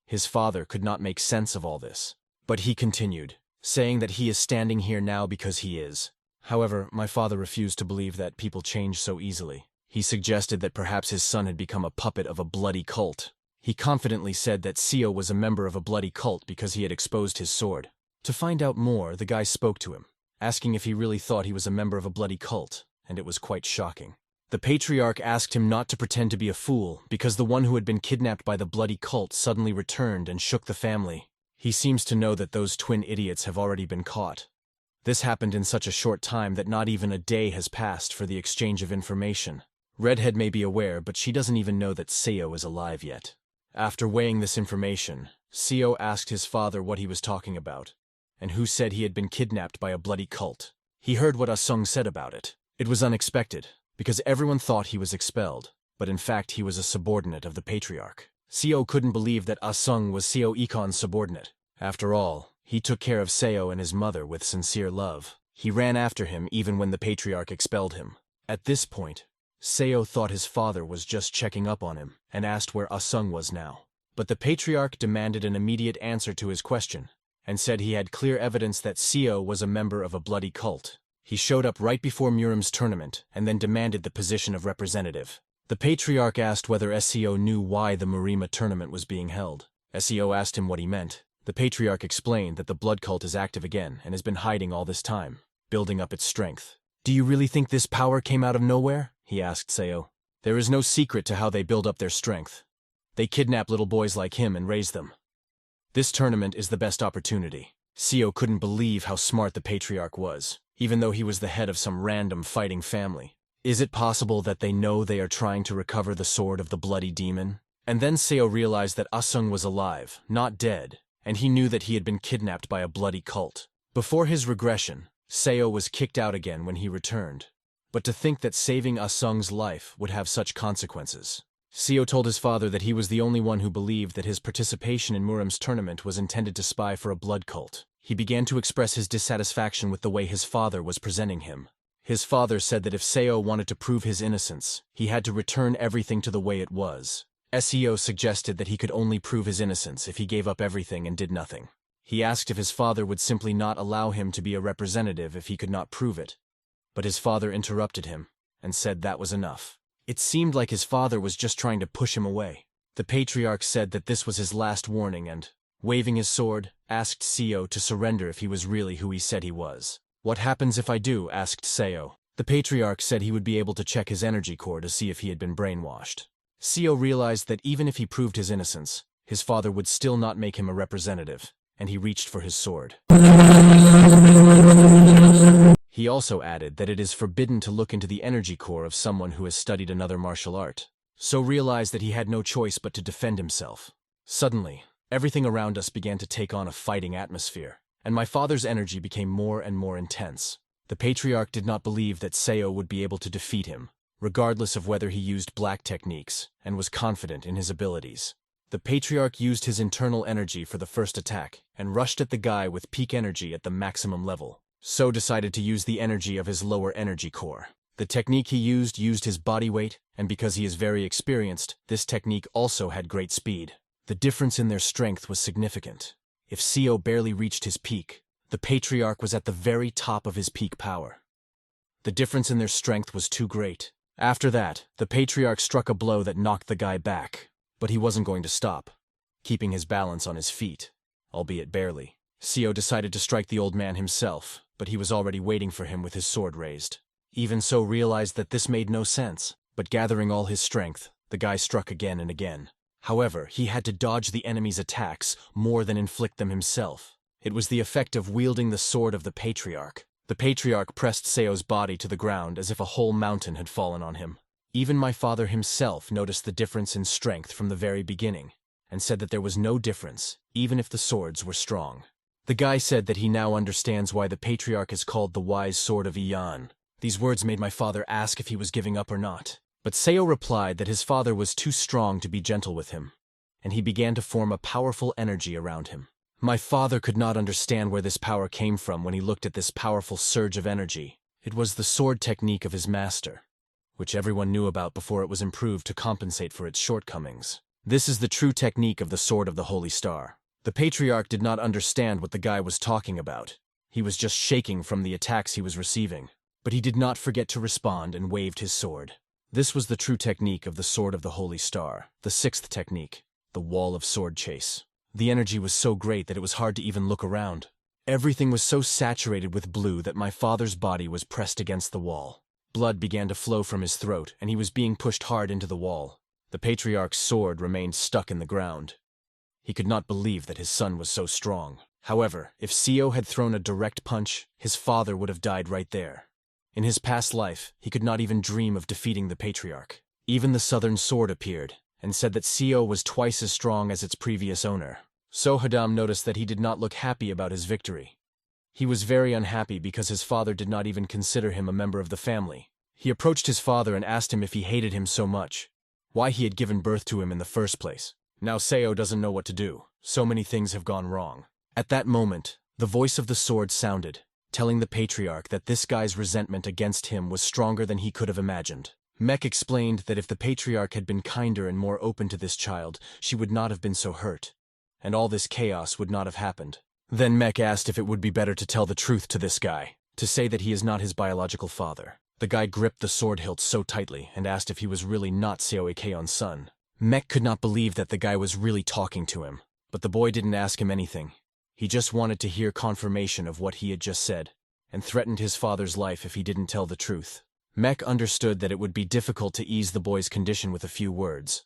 His father could not make sense of all this, but he continued, saying that he is standing here now because he is. However, my father refused to believe that people change so easily. He suggested that perhaps his son had become a puppet of a bloody cult. He confidently said that Seo was a member of a bloody cult because he had exposed his sword. To find out more, the guy spoke to him, asking if he really thought he was a member of a bloody cult, and it was quite shocking. The Patriarch asked him not to pretend to be a fool because the one who had been kidnapped by the bloody cult suddenly returned and shook the family. He seems to know that those twin idiots have already been caught. This happened in such a short time that not even a day has passed for the exchange of information. Redhead may be aware, but she doesn't even know that Seo is alive yet. After weighing this information, Seo asked his father what he was talking about, and who said he had been kidnapped by a bloody cult. He heard what Ah-sung said about it. It was unexpected, because everyone thought he was expelled, but in fact he was a subordinate of the Patriarch. Seo couldn't believe that Ah-sung was Seo Ikon's subordinate. After all, he took care of Seo and his mother with sincere love. He ran after him even when the Patriarch expelled him. At this point, Seo thought his father was just checking up on him and asked where Ah-sung was now. But the Patriarch demanded an immediate answer to his question and said he had clear evidence that Seo was a member of a bloody cult. He showed up right before Murim's tournament and then demanded the position of representative. The Patriarch asked whether Seo knew why the Murima tournament was being held. Seo asked him what he meant. The Patriarch explained that the blood cult is active again and has been hiding all this time, building up its strength. "Do you really think this power came out of nowhere?" he asked Seo. "There is no secret to how they build up their strength. They kidnap little boys like him and raise them. This tournament is the best opportunity." Seo couldn't believe how smart the Patriarch was, even though he was the head of some random fighting family. Is it possible that they know they are trying to recover the sword of the bloody demon? And then Seo realized that Asung was alive, not dead, and he knew that he had been kidnapped by a bloody cult. Before his regression, Seo was kicked out again when he returned. But to think that saving Asung's life would have such consequences. Seo told his father that he was the only one who believed that his participation in Murim's tournament was intended to spy for a blood cult. He began to express his dissatisfaction with the way his father was presenting him. His father said that if Seo wanted to prove his innocence, he had to return everything to the way it was. Seo suggested that he could only prove his innocence if he gave up everything and did nothing. He asked if his father would simply not allow him to be a representative if he could not prove it. But his father interrupted him and said that was enough. It seemed like his father was just trying to push him away. The patriarch said that this was his last warning and, waving his sword, asked Seo to surrender if he was really who he said he was. "What happens if I do?" asked Seo. The patriarch said he would be able to check his energy core to see if he had been brainwashed. Seo realized that even if he proved his innocence, his father would still not make him a representative, and he reached for his sword. He also added that it is forbidden to look into the energy core of someone who has studied another martial art. So realized that he had no choice but to defend himself. Suddenly, everything around us began to take on a fighting atmosphere, and my father's energy became more and more intense. The patriarch did not believe that Seo would be able to defeat him, regardless of whether he used black techniques, and was confident in his abilities. The patriarch used his internal energy for the first attack, and rushed at the guy with peak energy at the maximum level. So decided to use the energy of his lower energy core. The technique he used his body weight, and because he is very experienced, this technique also had great speed. The difference in their strength was significant. If Seo barely reached his peak, the patriarch was at the very top of his peak power. The difference in their strength was too great. After that, the patriarch struck a blow that knocked the guy back. But he wasn't going to stop, keeping his balance on his feet, albeit barely. Seo decided to strike the old man himself, but he was already waiting for him with his sword raised. Even so realized that this made no sense, but gathering all his strength, the guy struck again and again. However, he had to dodge the enemy's attacks more than inflict them himself. It was the effect of wielding the sword of the patriarch. The patriarch pressed Seo's body to the ground as if a whole mountain had fallen on him. Even my father himself noticed the difference in strength from the very beginning, and said that there was no difference, even if the swords were strong. The guy said that he now understands why the patriarch is called the wise sword of Ian. These words made my father ask if he was giving up or not. But Seo replied that his father was too strong to be gentle with him, and he began to form a powerful energy around him. My father could not understand where this power came from when he looked at this powerful surge of energy. It was the sword technique of his master, which everyone knew about before it was improved to compensate for its shortcomings. This is the true technique of the sword of the Holy Star. The patriarch did not understand what the guy was talking about. He was just shaking from the attacks he was receiving. But he did not forget to respond and waved his sword. This was the true technique of the sword of the Holy Star, the sixth technique, the wall of sword chase. The energy was so great that it was hard to even look around. Everything was so saturated with blue that my father's body was pressed against the wall. Blood began to flow from his throat, and he was being pushed hard into the wall. The patriarch's sword remained stuck in the ground. He could not believe that his son was so strong. However, if Seo had thrown a direct punch, his father would have died right there. In his past life, he could not even dream of defeating the patriarch. Even the southern sword appeared, and said that Seo was twice as strong as its previous owner. So Hadam noticed that he did not look happy about his victory. He was very unhappy because his father did not even consider him a member of the family. He approached his father and asked him if he hated him so much, why he had given birth to him in the first place. Now Seo doesn't know what to do. So many things have gone wrong. At that moment, the voice of the sword sounded, telling the patriarch that this guy's resentment against him was stronger than he could have imagined. Mech explained that if the patriarch had been kinder and more open to this child, she would not have been so hurt, and all this chaos would not have happened. Then Mech asked if it would be better to tell the truth to this guy, to say that he is not his biological father. The guy gripped the sword hilt so tightly and asked if he was really not Seo Ikeon's son. Mech could not believe that the guy was really talking to him, but the boy didn't ask him anything. He just wanted to hear confirmation of what he had just said, and threatened his father's life if he didn't tell the truth. Mech understood that it would be difficult to ease the boy's condition with a few words,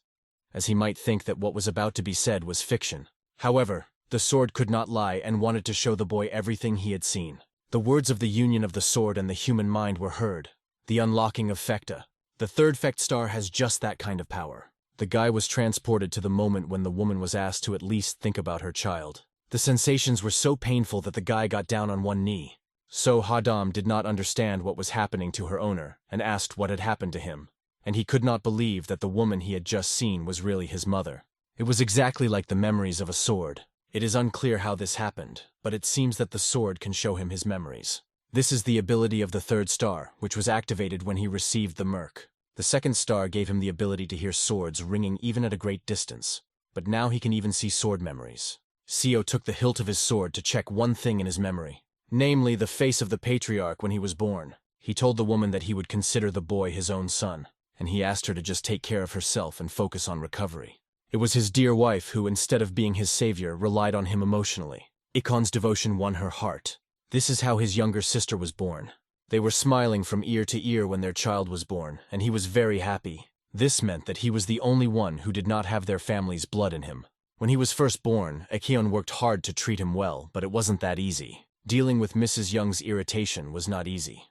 as he might think that what was about to be said was fiction. However, the sword could not lie and wanted to show the boy everything he had seen. The words of the union of the sword and the human mind were heard. The unlocking of Fecta. The third Fect star has just that kind of power. The guy was transported to the moment when the woman was asked to at least think about her child. The sensations were so painful that the guy got down on one knee. So Hadam did not understand what was happening to her owner and asked what had happened to him, and he could not believe that the woman he had just seen was really his mother. It was exactly like the memories of a sword. It is unclear how this happened, but it seems that the sword can show him his memories. This is the ability of the third star, which was activated when he received the Merc. The second star gave him the ability to hear swords ringing even at a great distance, but now he can even see sword memories. Seo took the hilt of his sword to check one thing in his memory, namely the face of the patriarch when he was born. He told the woman that he would consider the boy his own son, and he asked her to just take care of herself and focus on recovery. It was his dear wife who, instead of being his savior, relied on him emotionally. Ikon's devotion won her heart. This is how his younger sister was born. They were smiling from ear to ear when their child was born, and he was very happy. This meant that he was the only one who did not have their family's blood in him. When he was first born, Ikon worked hard to treat him well, but it wasn't that easy. Dealing with Mrs. Young's irritation was not easy.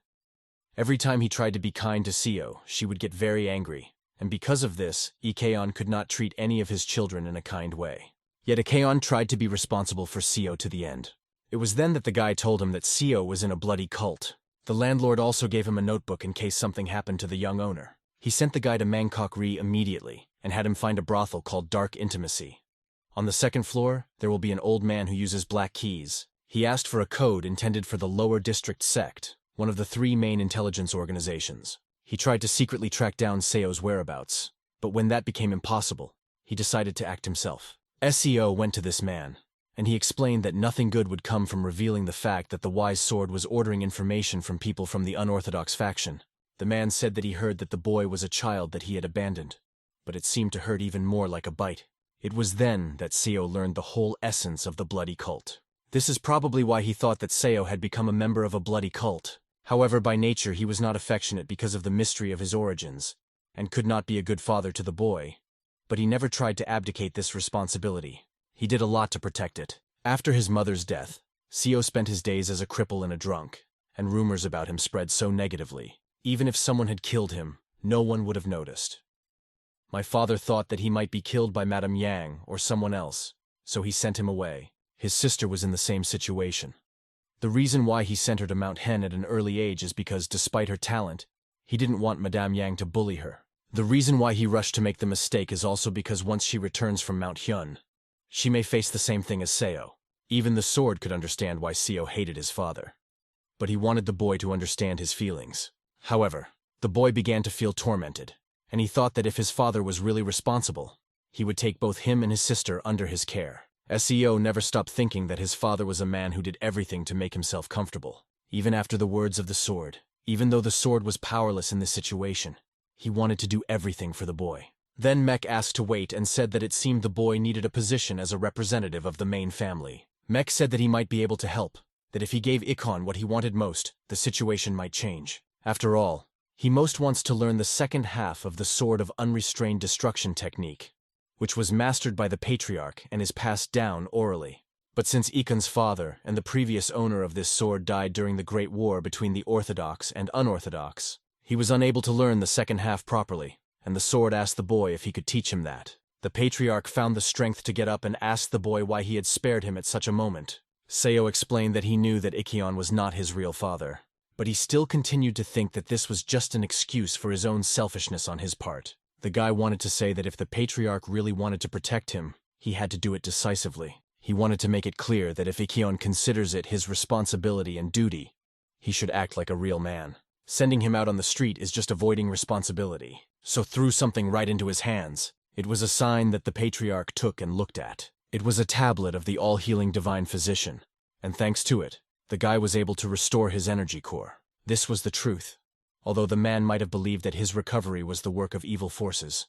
Every time he tried to be kind to Seo, she would get very angry, and because of this, Ikon could not treat any of his children in a kind way. Yet Ikon tried to be responsible for Seo to the end. It was then that the guy told him that Seo was in a bloody cult. The landlord also gave him a notebook in case something happened to the young owner. He sent the guy to Mangacapped immediately, and had him find a brothel called Dark Intimacy. On the second floor, there will be an old man who uses black keys. He asked for a code intended for the Lower District Sect, one of the 3 main intelligence organizations. He tried to secretly track down Seo's whereabouts, but when that became impossible, he decided to act himself. SEO went to this man, and he explained that nothing good would come from revealing the fact that the Wise Sword was ordering information from people from the unorthodox faction. The man said that he heard that the boy was a child that he had abandoned, but it seemed to hurt even more like a bite. It was then that Seo learned the whole essence of the bloody cult. This is probably why he thought that Seo had become a member of a bloody cult. However, by nature he was not affectionate because of the mystery of his origins, and could not be a good father to the boy. But he never tried to abdicate this responsibility. He did a lot to protect it. After his mother's death, Seo spent his days as a cripple and a drunk, and rumors about him spread so negatively. Even if someone had killed him, no one would have noticed. My father thought that he might be killed by Madame Yang or someone else, so he sent him away. His sister was in the same situation. The reason why he sent her to Mount Hen at an early age is because, despite her talent, he didn't want Madame Yang to bully her. The reason why he rushed to make the mistake is also because once she returns from Mount Hyun, she may face the same thing as Seo. Even the sword could understand why Seo hated his father. But he wanted the boy to understand his feelings. However, the boy began to feel tormented, and he thought that if his father was really responsible, he would take both him and his sister under his care. SEO never stopped thinking that his father was a man who did everything to make himself comfortable. Even after the words of the sword, even though the sword was powerless in this situation, he wanted to do everything for the boy. Then Mek asked to wait and said that it seemed the boy needed a position as a representative of the main family. Mek said that he might be able to help, that if he gave Ikon what he wanted most, the situation might change. After all, he most wants to learn the second half of the Sword of Unrestrained Destruction technique, which was mastered by the Patriarch and is passed down orally. But since Ikon's father and the previous owner of this sword died during the Great War between the Orthodox and Unorthodox, he was unable to learn the second half properly, and the sword asked the boy if he could teach him that. The Patriarch found the strength to get up and asked the boy why he had spared him at such a moment. Seo explained that he knew that Ikon was not his real father, but he still continued to think that this was just an excuse for his own selfishness on his part. The guy wanted to say that if the Patriarch really wanted to protect him, he had to do it decisively. He wanted to make it clear that if Ikon considers it his responsibility and duty, he should act like a real man. Sending him out on the street is just avoiding responsibility. So threw something right into his hands. It was a sign that the Patriarch took and looked at. It was a tablet of the all-healing divine physician, and thanks to it, the guy was able to restore his energy core. This was the truth, although the man might have believed that his recovery was the work of evil forces.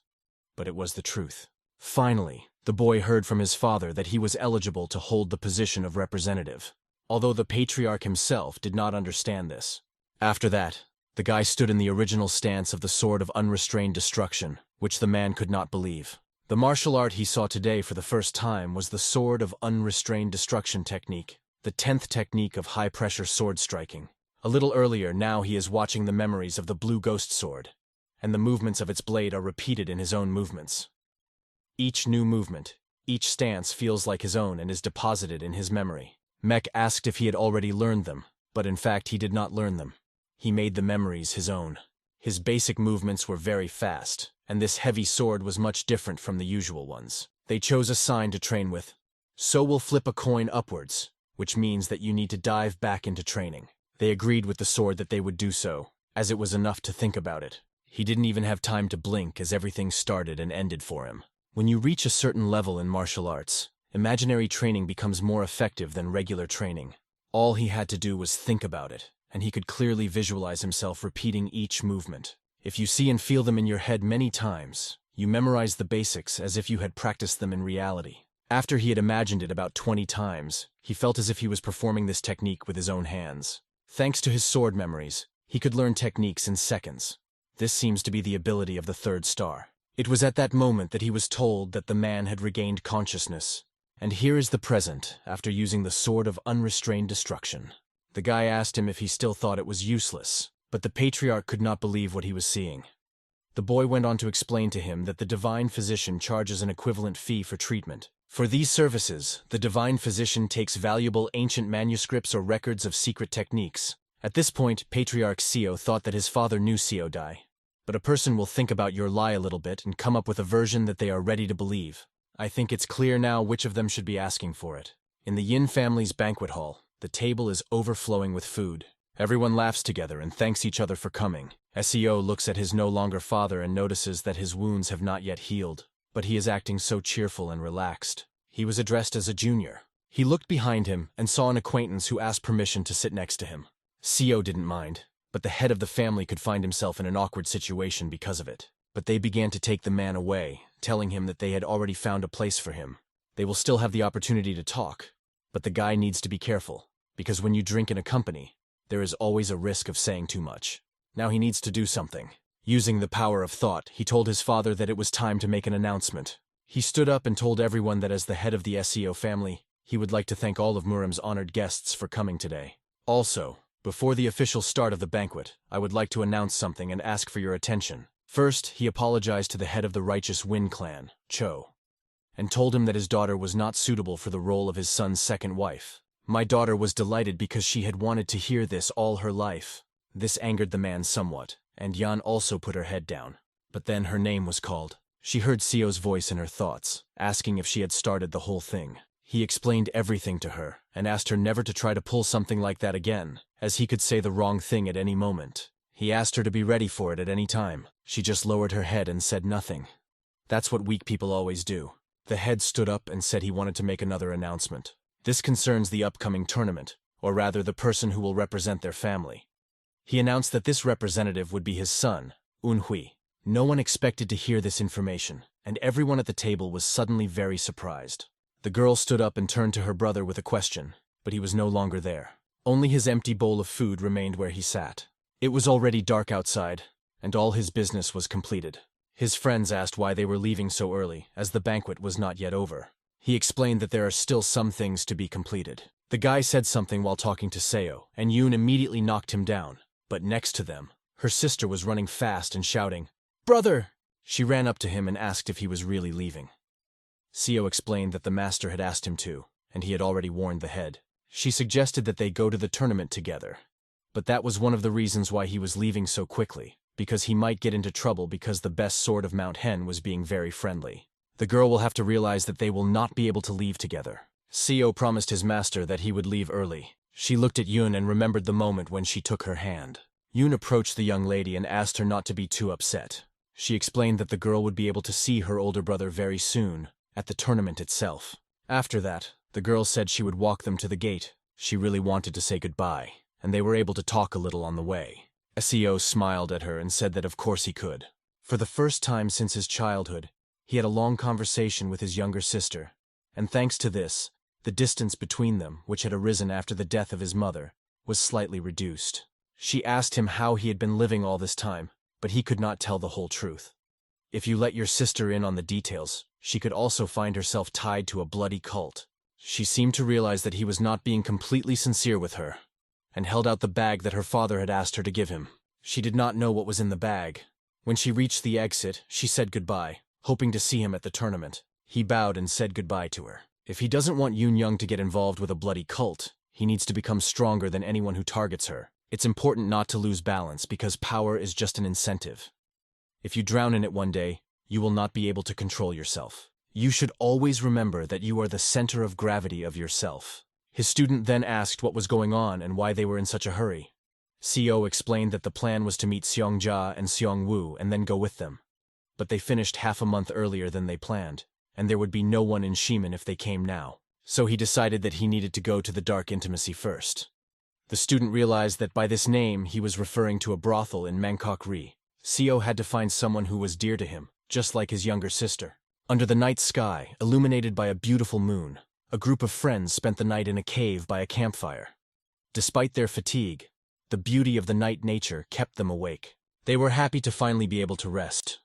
But it was the truth. Finally, the boy heard from his father that he was eligible to hold the position of representative, although the Patriarch himself did not understand this. After that, the guy stood in the original stance of the Sword of Unrestrained Destruction, which the man could not believe. The martial art he saw today for the first time was the Sword of Unrestrained Destruction technique, the 10th technique of high-pressure sword striking. A little earlier, now he is watching the memories of the blue ghost sword, and the movements of its blade are repeated in his own movements. Each new movement, each stance feels like his own and is deposited in his memory. Mech asked if he had already learned them, but in fact he did not learn them. He made the memories his own. His basic movements were very fast, and this heavy sword was much different from the usual ones. They chose a sign to train with. So will flip a coin upwards, which means that you need to dive back into training. They agreed with the sword that they would do so, as it was enough to think about it. He didn't even have time to blink as everything started and ended for him. When you reach a certain level in martial arts, imaginary training becomes more effective than regular training. All he had to do was think about it, and he could clearly visualize himself repeating each movement. If you see and feel them in your head many times, you memorize the basics as if you had practiced them in reality. After he had imagined it about 20 times, he felt as if he was performing this technique with his own hands. Thanks to his sword memories, he could learn techniques in seconds. This seems to be the ability of the third star. It was at that moment that he was told that the man had regained consciousness. And here is the present, after using the sword of unrestrained destruction. The guy asked him if he still thought it was useless, but the patriarch could not believe what he was seeing. The boy went on to explain to him that the divine physician charges an equivalent fee for treatment. For these services, the divine physician takes valuable ancient manuscripts or records of secret techniques. At this point, Patriarch Seo thought that his father knew Seo Dai. But a person will think about your lie a little bit and come up with a version that they are ready to believe. I think it's clear now which of them should be asking for it. In the Yin family's banquet hall, the table is overflowing with food. Everyone laughs together and thanks each other for coming. Seo looks at his no longer father and notices that his wounds have not yet healed, but he is acting so cheerful and relaxed. He was addressed as a junior. He looked behind him and saw an acquaintance who asked permission to sit next to him. Seo didn't mind, but the head of the family could find himself in an awkward situation because of it. But they began to take the man away, telling him that they had already found a place for him. They will still have the opportunity to talk, but the guy needs to be careful, because when you drink in a company, there is always a risk of saying too much. Now he needs to do something. Using the power of thought, he told his father that it was time to make an announcement. He stood up and told everyone that as the head of the Seo family, he would like to thank all of Murim's honored guests for coming today. Also, before the official start of the banquet, I would like to announce something and ask for your attention. First, he apologized to the head of the Righteous Wind clan, Cho, and told him that his daughter was not suitable for the role of his son's second wife. My daughter was delighted because she had wanted to hear this all her life. This angered the man somewhat, and Yan also put her head down. But then her name was called. She heard Seo's voice in her thoughts, asking if she had started the whole thing. He explained everything to her, and asked her never to try to pull something like that again, as he could say the wrong thing at any moment. He asked her to be ready for it at any time. She just lowered her head and said nothing. That's what weak people always do. The head stood up and said he wanted to make another announcement. This concerns the upcoming tournament, or rather the person who will represent their family. He announced that this representative would be his son, Unhui. No one expected to hear this information, and everyone at the table was suddenly very surprised. The girl stood up and turned to her brother with a question, but he was no longer there. Only his empty bowl of food remained where he sat. It was already dark outside, and all his business was completed. His friends asked why they were leaving so early, as the banquet was not yet over. He explained that there are still some things to be completed. The guy said something while talking to Seo, and Yoon immediately knocked him down. But next to them, her sister was running fast and shouting, "Brother!" She ran up to him and asked if he was really leaving. Seo explained that the master had asked him to, and he had already warned the head. She suggested that they go to the tournament together. But that was one of the reasons why he was leaving so quickly, because he might get into trouble because the best sword of Mount Hen was being very friendly. The girl will have to realize that they will not be able to leave together. Seo promised his master that he would leave early. She looked at Yoon and remembered the moment when she took her hand. Yoon approached the young lady and asked her not to be too upset. She explained that the girl would be able to see her older brother very soon, at the tournament itself. After that, the girl said she would walk them to the gate. She really wanted to say goodbye, and they were able to talk a little on the way. Seo smiled at her and said that of course he could. For the first time since his childhood, he had a long conversation with his younger sister, and thanks to this, the distance between them, which had arisen after the death of his mother, was slightly reduced. She asked him how he had been living all this time, but he could not tell the whole truth. If you let your sister in on the details, she could also find herself tied to a bloody cult. She seemed to realize that he was not being completely sincere with her, and held out the bag that her father had asked her to give him. She did not know what was in the bag. When she reached the exit, she said goodbye, hoping to see him at the tournament. He bowed and said goodbye to her. If he doesn't want Yoon Young to get involved with a bloody cult, he needs to become stronger than anyone who targets her. It's important not to lose balance because power is just an incentive. If you drown in it one day, you will not be able to control yourself. You should always remember that you are the center of gravity of yourself. His student then asked what was going on and why they were in such a hurry. CO explained that the plan was to meet Seong Ja and Seong Woo and then go with them. But they finished half a month earlier than they planned, and there would be no one in Shimin if they came now. So he decided that he needed to go to the dark intimacy first. The student realized that by this name he was referring to a brothel in Mangacapped. CO had to find someone who was dear to him, just like his younger sister. Under the night sky, illuminated by a beautiful moon, a group of friends spent the night in a cave by a campfire. Despite their fatigue, the beauty of the night nature kept them awake. They were happy to finally be able to rest.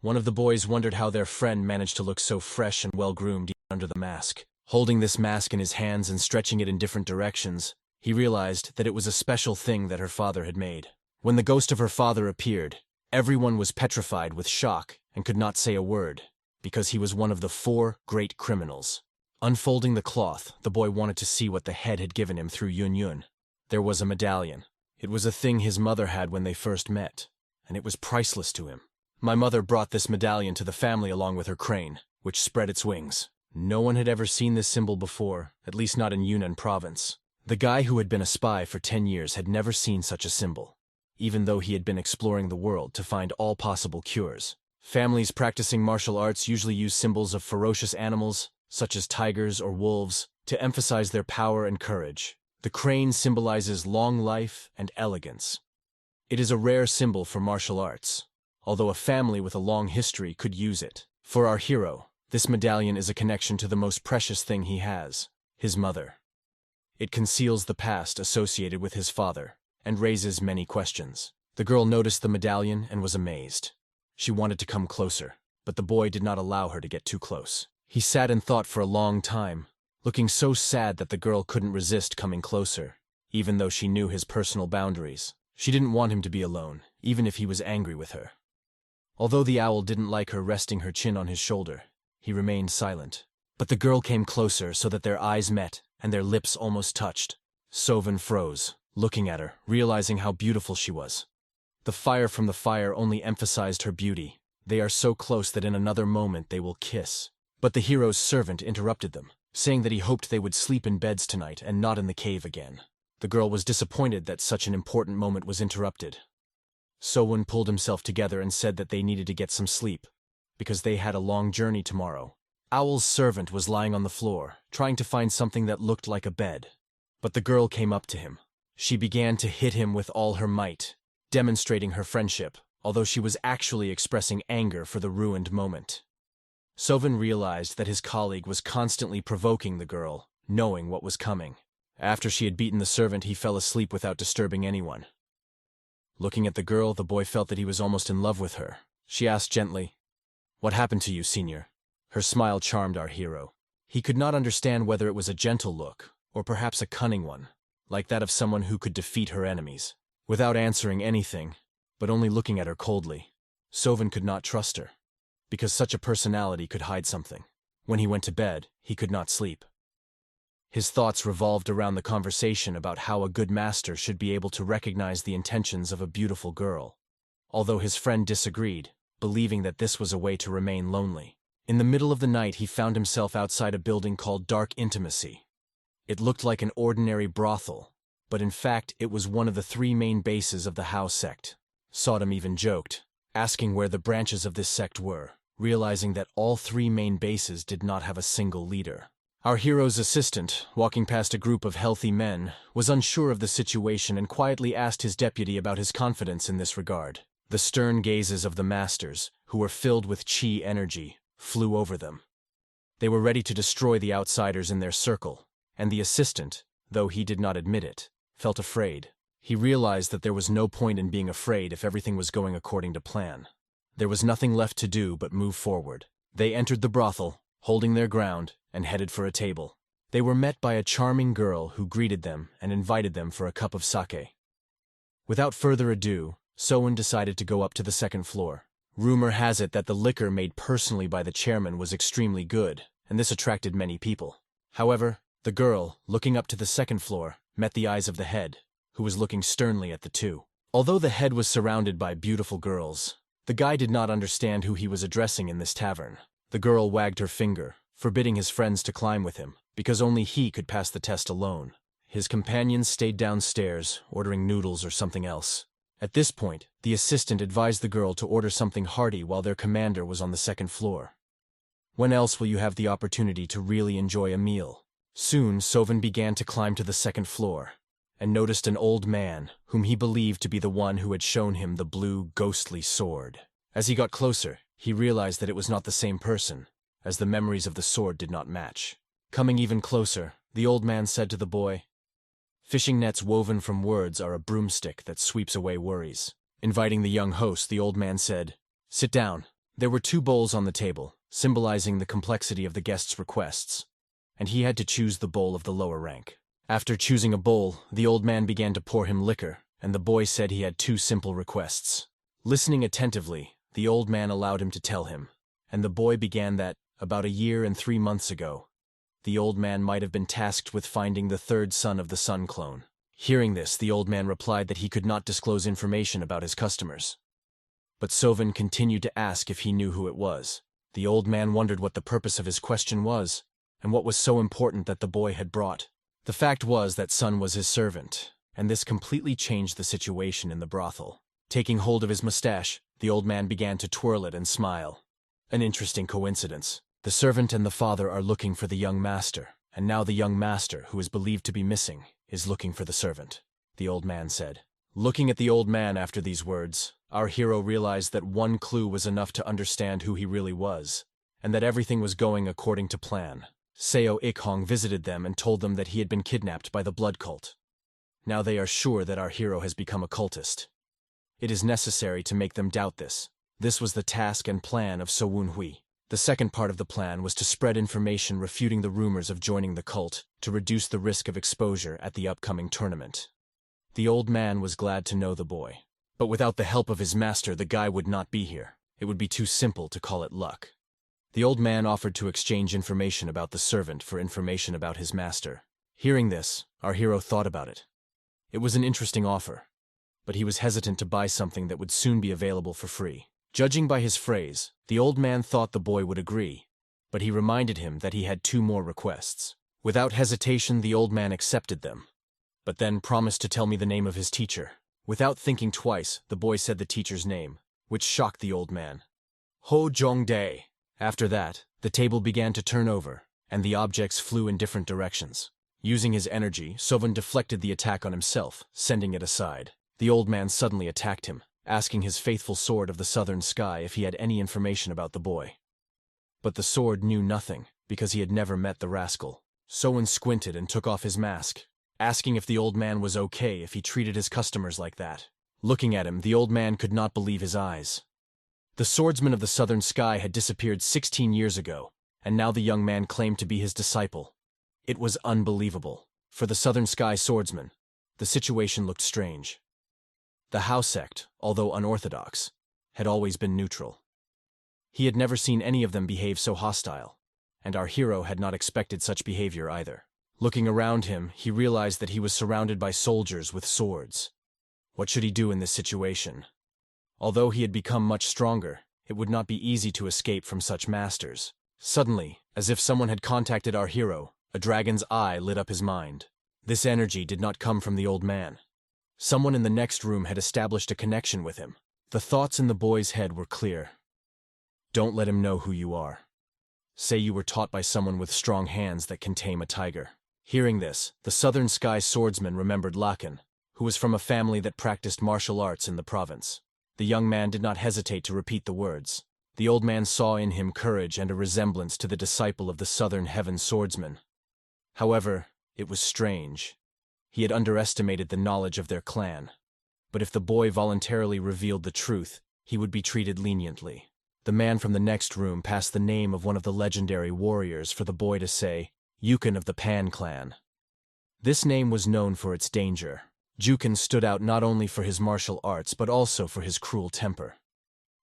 One of the boys wondered how their friend managed to look so fresh and well-groomed under the mask. Holding this mask in his hands and stretching it in different directions, he realized that it was a special thing that her father had made. When the ghost of her father appeared, everyone was petrified with shock and could not say a word, because he was one of the 4 great criminals. Unfolding the cloth, the boy wanted to see what the head had given him through Yun Yun. There was a medallion. It was a thing his mother had when they first met, and it was priceless to him. My mother brought this medallion to the family along with her crane, which spread its wings. No one had ever seen this symbol before, at least not in Yunnan province. The guy who had been a spy for 10 years had never seen such a symbol, even though he had been exploring the world to find all possible cures. Families practicing martial arts usually use symbols of ferocious animals, such as tigers or wolves, to emphasize their power and courage. The crane symbolizes long life and elegance. It is a rare symbol for martial arts, although a family with a long history could use it. For our hero, this medallion is a connection to the most precious thing he has, his mother. It conceals the past associated with his father, and raises many questions. The girl noticed the medallion and was amazed. She wanted to come closer, but the boy did not allow her to get too close. He sat and thought for a long time, looking so sad that the girl couldn't resist coming closer, even though she knew his personal boundaries. She didn't want him to be alone, even if he was angry with her. Although the owl didn't like her resting her chin on his shoulder, he remained silent. But the girl came closer so that their eyes met and their lips almost touched. Sovan froze, looking at her, realizing how beautiful she was. The fire from the fire only emphasized her beauty. They are so close that in another moment they will kiss. But the hero's servant interrupted them, saying that he hoped they would sleep in beds tonight and not in the cave again. The girl was disappointed that such an important moment was interrupted. Sowon pulled himself together and said that they needed to get some sleep, because they had a long journey tomorrow. Owl's servant was lying on the floor, trying to find something that looked like a bed. But the girl came up to him. She began to hit him with all her might, demonstrating her friendship, although she was actually expressing anger for the ruined moment. Sovan realized that his colleague was constantly provoking the girl, knowing what was coming. After she had beaten the servant, he fell asleep without disturbing anyone. Looking at the girl, the boy felt that he was almost in love with her. She asked gently, "What happened to you, senior?" Her smile charmed our hero. He could not understand whether it was a gentle look, or perhaps a cunning one, like that of someone who could defeat her enemies. Without answering anything, but only looking at her coldly, Sovan could not trust her, because such a personality could hide something. When he went to bed, he could not sleep. His thoughts revolved around the conversation about how a good master should be able to recognize the intentions of a beautiful girl, although his friend disagreed, believing that this was a way to remain lonely. In the middle of the night, he found himself outside a building called Dark Intimacy. It looked like an ordinary brothel, but in fact it was one of the 3 main bases of the Hao sect. Sodom even joked, asking where the branches of this sect were, realizing that all 3 main bases did not have a single leader. Our hero's assistant, walking past a group of healthy men, was unsure of the situation and quietly asked his deputy about his confidence in this regard. The stern gazes of the masters, who were filled with chi energy, flew over them. They were ready to destroy the outsiders in their circle, and the assistant, though he did not admit it, felt afraid. He realized that there was no point in being afraid if everything was going according to plan. There was nothing left to do but move forward. They entered the brothel, holding their ground, and headed for a table. They were met by a charming girl who greeted them and invited them for a cup of sake. Without further ado, Soen decided to go up to the second floor. Rumor has it that the liquor made personally by the chairman was extremely good, and this attracted many people. However, the girl, looking up to the second floor, met the eyes of the head, who was looking sternly at the two. Although the head was surrounded by beautiful girls, the guy did not understand who he was addressing in this tavern. The girl wagged her finger, forbidding his friends to climb with him, because only he could pass the test alone. His companions stayed downstairs, ordering noodles or something else. At this point, the assistant advised the girl to order something hearty while their commander was on the second floor. When else will you have the opportunity to really enjoy a meal? Soon, Soven began to climb to the second floor, and noticed an old man, whom he believed to be the one who had shown him the blue, ghostly sword. As he got closer, he realized that it was not the same person, as the memories of the sword did not match. Coming even closer, the old man said to the boy, "Fishing nets woven from words are a broomstick that sweeps away worries." Inviting the young host, the old man said, "Sit down." There were 2 bowls on the table, symbolizing the complexity of the guest's requests, and he had to choose the bowl of the lower rank. After choosing a bowl, the old man began to pour him liquor, and the boy said he had 2 simple requests. Listening attentively, the old man allowed him to tell him, and the boy began that, about a year and 3 months ago, the old man might have been tasked with finding the 3rd son of the Sun clone. Hearing this, the old man replied that he could not disclose information about his customers. But Soven continued to ask if he knew who it was. The old man wondered what the purpose of his question was, and what was so important that the boy had brought. The fact was that Sun was his servant, and this completely changed the situation in the brothel. Taking hold of his mustache, the old man began to twirl it and smile. An interesting coincidence. The servant and the father are looking for the young master, and now the young master, who is believed to be missing, is looking for the servant, the old man said. Looking at the old man after these words, our hero realized that one clue was enough to understand who he really was, and that everything was going according to plan. Seo Ikhong visited them and told them that he had been kidnapped by the blood cult. Now they are sure that our hero has become a cultist. It is necessary to make them doubt this. This was the task and plan of Sowoon Hui. The second part of the plan was to spread information refuting the rumors of joining the cult to reduce the risk of exposure at the upcoming tournament. The old man was glad to know the boy. But without the help of his master, the guy would not be here. It would be too simple to call it luck. The old man offered to exchange information about the servant for information about his master. Hearing this, our hero thought about it. It was an interesting offer, but he was hesitant to buy something that would soon be available for free. Judging by his phrase, the old man thought the boy would agree, but he reminded him that he had 2 more requests. Without hesitation, the old man accepted them, but then promised to tell me the name of his teacher. Without thinking twice, the boy said the teacher's name, which shocked the old man. Ho Jong-dae. After that, the table began to turn over, and the objects flew in different directions. Using his energy, Soven deflected the attack on himself, sending it aside. The old man suddenly attacked him, asking his faithful sword of the southern sky if he had any information about the boy. But the sword knew nothing, because he had never met the rascal. Soen squinted and took off his mask, asking if the old man was okay if he treated his customers like that. Looking at him, the old man could not believe his eyes. The swordsman of the southern sky had disappeared 16 years ago, and now the young man claimed to be his disciple. It was unbelievable. For the southern sky swordsman, the situation looked strange. The Hao sect, although unorthodox, had always been neutral. He had never seen any of them behave so hostile, and our hero had not expected such behavior either. Looking around him, he realized that he was surrounded by soldiers with swords. What should he do in this situation? Although he had become much stronger, it would not be easy to escape from such masters. Suddenly, as if someone had contacted our hero, a dragon's eye lit up his mind. This energy did not come from the old man. Someone in the next room had established a connection with him. The thoughts in the boy's head were clear. Don't let him know who you are. Say you were taught by someone with strong hands that can tame a tiger. Hearing this, the southern sky swordsman remembered Lakan, who was from a family that practiced martial arts in the province. The young man did not hesitate to repeat the words. The old man saw in him courage and a resemblance to the disciple of the southern heaven swordsman. However, it was strange. He had underestimated the knowledge of their clan. But if the boy voluntarily revealed the truth, he would be treated leniently. The man from the next room passed the name of one of the legendary warriors for the boy to say, Yukon of the Pan clan. This name was known for its danger. Yukon stood out not only for his martial arts but also for his cruel temper.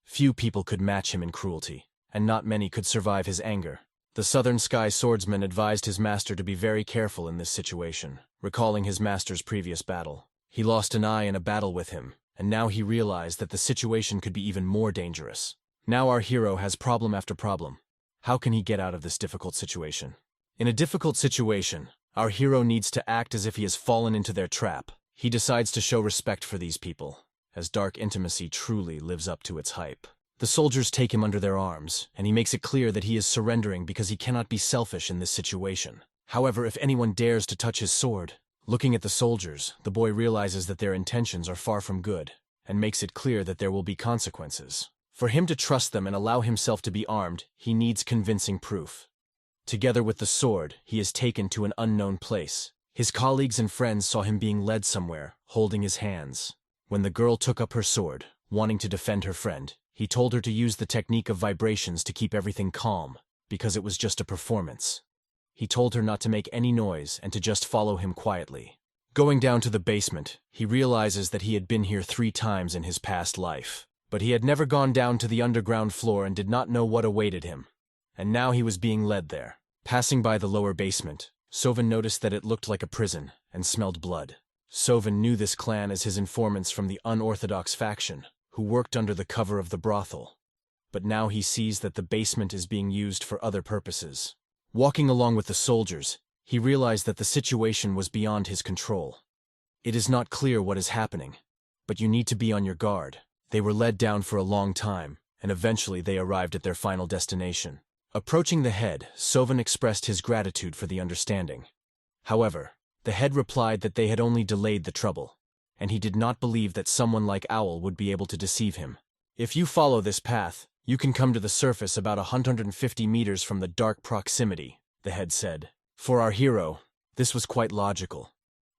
Few people could match him in cruelty, and not many could survive his anger. The Southern Sky Swordsman advised his master to be very careful in this situation, recalling his master's previous battle. He lost an eye in a battle with him, and now he realized that the situation could be even more dangerous. Now our hero has problem after problem. How can he get out of this difficult situation? In a difficult situation, our hero needs to act as if he has fallen into their trap. He decides to show respect for these people, as dark intimacy truly lives up to its hype. The soldiers take him under their arms, and he makes it clear that he is surrendering because he cannot be selfish in this situation. However, if anyone dares to touch his sword, looking at the soldiers, the boy realizes that their intentions are far from good, and makes it clear that there will be consequences. For him to trust them and allow himself to be armed, he needs convincing proof. Together with the sword, he is taken to an unknown place. His colleagues and friends saw him being led somewhere, holding his hands. When the girl took up her sword, wanting to defend her friend, he told her to use the technique of vibrations to keep everything calm, because it was just a performance. He told her not to make any noise and to just follow him quietly. Going down to the basement, he realizes that he had been here 3 times in his past life. But he had never gone down to the underground floor and did not know what awaited him. And now he was being led there. Passing by the lower basement, Sovan noticed that it looked like a prison and smelled blood. Sovan knew this clan as his informants from the unorthodox faction, who worked under the cover of the brothel. But now he sees that the basement is being used for other purposes. Walking along with the soldiers, he realized that the situation was beyond his control. It is not clear what is happening, but you need to be on your guard. They were led down for a long time, and eventually they arrived at their final destination. Approaching the head, Sovan expressed his gratitude for the understanding. However, the head replied that they had only delayed the trouble, and he did not believe that someone like Owl would be able to deceive him. If you follow this path, you can come to the surface about 150 meters from the dark proximity, the head said. For our hero, this was quite logical,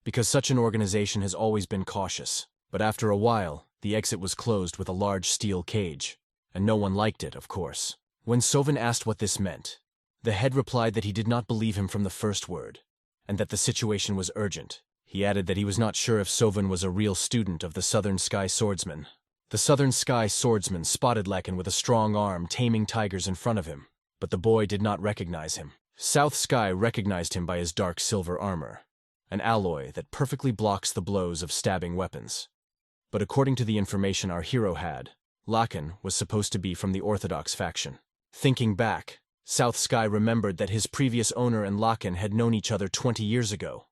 because such an organization has always been cautious. But after a while, the exit was closed with a large steel cage, and no one liked it, of course. When Sovan asked what this meant, the head replied that he did not believe him from the first word, and that the situation was urgent. He added that he was not sure if Sovan was a real student of the Southern Sky Swordsman. The Southern Sky Swordsman spotted Lakin with a strong arm taming tigers in front of him, but the boy did not recognize him. South Sky recognized him by his dark silver armor, an alloy that perfectly blocks the blows of stabbing weapons. But according to the information our hero had, Lakin was supposed to be from the Orthodox faction. Thinking back, South Sky remembered that his previous owner and Lakin had known each other 20 years ago.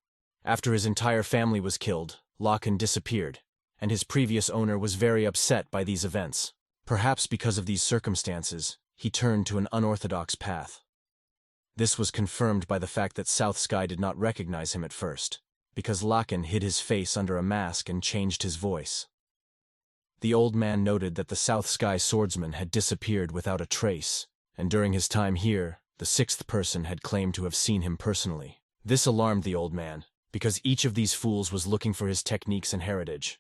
After his entire family was killed, Lakin disappeared, and his previous owner was very upset by these events. Perhaps because of these circumstances, he turned to an unorthodox path. This was confirmed by the fact that South Sky did not recognize him at first, because Lakin hid his face under a mask and changed his voice. The old man noted that the South Sky Swordsman had disappeared without a trace, and during his time here, the 6th person had claimed to have seen him personally. This alarmed the old man, because each of these fools was looking for his techniques and heritage.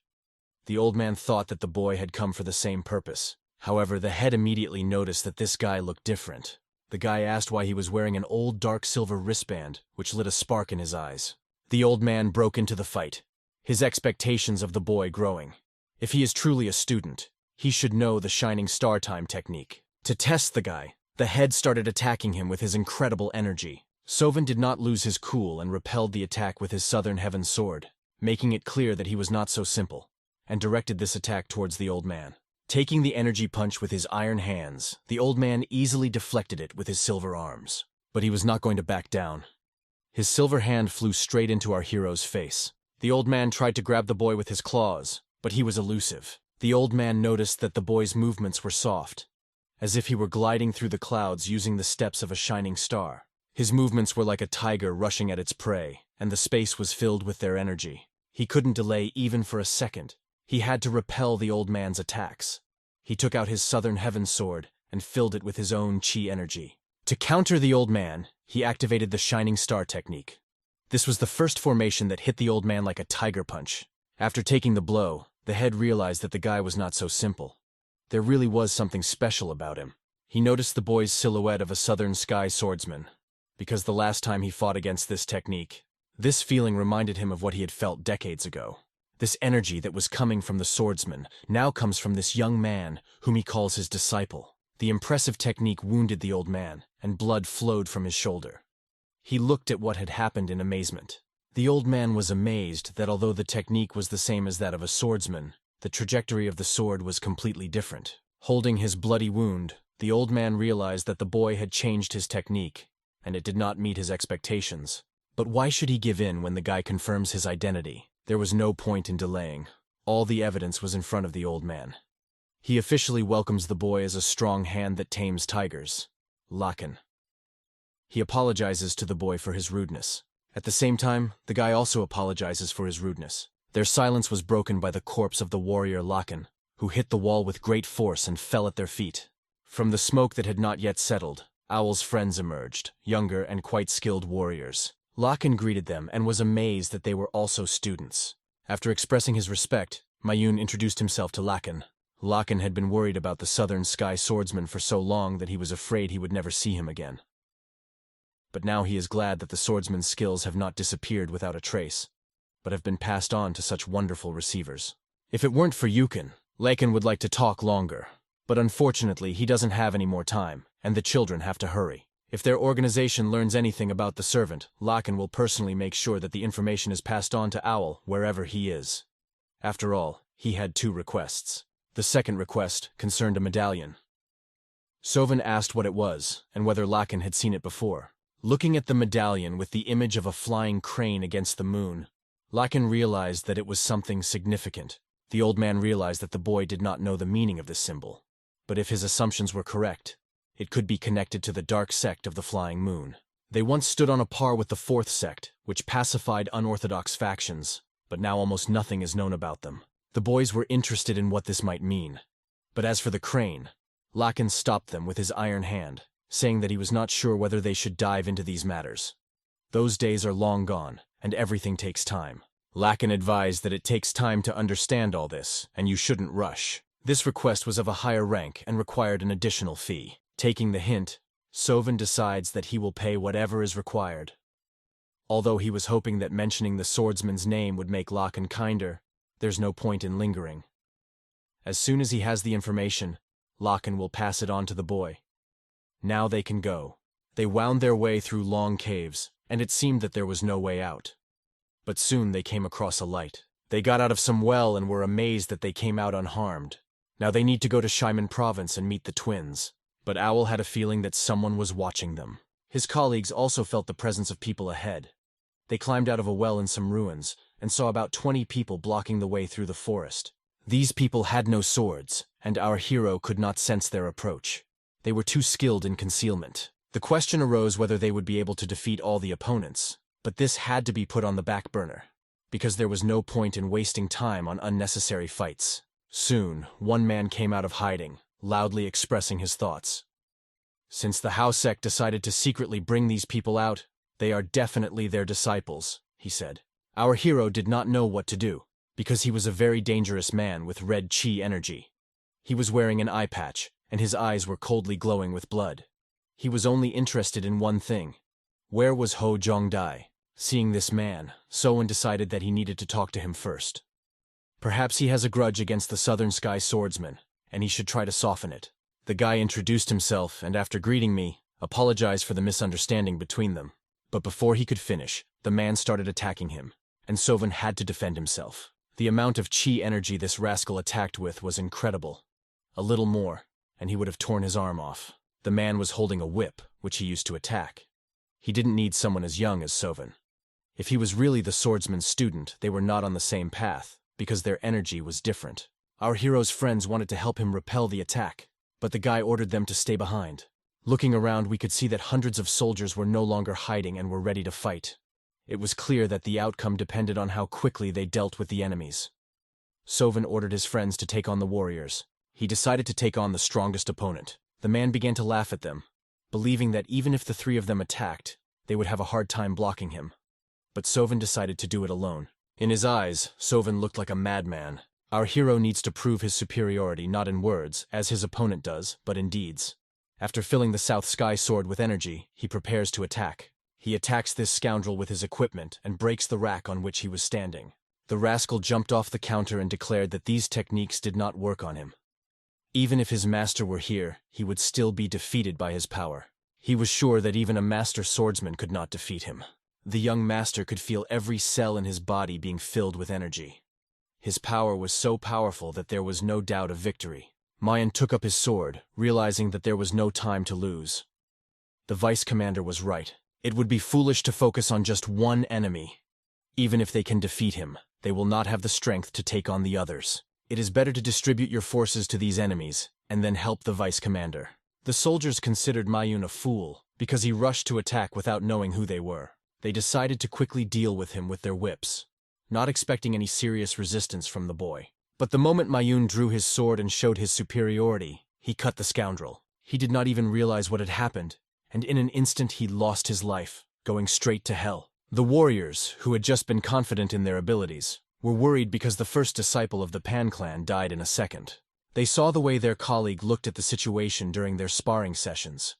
The old man thought that the boy had come for the same purpose. However, the head immediately noticed that this guy looked different. The guy asked why he was wearing an old dark silver wristband, which lit a spark in his eyes. The old man broke into the fight, his expectations of the boy growing. If he is truly a student, he should know the Shining Star Time technique. To test the guy, the head started attacking him with his incredible energy. Sovan did not lose his cool and repelled the attack with his Southern Heaven sword, making it clear that he was not so simple, and directed this attack towards the old man. Taking the energy punch with his iron hands, the old man easily deflected it with his silver arms. But he was not going to back down. His silver hand flew straight into our hero's face. The old man tried to grab the boy with his claws, but he was elusive. The old man noticed that the boy's movements were soft, as if he were gliding through the clouds using the steps of a shining star. His movements were like a tiger rushing at its prey, and the space was filled with their energy. He couldn't delay even for a second. He had to repel the old man's attacks. He took out his Southern Heaven sword and filled it with his own chi energy. To counter the old man, he activated the Shining Star technique. This was the first formation that hit the old man like a tiger punch. After taking the blow, the head realized that the guy was not so simple. There really was something special about him. He noticed the boy's silhouette of a Southern Sky Swordsman, because the last time he fought against this technique, this feeling reminded him of what he had felt decades ago. This energy that was coming from the swordsman now comes from this young man whom he calls his disciple. The impressive technique wounded the old man, and blood flowed from his shoulder. He looked at what had happened in amazement. The old man was amazed that although the technique was the same as that of a swordsman, the trajectory of the sword was completely different. Holding his bloody wound, the old man realized that the boy had changed his technique, and it did not meet his expectations. But why should he give in when the guy confirms his identity? There was no point in delaying. All the evidence was in front of the old man. He officially welcomes the boy as a strong hand that tames tigers. Lakan. He apologizes to the boy for his rudeness. At the same time, the guy also apologizes for his rudeness. Their silence was broken by the corpse of the warrior Lakan, who hit the wall with great force and fell at their feet. From the smoke that had not yet settled, Owl's friends emerged, younger and quite skilled warriors. Lakan greeted them and was amazed that they were also students. After expressing his respect, Mayun introduced himself to Lakan. Lakan had been worried about the Southern Sky Swordsman for so long that he was afraid he would never see him again. But now he is glad that the swordsman's skills have not disappeared without a trace, but have been passed on to such wonderful receivers. If it weren't for Yukon, Lakan would like to talk longer, but unfortunately he doesn't have any more time, and the children have to hurry. If their organization learns anything about the servant, Lakan will personally make sure that the information is passed on to Owl wherever he is. After all, he had 2 requests. The second request concerned a medallion. Sovan asked what it was, and whether Lakan had seen it before. Looking at the medallion with the image of a flying crane against the moon, Lakan realized that it was something significant. The old man realized that the boy did not know the meaning of this symbol. But if his assumptions were correct, it could be connected to the dark sect of the Flying Moon. They once stood on a par with the 4th sect, which pacified unorthodox factions, but now almost nothing is known about them. The boys were interested in what this might mean. But as for the crane, Lakan stopped them with his iron hand, saying that he was not sure whether they should dive into these matters. Those days are long gone, and everything takes time. Lakan advised that it takes time to understand all this, and you shouldn't rush. This request was of a higher rank and required an additional fee. Taking the hint, Sovan decides that he will pay whatever is required. Although he was hoping that mentioning the swordsman's name would make Lakan kinder, there's no point in lingering. As soon as he has the information, Lakan will pass it on to the boy. Now they can go. They wound their way through long caves, and it seemed that there was no way out. But soon they came across a light. They got out of some well and were amazed that they came out unharmed. Now they need to go to Shaiman Province and meet the twins. But Owl had a feeling that someone was watching them. His colleagues also felt the presence of people ahead. They climbed out of a well in some ruins and saw about 20 people blocking the way through the forest. These people had no swords, and our hero could not sense their approach. They were too skilled in concealment. The question arose whether they would be able to defeat all the opponents, but this had to be put on the back burner, because there was no point in wasting time on unnecessary fights. Soon, one man came out of hiding, loudly expressing his thoughts. Since the House sect decided to secretly bring these people out, they are definitely their disciples, he said. Our hero did not know what to do, because he was a very dangerous man with red chi energy. He was wearing an eye patch, and his eyes were coldly glowing with blood. He was only interested in one thing. Where was Ho Jongdai? Seeing this man, Sowen decided that he needed to talk to him first. Perhaps he has a grudge against the Southern Sky Swordsman, and he should try to soften it. The guy introduced himself, and after greeting me, apologized for the misunderstanding between them. But before he could finish, the man started attacking him, and Soven had to defend himself. The amount of chi energy this rascal attacked with was incredible. A little more, and he would have torn his arm off. The man was holding a whip, which he used to attack. He didn't need someone as young as Soven. If he was really the swordsman's student, they were not on the same path, because their energy was different. Our hero's friends wanted to help him repel the attack, but the guy ordered them to stay behind. Looking around, we could see that hundreds of soldiers were no longer hiding and were ready to fight. It was clear that the outcome depended on how quickly they dealt with the enemies. Soven ordered his friends to take on the warriors. He decided to take on the strongest opponent. The man began to laugh at them, believing that even if the 3 of them attacked, they would have a hard time blocking him. But Soven decided to do it alone. In his eyes, Soven looked like a madman. Our hero needs to prove his superiority not in words, as his opponent does, but in deeds. After filling the South Sky Sword with energy, he prepares to attack. He attacks this scoundrel with his equipment and breaks the rack on which he was standing. The rascal jumped off the counter and declared that these techniques did not work on him. Even if his master were here, he would still be defeated by his power. He was sure that even a master swordsman could not defeat him. The young master could feel every cell in his body being filled with energy. His power was so powerful that there was no doubt of victory. Mayan took up his sword, realizing that there was no time to lose. The vice commander was right. It would be foolish to focus on just one enemy. Even if they can defeat him, they will not have the strength to take on the others. It is better to distribute your forces to these enemies, and then help the vice commander. The soldiers considered Mayun a fool, because he rushed to attack without knowing who they were. They decided to quickly deal with him with their whips, not expecting any serious resistance from the boy. But the moment Mayun drew his sword and showed his superiority, he cut the scoundrel. He did not even realize what had happened, and in an instant he lost his life, going straight to hell. The warriors, who had just been confident in their abilities, were worried because the first disciple of the Pan clan died in a second. They saw the way their colleague looked at the situation during their sparring sessions.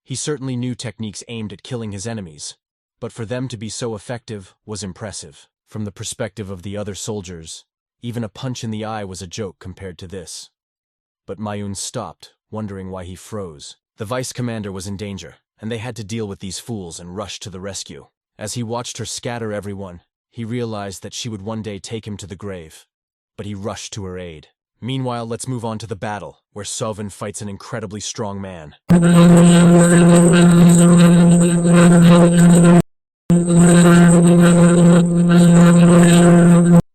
He certainly knew techniques aimed at killing his enemies, but for them to be so effective was impressive. From the perspective of the other soldiers, even a punch in the eye was a joke compared to this. But Mayun stopped, wondering why he froze. The vice commander was in danger, and they had to deal with these fools and rush to the rescue. As he watched her scatter everyone, he realized that she would one day take him to the grave. But he rushed to her aid. Meanwhile, let's move on to the battle, where Sovan fights an incredibly strong man.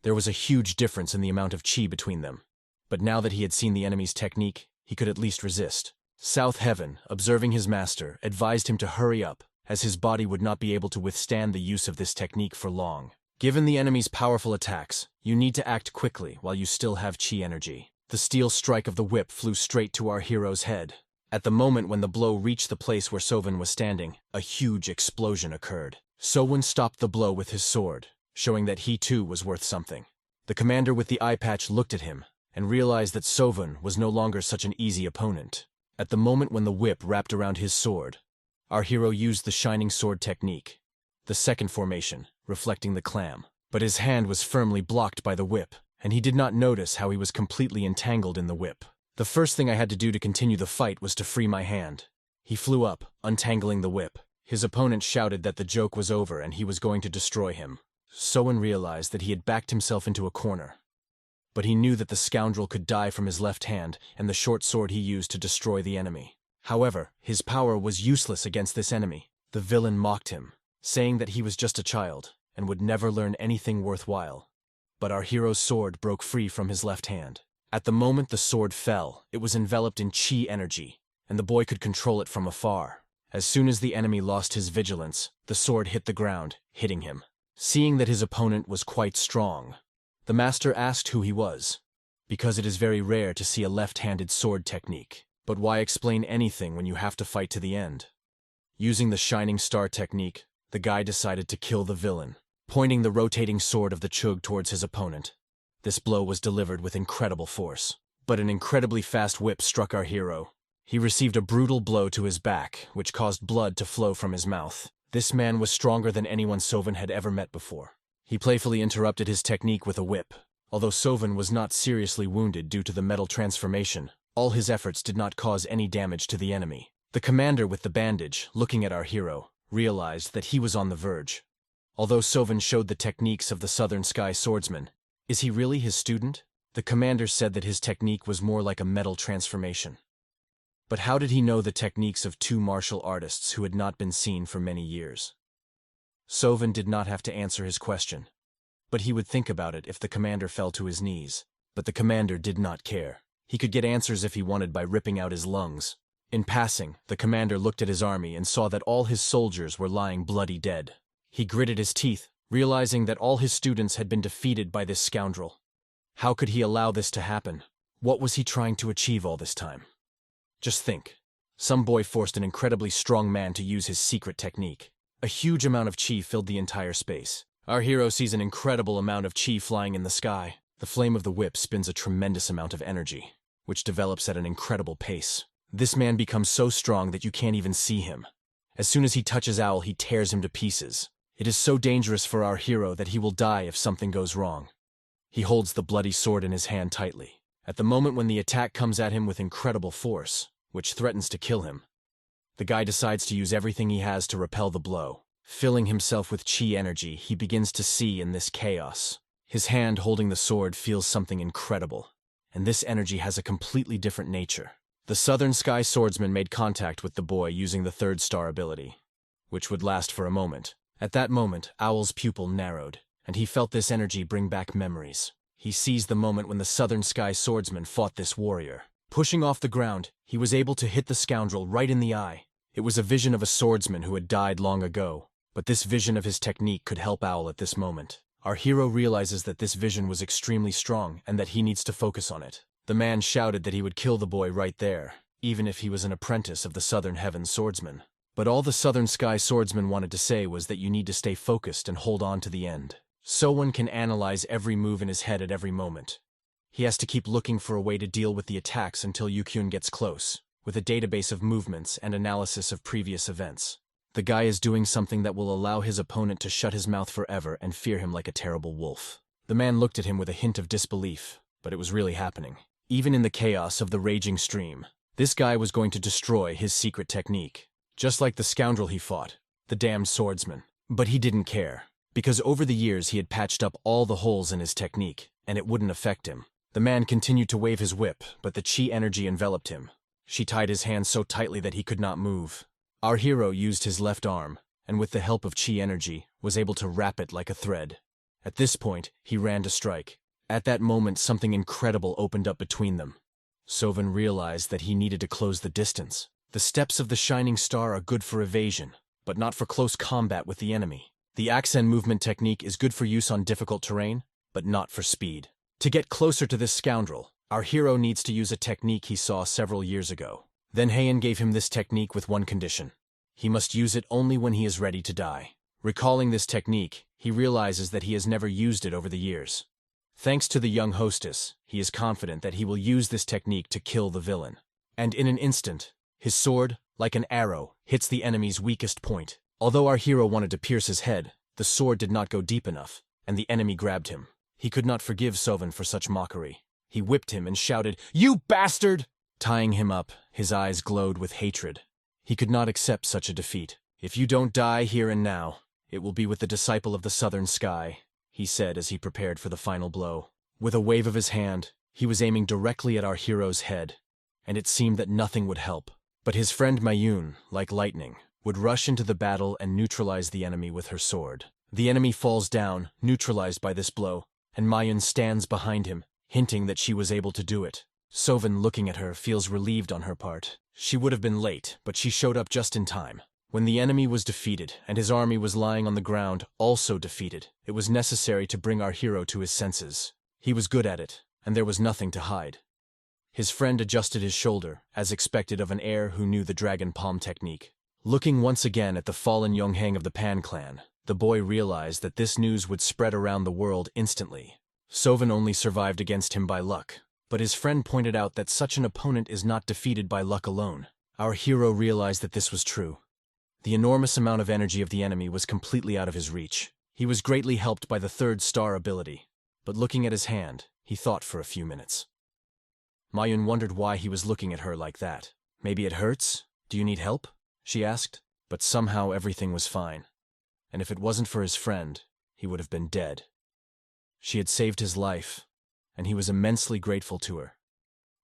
There was a huge difference in the amount of chi between them, but now that he had seen the enemy's technique, he could at least resist. South Heaven, observing his master, advised him to hurry up, as his body would not be able to withstand the use of this technique for long. Given the enemy's powerful attacks, you need to act quickly while you still have chi energy. The steel strike of the whip flew straight to our hero's head. At the moment when the blow reached the place where Sovan was standing, a huge explosion occurred. Sovan stopped the blow with his sword, showing that he too was worth something. The commander with the eye patch looked at him, and realized that Sovan was no longer such an easy opponent. At the moment when the whip wrapped around his sword, our hero used the shining sword technique, the second formation, reflecting the clam. But his hand was firmly blocked by the whip, and he did not notice how he was completely entangled in the whip. The first thing I had to do to continue the fight was to free my hand. He flew up, untangling the whip. His opponent shouted that the joke was over and he was going to destroy him. Sovan realized that he had backed himself into a corner. But he knew that the scoundrel could die from his left hand and the short sword he used to destroy the enemy. However, his power was useless against this enemy. The villain mocked him, saying that he was just a child and would never learn anything worthwhile. But our hero's sword broke free from his left hand. At the moment the sword fell, it was enveloped in chi energy, and the boy could control it from afar. As soon as the enemy lost his vigilance, the sword hit the ground, hitting him. Seeing that his opponent was quite strong, the master asked who he was, because it is very rare to see a left-handed sword technique. But why explain anything when you have to fight to the end? Using the shining star technique, the guy decided to kill the villain, pointing the rotating sword of the Chug towards his opponent. This blow was delivered with incredible force, but an incredibly fast whip struck our hero. He received a brutal blow to his back, which caused blood to flow from his mouth. This man was stronger than anyone Sovan had ever met before. He playfully interrupted his technique with a whip. Although Sovan was not seriously wounded due to the metal transformation, all his efforts did not cause any damage to the enemy. The commander with the bandage, looking at our hero, realized that he was on the verge. Although Sovan showed the techniques of the Southern Sky Swordsman, is he really his student? The commander said that his technique was more like a metal transformation. But how did he know the techniques of two martial artists who had not been seen for many years? Sovan did not have to answer his question, but he would think about it if the commander fell to his knees. But the commander did not care. He could get answers if he wanted by ripping out his lungs. In passing, the commander looked at his army and saw that all his soldiers were lying bloody dead. He gritted his teeth, realizing that all his students had been defeated by this scoundrel. How could he allow this to happen? What was he trying to achieve all this time? Just think. Some boy forced an incredibly strong man to use his secret technique. A huge amount of chi filled the entire space. Our hero sees an incredible amount of chi flying in the sky. The flame of the whip spins a tremendous amount of energy, which develops at an incredible pace. This man becomes so strong that you can't even see him. As soon as he touches Owl, he tears him to pieces. It is so dangerous for our hero that he will die if something goes wrong. He holds the bloody sword in his hand tightly. At the moment when the attack comes at him with incredible force, which threatens to kill him, the guy decides to use everything he has to repel the blow. Filling himself with chi energy, he begins to see in this chaos. His hand holding the sword feels something incredible, and this energy has a completely different nature. The Southern Sky Swordsman made contact with the boy using the third star ability, which would last for a moment. At that moment, Owl's pupil narrowed, and he felt this energy bring back memories. He seized the moment when the Southern Sky Swordsman fought this warrior. Pushing off the ground, he was able to hit the scoundrel right in the eye. It was a vision of a swordsman who had died long ago, but this vision of his technique could help Owl at this moment. Our hero realizes that this vision was extremely strong and that he needs to focus on it. The man shouted that he would kill the boy right there, even if he was an apprentice of the Southern Heaven Swordsman. But all the Southern Sky Swordsman wanted to say was that you need to stay focused and hold on to the end. So one can analyze every move in his head at every moment. He has to keep looking for a way to deal with the attacks until Yukyun gets close, with a database of movements and analysis of previous events. The guy is doing something that will allow his opponent to shut his mouth forever and fear him like a terrible wolf. The man looked at him with a hint of disbelief, but it was really happening. Even in the chaos of the raging stream, this guy was going to destroy his secret technique. Just like the scoundrel he fought, the damned swordsman. But he didn't care, because over the years he had patched up all the holes in his technique, and it wouldn't affect him. The man continued to wave his whip, but the chi energy enveloped him. She tied his hands so tightly that he could not move. Our hero used his left arm, and with the help of chi energy, was able to wrap it like a thread. At this point, he ran to strike. At that moment, something incredible opened up between them. Sovan realized that he needed to close the distance. The steps of the Shining Star are good for evasion, but not for close combat with the enemy. The accent movement technique is good for use on difficult terrain, but not for speed. To get closer to this scoundrel, our hero needs to use a technique he saw several years ago. Then Heian gave him this technique with one condition. He must use it only when he is ready to die. Recalling this technique, he realizes that he has never used it over the years. Thanks to the young hostess, he is confident that he will use this technique to kill the villain. And in an instant, his sword, like an arrow, hits the enemy's weakest point. Although our hero wanted to pierce his head, the sword did not go deep enough, and the enemy grabbed him. He could not forgive Sovan for such mockery. He whipped him and shouted, "You bastard!" Tying him up, his eyes glowed with hatred. He could not accept such a defeat. "If you don't die here and now, it will be with the disciple of the Southern Sky," he said as he prepared for the final blow. With a wave of his hand, he was aiming directly at our hero's head, and it seemed that nothing would help. But his friend Mayun, like lightning, would rush into the battle and neutralize the enemy with her sword. The enemy falls down, neutralized by this blow, and Mayun stands behind him, hinting that she was able to do it. Sovan, looking at her, feels relieved on her part. She would have been late, but she showed up just in time. When the enemy was defeated, and his army was lying on the ground, also defeated, it was necessary to bring our hero to his senses. He was good at it, and there was nothing to hide. His friend adjusted his shoulder, as expected of an heir who knew the dragon palm technique. Looking once again at the fallen Yonghang of the Pan clan, the boy realized that this news would spread around the world instantly. Sovan only survived against him by luck, but his friend pointed out that such an opponent is not defeated by luck alone. Our hero realized that this was true. The enormous amount of energy of the enemy was completely out of his reach. He was greatly helped by the third star ability, but looking at his hand, he thought for a few minutes. Mayun wondered why he was looking at her like that. "Maybe it hurts? Do you need help?" she asked. But somehow everything was fine. And if it wasn't for his friend, he would have been dead. She had saved his life, and he was immensely grateful to her.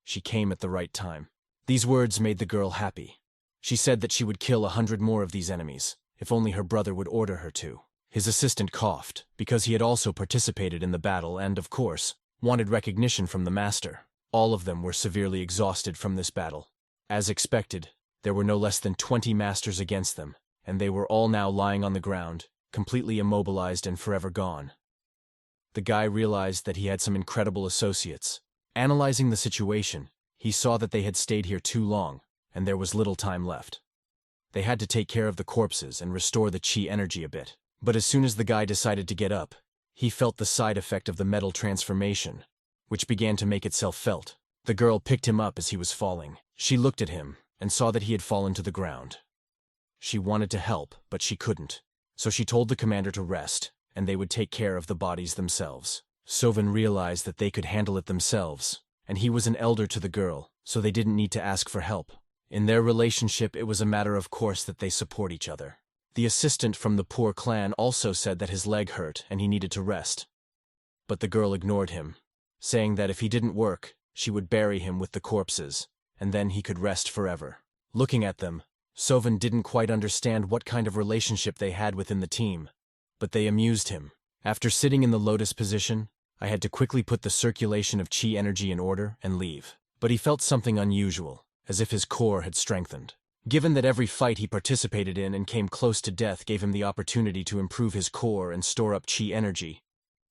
She came at the right time. These words made the girl happy. She said that she would kill 100 more of these enemies, if only her brother would order her to. His assistant coughed, because he had also participated in the battle and, of course, wanted recognition from the master. All of them were severely exhausted from this battle. As expected, there were no less than 20 masters against them, and they were all now lying on the ground, completely immobilized and forever gone. The guy realized that he had some incredible associates. Analyzing the situation, he saw that they had stayed here too long, and there was little time left. They had to take care of the corpses and restore the chi energy a bit. But as soon as the guy decided to get up, he felt the side effect of the metal transformation, which began to make itself felt. The girl picked him up as he was falling. She looked at him and saw that he had fallen to the ground. She wanted to help, but she couldn't. So she told the commander to rest, and they would take care of the bodies themselves. Sovan realized that they could handle it themselves, and he was an elder to the girl, so they didn't need to ask for help. In their relationship, it was a matter of course that they support each other. The assistant from the poor clan also said that his leg hurt and he needed to rest. But the girl ignored him, saying that if he didn't work, she would bury him with the corpses, and then he could rest forever. Looking at them, Sovan didn't quite understand what kind of relationship they had within the team, but they amused him. After sitting in the lotus position, I had to quickly put the circulation of chi energy in order and leave. But he felt something unusual, as if his core had strengthened. Given that every fight he participated in and came close to death gave him the opportunity to improve his core and store up chi energy,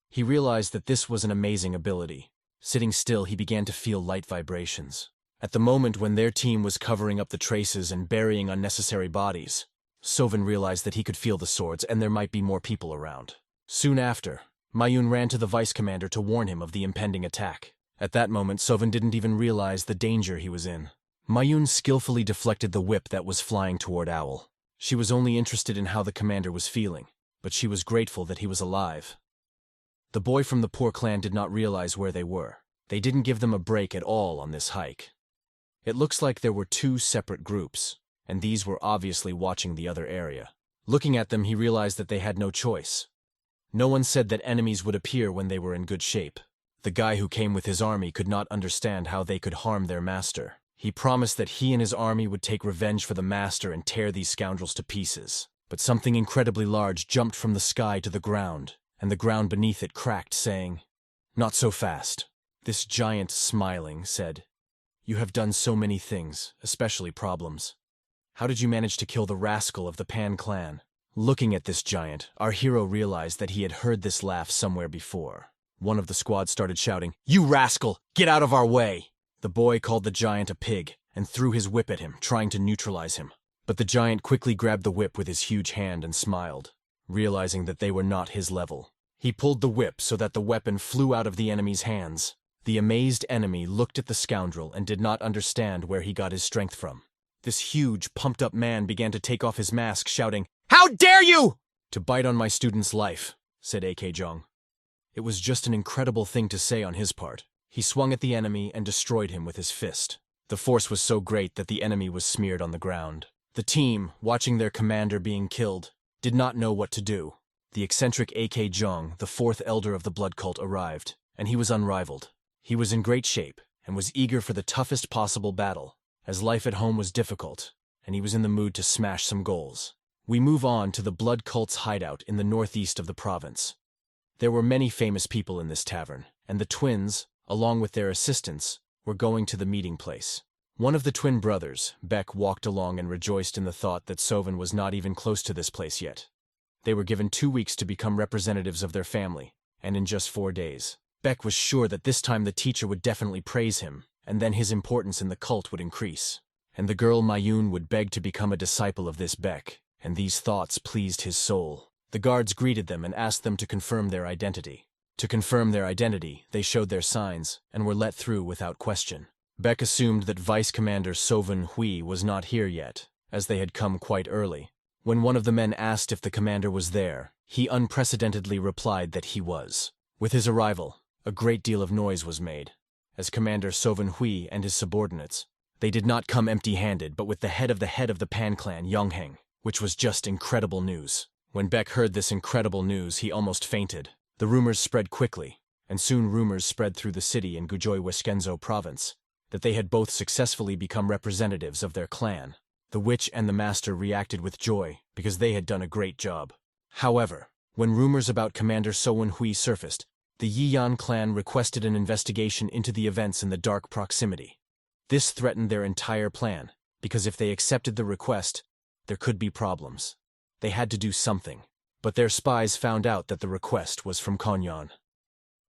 he realized that this was an amazing ability. Sitting still, he began to feel light vibrations. At the moment when their team was covering up the traces and burying unnecessary bodies, Sovan realized that he could feel the swords and there might be more people around. Soon after, Mayun ran to the vice commander to warn him of the impending attack. At that moment, Sovan didn't even realize the danger he was in. Mayun skillfully deflected the whip that was flying toward Owl. She was only interested in how the commander was feeling, but she was grateful that he was alive. The boy from the poor clan did not realize where they were. They didn't give them a break at all on this hike. It looks like there were two separate groups, and these were obviously watching the other area. Looking at them, he realized that they had no choice. No one said that enemies would appear when they were in good shape. The guy who came with his army could not understand how they could harm their master. He promised that he and his army would take revenge for the master and tear these scoundrels to pieces. But something incredibly large jumped from the sky to the ground, and the ground beneath it cracked, saying, "Not so fast." This giant, smiling, said, "You have done so many things, especially problems. How did you manage to kill the rascal of the Pan clan?" Looking at this giant, our hero realized that he had heard this laugh somewhere before. One of the squad started shouting, "You rascal! Get out of our way!" The boy called the giant a pig and threw his whip at him, trying to neutralize him. But the giant quickly grabbed the whip with his huge hand and smiled, realizing that they were not his level. He pulled the whip so that the weapon flew out of the enemy's hands. The amazed enemy looked at the scoundrel and did not understand where he got his strength from. This huge, pumped-up man began to take off his mask, shouting, "How dare you!" "To bite on my student's life," said AK Jong. It was just an incredible thing to say on his part. He swung at the enemy and destroyed him with his fist. The force was so great that the enemy was smeared on the ground. The team, watching their commander being killed, did not know what to do. The eccentric AK Jong, the fourth elder of the blood cult, arrived, and he was unrivaled. He was in great shape and was eager for the toughest possible battle, as life at home was difficult, and he was in the mood to smash some goals. We move on to the blood cult's hideout in the northeast of the province. There were many famous people in this tavern, and the twins, along with their assistants, were going to the meeting place. One of the twin brothers, Beck, walked along and rejoiced in the thought that Sovan was not even close to this place yet. They were given 2 weeks to become representatives of their family, and in just 4 days. Beck was sure that this time the teacher would definitely praise him, and then his importance in the cult would increase. And the girl Mayun would beg to become a disciple of this Beck, and these thoughts pleased his soul. The guards greeted them and asked them to confirm their identity. To confirm their identity, they showed their signs, and were let through without question. Beck assumed that Vice Commander Sovan Hui was not here yet, as they had come quite early. When one of the men asked if the commander was there, he unprecedentedly replied that he was. With his arrival, a great deal of noise was made. As Commander Sovan Hui and his subordinates, they did not come empty-handed, but with the head of the Pan clan, Yongheng, which was just incredible news. When Beck heard this incredible news, he almost fainted. The rumors spread quickly, and soon rumors spread through the city in Gujoy Wiskenzo province, that they had both successfully become representatives of their clan. The witch and the master reacted with joy, because they had done a great job. However, when rumors about Commander Sovan Hui surfaced, the Yiyan clan requested an investigation into the events in the dark proximity. This threatened their entire plan, because if they accepted the request, there could be problems. They had to do something, but their spies found out that the request was from Konyan.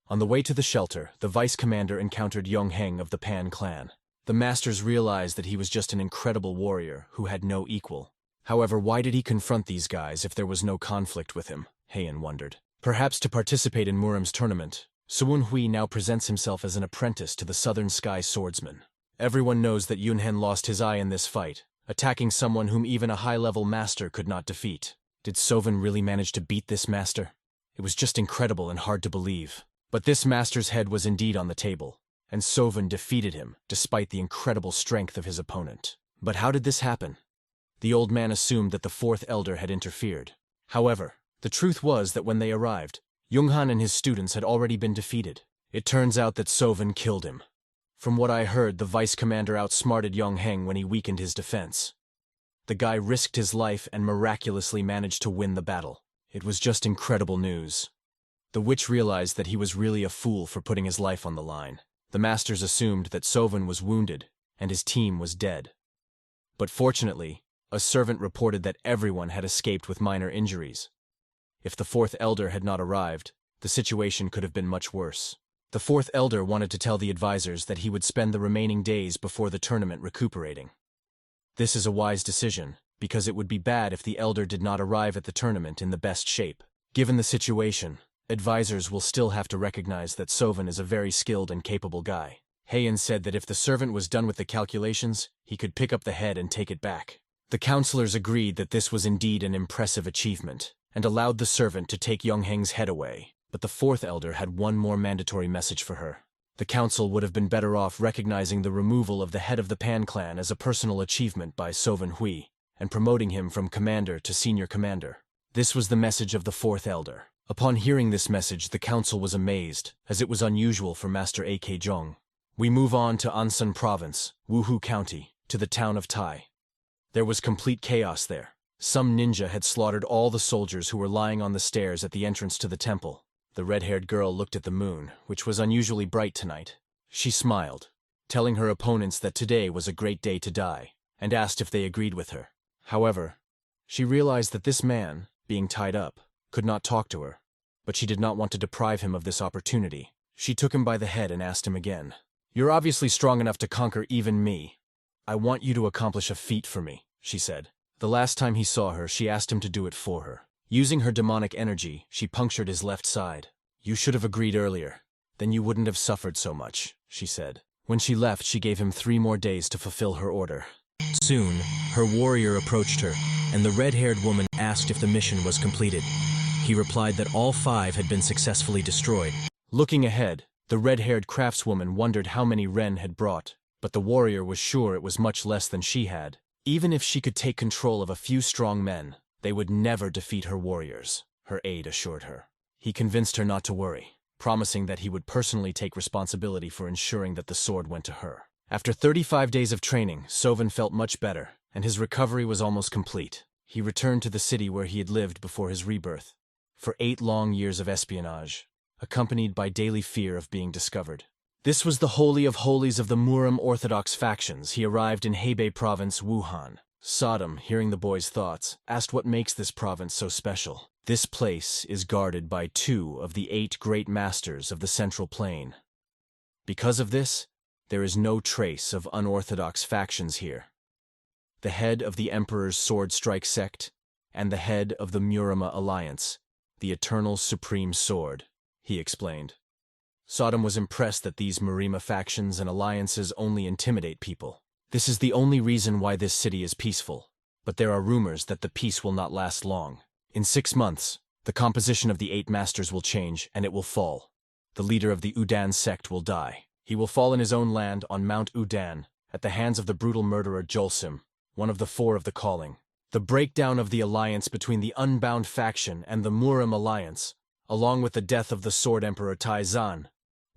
On the way to the shelter, the vice commander encountered Yongheng of the Pan clan. The masters realized that he was just an incredible warrior who had no equal. However, why did he confront these guys if there was no conflict with him? Heian wondered. Perhaps to participate in Murim's tournament, Suwon Hui now presents himself as an apprentice to the Southern Sky swordsman. Everyone knows that Yunhen lost his eye in this fight, attacking someone whom even a high-level master could not defeat. Did Sovan really manage to beat this master? It was just incredible and hard to believe. But this master's head was indeed on the table, and Sovan defeated him despite the incredible strength of his opponent. But how did this happen? The old man assumed that the fourth elder had interfered. However, the truth was that when they arrived, Junghan and his students had already been defeated. It turns out that Sovan killed him. From what I heard, the vice commander outsmarted Yongheng when he weakened his defense. The guy risked his life and miraculously managed to win the battle. It was just incredible news. The witch realized that he was really a fool for putting his life on the line. The masters assumed that Sovan was wounded and his team was dead. But fortunately, a servant reported that everyone had escaped with minor injuries. If the fourth elder had not arrived, the situation could have been much worse. The fourth elder wanted to tell the advisors that he would spend the remaining days before the tournament recuperating. This is a wise decision, because it would be bad if the elder did not arrive at the tournament in the best shape. Given the situation, advisors will still have to recognize that Sovan is a very skilled and capable guy. Heian said that if the servant was done with the calculations, he could pick up the head and take it back. The counselors agreed that this was indeed an impressive achievement, and allowed the servant to take Yongheng's head away. But the fourth elder had one more mandatory message for her. The council would have been better off recognizing the removal of the head of the Pan clan as a personal achievement by Sovan Hui, and promoting him from commander to senior commander. This was the message of the fourth elder. Upon hearing this message, the council was amazed, as it was unusual for Master A.K. Zhong. We move on to Ansan Province, Wuhu County, to the town of Tai. There was complete chaos there. Some ninja had slaughtered all the soldiers who were lying on the stairs at the entrance to the temple. The red-haired girl looked at the moon, which was unusually bright tonight. She smiled, telling her opponents that today was a great day to die, and asked if they agreed with her. However, she realized that this man, being tied up, could not talk to her, but she did not want to deprive him of this opportunity. She took him by the head and asked him again. "You're obviously strong enough to conquer even me. I want you to accomplish a feat for me," she said. The last time he saw her, she asked him to do it for her. Using her demonic energy, she punctured his left side. "You should have agreed earlier. Then you wouldn't have suffered so much," she said. When she left, she gave him 3 more days to fulfill her order. Soon, her warrior approached her, and the red-haired woman asked if the mission was completed. He replied that all 5 had been successfully destroyed. Looking ahead, the red-haired craftswoman wondered how many Ren had brought, but the warrior was sure it was much less than she had. Even if she could take control of a few strong men, they would never defeat her warriors, her aide assured her. He convinced her not to worry, promising that he would personally take responsibility for ensuring that the sword went to her. After 35 days of training, Sovan felt much better, and his recovery was almost complete. He returned to the city where he had lived before his rebirth. For 8 long years of espionage, accompanied by daily fear of being discovered. This was the holy of holies of the Murim Orthodox factions. He arrived in Hebei Province, Wuhan. Sodom, hearing the boy's thoughts, asked what makes this province so special. This place is guarded by 2 of the 8 great masters of the Central Plain. Because of this, there is no trace of unorthodox factions here. The head of the Emperor's Sword Strike sect, and the head of the Murima Alliance, the Eternal Supreme Sword, he explained. Sodom was impressed that these Murima factions and alliances only intimidate people. This is the only reason why this city is peaceful, but there are rumors that the peace will not last long. In 6 months, the composition of the 8 masters will change and it will fall. The leader of the Udan sect will die. He will fall in his own land on Mount Udan at the hands of the brutal murderer Jolsim, one of the 4 of the calling. The breakdown of the alliance between the Unbound faction and the Murim alliance, along with the death of the Sword Emperor Taizan,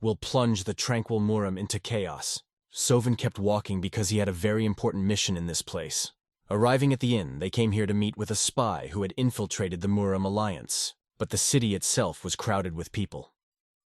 will plunge the tranquil Murim into chaos. Sovan kept walking because he had a very important mission in this place. Arriving at the inn, they came here to meet with a spy who had infiltrated the Murim alliance, but the city itself was crowded with people.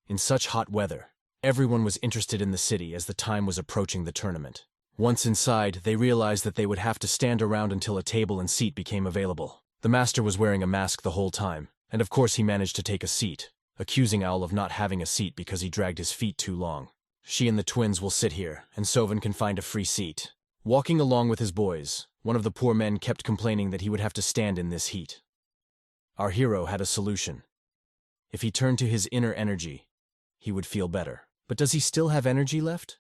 In such hot weather, everyone was interested in the city as the time was approaching the tournament. Once inside, they realized that they would have to stand around until a table and seat became available. The master was wearing a mask the whole time, and of course he managed to take a seat, accusing Owl of not having a seat because he dragged his feet too long. She and the twins will sit here, and Sovan can find a free seat. Walking along with his boys, one of the poor men kept complaining that he would have to stand in this heat. Our hero had a solution. If he turned to his inner energy, he would feel better. But does he still have energy left?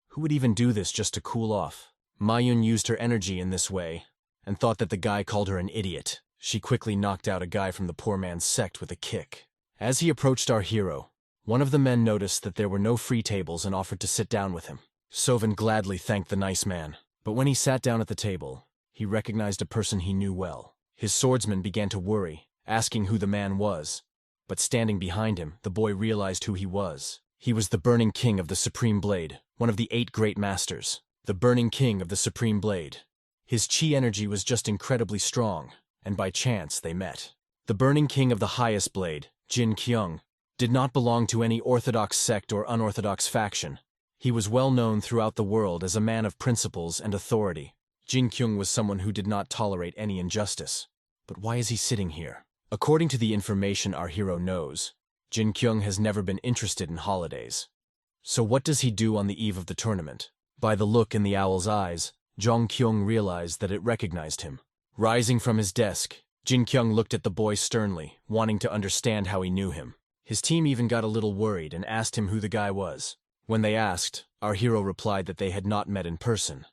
Who would even do this just to cool off? Mayun used her energy in this way and thought that the guy called her an idiot. She quickly knocked out a guy from the poor man's sect with a kick. As he approached our hero, one of the men noticed that there were no free tables and offered to sit down with him. Sovan gladly thanked the nice man, but when he sat down at the table, he recognized a person he knew well. His swordsman began to worry, asking who the man was, but standing behind him, the boy realized who he was. He was the Burning King of the Supreme Blade, one of the 8 great masters. The Burning King of the Supreme Blade. His chi energy was just incredibly strong, and by chance they met. The Burning King of the highest blade, Jin Kyung, did not belong to any orthodox sect or unorthodox faction. He was well known throughout the world as a man of principles and authority. Jin Kyung was someone who did not tolerate any injustice. But why is he sitting here? According to the information our hero knows, Jin Kyung has never been interested in holidays. So what does he do on the eve of the tournament? By the look in the owl's eyes, Jong Kyung realized that it recognized him. Rising from his desk, Jin Kyung looked at the boy sternly, wanting to understand how he knew him. His team even got a little worried and asked him who the guy was. When they asked, our hero replied that they had not met in person,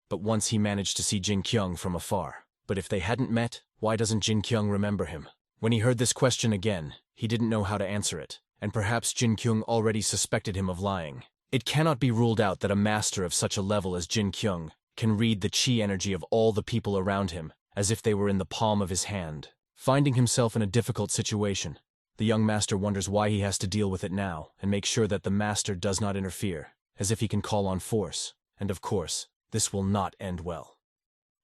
but once he managed to see Jin Kyung from afar. But if they hadn't met, why doesn't Jin Kyung remember him? When he heard this question again, he didn't know how to answer it, and perhaps Jin Kyung already suspected him of lying. It cannot be ruled out that a master of such a level as Jin Kyung can read the chi energy of all the people around him as if they were in the palm of his hand. Finding himself in a difficult situation, the young master wonders why he has to deal with it now and make sure that the master does not interfere, as if he can call on force. And of course, this will not end well.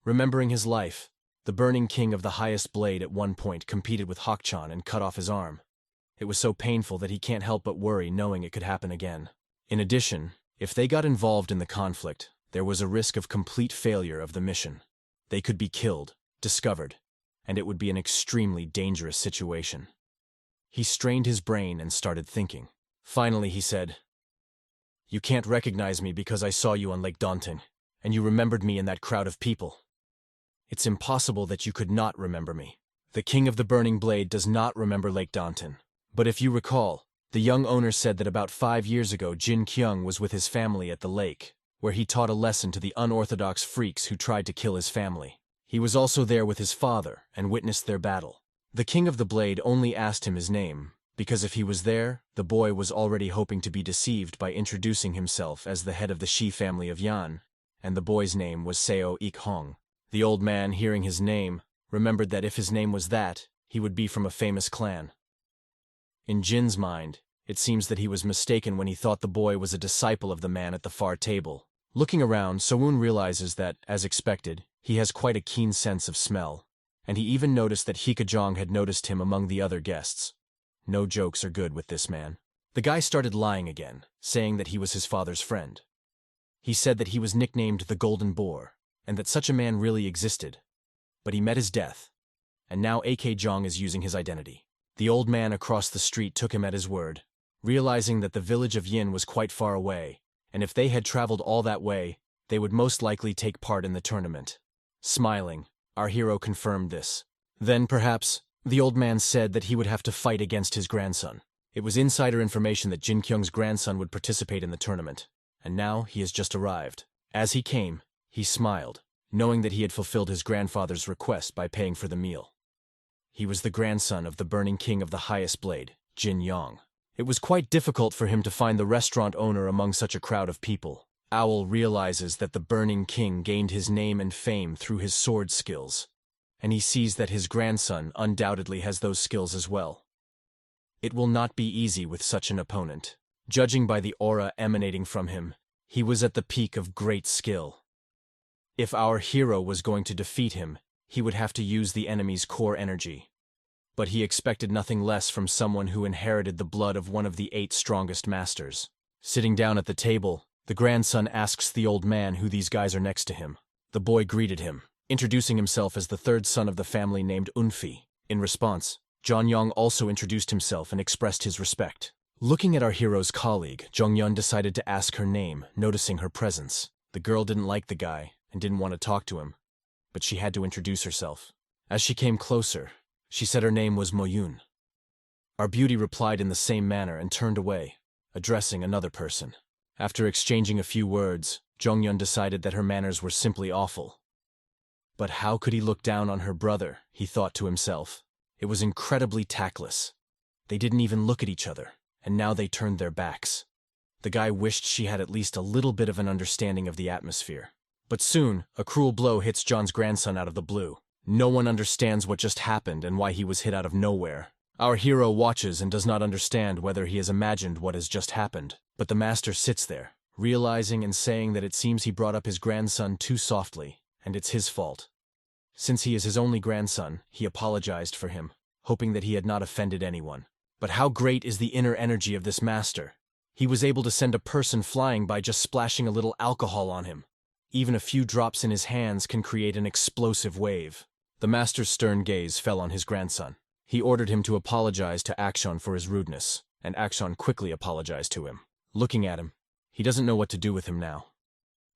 Remembering his life, the Burning King of the highest blade at one point competed with Hakchan and cut off his arm. It was so painful that he can't help but worry knowing it could happen again. In addition, if they got involved in the conflict, there was a risk of complete failure of the mission. They could be killed, discovered, and it would be an extremely dangerous situation. He strained his brain and started thinking. Finally, he said, "You can't recognize me because I saw you on Lake Daunting, and you remembered me in that crowd of people. It's impossible that you could not remember me. The King of the Burning Blade does not remember Lake Daunting. But if you recall, the young owner said that about 5 years ago Jin Kyung was with his family at the lake, where he taught a lesson to the unorthodox freaks who tried to kill his family. He was also there with his father and witnessed their battle. The King of the Blade only asked him his name, because if he was there, the boy was already hoping to be deceived by introducing himself as the head of the Shi family of Yan, and the boy's name was Seo Ik Hong. The old man, hearing his name, remembered that if his name was that, he would be from a famous clan. In Jin's mind, it seems that he was mistaken when he thought the boy was a disciple of the man at the far table. Looking around, Sowoon realizes that, as expected, he has quite a keen sense of smell, and he even noticed that Hikajong had noticed him among the other guests. No jokes are good with this man. The guy started lying again, saying that he was his father's friend. He said that he was nicknamed the Golden Boar, and that such a man really existed. But he met his death, and now AK Jong is using his identity. The old man across the street took him at his word, realizing that the village of Yin was quite far away, and if they had traveled all that way, they would most likely take part in the tournament. Smiling, our hero confirmed this. Then, perhaps, the old man said that he would have to fight against his grandson. It was insider information that Jin Kyung's grandson would participate in the tournament, and now he has just arrived. As he came, he smiled, knowing that he had fulfilled his grandfather's request by paying for the meal. He was the grandson of the Burning King of the highest blade, Jin Yong. It was quite difficult for him to find the restaurant owner among such a crowd of people. Owl realizes that the Burning King gained his name and fame through his sword skills, and he sees that his grandson undoubtedly has those skills as well. It will not be easy with such an opponent. Judging by the aura emanating from him, he was at the peak of great skill. If our hero was going to defeat him, he would have to use the enemy's core energy. But he expected nothing less from someone who inherited the blood of one of the 8 strongest masters. Sitting down at the table, the grandson asks the old man who these guys are next to him. The boy greeted him, introducing himself as the 3rd son of the family named Unfi. In response, Jongyong also introduced himself and expressed his respect. Looking at our hero's colleague, Jongyun decided to ask her name, noticing her presence. The girl didn't like the guy and didn't want to talk to him, but she had to introduce herself. As she came closer, she said her name was Moyun. Our beauty replied in the same manner and turned away. addressing another person. After exchanging a few words, Jongyun decided that her manners were simply awful. But how could he look down on her brother, he thought to himself. It was incredibly tactless. They didn't even look at each other, and now they turned their backs. The guy wished she had at least a little bit of an understanding of the atmosphere. But soon, a cruel blow hits John's grandson out of the blue. No one understands what just happened and why he was hit out of nowhere. Our hero watches and does not understand whether he has imagined what has just happened. But the master sits there, realizing and saying that it seems he brought up his grandson too softly, and it's his fault. Since he is his only grandson, he apologized for him, hoping that he had not offended anyone. But how great is the inner energy of this master? He was able to send a person flying by just splashing a little alcohol on him. Even a few drops in his hands can create an explosive wave. The master's stern gaze fell on his grandson. He ordered him to apologize to Action for his rudeness, and Action quickly apologized to him. Looking at him, he doesn't know what to do with him now.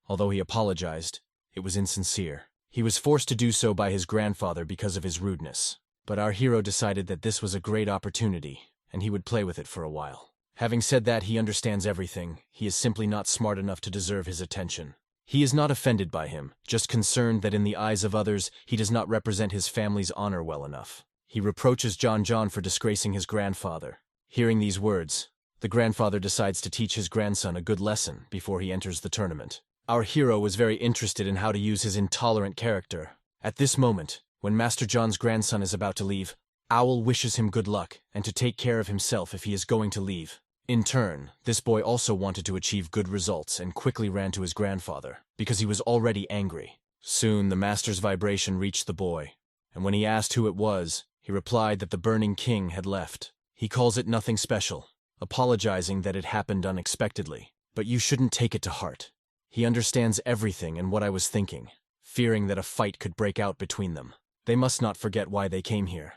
Although he apologized, it was insincere. He was forced to do so by his grandfather because of his rudeness. But our hero decided that this was a great opportunity, and he would play with it for a while. Having said that he understands everything, he is simply not smart enough to deserve his attention. He is not offended by him, just concerned that in the eyes of others, he does not represent his family's honor well enough. He reproaches John for disgracing his grandfather. Hearing these words, the grandfather decides to teach his grandson a good lesson before he enters the tournament. Our hero was very interested in how to use his intolerant character. At this moment, when Master John's grandson is about to leave, Owl wishes him good luck and to take care of himself if he is going to leave. In turn, this boy also wanted to achieve good results and quickly ran to his grandfather, because he was already angry. Soon the master's vibration reached the boy, and when he asked who it was, he replied that the Burning King had left. He calls it nothing special, apologizing that it happened unexpectedly. But you shouldn't take it to heart. He understands everything and what I was thinking, fearing that a fight could break out between them. They must not forget why they came here.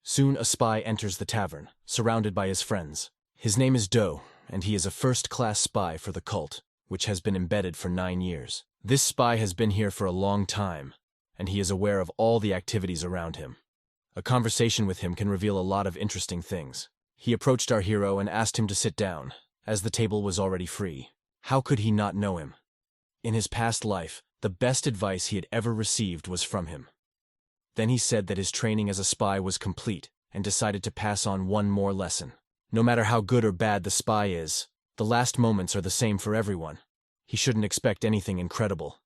Soon a spy enters the tavern, surrounded by his friends. His name is Do, and he is a first-class spy for the cult, which has been embedded for 9 years. This spy has been here for a long time, and he is aware of all the activities around him. A conversation with him can reveal a lot of interesting things. He approached our hero and asked him to sit down, as the table was already free. How could he not know him? In his past life, the best advice he had ever received was from him. Then he said that his training as a spy was complete, and decided to pass on one more lesson. No matter how good or bad the spy is, the last moments are the same for everyone. He shouldn't expect anything incredible.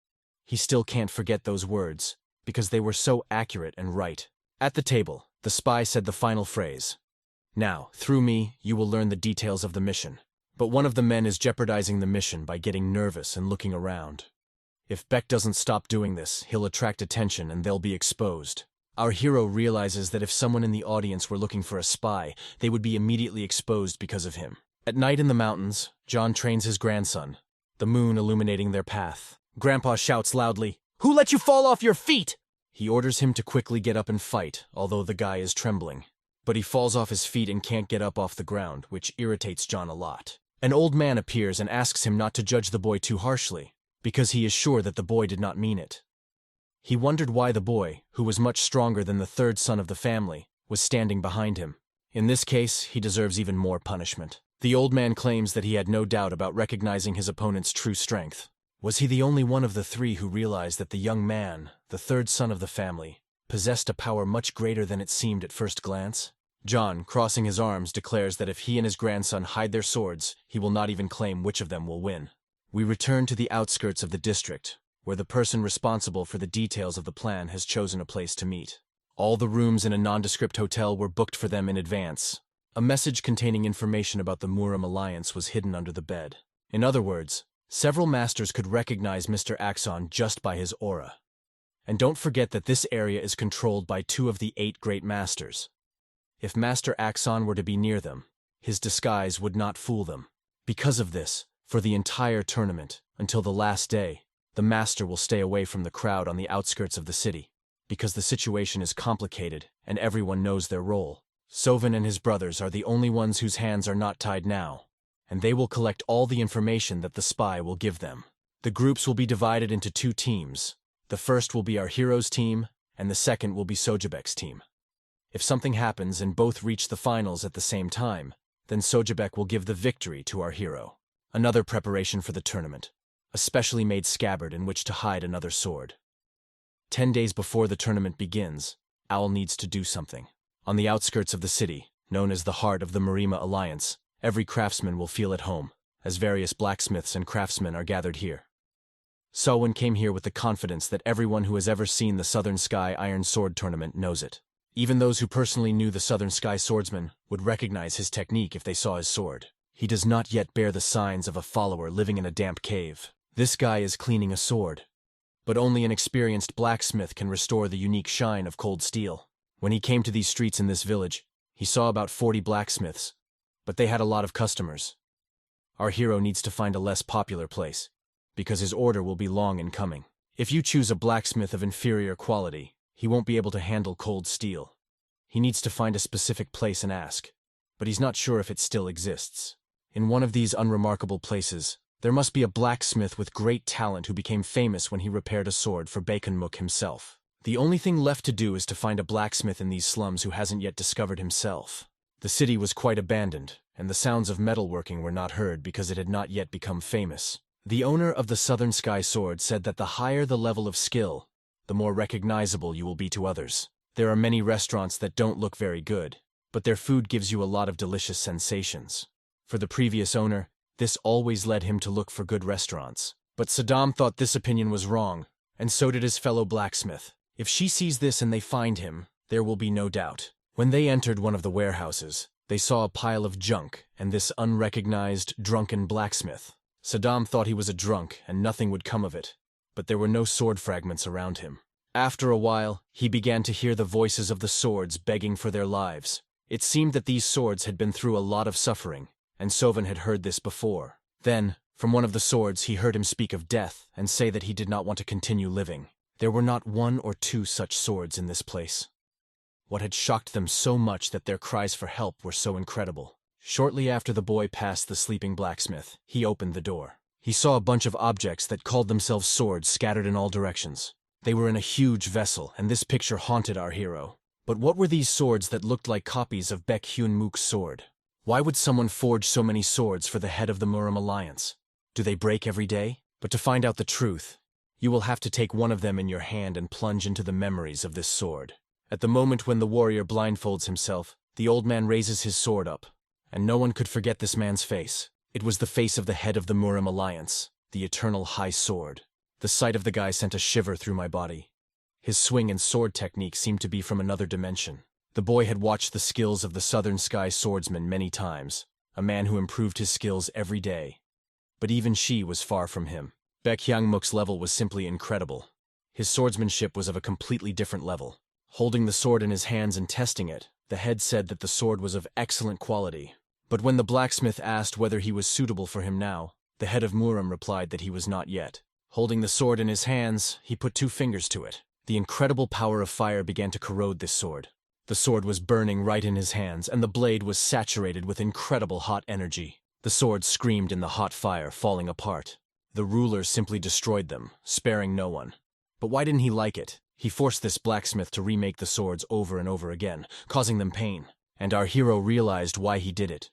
He still can't forget those words, because they were so accurate and right. At the table, the spy said the final phrase. Now, through me, you will learn the details of the mission. But one of the men is jeopardizing the mission by getting nervous and looking around. If Beck doesn't stop doing this, he'll attract attention and they'll be exposed. Our hero realizes that if someone in the audience were looking for a spy, they would be immediately exposed because of him. At night in the mountains, John trains his grandson, the moon illuminating their path. Grandpa shouts loudly, "Who let you fall off your feet?" He orders him to quickly get up and fight, although the guy is trembling. But he falls off his feet and can't get up off the ground, which irritates John a lot. An old man appears and asks him not to judge the boy too harshly, because he is sure that the boy did not mean it. He wondered why the boy, who was much stronger than the third son of the family, was standing behind him. In this case, he deserves even more punishment. The old man claims that he had no doubt about recognizing his opponent's true strength. Was he the only one of the three who realized that the young man, the third son of the family, possessed a power much greater than it seemed at first glance? John, crossing his arms, declares that if he and his grandson hide their swords, he will not even claim which of them will win. We return to the outskirts of the district, where the person responsible for the details of the plan has chosen a place to meet. All the rooms in a nondescript hotel were booked for them in advance. A message containing information about the Muram alliance was hidden under the bed. In other words, several masters could recognize Mr. Axon just by his aura. And don't forget that this area is controlled by 2 of the 8 great masters. If Master Axon were to be near them, his disguise would not fool them. Because of this, for the entire tournament, until the last day, the master will stay away from the crowd on the outskirts of the city, because the situation is complicated and everyone knows their role. Sovin and his brothers are the only ones whose hands are not tied now, and they will collect all the information that the spy will give them. The groups will be divided into 2 teams. The first will be our hero's team, and the second will be Sojabek's team. If something happens and both reach the finals at the same time, then Sojabek will give the victory to our hero. Another preparation for the tournament. A specially made scabbard in which to hide another sword. 10 days before the tournament begins, Owl needs to do something. On the outskirts of the city, known as the heart of the Marima Alliance, every craftsman will feel at home, as various blacksmiths and craftsmen are gathered here. Sowen came here with the confidence that everyone who has ever seen the Southern Sky Iron Sword Tournament knows it. Even those who personally knew the Southern Sky Swordsman would recognize his technique if they saw his sword. He does not yet bear the signs of a follower living in a damp cave. This guy is cleaning a sword. But only an experienced blacksmith can restore the unique shine of cold steel. When he came to these streets in this village, he saw about 40 blacksmiths, but they had a lot of customers. Our hero needs to find a less popular place, because his order will be long in coming. If you choose a blacksmith of inferior quality, he won't be able to handle cold steel. He needs to find a specific place and ask, but he's not sure if it still exists. In one of these unremarkable places, there must be a blacksmith with great talent who became famous when he repaired a sword for Baconmook himself. The only thing left to do is to find a blacksmith in these slums who hasn't yet discovered himself. The city was quite abandoned, and the sounds of metalworking were not heard because it had not yet become famous. The owner of the Southern Sky Sword said that the higher the level of skill, the more recognizable you will be to others. There are many restaurants that don't look very good, but their food gives you a lot of delicious sensations. For the previous owner, this always led him to look for good restaurants. But Saddam thought this opinion was wrong, and so did his fellow blacksmith. If she sees this and they find him, there will be no doubt. When they entered one of the warehouses, they saw a pile of junk and this unrecognized, drunken blacksmith. Saddam thought he was a drunk and nothing would come of it, but there were no sword fragments around him. After a while, he began to hear the voices of the swords begging for their lives. It seemed that these swords had been through a lot of suffering, and Soven had heard this before. Then, from one of the swords, he heard him speak of death and say that he did not want to continue living. There were not 1 or 2 such swords in this place. What had shocked them so much that their cries for help were so incredible. Shortly after the boy passed the sleeping blacksmith, he opened the door. He saw a bunch of objects that called themselves swords scattered in all directions. They were in a huge vessel, and this picture haunted our hero. But what were these swords that looked like copies of Baek Hyun-mook's sword? Why would someone forge so many swords for the head of the Murim Alliance? Do they break every day? But to find out the truth, you will have to take one of them in your hand and plunge into the memories of this sword. At the moment when the warrior blindfolds himself, the old man raises his sword up, and no one could forget this man's face. It was the face of the head of the Murim Alliance, the eternal high sword. The sight of the guy sent a shiver through my body. His swing and sword technique seemed to be from another dimension. The boy had watched the skills of the Southern Sky Swordsman many times, a man who improved his skills every day. But even she was far from him. Baek Hyun-mook's level was simply incredible. His swordsmanship was of a completely different level. Holding the sword in his hands and testing it, the head said that the sword was of excellent quality. But when the blacksmith asked whether he was suitable for him now, the head of Murim replied that he was not yet. Holding the sword in his hands, he put 2 fingers to it. The incredible power of fire began to corrode this sword. The sword was burning right in his hands, and the blade was saturated with incredible hot energy. The sword screamed in the hot fire, falling apart. The ruler simply destroyed them, sparing no one. But why didn't he like it? He forced this blacksmith to remake the swords over and over again, causing them pain. And our hero realized why he did it.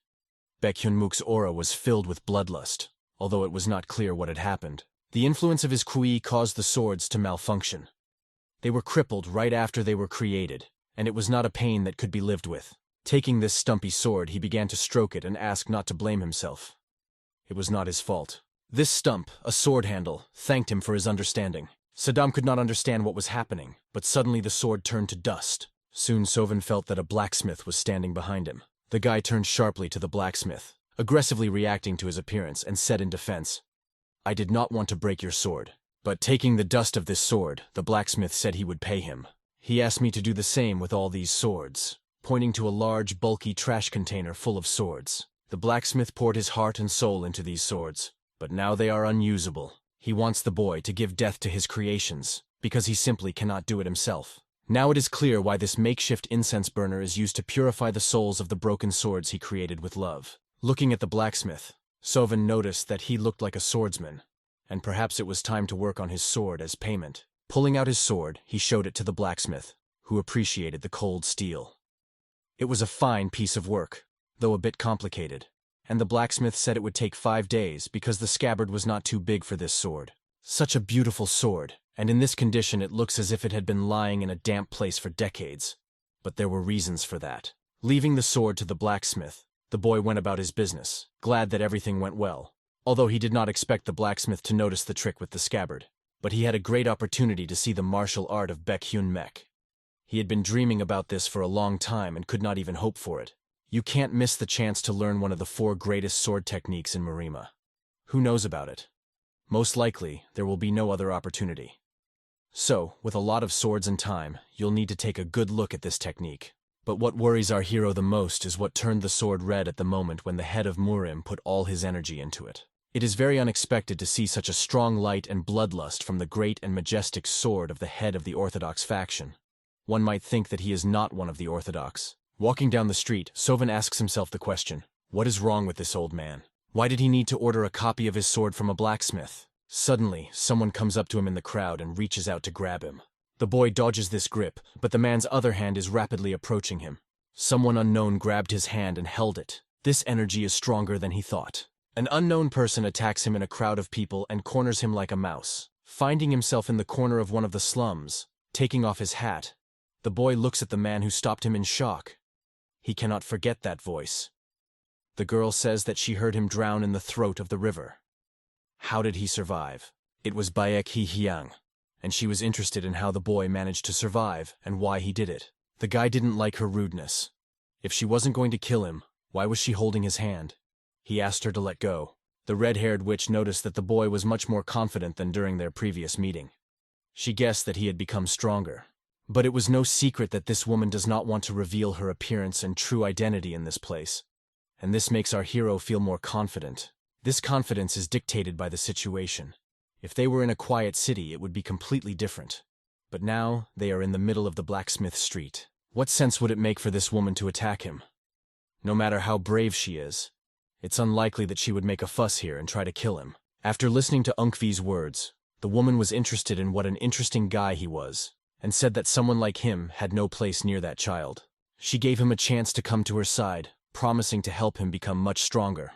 Baek Hyun-mook's aura was filled with bloodlust, although it was not clear what had happened. The influence of his kui caused the swords to malfunction. They were crippled right after they were created, and it was not a pain that could be lived with. Taking this stumpy sword, he began to stroke it and asked not to blame himself. It was not his fault. This stump, a sword handle, thanked him for his understanding. Saddam could not understand what was happening, but suddenly the sword turned to dust. Soon Soven felt that a blacksmith was standing behind him. The guy turned sharply to the blacksmith, aggressively reacting to his appearance, and said in defense, "I did not want to break your sword, but taking the dust of this sword, the blacksmith said he would pay him. He asked me to do the same with all these swords," pointing to a large, bulky trash container full of swords. The blacksmith poured his heart and soul into these swords, but now they are unusable. He wants the boy to give death to his creations, because he simply cannot do it himself. Now it is clear why this makeshift incense burner is used to purify the souls of the broken swords he created with love. Looking at the blacksmith, Soven noticed that he looked like a swordsman, and perhaps it was time to work on his sword as payment. Pulling out his sword, he showed it to the blacksmith, who appreciated the cold steel. It was a fine piece of work. though a bit complicated, and the blacksmith said it would take 5 days because the scabbard was not too big for this sword. Such a beautiful sword, and in this condition it looks as if it had been lying in a damp place for decades. But there were reasons for that. Leaving the sword to the blacksmith, the boy went about his business, glad that everything went well, although he did not expect the blacksmith to notice the trick with the scabbard. But he had a great opportunity to see the martial art of Baekhyun Mech. He had been dreaming about this for a long time and could not even hope for it. You can't miss the chance to learn one of the 4 greatest sword techniques in Marima. Who knows about it? Most likely, there will be no other opportunity. So, with a lot of swords and time, you'll need to take a good look at this technique. But what worries our hero the most is what turned the sword red at the moment when the head of Murim put all his energy into it. It is very unexpected to see such a strong light and bloodlust from the great and majestic sword of the head of the Orthodox faction. One might think that he is not one of the Orthodox. Walking down the street, Sovan asks himself the question, what is wrong with this old man? Why did he need to order a copy of his sword from a blacksmith? Suddenly, someone comes up to him in the crowd and reaches out to grab him. The boy dodges this grip, but the man's other hand is rapidly approaching him. Someone unknown grabbed his hand and held it. This energy is stronger than he thought. An unknown person attacks him in a crowd of people and corners him like a mouse. Finding himself in the corner of one of the slums, taking off his hat, the boy looks at the man who stopped him in shock. He cannot forget that voice. The girl says that she heard him drown in the throat of the river. How did he survive? It was Baek Hee Hyang, and she was interested in how the boy managed to survive and why he did it. The guy didn't like her rudeness. If she wasn't going to kill him, why was she holding his hand? He asked her to let go. The red-haired witch noticed that the boy was much more confident than during their previous meeting. She guessed that he had become stronger. But it was no secret that this woman does not want to reveal her appearance and true identity in this place. And this makes our hero feel more confident. This confidence is dictated by the situation. If they were in a quiet city, it would be completely different. But now, they are in the middle of the blacksmith street. What sense would it make for this woman to attack him? No matter how brave she is, it's unlikely that she would make a fuss here and try to kill him. After listening to Unkvi's words, the woman was interested in what an interesting guy he was, and said that someone like him had no place near that child. She gave him a chance to come to her side, promising to help him become much stronger.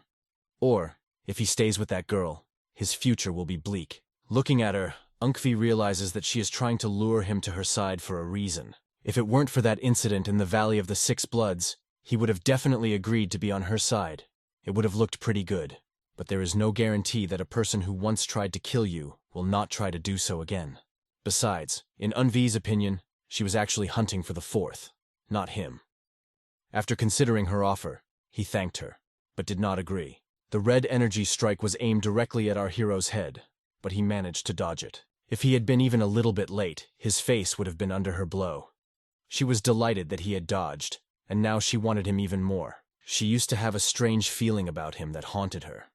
Or, if he stays with that girl, his future will be bleak. Looking at her, Unkvi realizes that she is trying to lure him to her side for a reason. If it weren't for that incident in the Valley of the Six Bloods, he would have definitely agreed to be on her side. It would have looked pretty good. But there is no guarantee that a person who once tried to kill you will not try to do so again. Besides, in Unvi's opinion, she was actually hunting for the fourth, not him. After considering her offer, he thanked her, but did not agree. The red energy strike was aimed directly at our hero's head, but he managed to dodge it. If he had been even a little bit late, his face would have been under her blow. She was delighted that he had dodged, and now she wanted him even more. She used to have a strange feeling about him that haunted her.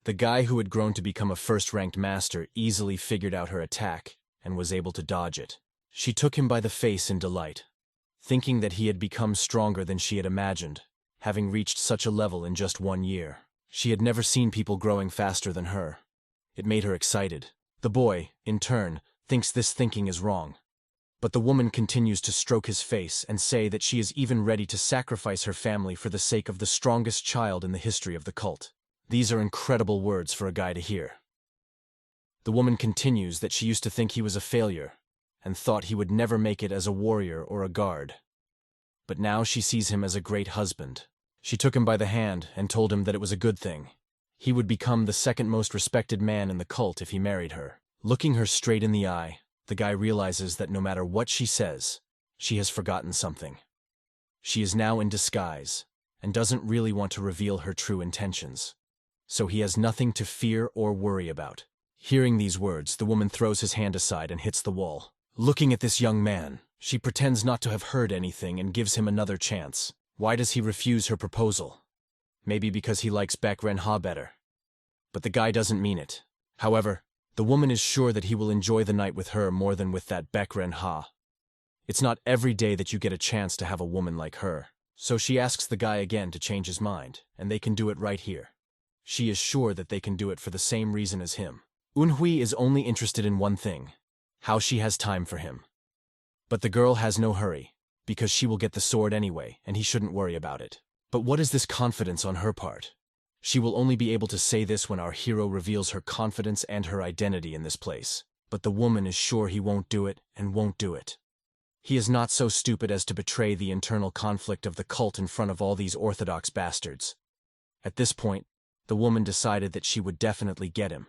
The guy who had grown to become a first-ranked master easily figured out her attack and was able to dodge it. She took him by the face in delight, thinking that he had become stronger than she had imagined, having reached such a level in just 1 year. She had never seen people growing faster than her. It made her excited. The boy, in turn, thinks this thinking is wrong. But the woman continues to stroke his face and say that she is even ready to sacrifice her family for the sake of the strongest child in the history of the cult. These are incredible words for a guy to hear. The woman continues that she used to think he was a failure, and thought he would never make it as a warrior or a guard. But now she sees him as a great husband. She took him by the hand and told him that it was a good thing. He would become the second most respected man in the cult if he married her. Looking her straight in the eye, the guy realizes that no matter what she says, she has forgotten something. She is now in disguise, and doesn't really want to reveal her true intentions. So he has nothing to fear or worry about. Hearing these words, the woman throws his hand aside and hits the wall. Looking at this young man, she pretends not to have heard anything and gives him another chance. Why does he refuse her proposal? Maybe because he likes Baek Ren-ha better. But the guy doesn't mean it. However, the woman is sure that he will enjoy the night with her more than with that Baek Ren-ha. It's not every day that you get a chance to have a woman like her. So she asks the guy again to change his mind, and they can do it right here. She is sure that they can do it for the same reason as him. Eunhui is only interested in one thing: how she has time for him. But the girl has no hurry, because she will get the sword anyway, and he shouldn't worry about it. But what is this confidence on her part? She will only be able to say this when our hero reveals her confidence and her identity in this place. But the woman is sure he won't do it and won't do it. He is not so stupid as to betray the internal conflict of the cult in front of all these orthodox bastards. At this point, the woman decided that she would definitely get him,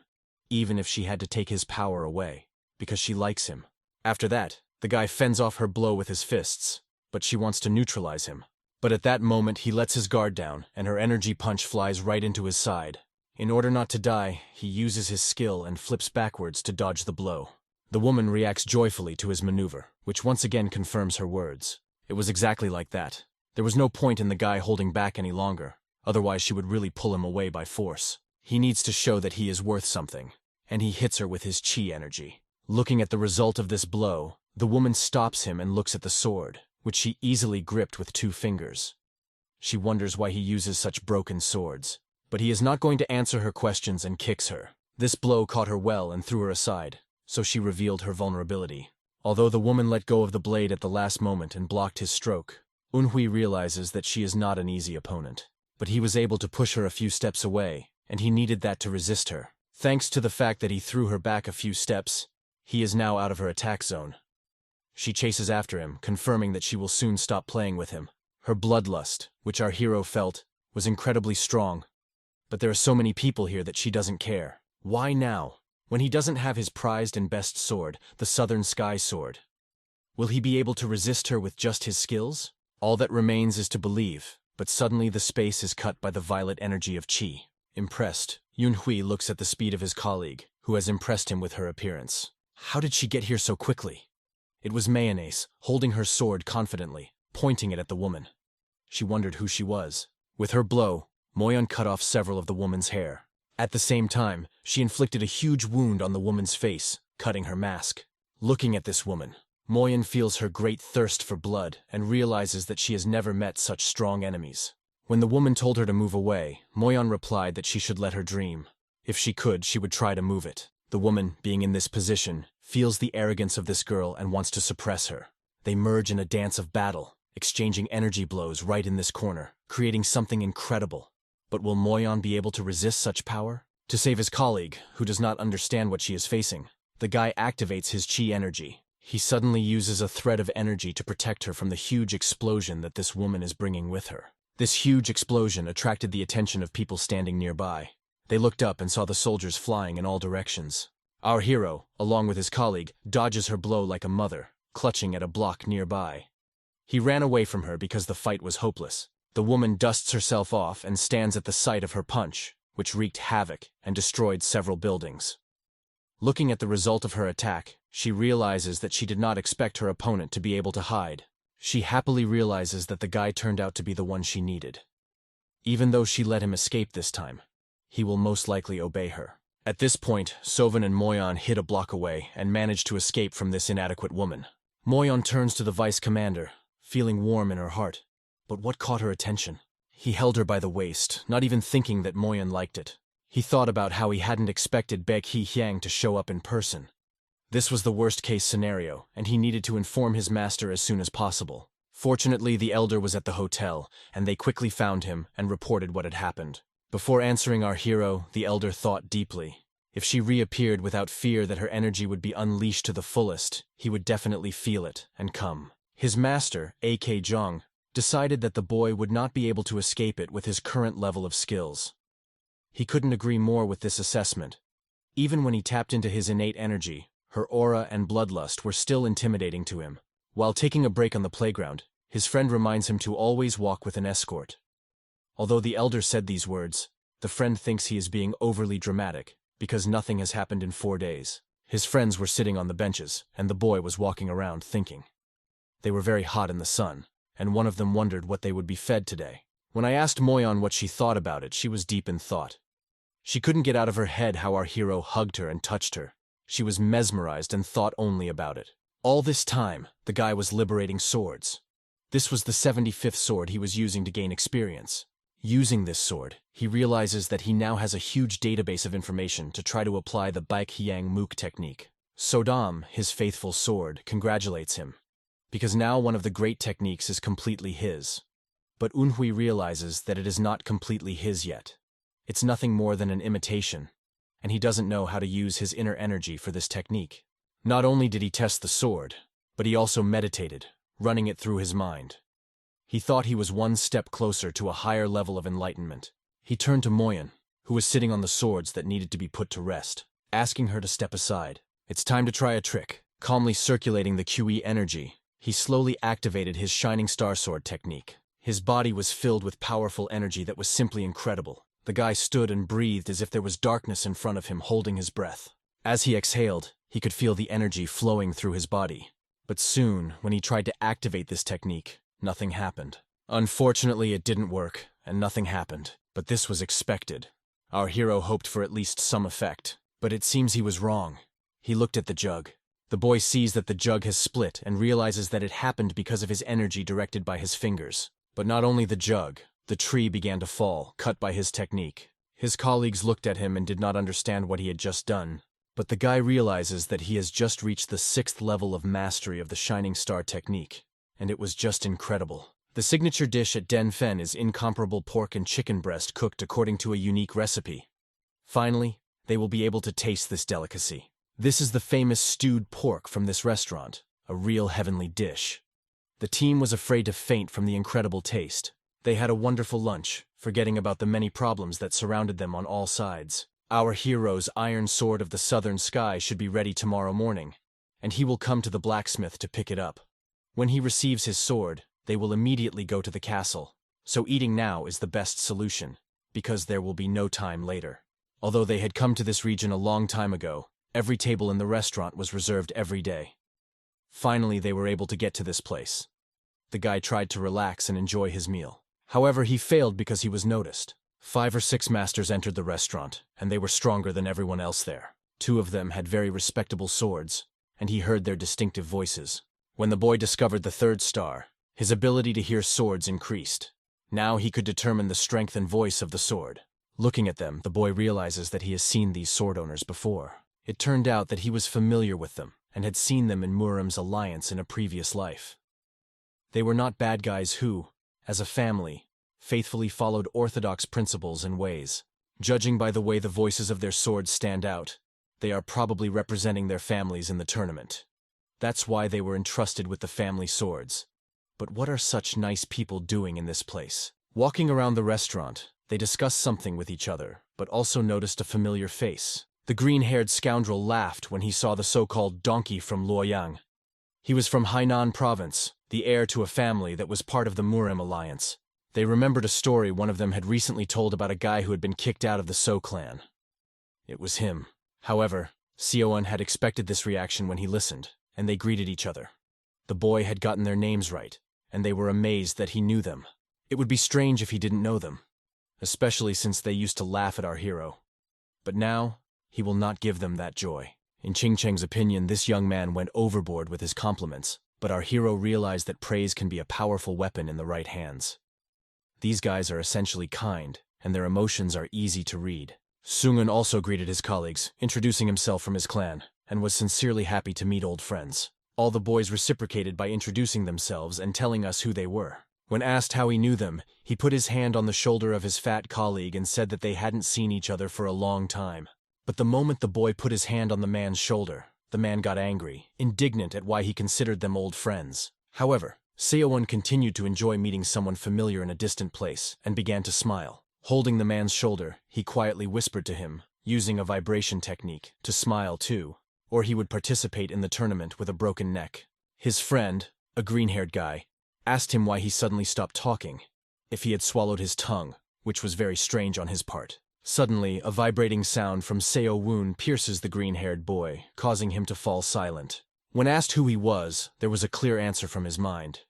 even if she had to take his power away, because she likes him. After that, the guy fends off her blow with his fists, but she wants to neutralize him. But at that moment, he lets his guard down, and her energy punch flies right into his side. In order not to die, he uses his skill and flips backwards to dodge the blow. The woman reacts joyfully to his maneuver, which once again confirms her words. It was exactly like that. There was no point in the guy holding back any longer, otherwise she would really pull him away by force. He needs to show that he is worth something, and he hits her with his chi energy. Looking at the result of this blow, the woman stops him and looks at the sword, which she easily gripped with 2 fingers. She wonders why he uses such broken swords, but he is not going to answer her questions and kicks her. This blow caught her well and threw her aside, so she revealed her vulnerability. Although the woman let go of the blade at the last moment and blocked his stroke, Eunhui realizes that she is not an easy opponent. But he was able to push her a few steps away, and he needed that to resist her. Thanks to the fact that he threw her back a few steps, he is now out of her attack zone. She chases after him, confirming that she will soon stop playing with him. Her bloodlust, which our hero felt, was incredibly strong. But there are so many people here that she doesn't care. Why now, when he doesn't have his prized and best sword, the Southern Sky Sword? Will he be able to resist her with just his skills? All that remains is to believe, but suddenly the space is cut by the violet energy of Qi. Impressed, Eunhui looks at the speed of his colleague, who has impressed him with her appearance. How did she get here so quickly? It was Mayonnaise, holding her sword confidently, pointing it at the woman. She wondered who she was. With her blow, Moyon cut off several of the woman's hair. At the same time, she inflicted a huge wound on the woman's face, cutting her mask. Looking at this woman, Moyon feels her great thirst for blood and realizes that she has never met such strong enemies. When the woman told her to move away, Moyon replied that she should let her dream. If she could, she would try to move it. The woman, being in this position, feels the arrogance of this girl and wants to suppress her. They merge in a dance of battle, exchanging energy blows right in this corner, creating something incredible. But will Moyon be able to resist such power? To save his colleague, who does not understand what she is facing, the guy activates his chi energy. He suddenly uses a thread of energy to protect her from the huge explosion that this woman is bringing with her. This huge explosion attracted the attention of people standing nearby. They looked up and saw the soldiers flying in all directions. Our hero, along with his colleague, dodges her blow like a mother, clutching at a block nearby. He ran away from her because the fight was hopeless. The woman dusts herself off and stands at the site of her punch, which wreaked havoc and destroyed several buildings. Looking at the result of her attack, she realizes that she did not expect her opponent to be able to hide. She happily realizes that the guy turned out to be the one she needed. Even though she let him escape this time, he will most likely obey her. At this point, Sovan and Moyon hid a block away and managed to escape from this inadequate woman. Moyon turns to the vice commander, feeling warm in her heart. But what caught her attention? He held her by the waist, not even thinking that Moyon liked it. He thought about how he hadn't expected Baek Hee-hyang to show up in person. This was the worst-case scenario, and he needed to inform his master as soon as possible. Fortunately, the elder was at the hotel, and they quickly found him and reported what had happened. Before answering our hero, the elder thought deeply. If she reappeared without fear that her energy would be unleashed to the fullest, he would definitely feel it and come. His master, A.K. Zhang, decided that the boy would not be able to escape it with his current level of skills. He couldn't agree more with this assessment. Even when he tapped into his innate energy, her aura and bloodlust were still intimidating to him. While taking a break on the playground, his friend reminds him to always walk with an escort. Although the elder said these words, the friend thinks he is being overly dramatic, because nothing has happened in 4 days. His friends were sitting on the benches, and the boy was walking around thinking. They were very hot in the sun, and one of them wondered what they would be fed today. When I asked Moyon what she thought about it, she was deep in thought. She couldn't get out of her head how our hero hugged her and touched her. She was mesmerized and thought only about it. All this time, the guy was liberating swords. This was the 75th sword he was using to gain experience. Using this sword, he realizes that he now has a huge database of information to try to apply the Baek Hyang Mook technique. Sodam, his faithful sword, congratulates him, because now one of the great techniques is completely his. But Unhui realizes that it is not completely his yet. It's nothing more than an imitation, and he doesn't know how to use his inner energy for this technique. Not only did he test the sword, but he also meditated, running it through his mind. He thought he was one step closer to a higher level of enlightenment. He turned to Moyen, who was sitting on the swords that needed to be put to rest, asking her to step aside. It's time to try a trick. Calmly circulating the QE energy, he slowly activated his Shining Star Sword technique. His body was filled with powerful energy that was simply incredible. The guy stood and breathed as if there was darkness in front of him, holding his breath. As he exhaled, he could feel the energy flowing through his body. But soon, when he tried to activate this technique, nothing happened. Unfortunately, it didn't work, and nothing happened. But this was expected. Our hero hoped for at least some effect, but it seems he was wrong. He looked at the jug. The boy sees that the jug has split and realizes that it happened because of his energy directed by his fingers. But not only the jug, the tree began to fall, cut by his technique. His colleagues looked at him and did not understand what he had just done. But the guy realizes that he has just reached the 6th level of mastery of the Shining Star technique, and it was just incredible. The signature dish at Den Fen is incomparable pork and chicken breast cooked according to a unique recipe. Finally, they will be able to taste this delicacy. This is the famous stewed pork from this restaurant, a real heavenly dish. The team was afraid to faint from the incredible taste. They had a wonderful lunch, forgetting about the many problems that surrounded them on all sides. Our hero's iron sword of the southern sky should be ready tomorrow morning, and he will come to the blacksmith to pick it up. When he receives his sword, they will immediately go to the castle, so eating now is the best solution, because there will be no time later. Although they had come to this region a long time ago, every table in the restaurant was reserved every day. Finally, they were able to get to this place. The guy tried to relax and enjoy his meal. However, he failed because he was noticed. 5 or 6 masters entered the restaurant, and they were stronger than everyone else there. 2 of them had very respectable swords, and he heard their distinctive voices. When the boy discovered the 3rd star, his ability to hear swords increased. Now he could determine the strength and voice of the sword. Looking at them, the boy realizes that he has seen these sword owners before. It turned out that he was familiar with them, and had seen them in Muram's alliance in a previous life. They were not bad guys who, as a family, faithfully followed orthodox principles and ways. Judging by the way the voices of their swords stand out, they are probably representing their families in the tournament. That's why they were entrusted with the family swords. But what are such nice people doing in this place? Walking around the restaurant, they discussed something with each other, but also noticed a familiar face. The green-haired scoundrel laughed when he saw the so-called donkey from Luoyang. He was from Hainan province, the heir to a family that was part of the Muram alliance. They remembered a story one of them had recently told about a guy who had been kicked out of the So clan. It was him. However, Seoan had expected this reaction when he listened, and they greeted each other. The boy had gotten their names right, and they were amazed that he knew them. It would be strange if he didn't know them, especially since they used to laugh at our hero. But now, he will not give them that joy. In Ching Cheng's opinion, this young man went overboard with his compliments, but our hero realized that praise can be a powerful weapon in the right hands. These guys are essentially kind, and their emotions are easy to read. Sungun also greeted his colleagues, introducing himself from his clan, and was sincerely happy to meet old friends. All the boys reciprocated by introducing themselves and telling us who they were. When asked how he knew them, he put his hand on the shoulder of his fat colleague and said that they hadn't seen each other for a long time. But the moment the boy put his hand on the man's shoulder, the man got angry, indignant at why he considered them old friends. However, Seowan continued to enjoy meeting someone familiar in a distant place, and began to smile. Holding the man's shoulder, he quietly whispered to him, using a vibration technique, to smile too, or he would participate in the tournament with a broken neck. His friend, a green-haired guy, asked him why he suddenly stopped talking, if he had swallowed his tongue, which was very strange on his part. Suddenly, a vibrating sound from Seo Woon pierces the green-haired boy, causing him to fall silent. When asked who he was, there was a clear answer from his mind.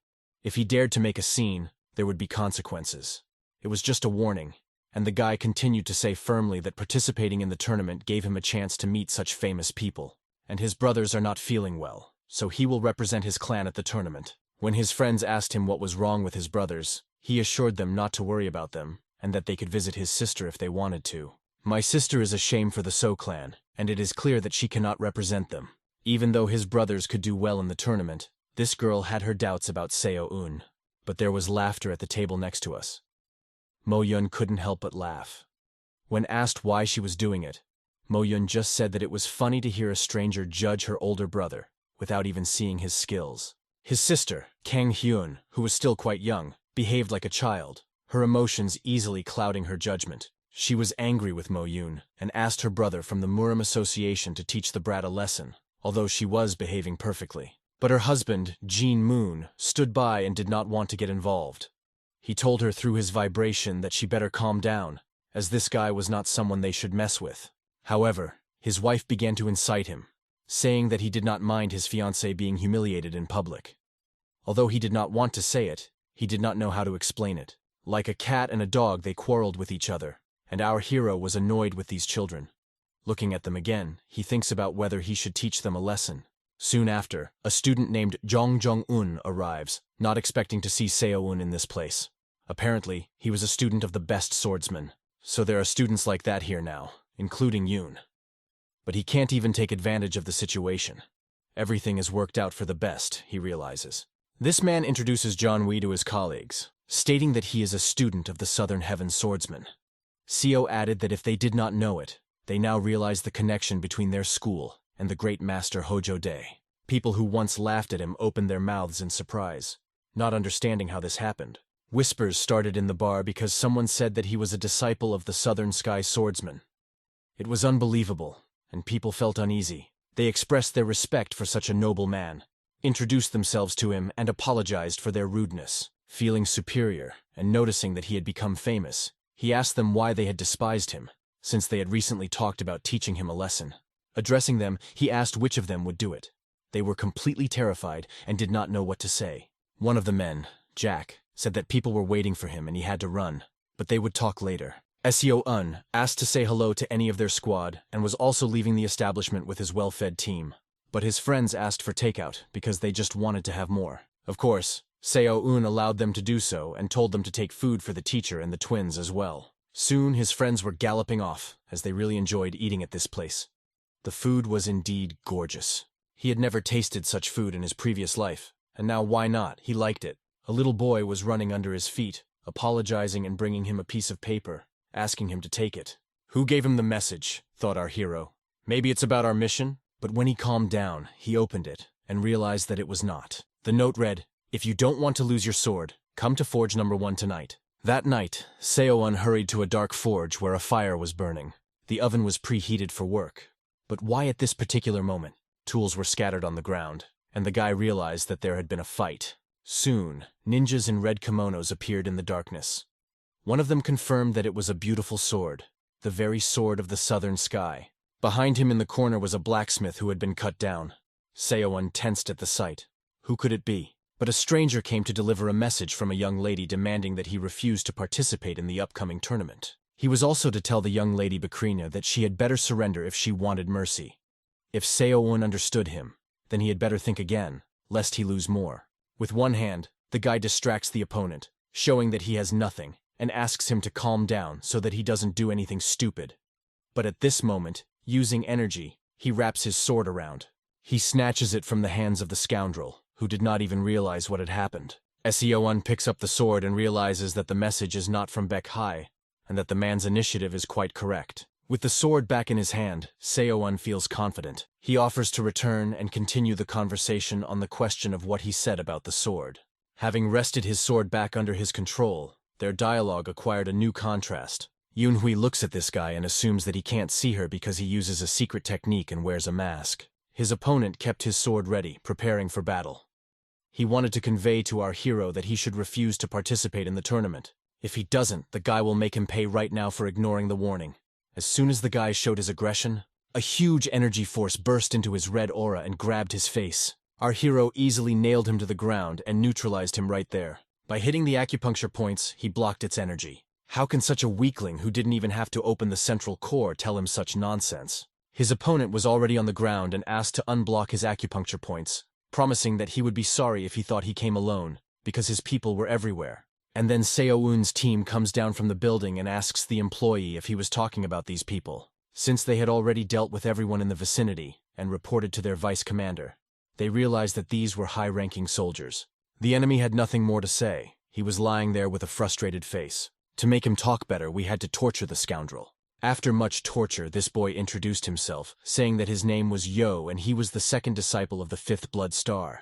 If he dared to make a scene, there would be consequences. It was just a warning, and the guy continued to say firmly that participating in the tournament gave him a chance to meet such famous people. And his brothers are not feeling well, so he will represent his clan at the tournament. When his friends asked him what was wrong with his brothers, he assured them not to worry about them, and that they could visit his sister if they wanted to. My sister is a shame for the So clan, and it is clear that she cannot represent them. Even though his brothers could do well in the tournament, this girl had her doubts about Seo Un. but there was laughter at the table next to us. Mo Yun couldn't help but laugh. When asked why she was doing it, Mo Yun just said that it was funny to hear a stranger judge her older brother without even seeing his skills. His sister, Kang Hyun, who was still quite young, behaved like a child, her emotions easily clouding her judgment. She was angry with Mo Yun and asked her brother from the Murim Association to teach the brat a lesson, although she was behaving perfectly. But her husband, Jin Moon, stood by and did not want to get involved. He told her through his vibration that she better calm down, as this guy was not someone they should mess with. However, his wife began to incite him, saying that he did not mind his fiancée being humiliated in public. Although he did not want to say it, he did not know how to explain it. Like a cat and a dog, they quarreled with each other, and our hero was annoyed with these children. Looking at them again, he thinks about whether he should teach them a lesson. Soon after, a student named Jong Jong-un arrives, not expecting to see Seo-un in this place. Apparently, he was a student of the best swordsman, so there are students like that here now, including Yoon. But he can't even take advantage of the situation. Everything is worked out for the best, he realizes. This man introduces John Wee to his colleagues, stating that he is a student of the Southern Heaven swordsman. Seo added that if they did not know it, they now realize the connection between their school and the great master Hojo Dae. People who once laughed at him opened their mouths in surprise, not understanding how this happened. Whispers started in the bar because someone said that he was a disciple of the Southern Sky swordsman. It was unbelievable, and people felt uneasy. They expressed their respect for such a noble man, introduced themselves to him, and apologized for their rudeness. Feeling superior and noticing that he had become famous, he asked them why they had despised him, since they had recently talked about teaching him a lesson. Addressing them, he asked which of them would do it. They were completely terrified and did not know what to say. One of the men, Jack, said that people were waiting for him and he had to run, but they would talk later. Seo-un asked to say hello to any of their squad and was also leaving the establishment with his well-fed team. But his friends asked for takeout because they just wanted to have more. Of course, Seo-un allowed them to do so and told them to take food for the teacher and the twins as well. Soon his friends were galloping off, as they really enjoyed eating at this place. The food was indeed gorgeous. He had never tasted such food in his previous life, and now why not? He liked it. A little boy was running under his feet, apologizing and bringing him a piece of paper, asking him to take it. Who gave him the message? Thought our hero. Maybe it's about our mission? But when he calmed down, he opened it and realized that it was not. The note read, "If you don't want to lose your sword, come to Forge number 1 tonight." That night, Seo-un hurried to a dark forge where a fire was burning. The oven was preheated for work. But why at this particular moment? Tools were scattered on the ground, and the guy realized that there had been a fight. Soon, ninjas in red kimonos appeared in the darkness. One of them confirmed that it was a beautiful sword, the very sword of the southern sky. Behind him in the corner was a blacksmith who had been cut down. Seo-un tensed at the sight. Who could it be? But a stranger came to deliver a message from a young lady demanding that he refuse to participate in the upcoming tournament. He was also to tell the young lady Bakrina that she had better surrender if she wanted mercy. If Seo-un understood him, then he had better think again, lest he lose more. With one hand, the guy distracts the opponent, showing that he has nothing, and asks him to calm down so that he doesn't do anything stupid. But at this moment, using energy, he wraps his sword around. He snatches it from the hands of the scoundrel, who did not even realize what had happened. Seo-un picks up the sword and realizes that the message is not from Baek Hai, and that the man's initiative is quite correct. With the sword back in his hand, Seo-un feels confident. He offers to return and continue the conversation on the question of what he said about the sword. Having wrested his sword back under his control, their dialogue acquired a new contrast. Yoon-hui looks at this guy and assumes that he can't see her because he uses a secret technique and wears a mask. His opponent kept his sword ready, preparing for battle. He wanted to convey to our hero that he should refuse to participate in the tournament. If he doesn't, the guy will make him pay right now for ignoring the warning. As soon as the guy showed his aggression, a huge energy force burst into his red aura and grabbed his face. Our hero easily nailed him to the ground and neutralized him right there. By hitting the acupuncture points, he blocked its energy. How can such a weakling who didn't even have to open the central core tell him such nonsense? His opponent was already on the ground and asked to unblock his acupuncture points, promising that he would be sorry if he thought he came alone, because his people were everywhere. And then Seo-un's team comes down from the building and asks the employee if he was talking about these people. Since they had already dealt with everyone in the vicinity and reported to their vice commander, they realized that these were high-ranking soldiers. The enemy had nothing more to say. He was lying there with a frustrated face. To make him talk better, we had to torture the scoundrel. After much torture, this boy introduced himself, saying that his name was Yo and he was the second disciple of the fifth blood star.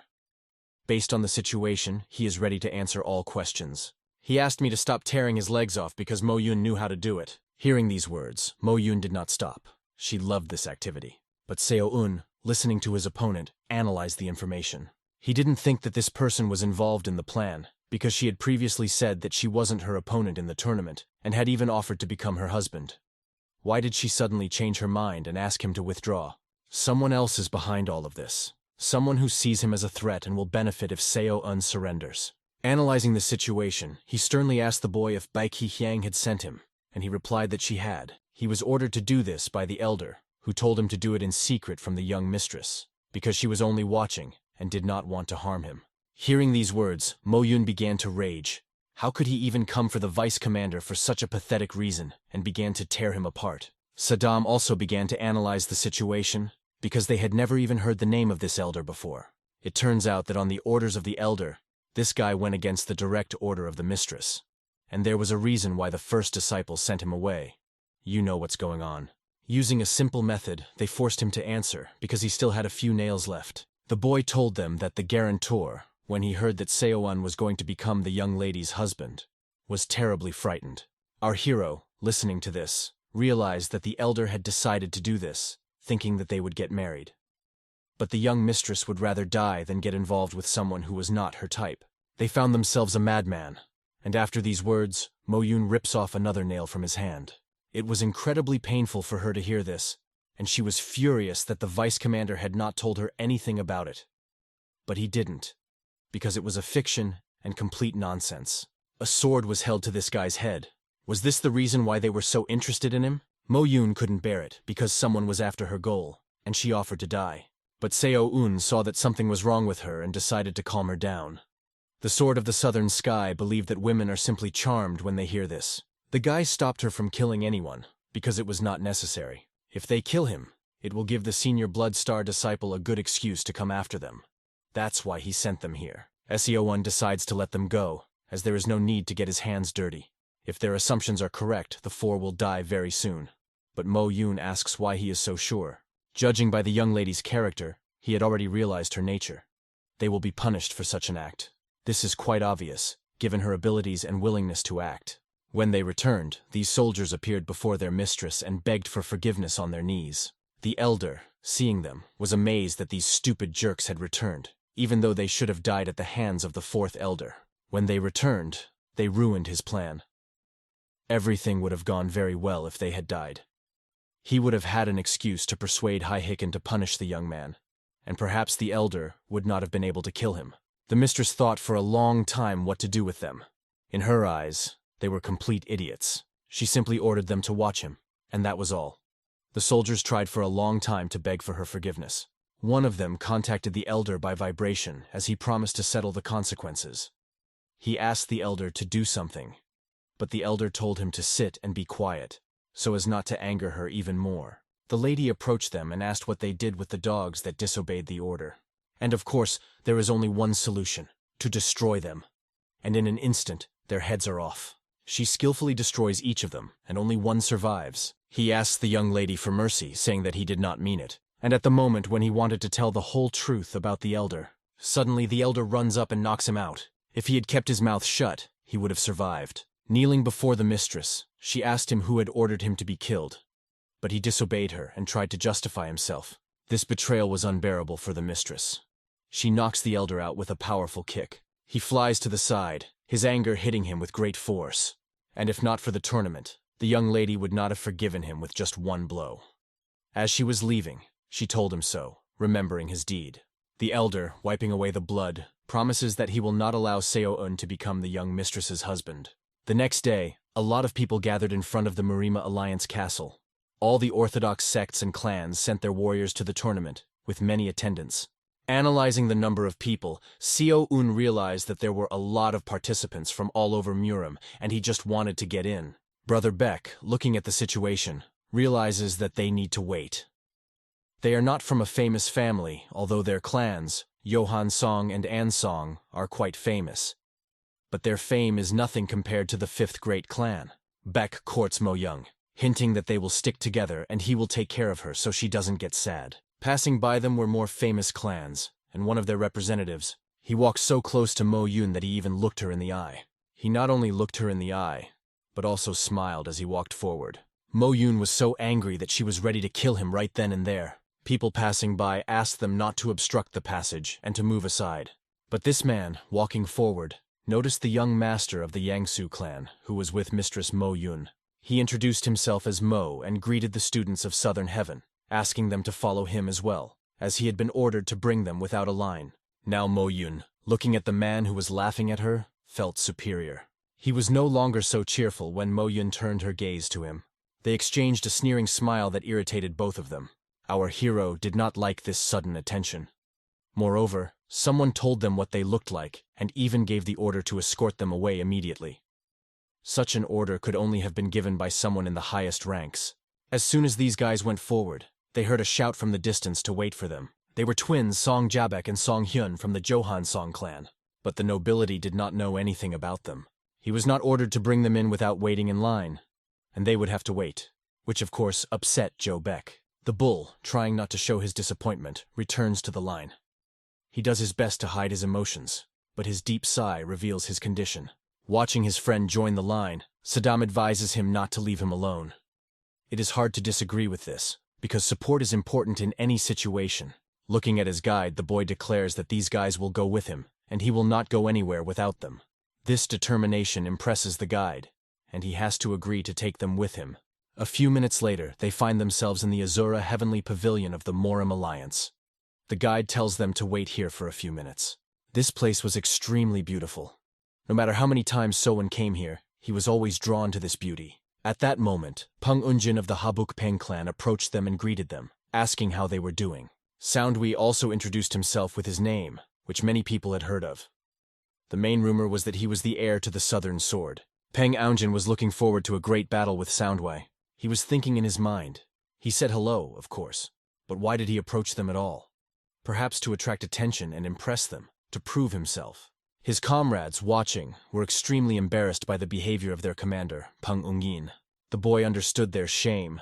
Based on the situation, he is ready to answer all questions. He asked me to stop tearing his legs off because Mo Yun knew how to do it. Hearing these words, Mo Yun did not stop. She loved this activity. But Seo Un, listening to his opponent, analyzed the information. He didn't think that this person was involved in the plan, because she had previously said that she wasn't her opponent in the tournament, and had even offered to become her husband. Why did she suddenly change her mind and ask him to withdraw? Someone else is behind all of this. Someone who sees him as a threat and will benefit if Seo Un surrenders. Analyzing the situation, he sternly asked the boy if Bai Qihyang had sent him, and he replied that she had. He was ordered to do this by the elder, who told him to do it in secret from the young mistress, because she was only watching and did not want to harm him. Hearing these words, Mo Yun began to rage. How could he even come for the vice commander for such a pathetic reason, and began to tear him apart? Saddam also began to analyze the situation, because they had never even heard the name of this elder before. It turns out that on the orders of the elder, this guy went against the direct order of the mistress. And there was a reason why the first disciple sent him away. You know what's going on. Using a simple method, they forced him to answer, because he still had a few nails left. The boy told them that the guarantor, when he heard that Seo-un was going to become the young lady's husband, was terribly frightened. Our hero, listening to this, realized that the elder had decided to do this, thinking that they would get married. But the young mistress would rather die than get involved with someone who was not her type. They found themselves a madman, and after these words, Mo Yun rips off another nail from his hand. It was incredibly painful for her to hear this, and she was furious that the vice commander had not told her anything about it. But he didn't, because it was a fiction and complete nonsense. A sword was held to this guy's head. Was this the reason why they were so interested in him? Mo Yun couldn't bear it, because someone was after her goal, and she offered to die. But Seo-un saw that something was wrong with her and decided to calm her down. The Sword of the Southern Sky believed that women are simply charmed when they hear this. The guy stopped her from killing anyone, because it was not necessary. If they kill him, it will give the senior Blood Star disciple a good excuse to come after them. That's why he sent them here. Seo-un decides to let them go, as there is no need to get his hands dirty. If their assumptions are correct, the four will die very soon. But Mo Yun asks why he is so sure. Judging by the young lady's character, he had already realized her nature. They will be punished for such an act. This is quite obvious, given her abilities and willingness to act. When they returned, these soldiers appeared before their mistress and begged for forgiveness on their knees. The elder, seeing them, was amazed that these stupid jerks had returned, even though they should have died at the hands of the fourth elder. When they returned, they ruined his plan. Everything would have gone very well if they had died. He would have had an excuse to persuade Haihiken to punish the young man, and perhaps the elder would not have been able to kill him. The mistress thought for a long time what to do with them. In her eyes, they were complete idiots. She simply ordered them to watch him, and that was all. The soldiers tried for a long time to beg for her forgiveness. One of them contacted the elder by vibration, as he promised to settle the consequences. He asked the elder to do something, but the elder told him to sit and be quiet, so as not to anger her even more. The lady approached them and asked what they did with the dogs that disobeyed the order. And of course, there is only one solution: to destroy them. And in an instant, their heads are off. She skillfully destroys each of them, and only one survives. He asks the young lady for mercy, saying that he did not mean it. And at the moment when he wanted to tell the whole truth about the elder, suddenly the elder runs up and knocks him out. If he had kept his mouth shut, he would have survived. Kneeling before the mistress, she asked him who had ordered him to be killed. But he disobeyed her and tried to justify himself. This betrayal was unbearable for the mistress. She knocks the elder out with a powerful kick. He flies to the side, his anger hitting him with great force. And if not for the tournament, the young lady would not have forgiven him with just one blow. As she was leaving, she told him so, remembering his deed. The elder, wiping away the blood, promises that he will not allow Seo-un to become the young mistress's husband. The next day, a lot of people gathered in front of the Marima Alliance castle. All the orthodox sects and clans sent their warriors to the tournament, with many attendants. Analyzing the number of people, Seo-un realized that there were a lot of participants from all over Murim, and he just wanted to get in. Brother Beck, looking at the situation, realizes that they need to wait. They are not from a famous family, although their clans, Johan Song and An Song are quite famous. But their fame is nothing compared to the fifth great clan. Beck courts Mo Young, hinting that they will stick together and he will take care of her so she doesn't get sad. Passing by them were more famous clans, and one of their representatives. He walked so close to Mo Yun that he even looked her in the eye. He not only looked her in the eye, but also smiled as he walked forward. Mo Yun was so angry that she was ready to kill him right then and there. People passing by asked them not to obstruct the passage and to move aside. But this man, walking forward, noticed the young master of the Yangsu clan, who was with Mistress Mo Yun. He introduced himself as Mo and greeted the students of Southern Heaven, asking them to follow him as well, as he had been ordered to bring them without a line. Now Mo Yun, looking at the man who was laughing at her, felt superior. He was no longer so cheerful when Mo Yun turned her gaze to him. They exchanged a sneering smile that irritated both of them. Our hero did not like this sudden attention. Moreover, someone told them what they looked like and even gave the order to escort them away immediately. Such an order could only have been given by someone in the highest ranks. As soon as these guys went forward, they heard a shout from the distance to wait for them. They were twins Song Jabek and Song Hyun from the Johan Song clan, but the nobility did not know anything about them. He was not ordered to bring them in without waiting in line, and they would have to wait, which of course upset Joe Beck. The bull, trying not to show his disappointment, returns to the line. He does his best to hide his emotions, but his deep sigh reveals his condition. Watching his friend join the line, Saddam advises him not to leave him alone. It is hard to disagree with this, because support is important in any situation. Looking at his guide, the boy declares that these guys will go with him, and he will not go anywhere without them. This determination impresses the guide, and he has to agree to take them with him. A few minutes later, they find themselves in the Asura Heavenly Pavilion of the Morim Alliance. The guide tells them to wait here for a few minutes. This place was extremely beautiful. No matter how many times Sowen came here, he was always drawn to this beauty. At that moment, Peng Unjin of the Habuk Peng clan approached them and greeted them, asking how they were doing. Soundwee also introduced himself with his name, which many people had heard of. The main rumor was that he was the heir to the Southern Sword. Peng Unjin was looking forward to a great battle with Soundwee. He was thinking in his mind. He said hello, of course, but why did he approach them at all? Perhaps to attract attention and impress them, to prove himself. His comrades, watching, were extremely embarrassed by the behavior of their commander, Peng Ungin. The boy understood their shame.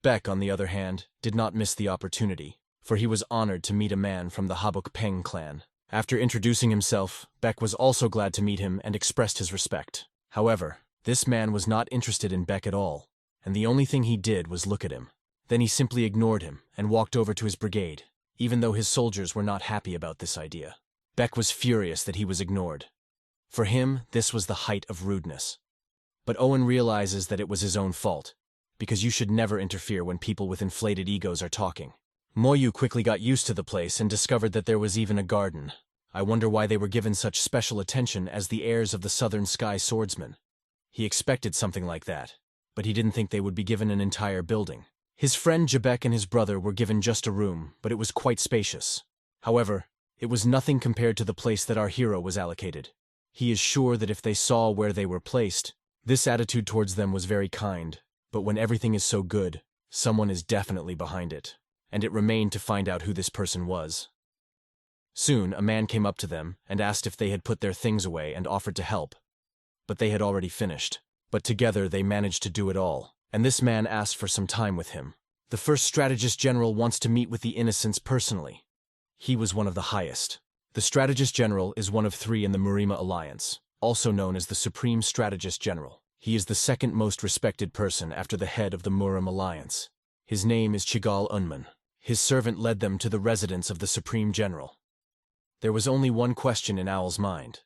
Beck, on the other hand, did not miss the opportunity, for he was honored to meet a man from the Habuk Peng clan. After introducing himself, Beck was also glad to meet him and expressed his respect. However, this man was not interested in Beck at all, and the only thing he did was look at him. Then he simply ignored him and walked over to his brigade, even though his soldiers were not happy about this idea. Beck was furious that he was ignored. For him, this was the height of rudeness. But Owen realizes that it was his own fault, because you should never interfere when people with inflated egos are talking. Moyu quickly got used to the place and discovered that there was even a garden. I wonder why they were given such special attention as the heirs of the Southern Sky Swordsman. He expected something like that, but he didn't think they would be given an entire building. His friend Jabek and his brother were given just a room, but it was quite spacious. However, it was nothing compared to the place that our hero was allocated. He is sure that if they saw where they were placed, this attitude towards them was very kind, but when everything is so good, someone is definitely behind it, and it remained to find out who this person was. Soon, a man came up to them and asked if they had put their things away and offered to help, but they had already finished. But together they managed to do it all, and this man asked for some time with him. The first strategist general wants to meet with the innocents personally. He was one of the highest. The strategist general is one of 3 in the Murima Alliance, also known as the Supreme Strategist General. He is the second most respected person after the head of the Murim Alliance. His name is Chigal Unman. His servant led them to the residence of the Supreme General. There was only one question in Owl's mind.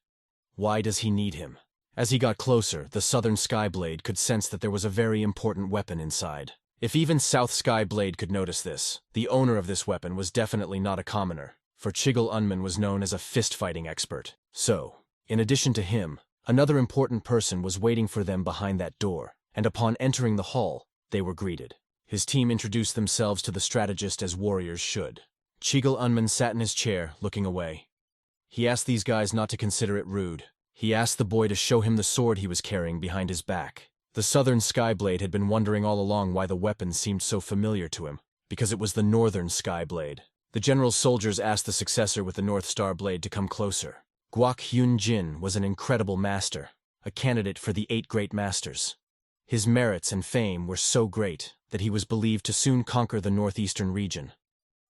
Why does he need him? As he got closer, the Southern Skyblade could sense that there was a very important weapon inside. If even South Skyblade could notice this, the owner of this weapon was definitely not a commoner, for Chigal Unman was known as a fist-fighting expert. So, in addition to him, another important person was waiting for them behind that door, and upon entering the hall, they were greeted. His team introduced themselves to the strategist as warriors should. Chigal Unman sat in his chair, looking away. He asked these guys not to consider it rude. He asked the boy to show him the sword he was carrying behind his back. The Southern Skyblade had been wondering all along why the weapon seemed so familiar to him, because it was the Northern Skyblade. The general's soldiers asked the successor with the North Star blade to come closer. Guok Hyun Jin was an incredible master, a candidate for the 8 great masters. His merits and fame were so great that he was believed to soon conquer the northeastern region.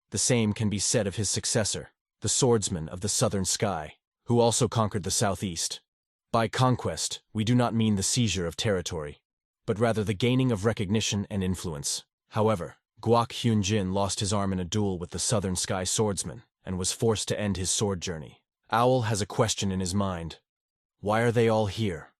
The same can be said of his successor, the swordsman of the southern sky, who also conquered the southeast. By conquest, we do not mean the seizure of territory, but rather the gaining of recognition and influence. However, Guok Hyun Jin lost his arm in a duel with the southern sky swordsman and was forced to end his sword journey. Owl has a question in his mind. Why are they all here?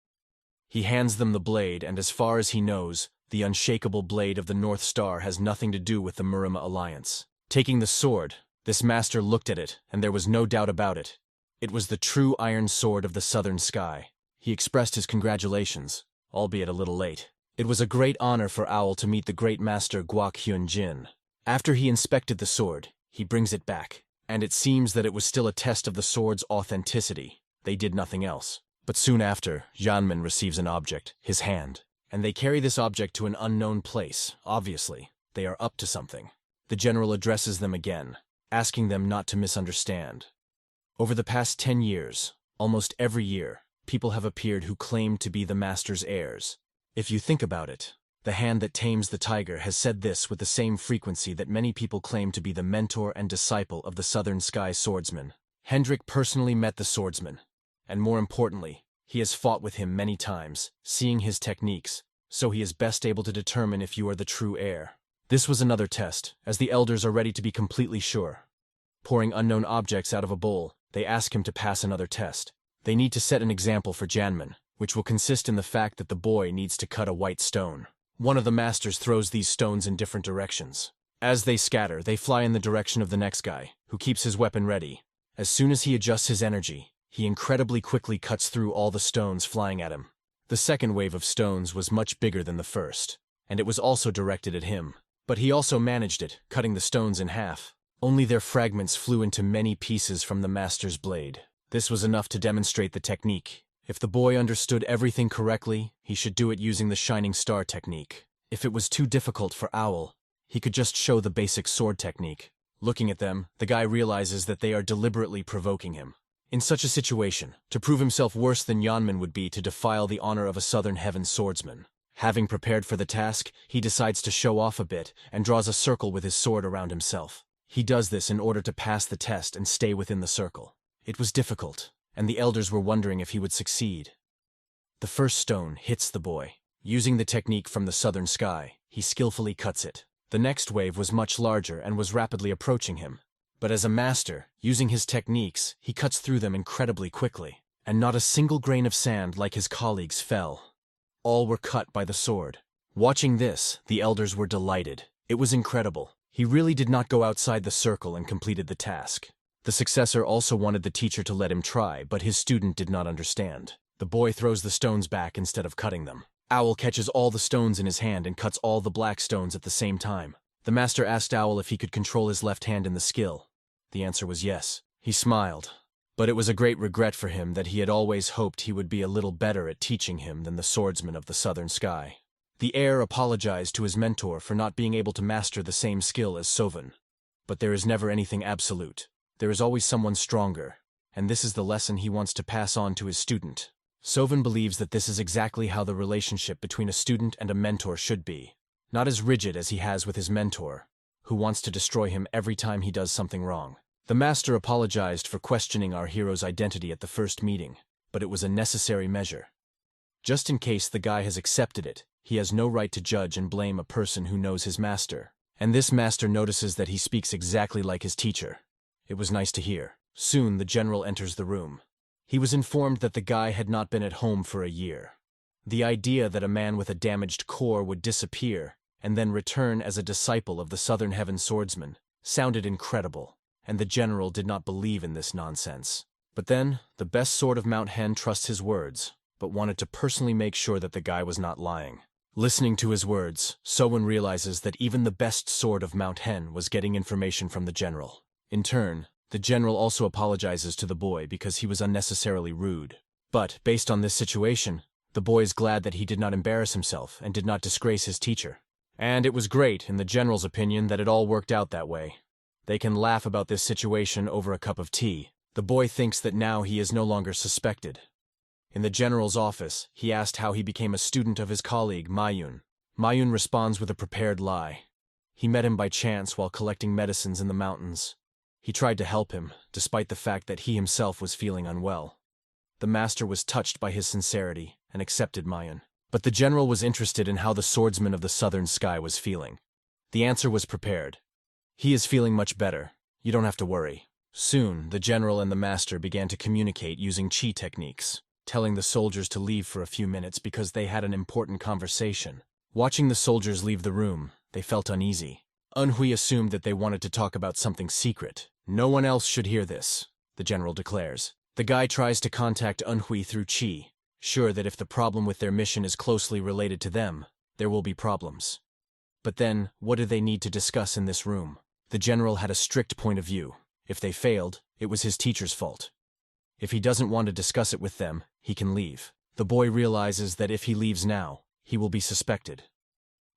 He hands them the blade, and as far as he knows, the unshakable blade of the North Star has nothing to do with the Murima alliance. Taking the sword, this master looked at it, and there was no doubt about it. It was the true iron sword of the southern sky. He expressed his congratulations, albeit a little late. It was a great honor for Owl to meet the great master Guok Hyun Jin. After he inspected the sword, he brings it back, and it seems that it was still a test of the sword's authenticity. They did nothing else. But soon after, Janmin receives an object, his hand, and they carry this object to an unknown place. Obviously, they are up to something. The general addresses them again, asking them not to misunderstand. Over the past 10 years, almost every year, people have appeared who claimed to be the master's heirs. If you think about it, the hand that tames the tiger has said this with the same frequency that many people claim to be the mentor and disciple of the Southern Sky swordsman. Hendrik personally met the swordsman, and more importantly, he has fought with him many times, seeing his techniques, so he is best able to determine if you are the true heir. This was another test, as the elders are ready to be completely sure. Pouring unknown objects out of a bowl, they ask him to pass another test. They need to set an example for Janmin, which will consist in the fact that the boy needs to cut a white stone. One of the masters throws these stones in different directions. As they scatter, they fly in the direction of the next guy, who keeps his weapon ready. As soon as he adjusts his energy, he incredibly quickly cuts through all the stones flying at him. The second wave of stones was much bigger than the first, and it was also directed at him. But he also managed it, cutting the stones in half. Only their fragments flew into many pieces from the master's blade. This was enough to demonstrate the technique. If the boy understood everything correctly, he should do it using the Shining Star technique. If it was too difficult for Owl, he could just show the basic sword technique. Looking at them, the guy realizes that they are deliberately provoking him. In such a situation, to prove himself worse than Yanmin would be to defile the honor of a Southern Heaven swordsman. Having prepared for the task, he decides to show off a bit and draws a circle with his sword around himself. He does this in order to pass the test and stay within the circle. It was difficult, and the elders were wondering if he would succeed. The first stone hits the boy. Using the technique from the Southern Sky, he skillfully cuts it. The next wave was much larger and was rapidly approaching him. But as a master, using his techniques, he cuts through them incredibly quickly, and not a single grain of sand like his colleagues fell. All were cut by the sword. Watching this, the elders were delighted. It was incredible. He really did not go outside the circle and completed the task. The successor also wanted the teacher to let him try, but his student did not understand. The boy throws the stones back instead of cutting them. Owl catches all the stones in his hand and cuts all the black stones at the same time. The master asked Owl if he could control his left hand in the skill. The answer was yes. He smiled. But it was a great regret for him that he had always hoped he would be a little better at teaching him than the swordsman of the Southern Sky. The heir apologized to his mentor for not being able to master the same skill as Sovan. But there is never anything absolute. There is always someone stronger, and this is the lesson he wants to pass on to his student. Sovan believes that this is exactly how the relationship between a student and a mentor should be. Not as rigid as he has with his mentor, who wants to destroy him every time he does something wrong. The master apologized for questioning our hero's identity at the first meeting, but it was a necessary measure. Just in case the guy has accepted it, he has no right to judge and blame a person who knows his master. And this master notices that he speaks exactly like his teacher. It was nice to hear. Soon the general enters the room. He was informed that the guy had not been at home for a year. The idea that a man with a damaged core would disappear and then return as a disciple of the Southern Heaven swordsman sounded incredible, and the general did not believe in this nonsense. But then, the best sword of Mount Hen trusts his words, but wanted to personally make sure that the guy was not lying. Listening to his words, Sowen realizes that even the best sword of Mount Hen was getting information from the general. In turn, the general also apologizes to the boy because he was unnecessarily rude. But, based on this situation, the boy is glad that he did not embarrass himself and did not disgrace his teacher. And it was great, in the general's opinion, that it all worked out that way. They can laugh about this situation over a cup of tea. The boy thinks that now he is no longer suspected. In the general's office, he asked how he became a student of his colleague, Mayun. Mayun responds with a prepared lie. He met him by chance while collecting medicines in the mountains. He tried to help him, despite the fact that he himself was feeling unwell. The master was touched by his sincerity and accepted Mayun. But the general was interested in how the swordsman of the southern sky was feeling. The answer was prepared. He is feeling much better. You don't have to worry. Soon, the general and the master began to communicate using qi techniques, telling the soldiers to leave for a few minutes because they had an important conversation. Watching the soldiers leave the room, they felt uneasy. Manhua assumed that they wanted to talk about something secret. No one else should hear this, the general declares. The guy tries to contact Manhua through qi, sure that if the problem with their mission is closely related to them, there will be problems. But then, what do they need to discuss in this room? The general had a strict point of view. If they failed, it was his teacher's fault. If he doesn't want to discuss it with them, he can leave. The boy realizes that if he leaves now, he will be suspected.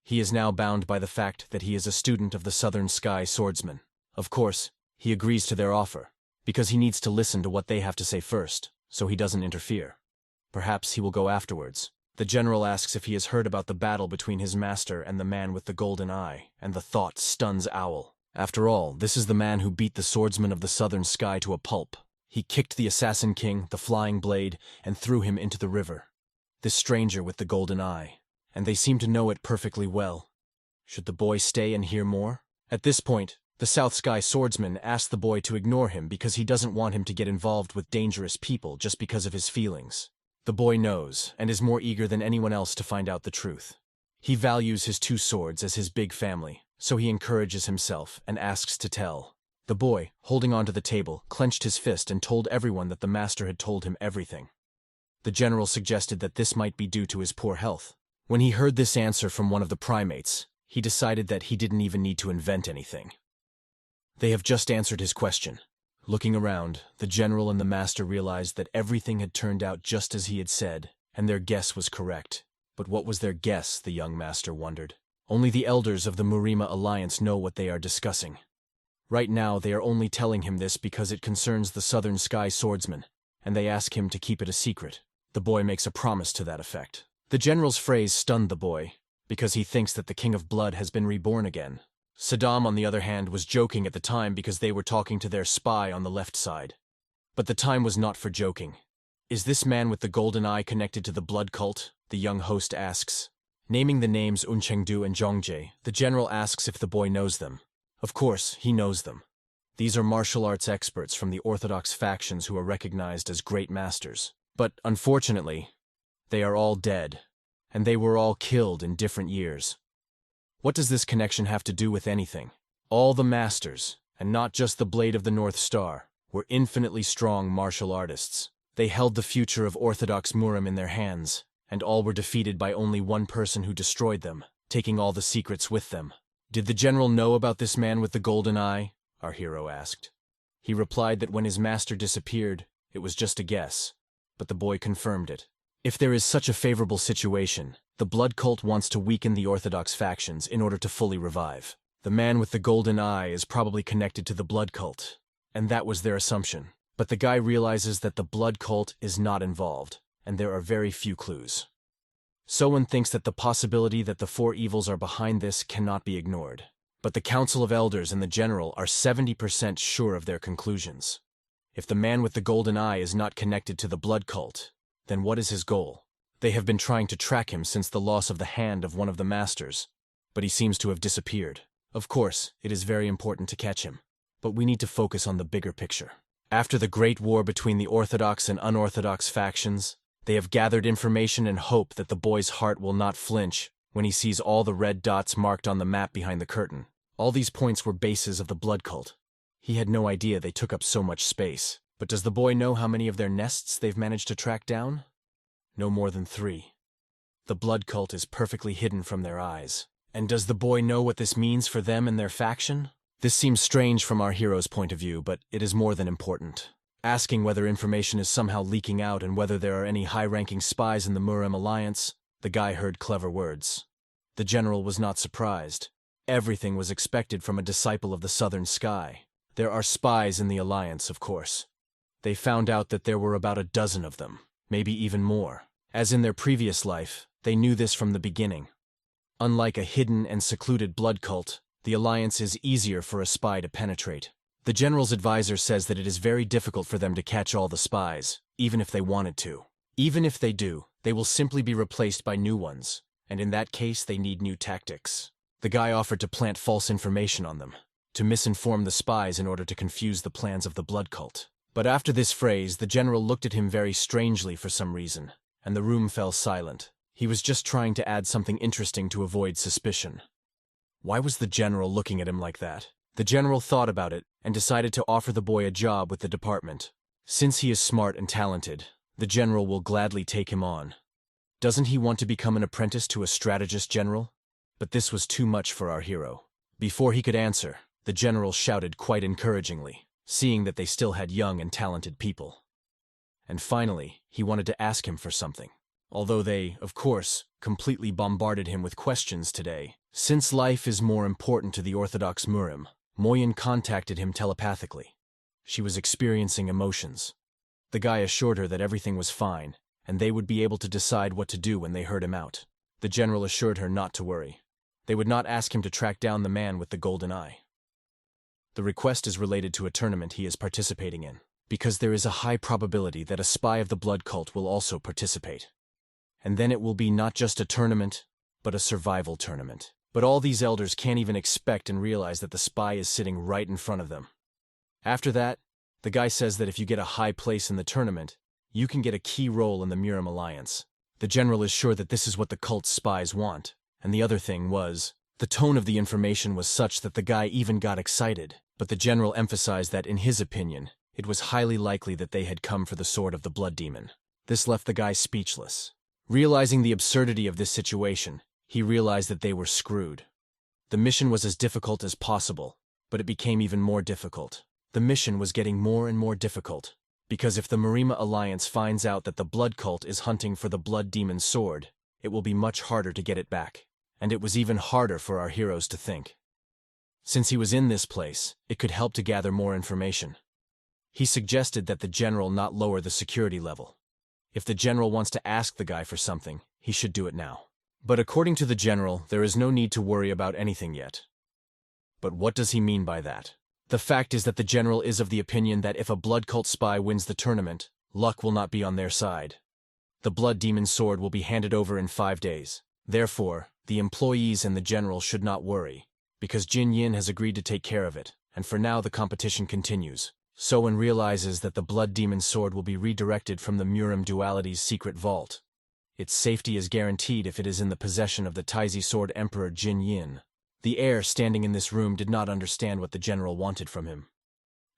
He is now bound by the fact that he is a student of the Southern Sky Swordsman. Of course, he agrees to their offer, because he needs to listen to what they have to say first, so he doesn't interfere. Perhaps he will go afterwards. The general asks if he has heard about the battle between his master and the man with the golden eye, and the thought stuns Owl. After all, this is the man who beat the swordsman of the Southern Sky to a pulp. He kicked the Assassin King, the Flying Blade, and threw him into the river. This stranger with the golden eye, and they seem to know it perfectly well. Should the boy stay and hear more? At this point, the South Sky Swordsman asks the boy to ignore him because he doesn't want him to get involved with dangerous people just because of his feelings. The boy knows, and is more eager than anyone else to find out the truth. He values his two swords as his big family, so he encourages himself and asks to tell. The boy, holding onto the table, clenched his fist and told everyone that the master had told him everything. The general suggested that this might be due to his poor health. When he heard this answer from one of the primates, he decided that he didn't even need to invent anything. They have just answered his question. Looking around, the general and the master realized that everything had turned out just as he had said, and their guess was correct. But what was their guess, the young master wondered. Only the elders of the Murima Alliance know what they are discussing. Right now, they are only telling him this because it concerns the Southern Sky Swordsman, and they ask him to keep it a secret. The boy makes a promise to that effect. The general's phrase stunned the boy, because he thinks that the King of Blood has been reborn again. Saddam, on the other hand, was joking at the time because they were talking to their spy on the left side. But the time was not for joking. Is this man with the golden eye connected to the blood cult? The young host asks. Naming the names Unchengdu and Zhongjae, the general asks if the boy knows them. Of course, he knows them. These are martial arts experts from the orthodox factions who are recognized as great masters. But, unfortunately, they are all dead, and they were all killed in different years. What does this connection have to do with anything? All the masters, and not just the Blade of the North Star, were infinitely strong martial artists. They held the future of Orthodox Murim in their hands, and all were defeated by only one person who destroyed them, taking all the secrets with them. Did the general know about this man with the golden eye? Our hero asked. He replied that when his master disappeared, it was just a guess, but the boy confirmed it. If there is such a favorable situation, the blood cult wants to weaken the Orthodox factions in order to fully revive. The man with the golden eye is probably connected to the blood cult, and that was their assumption. But the guy realizes that the blood cult is not involved, and there are very few clues. Someone thinks that the possibility that the four evils are behind this cannot be ignored. But the Council of Elders and the General are 70% sure of their conclusions. If the man with the golden eye is not connected to the blood cult, then what is his goal? They have been trying to track him since the loss of the hand of one of the masters, but he seems to have disappeared. Of course, it is very important to catch him, but we need to focus on the bigger picture. After the great war between the Orthodox and unorthodox factions, they have gathered information and hope that the boy's heart will not flinch when he sees all the red dots marked on the map behind the curtain. All these points were bases of the blood cult. He had no idea they took up so much space. But does the boy know how many of their nests they've managed to track down? No more than 3. The blood cult is perfectly hidden from their eyes. And does the boy know what this means for them and their faction? This seems strange from our hero's point of view, but it is more than important. Asking whether information is somehow leaking out and whether there are any high-ranking spies in the Murim Alliance, the guy heard clever words. The general was not surprised. Everything was expected from a disciple of the Southern Sky. There are spies in the Alliance, of course. They found out that there were about a dozen of them, maybe even more. As in their previous life, they knew this from the beginning. Unlike a hidden and secluded blood cult, the Alliance is easier for a spy to penetrate. The General's advisor says that it is very difficult for them to catch all the spies, even if they wanted to. Even if they do, they will simply be replaced by new ones, and in that case they need new tactics. The guy offered to plant false information on them, to misinform the spies in order to confuse the plans of the blood cult. But after this phrase, the General looked at him very strangely for some reason, and the room fell silent. He was just trying to add something interesting to avoid suspicion. Why was the General looking at him like that? The General thought about it and decided to offer the boy a job with the department. Since he is smart and talented, the General will gladly take him on. Doesn't he want to become an apprentice to a strategist general? But this was too much for our hero. Before he could answer, the General shouted quite encouragingly, seeing that they still had young and talented people. And finally, he wanted to ask him for something. Although they, of course, completely bombarded him with questions today. Since life is more important to the Orthodox Murim, Moyen contacted him telepathically. She was experiencing emotions. The guy assured her that everything was fine, and they would be able to decide what to do when they heard him out. The General assured her not to worry. They would not ask him to track down the man with the golden eye. The request is related to a tournament he is participating in, because there is a high probability that a spy of the blood cult will also participate. And then it will be not just a tournament, but a survival tournament. But all these elders can't even expect and realize that the spy is sitting right in front of them. After that, the guy says that if you get a high place in the tournament, you can get a key role in the Murim Alliance. The General is sure that this is what the cult's spies want, and the other thing was, the tone of the information was such that the guy even got excited, but the General emphasized that in his opinion, it was highly likely that they had come for the sword of the blood demon. This left the guy speechless. Realizing the absurdity of this situation, he realized that they were screwed. The mission was as difficult as possible, but it became even more difficult. The mission was getting more and more difficult, because if the Marima Alliance finds out that the blood cult is hunting for the blood demon's sword, it will be much harder to get it back. And it was even harder for our heroes to think. Since he was in this place, it could help to gather more information. He suggested that the General not lower the security level. If the General wants to ask the guy for something, he should do it now. But according to the General, there is no need to worry about anything yet. But what does he mean by that? The fact is that the General is of the opinion that if a blood cult spy wins the tournament, luck will not be on their side. The blood demon's sword will be handed over in 5 days. Therefore, the employees and the General should not worry, because Jin Yin has agreed to take care of it, and for now the competition continues. Soen realizes that the blood demon's sword will be redirected from the Murim Duality's secret vault. Its safety is guaranteed if it is in the possession of the Taizi Sword Emperor Jin Yin. The heir standing in this room did not understand what the General wanted from him.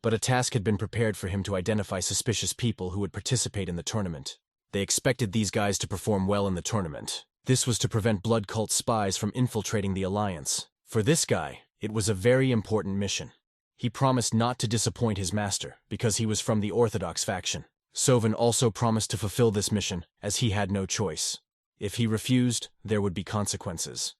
But a task had been prepared for him to identify suspicious people who would participate in the tournament. They expected these guys to perform well in the tournament. This was to prevent blood cult spies from infiltrating the Alliance. For this guy, it was a very important mission. He promised not to disappoint his master, because he was from the Orthodox faction. Soven also promised to fulfill this mission, as he had no choice. If he refused, there would be consequences.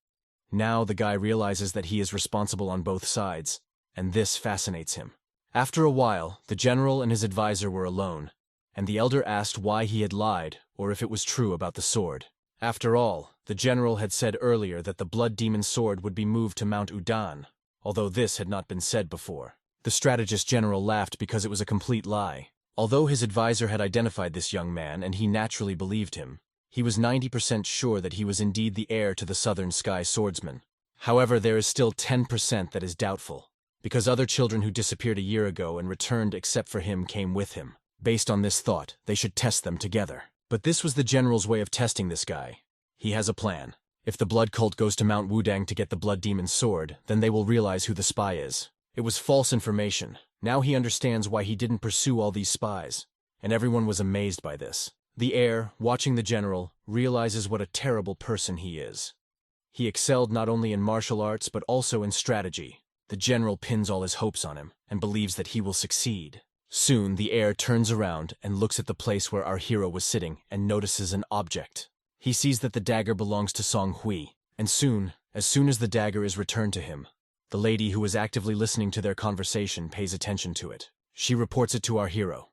Now the guy realizes that he is responsible on both sides, and this fascinates him. After a while, the General and his advisor were alone, and the elder asked why he had lied, or if it was true about the sword. After all, the General had said earlier that the blood demon's sword would be moved to Mount Udan, although this had not been said before. The strategist general laughed because it was a complete lie. Although his advisor had identified this young man and he naturally believed him, he was 90% sure that he was indeed the heir to the Southern Sky swordsman. However, there is still 10% that is doubtful, because other children who disappeared a year ago and returned except for him came with him. Based on this thought, they should test them together. But this was the general's way of testing this guy. He has a plan. If the blood cult goes to Mount Wudang to get the blood demon's sword, then they will realize who the spy is. It was false information. Now he understands why he didn't pursue all these spies. And everyone was amazed by this. The heir, watching the general, realizes what a terrible person he is. He excelled not only in martial arts but also in strategy. The general pins all his hopes on him and believes that he will succeed. Soon the heir turns around and looks at the place where our hero was sitting and notices an object. He sees that the dagger belongs to Song Hui, and soon As soon as the dagger is returned to him, the lady who is actively listening to their conversation pays attention to it. She reports it to our hero.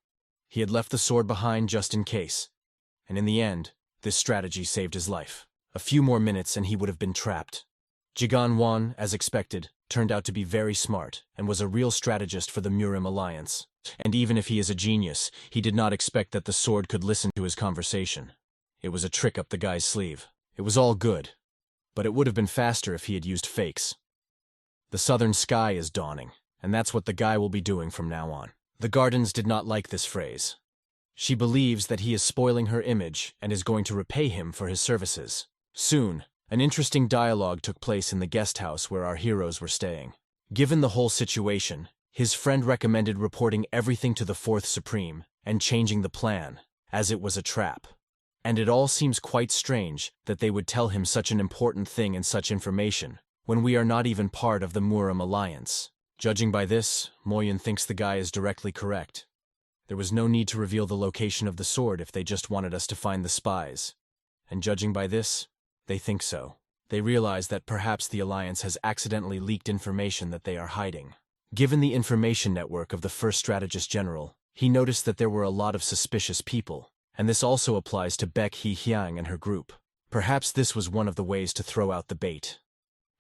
He had left the sword behind just in case, and in the end, this strategy saved his life. A few more minutes and he would have been trapped. Jigan Wan, as expected, turned out to be very smart and was a real strategist for the Murim alliance. And even if he is a genius, he did not expect that the sword could listen to his conversation. It was a trick up the guy's sleeve. It was all good, but it would have been faster if he had used fakes. The southern sky is dawning, and that's what the guy will be doing from now on. The Gardens did not like this phrase. She believes that he is spoiling her image and is going to repay him for his services. Soon, an interesting dialogue took place in the guest house where our heroes were staying. Given the whole situation, his friend recommended reporting everything to the Fourth Supreme and changing the plan, as it was a trap. And it all seems quite strange that they would tell him such an important thing and such information, when we are not even part of the Murim alliance. Judging by this, Moyun thinks the guy is directly correct. There was no need to reveal the location of the sword if they just wanted us to find the spies. And judging by this, they think so. They realize that perhaps the alliance has accidentally leaked information that they are hiding. Given the information network of the first strategist general, he noticed that there were a lot of suspicious people, and this also applies to Baek Hee-hyang and her group. Perhaps this was one of the ways to throw out the bait.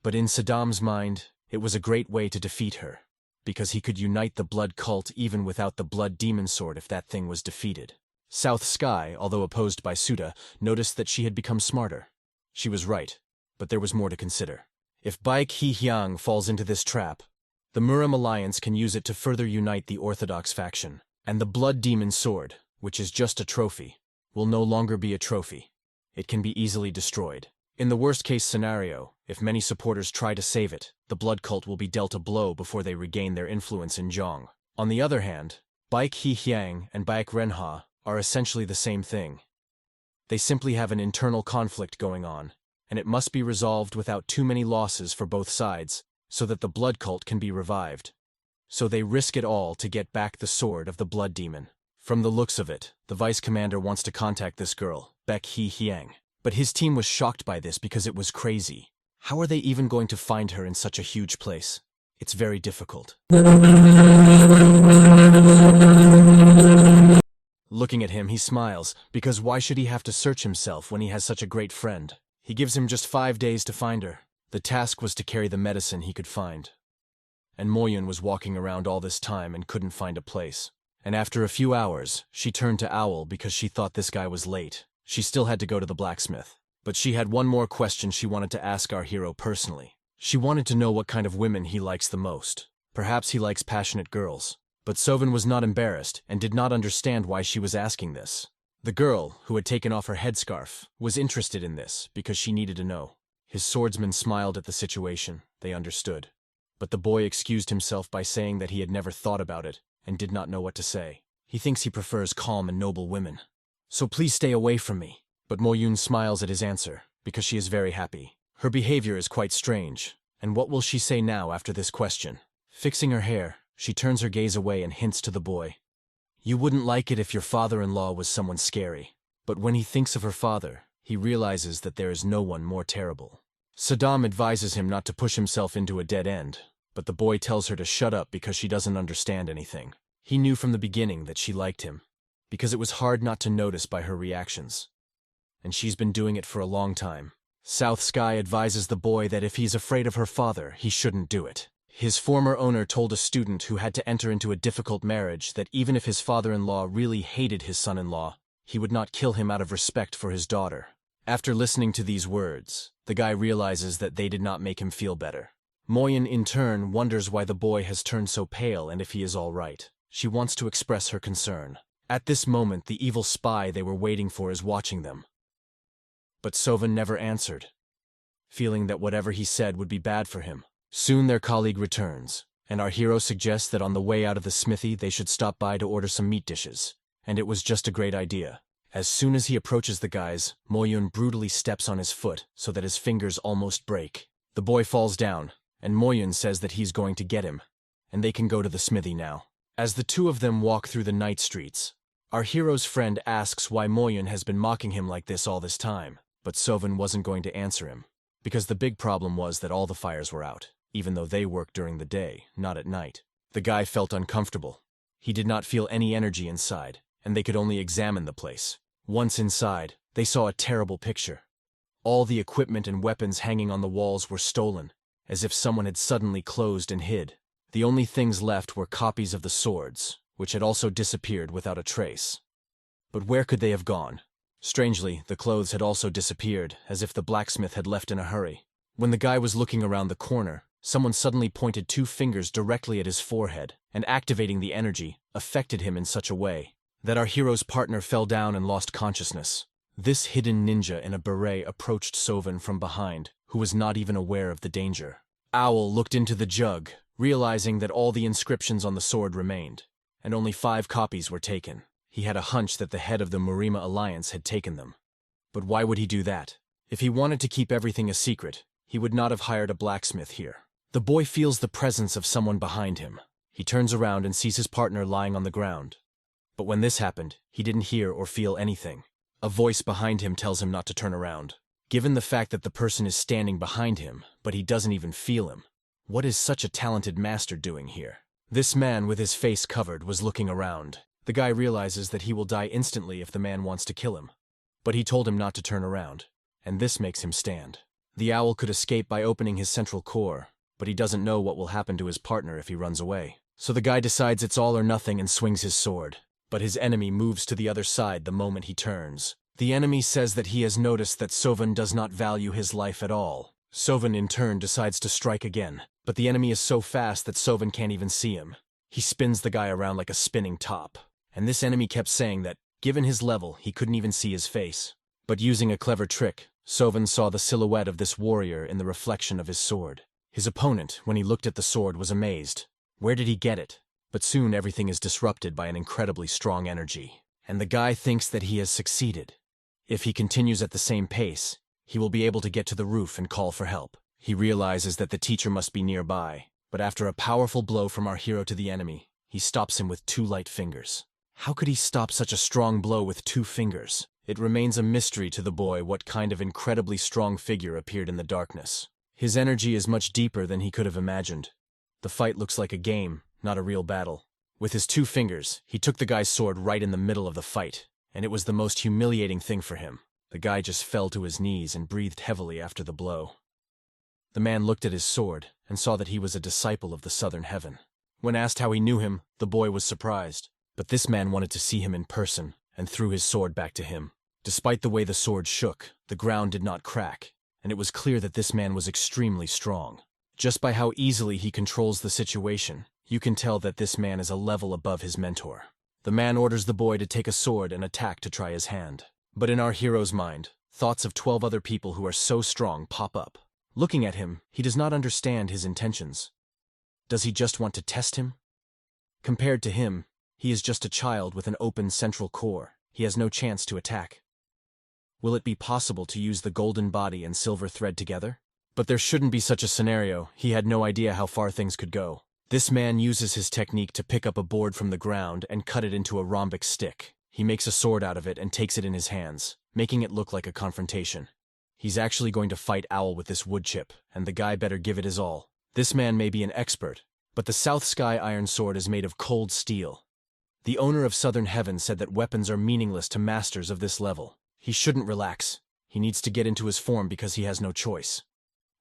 But in Saddam's mind, it was a great way to defeat her, because he could unite the blood cult even without the blood demon sword if that thing was defeated. South Sky, although opposed by Suda, noticed that she had become smarter. She was right, but there was more to consider. If Baek Hee-hyang falls into this trap, the Murim alliance can use it to further unite the Orthodox faction, and the blood demon sword, which is just a trophy, will no longer be a trophy. It can be easily destroyed. In the worst-case scenario, if many supporters try to save it, the blood cult will be dealt a blow before they regain their influence in Zhong. On the other hand, Baek Hee-hyang and Baek Renha are essentially the same thing. They simply have an internal conflict going on, and it must be resolved without too many losses for both sides, so that the blood cult can be revived. So they risk it all to get back the sword of the blood demon. From the looks of it, the vice commander wants to contact this girl, Baek Hee-hyang. But his team was shocked by this because it was crazy. How are they even going to find her in such a huge place? It's very difficult. Looking at him, he smiles, because why should he have to search himself when he has such a great friend? He gives him just 5 days to find her. The task was to carry the medicine he could find. And Moyun was walking around all this time and couldn't find a place. And after a few hours, she turned to Owl because she thought this guy was late. She still had to go to the blacksmith. But she had one more question she wanted to ask our hero personally. She wanted to know what kind of women he likes the most. Perhaps he likes passionate girls. But Sovan was not embarrassed and did not understand why she was asking this. The girl, who had taken off her headscarf, was interested in this because she needed to know. His swordsman smiled at the situation. They understood. But the boy excused himself by saying that he had never thought about it and did not know what to say. He thinks he prefers calm and noble women. So please stay away from me. But Moyun smiles at his answer, because she is very happy. Her behavior is quite strange, and what will she say now after this question? Fixing her hair, she turns her gaze away and hints to the boy. You wouldn't like it if your father-in-law was someone scary. But when he thinks of her father, he realizes that there is no one more terrible. Saddam advises him not to push himself into a dead end, but the boy tells her to shut up because she doesn't understand anything. He knew from the beginning that she liked him, because it was hard not to notice by her reactions. And she's been doing it for a long time. South Sky advises the boy that if he's afraid of her father, he shouldn't do it. His former owner told a student who had to enter into a difficult marriage that even if his father-in-law really hated his son-in-law, he would not kill him out of respect for his daughter. After listening to these words, the guy realizes that they did not make him feel better. Moyun, in turn, wonders why the boy has turned so pale and if he is all right. She wants to express her concern. At this moment, the evil spy they were waiting for is watching them. But Sovan never answered, feeling that whatever he said would be bad for him. Soon their colleague returns, and our hero suggests that on the way out of the smithy they should stop by to order some meat dishes. And it was just a great idea. As soon as he approaches the guys, Moyun brutally steps on his foot so that his fingers almost break. The boy falls down, and Moyun says that he's going to get him, and they can go to the smithy now. As the two of them walk through the night streets, our hero's friend asks why Moyun has been mocking him like this all this time. But Sovan wasn't going to answer him. because the big problem was that all the fires were out, even though they worked during the day, not at night. The guy felt uncomfortable. He did not feel any energy inside, and they could only examine the place. Once inside, they saw a terrible picture. All the equipment and weapons hanging on the walls were stolen, as if someone had suddenly closed and hid. The only things left were copies of the swords, which had also disappeared without a trace. But where could they have gone? Strangely, the clothes had also disappeared, as if the blacksmith had left in a hurry. When the guy was looking around the corner, someone suddenly pointed 2 fingers directly at his forehead, and activating the energy, affected him in such a way that our hero's partner fell down and lost consciousness. This hidden ninja in a beret approached Sovan from behind, who was not even aware of the danger. Owl looked into the jug, realizing that all the inscriptions on the sword remained, and only 5 copies were taken. He had a hunch that the head of the Murima Alliance had taken them. But why would he do that? If he wanted to keep everything a secret, he would not have hired a blacksmith here. The boy feels the presence of someone behind him. He turns around and sees his partner lying on the ground. But when this happened, he didn't hear or feel anything. A voice behind him tells him not to turn around. Given the fact that the person is standing behind him, but he doesn't even feel him, what is such a talented master doing here? This man with his face covered was looking around. The guy realizes that he will die instantly if the man wants to kill him. But he told him not to turn around, and this makes him stand. The owl could escape by opening his central core, but he doesn't know what will happen to his partner if he runs away. So the guy decides it's all or nothing and swings his sword. But his enemy moves to the other side the moment he turns. The enemy says that he has noticed that Sovan does not value his life at all. Sovan in turn decides to strike again, but the enemy is so fast that Sovan can't even see him. He spins the guy around like a spinning top, and this enemy kept saying that, given his level, he couldn't even see his face. But using a clever trick, Sovan saw the silhouette of this warrior in the reflection of his sword. His opponent, when he looked at the sword, was amazed. Where did he get it? But soon everything is disrupted by an incredibly strong energy, and the guy thinks that he has succeeded. If he continues at the same pace, he will be able to get to the roof and call for help. He realizes that the teacher must be nearby, but after a powerful blow from our hero to the enemy, he stops him with 2 light fingers. How could he stop such a strong blow with 2 fingers? It remains a mystery to the boy what kind of incredibly strong figure appeared in the darkness. His energy is much deeper than he could have imagined. The fight looks like a game, not a real battle. With his 2 fingers, he took the guy's sword right in the middle of the fight, and it was the most humiliating thing for him. The guy just fell to his knees and breathed heavily after the blow. The man looked at his sword and saw that he was a disciple of the Southern Heaven. When asked how he knew him, the boy was surprised. But this man wanted to see him in person and threw his sword back to him. Despite the way the sword shook, the ground did not crack, and it was clear that this man was extremely strong. Just by how easily he controls the situation, you can tell that this man is a level above his mentor. The man orders the boy to take a sword and attack to try his hand. But in our hero's mind, thoughts of 12 other people who are so strong pop up. Looking at him, he does not understand his intentions. Does he just want to test him? Compared to him, he is just a child with an open central core. He has no chance to attack. Will it be possible to use the golden body and silver thread together? But there shouldn't be such a scenario. He had no idea how far things could go. This man uses his technique to pick up a board from the ground and cut it into a rhombic stick. He makes a sword out of it and takes it in his hands, making it look like a confrontation. He's actually going to fight Owl with this wood chip, and the guy better give it his all. This man may be an expert, but the South Sky Iron Sword is made of cold steel. The owner of Southern Heaven said that weapons are meaningless to masters of this level. He shouldn't relax. He needs to get into his form because he has no choice.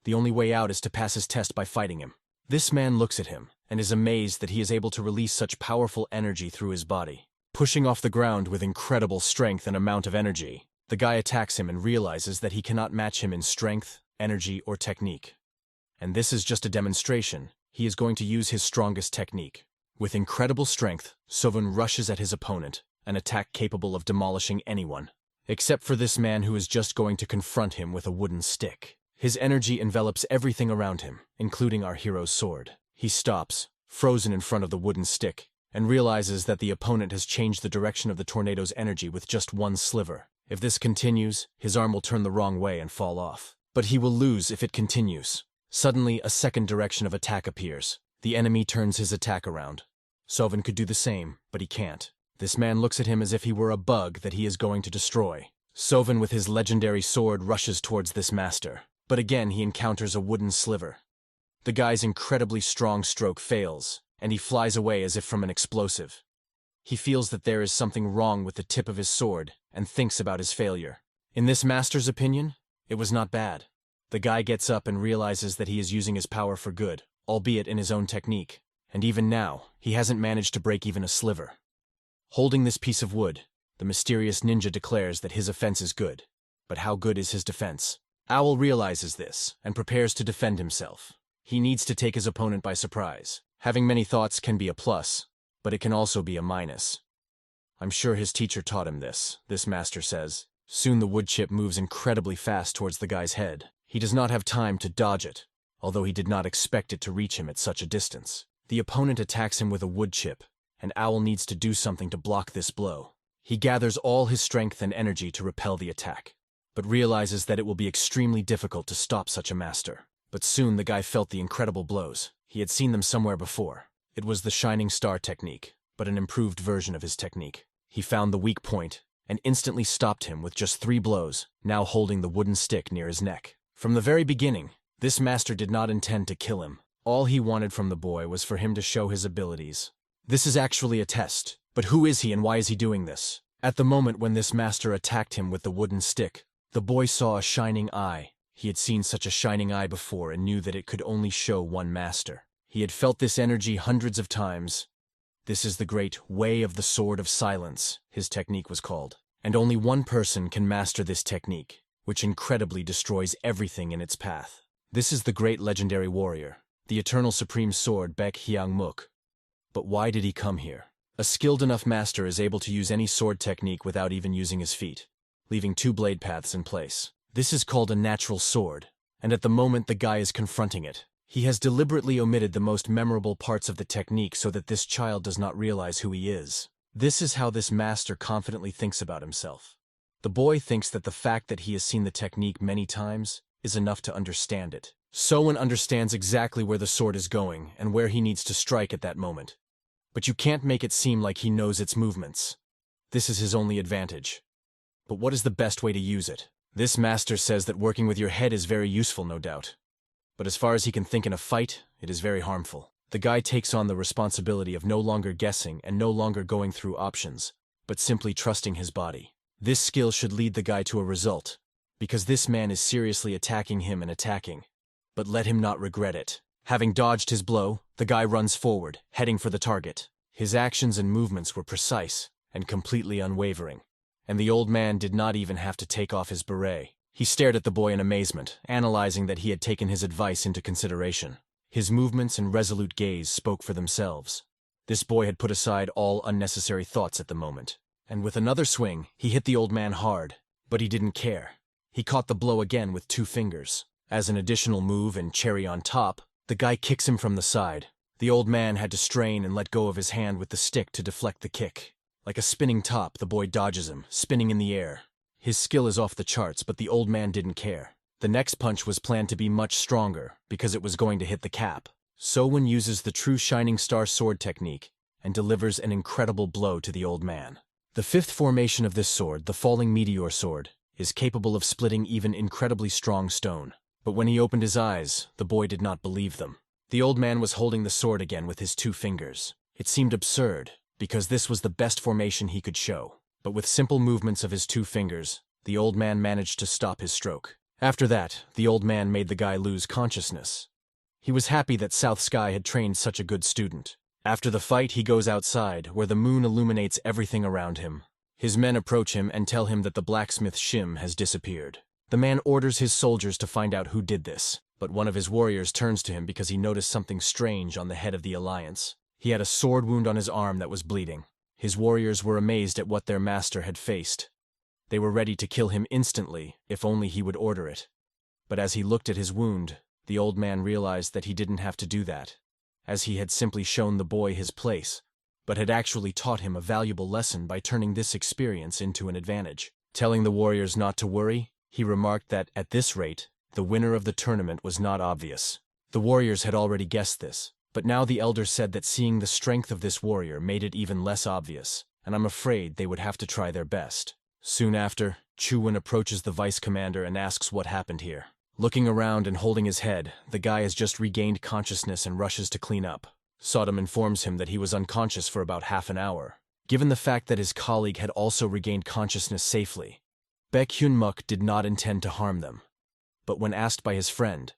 The only way out is to pass his test by fighting him. This man looks at him and is amazed that he is able to release such powerful energy through his body. Pushing off the ground with incredible strength and amount of energy, the guy attacks him and realizes that he cannot match him in strength, energy, or technique. And this is just a demonstration. He is going to use his strongest technique. With incredible strength, Sovan rushes at his opponent, an attack capable of demolishing anyone, except for this man who is just going to confront him with a wooden stick. His energy envelops everything around him, including our hero's sword. He stops, frozen in front of the wooden stick, and realizes that the opponent has changed the direction of the tornado's energy with just one sliver. If this continues, his arm will turn the wrong way and fall off. But he will lose if it continues. Suddenly, a second direction of attack appears. The enemy turns his attack around. Sovan could do the same, but he can't. This man looks at him as if he were a bug that he is going to destroy. Sovan with his legendary sword rushes towards this master. But again he encounters a wooden sliver. The guy's incredibly strong stroke fails, and he flies away as if from an explosive. He feels that there is something wrong with the tip of his sword and thinks about his failure. In this master's opinion, it was not bad. The guy gets up and realizes that he is using his power for good, albeit in his own technique, and even now, he hasn't managed to break even a sliver. Holding this piece of wood, the mysterious ninja declares that his offense is good. But how good is his defense? Owl realizes this and prepares to defend himself. He needs to take his opponent by surprise. Having many thoughts can be a plus, but it can also be a minus. I'm sure his teacher taught him this master says. Soon the wood chip moves incredibly fast towards the guy's head. He does not have time to dodge it, although he did not expect it to reach him at such a distance. The opponent attacks him with a wood chip, and Owl needs to do something to block this blow. He gathers all his strength and energy to repel the attack, but realizes that it will be extremely difficult to stop such a master. But soon the guy felt the incredible blows. He had seen them somewhere before. It was the shining star technique, but an improved version of his technique. He found the weak point and instantly stopped him with just 3 blows, now holding the wooden stick near his neck. From the very beginning, this master did not intend to kill him. All he wanted from the boy was for him to show his abilities. This is actually a test, but who is he and why is he doing this? At the moment when this master attacked him with the wooden stick, the boy saw a shining eye. He had seen such a shining eye before and knew that it could only show one master. He had felt this energy hundreds of times. This is the great Way of the Sword of Silence, his technique was called. And only one person can master this technique, which incredibly destroys everything in its path. This is the great legendary warrior, the eternal supreme sword Baek Hyang-mook. But why did he come here? A skilled enough master is able to use any sword technique without even using his feet, leaving 2 blade paths in place. This is called a natural sword, and at the moment the guy is confronting it, he has deliberately omitted the most memorable parts of the technique so that this child does not realize who he is. This is how this master confidently thinks about himself. The boy thinks that the fact that he has seen the technique many times is enough to understand it. Soen understands exactly where the sword is going and where he needs to strike at that moment. But you can't make it seem like he knows its movements. This is his only advantage. But what is the best way to use it? This master says that working with your head is very useful, no doubt. But as far as he can think in a fight, it is very harmful. The guy takes on the responsibility of no longer guessing and no longer going through options, but simply trusting his body. This skill should lead the guy to a result, because this man is seriously attacking him and attacking. But let him not regret it. Having dodged his blow, the guy runs forward, heading for the target. His actions and movements were precise and completely unwavering. And the old man did not even have to take off his beret. He stared at the boy in amazement, analyzing that he had taken his advice into consideration. His movements and resolute gaze spoke for themselves. This boy had put aside all unnecessary thoughts at the moment. And with another swing, he hit the old man hard. But he didn't care. He caught the blow again with 2 fingers. As an additional move and cherry on top, the guy kicks him from the side. The old man had to strain and let go of his hand with the stick to deflect the kick. Like a spinning top, the boy dodges him, spinning in the air. His skill is off the charts, but the old man didn't care. The next punch was planned to be much stronger, because it was going to hit the cap. Soen uses the true Shining Star sword technique, and delivers an incredible blow to the old man. The 5th formation of this sword, the Falling Meteor Sword, is capable of splitting even incredibly strong stone. But when he opened his eyes, the boy did not believe them. The old man was holding the sword again with his 2 fingers. It seemed absurd, because this was the best formation he could show. But with simple movements of his 2 fingers, the old man managed to stop his stroke. After that, the old man made the guy lose consciousness. He was happy that South Sky had trained such a good student. After the fight, he goes outside, where the moon illuminates everything around him. His men approach him and tell him that the blacksmith Shim has disappeared. The man orders his soldiers to find out who did this, but one of his warriors turns to him because he noticed something strange on the head of the alliance. He had a sword wound on his arm that was bleeding. His warriors were amazed at what their master had faced. They were ready to kill him instantly, if only he would order it. But as he looked at his wound, the old man realized that he didn't have to do that, as he had simply shown the boy his place, but had actually taught him a valuable lesson by turning this experience into an advantage. Telling the warriors not to worry, he remarked that, at this rate, the winner of the tournament was not obvious. The warriors had already guessed this, but now the elder said that seeing the strength of this warrior made it even less obvious, and I'm afraid they would have to try their best. Soon after, Chuwen approaches the vice commander and asks what happened here. Looking around and holding his head, the guy has just regained consciousness and rushes to clean up. Sodom informs him that he was unconscious for about half an hour. Given the fact that his colleague had also regained consciousness safely, Baek Hyun-muk did not intend to harm them. But when asked by his friend,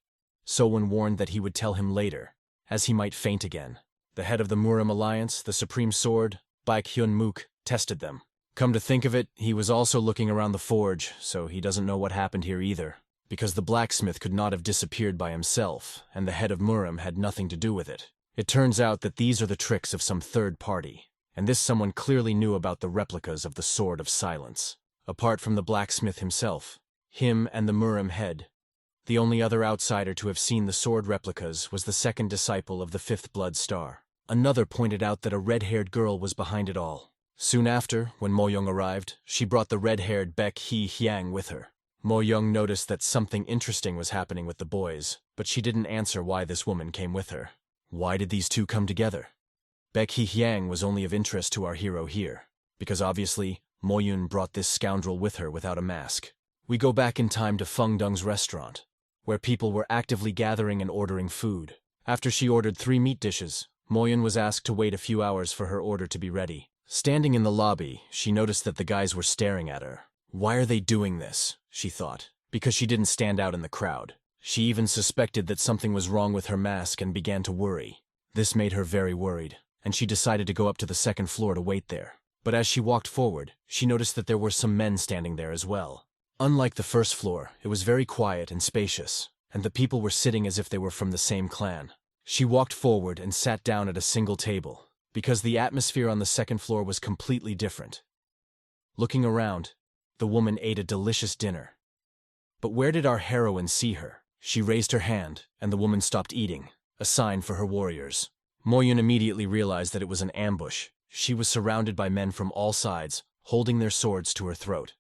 So-won warned that he would tell him later, as he might faint again. The head of the Murim Alliance, the Supreme Sword, Baek Hyun-muk, tested them. Come to think of it, he was also looking around the forge, so he doesn't know what happened here either. Because the blacksmith could not have disappeared by himself, and the head of Murim had nothing to do with it. It turns out that these are the tricks of some third party, and this someone clearly knew about the replicas of the Sword of Silence. Apart from the blacksmith himself, him and the Murim head, the only other outsider to have seen the sword replicas was the second disciple of the fifth blood star. Another pointed out that a red-haired girl was behind it all. Soon after, when Mo-young arrived, she brought the red-haired Baek Hee-hyang with her. Mo-young noticed that something interesting was happening with the boys, but she didn't answer why this woman came with her. Why did these two come together? Baek Hee-hyang was only of interest to our hero here, because obviously, Mo-yoon brought this scoundrel with her without a mask. We go back in time to Feng Dung's restaurant, where people were actively gathering and ordering food. After she ordered 3 meat dishes, Mo-yoon was asked to wait a few hours for her order to be ready. Standing in the lobby, she noticed that the guys were staring at her. Why are they doing this? She thought, because she didn't stand out in the crowd. She even suspected that something was wrong with her mask and began to worry. This made her very worried, and she decided to go up to the second floor to wait there. But as she walked forward, she noticed that there were some men standing there as well. Unlike the first floor, it was very quiet and spacious, and the people were sitting as if they were from the same clan. She walked forward and sat down at a single table, because the atmosphere on the second floor was completely different. Looking around, the woman ate a delicious dinner. But where did our heroine see her? She raised her hand, and the woman stopped eating, a sign for her warriors. Mo-yoon immediately realized that it was an ambush. She was surrounded by men from all sides, holding their swords to her throat.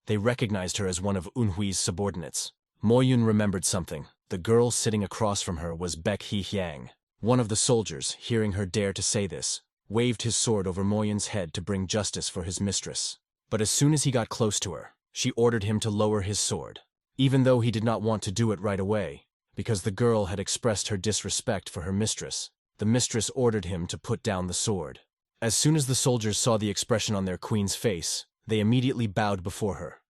They recognized her as one of Eunhui's subordinates. Mo-yoon remembered something. The girl sitting across from her was Baek Hee-hyang. One of the soldiers, hearing her dare to say this, waved his sword over Mo-yoon's head to bring justice for his mistress. But as soon as he got close to her, she ordered him to lower his sword, even though he did not want to do it right away, because the girl had expressed her disrespect for her mistress. The mistress ordered him to put down the sword. As soon as the soldiers saw the expression on their queen's face, they immediately bowed before her.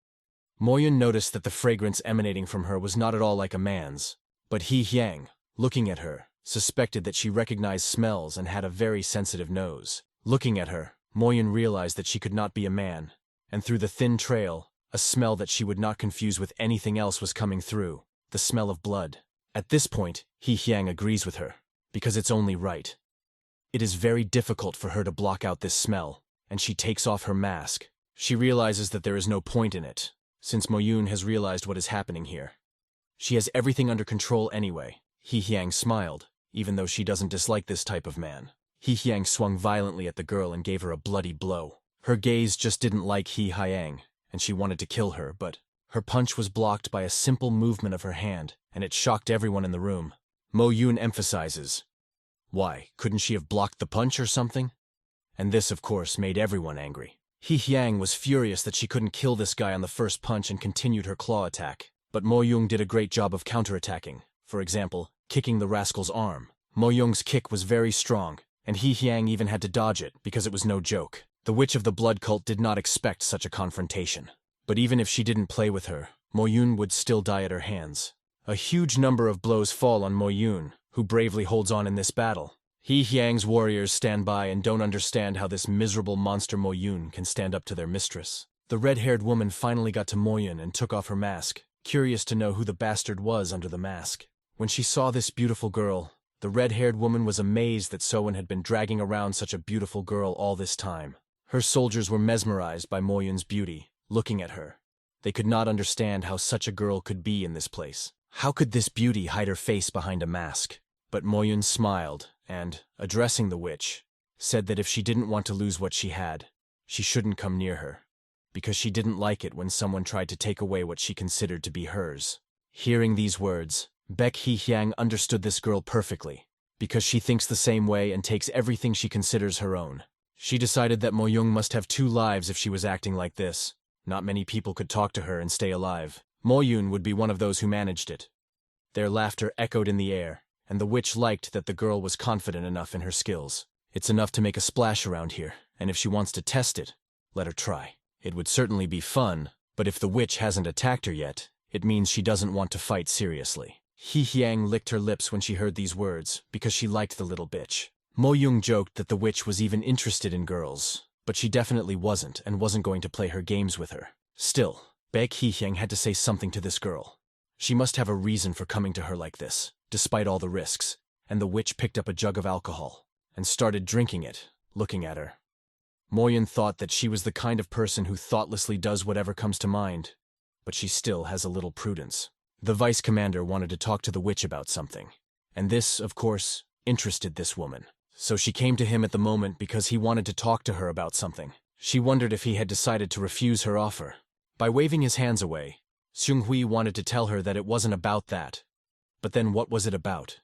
Mo-yoon noticed that the fragrance emanating from her was not at all like a man's, but Hee-hyang, looking at her, suspected that she recognized smells and had a very sensitive nose. Looking at her, Mo-yoon realized that she could not be a man, and through the thin trail, a smell that she would not confuse with anything else was coming through, the smell of blood. At this point, Hee-hyang agrees with her, because it's only right. It is very difficult for her to block out this smell, and she takes off her mask. She realizes that there is no point in it, since Mo-yoon has realized what is happening here. She has everything under control anyway. Hee-hyang smiled, even though she doesn't dislike this type of man. Hee-hyang swung violently at the girl and gave her a bloody blow. Her gaze just didn't like Hee-hyang, and she wanted to kill her, but her punch was blocked by a simple movement of her hand, and it shocked everyone in the room. Mo-yoon emphasizes, why, couldn't she have blocked the punch or something? And this, of course, made everyone angry. Hee-hyang was furious that she couldn't kill this guy on the first punch and continued her claw attack. But Mo-yoon did a great job of counterattacking, for example, kicking the rascal's arm. Mo-yoon's kick was very strong, and Hee-hyang even had to dodge it because it was no joke. The Witch of the Blood Cult did not expect such a confrontation. But even if she didn't play with her, Mo-yoon would still die at her hands. A huge number of blows fall on Mo-yoon, who bravely holds on in this battle. Hee-hyang's warriors stand by and don't understand how this miserable monster Mo-yoon can stand up to their mistress. The red-haired woman finally got to Mo-yoon and took off her mask, curious to know who the bastard was under the mask. When she saw this beautiful girl, the red-haired woman was amazed that So-won had been dragging around such a beautiful girl all this time. Her soldiers were mesmerized by Mo-yoon's beauty, looking at her. They could not understand how such a girl could be in this place. How could this beauty hide her face behind a mask? But Mo-yoon smiled and, addressing the witch, said that if she didn't want to lose what she had, she shouldn't come near her, because she didn't like it when someone tried to take away what she considered to be hers. Hearing these words, Baek Hee-hyang understood this girl perfectly, because she thinks the same way and takes everything she considers her own. She decided that Mo-yoon must have 2 lives if she was acting like this. Not many people could talk to her and stay alive. Mo-yun would be one of those who managed it. Their laughter echoed in the air, and the witch liked that the girl was confident enough in her skills. It's enough to make a splash around here, and if she wants to test it, let her try. It would certainly be fun, but if the witch hasn't attacked her yet, it means she doesn't want to fight seriously. He-hyang licked her lips when she heard these words, because she liked the little bitch. Mo-yung joked that the witch was even interested in girls, but she definitely wasn't and wasn't going to play her games with her. Still, Baek He-hyang had to say something to this girl. She must have a reason for coming to her like this, despite all the risks, and the witch picked up a jug of alcohol and started drinking it, looking at her. Mo-yun thought that she was the kind of person who thoughtlessly does whatever comes to mind, but she still has a little prudence. The vice commander wanted to talk to the witch about something, and this, of course, interested this woman. So she came to him at the moment because he wanted to talk to her about something. She wondered if he had decided to refuse her offer. By waving his hands away, Seung-hui wanted to tell her that it wasn't about that. But then what was it about?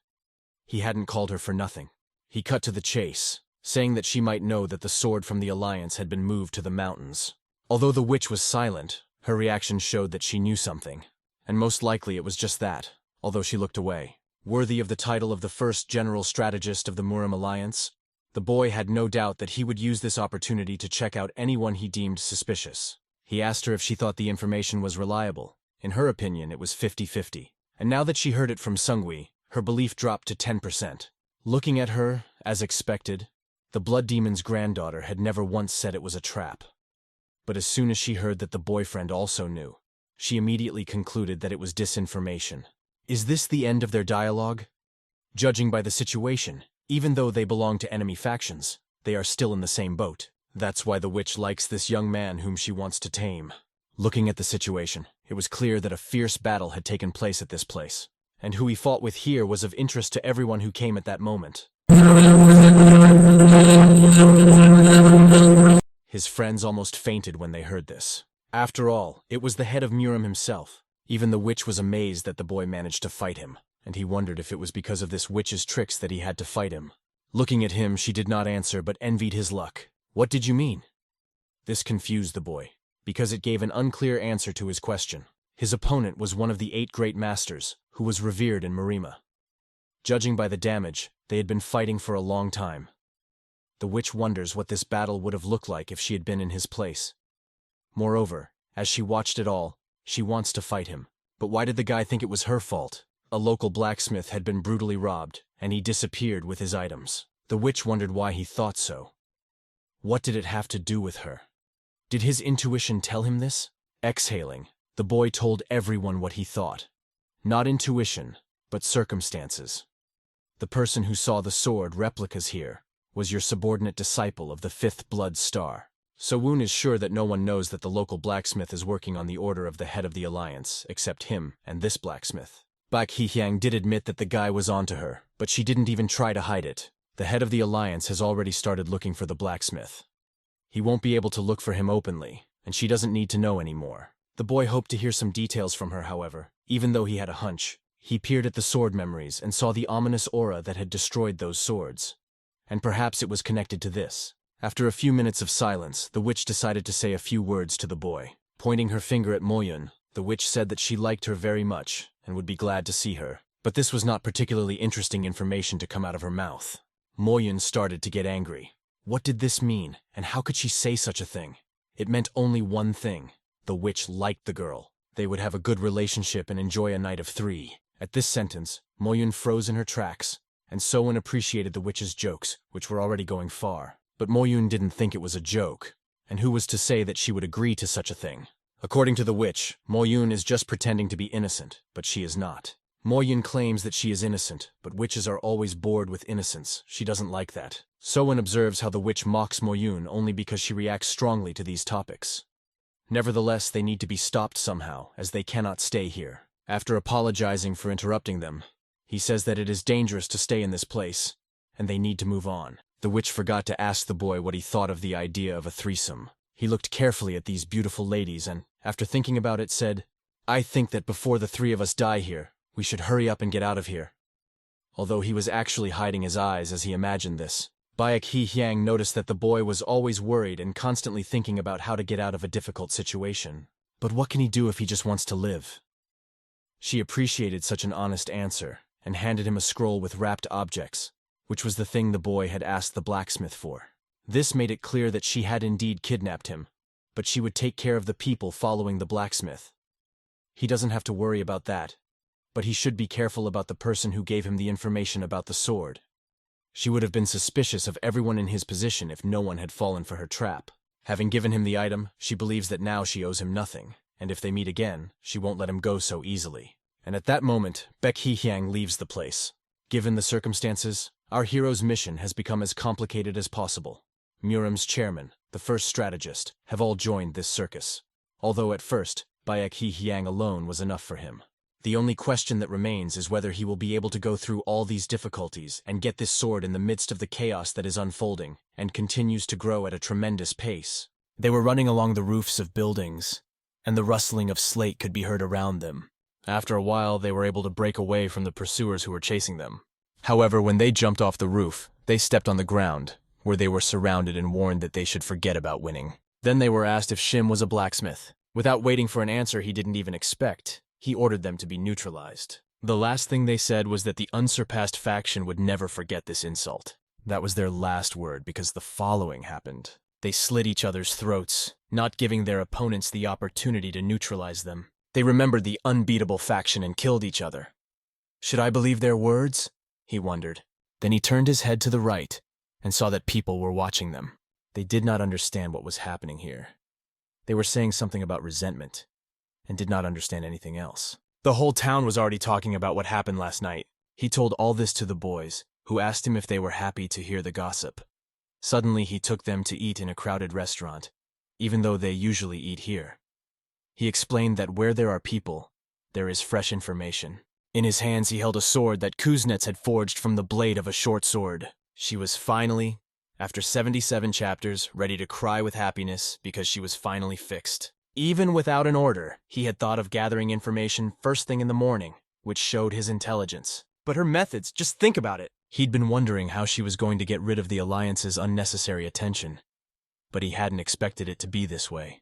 He hadn't called her for nothing. He cut to the chase, saying that she might know that the sword from the Alliance had been moved to the mountains. Although the witch was silent, her reaction showed that she knew something. And most likely it was just that, although she looked away. Worthy of the title of the first general strategist of the Murim Alliance, the boy had no doubt that he would use this opportunity to check out anyone he deemed suspicious. He asked her if she thought the information was reliable. In her opinion, it was 50-50. And now that she heard it from Seung-hui, her belief dropped to 10%. Looking at her, as expected, the Blood Demon's granddaughter had never once said it was a trap. But as soon as she heard that the boyfriend also knew, she immediately concluded that it was disinformation. Is this the end of their dialogue? Judging by the situation, even though they belong to enemy factions, they are still in the same boat. That's why the witch likes this young man whom she wants to tame. Looking at the situation, it was clear that a fierce battle had taken place at this place, and who he fought with here was of interest to everyone who came at that moment. His friends almost fainted when they heard this. After all, it was the head of Murim himself. Even the witch was amazed that the boy managed to fight him, and he wondered if it was because of this witch's tricks that he had to fight him. Looking at him, she did not answer but envied his luck. What did you mean? This confused the boy, because it gave an unclear answer to his question. His opponent was one of the 8 great masters, who was revered in Murima. Judging by the damage, they had been fighting for a long time. The witch wonders what this battle would have looked like if she had been in his place. Moreover, as she watched it all, she wants to fight him. But why did the guy think it was her fault? A local blacksmith had been brutally robbed, and he disappeared with his items. The witch wondered why he thought so. What did it have to do with her? Did his intuition tell him this? Exhaling, the boy told everyone what he thought. Not intuition, but circumstances. The person who saw the sword replicas here was your subordinate disciple of the 5th Blood Star. So-woon is sure that no one knows that the local blacksmith is working on the order of the head of the Alliance, except him and this blacksmith. Baek He-hyang did admit that the guy was onto her, but she didn't even try to hide it. The head of the Alliance has already started looking for the blacksmith. He won't be able to look for him openly, and she doesn't need to know anymore. The boy hoped to hear some details from her, however, even though he had a hunch. He peered at the sword memories and saw the ominous aura that had destroyed those swords. And perhaps it was connected to this. After a few minutes of silence, the witch decided to say a few words to the boy. Pointing her finger at Mo-yun, the witch said that she liked her very much and would be glad to see her. But this was not particularly interesting information to come out of her mouth. Mo-yun started to get angry. What did this mean, and how could she say such a thing? It meant only one thing. The witch liked the girl. They would have a good relationship and enjoy a night of 3. At this sentence, Mo-yun froze in her tracks, and So-won appreciated the witch's jokes, which were already going far. But Mo-yun didn't think it was a joke, and who was to say that she would agree to such a thing? According to the witch, Mo-yun is just pretending to be innocent, but she is not. Mo-yun claims that she is innocent, but witches are always bored with innocence. She doesn't like that. So-won observes how the witch mocks Mo-yun only because she reacts strongly to these topics. Nevertheless, they need to be stopped somehow, as they cannot stay here. After apologizing for interrupting them, he says that it is dangerous to stay in this place, and they need to move on. The witch forgot to ask the boy what he thought of the idea of a threesome. He looked carefully at these beautiful ladies and, after thinking about it, said, "I think that before the 3 of us die here, we should hurry up and get out of here." Although he was actually hiding his eyes as he imagined this, Baek He-hyang noticed that the boy was always worried and constantly thinking about how to get out of a difficult situation. But what can he do if he just wants to live? She appreciated such an honest answer and handed him a scroll with wrapped objects, which was the thing the boy had asked the blacksmith for. This made it clear that she had indeed kidnapped him, but she would take care of the people following the blacksmith. He doesn't have to worry about that, but he should be careful about the person who gave him the information about the sword. She would have been suspicious of everyone in his position if no one had fallen for her trap. Having given him the item, she believes that now she owes him nothing, and if they meet again, she won't let him go so easily. And at that moment, Baek Hee-hyang leaves the place. Given the circumstances, our hero's mission has become as complicated as possible. Murim's chairman, the first strategist, have all joined this circus, although at first, Baek Hee-hyang alone was enough for him. The only question that remains is whether he will be able to go through all these difficulties and get this sword in the midst of the chaos that is unfolding and continues to grow at a tremendous pace. They were running along the roofs of buildings, and the rustling of slate could be heard around them. After a while, they were able to break away from the pursuers who were chasing them. However, when they jumped off the roof, they stepped on the ground, where they were surrounded and warned that they should forget about winning. Then they were asked if Shim was a blacksmith. Without waiting for an answer he didn't even expect, he ordered them to be neutralized. The last thing they said was that the unsurpassed faction would never forget this insult. That was their last word because the following happened. They slit each other's throats, not giving their opponents the opportunity to neutralize them. They remembered the unbeatable faction and killed each other. Should I believe their words? He wondered. Then he turned his head to the right and saw that people were watching them. They did not understand what was happening here. They were saying something about resentment, and did not understand anything else. The whole town was already talking about what happened last night. He told all this to the boys, who asked him if they were happy to hear the gossip. Suddenly he took them to eat in a crowded restaurant, even though they usually eat here. He explained that where there are people, there is fresh information. In his hands he held a sword that Kuznets had forged from the blade of a short sword. She was finally, after 77 chapters, ready to cry with happiness because she was finally fixed. Even without an order, he had thought of gathering information first thing in the morning, which showed his intelligence. But her methods, just think about it. He'd been wondering how she was going to get rid of the Alliance's unnecessary attention, but he hadn't expected it to be this way.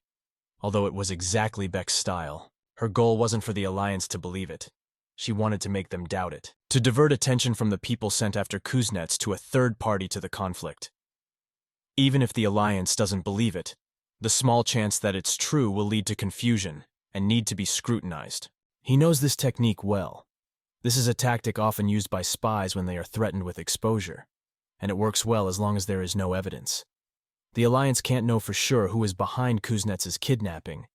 Although it was exactly Beck's style, her goal wasn't for the Alliance to believe it. She wanted to make them doubt it, to divert attention from the people sent after Kuznets to a third party to the conflict. Even if the Alliance doesn't believe it, the small chance that it's true will lead to confusion and need to be scrutinized. He knows this technique well. This is a tactic often used by spies when they are threatened with exposure, and it works well as long as there is no evidence. The Alliance can't know for sure who is behind Kuznets' kidnapping,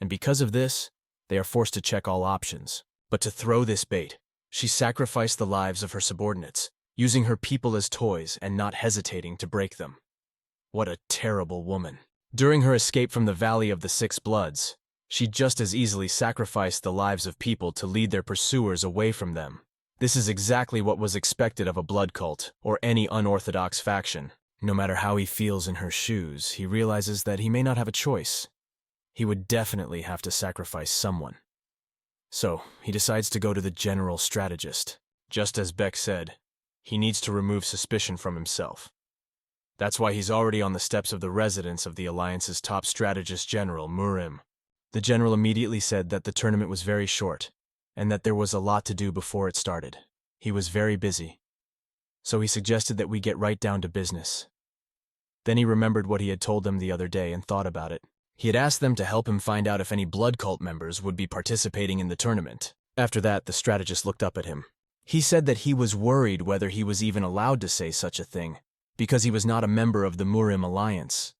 and because of this, they are forced to check all options. But to throw this bait, she sacrificed the lives of her subordinates, using her people as toys and not hesitating to break them. What a terrible woman. During her escape from the Valley of the Six Bloods, she just as easily sacrificed the lives of people to lead their pursuers away from them. This is exactly what was expected of a blood cult or any unorthodox faction. No matter how he feels in her shoes, he realizes that he may not have a choice. He would definitely have to sacrifice someone. So, he decides to go to the general strategist. Just as Beck said, he needs to remove suspicion from himself. That's why he's already on the steps of the residence of the Alliance's top strategist general, Murim. The general immediately said that the tournament was very short, and that there was a lot to do before it started. He was very busy, so he suggested that we get right down to business. Then he remembered what he had told them the other day and thought about it. He had asked them to help him find out if any blood cult members would be participating in the tournament. After that, the strategist looked up at him. He said that he was worried whether he was even allowed to say such a thing, because he was not a member of the Murim Alliance.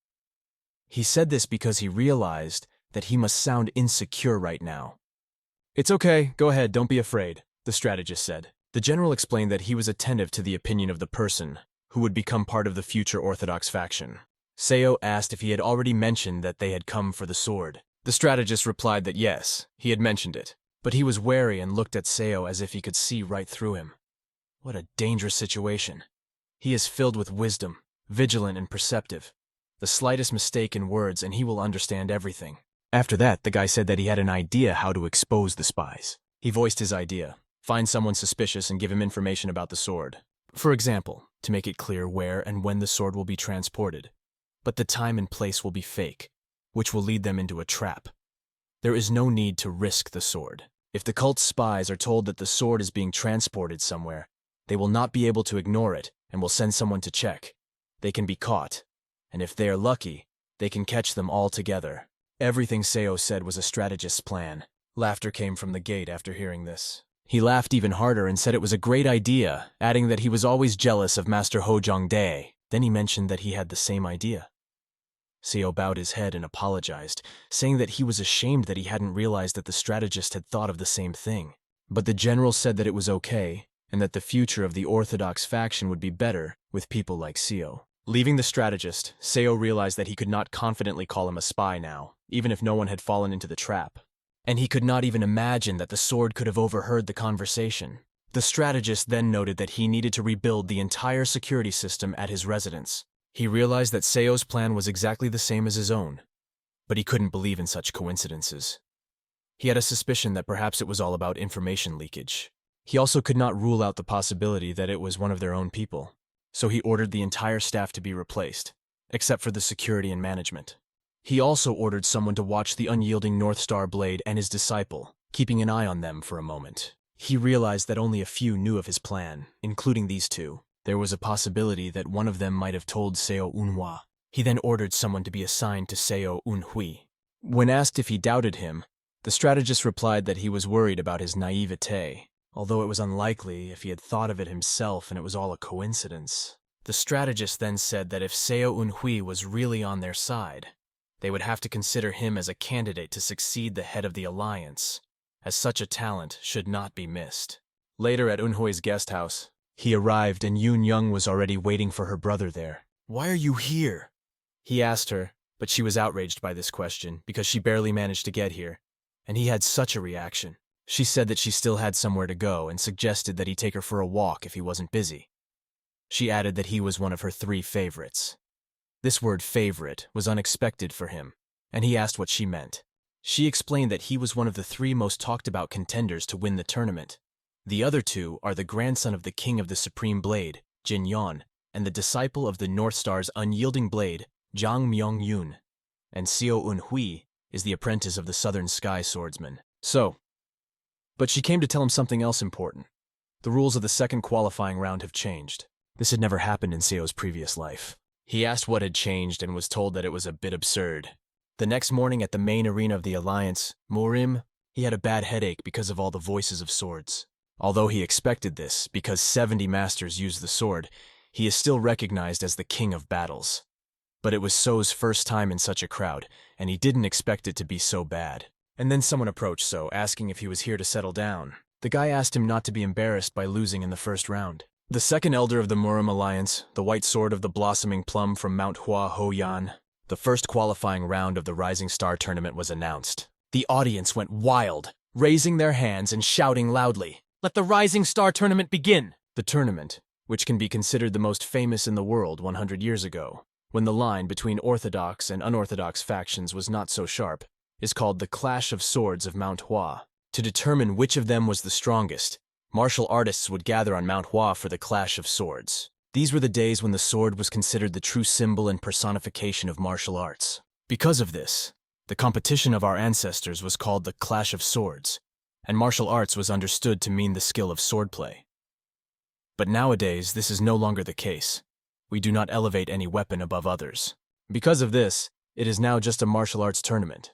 He said this because he realized that he must sound insecure right now. "It's okay, go ahead, don't be afraid," the strategist said. The general explained that he was attentive to the opinion of the person who would become part of the future Orthodox faction. Seo asked if he had already mentioned that they had come for the sword. The strategist replied that yes, he had mentioned it, but he was wary and looked at Seo as if he could see right through him. What a dangerous situation. He is filled with wisdom, vigilant and perceptive. The slightest mistake in words and he will understand everything. After that, the guy said that he had an idea how to expose the spies. He voiced his idea. Find someone suspicious and give him information about the sword. For example, to make it clear where and when the sword will be transported. But the time and place will be fake, which will lead them into a trap. There is no need to risk the sword, If the cult's spies are told that the sword is being transported somewhere, they will not be able to ignore it and will send someone to check. They can be caught, and if they are lucky, they can catch them all together. Everything Seo said was a strategist's plan. Laughter came from the gate after hearing this. He laughed even harder and said it was a great idea, adding that he was always jealous of Master Hojong Dae. Then he mentioned that he had the same idea. Seo bowed his head and apologized, saying that he was ashamed that he hadn't realized that the strategist had thought of the same thing. But the general said that it was okay, and that the future of the Orthodox faction would be better with people like Seo. Leaving the strategist, Seo realized that he could not confidently call him a spy now, even if no one had fallen into the trap. And he could not even imagine that the sword could have overheard the conversation. The strategist then noted that he needed to rebuild the entire security system at his residence. He realized that Seo's plan was exactly the same as his own, but he couldn't believe in such coincidences. He had a suspicion that perhaps it was all about information leakage. He also could not rule out the possibility that it was one of their own people, so he ordered the entire staff to be replaced, except for the security and management. He also ordered someone to watch the unyielding North Star Blade and his disciple, keeping an eye on them for a moment. He realized that only a few knew of his plan, including these two. There was a possibility that one of them might have told Seo Unhwa. He then ordered someone to be assigned to Seo Unhui. When asked if he doubted him, the strategist replied that he was worried about his naivete, although it was unlikely if he had thought of it himself and it was all a coincidence. The strategist then said that if Seo Unhui was really on their side, they would have to consider him as a candidate to succeed the head of the alliance, as such a talent should not be missed. Later at Unhui's guest house, he arrived and Yoon Young was already waiting for her brother there. "Why are you here?" he asked her, but she was outraged by this question because she barely managed to get here, and he had such a reaction. She said that she still had somewhere to go and suggested that he take her for a walk if he wasn't busy. She added that he was one of her 3 favorites. This word favorite was unexpected for him, and he asked what she meant. She explained that he was one of the 3 most talked about contenders to win the tournament. The other 2 are the grandson of the king of the Supreme Blade, Jin Yon, and the disciple of the North Star's unyielding blade, Jang Myung-yoon. And Seo Un-hui is the apprentice of the Southern Sky Swordsman. But she came to tell him something else important. The rules of the second qualifying round have changed. This had never happened in Seo's previous life. He asked what had changed and was told that it was a bit absurd. The next morning at the main arena of the Alliance, Morim, he had a bad headache because of all the voices of swords. Although he expected this, because 70 masters use the sword, he is still recognized as the king of battles. But it was So's first time in such a crowd, and he didn't expect it to be so bad. And then someone approached So, asking if he was here to settle down. The guy asked him not to be embarrassed by losing in the first round. The second elder of the Murim Alliance, the white sword of the blossoming plum from Mount Hua Ho Yan, the first qualifying round of the Rising Star tournament was announced. The audience went wild, raising their hands and shouting loudly, "Let the Rising Star tournament begin!" The tournament, which can be considered the most famous in the world 100 years ago, when the line between orthodox and unorthodox factions was not so sharp, is called the Clash of Swords of Mount Hua. To determine which of them was the strongest, martial artists would gather on Mount Hua for the Clash of Swords. These were the days when the sword was considered the true symbol and personification of martial arts. Because of this, the competition of our ancestors was called the Clash of Swords, and martial arts was understood to mean the skill of swordplay. But nowadays, this is no longer the case. We do not elevate any weapon above others. Because of this, it is now just a martial arts tournament.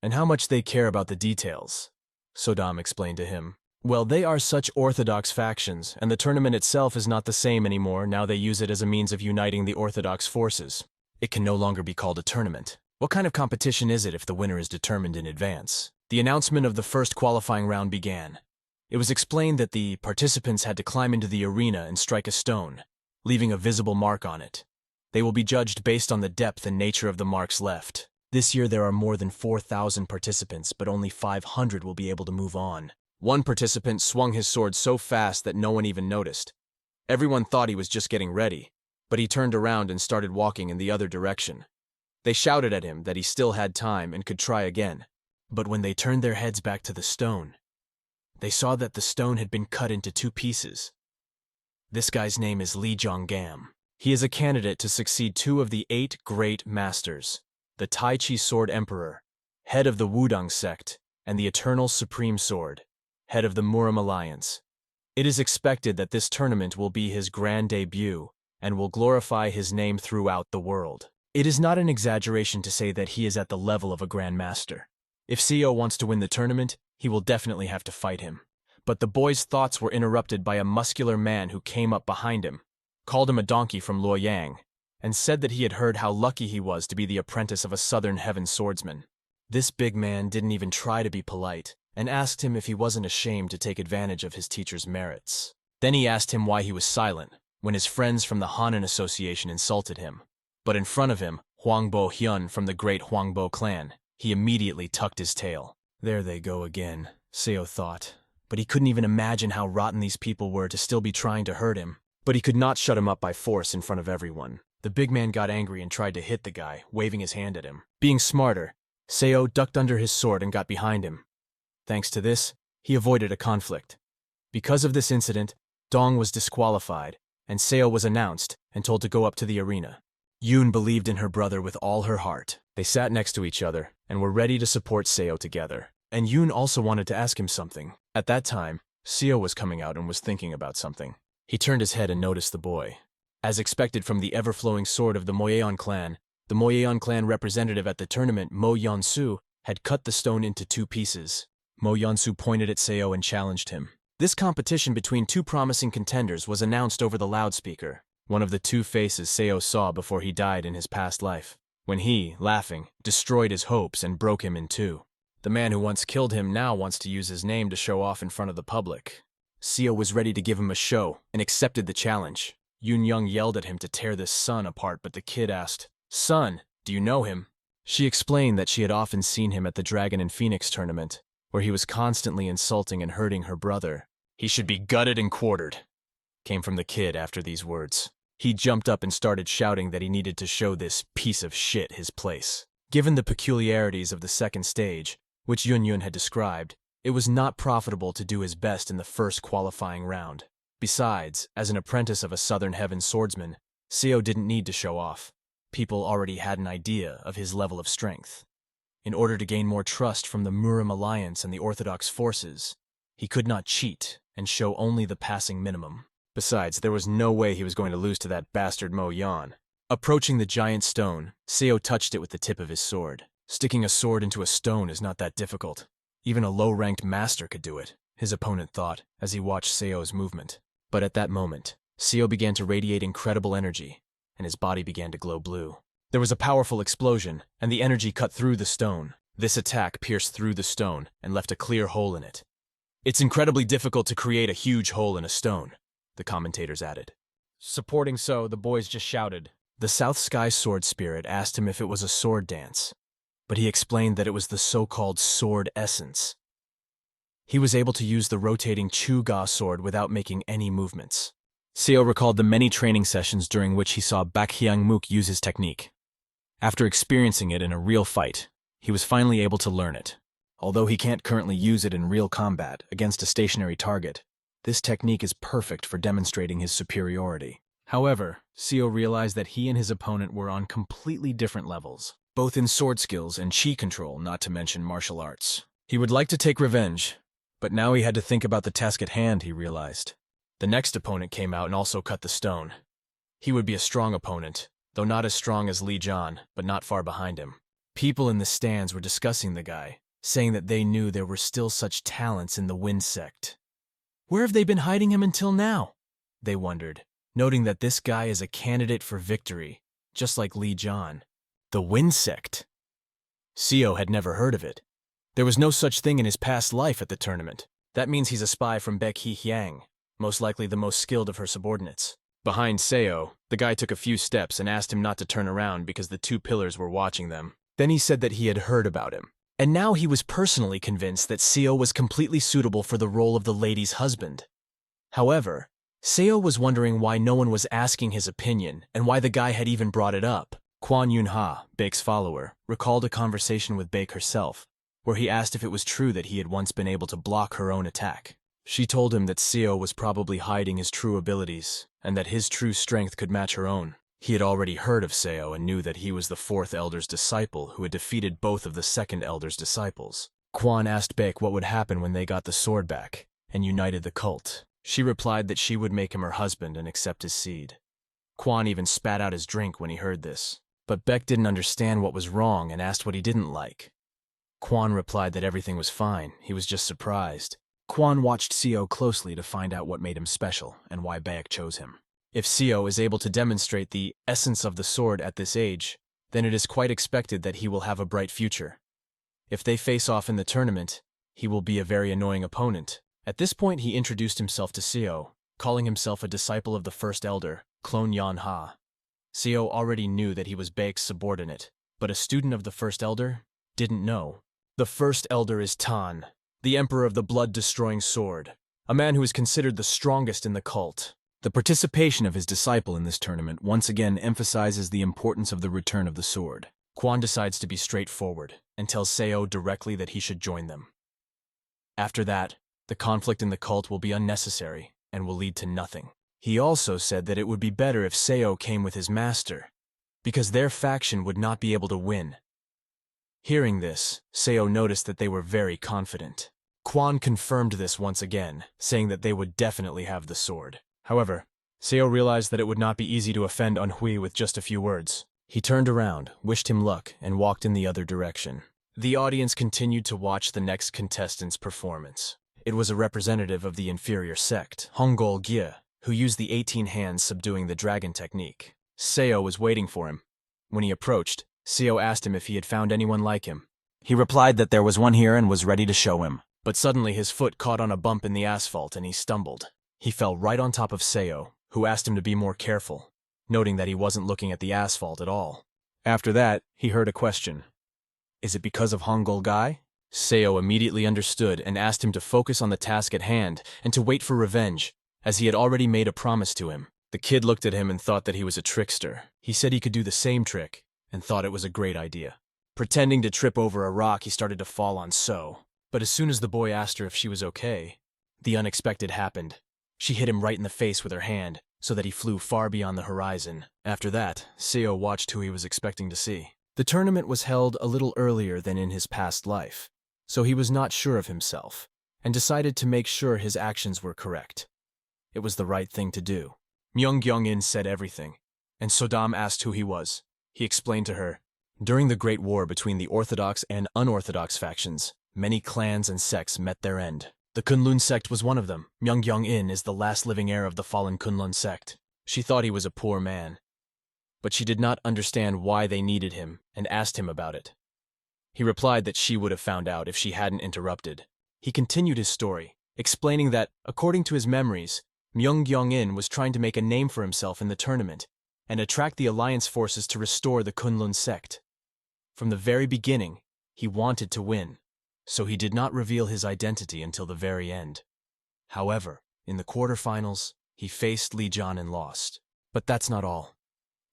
And how much they care about the details, Sodam explained to him. Well, they are such orthodox factions, and the tournament itself is not the same anymore now they use it as a means of uniting the orthodox forces. It can no longer be called a tournament. What kind of competition is it if the winner is determined in advance? The announcement of the first qualifying round began. It was explained that the participants had to climb into the arena and strike a stone, leaving a visible mark on it. They will be judged based on the depth and nature of the marks left. This year there are more than 4,000 participants, but only 500 will be able to move on. One participant swung his sword so fast that no one even noticed. Everyone thought he was just getting ready, but he turned around and started walking in the other direction. They shouted at him that he still had time and could try again. But when they turned their heads back to the stone, they saw that the stone had been cut into 2 pieces. This guy's name is Li Zhonggam. He is a candidate to succeed 2 of the 8 great masters, the Tai Chi Sword Emperor, head of the Wudang sect, and the Eternal Supreme Sword. head of the Murim Alliance. It is expected that this tournament will be his grand debut and will glorify his name throughout the world. It is not an exaggeration to say that he is at the level of a grandmaster. If Seo wants to win the tournament, he will definitely have to fight him. But the boy's thoughts were interrupted by a muscular man who came up behind him, called him a donkey from Luoyang, and said that he had heard how lucky he was to be the apprentice of a Southern Heaven swordsman. This big man didn't even try to be polite, and asked him if he wasn't ashamed to take advantage of his teacher's merits. Then he asked him why he was silent, when his friends from the Hanan Association insulted him. But in front of him, Huangbo Hyun from the great Huangbo clan, he immediately tucked his tail. There they go again, Seo thought. But he couldn't even imagine how rotten these people were to still be trying to hurt him. But he could not shut him up by force in front of everyone. The big man got angry and tried to hit the guy, waving his hand at him. Being smarter, Seo ducked under his sword and got behind him. Thanks to this, he avoided a conflict. Because of this incident, Dong was disqualified, and Seo was announced and told to go up to the arena. Yoon believed in her brother with all her heart. They sat next to each other and were ready to support Seo together. And Yoon also wanted to ask him something. At that time, Seo was coming out and was thinking about something. He turned his head and noticed the boy. As expected from the ever-flowing sword of the Moyeon clan, the Moyeon clan representative at the tournament, Mo Yeonsu, had cut the stone into 2 pieces. Mo Yeonsu pointed at Seo and challenged him. This competition between 2 promising contenders was announced over the loudspeaker, one of the 2 faces Seo saw before he died in his past life, when he, laughing, destroyed his hopes and broke him in 2. The man who once killed him now wants to use his name to show off in front of the public. Seo was ready to give him a show and accepted the challenge. Yoon Young yelled at him to tear this son apart, but the kid asked, "Son, do you know him?" She explained that she had often seen him at the Dragon and Phoenix tournament, where he was constantly insulting and hurting her brother. "He should be gutted and quartered," came from the kid after these words. He jumped up and started shouting that he needed to show this piece of shit his place. Given the peculiarities of the second stage, which Yun Yun had described, it was not profitable to do his best in the first qualifying round. Besides, as an apprentice of a Southern Heaven swordsman, Seo didn't need to show off. People already had an idea of his level of strength. In order to gain more trust from the Murim Alliance and the Orthodox forces, he could not cheat and show only the passing minimum. Besides, there was no way he was going to lose to that bastard Mo Yan. Approaching the giant stone, Seo touched it with the tip of his sword. Sticking a sword into a stone is not that difficult. Even a low-ranked master could do it, his opponent thought, as he watched Seo's movement. But at that moment, Seo began to radiate incredible energy, and his body began to glow blue. There was a powerful explosion, and the energy cut through the stone. This attack pierced through the stone and left a clear hole in it. "It's incredibly difficult to create a huge hole in a stone," the commentators added. Supporting So, the boys just shouted. The South Sky Sword Spirit asked him if it was a sword dance, but he explained that it was the so-called sword essence. He was able to use the rotating Chu-Ga sword without making any movements. Seo recalled the many training sessions during which he saw Bak Hyang-mook use his technique. After experiencing it in a real fight, he was finally able to learn it. Although he can't currently use it in real combat against a stationary target, this technique is perfect for demonstrating his superiority. However, Seo realized that he and his opponent were on completely different levels, both in sword skills and chi control, not to mention martial arts. He would like to take revenge, but now he had to think about the task at hand, he realized. The next opponent came out and also cut the stone. He would be a strong opponent, though not as strong as Li Jian, but not far behind him. People in the stands were discussing the guy, saying that they knew there were still such talents in the Wind Sect. Where have they been hiding him until now? They wondered, noting that this guy is a candidate for victory, just like Li Jian. The Wind Sect. Seo had never heard of it. There was no such thing in his past life at the tournament. That means he's a spy from Baek Hee Hyang, most likely the most skilled of her subordinates. Behind Seo, the guy took a few steps and asked him not to turn around because the 2 pillars were watching them. Then he said that he had heard about him. And now he was personally convinced that Seo was completely suitable for the role of the lady's husband. However, Seo was wondering why no one was asking his opinion and why the guy had even brought it up. Kwon Yun-ha, Baek's follower, recalled a conversation with Baek herself, where he asked if it was true that he had once been able to block her own attack. She told him that Seo was probably hiding his true abilities, and that his true strength could match her own. He had already heard of Seo and knew that he was the 4th Elder's disciple who had defeated both of the 2nd Elder's disciples. Quan asked Baek what would happen when they got the sword back and united the cult. She replied that she would make him her husband and accept his seed. Quan even spat out his drink when he heard this, but Baek didn't understand what was wrong and asked what he didn't like. Quan replied that everything was fine, he was just surprised. Quan watched Seo closely to find out what made him special and why Baek chose him. If Seo is able to demonstrate the essence of the sword at this age, then it is quite expected that he will have a bright future. If they face off in the tournament, he will be a very annoying opponent. At this point, he introduced himself to Seo, calling himself a disciple of the First Elder, Clone Yan Ha. Seo already knew that he was Baek's subordinate, but a student of the First Elder didn't know. The First Elder is Tan, the Emperor of the blood-destroying sword, a man who is considered the strongest in the cult. The participation of his disciple in this tournament once again emphasizes the importance of the return of the sword. Quan decides to be straightforward and tells Seo directly that he should join them. After that, the conflict in the cult will be unnecessary and will lead to nothing. He also said that it would be better if Seo came with his master, because their faction would not be able to win. Hearing this, Seo noticed that they were very confident. Quan confirmed this once again, saying that they would definitely have the sword. However, Seo realized that it would not be easy to offend Anhui with just a few words. He turned around, wished him luck, and walked in the other direction. The audience continued to watch the next contestant's performance. It was a representative of the inferior sect, Hongol Gye, who used the 18 hands subduing the dragon technique. Seo was waiting for him. When he approached, Seo asked him if he had found anyone like him. He replied that there was one here and was ready to show him. But suddenly his foot caught on a bump in the asphalt and he stumbled. He fell right on top of Seo, who asked him to be more careful, noting that he wasn't looking at the asphalt at all. After that, he heard a question. Is it because of Hongol Guy? Seo immediately understood and asked him to focus on the task at hand and to wait for revenge, as he had already made a promise to him. The kid looked at him and thought that he was a trickster. He said he could do the same trick and thought it was a great idea. Pretending to trip over a rock, he started to fall on Seo. But as soon as the boy asked her if she was okay, the unexpected happened. She hit him right in the face with her hand, so that he flew far beyond the horizon. After that, Seo watched who he was expecting to see. The tournament was held a little earlier than in his past life, so he was not sure of himself, and decided to make sure his actions were correct. It was the right thing to do. Myung-Gyong-in said everything, and Sodam asked who he was. He explained to her, during the Great War between the Orthodox and unorthodox factions, many clans and sects met their end. The Kunlun sect was one of them. Myung-Gyong-in is the last living heir of the fallen Kunlun sect. She thought he was a poor man, but she did not understand why they needed him and asked him about it. He replied that she would have found out if she hadn't interrupted. He continued his story, explaining that, according to his memories, Myung-Gyong-in was trying to make a name for himself in the tournament and attract the alliance forces to restore the Kunlun sect. From the very beginning, he wanted to win, so he did not reveal his identity until the very end. However, in the quarterfinals, he faced Li Jian and lost. But that's not all.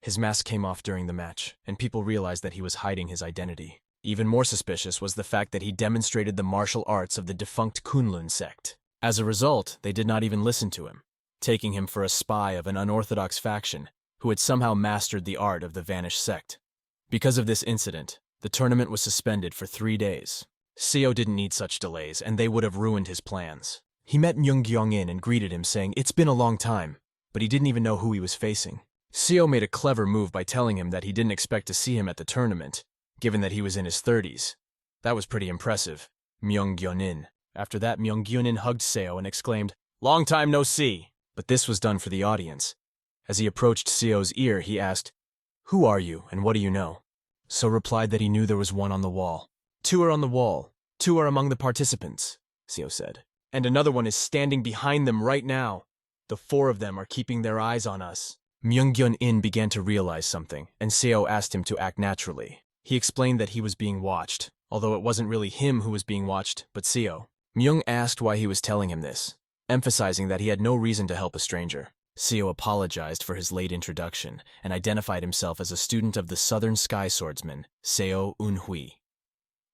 His mask came off during the match, and people realized that he was hiding his identity. Even more suspicious was the fact that he demonstrated the martial arts of the defunct Kunlun sect. As a result, they did not even listen to him, taking him for a spy of an unorthodox faction who had somehow mastered the art of the vanished sect. Because of this incident, the tournament was suspended for 3 days. Seo didn't need such delays, and they would have ruined his plans. He met Myung-Gyong-in and greeted him, saying it's been a long time, but he didn't even know who he was facing. Seo made a clever move by telling him that he didn't expect to see him at the tournament, given that he was in his 30s. That was pretty impressive. Myung-Gyong-in. After that, Myung-Gyong-in hugged Seo and exclaimed, "Long time no see!" But this was done for the audience. As he approached Seo's ear, he asked, "Who are you, and what do you know?" Seo replied that he knew there was one on the wall. "2 are on the wall. 2 are among the participants," Seo said. "And another one is standing behind them right now. The 4 of them are keeping their eyes on us." Myung-Gyong-in began to realize something, and Seo asked him to act naturally. He explained that he was being watched, although it wasn't really him who was being watched, but Seo. Myung asked why he was telling him this, emphasizing that he had no reason to help a stranger. Seo apologized for his late introduction and identified himself as a student of the Southern Sky Swordsman, Seo Eunhui.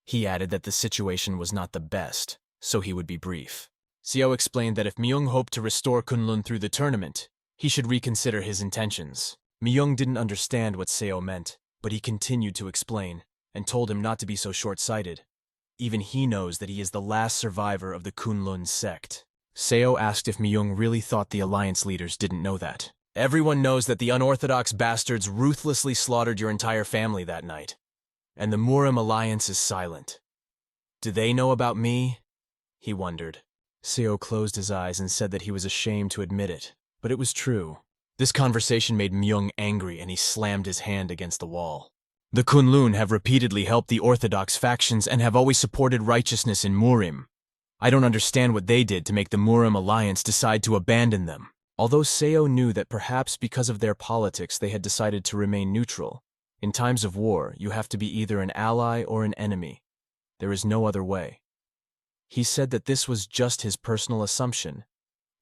He added that the situation was not the best, so he would be brief. Seo explained that if Myung hoped to restore Kunlun through the tournament, he should reconsider his intentions. Myung didn't understand what Seo meant, but he continued to explain, and told him not to be so short-sighted. even he knows that he is the last survivor of the Kunlun sect. Seo asked if Myung really thought the alliance leaders didn't know that. Everyone knows that the unorthodox bastards ruthlessly slaughtered your entire family that night. And the Murim alliance is silent. Do they know about me? He wondered. Seo closed his eyes and said that he was ashamed to admit it, but it was true. This conversation made Myung angry and he slammed his hand against the wall. The Kunlun have repeatedly helped the orthodox factions and have always supported righteousness in Murim. I don't understand what they did to make the Murim alliance decide to abandon them. Although Seo knew that perhaps because of their politics they had decided to remain neutral. In times of war, you have to be either an ally or an enemy. There is no other way. He said that this was just his personal assumption,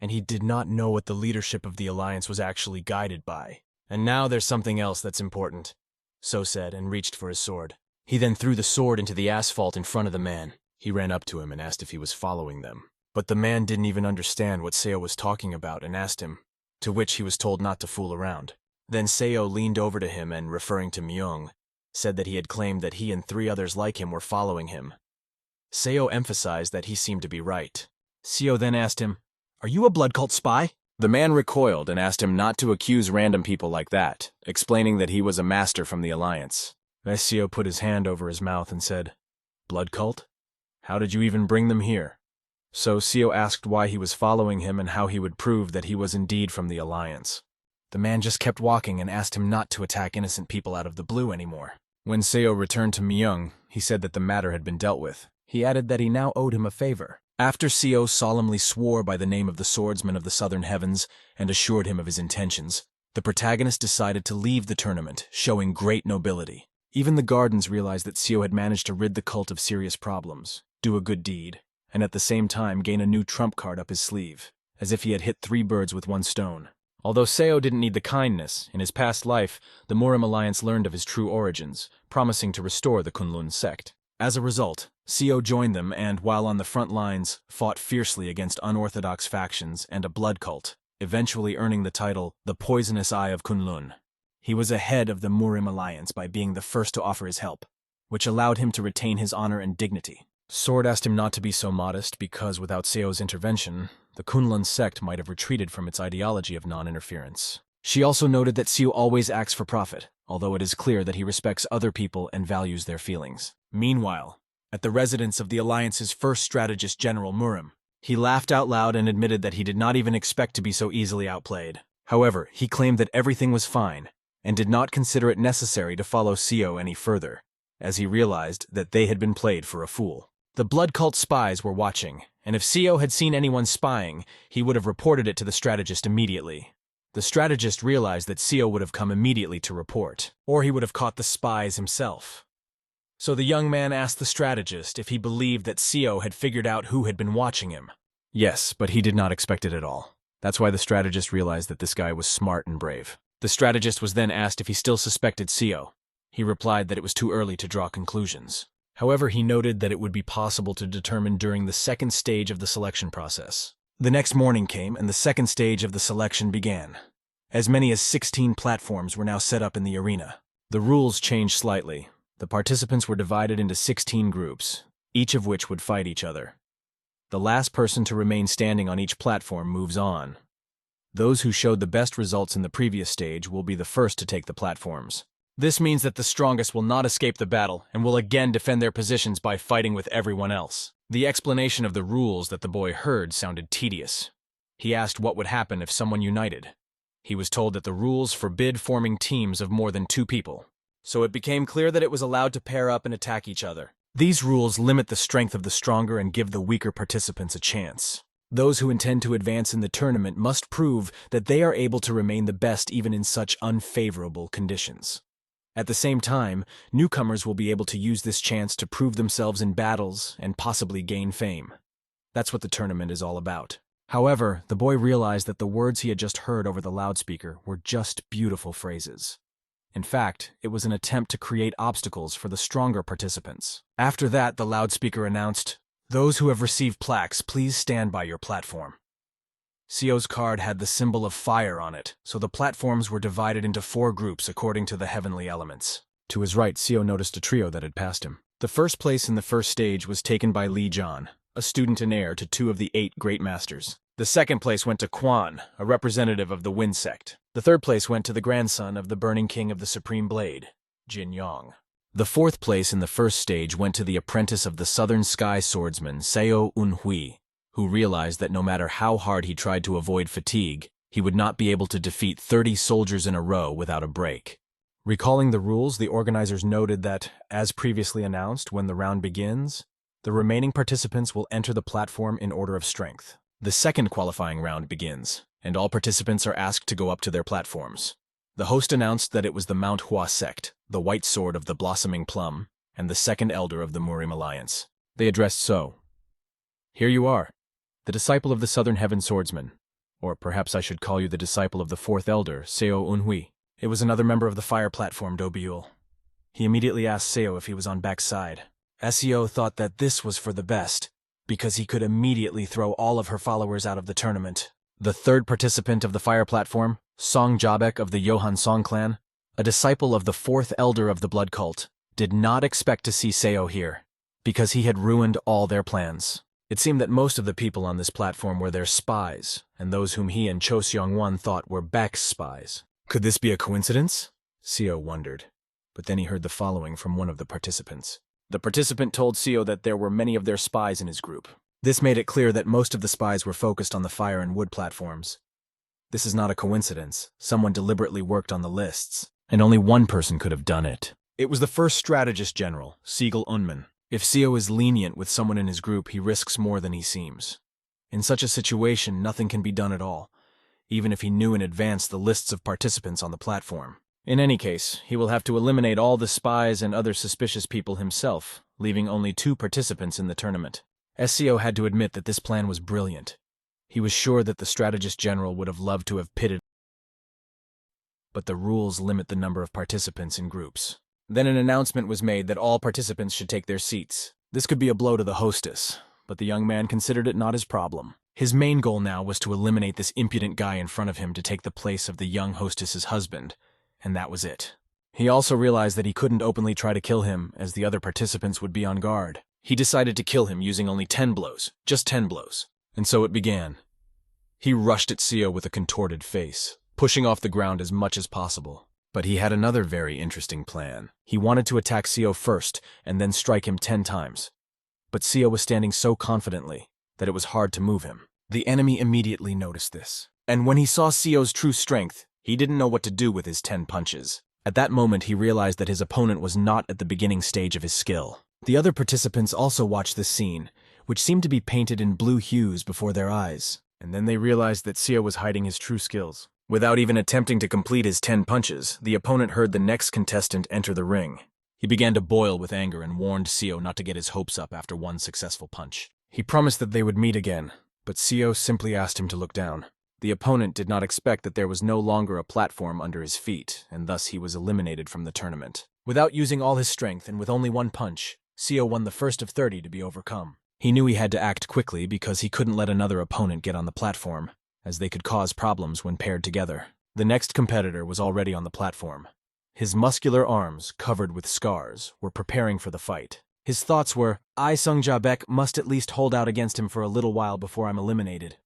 and he did not know what the leadership of the alliance was actually guided by. And now there's something else that's important, So said and reached for his sword. He then threw the sword into the asphalt in front of the man. He ran up to him and asked if he was following them. But the man didn't even understand what Seo was talking about and asked him, to which he was told not to fool around. Then Seo leaned over to him and, referring to Myung, said that he had claimed that he and 3 others like him were following him. Seo emphasized that he seemed to be right. Seo then asked him, "Are you a blood cult spy?" The man recoiled and asked him not to accuse random people like that, explaining that he was a master from the Alliance. Seo put his hand over his mouth and said, "Blood cult? How did you even bring them here?" So Seo asked why he was following him and how he would prove that he was indeed from the Alliance. The man just kept walking and asked him not to attack innocent people out of the blue anymore. When Seo returned to Myung, he said that the matter had been dealt with. He added that he now owed him a favor. After Seo solemnly swore by the name of the swordsman of the southern heavens and assured him of his intentions, the protagonist decided to leave the tournament, showing great nobility. Even the Gardens realized that Seo had managed to rid the cult of serious problems, do a good deed, and at the same time gain a new trump card up his sleeve, as if he had hit 3 birds with 1 stone. Although Seo didn't need the kindness, in his past life, the Murim Alliance learned of his true origins, promising to restore the Kunlun sect. As a result, Seo joined them and, while on the front lines, fought fiercely against unorthodox factions and a blood cult, eventually earning the title, the Poisonous Eye of Kunlun. He was ahead of the Murim Alliance by being the first to offer his help, which allowed him to retain his honor and dignity. Sword asked him not to be so modest because without Seo's intervention, the Kunlun sect might have retreated from its ideology of non-interference. She also noted that Seo always acts for profit, although it is clear that he respects other people and values their feelings. Meanwhile, at the residence of the Alliance's first strategist General Murim, he laughed out loud and admitted that he did not even expect to be so easily outplayed. However, he claimed that everything was fine, and did not consider it necessary to follow Seo any further, as he realized that they had been played for a fool. The blood cult spies were watching, and if Seo had seen anyone spying, he would have reported it to the strategist immediately. The strategist realized that Seo would have come immediately to report, or he would have caught the spies himself. So the young man asked the strategist if he believed that Seo had figured out who had been watching him. Yes, but he did not expect it at all. That's why the strategist realized that this guy was smart and brave. The strategist was then asked if he still suspected Seo. He replied that it was too early to draw conclusions. However, he noted that it would be possible to determine during the second stage of the selection process. The next morning came, and the second stage of the selection began. As many as 16 platforms were now set up in the arena. The rules changed slightly. The participants were divided into 16 groups, each of which would fight each other. The last person to remain standing on each platform moves on. Those who showed the best results in the previous stage will be the first to take the platforms. This means that the strongest will not escape the battle and will again defend their positions by fighting with everyone else. The explanation of the rules that the boy heard sounded tedious. He asked what would happen if someone united. He was told that the rules forbid forming teams of more than 2 people. So it became clear that it was allowed to pair up and attack each other. These rules limit the strength of the stronger and give the weaker participants a chance. Those who intend to advance in the tournament must prove that they are able to remain the best even in such unfavorable conditions. At the same time, newcomers will be able to use this chance to prove themselves in battles and possibly gain fame. That's what the tournament is all about. However, the boy realized that the words he had just heard over the loudspeaker were just beautiful phrases. In fact, it was an attempt to create obstacles for the stronger participants. After that, the loudspeaker announced, "Those who have received plaques, please stand by your platform." Seo's card had the symbol of fire on it, so the platforms were divided into 4 groups according to the heavenly elements. To his right, Seo noticed a trio that had passed him. The first place in the first stage was taken by Li Jian, a student and heir to 2 of the 8 great masters. The second place went to Quan, a representative of the Wind Sect. The third place went to the grandson of the Burning King of the Supreme Blade, Jin Yong. The fourth place in the first stage went to the apprentice of the Southern Sky swordsman Seo Unhui, who realized that no matter how hard he tried to avoid fatigue, he would not be able to defeat 30 soldiers in a row without a break. Recalling the rules, the organizers noted that, as previously announced, when the round begins, the remaining participants will enter the platform in order of strength. The second qualifying round begins, and all participants are asked to go up to their platforms. The host announced that it was the MANHUA sect, the White Sword of the Blossoming Plum, and the second elder of the Murim Alliance. They addressed So. Here you are, the disciple of the Southern Heaven Swordsman, or perhaps I should call you the disciple of the fourth elder, Seo Unhui. It was another member of the fire platform, Dobiul. He immediately asked Seo if he was on Beck's side. Seo thought that this was for the best, because he could immediately throw all of her followers out of the tournament. The third participant of the fire platform, Song Jabek of the Johan Song clan, a disciple of the fourth elder of the blood cult, did not expect to see Seo here, because he had ruined all their plans. It seemed that most of the people on this platform were their spies, and those whom he and Cho Seong-won thought were Beck's spies. Could this be a coincidence? Seo wondered, but then he heard the following from one of the participants. The participant told Seo that there were many of their spies in his group. This made it clear that most of the spies were focused on the fire and wood platforms. This is not a coincidence. Someone deliberately worked on the lists, and only one person could have done it. It was the first strategist general, Siegel Unman. If Seo is lenient with someone in his group, he risks more than he seems. In such a situation, nothing can be done at all, even if he knew in advance the lists of participants on the platform. In any case, he will have to eliminate all the spies and other suspicious people himself, leaving only 2 participants in the tournament. Seo had to admit that this plan was brilliant. He was sure that the strategist general would have loved to have pitted, but the rules limit the number of participants in groups. Then an announcement was made that all participants should take their seats. This could be a blow to the hostess, but the young man considered it not his problem. His main goal now was to eliminate this impudent guy in front of him to take the place of the young hostess's husband, and that was it. He also realized that he couldn't openly try to kill him, as the other participants would be on guard. He decided to kill him using only 10 blows, just 10 blows. And so it began. He rushed at Seo with a contorted face, pushing off the ground as much as possible. But he had another very interesting plan. He wanted to attack Seo first, and then strike him 10 times. But Seo was standing so confidently that it was hard to move him. The enemy immediately noticed this. And when he saw Seo's true strength, he didn't know what to do with his 10 punches. At that moment, he realized that his opponent was not at the beginning stage of his skill. The other participants also watched this scene, which seemed to be painted in blue hues before their eyes. And then they realized that Seo was hiding his true skills. Without even attempting to complete his 10 punches, the opponent heard the next contestant enter the ring. He began to boil with anger and warned Seo not to get his hopes up after one successful punch. He promised that they would meet again, but Seo simply asked him to look down. The opponent did not expect that there was no longer a platform under his feet, and thus he was eliminated from the tournament. Without using all his strength and with only one punch, Seo won the first of 30 to be overcome. He knew he had to act quickly because he couldn't let another opponent get on the platform, as they could cause problems when paired together. The next competitor was already on the platform. His muscular arms, covered with scars, were preparing for the fight. His thoughts were, I, Sung Jabek, must at least hold out against him for a little while before I'm eliminated.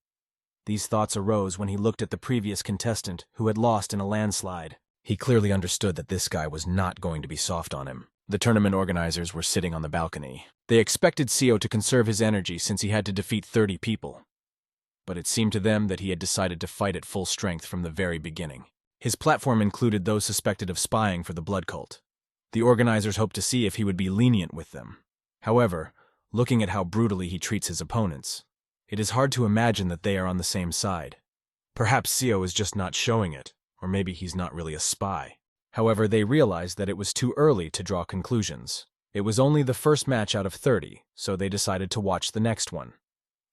These thoughts arose when he looked at the previous contestant, who had lost in a landslide. He clearly understood that this guy was not going to be soft on him. The tournament organizers were sitting on the balcony. They expected Seo to conserve his energy since he had to defeat 30 people. But it seemed to them that he had decided to fight at full strength from the very beginning. His platform included those suspected of spying for the blood cult. The organizers hoped to see if he would be lenient with them. However, looking at how brutally he treats his opponents, it is hard to imagine that they are on the same side. Perhaps Seo is just not showing it, or maybe he's not really a spy. However, they realized that it was too early to draw conclusions. It was only the first match out of 30, so they decided to watch the next one.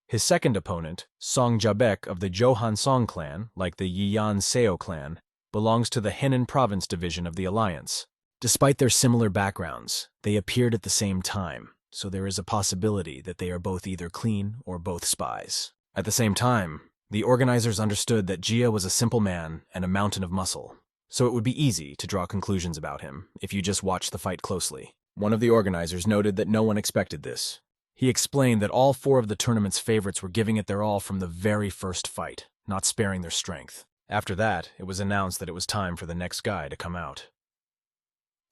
His second opponent, Song Jabek of the Johan Song clan, like the Yiyan Seo clan, belongs to the Henan province division of the Alliance. Despite their similar backgrounds, they appeared at the same time, so there is a possibility that they are both either clean or both spies. At the same time, the organizers understood that Jia was a simple man and a mountain of muscle, so it would be easy to draw conclusions about him if you just watched the fight closely. One of the organizers noted that no one expected this. He explained that all 4 of the tournament's favorites were giving it their all from the very first fight, not sparing their strength. After that, it was announced that it was time for the next guy to come out.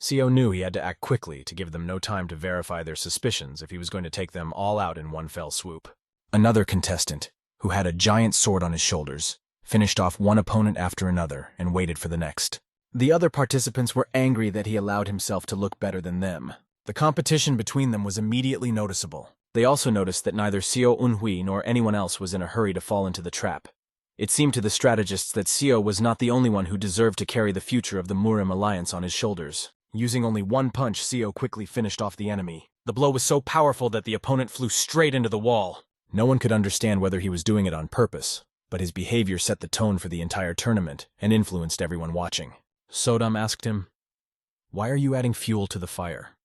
Seo knew he had to act quickly to give them no time to verify their suspicions if he was going to take them all out in one fell swoop. Another contestant, who had a giant sword on his shoulders, finished off one opponent after another and waited for the next. The other participants were angry that he allowed himself to look better than them. The competition between them was immediately noticeable. They also noticed that neither Seo Unhui nor anyone else was in a hurry to fall into the trap. It seemed to the strategists that Seo was not the only one who deserved to carry the future of the Murim alliance on his shoulders. Using only one punch, Seo quickly finished off the enemy. The blow was so powerful that the opponent flew straight into the wall. No one could understand whether he was doing it on purpose, but his behavior set the tone for the entire tournament and influenced everyone watching. Sodam asked him, "Why are you adding fuel to the fire?"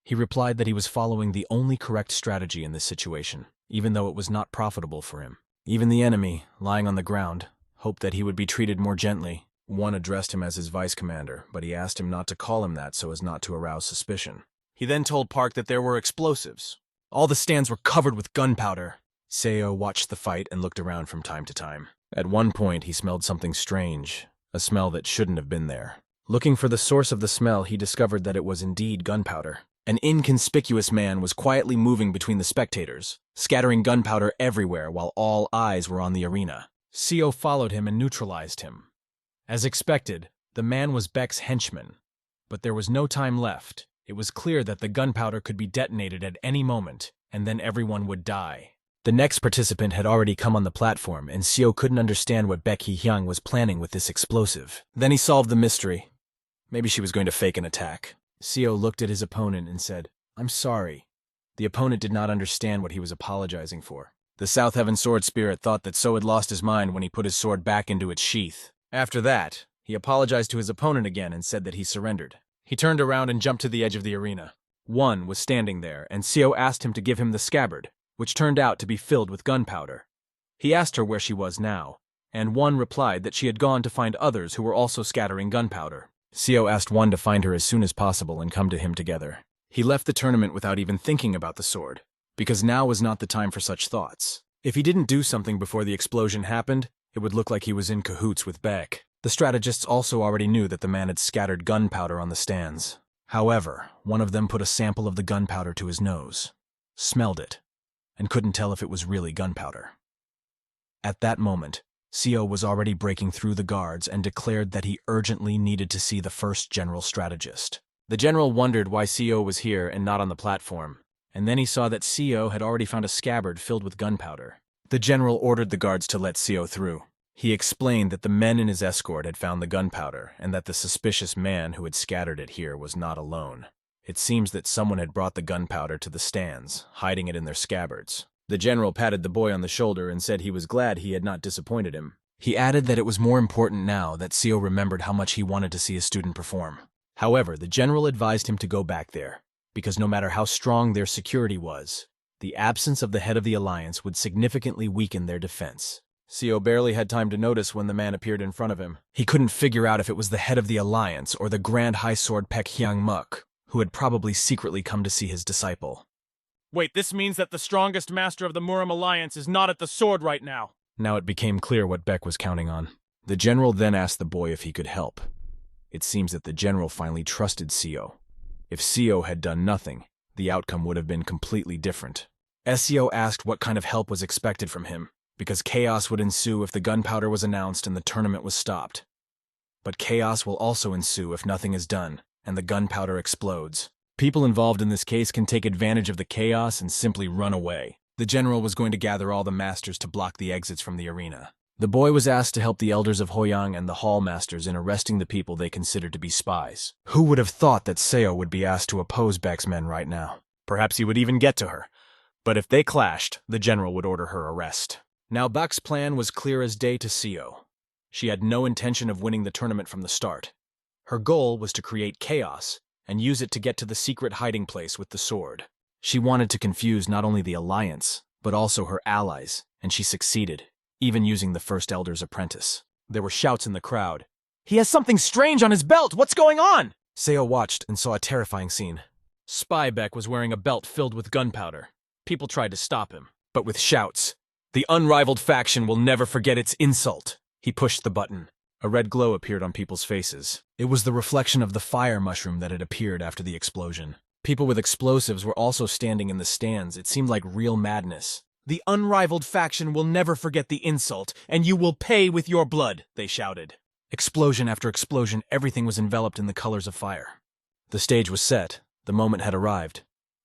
He replied that he was following the only correct strategy in this situation, even though it was not profitable for him. Even the enemy, lying on the ground, hoped that he would be treated more gently. One addressed him as his vice commander, but he asked him not to call him that so as not to arouse suspicion. He then told Park that there were explosives. All the stands were covered with gunpowder. Seo watched the fight and looked around from time to time. At one point, he smelled something strange, a smell that shouldn't have been there. Looking for the source of the smell, he discovered that it was indeed gunpowder. An inconspicuous man was quietly moving between the spectators, scattering gunpowder everywhere while all eyes were on the arena. Seo followed him and neutralized him. As expected, the man was Beck's henchman, but there was no time left. It was clear that the gunpowder could be detonated at any moment, and then everyone would die. The next participant had already come on the platform, and Seo couldn't understand what Beck Hee-hyung was planning with this explosive. Then he solved the mystery. Maybe she was going to fake an attack. Seo looked at his opponent and said, "I'm sorry." The opponent did not understand what he was apologizing for. The South Heaven Sword Spirit thought that So had lost his mind when he put his sword back into its sheath. After that, he apologized to his opponent again and said that he surrendered. He turned around and jumped to the edge of the arena. One was standing there, and Seo asked him to give him the scabbard, which turned out to be filled with gunpowder. He asked her where she was now, and One replied that she had gone to find others who were also scattering gunpowder. Seo asked One to find her as soon as possible and come to him together. He left the tournament without even thinking about the sword, because now was not the time for such thoughts. If he didn't do something before the explosion happened, it would look like he was in cahoots with Beck. The strategists also already knew that the man had scattered gunpowder on the stands. However, one of them put a sample of the gunpowder to his nose, smelled it, and couldn't tell if it was really gunpowder. At that moment, Seo was already breaking through the guards and declared that he urgently needed to see the first general strategist. The general wondered why Seo was here and not on the platform, and then he saw that Seo had already found a scabbard filled with gunpowder. The general ordered the guards to let Seo through. He explained that the men in his escort had found the gunpowder and that the suspicious man who had scattered it here was not alone. It seems that someone had brought the gunpowder to the stands, hiding it in their scabbards. The general patted the boy on the shoulder and said he was glad he had not disappointed him. He added that it was more important now that Seo remembered how much he wanted to see his student perform. However, the general advised him to go back there, because no matter how strong their security was, the absence of the head of the alliance would significantly weaken their defense. Seo barely had time to notice when the man appeared in front of him. He couldn't figure out if it was the head of the alliance or the Grand High Sword Pek Hyang Muk, who had probably secretly come to see his disciple. Wait, this means that the strongest master of the Murim Alliance is not at the sword right now. Now it became clear what Beck was counting on. The general then asked the boy if he could help. It seems that the general finally trusted Seo. If Seo had done nothing, the outcome would have been completely different. Seo asked what kind of help was expected from him, because chaos would ensue if the gunpowder was announced and the tournament was stopped. But chaos will also ensue if nothing is done, and the gunpowder explodes. People involved in this case can take advantage of the chaos and simply run away. The general was going to gather all the masters to block the exits from the arena. The boy was asked to help the elders of Hoyang and the hall masters in arresting the people they considered to be spies. Who would have thought that Seo would be asked to oppose Beck's men right now? Perhaps he would even get to her. But if they clashed, the general would order her arrest. Now Beck's plan was clear as day to Seo. She had no intention of winning the tournament from the start. Her goal was to create chaos and use it to get to the secret hiding place with the sword. She wanted to confuse not only the alliance, but also her allies, and she succeeded, even using the first elder's apprentice. There were shouts in the crowd. "He has something strange on his belt! What's going on?" Seo watched and saw a terrifying scene. Spybeck was wearing a belt filled with gunpowder. People tried to stop him, but with shouts. The unrivaled faction will never forget its insult. He pushed the button. A red glow appeared on people's faces. It was the reflection of the fire mushroom that had appeared after the explosion. People with explosives were also standing in the stands. It seemed like real madness. The unrivaled faction will never forget the insult, and you will pay with your blood, they shouted. Explosion after explosion, everything was enveloped in the colors of fire. The stage was set. The moment had arrived.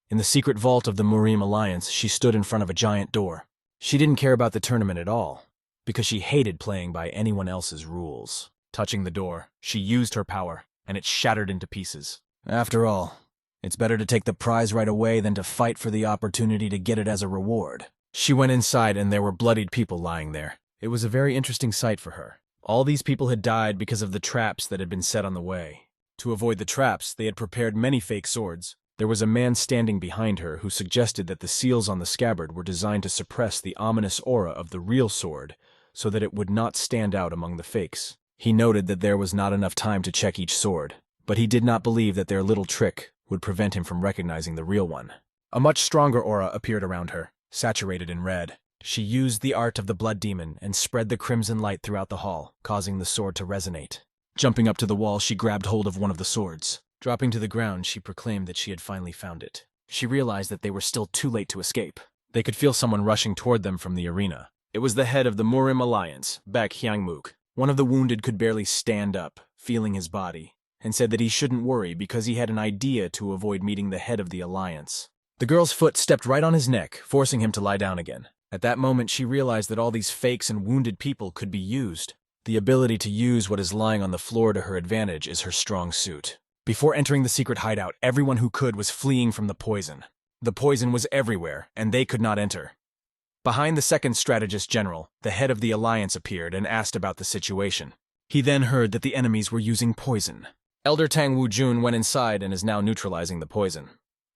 In the secret vault of the Murim Alliance, she stood in front of a giant door. She didn't care about the tournament at all, because she hated playing by anyone else's rules. Touching the door, she used her power, and it shattered into pieces. After all, it's better to take the prize right away than to fight for the opportunity to get it as a reward. She went inside, and there were bloodied people lying there. It was a very interesting sight for her. All these people had died because of the traps that had been set on the way. To avoid the traps, they had prepared many fake swords. There was a man standing behind her who suggested that the seals on the scabbard were designed to suppress the ominous aura of the real sword so that it would not stand out among the fakes. He noted that there was not enough time to check each sword, but he did not believe that their little trick would prevent him from recognizing the real one. A much stronger aura appeared around her, saturated in red. She used the art of the blood demon and spread the crimson light throughout the hall, causing the sword to resonate. Jumping up to the wall, she grabbed hold of one of the swords. Dropping to the ground, she proclaimed that she had finally found it. She realized that they were still too late to escape. They could feel someone rushing toward them from the arena. It was the head of the Murim Alliance, Baek Hyangmook. One of the wounded could barely stand up, feeling his body, and said that he shouldn't worry because he had an idea to avoid meeting the head of the alliance. The girl's foot stepped right on his neck, forcing him to lie down again. At that moment, she realized that all these fakes and wounded people could be used. The ability to use what is lying on the floor to her advantage is her strong suit. Before entering the secret hideout, everyone who could was fleeing from the poison. The poison was everywhere, and they could not enter. Behind the second strategist general, the head of the alliance appeared and asked about the situation. He then heard that the enemies were using poison. Elder Tang Wujun went inside and is now neutralizing the poison.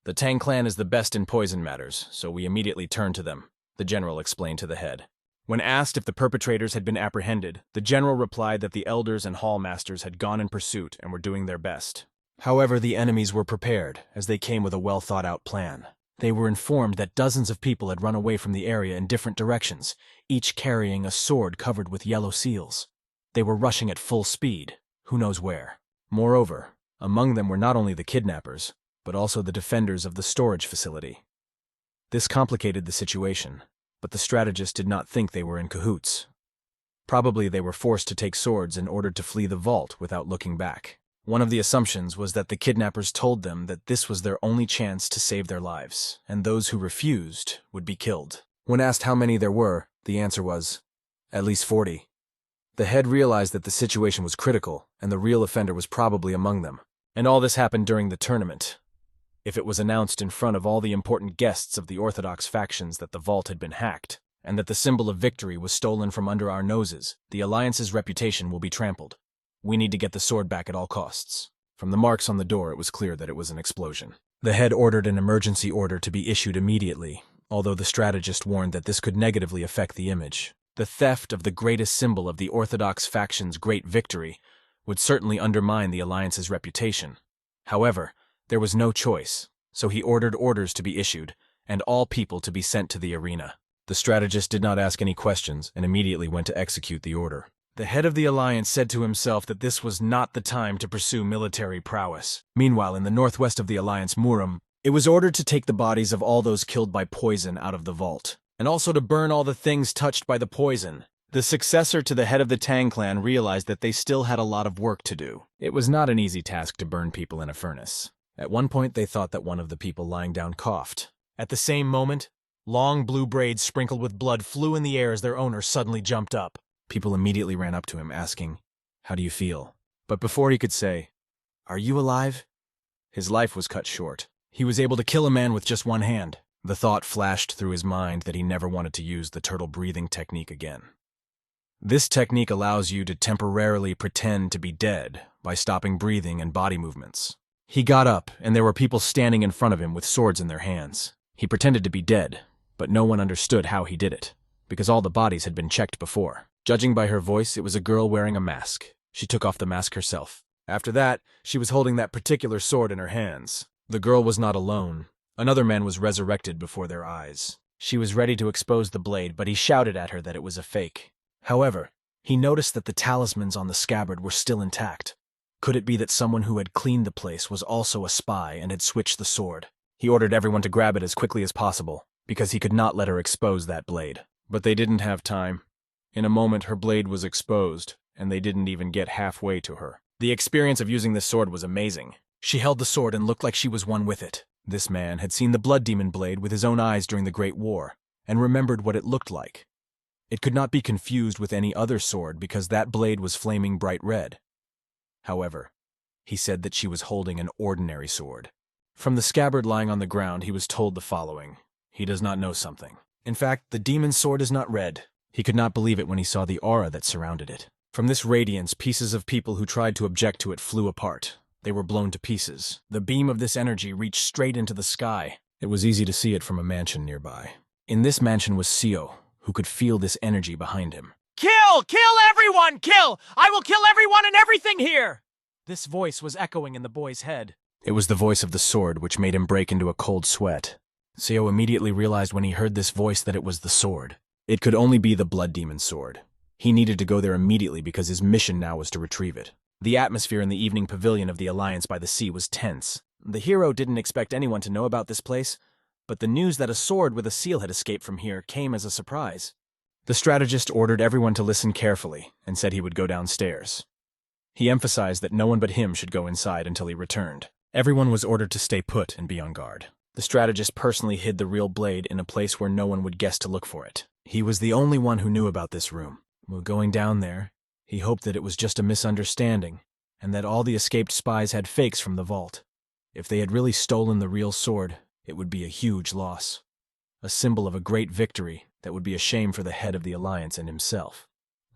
The Tang clan is the best in poison matters, so we immediately turned to them, the general explained to the head. When asked if the perpetrators had been apprehended, the general replied that the elders and hall masters had gone in pursuit and were doing their best. However, the enemies were prepared, as they came with a well-thought-out plan. They were informed that dozens of people had run away from the area in different directions, each carrying a sword covered with yellow seals. They were rushing at full speed, who knows where. Moreover, among them were not only the kidnappers, but also the defenders of the storage facility. This complicated the situation, but the strategists did not think they were in cahoots. Probably they were forced to take swords in order to flee the vault without looking back. One of the assumptions was that the kidnappers told them that this was their only chance to save their lives, and those who refused would be killed. When asked how many there were, the answer was, at least 40. The head realized that the situation was critical, and the real offender was probably among them. And all this happened during the tournament. If it was announced in front of all the important guests of the Orthodox factions that the vault had been hacked, and that the symbol of victory was stolen from under our noses, the Alliance's reputation will be trampled. We need to get the sword back at all costs. From the marks on the door, it was clear that it was an explosion. The head ordered an emergency order to be issued immediately, although the strategist warned that this could negatively affect the image. The theft of the greatest symbol of the Orthodox faction's great victory would certainly undermine the Alliance's reputation. However, there was no choice, so he ordered orders to be issued, and all people to be sent to the arena. The strategist did not ask any questions and immediately went to execute the order. The head of the Alliance said to himself that this was not the time to pursue military prowess. Meanwhile, in the northwest of the Alliance Murim, it was ordered to take the bodies of all those killed by poison out of the vault, and also to burn all the things touched by the poison. The successor to the head of the Tang clan realized that they still had a lot of work to do. It was not an easy task to burn people in a furnace. At one point, they thought that one of the people lying down coughed. At the same moment, long blue braids sprinkled with blood flew in the air as their owner suddenly jumped up. People immediately ran up to him, asking, "How do you feel?" But before he could say, "Are you alive?" his life was cut short. He was able to kill a man with just one hand. The thought flashed through his mind that he never wanted to use the turtle breathing technique again. This technique allows you to temporarily pretend to be dead by stopping breathing and body movements. He got up, and there were people standing in front of him with swords in their hands. He pretended to be dead, but no one understood how he did it, because all the bodies had been checked before. Judging by her voice, it was a girl wearing a mask. She took off the mask herself. After that, she was holding that particular sword in her hands. The girl was not alone. Another man was resurrected before their eyes. She was ready to expose the blade, but he shouted at her that it was a fake. However, he noticed that the talismans on the scabbard were still intact. Could it be that someone who had cleaned the place was also a spy and had switched the sword? He ordered everyone to grab it as quickly as possible, because he could not let her expose that blade. But they didn't have time. In a moment, her blade was exposed, and they didn't even get halfway to her. The experience of using this sword was amazing. She held the sword and looked like she was one with it. This man had seen the blood demon blade with his own eyes during the Great War, and remembered what it looked like. It could not be confused with any other sword because that blade was flaming bright red. However, he said that she was holding an ordinary sword. From the scabbard lying on the ground, he was told the following. He does not know something. In fact, the demon's sword is not red. He could not believe it when he saw the aura that surrounded it. From this radiance, pieces of people who tried to object to it flew apart. They were blown to pieces. The beam of this energy reached straight into the sky. It was easy to see it from a mansion nearby. In this mansion was Seo, who could feel this energy behind him. Kill! Kill everyone! Kill! I will kill everyone and everything here! This voice was echoing in the boy's head. It was the voice of the sword, which made him break into a cold sweat. Seo immediately realized when he heard this voice that it was the sword. It could only be the blood demon's sword. He needed to go there immediately because his mission now was to retrieve it. The atmosphere in the evening pavilion of the Alliance by the Sea was tense. The hero didn't expect anyone to know about this place, but the news that a sword with a seal had escaped from here came as a surprise. The strategist ordered everyone to listen carefully and said he would go downstairs. He emphasized that no one but him should go inside until he returned. Everyone was ordered to stay put and be on guard. The strategist personally hid the real blade in a place where no one would guess to look for it. He was the only one who knew about this room. While going down there, he hoped that it was just a misunderstanding, and that all the escaped spies had fakes from the vault. If they had really stolen the real sword, it would be a huge loss. A symbol of a great victory that would be a shame for the head of the Alliance and himself,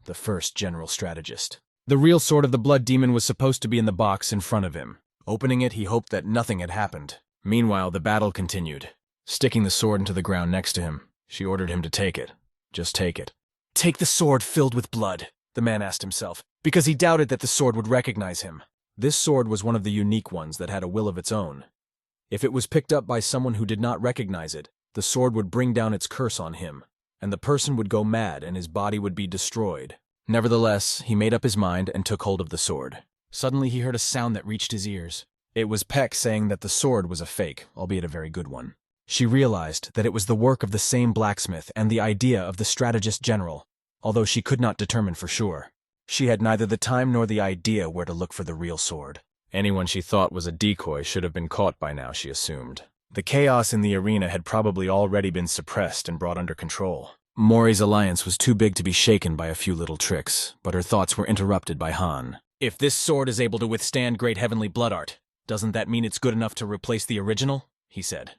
the first general strategist. The real sword of the blood demon was supposed to be in the box in front of him. Opening it, he hoped that nothing had happened. Meanwhile, the battle continued. Sticking the sword into the ground next to him, she ordered him to take it. Just take it. Take the sword filled with blood, the man asked himself, because he doubted that the sword would recognize him. This sword was one of the unique ones that had a will of its own. If it was picked up by someone who did not recognize it, the sword would bring down its curse on him, and the person would go mad and his body would be destroyed. Nevertheless, he made up his mind and took hold of the sword. Suddenly he heard a sound that reached his ears. It was Peck saying that the sword was a fake, albeit a very good one. She realized that it was the work of the same blacksmith and the idea of the strategist general, although she could not determine for sure. She had neither the time nor the idea where to look for the real sword. Anyone she thought was a decoy should have been caught by now, she assumed. The chaos in the arena had probably already been suppressed and brought under control. Mori's alliance was too big to be shaken by a few little tricks, but her thoughts were interrupted by Han. If this sword is able to withstand great heavenly blood art, doesn't that mean it's good enough to replace the original? He said.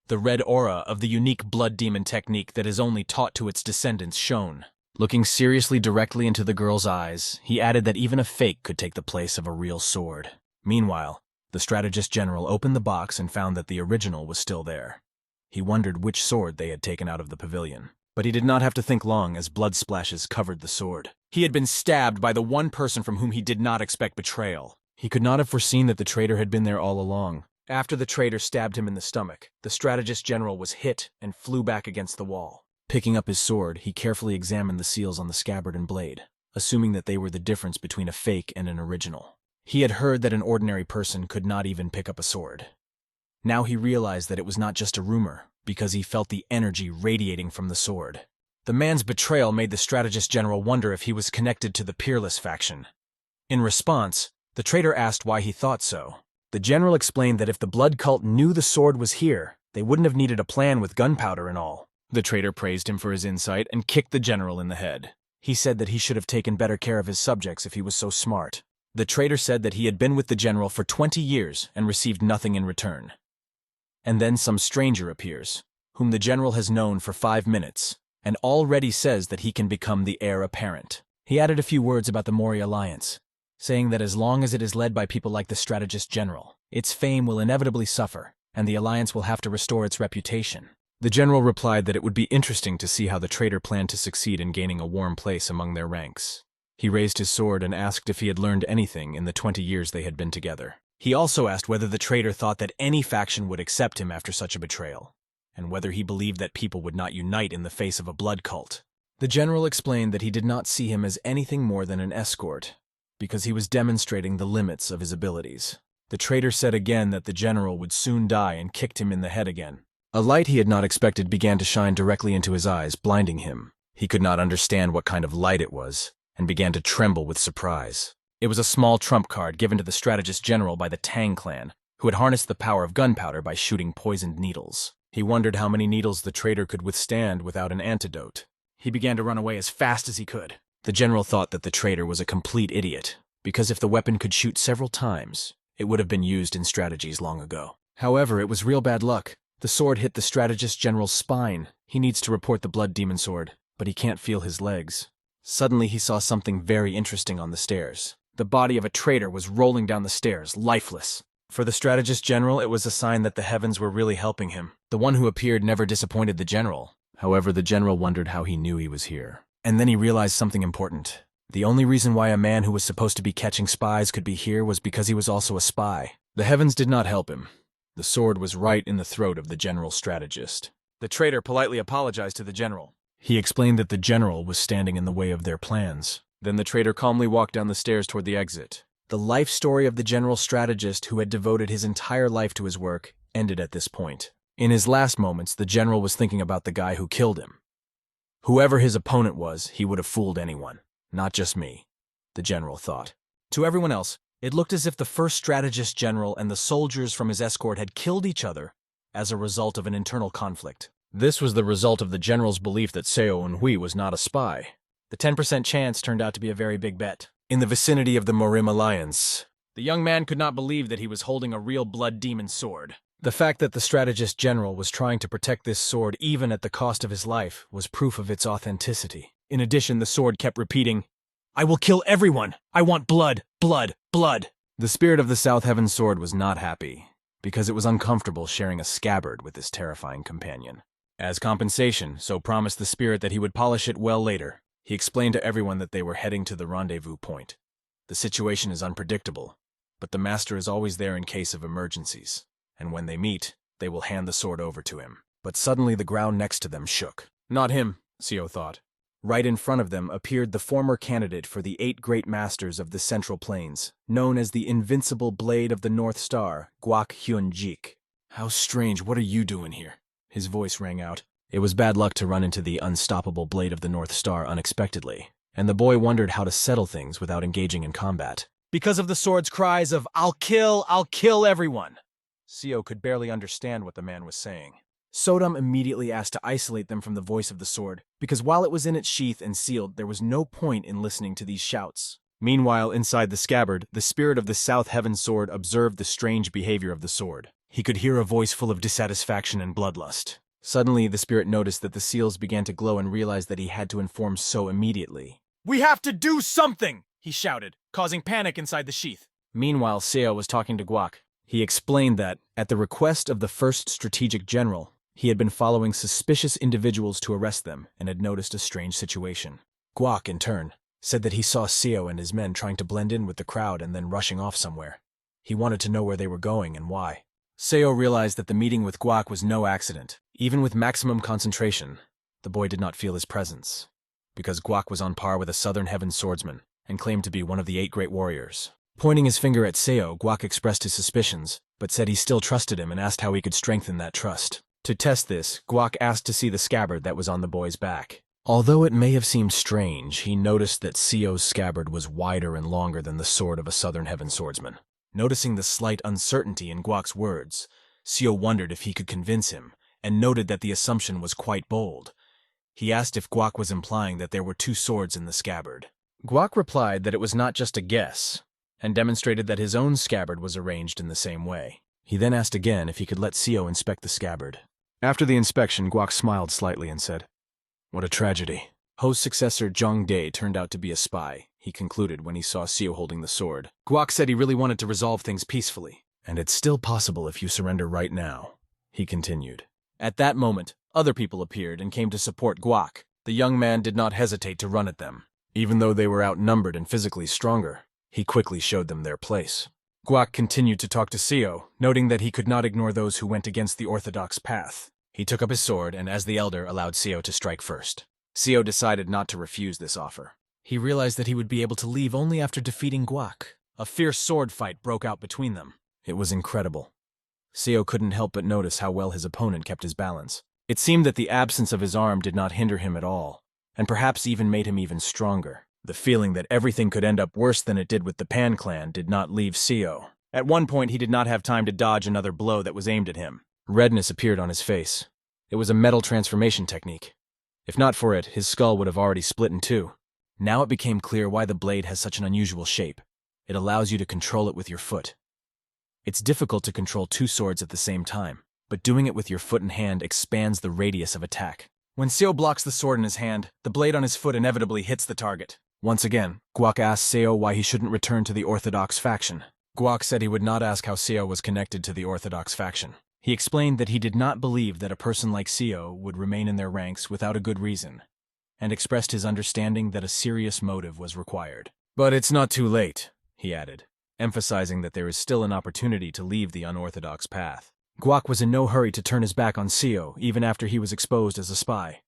The red aura of the unique blood demon technique that is only taught to its descendants shone. Looking seriously directly into the girl's eyes, he added that even a fake could take the place of a real sword. Meanwhile, the strategist general opened the box and found that the original was still there. He wondered which sword they had taken out of the pavilion. But he did not have to think long as blood splashes covered the sword. He had been stabbed by the one person from whom he did not expect betrayal. He could not have foreseen that the traitor had been there all along. After the traitor stabbed him in the stomach, the strategist general was hit and flew back against the wall. Picking up his sword, he carefully examined the seals on the scabbard and blade, assuming that they were the difference between a fake and an original. He had heard that an ordinary person could not even pick up a sword. Now he realized that it was not just a rumor, because he felt the energy radiating from the sword. The man's betrayal made the strategist general wonder if he was connected to the Peerless faction. In response, the traitor asked why he thought so. The general explained that if the blood cult knew the sword was here, they wouldn't have needed a plan with gunpowder and all. The traitor praised him for his insight and kicked the general in the head. He said that he should have taken better care of his subjects if he was so smart. The traitor said that he had been with the general for 20 years and received nothing in return. And then some stranger appears, whom the general has known for 5 minutes, and already says that he can become the heir apparent. He added a few words about the Mori alliance, saying that as long as it is led by people like the strategist general, its fame will inevitably suffer, and the alliance will have to restore its reputation. The general replied that it would be interesting to see how the traitor planned to succeed in gaining a warm place among their ranks. He raised his sword and asked if he had learned anything in the 20 years they had been together. He also asked whether the traitor thought that any faction would accept him after such a betrayal, and whether he believed that people would not unite in the face of a blood cult. The general explained that he did not see him as anything more than an escort, because he was demonstrating the limits of his abilities. The traitor said again that the general would soon die and kicked him in the head again. A light he had not expected began to shine directly into his eyes, blinding him. He could not understand what kind of light it was, and began to tremble with surprise. It was a small trump card given to the strategist general by the Tang clan, who had harnessed the power of gunpowder by shooting poisoned needles. He wondered how many needles the traitor could withstand without an antidote. He began to run away as fast as he could. The general thought that the traitor was a complete idiot, because if the weapon could shoot several times, it would have been used in strategies long ago. However, it was real bad luck. The sword hit the strategist general's spine. He needs to report the blood demon sword, but he can't feel his legs. Suddenly he saw something very interesting on the stairs. The body of a traitor was rolling down the stairs, lifeless. For the strategist general, it was a sign that the heavens were really helping him. The one who appeared never disappointed the general. However, the general wondered how he knew he was here. And then he realized something important. The only reason why a man who was supposed to be catching spies could be here was because he was also a spy. The heavens did not help him. The sword was right in the throat of the general strategist. The traitor politely apologized to the general. He explained that the general was standing in the way of their plans. Then the traitor calmly walked down the stairs toward the exit. The life story of the general strategist who had devoted his entire life to his work ended at this point. In his last moments, the general was thinking about the guy who killed him. Whoever his opponent was, he would have fooled anyone. Not just me, the general thought. To everyone else, it looked as if the first strategist general and the soldiers from his escort had killed each other as a result of an internal conflict. This was the result of the general's belief that Seo Eunhui was not a spy. The 10% chance turned out to be a very big bet. In the vicinity of the Morim Alliance, the young man could not believe that he was holding a real blood demon sword. The fact that the strategist general was trying to protect this sword even at the cost of his life was proof of its authenticity. In addition, the sword kept repeating, "I will kill everyone! I want blood, blood, blood!" The spirit of the South Heaven sword was not happy, because it was uncomfortable sharing a scabbard with this terrifying companion. As compensation, So promised the spirit that he would polish it well later. He explained to everyone that they were heading to the rendezvous point. The situation is unpredictable, but the master is always there in case of emergencies, and when they meet, they will hand the sword over to him. But suddenly the ground next to them shook. Not him, Seo thought. Right in front of them appeared the former candidate for the 8 great masters of the Central Plains, known as the Invincible Blade of the North Star, Guak Hyun-jik. How strange, what are you doing here? His voice rang out. It was bad luck to run into the unstoppable Blade of the North Star unexpectedly, and the boy wondered how to settle things without engaging in combat. Because of the sword's cries of, I'll kill everyone! Seo could barely understand what the man was saying. Sodom immediately asked to isolate them from the voice of the sword, because while it was in its sheath and sealed, there was no point in listening to these shouts. Meanwhile, inside the scabbard, the spirit of the South Heaven sword observed the strange behavior of the sword. He could hear a voice full of dissatisfaction and bloodlust. Suddenly, the spirit noticed that the seals began to glow and realized that he had to inform So immediately. "We have to do something!" he shouted, causing panic inside the sheath. Meanwhile, Seo was talking to Guak. He explained that, at the request of the first strategic general, he had been following suspicious individuals to arrest them and had noticed a strange situation. Guak, in turn, said that he saw Seo and his men trying to blend in with the crowd and then rushing off somewhere. He wanted to know where they were going and why. Seo realized that the meeting with Guak was no accident. Even with maximum concentration, the boy did not feel his presence, because Guak was on par with a Southern Heaven swordsman and claimed to be one of the 8 great warriors. Pointing his finger at Seo, Guak expressed his suspicions, but said he still trusted him and asked how he could strengthen that trust. To test this, Guak asked to see the scabbard that was on the boy's back. Although it may have seemed strange, he noticed that Seo's scabbard was wider and longer than the sword of a Southern Heaven swordsman. Noticing the slight uncertainty in Guak's words, Seo wondered if he could convince him, and noted that the assumption was quite bold. He asked if Guak was implying that there were 2 swords in the scabbard. Guak replied that it was not just a guess, and demonstrated that his own scabbard was arranged in the same way. He then asked again if he could let Seo inspect the scabbard. After the inspection, Guak smiled slightly and said, "What a tragedy." Ho's successor, Zhang Dai, turned out to be a spy, he concluded when he saw Seo holding the sword. Guak said he really wanted to resolve things peacefully. "And it's still possible if you surrender right now," he continued. At that moment, other people appeared and came to support Guak. The young man did not hesitate to run at them. Even though they were outnumbered and physically stronger, he quickly showed them their place. Guak continued to talk to Seo, noting that he could not ignore those who went against the orthodox path. He took up his sword and, as the elder, allowed Seo to strike first. Seo decided not to refuse this offer. He realized that he would be able to leave only after defeating Guak. A fierce sword fight broke out between them. It was incredible. Seo couldn't help but notice how well his opponent kept his balance. It seemed that the absence of his arm did not hinder him at all, and perhaps even made him even stronger. The feeling that everything could end up worse than it did with the Pan clan did not leave Seo. At one point, he did not have time to dodge another blow that was aimed at him. Redness appeared on his face. It was a metal transformation technique. If not for it, his skull would have already split in two. Now it became clear why the blade has such an unusual shape. It allows you to control it with your foot. It's difficult to control two swords at the same time, but doing it with your foot and hand expands the radius of attack. When Seo blocks the sword in his hand, the blade on his foot inevitably hits the target. Once again, Guak asked Seo why he shouldn't return to the Orthodox faction. Guak said he would not ask how Seo was connected to the Orthodox faction. He explained that he did not believe that a person like Seo would remain in their ranks without a good reason, and expressed his understanding that a serious motive was required. But it's not too late, he added, emphasizing that there is still an opportunity to leave the unorthodox path. Guak was in no hurry to turn his back on Seo, even after he was exposed as a spy.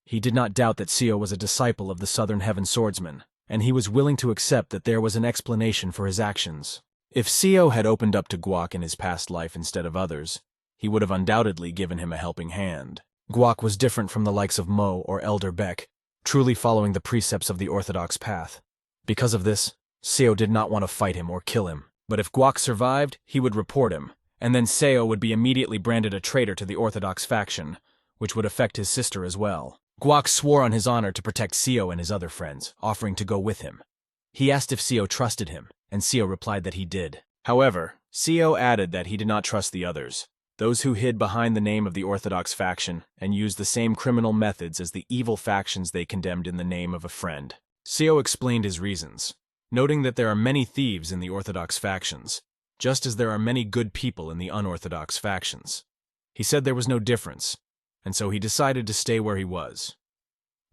He did not doubt that Seo was a disciple of the Southern Heaven Swordsman, and he was willing to accept that there was an explanation for his actions. If Seo had opened up to Guak in his past life instead of others, he would have undoubtedly given him a helping hand. Guak was different from the likes of Mo or Elder Beck, truly following the precepts of the orthodox path. Because of this, Seo did not want to fight him or kill him. But if Guak survived, he would report him, and then Seo would be immediately branded a traitor to the orthodox faction, which would affect his sister as well. Guak swore on his honor to protect Seo and his other friends, offering to go with him. He asked if Seo trusted him, and Seo replied that he did. However, Seo added that he did not trust the others, those who hid behind the name of the orthodox faction and used the same criminal methods as the evil factions they condemned in the name of a friend. Seo explained his reasons, noting that there are many thieves in the orthodox factions, just as there are many good people in the unorthodox factions. He said there was no difference, and so he decided to stay where he was.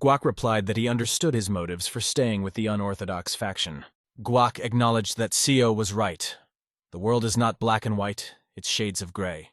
Guak replied that he understood his motives for staying with the unorthodox faction. Guak acknowledged that Seo was right. The world is not black and white, it's shades of gray.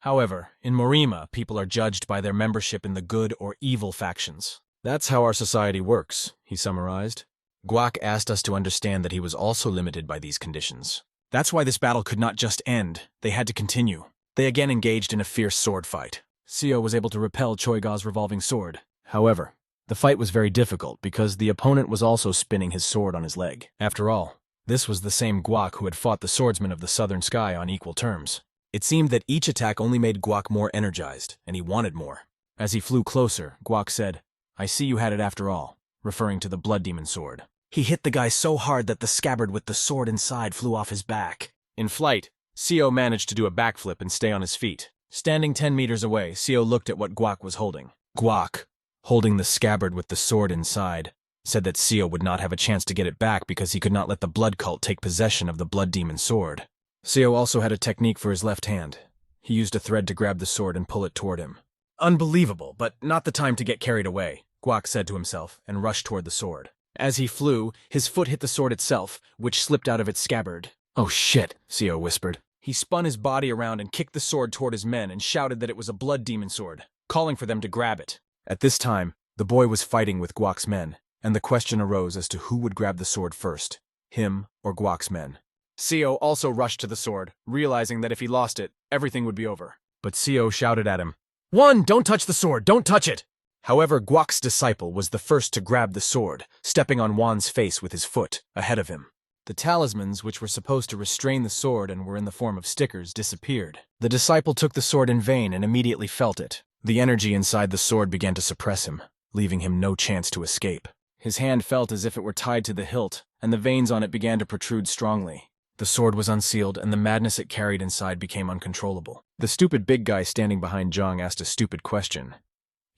However, in Morima, people are judged by their membership in the good or evil factions. That's how our society works, he summarized. Guak asked us to understand that he was also limited by these conditions. That's why this battle could not just end, they had to continue. They again engaged in a fierce sword fight. Seo was able to repel Choiga's revolving sword. However, the fight was very difficult because the opponent was also spinning his sword on his leg. After all, this was the same Guak who had fought the swordsman of the southern sky on equal terms. It seemed that each attack only made Guak more energized, and he wanted more. As he flew closer, Guak said, "I see you had it after all," referring to the blood demon sword. He hit the guy so hard that the scabbard with the sword inside flew off his back. In flight, Seo managed to do a backflip and stay on his feet. Standing 10 meters away, Seo looked at what Guak was holding. Guak, holding the scabbard with the sword inside, said that Seo would not have a chance to get it back because he could not let the blood cult take possession of the blood demon sword. Seo also had a technique for his left hand. He used a thread to grab the sword and pull it toward him. Unbelievable, but not the time to get carried away, Guak said to himself and rushed toward the sword. As he flew, his foot hit the sword itself, which slipped out of its scabbard. "Oh shit," Seo whispered. He spun his body around and kicked the sword toward his men and shouted that it was a blood demon sword, calling for them to grab it. At this time, the boy was fighting with Guak's men, and the question arose as to who would grab the sword first, him or Guak's men. Seo also rushed to the sword, realizing that if he lost it, everything would be over. But Seo shouted at him, "One, don't touch the sword, don't touch it!" However, Guak's disciple was the first to grab the sword, stepping on Wan's face with his foot, ahead of him. The talismans, which were supposed to restrain the sword and were in the form of stickers, disappeared. The disciple took the sword in vain and immediately felt it. The energy inside the sword began to suppress him, leaving him no chance to escape. His hand felt as if it were tied to the hilt, and the veins on it began to protrude strongly. The sword was unsealed, and the madness it carried inside became uncontrollable. The stupid big guy standing behind Zhang asked a stupid question.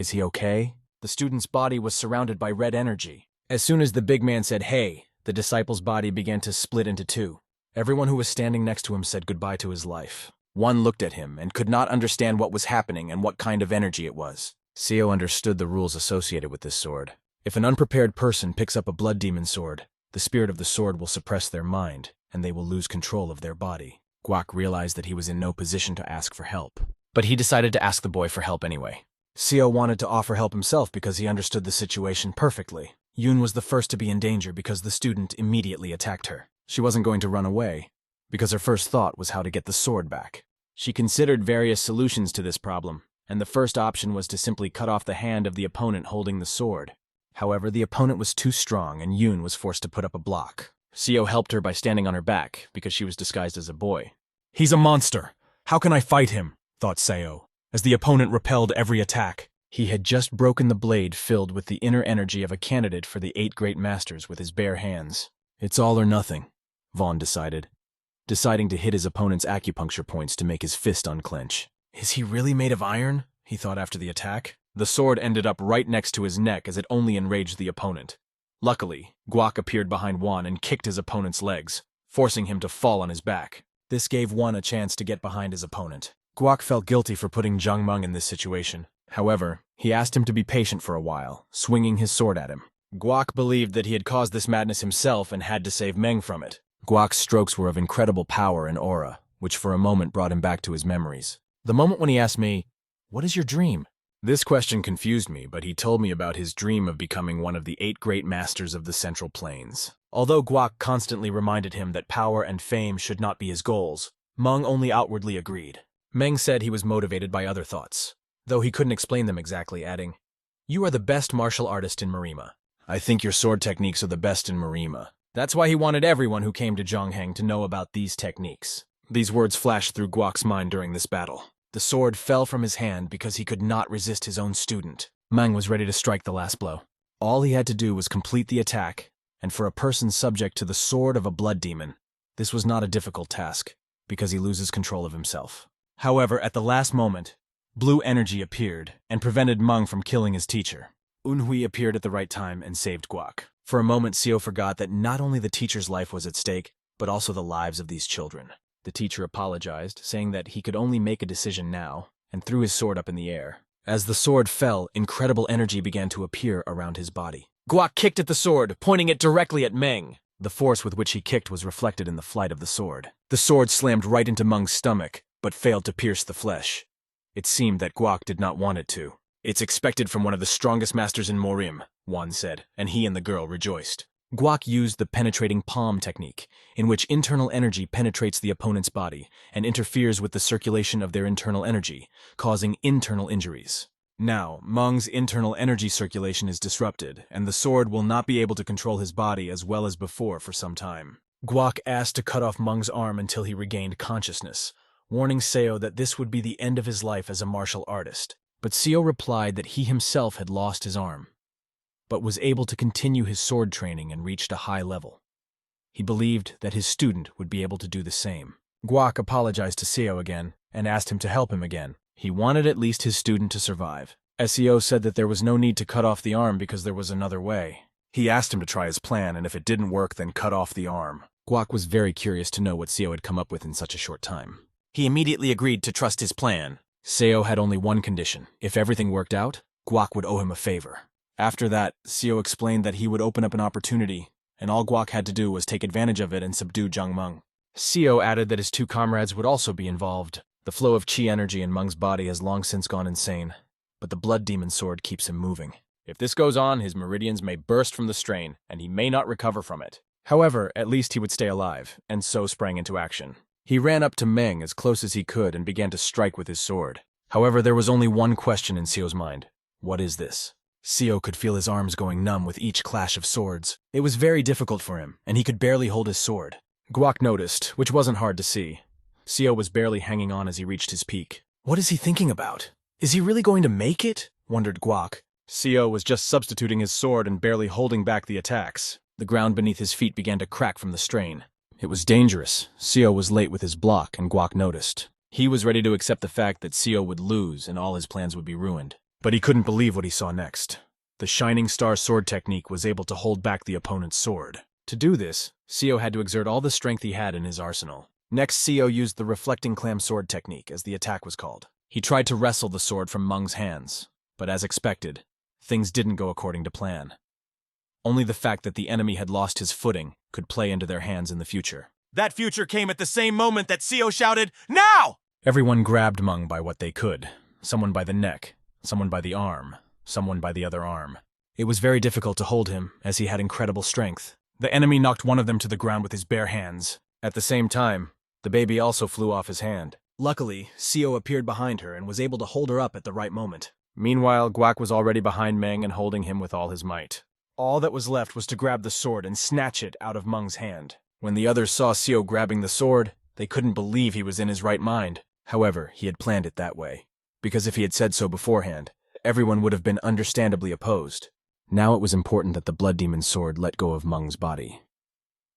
"Is he okay?" The student's body was surrounded by red energy. As soon as the big man said, "Hey," the disciple's body began to split into two. Everyone who was standing next to him said goodbye to his life. One looked at him and could not understand what was happening and what kind of energy it was. Seo understood the rules associated with this sword. If an unprepared person picks up a blood demon sword, the spirit of the sword will suppress their mind, and they will lose control of their body. Guak realized that he was in no position to ask for help, but he decided to ask the boy for help anyway. Seo wanted to offer help himself because he understood the situation perfectly. Yoon was the first to be in danger because the student immediately attacked her. She wasn't going to run away, because her first thought was how to get the sword back. She considered various solutions to this problem, and the first option was to simply cut off the hand of the opponent holding the sword. However, the opponent was too strong and Yoon was forced to put up a block. Seo helped her by standing on her back because she was disguised as a boy. "He's a monster. How can I fight him?" thought Seo, as the opponent repelled every attack. He had just broken the blade filled with the inner energy of a candidate for the 8 great masters with his bare hands. It's all or nothing, Vaughn decided, deciding to hit his opponent's acupuncture points to make his fist unclench. Is he really made of iron? He thought after the attack. The sword ended up right next to his neck as it only enraged the opponent. Luckily, Guak appeared behind Wan and kicked his opponent's legs, forcing him to fall on his back. This gave Wan a chance to get behind his opponent. Guak felt guilty for putting Zhang Meng in this situation. However, he asked him to be patient for a while, swinging his sword at him. Guak believed that he had caused this madness himself and had to save Meng from it. Guak's strokes were of incredible power and aura, which for a moment brought him back to his memories. The moment when he asked me, "What is your dream?" This question confused me, but he told me about his dream of becoming one of the 8 great masters of the Central Plains. Although Guak constantly reminded him that power and fame should not be his goals, Meng only outwardly agreed. Meng said he was motivated by other thoughts, though he couldn't explain them exactly, adding, "You are the best martial artist in Marima. I think your sword techniques are the best in Marima." That's why he wanted everyone who came to Zhongheng to know about these techniques. These words flashed through Guak's mind during this battle. The sword fell from his hand because he could not resist his own student. Meng was ready to strike the last blow. All he had to do was complete the attack, and for a person subject to the sword of a blood demon, this was not a difficult task, because he loses control of himself. However, at the last moment, blue energy appeared and prevented Meng from killing his teacher. Unhui appeared at the right time and saved Guak. For a moment, Seo forgot that not only the teacher's life was at stake, but also the lives of these children. The teacher apologized, saying that he could only make a decision now, and threw his sword up in the air. As the sword fell, incredible energy began to appear around his body. Guak kicked at the sword, pointing it directly at Meng. The force with which he kicked was reflected in the flight of the sword. The sword slammed right into Meng's stomach, but failed to pierce the flesh. It seemed that Guak did not want it to. "It's expected from one of the strongest masters in Morim," Wan said, and he and the girl rejoiced. Guak used the penetrating palm technique, in which internal energy penetrates the opponent's body and interferes with the circulation of their internal energy, causing internal injuries. Now, Meng's internal energy circulation is disrupted, and the sword will not be able to control his body as well as before for some time. Guak asked to cut off Meng's arm until he regained consciousness, warning Seo that this would be the end of his life as a martial artist. But Seo replied that he himself had lost his arm, but was able to continue his sword training and reached a high level. He believed that his student would be able to do the same. Guak apologized to Seo again and asked him to help him again. He wanted at least his student to survive. Seo said that there was no need to cut off the arm because there was another way. He asked him to try his plan, and if it didn't work, then cut off the arm. Guak was very curious to know what Seo had come up with in such a short time. He immediately agreed to trust his plan. Seo had only one condition. If everything worked out, Guak would owe him a favor. After that, Seo explained that he would open up an opportunity, and all Guak had to do was take advantage of it and subdue Zhang Meng. Seo added that his 2 comrades would also be involved. The flow of chi energy in Meng's body has long since gone insane, but the blood demon sword keeps him moving. If this goes on, his meridians may burst from the strain, and he may not recover from it. However, at least he would stay alive, and so sprang into action. He ran up to Meng as close as he could and began to strike with his sword. However, there was only one question in Seo's mind. What is this? Seo could feel his arms going numb with each clash of swords. It was very difficult for him, and he could barely hold his sword. Guak noticed, which wasn't hard to see. Seo was barely hanging on as he reached his peak. What is he thinking about? Is he really going to make it? Wondered Guak. Seo was just substituting his sword and barely holding back the attacks. The ground beneath his feet began to crack from the strain. It was dangerous. Seo was late with his block, and Guak noticed. He was ready to accept the fact that Seo would lose and all his plans would be ruined. But he couldn't believe what he saw next. The Shining Star sword technique was able to hold back the opponent's sword. To do this, Seo had to exert all the strength he had in his arsenal. Next, Seo used the Reflecting Clam sword technique, as the attack was called. He tried to wrestle the sword from Meng's hands, but as expected, things didn't go according to plan. Only the fact that the enemy had lost his footing could play into their hands in the future. That future came at the same moment that Seo shouted, "Now!" Everyone grabbed Meng by what they could. Someone by the neck, someone by the arm, someone by the other arm. It was very difficult to hold him, as he had incredible strength. The enemy knocked one of them to the ground with his bare hands. At the same time, the baby also flew off his hand. Luckily, Seo appeared behind her and was able to hold her up at the right moment. Meanwhile, Guak was already behind Meng and holding him with all his might. All that was left was to grab the sword and snatch it out of Meng's hand. When the others saw Seo grabbing the sword, they couldn't believe he was in his right mind. However, he had planned it that way, because if he had said so beforehand, everyone would have been understandably opposed. Now it was important that the blood demon's sword let go of Meng's body.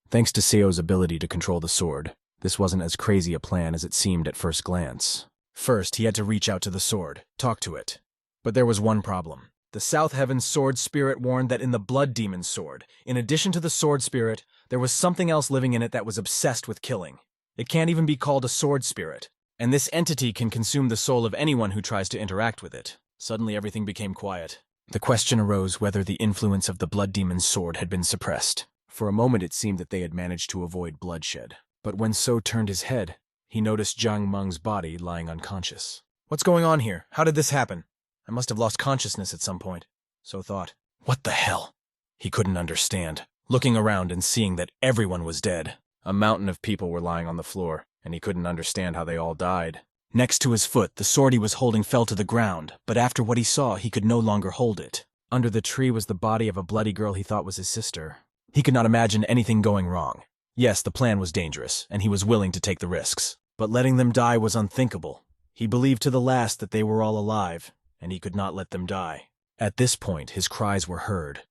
Thanks to Seo's ability to control the sword, this wasn't as crazy a plan as it seemed at first glance. First, he had to reach out to the sword, talk to it. But there was one problem. The South Heaven's sword spirit warned that in the blood demon's sword, in addition to the sword spirit, there was something else living in it that was obsessed with killing. It can't even be called a sword spirit, and this entity can consume the soul of anyone who tries to interact with it. Suddenly everything became quiet. The question arose whether the influence of the blood demon's sword had been suppressed. For a moment it seemed that they had managed to avoid bloodshed. But when So turned his head, he noticed Jiang Meng's body lying unconscious. What's going on here? How did this happen? I must have lost consciousness at some point, So thought. What the hell? He couldn't understand, looking around and seeing that everyone was dead. A mountain of people were lying on the floor, and he couldn't understand how they all died. Next to his foot, the sword he was holding fell to the ground, but after what he saw, he could no longer hold it. Under the tree was the body of a bloody girl he thought was his sister. He could not imagine anything going wrong. Yes, the plan was dangerous, and he was willing to take the risks. But letting them die was unthinkable. He believed to the last that they were all alive, and he could not let them die. At this point, his cries were heard.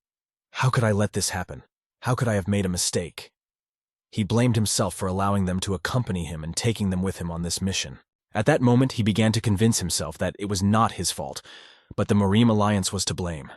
How could I let this happen? How could I have made a mistake? He blamed himself for allowing them to accompany him and taking them with him on this mission. At that moment, he began to convince himself that it was not his fault, but the Marine Alliance was to blame.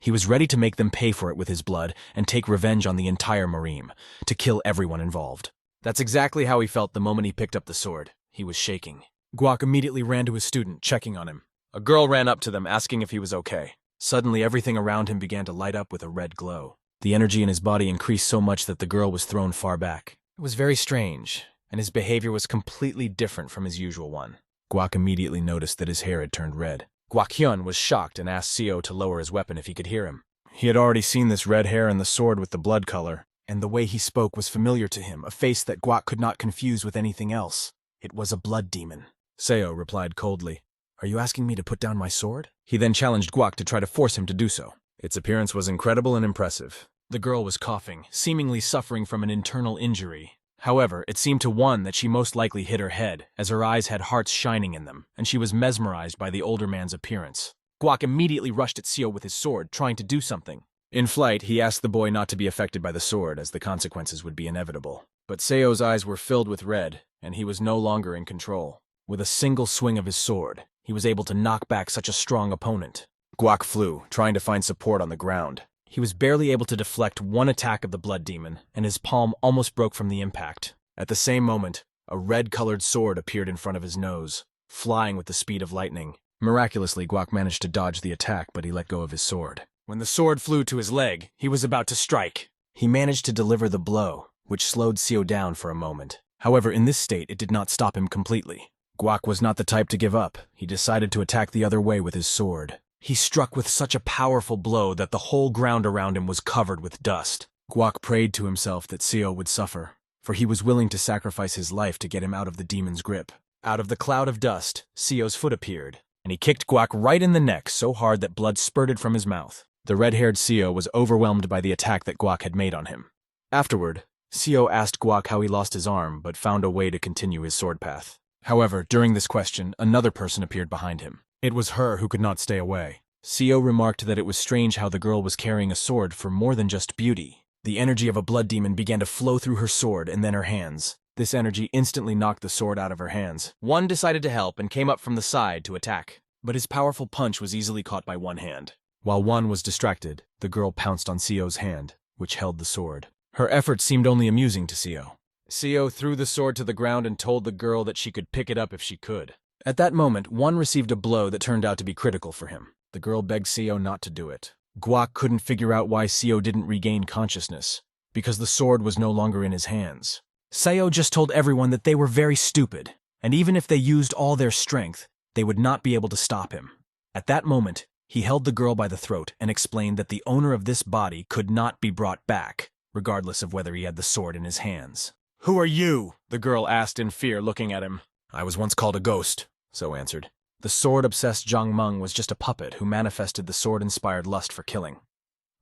He was ready to make them pay for it with his blood and take revenge on the entire Marine, to kill everyone involved. That's exactly how he felt the moment he picked up the sword. He was shaking. Guak immediately ran to his student, checking on him. A girl ran up to them, asking if he was okay. Suddenly, everything around him began to light up with a red glow. The energy in his body increased so much that the girl was thrown far back. It was very strange, and his behavior was completely different from his usual one. Guak immediately noticed that his hair had turned red. Guak Hyun was shocked and asked Seo to lower his weapon if he could hear him. He had already seen this red hair and the sword with the blood color, and the way he spoke was familiar to him, a face that Guak could not confuse with anything else. It was a blood demon. Seo replied coldly, "Are you asking me to put down my sword?" He then challenged Guak to try to force him to do so. Its appearance was incredible and impressive. The girl was coughing, seemingly suffering from an internal injury. However, it seemed to one that she most likely hit her head, as her eyes had hearts shining in them, and she was mesmerized by the older man's appearance. Guak immediately rushed at Seo with his sword, trying to do something. In flight, he asked the boy not to be affected by the sword, as the consequences would be inevitable. But Seo's eyes were filled with red, and he was no longer in control. With a single swing of his sword, he was able to knock back such a strong opponent. Guak flew, trying to find support on the ground. He was barely able to deflect one attack of the blood demon, and his palm almost broke from the impact. At the same moment, a red-colored sword appeared in front of his nose, flying with the speed of lightning. Miraculously, Guak managed to dodge the attack, but he let go of his sword. When the sword flew to his leg, he was about to strike. He managed to deliver the blow, which slowed Seo down for a moment. However, in this state, it did not stop him completely. Guak was not the type to give up. He decided to attack the other way with his sword. He struck with such a powerful blow that the whole ground around him was covered with dust. Guak prayed to himself that Seo would suffer, for he was willing to sacrifice his life to get him out of the demon's grip. Out of the cloud of dust, Seo's foot appeared, and he kicked Guak right in the neck so hard that blood spurted from his mouth. The red-haired Seo was overwhelmed by the attack that Guak had made on him. Afterward, Seo asked Guak how he lost his arm, but found a way to continue his sword path. However, during this question, another person appeared behind him. It was her who could not stay away. Seo remarked that it was strange how the girl was carrying a sword for more than just beauty. The energy of a blood demon began to flow through her sword and then her hands. This energy instantly knocked the sword out of her hands. One decided to help and came up from the side to attack, but his powerful punch was easily caught by one hand. While one was distracted, the girl pounced on Seo's hand, which held the sword. Her efforts seemed only amusing to Seo. Seo threw the sword to the ground and told the girl that she could pick it up if she could. At that moment, one received a blow that turned out to be critical for him. The girl begged Seo not to do it. Guak couldn't figure out why Seo didn't regain consciousness, because the sword was no longer in his hands. Seo just told everyone that they were very stupid, and even if they used all their strength, they would not be able to stop him. At that moment, he held the girl by the throat and explained that the owner of this body could not be brought back, regardless of whether he had the sword in his hands. "Who are you?" the girl asked in fear, looking at him. "I was once called a ghost," So answered. The sword-obsessed Zhang Meng was just a puppet who manifested the sword-inspired lust for killing.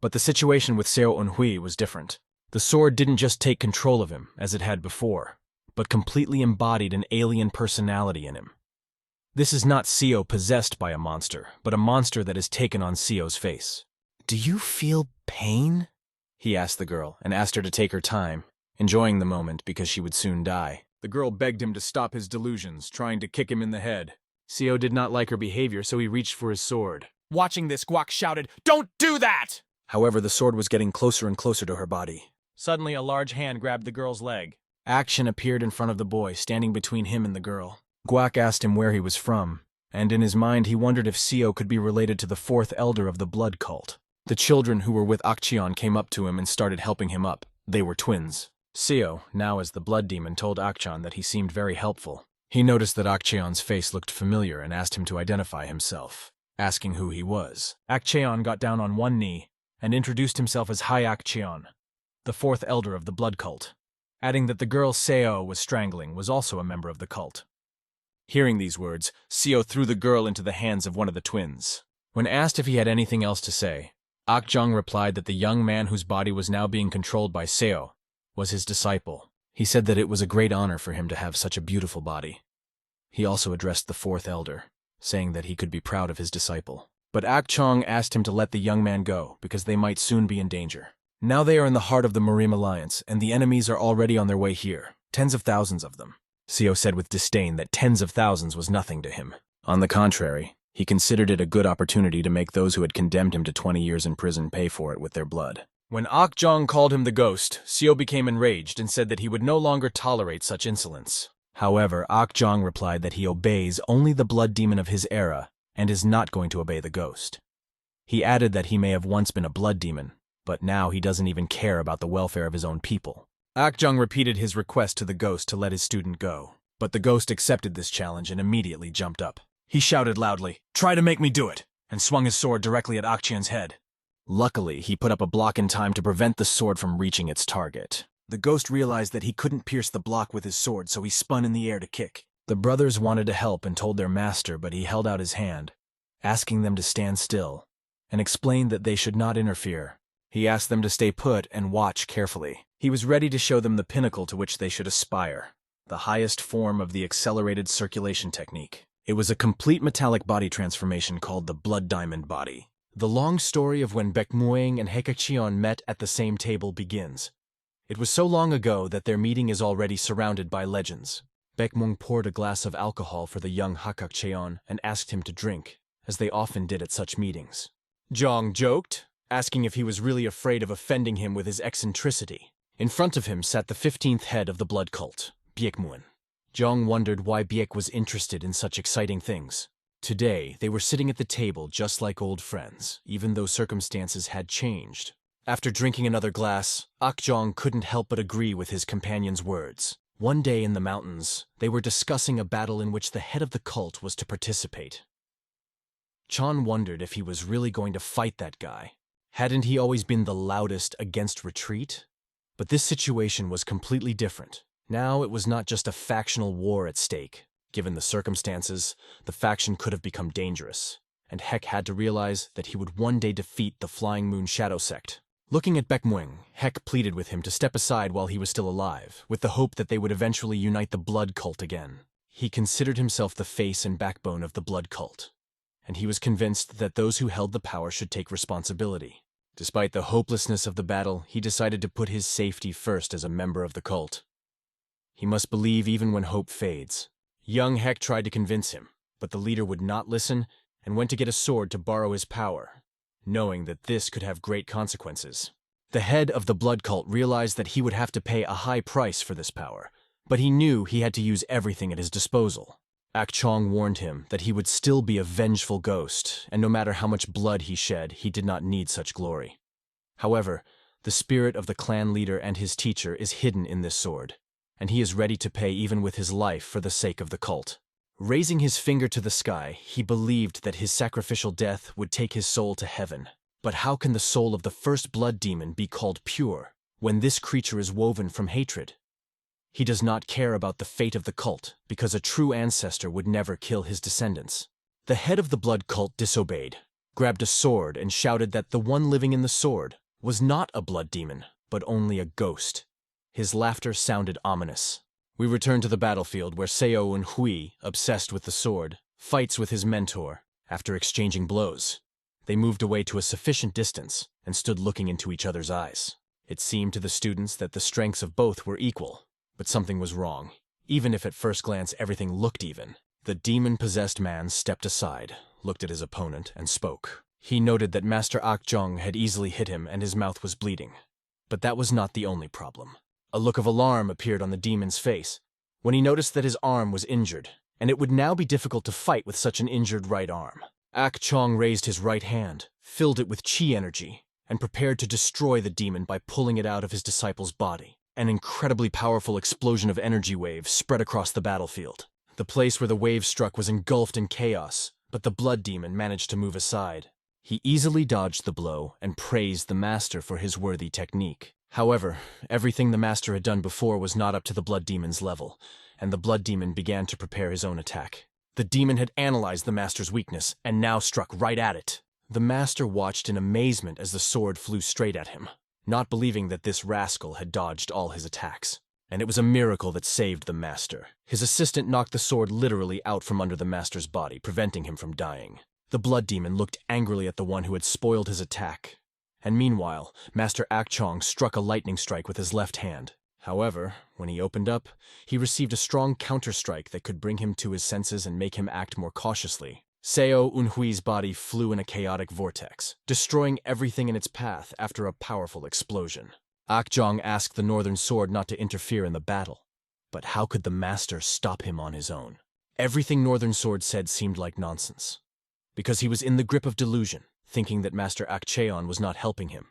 But the situation with Seo Eunhui was different. The sword didn't just take control of him, as it had before, but completely embodied an alien personality in him. This is not Seo possessed by a monster, but a monster that has taken on Seo's face. "Do you feel pain?" he asked the girl, and asked her to take her time, enjoying the moment because she would soon die. The girl begged him to stop his delusions, trying to kick him in the head. Seo did not like her behavior, so he reached for his sword. Watching this, Guak shouted, "Don't do that!" However, the sword was getting closer and closer to her body. Suddenly, a large hand grabbed the girl's leg. Action appeared in front of the boy, standing between him and the girl. Guak asked him where he was from, and in his mind he wondered if Seo could be related to the fourth elder of the blood cult. The children who were with Akcheon came up to him and started helping him up. They were twins. Seo, now as the blood demon, told Akcheon that he seemed very helpful. He noticed that Akcheon's face looked familiar and asked him to identify himself, asking who he was. Akcheon got down on one knee and introduced himself as Hai Akcheon, the fourth elder of the blood cult, adding that the girl Seo was strangling was also a member of the cult. Hearing these words, Seo threw the girl into the hands of one of the twins. When asked if he had anything else to say, Akjong replied that the young man whose body was now being controlled by Seo was his disciple. He said that it was a great honor for him to have such a beautiful body. He also addressed the fourth elder, saying that he could be proud of his disciple. But Akchong asked him to let the young man go because they might soon be in danger. Now they are in the heart of the Marim Alliance, and the enemies are already on their way here, tens of thousands of them. Seo said with disdain that tens of thousands was nothing to him. On the contrary, he considered it a good opportunity to make those who had condemned him to 20 years in prison pay for it with their blood. When Akjong called him the ghost, Seo became enraged and said that he would no longer tolerate such insolence. However, Akjong replied that he obeys only the blood demon of his era and is not going to obey the ghost. He added that he may have once been a blood demon, but now he doesn't even care about the welfare of his own people. Akjong repeated his request to the ghost to let his student go, but the ghost accepted this challenge and immediately jumped up. He shouted loudly, "Try to make me do it," and swung his sword directly at Akcheon's head. Luckily, he put up a block in time to prevent the sword from reaching its target. The ghost realized that he couldn't pierce the block with his sword, so he spun in the air to kick. The brothers wanted to help and told their master, but he held out his hand, asking them to stand still, and explained that they should not interfere. He asked them to stay put and watch carefully. He was ready to show them the pinnacle to which they should aspire, the highest form of the accelerated circulation technique. It was a complete metallic body transformation called the Blood Diamond Body. The long story of when Baekmuang and Hekacheon met at the same table begins. It was so long ago that their meeting is already surrounded by legends. Baekmuang poured a glass of alcohol for the young Hakakcheon and asked him to drink, as they often did at such meetings. Jong joked, asking if he was really afraid of offending him with his eccentricity. In front of him sat the 15th head of the blood cult, Baekmuang. Jong wondered why Baek was interested in such exciting things. Today, they were sitting at the table just like old friends, even though circumstances had changed. After drinking another glass, Akjong couldn't help but agree with his companion's words. One day in the mountains, they were discussing a battle in which the head of the cult was to participate. Chan wondered if he was really going to fight that guy. Hadn't he always been the loudest against retreat? But this situation was completely different. Now it was not just a factional war at stake. Given the circumstances, the faction could have become dangerous, and Hek had to realize that he would one day defeat the Flying Moon Shadow Sect. Looking at Baekmuang, Hek pleaded with him to step aside while he was still alive, with the hope that they would eventually unite the blood cult again. He considered himself the face and backbone of the blood cult, and he was convinced that those who held the power should take responsibility. Despite the hopelessness of the battle, he decided to put his safety first as a member of the cult. He must believe even when hope fades. Young Hek tried to convince him, but the leader would not listen and went to get a sword to borrow his power, knowing that this could have great consequences. The head of the blood cult realized that he would have to pay a high price for this power, but he knew he had to use everything at his disposal. Akchong warned him that he would still be a vengeful ghost, and no matter how much blood he shed, he did not need such glory. However, the spirit of the clan leader and his teacher is hidden in this sword. and he is ready to pay even with his life for the sake of the cult. Raising his finger to the sky, he believed that his sacrificial death would take his soul to heaven. But how can the soul of the first blood demon be called pure when this creature is woven from hatred? He does not care about the fate of the cult because a true ancestor would never kill his descendants. The head of the blood cult disobeyed, grabbed a sword, and shouted that the one living in the sword was not a blood demon, but only a ghost. His laughter sounded ominous. We return to the battlefield where Seo and Hui, obsessed with the sword, fights with his mentor. After exchanging blows, they moved away to a sufficient distance and stood looking into each other's eyes. It seemed to the students that the strengths of both were equal, but something was wrong. Even if at first glance everything looked even, the demon-possessed man stepped aside, looked at his opponent, and spoke. He noted that Master Akjong had easily hit him and his mouth was bleeding. But that was not the only problem. A look of alarm appeared on the demon's face when he noticed that his arm was injured, and it would now be difficult to fight with such an injured right arm. Akjong raised his right hand, filled it with chi energy, and prepared to destroy the demon by pulling it out of his disciple's body. An incredibly powerful explosion of energy waves spread across the battlefield. The place where the wave struck was engulfed in chaos, but the blood demon managed to move aside. He easily dodged the blow and praised the master for his worthy technique. However, everything the master had done before was not up to the blood demon's level, and the blood demon began to prepare his own attack. The demon had analyzed the master's weakness and now struck right at it. The master watched in amazement as the sword flew straight at him, not believing that this rascal had dodged all his attacks. And it was a miracle that saved the master. His assistant knocked the sword literally out from under the master's body, preventing him from dying. The blood demon looked angrily at the one who had spoiled his attack. And meanwhile, Master Akchong struck a lightning strike with his left hand. However, when he opened up, he received a strong counter-strike that could bring him to his senses and make him act more cautiously. Seo Unhui's body flew in a chaotic vortex, destroying everything in its path after a powerful explosion. Akjong asked the Northern Sword not to interfere in the battle. But how could the master stop him on his own? Everything Northern Sword said seemed like nonsense, because he was in the grip of delusion, thinking that Master Akcheon was not helping him,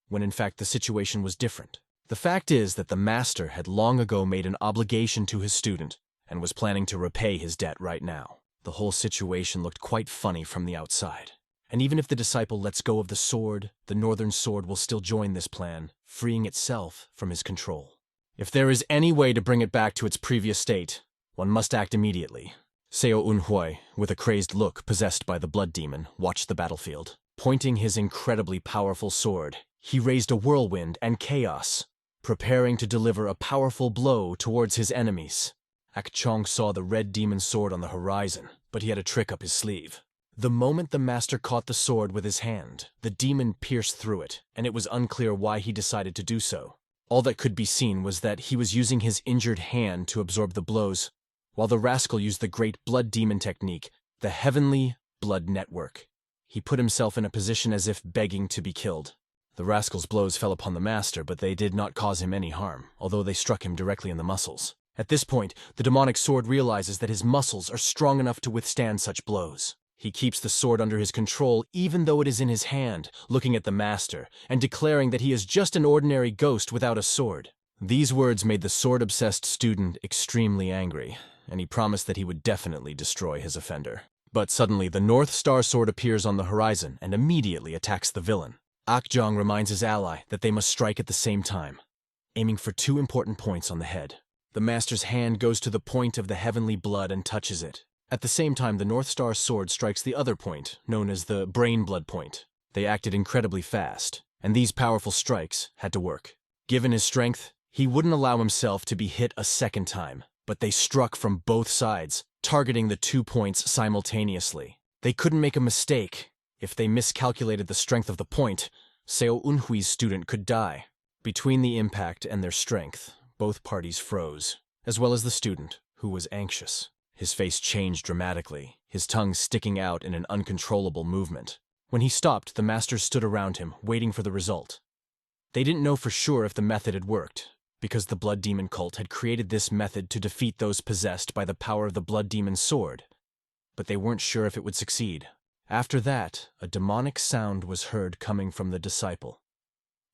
when in fact the situation was different. The fact is that the master had long ago made an obligation to his student and was planning to repay his debt right now. The whole situation looked quite funny from the outside. And even if the disciple lets go of the sword, the Northern Sword will still join this plan, freeing itself from his control. If there is any way to bring it back to its previous state, one must act immediately. Seo Unhui, with a crazed look possessed by the blood demon, watched the battlefield. Pointing his incredibly powerful sword, he raised a whirlwind and chaos, preparing to deliver a powerful blow towards his enemies. Akchong saw the red demon sword on the horizon, but he had a trick up his sleeve. The moment the master caught the sword with his hand, the demon pierced through it, and it was unclear why he decided to do so. All that could be seen was that he was using his injured hand to absorb the blows, while the rascal used the great blood demon technique, the Heavenly Blood Network. He put himself in a position as if begging to be killed. The rascal's blows fell upon the master, but they did not cause him any harm, although they struck him directly in the muscles. At this point, the demonic sword realizes that his muscles are strong enough to withstand such blows. He keeps the sword under his control even though it is in his hand, looking at the master, and declaring that he is just an ordinary ghost without a sword. These words made the sword-obsessed student extremely angry, and he promised that he would definitely destroy his offender. But suddenly, the North Star Sword appears on the horizon and immediately attacks the villain. Akjong reminds his ally that they must strike at the same time, aiming for 2 important points on the head. The master's hand goes to the point of the heavenly blood and touches it. At the same time, the North Star Sword strikes the other point, known as the brain blood point. They acted incredibly fast, and these powerful strikes had to work. Given his strength, he wouldn't allow himself to be hit a second time, but they struck from both sides, targeting the 2 points simultaneously. They couldn't make a mistake. If they miscalculated the strength of the point, Seo Unhui's student could die. Between the impact and their strength, both parties froze, as well as the student, who was anxious. His face changed dramatically, his tongue sticking out in an uncontrollable movement. When he stopped, the masters stood around him, waiting for the result. They didn't know for sure if the method had worked, because the Blood Demon cult had created this method to defeat those possessed by the power of the Blood Demon's sword. But they weren't sure if it would succeed. After that, a demonic sound was heard coming from the disciple.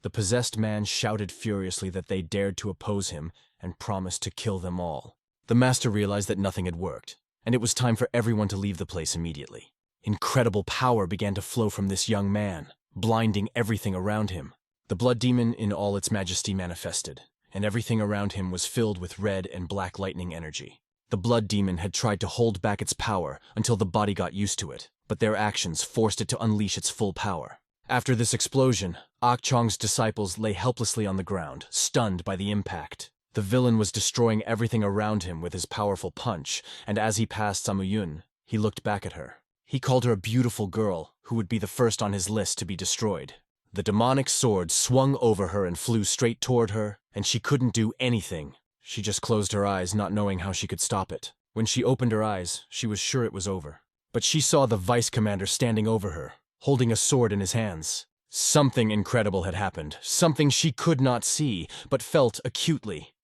The possessed man shouted furiously that they dared to oppose him, and promised to kill them all. The master realized that nothing had worked, and it was time for everyone to leave the place immediately. Incredible power began to flow from this young man, blinding everything around him. The blood demon in all its majesty manifested, and everything around him was filled with red and black lightning energy. The blood demon had tried to hold back its power until the body got used to it, but their actions forced it to unleash its full power. After this explosion, Ah Chong's disciples lay helplessly on the ground, stunned by the impact. The villain was destroying everything around him with his powerful punch, and as he passed Samuyun, he looked back at her. He called her a beautiful girl who would be the first on his list to be destroyed. The demonic sword swung over her and flew straight toward her, and she couldn't do anything. She just closed her eyes, not knowing how she could stop it. When she opened her eyes, she was sure it was over. But she saw the vice commander standing over her, holding a sword in his hands. Something incredible had happened, something she could not see, but felt acutely.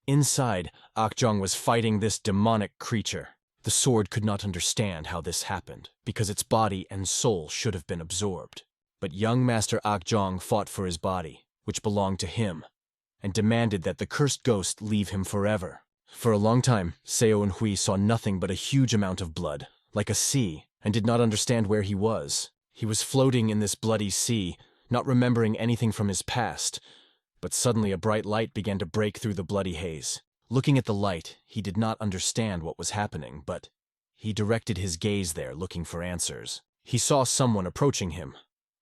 Inside, Ah Chong was fighting this demonic creature. The sword could not understand how this happened, because its body and soul should have been absorbed. But young Master Ah Chong fought for his body, which belonged to him, and demanded that the cursed ghost leave him forever. For a long time, Seo and Hui saw nothing but a huge amount of blood, like a sea, and did not understand where he was. He was floating in this bloody sea, not remembering anything from his past, but suddenly a bright light began to break through the bloody haze. Looking at the light, he did not understand what was happening, but he directed his gaze there, looking for answers. He saw someone approaching him.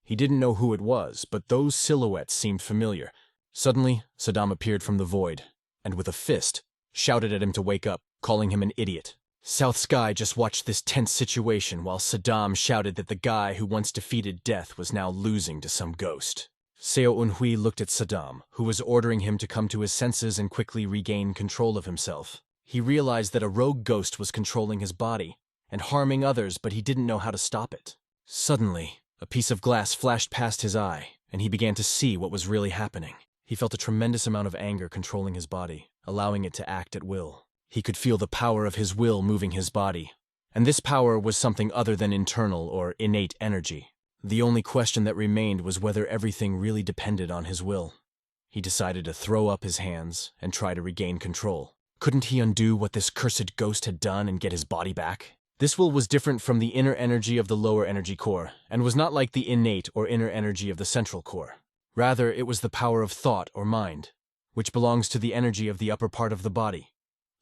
He didn't know who it was, but those silhouettes seemed familiar. Suddenly, Saddam appeared from the void, and with a fist, shouted at him to wake up, calling him an idiot. South Sky just watched this tense situation while Saddam shouted that the guy who once defeated death was now losing to some ghost. Seo Unhui looked at Saddam, who was ordering him to come to his senses and quickly regain control of himself. He realized that a rogue ghost was controlling his body and harming others, but he didn't know how to stop it. Suddenly, a piece of glass flashed past his eye, and he began to see what was really happening. He felt a tremendous amount of anger controlling his body, allowing it to act at will. He could feel the power of his will moving his body, and this power was something other than internal or innate energy. The only question that remained was whether everything really depended on his will. He decided to throw up his hands and try to regain control. Couldn't he undo what this cursed ghost had done and get his body back? This will was different from the inner energy of the lower energy core, and was not like the innate or inner energy of the central core. Rather, it was the power of thought or mind, which belongs to the energy of the upper part of the body,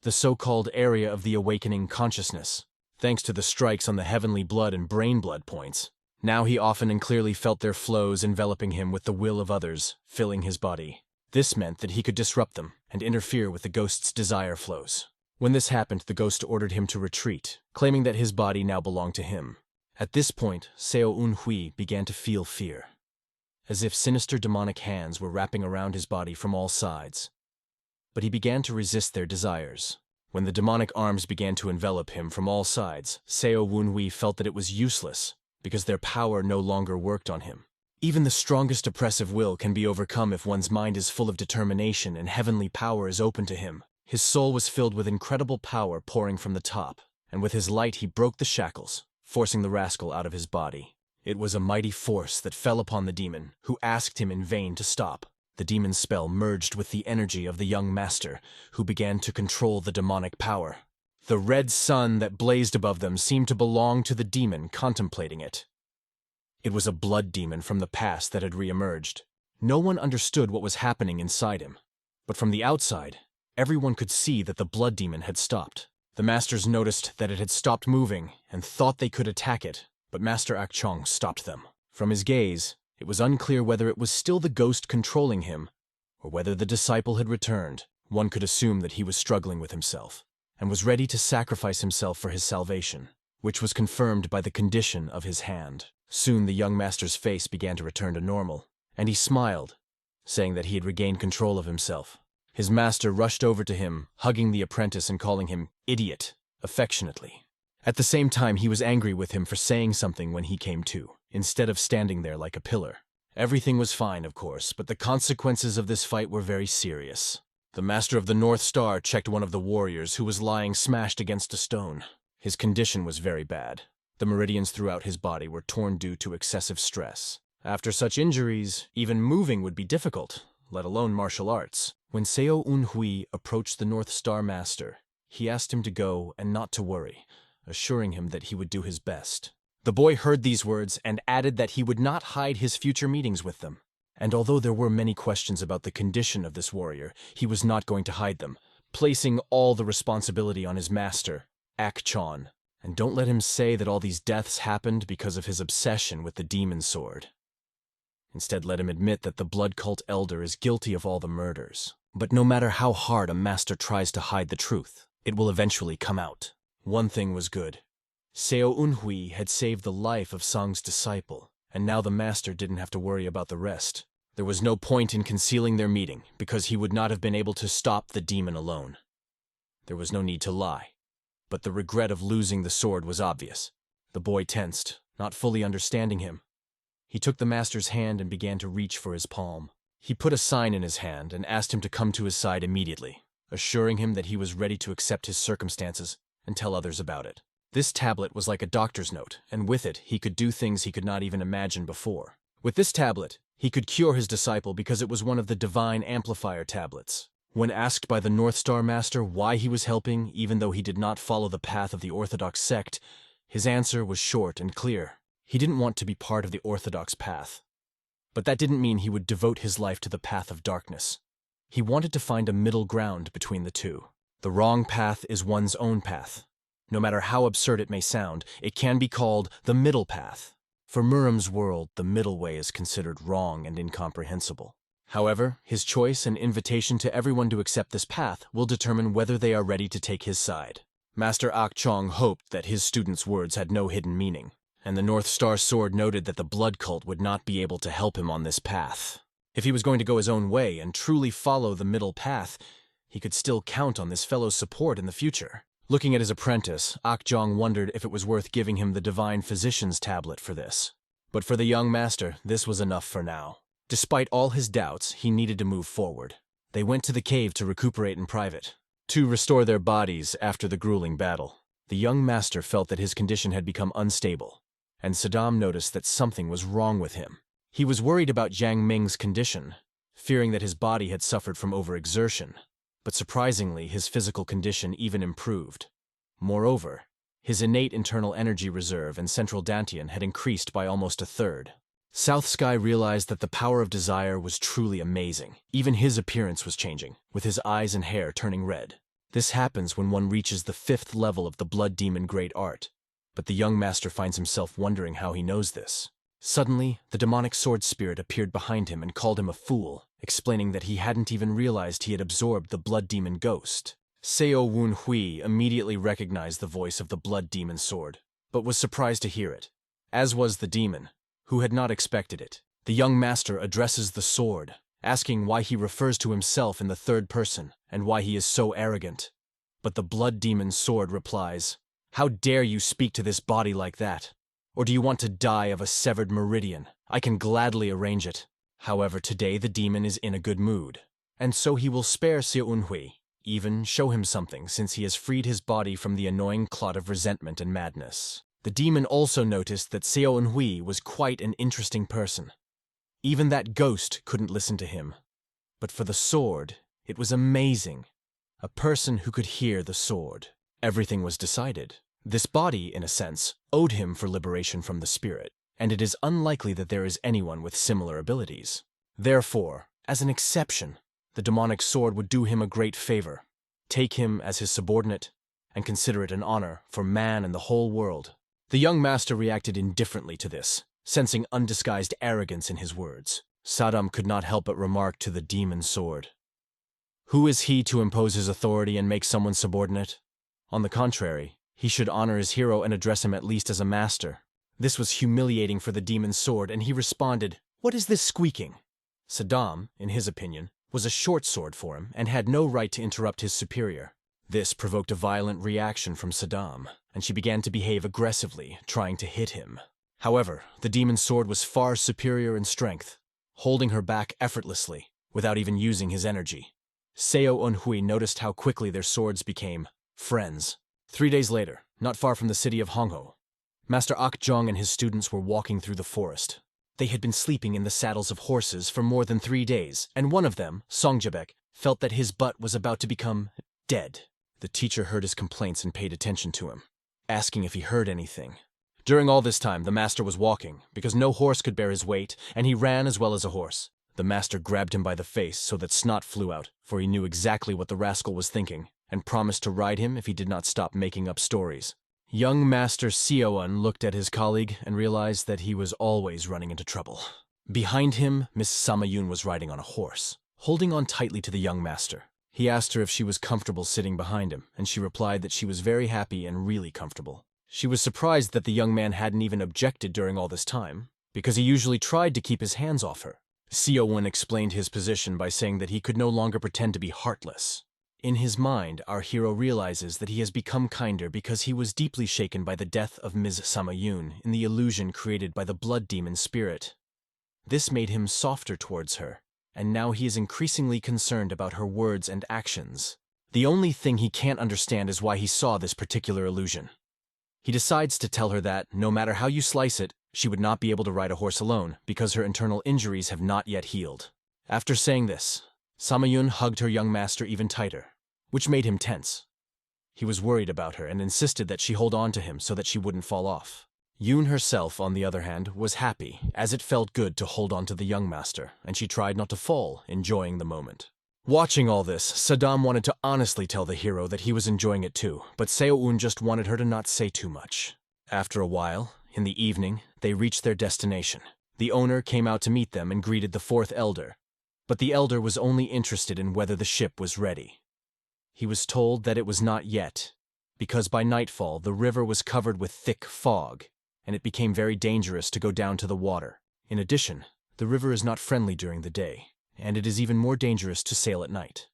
the so-called area of the awakening consciousness. Thanks to the strikes on the heavenly blood and brain blood points, now he often and clearly felt their flows enveloping him with the will of others, filling his body. This meant that he could disrupt them and interfere with the ghost's desire flows. When this happened, the ghost ordered him to retreat, claiming that his body now belonged to him. At this point, Seo Unhui began to feel fear, as if sinister demonic hands were wrapping around his body from all sides. But he began to resist their desires. When the demonic arms began to envelop him from all sides, Seo Unhui felt that it was useless, because their power no longer worked on him. Even the strongest oppressive will can be overcome if one's mind is full of determination and heavenly power is open to him. His soul was filled with incredible power pouring from the top, and with his light he broke the shackles, forcing the rascal out of his body. It was a mighty force that fell upon the demon, who asked him in vain to stop. The demon's spell merged with the energy of the young master, who began to control the demonic power. The red sun that blazed above them seemed to belong to the demon contemplating it. It was a blood demon from the past that had re-emerged. No one understood what was happening inside him, but from the outside, everyone could see that the blood demon had stopped. The masters noticed that it had stopped moving and thought they could attack it, but Master Ah Chong stopped them. From his gaze, it was unclear whether it was still the ghost controlling him, or whether the disciple had returned. One could assume that he was struggling with himself, and was ready to sacrifice himself for his salvation, which was confirmed by the condition of his hand. Soon the young master's face began to return to normal, and he smiled, saying that he had regained control of himself. His master rushed over to him, hugging the apprentice and calling him idiot, affectionately. At the same time, he was angry with him for saying something when he came to, instead of standing there like a pillar. Everything was fine, of course, but the consequences of this fight were very serious. The master of the North Star checked one of the warriors who was lying smashed against a stone. His condition was very bad. The meridians throughout his body were torn due to excessive stress. After such injuries, even moving would be difficult, let alone martial arts. When Seo Eunhui approached the North Star Master, he asked him to go and not to worry, assuring him that he would do his best. The boy heard these words and added that he would not hide his future meetings with them. And although there were many questions about the condition of this warrior, he was not going to hide them, placing all the responsibility on his master, Akchon. And don't let him say that all these deaths happened because of his obsession with the demon sword. Instead, let him admit that the blood cult elder is guilty of all the murders. But no matter how hard a master tries to hide the truth, it will eventually come out. One thing was good. Seo Eunhui had saved the life of Song's disciple, and now the master didn't have to worry about the rest. There was no point in concealing their meeting, because he would not have been able to stop the demon alone. There was no need to lie. But the regret of losing the sword was obvious. The boy tensed, not fully understanding him. He took the master's hand and began to reach for his palm. He put a sign in his hand and asked him to come to his side immediately, assuring him that he was ready to accept his circumstances and tell others about it. This tablet was like a doctor's note, and with it he could do things he could not even imagine before. With this tablet, he could cure his disciple because it was one of the divine amplifier tablets. When asked by the North Star Master why he was helping, even though he did not follow the path of the Orthodox sect, his answer was short and clear. He didn't want to be part of the Orthodox path. But that didn't mean he would devote his life to the path of darkness. He wanted to find a middle ground between the two. The wrong path is one's own path. No matter how absurd it may sound, it can be called the middle path. For Muram's world, the middle way is considered wrong and incomprehensible. However, his choice and invitation to everyone to accept this path will determine whether they are ready to take his side. Master Akchong hoped that his students' words had no hidden meaning, and the North Star Sword noted that the blood cult would not be able to help him on this path. If he was going to go his own way and truly follow the middle path, he could still count on this fellow's support in the future. Looking at his apprentice, Akjong wondered if it was worth giving him the Divine Physician's tablet for this. But for the young master, this was enough for now. Despite all his doubts, he needed to move forward. They went to the cave to recuperate in private, to restore their bodies after the grueling battle. The young master felt that his condition had become unstable, and Saddam noticed that something was wrong with him. He was worried about Jiang Ming's condition, fearing that his body had suffered from overexertion. But surprisingly, his physical condition even improved. Moreover, his innate internal energy reserve and central dantian had increased by almost a third. South Sky realized that the power of desire was truly amazing. Even his appearance was changing, with his eyes and hair turning red. This happens when one reaches the 5th level of the Blood Demon Great Art. But the young master finds himself wondering how he knows this. Suddenly, the demonic sword spirit appeared behind him and called him a fool, explaining that he hadn't even realized he had absorbed the blood demon ghost. Seo Eunhui immediately recognized the voice of the blood demon sword, but was surprised to hear it, as was the demon, who had not expected it. The young master addresses the sword, asking why he refers to himself in the third person and why he is so arrogant. But the blood demon sword replies, "How dare you speak to this body like that? Or do you want to die of a severed meridian? I can gladly arrange it." However, today the demon is in a good mood, and so he will spare Seo Eunhui, even show him something since he has freed his body from the annoying clot of resentment and madness. The demon also noticed that Seo Eunhui was quite an interesting person. Even that ghost couldn't listen to him. But for the sword, it was amazing. A person who could hear the sword. Everything was decided. This body, in a sense, owed him for liberation from the spirit, and it is unlikely that there is anyone with similar abilities. Therefore, as an exception, the demonic sword would do him a great favor, take him as his subordinate, and consider it an honor for man and the whole world. The young master reacted indifferently to this, sensing undisguised arrogance in his words. Saddam could not help but remark to the demon sword, "Who is he to impose his authority and make someone subordinate? On the contrary, he should honor his hero and address him at least as a master." This was humiliating for the demon's sword, and he responded, "What is this squeaking?" Saddam, in his opinion, was a short sword for him and had no right to interrupt his superior. This provoked a violent reaction from Saddam, and she began to behave aggressively, trying to hit him. However, the demon's sword was far superior in strength, holding her back effortlessly, without even using his energy. Seo Eunhui noticed how quickly their swords became friends. 3 days later, not far from the city of Hongho, Master Akjong and his students were walking through the forest. They had been sleeping in the saddles of horses for more than 3 days, and one of them, Songjabek, felt that his butt was about to become dead. The teacher heard his complaints and paid attention to him, asking if he heard anything. During all this time, the master was walking, because no horse could bear his weight, and he ran as well as a horse. The master grabbed him by the face so that snot flew out, for he knew exactly what the rascal was thinking, and promised to ride him if he did not stop making up stories. Young Master Seoun looked at his colleague and realized that he was always running into trouble. Behind him, Miss Samayun was riding on a horse, holding on tightly to the young master. He asked her if she was comfortable sitting behind him, and she replied that she was very happy and really comfortable. She was surprised that the young man hadn't even objected during all this time, because he usually tried to keep his hands off her. Seoun explained his position by saying that he could no longer pretend to be heartless. In his mind, our hero realizes that he has become kinder because he was deeply shaken by the death of Ms. Samayun in the illusion created by the blood demon spirit. This made him softer towards her, and now he is increasingly concerned about her words and actions. The only thing he can't understand is why he saw this particular illusion. He decides to tell her that, no matter how you slice it, she would not be able to ride a horse alone because her internal injuries have not yet healed. After saying this, Samayun hugged her young master even tighter, which made him tense. He was worried about her and insisted that she hold on to him so that she wouldn't fall off. Yoon herself, on the other hand, was happy, as it felt good to hold on to the young master, and she tried not to fall, enjoying the moment. Watching all this, Saddam wanted to honestly tell the hero that he was enjoying it too, but Seoun just wanted her to not say too much. After a while, in the evening, they reached their destination. The owner came out to meet them and greeted the fourth elder, but the elder was only interested in whether the ship was ready. He was told that it was not yet, because by nightfall the river was covered with thick fog, and it became very dangerous to go down to the water. In addition, the river is not friendly during the day, and it is even more dangerous to sail at night.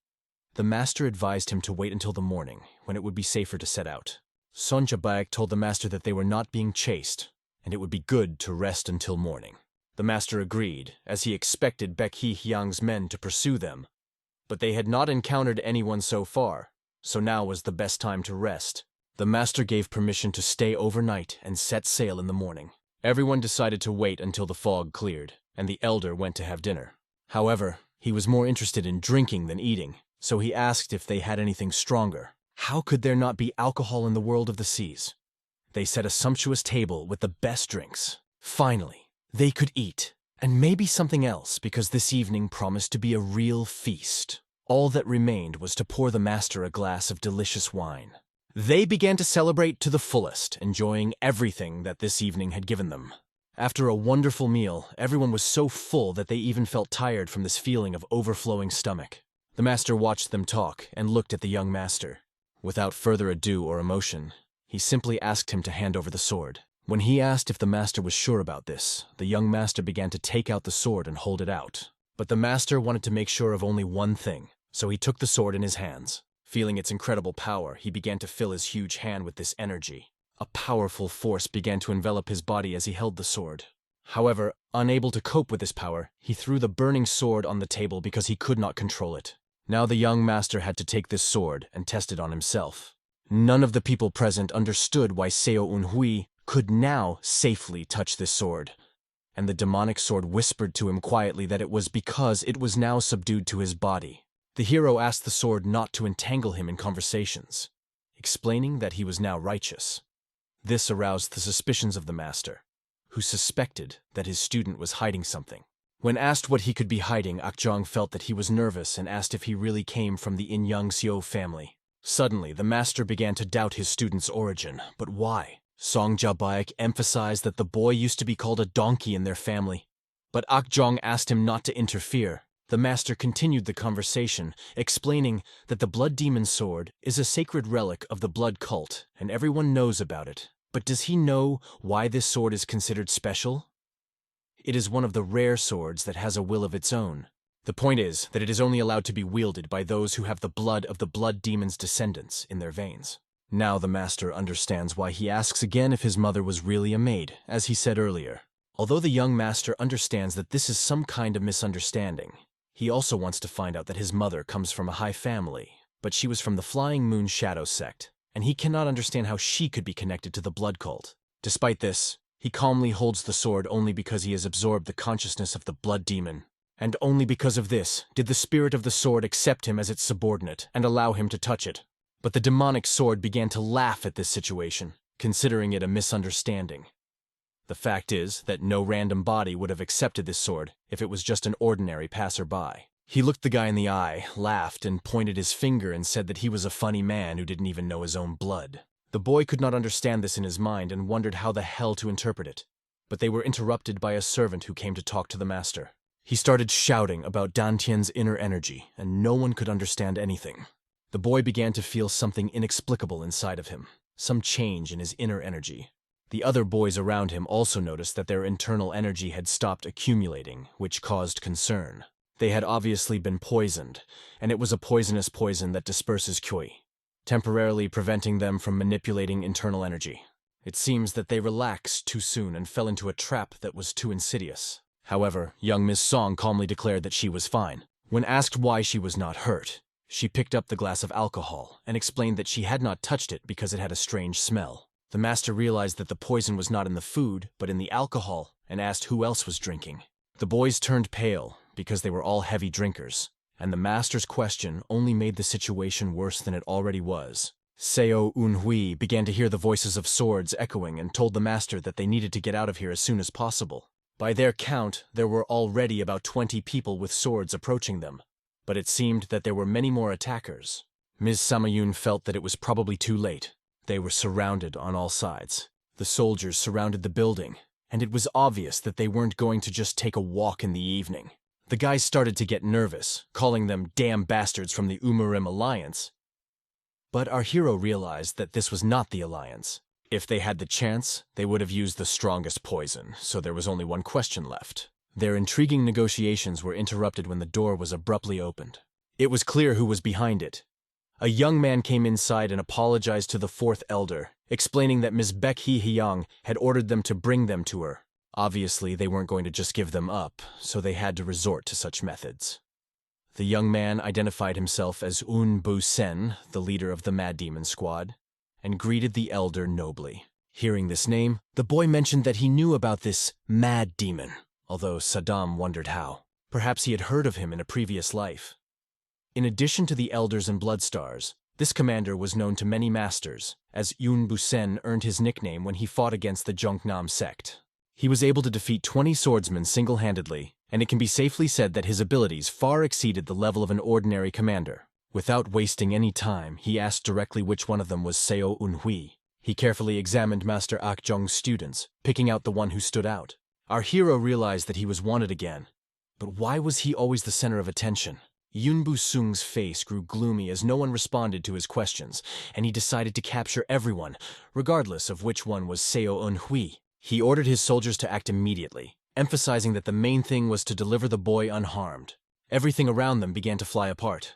The master advised him to wait until the morning, when it would be safer to set out. Songjabek told the master that they were not being chased, and it would be good to rest until morning. The master agreed, as he expected Baekhi Hyang's men to pursue them, but they had not encountered anyone so far, so now was the best time to rest. The master gave permission to stay overnight and set sail in the morning. Everyone decided to wait until the fog cleared, and the elder went to have dinner. However, he was more interested in drinking than eating, so he asked if they had anything stronger. How could there not be alcohol in the world of the seas? They set a sumptuous table with the best drinks. Finally, they could eat, and maybe something else, because this evening promised to be a real feast. All that remained was to pour the master a glass of delicious wine. They began to celebrate to the fullest, enjoying everything that this evening had given them. After a wonderful meal, everyone was so full that they even felt tired from this feeling of overflowing stomach. The master watched them talk and looked at the young master. Without further ado or emotion, he simply asked him to hand over the sword. When he asked if the master was sure about this, the young master began to take out the sword and hold it out. But the master wanted to make sure of only one thing, so he took the sword in his hands. Feeling its incredible power, he began to fill his huge hand with this energy. A powerful force began to envelop his body as he held the sword. However, unable to cope with this power, he threw the burning sword on the table because he could not control it. Now the young master had to take this sword and test it on himself. None of the people present understood why Seo Unhui could now safely touch this sword. And the demonic sword whispered to him quietly that it was because it was now subdued to his body. The hero asked the sword not to entangle him in conversations, explaining that he was now righteous. This aroused the suspicions of the master, who suspected that his student was hiding something. When asked what he could be hiding, Akjong felt that he was nervous and asked if he really came from the In-Young Seo family. Suddenly, the master began to doubt his student's origin, but why? Song Jabaek emphasized that the boy used to be called a donkey in their family, but Akjong asked him not to interfere. The master continued the conversation, explaining that the blood demon sword is a sacred relic of the blood cult, and everyone knows about it. But does he know why this sword is considered special? It is one of the rare swords that has a will of its own. The point is that it is only allowed to be wielded by those who have the blood of the blood demon's descendants in their veins. Now the master understands why he asks again if his mother was really a maid, as he said earlier. Although the young master understands that this is some kind of misunderstanding, he also wants to find out that his mother comes from a high family, but she was from the Flying Moon Shadow sect, and he cannot understand how she could be connected to the blood cult. Despite this, He calmly holds the sword only because he has absorbed the consciousness of the blood demon. And only because of this did the spirit of the sword accept him as its subordinate and allow him to touch it. But the demonic sword began to laugh at this situation, considering it a misunderstanding. The fact is that no random body would have accepted this sword if it was just an ordinary passerby. He looked the guy in the eye, laughed, and pointed his finger and said that he was a funny man who didn't even know his own blood. The boy could not understand this in his mind and wondered how the hell to interpret it. But they were interrupted by a servant who came to talk to the master. He started shouting about Dantian's inner energy, and no one could understand anything. The boy began to feel something inexplicable inside of him, some change in his inner energy. The other boys around him also noticed that their internal energy had stopped accumulating, which caused concern. They had obviously been poisoned, and it was a poisonous poison that disperses Qi, temporarily preventing them from manipulating internal energy. It seems that they relaxed too soon and fell into a trap that was too insidious. However, young Miss Song calmly declared that she was fine. When asked why she was not hurt, she picked up the glass of alcohol and explained that she had not touched it because it had a strange smell. The master realized that the poison was not in the food, but in the alcohol, and asked who else was drinking. The boys turned pale because they were all heavy drinkers, and the master's question only made the situation worse than it already was. Seo Unhui began to hear the voices of swords echoing and told the master that they needed to get out of here as soon as possible. By their count, there were already about 20 people with swords approaching them, but it seemed that there were many more attackers. Ms. Samayun felt that it was probably too late. They were surrounded on all sides. The soldiers surrounded the building, and it was obvious that they weren't going to just take a walk in the evening. The guys started to get nervous, calling them damn bastards from the Umarim Alliance. But our hero realized that this was not the Alliance. If they had the chance, they would have used the strongest poison, so there was only one question left. Their intriguing negotiations were interrupted when the door was abruptly opened. It was clear who was behind it. A young man came inside and apologized to the fourth elder, explaining that Ms. Baek Hee-hyung had ordered them to bring them to her. Obviously, they weren't going to just give them up, so they had to resort to such methods. The young man identified himself as Un Bu Sen, the leader of the Mad Demon Squad, and greeted the elder nobly. Hearing this name, the boy mentioned that he knew about this Mad Demon, although Saddam wondered how. Perhaps he had heard of him in a previous life. In addition to the elders and bloodstars, this commander was known to many masters, as Yun Busen earned his nickname when he fought against the Jungnam sect. He was able to defeat 20 swordsmen single-handedly, and it can be safely said that his abilities far exceeded the level of an ordinary commander. Without wasting any time, he asked directly which one of them was Seo Unhui. He carefully examined Master Ak Jong's students, picking out the one who stood out. Our hero realized that he was wanted again. But why was he always the center of attention? Yun Bu-sung's face grew gloomy as no one responded to his questions, and he decided to capture everyone, regardless of which one was Seo Unhui. He ordered his soldiers to act immediately, emphasizing that the main thing was to deliver the boy unharmed. Everything around them began to fly apart.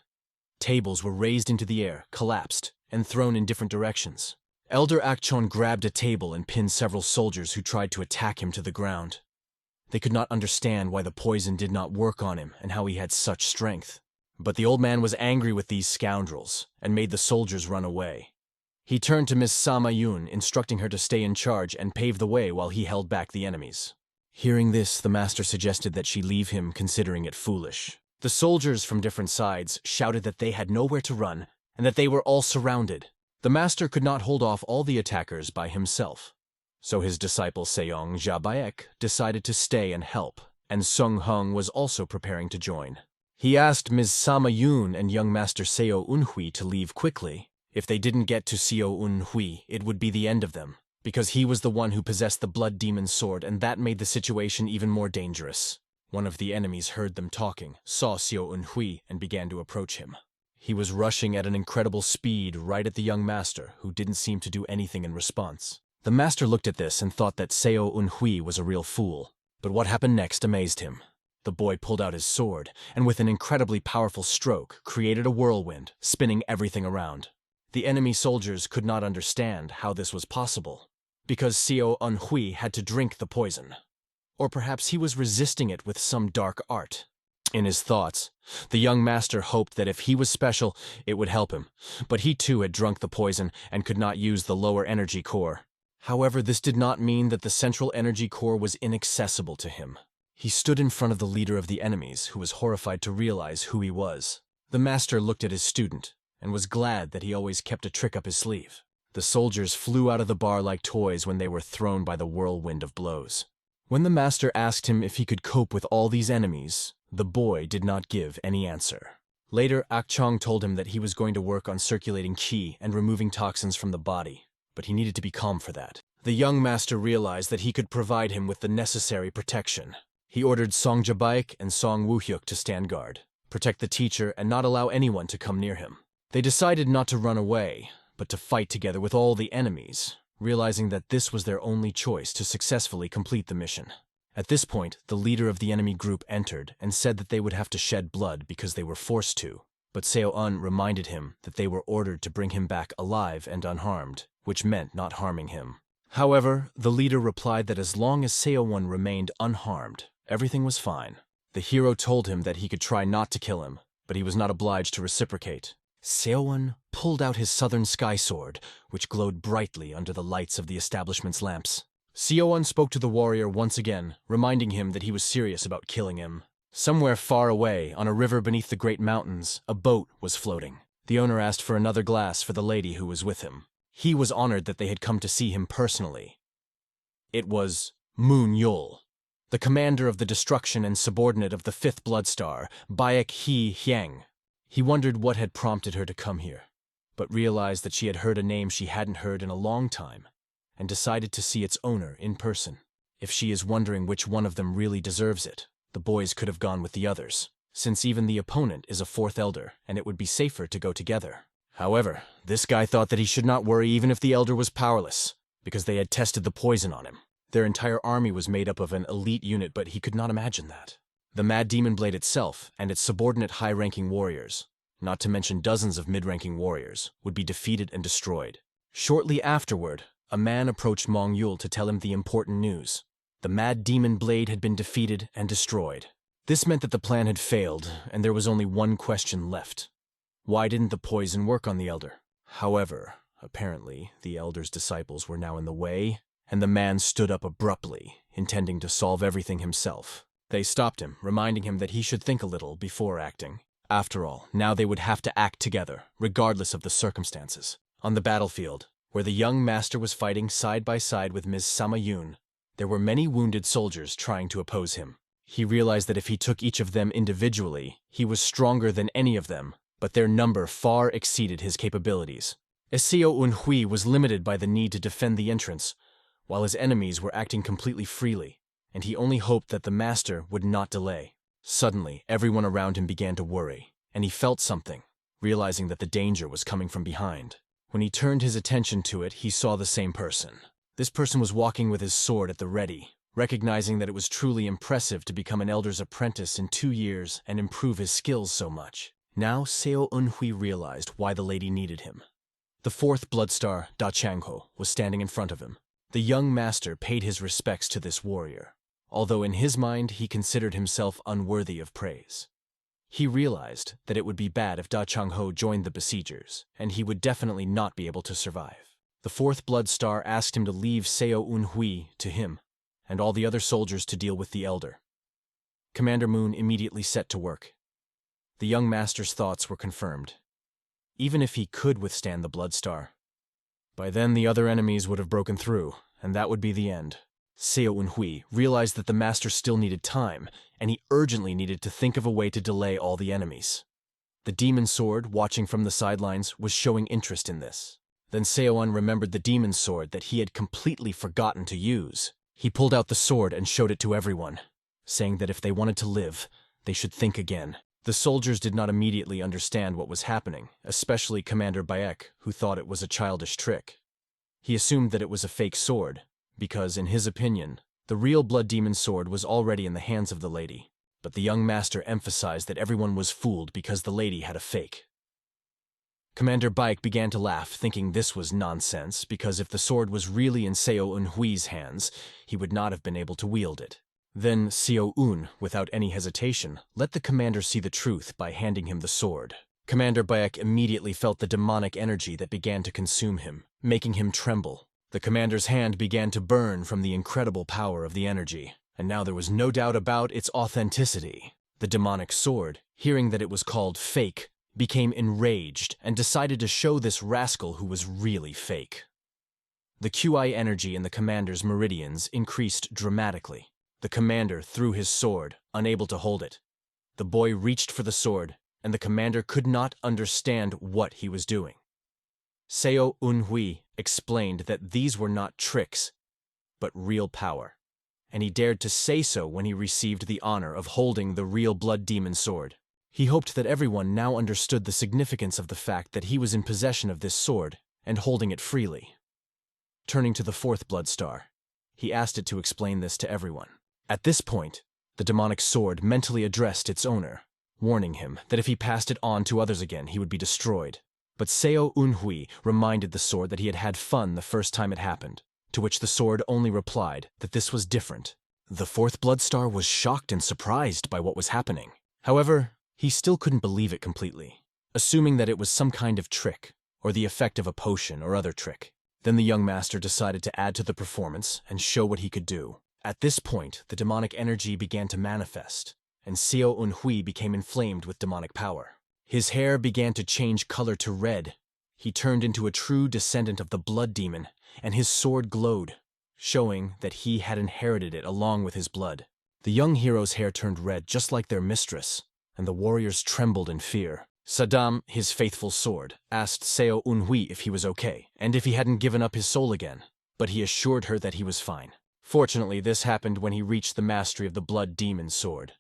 Tables were raised into the air, collapsed, and thrown in different directions. Elder Akchon grabbed a table and pinned several soldiers who tried to attack him to the ground. They could not understand why the poison did not work on him and how he had such strength. But the old man was angry with these scoundrels and made the soldiers run away. He turned to Miss Samayun, instructing her to stay in charge and pave the way while he held back the enemies. Hearing this, the master suggested that she leave him, considering it foolish. The soldiers from different sides shouted that they had nowhere to run and that they were all surrounded. The master could not hold off all the attackers by himself. So his disciple Seong Jabaek decided to stay and help, and Sung Hung was also preparing to join. He asked Ms. Samayun and young Master Seo Unhui to leave quickly. If they didn't get to Seo Unhui, it would be the end of them, because he was the one who possessed the blood demon sword, and that made the situation even more dangerous. One of the enemies heard them talking, saw Seo Unhui, and began to approach him. He was rushing at an incredible speed right at the young master, who didn't seem to do anything in response. The master looked at this and thought that Seo Unhui was a real fool. But what happened next amazed him. The boy pulled out his sword, and with an incredibly powerful stroke, created a whirlwind, spinning everything around. The enemy soldiers could not understand how this was possible, because Seo Unhui had to drink the poison. Or perhaps he was resisting it with some dark art. In his thoughts, the young master hoped that if he was special, it would help him, but he too had drunk the poison and could not use the lower energy core. However, this did not mean that the central energy core was inaccessible to him. He stood in front of the leader of the enemies, who was horrified to realize who he was. The master looked at his student and was glad that he always kept a trick up his sleeve. The soldiers flew out of the bar like toys when they were thrown by the whirlwind of blows. When the master asked him if he could cope with all these enemies, the boy did not give any answer. Later, Akchong told him that he was going to work on circulating qi and removing toxins from the body, but he needed to be calm for that. The young master realized that he could provide him with the necessary protection. He ordered Song Jabaik and Song Woohyuk to stand guard, protect the teacher, and not allow anyone to come near him. They decided not to run away, but to fight together with all the enemies, realizing that this was their only choice to successfully complete the mission. At this point, the leader of the enemy group entered and said that they would have to shed blood because they were forced to, but Seo-un reminded him that they were ordered to bring him back alive and unharmed, which meant not harming him. However, the leader replied that as long as Seo-un remained unharmed, everything was fine. The hero told him that he could try not to kill him, but he was not obliged to reciprocate. Seo-un pulled out his southern sky sword, which glowed brightly under the lights of the establishment's lamps. Seo-un spoke to the warrior once again, reminding him that he was serious about killing him. Somewhere far away, on a river beneath the great mountains, a boat was floating. The owner asked for another glass for the lady who was with him. He was honored that they had come to see him personally. It was Moon Yul, the commander of the destruction and subordinate of the 5th Blood Star, Baek Hee Hyang. He wondered what had prompted her to come here, but realized that she had heard a name she hadn't heard in a long time, and decided to see its owner in person. If she is wondering which one of them really deserves it, the boys could have gone with the others, since even the opponent is a 4th elder, and it would be safer to go together. However, this guy thought that he should not worry even if the elder was powerless, because they had tested the poison on him. Their entire army was made up of an elite unit, but he could not imagine that. The Mad Demon Blade itself and its subordinate high-ranking warriors, not to mention dozens of mid-ranking warriors, would be defeated and destroyed. Shortly afterward, a man approached Mong Yul to tell him the important news. The Mad Demon Blade had been defeated and destroyed. This meant that the plan had failed, and there was only one question left. Why didn't the poison work on the elder? However, apparently, the elder's disciples were now in the way, and the man stood up abruptly, intending to solve everything himself. They stopped him, reminding him that he should think a little before acting. After all, now they would have to act together, regardless of the circumstances. On the battlefield, where the young master was fighting side by side with Ms. Sama-Yoon, there were many wounded soldiers trying to oppose him. He realized that if he took each of them individually, he was stronger than any of them, but their number far exceeded his capabilities. Seo-un Hui was limited by the need to defend the entrance, while his enemies were acting completely freely, and he only hoped that the master would not delay. Suddenly, everyone around him began to worry, and he felt something, realizing that the danger was coming from behind. When he turned his attention to it, he saw the same person. This person was walking with his sword at the ready, recognizing that it was truly impressive to become an elder's apprentice in 2 years and improve his skills so much. Now Seo-un Hui realized why the lady needed him. The 4th Blood Star, Da Changho, was standing in front of him. The young master paid his respects to this warrior, although in his mind he considered himself unworthy of praise. He realized that it would be bad if Da Changho joined the besiegers, and he would definitely not be able to survive. The 4th Blood Star asked him to leave Seo-un Hui to him, and all the other soldiers to deal with the elder. Commander Moon immediately set to work. The young master's thoughts were confirmed. Even if he could withstand the Blood Star, by then the other enemies would have broken through, and that would be the end. Seo-un Hui realized that the master still needed time, and he urgently needed to think of a way to delay all the enemies. The demon sword, watching from the sidelines, was showing interest in this. Then Seo-un remembered the demon sword that he had completely forgotten to use. He pulled out the sword and showed it to everyone, saying that if they wanted to live, they should think again. The soldiers did not immediately understand what was happening, especially Commander Baek, who thought it was a childish trick. He assumed that it was a fake sword, because, in his opinion, the real Blood Demon sword was already in the hands of the lady. But the young master emphasized that everyone was fooled because the lady had a fake. Commander Baek began to laugh, thinking this was nonsense, because if the sword was really in Seo-un Hui's hands, he would not have been able to wield it. Then Seo-un, without any hesitation, let the commander see the truth by handing him the sword. Commander Baek immediately felt the demonic energy that began to consume him, making him tremble. The commander's hand began to burn from the incredible power of the energy, and now there was no doubt about its authenticity. The demonic sword, hearing that it was called fake, became enraged and decided to show this rascal who was really fake. The QI energy in the commander's meridians increased dramatically. The commander threw his sword, unable to hold it. The boy reached for the sword, and the commander could not understand what he was doing. Seo Eunhui explained that these were not tricks, but real power, and he dared to say so when he received the honor of holding the real blood demon sword. He hoped that everyone now understood the significance of the fact that he was in possession of this sword and holding it freely. Turning to the fourth blood star, he asked it to explain this to everyone. At this point, the demonic sword mentally addressed its owner, warning him that if he passed it on to others again, he would be destroyed. But Seo Eunhui reminded the sword that he had had fun the first time it happened, to which the sword only replied that this was different. The fourth blood star was shocked and surprised by what was happening. However, he still couldn't believe it completely, assuming that it was some kind of trick, or the effect of a potion or other trick. Then the young master decided to add to the performance and show what he could do. At this point, the demonic energy began to manifest, and Seo Eunhui became inflamed with demonic power. His hair began to change color to red. He turned into a true descendant of the blood demon, and his sword glowed, showing that he had inherited it along with his blood. The young hero's hair turned red just like their mistress, and the warriors trembled in fear. Saddam, his faithful sword, asked Seo Eunhui if he was okay, and if he hadn't given up his soul again, but he assured her that he was fine. Fortunately, this happened when he reached the mastery of the blood demon sword.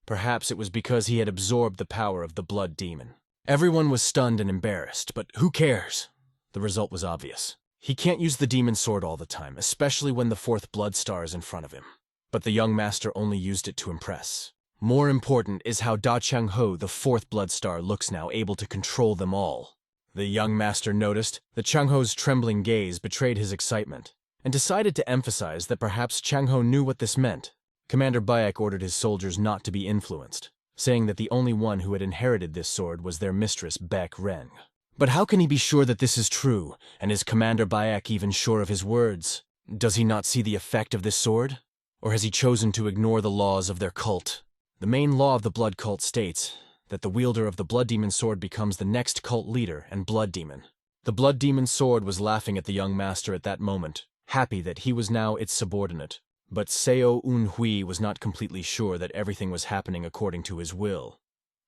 Perhaps it was because he had absorbed the power of the blood demon. Everyone was stunned and embarrassed, but who cares? The result was obvious. He can't use the demon sword all the time, especially when the fourth blood star is in front of him. But the young master only used it to impress. More important is how Da Changho, the fourth blood star, looks now, able to control them all. The young master noticed that Changho's trembling gaze betrayed his excitement, and decided to emphasize that perhaps Changho knew what this meant. Commander Bayek ordered his soldiers not to be influenced, saying that the only one who had inherited this sword was their mistress, Baek Reng. But how can he be sure that this is true, and is Commander Bayek even sure of his words? Does he not see the effect of this sword? Or has he chosen to ignore the laws of their cult? The main law of the blood cult states that the wielder of the blood demon sword becomes the next cult leader and blood demon. The blood demon sword was laughing at the young master at that moment, happy that he was now its subordinate. But Seo Eunhui was not completely sure that everything was happening according to his will,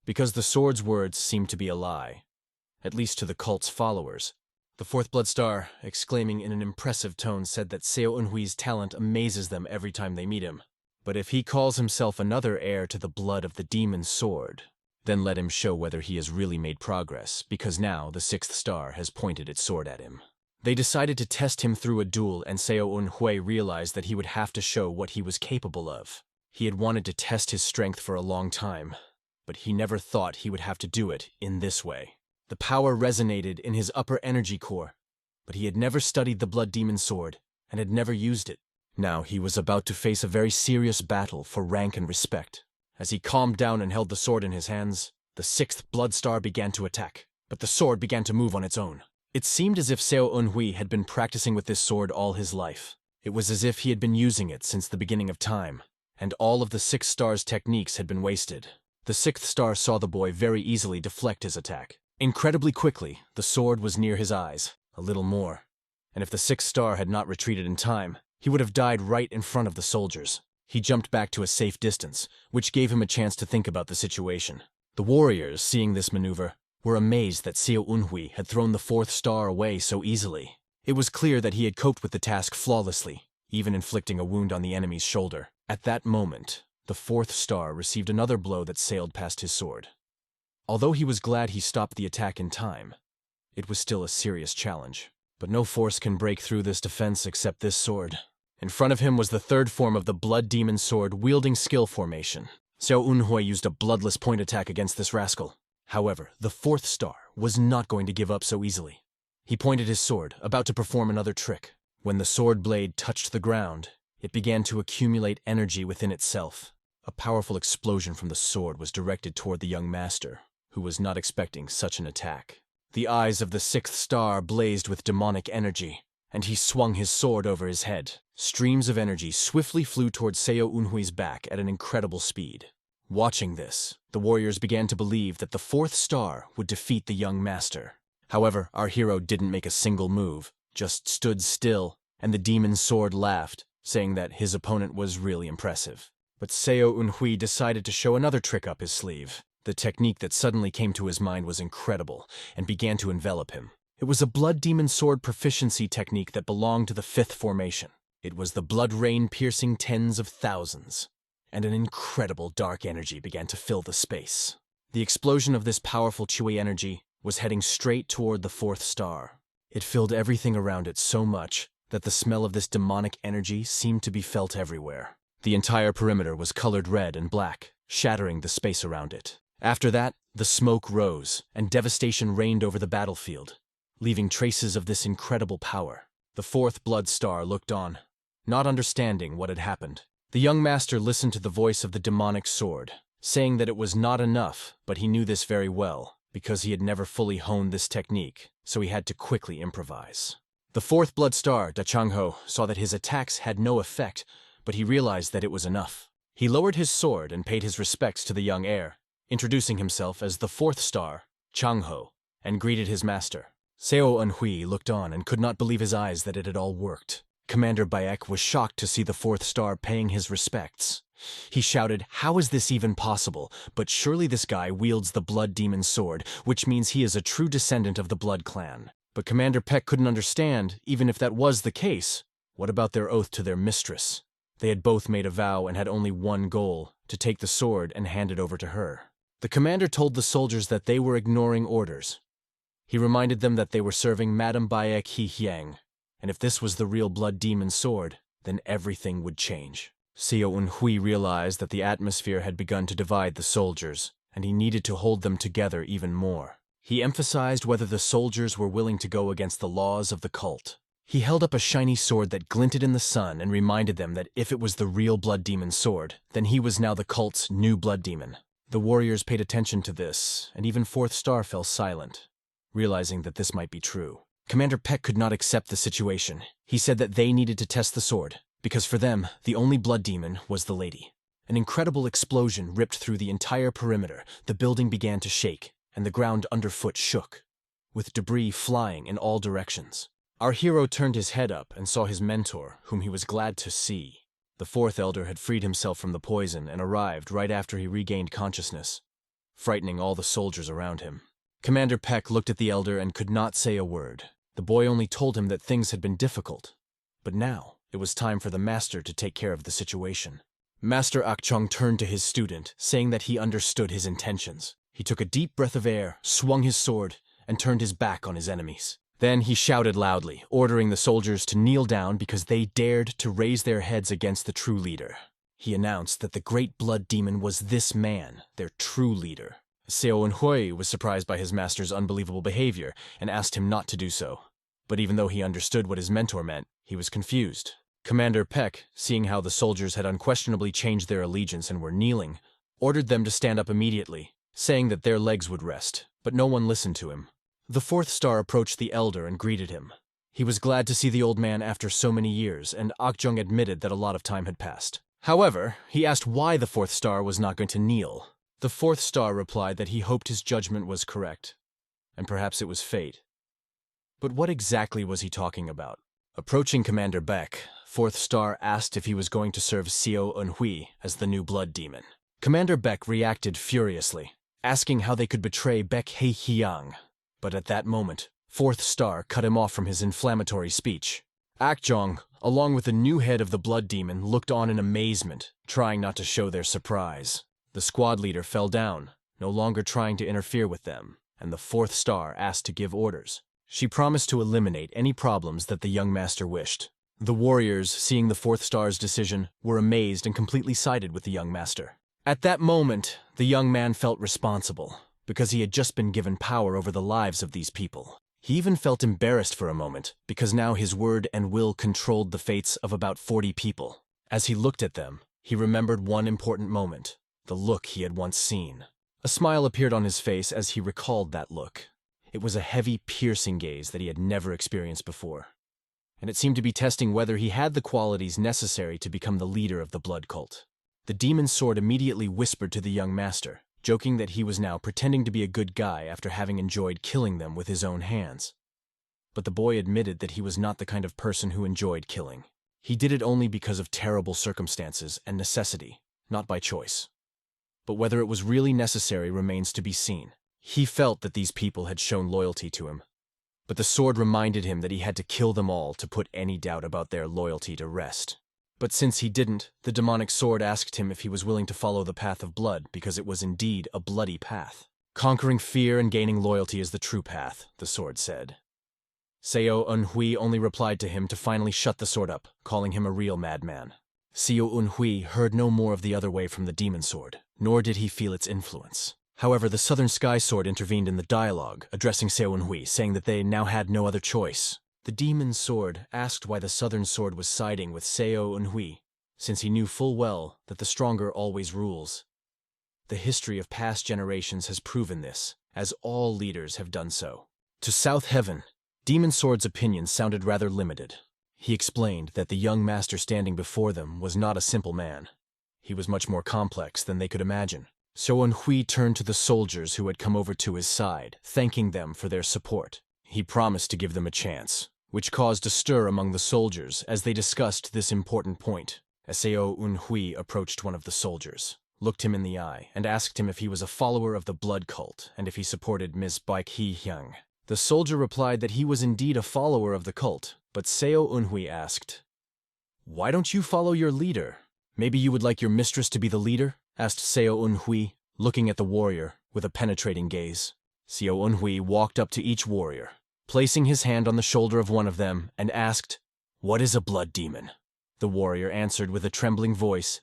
because the sword's words seemed to be a lie, at least to the cult's followers. The fourth blood star, exclaiming in an impressive tone, said that Seo Eunhui's talent amazes them every time they meet him. But if he calls himself another heir to the blood of the demon sword, then let him show whether he has really made progress, because now the sixth star has pointed its sword at him. They decided to test him through a duel, and Seo Eunhui realized that he would have to show what he was capable of. He had wanted to test his strength for a long time, but he never thought he would have to do it in this way. The power resonated in his upper energy core, but he had never studied the blood demon sword and had never used it. Now he was about to face a very serious battle for rank and respect. As he calmed down and held the sword in his hands, the sixth blood star began to attack, but the sword began to move on its own. It seemed as if Seo Eunhui had been practicing with this sword all his life. It was as if he had been using it since the beginning of time, and all of the sixth star's techniques had been wasted. The sixth star saw the boy very easily deflect his attack. Incredibly quickly, the sword was near his eyes, a little more, and if the sixth star had not retreated in time, he would have died right in front of the soldiers. He jumped back to a safe distance, which gave him a chance to think about the situation. The warriors, seeing this maneuver, were amazed that Seo Eunhui had thrown the fourth star away so easily. It was clear that he had coped with the task flawlessly, even inflicting a wound on the enemy's shoulder. At that moment, the fourth star received another blow that sailed past his sword. Although he was glad he stopped the attack in time, it was still a serious challenge. But no force can break through this defense except this sword. In front of him was the third form of the blood demon sword wielding skill formation. Seo Eunhui used a bloodless point attack against this rascal. However, the fourth star was not going to give up so easily. He pointed his sword, about to perform another trick. When the sword blade touched the ground, it began to accumulate energy within itself. A powerful explosion from the sword was directed toward the young master, who was not expecting such an attack. The eyes of the sixth star blazed with demonic energy, and he swung his sword over his head. Streams of energy swiftly flew towards Seo Eunhui's back at an incredible speed. Watching this, the warriors began to believe that the fourth star would defeat the young master. However, our hero didn't make a single move, just stood still, and the demon's sword laughed, saying that his opponent was really impressive. But Seo Eunhui decided to show another trick up his sleeve. The technique that suddenly came to his mind was incredible, and began to envelop him. It was a blood demon sword proficiency technique that belonged to the fifth formation. It was the blood rain piercing tens of thousands, and an incredible dark energy began to fill the space. The explosion of this powerful Chui energy was heading straight toward the fourth star. It filled everything around it so much that the smell of this demonic energy seemed to be felt everywhere. The entire perimeter was colored red and black, shattering the space around it. After that, the smoke rose, and devastation reigned over the battlefield, leaving traces of this incredible power. The fourth blood star looked on, not understanding what had happened. The young master listened to the voice of the demonic sword, saying that it was not enough, but he knew this very well, because he had never fully honed this technique, so he had to quickly improvise. The fourth blood star, Da Changho, saw that his attacks had no effect, but he realized that it was enough. He lowered his sword and paid his respects to the young heir, introducing himself as the fourth star, Changho, and greeted his master. Seo Eunhui looked on and could not believe his eyes that it had all worked. Commander Bayek was shocked to see the fourth star paying his respects. He shouted, "How is this even possible? But surely this guy wields the blood demon sword, which means he is a true descendant of the blood clan." But Commander Peck couldn't understand, even if that was the case. What about their oath to their mistress? They had both made a vow and had only one goal, to take the sword and hand it over to her. The commander told the soldiers that they were ignoring orders. He reminded them that they were serving Madame Bayek He Hyang, and if this was the real blood demon sword, then everything would change. Seo Eunhui realized that the atmosphere had begun to divide the soldiers, and he needed to hold them together even more. He emphasized whether the soldiers were willing to go against the laws of the cult. He held up a shiny sword that glinted in the sun and reminded them that if it was the real blood demon sword, then he was now the cult's new blood demon. The warriors paid attention to this, and even Fourth Star fell silent, realizing that this might be true. Commander Peck could not accept the situation. He said that they needed to test the sword, because for them, the only blood demon was the lady. An incredible explosion ripped through the entire perimeter. The building began to shake, and the ground underfoot shook, with debris flying in all directions. Our hero turned his head up and saw his mentor, whom he was glad to see. The fourth elder had freed himself from the poison and arrived right after he regained consciousness, frightening all the soldiers around him. Commander Peck looked at the elder and could not say a word. The boy only told him that things had been difficult, but now it was time for the master to take care of the situation. Master Akchong turned to his student, saying that he understood his intentions. He took a deep breath of air, swung his sword, and turned his back on his enemies. Then he shouted loudly, ordering the soldiers to kneel down because they dared to raise their heads against the true leader. He announced that the great blood demon was this man, their true leader. Seo Eunhui was surprised by his master's unbelievable behavior and asked him not to do so. But even though he understood what his mentor meant, he was confused. Commander Peck, seeing how the soldiers had unquestionably changed their allegiance and were kneeling, ordered them to stand up immediately, saying that their legs would rest, but no one listened to him. The fourth star approached the elder and greeted him. He was glad to see the old man after so many years, and Akjong admitted that a lot of time had passed. However, he asked why the fourth star was not going to kneel. The fourth star replied that he hoped his judgment was correct, and perhaps it was fate. But what exactly was he talking about? Approaching Commander Beck, fourth star asked if he was going to serve Seo Eunhui as the new blood demon. Commander Beck reacted furiously, asking how they could betray Beck He Hyang. But at that moment, fourth star cut him off from his inflammatory speech. Akjong, along with the new head of the blood demon, looked on in amazement, trying not to show their surprise. The squad leader fell down, no longer trying to interfere with them, and the fourth star asked to give orders. She promised to eliminate any problems that the young master wished. The warriors, seeing the fourth star's decision, were amazed and completely sided with the young master. At that moment, the young man felt responsible, because he had just been given power over the lives of these people. He even felt embarrassed for a moment, because now his word and will controlled the fates of about 40 people. As he looked at them, he remembered one important moment, the look he had once seen. A smile appeared on his face as he recalled that look. It was a heavy, piercing gaze that he had never experienced before. and it seemed to be testing whether he had the qualities necessary to become the leader of the blood cult. The demon sword immediately whispered to the young master, joking that he was now pretending to be a good guy after having enjoyed killing them with his own hands. But the boy admitted that he was not the kind of person who enjoyed killing. He did it only because of terrible circumstances and necessity, not by choice. But whether it was really necessary remains to be seen. He felt that these people had shown loyalty to him, but the sword reminded him that he had to kill them all to put any doubt about their loyalty to rest. But since he didn't, the demonic sword asked him if he was willing to follow the path of blood because it was indeed a bloody path. Conquering fear and gaining loyalty is the true path, the sword said. Seo Eunhui only replied to him to finally shut the sword up, calling him a real madman. Seo Eunhui heard no more of the other way from the demon sword, nor did he feel its influence. However, the Southern Sky Sword intervened in the dialogue, addressing Seo Eunhui, saying that they now had no other choice. The demon sword asked why the Southern Sword was siding with Seo Eunhui, since he knew full well that the stronger always rules. The history of past generations has proven this, as all leaders have done so. To South Heaven, Demon Sword's opinion sounded rather limited. He explained that the young master standing before them was not a simple man. He was much more complex than they could imagine. Seo Eunhui turned to the soldiers who had come over to his side, thanking them for their support. He promised to give them a chance, which caused a stir among the soldiers as they discussed this important point. As Seo Eunhui approached one of the soldiers, looked him in the eye, and asked him if he was a follower of the blood cult and if he supported Ms. Baek Hee-hyung. The soldier replied that he was indeed a follower of the cult, but Seo Eunhui asked, "Why don't you follow your leader? Maybe you would like your mistress to be the leader?" asked Seo Eunhui, looking at the warrior with a penetrating gaze. Seo Eunhui walked up to each warrior, placing his hand on the shoulder of one of them, and asked, "What is a blood demon?" The warrior answered with a trembling voice,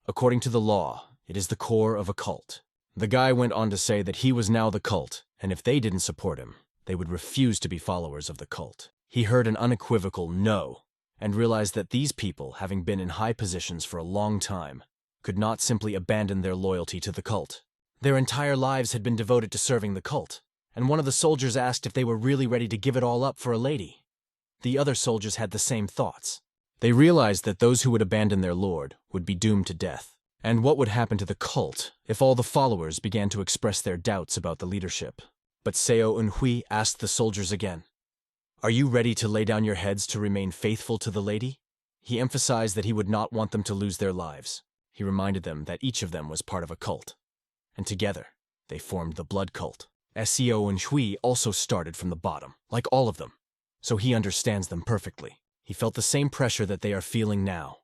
"According to the law, it is the core of a cult." The guy went on to say that he was now the cult, and if they didn't support him, they would refuse to be followers of the cult. He heard an unequivocal no, and realized that these people, having been in high positions for a long time, could not simply abandon their loyalty to the cult. Their entire lives had been devoted to serving the cult, and one of the soldiers asked if they were really ready to give it all up for a lady. The other soldiers had the same thoughts. They realized that those who would abandon their lord would be doomed to death. And what would happen to the cult if all the followers began to express their doubts about the leadership? But Seo Eunhui asked the soldiers again, "Are you ready to lay down your heads to remain faithful to the lady?" He emphasized that he would not want them to lose their lives. He reminded them that each of them was part of a cult, and together they formed the blood cult. Seo Eunhui also started from the bottom, like all of them, so he understands them perfectly. He felt the same pressure that they are feeling now,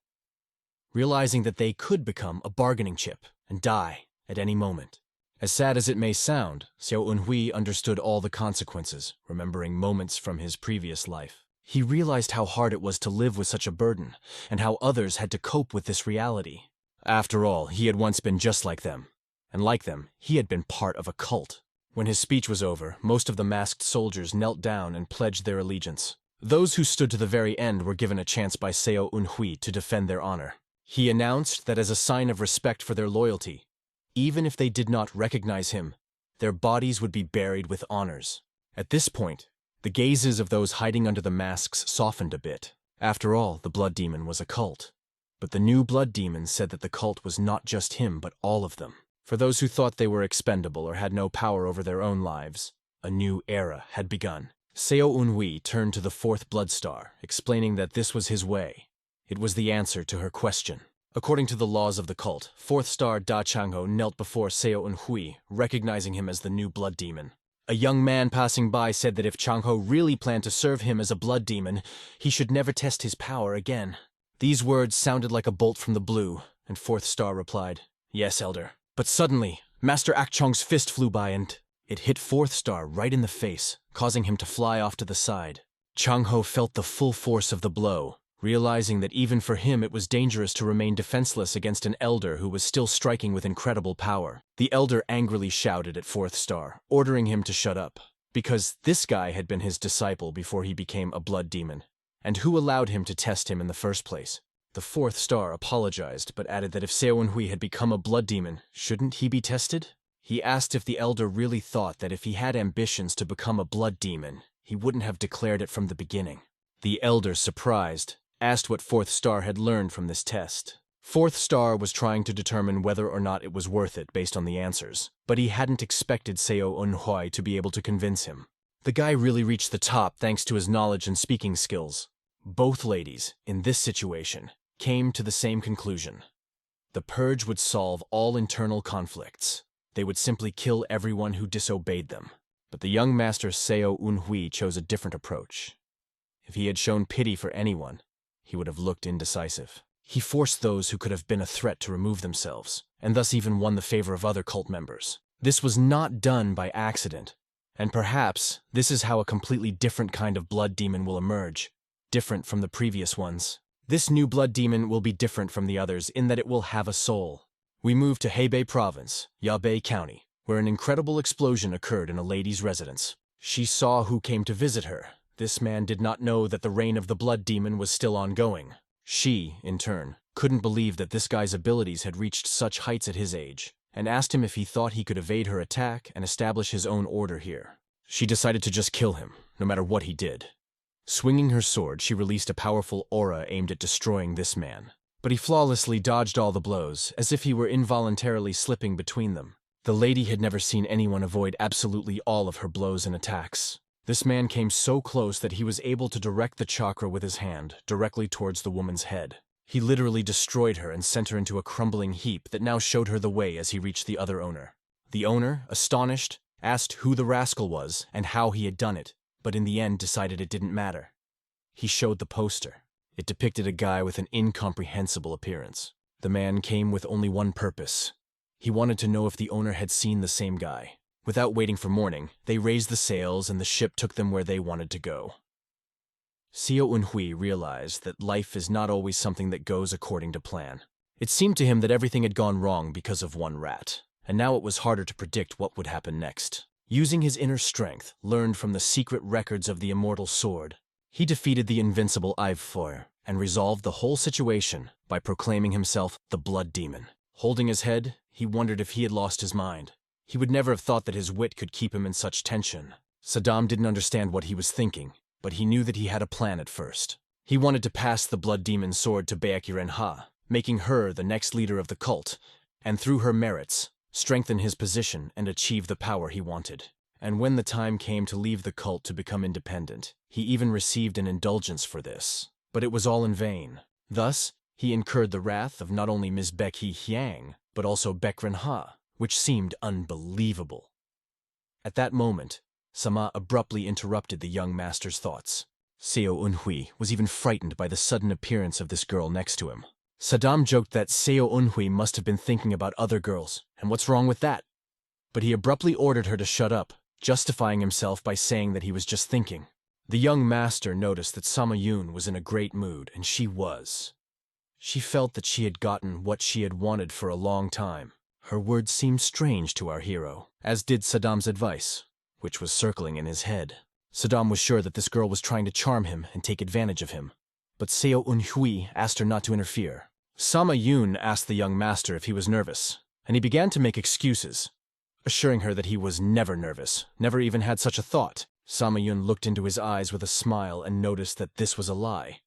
realizing that they could become a bargaining chip and die at any moment. As sad as it may sound, Seo Eunhui understood all the consequences, remembering moments from his previous life. He realized how hard it was to live with such a burden, and how others had to cope with this reality. After all, he had once been just like them, and like them, he had been part of a cult. When his speech was over, most of the masked soldiers knelt down and pledged their allegiance. Those who stood to the very end were given a chance by Seo Eunhui to defend their honor. He announced that as a sign of respect for their loyalty, even if they did not recognize him, their bodies would be buried with honors. At this point, the gazes of those hiding under the masks softened a bit. After all, the blood demon was a cult. But the new blood demon said that the cult was not just him, but all of them. For those who thought they were expendable or had no power over their own lives, a new era had begun. Seo Eunhui turned to the fourth blood star, explaining that this was his way. It was the answer to her question. According to the laws of the cult, fourth star Da Changho knelt before Seo Eunhui, recognizing him as the new blood demon. A young man passing by said that if Changho really planned to serve him as a blood demon, he should never test his power again. These words sounded like a bolt from the blue, and fourth star replied, "Yes, elder." But suddenly, Master Akchong's fist flew by and it hit fourth star right in the face, causing him to fly off to the side. Changho felt the full force of the blow, realizing that even for him it was dangerous to remain defenseless against an elder who was still striking with incredible power. The elder angrily shouted at fourth star, ordering him to shut up, because this guy had been his disciple before he became a blood demon. And who allowed him to test him in the first place? The fourth star apologized, but added that if Seo Eunhui had become a blood demon, shouldn't he be tested? He asked if the elder really thought that if he had ambitions to become a blood demon, he wouldn't have declared it from the beginning. The elder, surprised, asked what Fourth Star had learned from this test. Fourth Star was trying to determine whether or not it was worth it based on the answers, but he hadn't expected Seo Eunhui to be able to convince him. The guy really reached the top thanks to his knowledge and speaking skills. Both ladies, in this situation, came to the same conclusion. The purge would solve all internal conflicts. They would simply kill everyone who disobeyed them. But the young master Seo Eunhui chose a different approach. If he had shown pity for anyone, he would have looked indecisive. He forced those who could have been a threat to remove themselves, and thus even won the favor of other cult members. This was not done by accident, and perhaps this is how a completely different kind of blood demon will emerge, different from the previous ones. This new blood demon will be different from the others in that it will have a soul. We move to Hebei Province, Yabei County, where an incredible explosion occurred in a lady's residence. She saw who came to visit her. This man did not know that the reign of the blood demon was still ongoing. She, in turn, couldn't believe that this guy's abilities had reached such heights at his age, and asked him if he thought he could evade her attack and establish his own order here. She decided to just kill him, no matter what he did. Swinging her sword, she released a powerful aura aimed at destroying this man. But he flawlessly dodged all the blows, as if he were involuntarily slipping between them. The lady had never seen anyone avoid absolutely all of her blows and attacks. This man came so close that he was able to direct the chakra with his hand directly towards the woman's head. He literally destroyed her and sent her into a crumbling heap that now showed her the way as he reached the other owner. The owner, astonished, asked who the rascal was and how he had done it, but in the end decided it didn't matter. He showed the poster. It depicted a guy with an incomprehensible appearance. The man came with only one purpose. He wanted to know if the owner had seen the same guy. Without waiting for morning, they raised the sails and the ship took them where they wanted to go. Seo Eunhui realized that life is not always something that goes according to plan. It seemed to him that everything had gone wrong because of one rat, and now it was harder to predict what would happen next. Using his inner strength, learned from the secret records of the immortal sword, he defeated the invincible Ivefeuer and resolved the whole situation by proclaiming himself the Blood Demon. Holding his head, he wondered if he had lost his mind. He would never have thought that his wit could keep him in such tension. Saddam didn't understand what he was thinking, but he knew that he had a plan at first. He wanted to pass the Blood Demon's sword to Baekhyun-ha, making her the next leader of the cult, and through her merits, strengthen his position and achieve the power he wanted. And when the time came to leave the cult to become independent, he even received an indulgence for this. But it was all in vain. Thus, he incurred the wrath of not only Ms. Baekhy Hyang, but also Baekhyun-ha, which seemed unbelievable. At that moment, Sama abruptly interrupted the young master's thoughts. Seo Eunhui was even frightened by the sudden appearance of this girl next to him. Saddam joked that Seo Eunhui must have been thinking about other girls, and what's wrong with that? But he abruptly ordered her to shut up, justifying himself by saying that he was just thinking. The young master noticed that Sama Yun was in a great mood, and she was. She felt that she had gotten what she had wanted for a long time. Her words seemed strange to our hero, as did Saddam's advice, which was circling in his head. Saddam was sure that this girl was trying to charm him and take advantage of him, but Seo Eunhui asked her not to interfere. Sama Yun asked the young master if he was nervous, and he began to make excuses, assuring her that he was never nervous, never even had such a thought. Sama Yun looked into his eyes with a smile and noticed that this was a lie.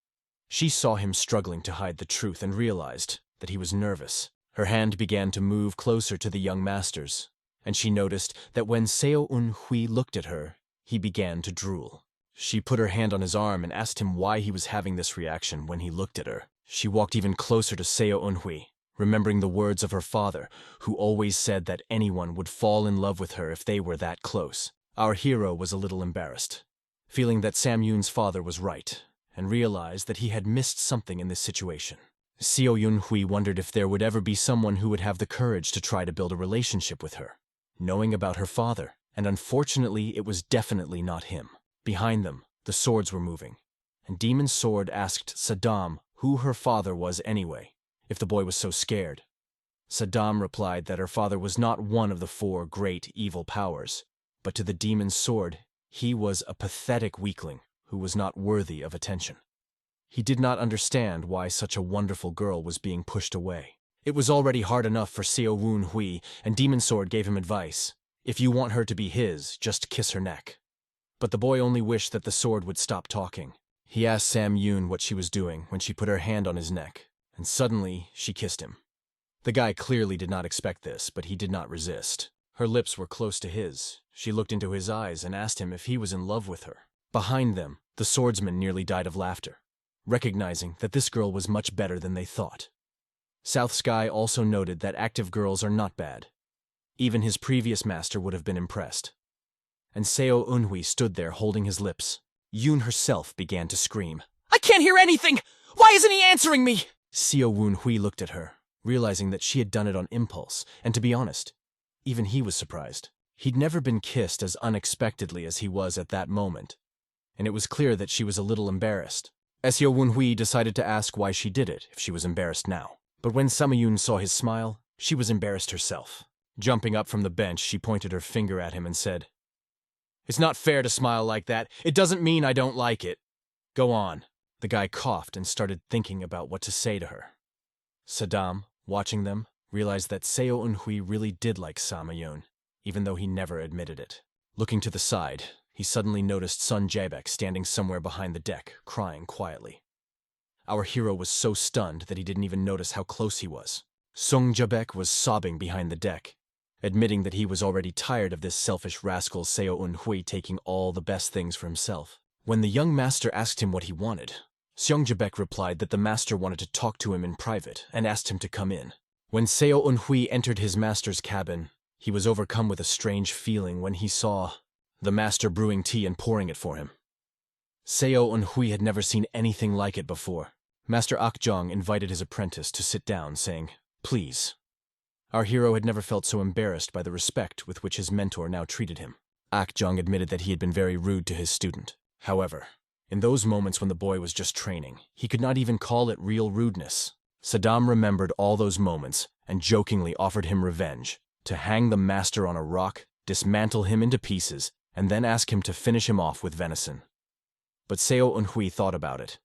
She saw him struggling to hide the truth and realized that he was nervous. Her hand began to move closer to the young master's, and she noticed that when Seo Eunhui looked at her, he began to drool. She put her hand on his arm and asked him why he was having this reaction when he looked at her. She walked even closer to Seo Eunhui, remembering the words of her father, who always said that anyone would fall in love with her if they were that close. Our hero was a little embarrassed, feeling that Sam Yoon's father was right, and realized that he had missed something in this situation. Seo Eunhui wondered if there would ever be someone who would have the courage to try to build a relationship with her, knowing about her father, and unfortunately it was definitely not him. Behind them, the swords were moving, and Demon Sword asked Saddam who her father was anyway, if the boy was so scared. Saddam replied that her father was not one of the 4 great evil powers, but to the Demon Sword, he was a pathetic weakling who was not worthy of attention. He did not understand why such a wonderful girl was being pushed away. It was already hard enough for Seo Eunhui, and Demon Sword gave him advice. If you want her to be his, just kiss her neck. But the boy only wished that the sword would stop talking. He asked Sam Yoon what she was doing when she put her hand on his neck, and suddenly she kissed him. The guy clearly did not expect this, but he did not resist. Her lips were close to his. She looked into his eyes and asked him if he was in love with her. Behind them, the swordsman nearly died of laughter, recognizing that this girl was much better than they thought. South Sky also noted that active girls are not bad. Even his previous master would have been impressed. And Seo Eunhui stood there holding his lips. Yoon herself began to scream. I can't hear anything! Why isn't he answering me? Seo Eunhui looked at her, realizing that she had done it on impulse, and to be honest, even he was surprised. He'd never been kissed as unexpectedly as he was at that moment, and it was clear that she was a little embarrassed. Seo Eunhui decided to ask why she did it if she was embarrassed now. But when Samayun saw his smile, she was embarrassed herself. Jumping up from the bench, she pointed her finger at him and said, "It's not fair to smile like that. It doesn't mean I don't like it. Go on." The guy coughed and started thinking about what to say to her. Saddam, watching them, realized that Seo Eunhui really did like Samayun, even though he never admitted it. Looking to the side, he suddenly noticed Sun Jaebek standing somewhere behind the deck, crying quietly. Our hero was so stunned that he didn't even notice how close he was. Sung Jaebek was sobbing behind the deck, admitting that he was already tired of this selfish rascal Seo Eunhui taking all the best things for himself. When the young master asked him what he wanted, Sung Jaebek replied that the master wanted to talk to him in private and asked him to come in. When Seo Eunhui entered his master's cabin, he was overcome with a strange feeling when he saw the master brewing tea and pouring it for him. Seo Eunhui had never seen anything like it before. Master Akjong invited his apprentice to sit down, saying, "Please." Our hero had never felt so embarrassed by the respect with which his mentor now treated him. Akjong admitted that he had been very rude to his student. However, in those moments when the boy was just training, he could not even call it real rudeness. Saddam remembered all those moments and jokingly offered him revenge, to hang the master on a rock, dismantle him into pieces, and then ask him to finish him off with venison. But Seo Eunhui thought about it.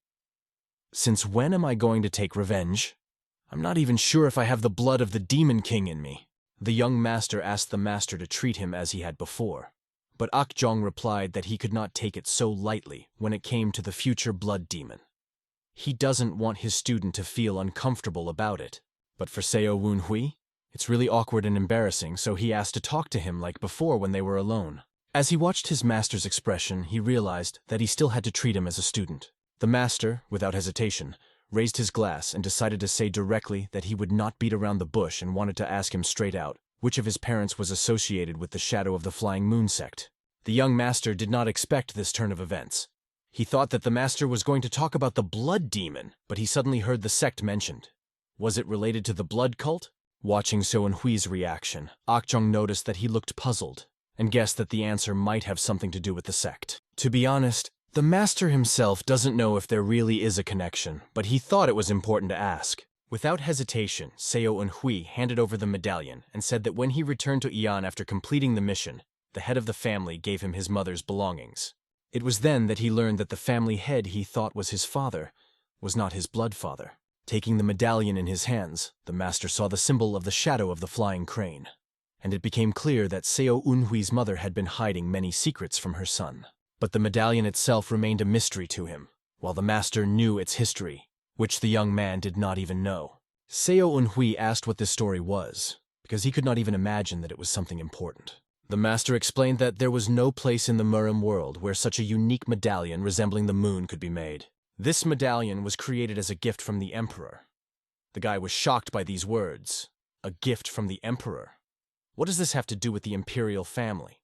Since when am I going to take revenge? I'm not even sure if I have the blood of the Demon King in me. The young master asked the master to treat him as he had before, but Akjong replied that he could not take it so lightly when it came to the future blood demon. He doesn't want his student to feel uncomfortable about it. But for Seo Eunhui, it's really awkward and embarrassing, so he asked to talk to him like before when they were alone. As he watched his master's expression, he realized that he still had to treat him as a student. The master, without hesitation, raised his glass and decided to say directly that he would not beat around the bush and wanted to ask him straight out which of his parents was associated with the Shadow of the Flying Moon sect. The young master did not expect this turn of events. He thought that the master was going to talk about the blood demon, but he suddenly heard the sect mentioned. Was it related to the blood cult? Watching Seo Eunhui's reaction, Akjong noticed that he looked puzzled and guessed that the answer might have something to do with the sect. To be honest, the master himself doesn't know if there really is a connection, but he thought it was important to ask. Without hesitation, Seo Eunhui handed over the medallion and said that when he returned to Ian after completing the mission, the head of the family gave him his mother's belongings. It was then that he learned that the family head he thought was his father was not his blood father. Taking the medallion in his hands, the master saw the symbol of the Shadow of the Flying Crane, and it became clear that Seo Eunhui's mother had been hiding many secrets from her son. But the medallion itself remained a mystery to him, while the master knew its history, which the young man did not even know. Seo Eunhui asked what this story was, because he could not even imagine that it was something important. The master explained that there was no place in the Murim world where such a unique medallion resembling the moon could be made. This medallion was created as a gift from the emperor. The guy was shocked by these words. A gift from the emperor? What does this have to do with the imperial family?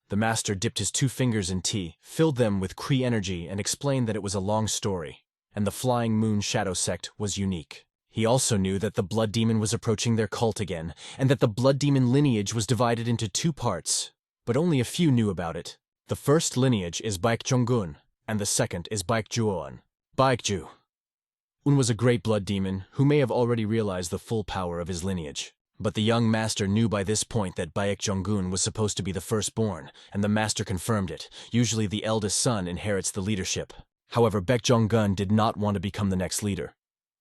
The master dipped his 2 fingers in tea, filled them with Kree energy, and explained that it was a long story, and the Flying Moon Shadow sect was unique. He also knew that the Blood Demon was approaching their cult again, and that the Blood Demon lineage was divided into 2 parts, but only a few knew about it. The first lineage is Baekjeong-gun, and the second is Baekjuon. Baekju-un was a great blood demon who may have already realized the full power of his lineage. But the young master knew by this point that Baekjeong-gun was supposed to be the firstborn, and the master confirmed it. Usually the eldest son inherits the leadership. However, Baekjeong-gun did not want to become the next leader.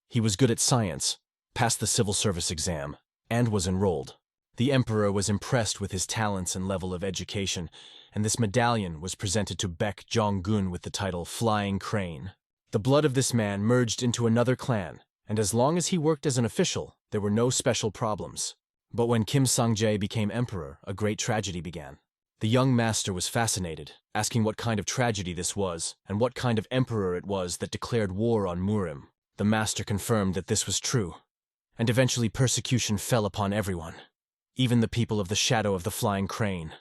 He was good at science, passed the civil service exam, and was enrolled. The emperor was impressed with his talents and level of education, and this medallion was presented to Baekjeong-gun with the title Flying Crane. The blood of this man merged into another clan, and as long as he worked as an official, there were no special problems. But when Kim Sang-jae became emperor, a great tragedy began. The young master was fascinated, asking what kind of tragedy this was, and what kind of emperor it was that declared war on Murim. The master confirmed that this was true, and eventually persecution fell upon everyone, even the people of the shadow of the flying crane,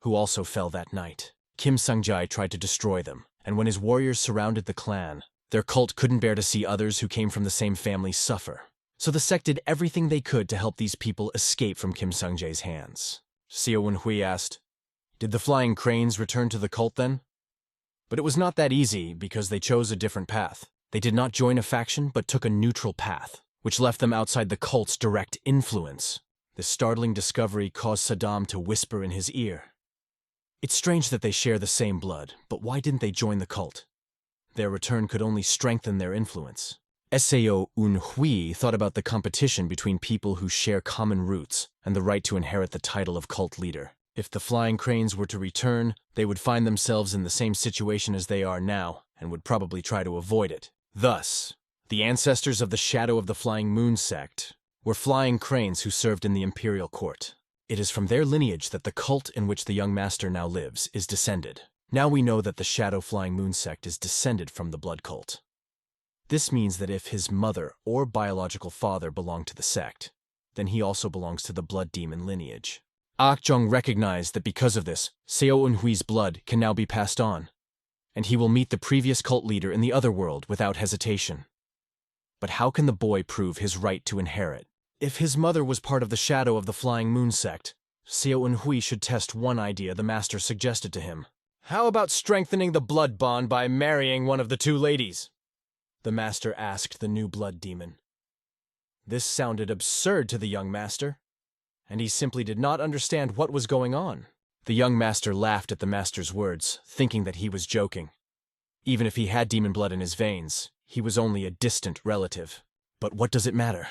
who also fell that night. Kim Sang-jae tried to destroy them, and when his warriors surrounded the clan, their cult couldn't bear to see others who came from the same family suffer. So the sect did everything they could to help these people escape from Kim Sang-jae's hands. Seo Eun-hui asked, "Did the flying cranes return to the cult then?" But it was not that easy because they chose a different path. They did not join a faction but took a neutral path, which left them outside the cult's direct influence. This startling discovery caused Saddam to whisper in his ear, "It's strange that they share the same blood, but why didn't they join the cult? Their return could only strengthen their influence." Seo Eun-hui thought about the competition between people who share common roots and the right to inherit the title of cult leader. If the flying cranes were to return, they would find themselves in the same situation as they are now and would probably try to avoid it. Thus, the ancestors of the Shadow of the Flying Moon sect were flying cranes who served in the imperial court. It is from their lineage that the cult in which the young master now lives is descended. Now we know that the Shadow Flying Moon sect is descended from the blood cult. This means that if his mother or biological father belonged to the sect, then he also belongs to the blood demon lineage. Ah-jung recognized that because of this, Seo Eun-hui's blood can now be passed on, and he will meet the previous cult leader in the other world without hesitation. But how can the boy prove his right to inherit? If his mother was part of the Shadow of the Flying Moon sect, Seo Eun-hui should test one idea the master suggested to him. "How about strengthening the blood bond by marrying one of the two ladies?" the master asked the new blood demon. This sounded absurd to the young master, and he simply did not understand what was going on. The young master laughed at the master's words, thinking that he was joking. Even if he had demon blood in his veins, he was only a distant relative. But what does it matter?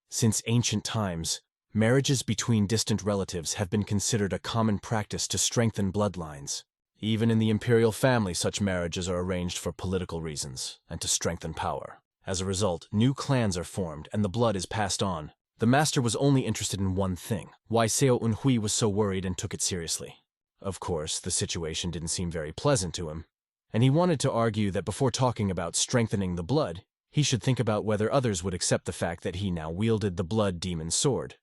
Since ancient times, marriages between distant relatives have been considered a common practice to strengthen bloodlines. Even in the imperial family, such marriages are arranged for political reasons and to strengthen power. As a result, new clans are formed and the blood is passed on. The master was only interested in one thing: why Seo Eun-hui was so worried and took it seriously. Of course, the situation didn't seem very pleasant to him, and he wanted to argue that before talking about strengthening the blood, he should think about whether others would accept the fact that he now wielded the blood demon sword.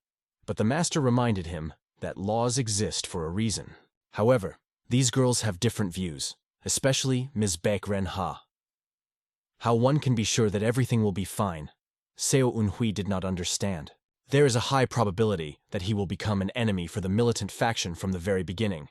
But the master reminded him that laws exist for a reason. However, these girls have different views, especially Ms. Baek Ren-ha. How one can be sure that everything will be fine, Seo Eun-hui did not understand. There is a high probability that he will become an enemy for the militant faction from the very beginning,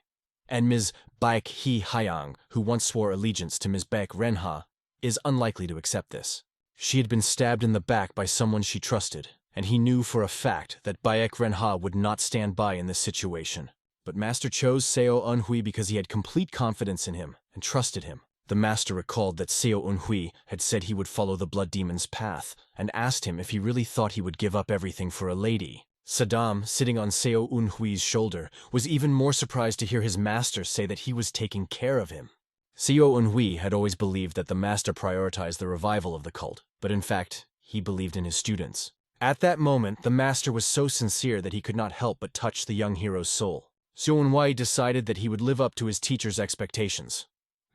and Ms. Baek Hee-hyang, who once swore allegiance to Ms. Baek Ren-ha, is unlikely to accept this. She had been stabbed in the back by someone she trusted, and he knew for a fact that Baek Ren-ha would not stand by in this situation. But Master chose Seo Eun-hui because he had complete confidence in him and trusted him. The master recalled that Seo Eun-hui had said he would follow the blood demon's path and asked him if he really thought he would give up everything for a lady. Saddam, sitting on Seo Eun-hui's shoulder, was even more surprised to hear his master say that he was taking care of him. Seo Eun-hui had always believed that the master prioritized the revival of the cult, but in fact, he believed in his students. At that moment, the master was so sincere that he could not help but touch the young hero's soul. Seo Eun-hui decided that he would live up to his teacher's expectations.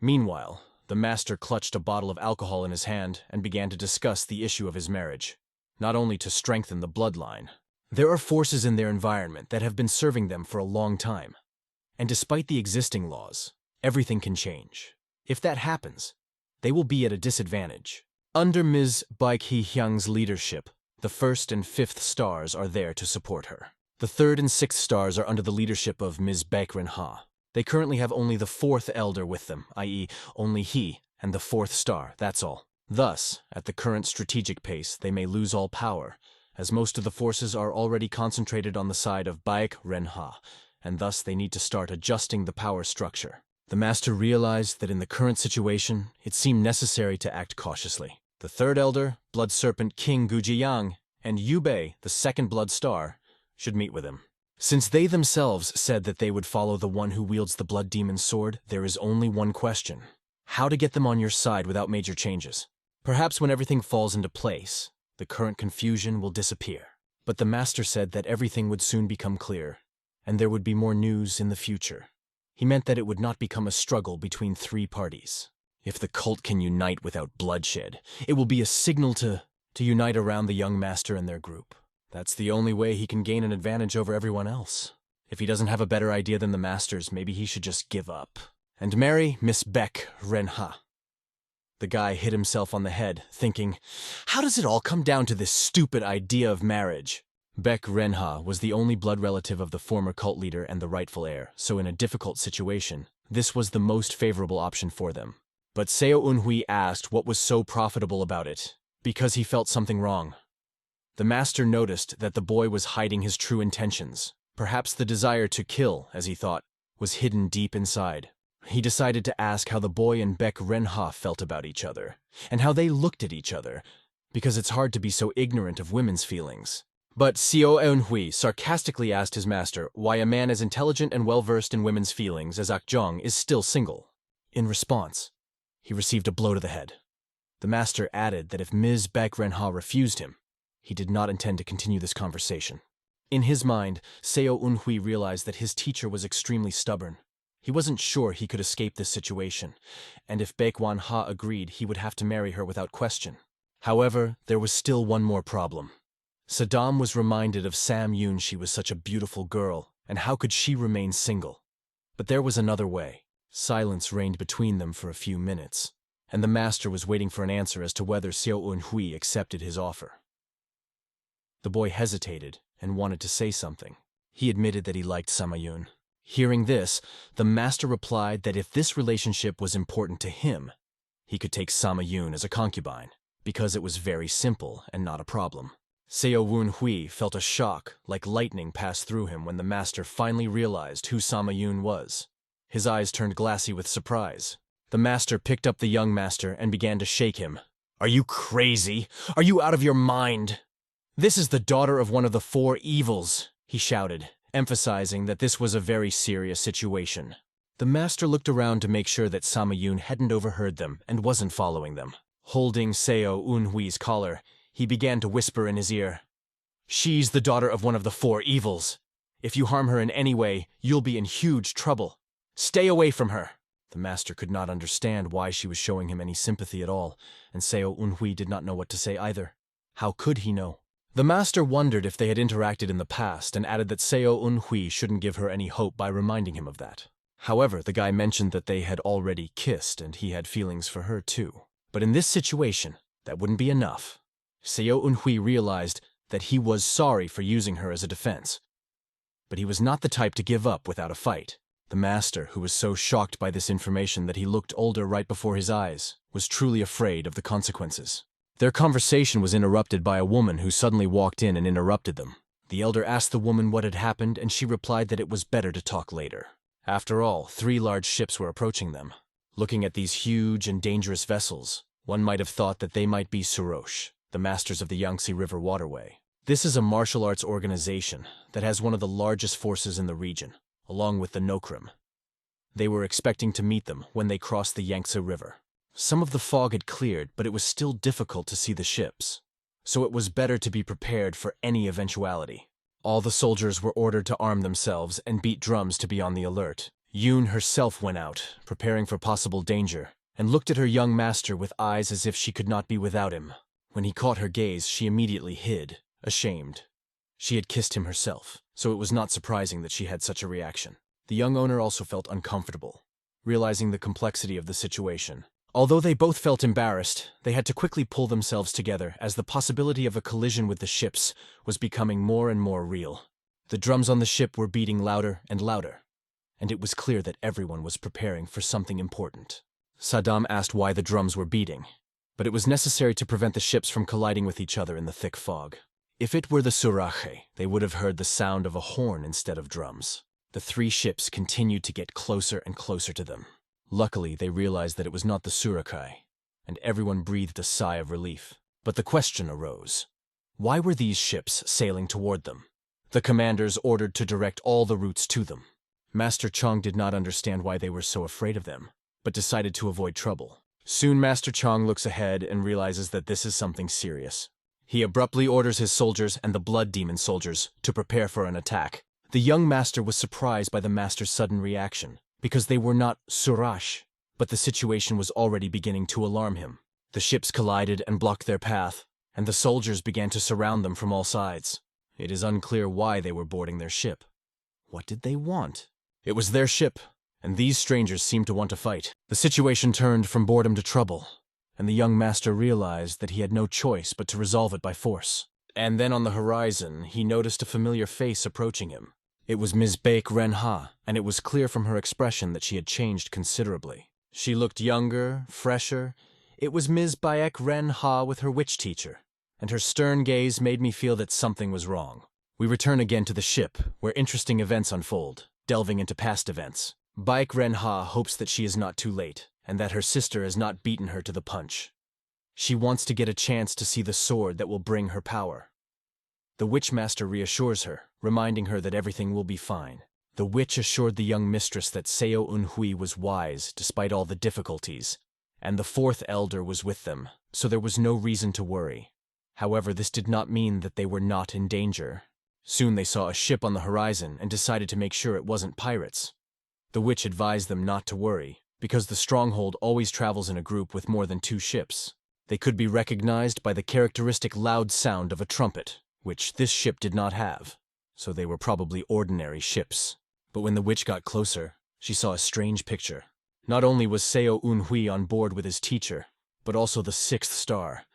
Meanwhile, the master clutched a bottle of alcohol in his hand and began to discuss the issue of his marriage, not only to strengthen the bloodline. There are forces in their environment that have been serving them for a long time, and despite the existing laws, everything can change. If that happens, they will be at a disadvantage. Under Ms. Baek Hee-hyang's leadership, the 1st and 5th stars are there to support her. The 3rd and 6th stars are under the leadership of Ms. Baek Ren-ha. They currently have only the 4th elder with them, i.e., only he and the 4th star, that's all. Thus, at the current strategic pace, they may lose all power, as most of the forces are already concentrated on the side of Baek Ren-ha, and thus they need to start adjusting the power structure. The master realized that in the current situation, it seemed necessary to act cautiously. The 3rd elder, Blood Serpent King Gujiyang, and Yubei, the 2nd Blood Star, should meet with him. Since they themselves said that they would follow the one who wields the blood demon's sword, there is only one question. how to get them on your side without major changes. Perhaps when everything falls into place, the current confusion will disappear. But the master said that everything would soon become clear, and there would be more news in the future. He meant that it would not become a struggle between three parties. If the cult can unite without bloodshed, it will be a signal to unite around the young master and their group. That's the only way he can gain an advantage over everyone else. If he doesn't have a better idea than the masters, maybe he should just give up and marry Miss Beck Renha. The guy hit himself on the head, thinking, how does it all come down to this stupid idea of marriage? Beck Renha was the only blood relative of the former cult leader and the rightful heir, so in a difficult situation, this was the most favorable option for them. But Seo Eunhui asked what was so profitable about it, because he felt something wrong. The master noticed that the boy was hiding his true intentions. Perhaps the desire to kill, as he thought, was hidden deep inside. He decided to ask how the boy and Beck Renha felt about each other, and how they looked at each other, because it's hard to be so ignorant of women's feelings. But Seo Eunhui sarcastically asked his master why a man as intelligent and well-versed in women's feelings as Akjong is still single. In response, he received a blow to the head. The master added that if Ms. Beck Renha refused him, he did not intend to continue this conversation. In his mind, Seo Eunhui realized that his teacher was extremely stubborn. He wasn't sure he could escape this situation, and if Beck Renha agreed, he would have to marry her without question. However, there was still one more problem. Saddam was reminded of Sam Yoon. She was such a beautiful girl, and how could she remain single? But there was another way. Silence reigned between them for a few minutes, and the master was waiting for an answer as to whether Seo Eunhui accepted his offer. The boy hesitated and wanted to say something. He admitted that he liked Samayun. Hearing this, the master replied that if this relationship was important to him, he could take Samayun as a concubine, because it was very simple and not a problem. Seo Eunhui felt a shock like lightning pass through him when the master finally realized who Samayun was. His eyes turned glassy with surprise. The master picked up the young master and began to shake him. "Are you crazy? Are you out of your mind? This is the daughter of one of the four evils," he shouted, emphasizing that this was a very serious situation. The master looked around to make sure that Samayun hadn't overheard them and wasn't following them. Holding Seo Eunhui's collar, he began to whisper in his ear, "She's the daughter of one of the four evils. If you harm her in any way, you'll be in huge trouble. Stay away from her." The master could not understand why she was showing him any sympathy at all, and Seo Eunhui did not know what to say either. How could he know? The master wondered if they had interacted in the past and added that Seo Eunhui shouldn't give her any hope by reminding him of that. However, the guy mentioned that they had already kissed and he had feelings for her too. But in this situation, that wouldn't be enough. Seo Eunhui realized that he was sorry for using her as a defense. But he was not the type to give up without a fight. The master, who was so shocked by this information that he looked older right before his eyes, was truly afraid of the consequences. Their conversation was interrupted by a woman who suddenly walked in and interrupted them. The elder asked the woman what had happened, and she replied that it was better to talk later. After all, 3 large ships were approaching them. Looking at these huge and dangerous vessels, one might have thought that they might be Surosh, the masters of the Yangtze River waterway. This is a martial arts organization that has one of the largest forces in the region, along with the Nokrim. They were expecting to meet them when they crossed the Yangtze River. Some of the fog had cleared, but it was still difficult to see the ships, so it was better to be prepared for any eventuality. All the soldiers were ordered to arm themselves and beat drums to be on the alert. Yoon herself went out, preparing for possible danger, and looked at her young master with eyes as if she could not be without him. When he caught her gaze, she immediately hid, ashamed. She had kissed him herself, so it was not surprising that she had such a reaction. The young owner also felt uncomfortable, realizing the complexity of the situation. Although they both felt embarrassed, they had to quickly pull themselves together as the possibility of a collision with the ships was becoming more and more real. The drums on the ship were beating louder and louder, and it was clear that everyone was preparing for something important. Saddam asked why the drums were beating, but it was necessary to prevent the ships from colliding with each other in the thick fog. If it were the Surache, they would have heard the sound of a horn instead of drums. The 3 ships continued to get closer and closer to them. Luckily, they realized that it was not the Surakai, and everyone breathed a sigh of relief. But the question arose. Why were these ships sailing toward them? The commanders ordered to direct all the routes to them. Master Chong did not understand why they were so afraid of them, but decided to avoid trouble. Soon Master Chong looks ahead and realizes that this is something serious. He abruptly orders his soldiers and the blood demon soldiers to prepare for an attack. The young master was surprised by the master's sudden reaction, because they were not Surash, but the situation was already beginning to alarm him. The ships collided and blocked their path, and the soldiers began to surround them from all sides. It is unclear why they were boarding their ship. What did they want? It was their ship, and these strangers seemed to want to fight. The situation turned from boredom to trouble, and the young master realized that he had no choice but to resolve it by force. And then on the horizon, he noticed a familiar face approaching him. It was Ms. Baek Ren-ha, and it was clear from her expression that she had changed considerably. She looked younger, fresher. It was Ms. Baek Ren-ha with her witch teacher, and her stern gaze made me feel that something was wrong. We return again to the ship, where interesting events unfold, delving into past events. Baek Ren-ha hopes that she is not too late, and that her sister has not beaten her to the punch. She wants to get a chance to see the sword that will bring her power. The Witchmaster reassures her, reminding her that everything will be fine. The witch assured the young mistress that Seo Eunhui was wise despite all the difficulties, and the fourth elder was with them, so there was no reason to worry. However, this did not mean that they were not in danger. Soon they saw a ship on the horizon and decided to make sure it wasn't pirates. The witch advised them not to worry, because the stronghold always travels in a group with more than 2 ships. They could be recognized by the characteristic loud sound of a trumpet, which this ship did not have, so they were probably ordinary ships. But when the witch got closer, she saw a strange picture. Not only was Seo Eunhui on board with his teacher, but also the 6th star.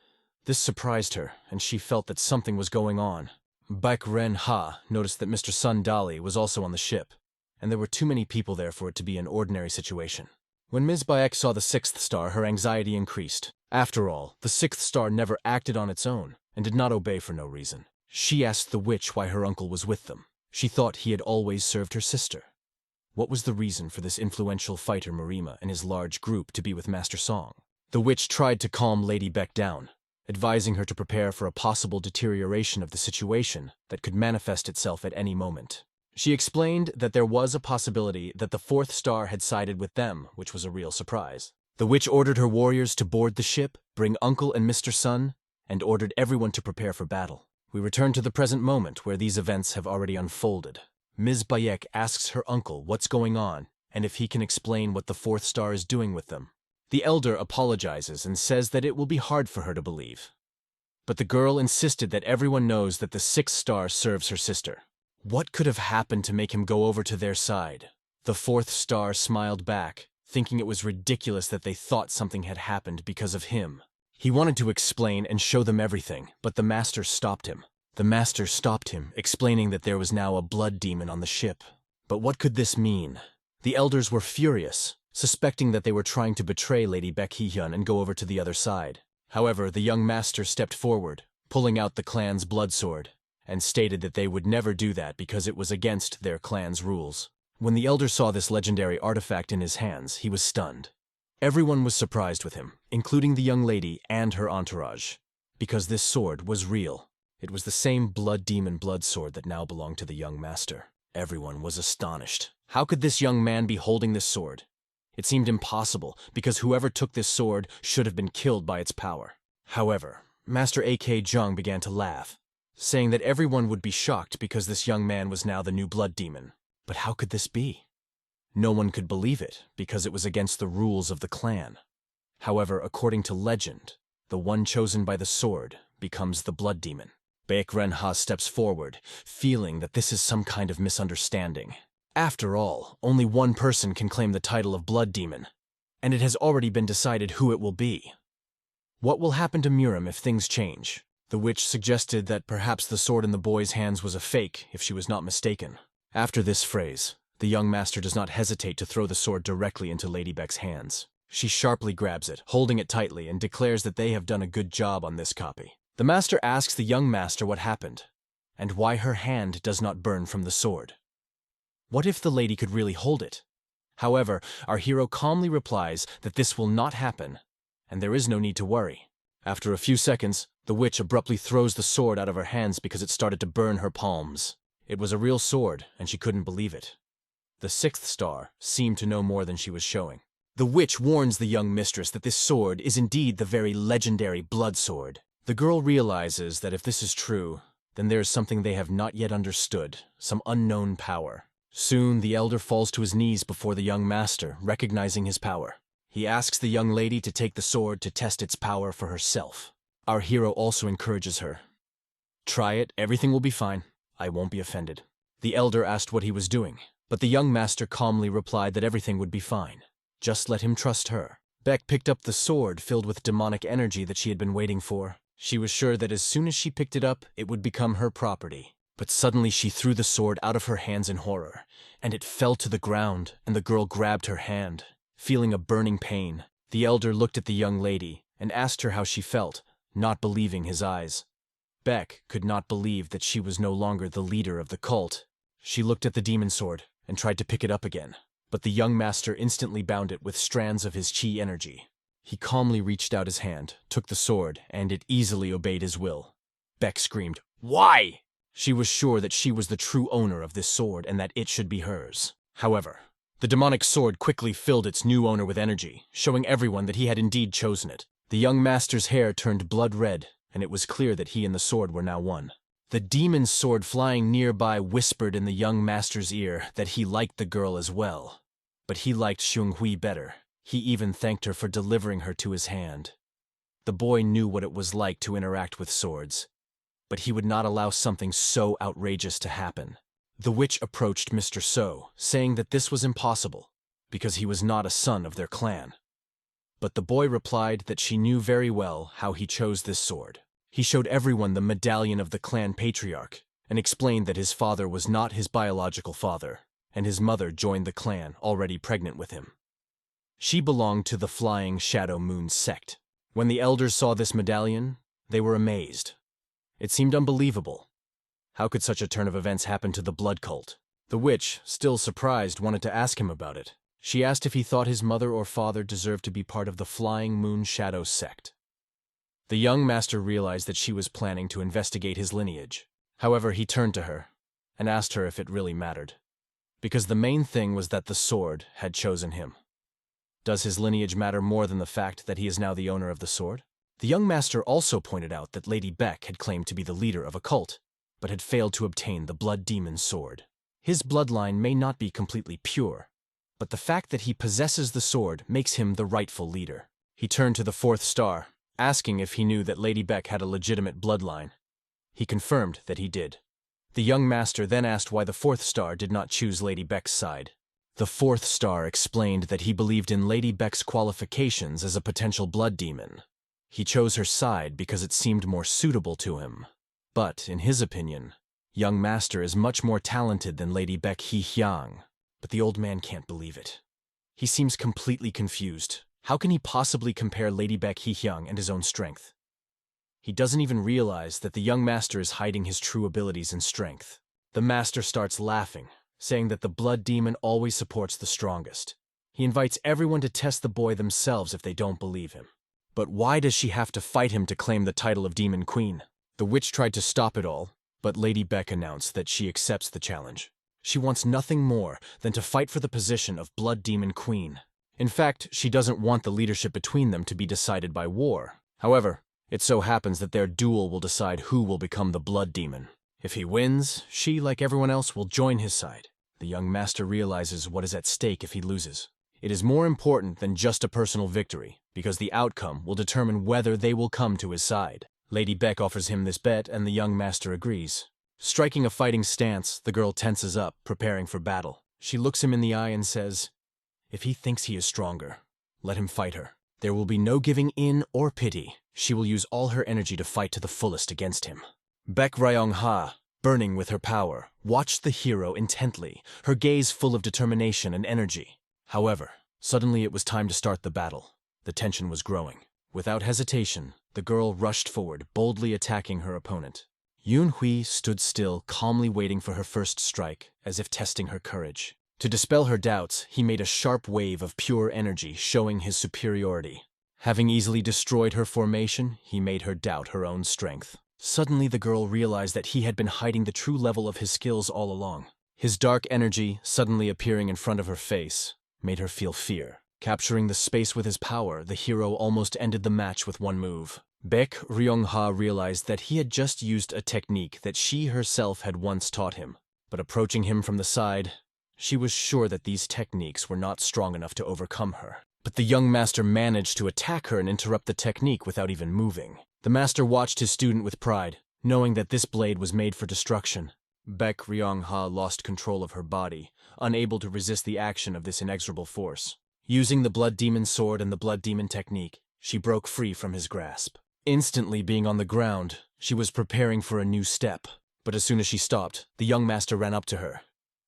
This surprised her, and she felt that something was going on. Baek Ren-ha noticed that Mr. Sun Dali was also on the ship, and there were too many people there for it to be an ordinary situation. When Ms. Baek saw the 6th star, her anxiety increased. After all, the 6th star never acted on its own, and did not obey for no reason. She asked the witch why her uncle was with them. She thought he had always served her sister. What was the reason for this influential fighter Marima and his large group to be with Master Song? The witch tried to calm Lady Beck down, advising her to prepare for a possible deterioration of the situation that could manifest itself at any moment. She explained that there was a possibility that the 4th star had sided with them, which was a real surprise. The witch ordered her warriors to board the ship, bring Uncle and Mr. Sun, and ordered everyone to prepare for battle. We return to the present moment where these events have already unfolded. Ms. Bayek asks her uncle what's going on and if he can explain what the 4th star is doing with them. The elder apologizes and says that it will be hard for her to believe. But the girl insisted that everyone knows that the 6th star serves her sister. What could have happened to make him go over to their side? The 4th star smiled back, thinking it was ridiculous that they thought something had happened because of him. He wanted to explain and show them everything, but the master stopped him. The master stopped him, explaining that there was now a blood demon on the ship. But what could this mean? The elders were furious, suspecting that they were trying to betray Lady Baek Hee-hyun and go over to the other side. However, the young master stepped forward, pulling out the clan's blood sword, and stated that they would never do that because it was against their clan's rules. When the elder saw this legendary artifact in his hands, he was stunned. Everyone was surprised with him, including the young lady and her entourage, because this sword was real. It was the same blood demon blood sword that now belonged to the young master. Everyone was astonished. How could this young man be holding this sword? It seemed impossible, because whoever took this sword should have been killed by its power. However, Master A.K. Jung began to laugh, saying that everyone would be shocked because this young man was now the new blood demon. But how could this be? No one could believe it, because it was against the rules of the clan. However, according to legend, the one chosen by the sword becomes the blood demon. Baek Ren-ha steps forward, feeling that this is some kind of misunderstanding. After all, only one person can claim the title of blood demon, and it has already been decided who it will be. What will happen to Murim if things change? The witch suggested that perhaps the sword in the boy's hands was a fake, if she was not mistaken. After this phrase, the young master does not hesitate to throw the sword directly into Lady Beck's hands. She sharply grabs it, holding it tightly, and declares that they have done a good job on this copy. The master asks the young master what happened, and why her hand does not burn from the sword. What if the lady could really hold it? However, our hero calmly replies that this will not happen, and there is no need to worry. After a few seconds, the witch abruptly throws the sword out of her hands because it started to burn her palms. It was a real sword, and she couldn't believe it. The 6th star seemed to know more than she was showing. The witch warns the young mistress that this sword is indeed the very legendary blood sword. The girl realizes that if this is true, then there is something they have not yet understood, some unknown power. Soon, the elder falls to his knees before the young master, recognizing his power. He asks the young lady to take the sword to test its power for herself. Our hero also encourages her. Try it, everything will be fine. I won't be offended. The elder asked what he was doing, but the young master calmly replied that everything would be fine. Just let him trust her. Beck picked up the sword filled with demonic energy that she had been waiting for. She was sure that as soon as she picked it up, it would become her property. But suddenly she threw the sword out of her hands in horror, and it fell to the ground, and the girl grabbed her hand. Feeling a burning pain, the elder looked at the young lady and asked her how she felt, not believing his eyes. Beck could not believe that she was no longer the leader of the cult. She looked at the demon sword and tried to pick it up again, but the young master instantly bound it with strands of his chi energy. He calmly reached out his hand, took the sword, and it easily obeyed his will. Beck screamed, "Why?" She was sure that she was the true owner of this sword and that it should be hers. However, the demonic sword quickly filled its new owner with energy, showing everyone that he had indeed chosen it. The young master's hair turned blood red, and it was clear that he and the sword were now one. The demon's sword flying nearby whispered in the young master's ear that he liked the girl as well. But he liked Xionghui better. He even thanked her for delivering her to his hand. The boy knew what it was like to interact with swords, but he would not allow something so outrageous to happen. The witch approached Mr. So, saying that this was impossible, because he was not a son of their clan. But the boy replied that she knew very well how he chose this sword. He showed everyone the medallion of the clan patriarch, and explained that his father was not his biological father, and his mother joined the clan already pregnant with him. She belonged to the Flying Shadow Moon sect. When the elders saw this medallion, they were amazed. It seemed unbelievable. How could such a turn of events happen to the blood cult? The witch, still surprised, wanted to ask him about it. She asked if he thought his mother or father deserved to be part of the Flying Moon Shadow sect. The young master realized that she was planning to investigate his lineage. However, he turned to her and asked her if it really mattered, because the main thing was that the sword had chosen him. Does his lineage matter more than the fact that he is now the owner of the sword? The young master also pointed out that Lady Beck had claimed to be the leader of a cult, but had failed to obtain the blood demon's sword. His bloodline may not be completely pure, but the fact that he possesses the sword makes him the rightful leader. He turned to the fourth star, asking if he knew that Lady Beck had a legitimate bloodline. He confirmed that he did. The young master then asked why the fourth star did not choose Lady Beck's side. The fourth star explained that he believed in Lady Beck's qualifications as a potential blood demon. He chose her side because it seemed more suitable to him. But, in his opinion, young master is much more talented than Lady Beck He-hyang. But the old man can't believe it. He seems completely confused. How can he possibly compare Lady Beck He-hyang and his own strength? He doesn't even realize that the young master is hiding his true abilities and strength. The master starts laughing, saying that the blood demon always supports the strongest. He invites everyone to test the boy themselves if they don't believe him. But why does she have to fight him to claim the title of Demon Queen? The witch tried to stop it all, but Lady Beck announced that she accepts the challenge. She wants nothing more than to fight for the position of Blood Demon Queen. In fact, she doesn't want the leadership between them to be decided by war. However, it so happens that their duel will decide who will become the Blood Demon. If he wins, she, like everyone else, will join his side. The young master realizes what is at stake if he loses. It is more important than just a personal victory, because the outcome will determine whether they will come to his side. Lady Beck offers him this bet, and the young master agrees. Striking a fighting stance, the girl tenses up, preparing for battle. She looks him in the eye and says, "If he thinks he is stronger, let him fight her. There will be no giving in or pity. She will use all her energy to fight to the fullest against him." Beck Ryong-ha, burning with her power, watched the hero intently, her gaze full of determination and energy. However, suddenly it was time to start the battle. The tension was growing. Without hesitation, the girl rushed forward, boldly attacking her opponent. Yoon-hui stood still, calmly waiting for her first strike, as if testing her courage. To dispel her doubts, he made a sharp wave of pure energy, showing his superiority. Having easily destroyed her formation, he made her doubt her own strength. Suddenly the girl realized that he had been hiding the true level of his skills all along. His dark energy, suddenly appearing in front of her face, made her feel fear. Capturing the space with his power, the hero almost ended the match with one move. Baek Ryong-ha realized that he had just used a technique that she herself had once taught him. But approaching him from the side, she was sure that these techniques were not strong enough to overcome her. But the young master managed to attack her and interrupt the technique without even moving. The master watched his student with pride, knowing that this blade was made for destruction. Baek Ryong-ha lost control of her body, unable to resist the action of this inexorable force. Using the Blood Demon sword and the Blood Demon technique, she broke free from his grasp. Instantly being on the ground, she was preparing for a new step. But as soon as she stopped, the young master ran up to her,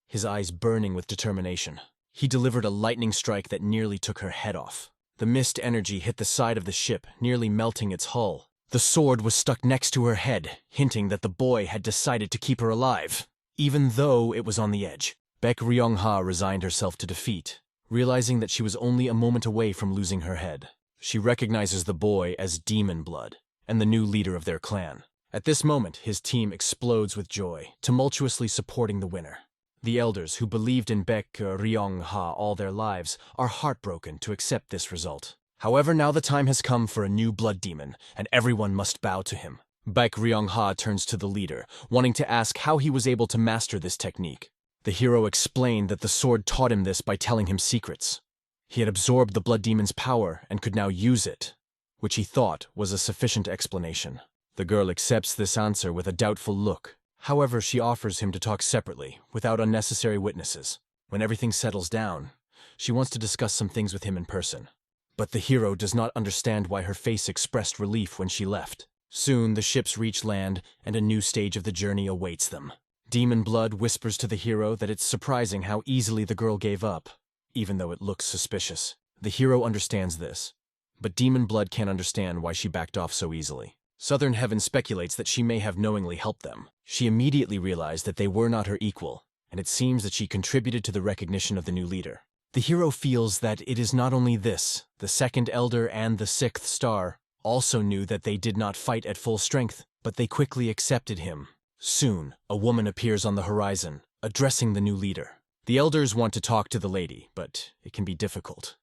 his eyes burning with determination. He delivered a lightning strike that nearly took her head off. The mist energy hit the side of the ship, nearly melting its hull. The sword was stuck next to her head, hinting that the boy had decided to keep her alive, even though it was on the edge. Baek Ryong-ha resigned herself to defeat, realizing that she was only a moment away from losing her head. She recognizes the boy as Demon Blood, and the new leader of their clan. At this moment, his team explodes with joy, tumultuously supporting the winner. The elders, who believed in Baek Ryong-ha all their lives, are heartbroken to accept this result. However, now the time has come for a new blood demon, and everyone must bow to him. Baek Ryong-ha turns to the leader, wanting to ask how he was able to master this technique. The hero explained that the sword taught him this by telling him secrets. He had absorbed the blood demon's power and could now use it, which he thought was a sufficient explanation. The girl accepts this answer with a doubtful look. However, she offers him to talk separately, without unnecessary witnesses. When everything settles down, she wants to discuss some things with him in person. But the hero does not understand why her face expressed relief when she left. Soon, the ships reach land, and a new stage of the journey awaits them. Demon Blood whispers to the hero that it's surprising how easily the girl gave up, even though it looks suspicious. The hero understands this, but Demon Blood can't understand why she backed off so easily. Southern Heaven speculates that she may have knowingly helped them. She immediately realized that they were not her equal, and it seems that she contributed to the recognition of the new leader. The hero feels that it is not only this, the second elder and the sixth star also knew that they did not fight at full strength, but they quickly accepted him. Soon, a woman appears on the horizon, addressing the new leader. The elders want to talk to the lady, but it can be difficult.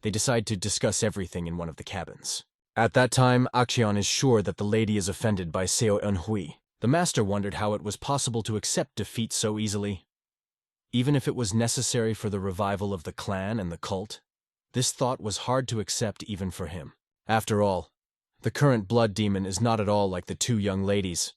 They decide to discuss everything in one of the cabins. At that time, Action is sure that the lady is offended by Seo Eun-hui. The master wondered how it was possible to accept defeat so easily. Even if it was necessary for the revival of the clan and the cult, this thought was hard to accept even for him. After all, the current blood demon is not at all like the two young ladies.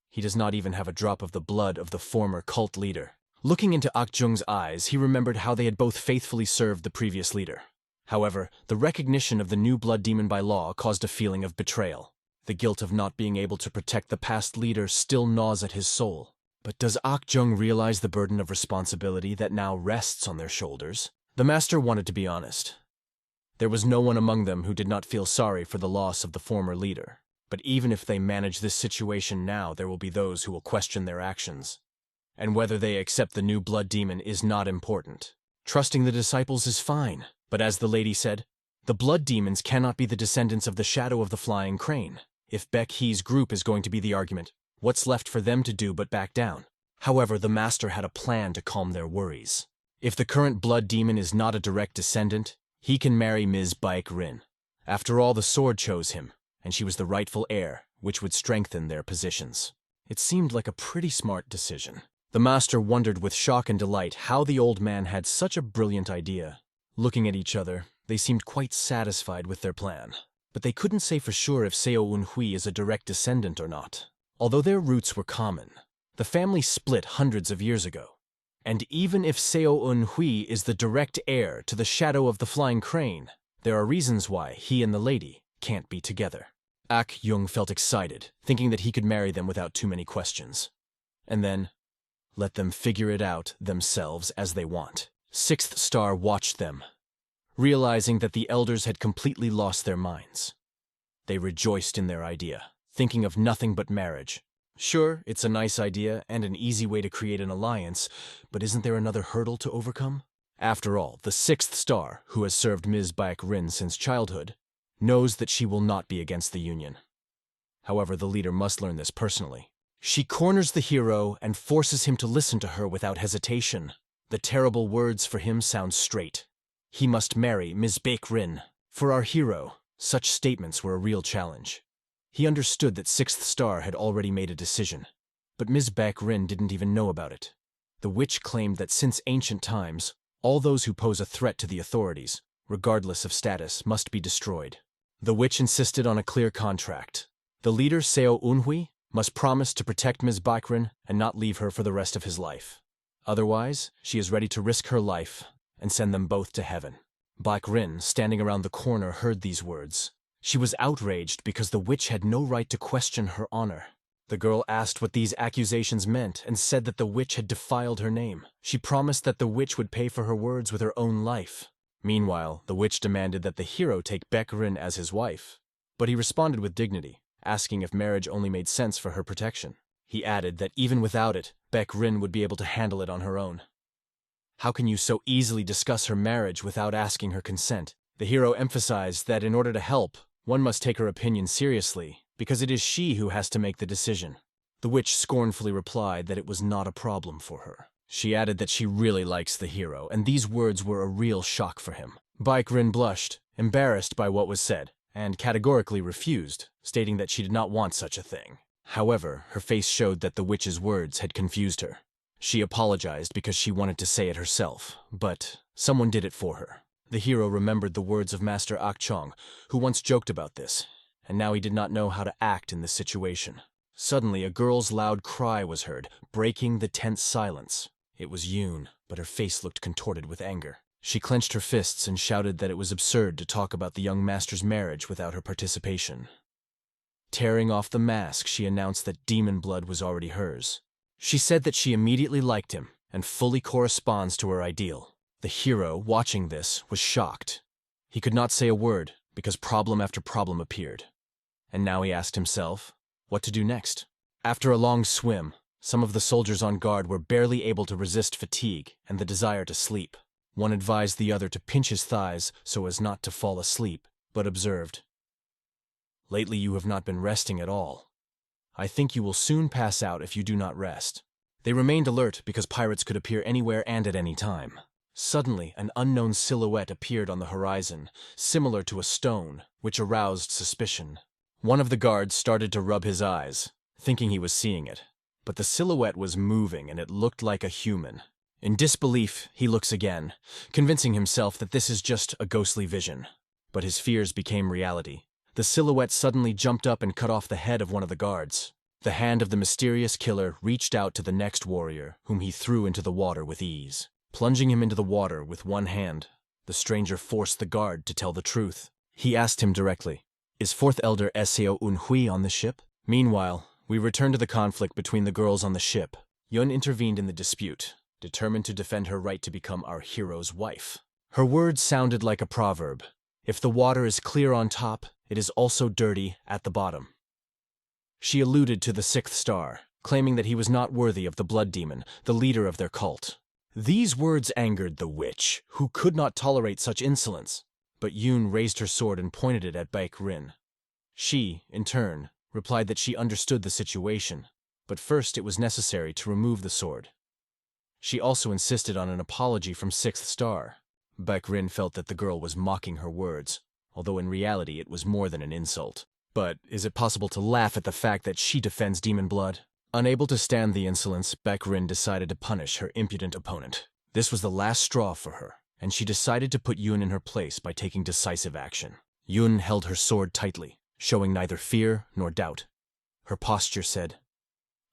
He does not even have a drop of the blood of the former cult leader. Looking into Akjung's eyes, he remembered how they had both faithfully served the previous leader. However, the recognition of the new blood demon by law caused a feeling of betrayal. The guilt of not being able to protect the past leader still gnaws at his soul. But does Akjung realize the burden of responsibility that now rests on their shoulders? The master wanted to be honest. There was no one among them who did not feel sorry for the loss of the former leader. But even if they manage this situation now, there will be those who will question their actions. And whether they accept the new blood demon is not important. Trusting the disciples is fine. But as the lady said, the blood demons cannot be the descendants of the shadow of the flying crane. If Baek Hee's group is going to be the argument, what's left for them to do but back down? However, the master had a plan to calm their worries. If the current blood demon is not a direct descendant, he can marry Ms. Baek Rin. After all, the sword chose him, and she was the rightful heir, which would strengthen their positions. It seemed like a pretty smart decision. The master wondered with shock and delight how the old man had such a brilliant idea. Looking at each other, they seemed quite satisfied with their plan. But they couldn't say for sure if Seo Eun-hui is a direct descendant or not. Although their roots were common, the family split hundreds of years ago. And even if Seo Eun-hui is the direct heir to the shadow of the flying crane, there are reasons why he and the lady can't be together. Ak-jung felt excited, thinking that he could marry them without too many questions. And then, let them figure it out themselves as they want. Sixth Star watched them, realizing that the elders had completely lost their minds. They rejoiced in their idea, thinking of nothing but marriage. Sure, it's a nice idea and an easy way to create an alliance, but isn't there another hurdle to overcome? After all, the Sixth Star, who has served Ms. Baek Rin since childhood, knows that she will not be against the union. However, the leader must learn this personally. She corners the hero and forces him to listen to her without hesitation. The terrible words for him sound straight. he must marry Ms. Baek-rin. For our hero, such statements were a real challenge. He understood that Sixth Star had already made a decision, but Ms. Baek-rin didn't even know about it. The witch claimed that since ancient times, all those who pose a threat to the authorities, regardless of status, must be destroyed. The witch insisted on a clear contract. The leader, Seo Eunhui, must promise to protect Ms. Baek-rin and not leave her for the rest of his life. Otherwise, she is ready to risk her life and send them both to heaven. Baek-rin, standing around the corner, heard these words. She was outraged because the witch had no right to question her honor. The girl asked what these accusations meant and said that the witch had defiled her name. She promised that the witch would pay for her words with her own life. Meanwhile, the witch demanded that the hero take Baek-rin as his wife. But he responded with dignity, asking if marriage only made sense for her protection. He added that even without it, Baek-rin would be able to handle it on her own. How can you so easily discuss her marriage without asking her consent? The hero emphasized that in order to help, one must take her opinion seriously, because it is she who has to make the decision. The witch scornfully replied that it was not a problem for her. She added that she really likes the hero, and these words were a real shock for him. Baek-rin blushed, embarrassed by what was said, and categorically refused, stating that she did not want such a thing. However, her face showed that the witch's words had confused her. She apologized because she wanted to say it herself, but someone did it for her. The hero remembered the words of Master Akchong, who once joked about this, and now he did not know how to act in this situation. Suddenly, a girl's loud cry was heard, breaking the tense silence. It was Yoon, but her face looked contorted with anger. She clenched her fists and shouted that it was absurd to talk about the young master's marriage without her participation. Tearing off the mask, she announced that demon blood was already hers. She said that she immediately liked him and fully corresponds to her ideal. The hero, watching this, was shocked. He could not say a word because problem after problem appeared. And now he asked himself, what to do next? After a long swim, some of the soldiers on guard were barely able to resist fatigue and the desire to sleep. One advised the other to pinch his thighs so as not to fall asleep, but observed, "Lately you have not been resting at all. I think you will soon pass out if you do not rest." They remained alert because pirates could appear anywhere and at any time. Suddenly, an unknown silhouette appeared on the horizon, similar to a stone, which aroused suspicion. One of the guards started to rub his eyes, thinking he was seeing it. But the silhouette was moving and it looked like a human. In disbelief, he looks again, convincing himself that this is just a ghostly vision. But his fears became reality. The silhouette suddenly jumped up and cut off the head of one of the guards. The hand of the mysterious killer reached out to the next warrior, whom he threw into the water with ease. Plunging him into the water with one hand, the stranger forced the guard to tell the truth. He asked him directly, "Is Fourth Elder Seo Eunhui on the ship?" Meanwhile, we return to the conflict between the girls on the ship. Yun intervened in the dispute, determined to defend her right to become our hero's wife. Her words sounded like a proverb. If the water is clear on top, it is also dirty at the bottom. She alluded to the Sixth Star, claiming that he was not worthy of the blood demon, the leader of their cult. These words angered the witch, who could not tolerate such insolence. But Yoon raised her sword and pointed it at Baek-rin. She, in turn, replied that she understood the situation, but first it was necessary to remove the sword. She also insisted on an apology from Sixth Star. Baek-rin felt that the girl was mocking her words, although in reality it was more than an insult. But is it possible to laugh at the fact that she defends demon blood? Unable to stand the insolence, Baek-rin decided to punish her impudent opponent. This was the last straw for her, and she decided to put Yoon in her place by taking decisive action. Yoon held her sword tightly, showing neither fear nor doubt. Her posture said,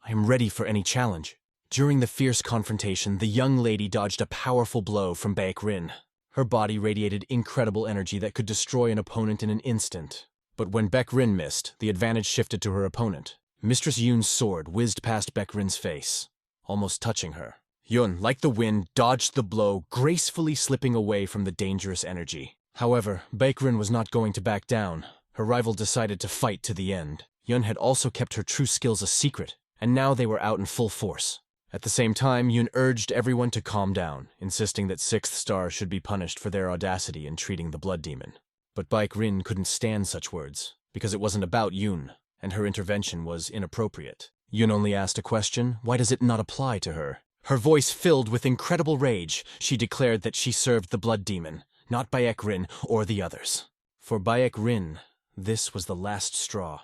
"I am ready for any challenge." During the fierce confrontation, the young lady dodged a powerful blow from Baek-rin. Her body radiated incredible energy that could destroy an opponent in an instant. But when Baek-rin missed, the advantage shifted to her opponent. Mistress Yoon's sword whizzed past Baek-rin's face, almost touching her. Yoon, like the wind, dodged the blow, gracefully slipping away from the dangerous energy. However, Baek-rin was not going to back down. Her rival decided to fight to the end. Yoon had also kept her true skills a secret, and now they were out in full force. At the same time, Yoon urged everyone to calm down, insisting that Sixth Star should be punished for their audacity in treating the blood demon. But Baek-rin couldn't stand such words, because it wasn't about Yoon, and her intervention was inappropriate. Yoon only asked a question: why does it not apply to her? Her voice filled with incredible rage. She declared that she served the blood demon, not Baek Rin or the others. For Baek Rin, this was the last straw.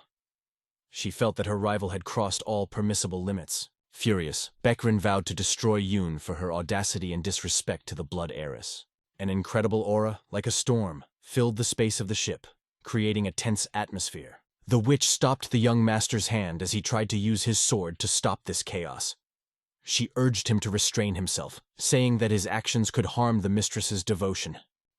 She felt that her rival had crossed all permissible limits. Furious, Baek Rin vowed to destroy Yoon for her audacity and disrespect to the blood heiress. An incredible aura, like a storm, filled the space of the ship, creating a tense atmosphere. The witch stopped the young master's hand as he tried to use his sword to stop this chaos. She urged him to restrain himself, saying that his actions could harm the mistress's devotion.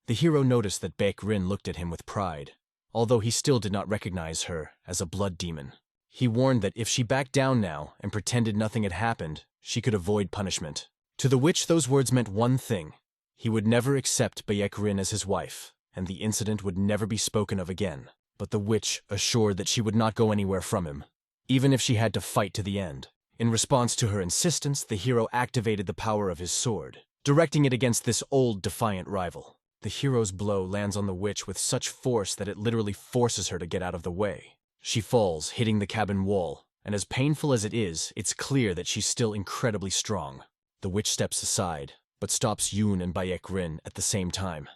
The hero noticed that Baek Rin looked at him with pride, although he still did not recognize her as a blood demon. He warned that if she backed down now and pretended nothing had happened, she could avoid punishment. To the witch, those words meant one thing. He would never accept Baek Rin as his wife, and the incident would never be spoken of again. But the witch assured that she would not go anywhere from him, even if she had to fight to the end. In response to her insistence, the hero activated the power of his sword, directing it against this old, defiant rival. The hero's blow lands on the witch with such force that it literally forces her to get out of the way. She falls, hitting the cabin wall, and as painful as it is, it's clear that she's still incredibly strong. The witch steps aside, but stops Yoon and Baek Rin at the same time,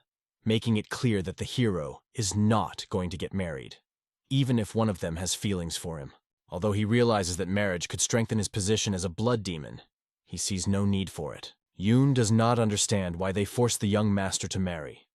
making it clear that the hero is not going to get married, even if one of them has feelings for him. Although he realizes that marriage could strengthen his position as a blood demon, he sees no need for it. Yoon does not understand why they forced the young master to marry.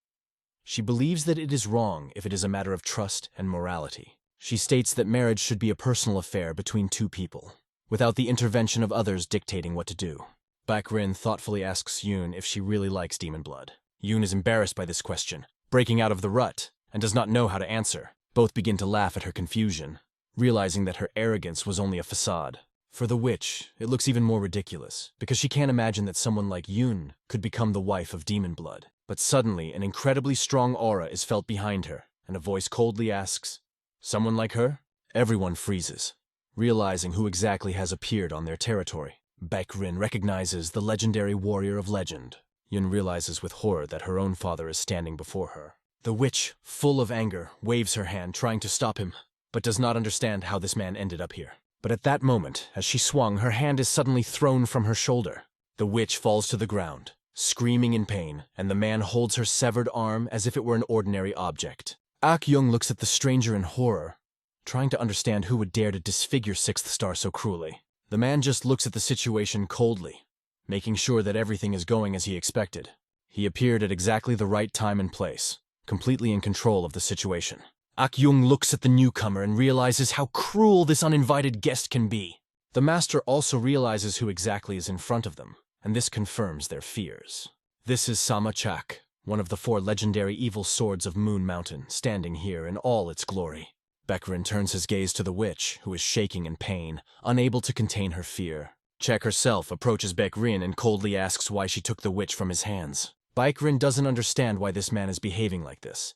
She believes that it is wrong if it is a matter of trust and morality. She states that marriage should be a personal affair between two people, without the intervention of others dictating what to do. Baek Rin thoughtfully asks Yoon if she really likes demon blood. Yoon is embarrassed by this question, breaking out of the rut, and does not know how to answer. Both begin to laugh at her confusion, realizing that her arrogance was only a facade. For the witch, it looks even more ridiculous, because she can't imagine that someone like Yoon could become the wife of demon blood. But suddenly, an incredibly strong aura is felt behind her, and a voice coldly asks, "Someone like her?" Everyone freezes, realizing who exactly has appeared on their territory. Baek Rin recognizes the legendary warrior of legend. Yoon realizes with horror that her own father is standing before her. The witch, full of anger, waves her hand, trying to stop him, but does not understand how this man ended up here. But at that moment, as she swung, her hand is suddenly thrown from her shoulder. The witch falls to the ground, screaming in pain, and the man holds her severed arm as if it were an ordinary object. Ak-young looks at the stranger in horror, trying to understand who would dare to disfigure Sixth Star so cruelly. The man just looks at the situation coldly, making sure that everything is going as he expected. He appeared at exactly the right time and place, completely in control of the situation. Ak-young looks at the newcomer and realizes how cruel this uninvited guest can be. The master also realizes who exactly is in front of them, and this confirms their fears. This is Sama Chak, one of the 4 legendary evil swords of Moon Mountain, standing here in all its glory. Baek Rin turns his gaze to the witch, who is shaking in pain, unable to contain her fear. Chak herself approaches Baek Rin and coldly asks why she took the witch from his hands. Baek Rin doesn't understand why this man is behaving like this,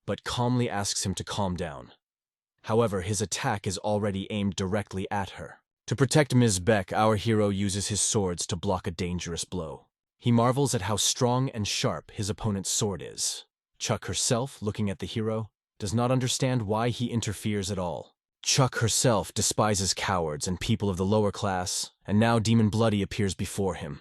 but calmly asks him to calm down. However, his attack is already aimed directly at her. To protect Ms. Beck, our hero uses his swords to block a dangerous blow. He marvels at how strong and sharp his opponent's sword is. Chuck herself, looking at the hero, does not understand why he interferes at all. Chuck herself despises cowards and people of the lower class, and now Demon Bloody appears before him.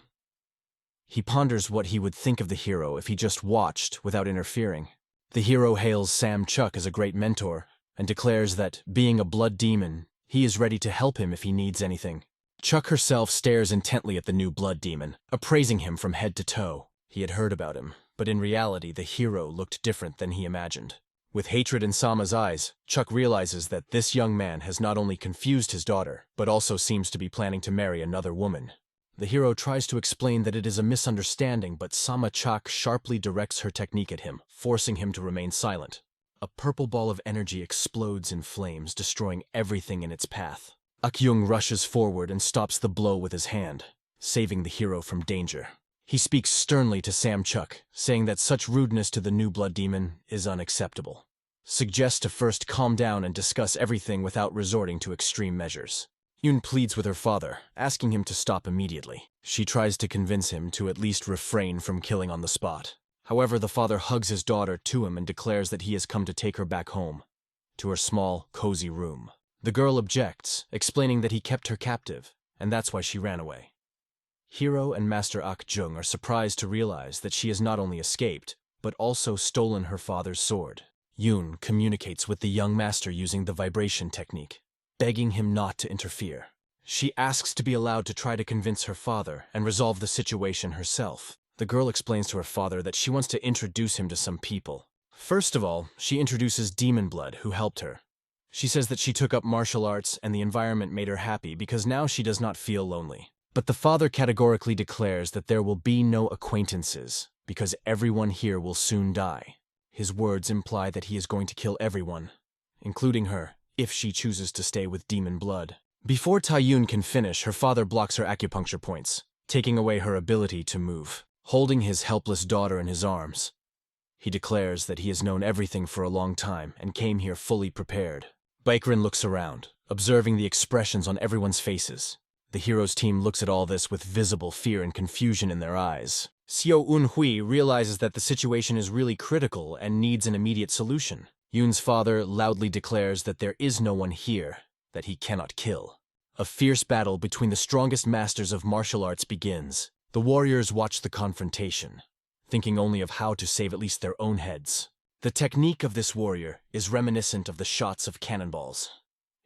He ponders what he would think of the hero if he just watched without interfering. The hero hails Sam Chuck as a great mentor, and declares that, being a blood demon, he is ready to help him if he needs anything. Chuck herself stares intently at the new blood demon, appraising him from head to toe. He had heard about him, but in reality the hero looked different than he imagined. With hatred in Sama's eyes, Chuck realizes that this young man has not only confused his daughter, but also seems to be planning to marry another woman. The hero tries to explain that it is a misunderstanding, but Sama Chuck sharply directs her technique at him, forcing him to remain silent. A purple ball of energy explodes in flames, destroying everything in its path. Ak-young rushes forward and stops the blow with his hand, saving the hero from danger. He speaks sternly to Sam Chuck, saying that such rudeness to the new blood demon is unacceptable. Suggests to first calm down and discuss everything without resorting to extreme measures. Yoon pleads with her father, asking him to stop immediately. She tries to convince him to at least refrain from killing on the spot. However, the father hugs his daughter to him and declares that he has come to take her back home, to her small, cozy room. The girl objects, explaining that he kept her captive, and that's why she ran away. Hero and Master Ak-jung are surprised to realize that she has not only escaped, but also stolen her father's sword. Yoon communicates with the young master using the vibration technique, begging him not to interfere. She asks to be allowed to try to convince her father and resolve the situation herself. The girl explains to her father that she wants to introduce him to some people. First of all, she introduces Demon Blood, who helped her. She says that she took up martial arts and the environment made her happy because now she does not feel lonely. But the father categorically declares that there will be no acquaintances because everyone here will soon die. His words imply that he is going to kill everyone, including her, if she chooses to stay with Demon Blood. Before Taeyun can finish, her father blocks her acupuncture points, taking away her ability to move. Holding his helpless daughter in his arms, he declares that he has known everything for a long time and came here fully prepared. Baekrin looks around, observing the expressions on everyone's faces. The hero's team looks at all this with visible fear and confusion in their eyes. Xiao Eunhui realizes that the situation is really critical and needs an immediate solution. Yoon's father loudly declares that there is no one here that he cannot kill. A fierce battle between the strongest masters of martial arts begins. The warriors watch the confrontation, thinking only of how to save at least their own heads. The technique of this warrior is reminiscent of the shots of cannonballs.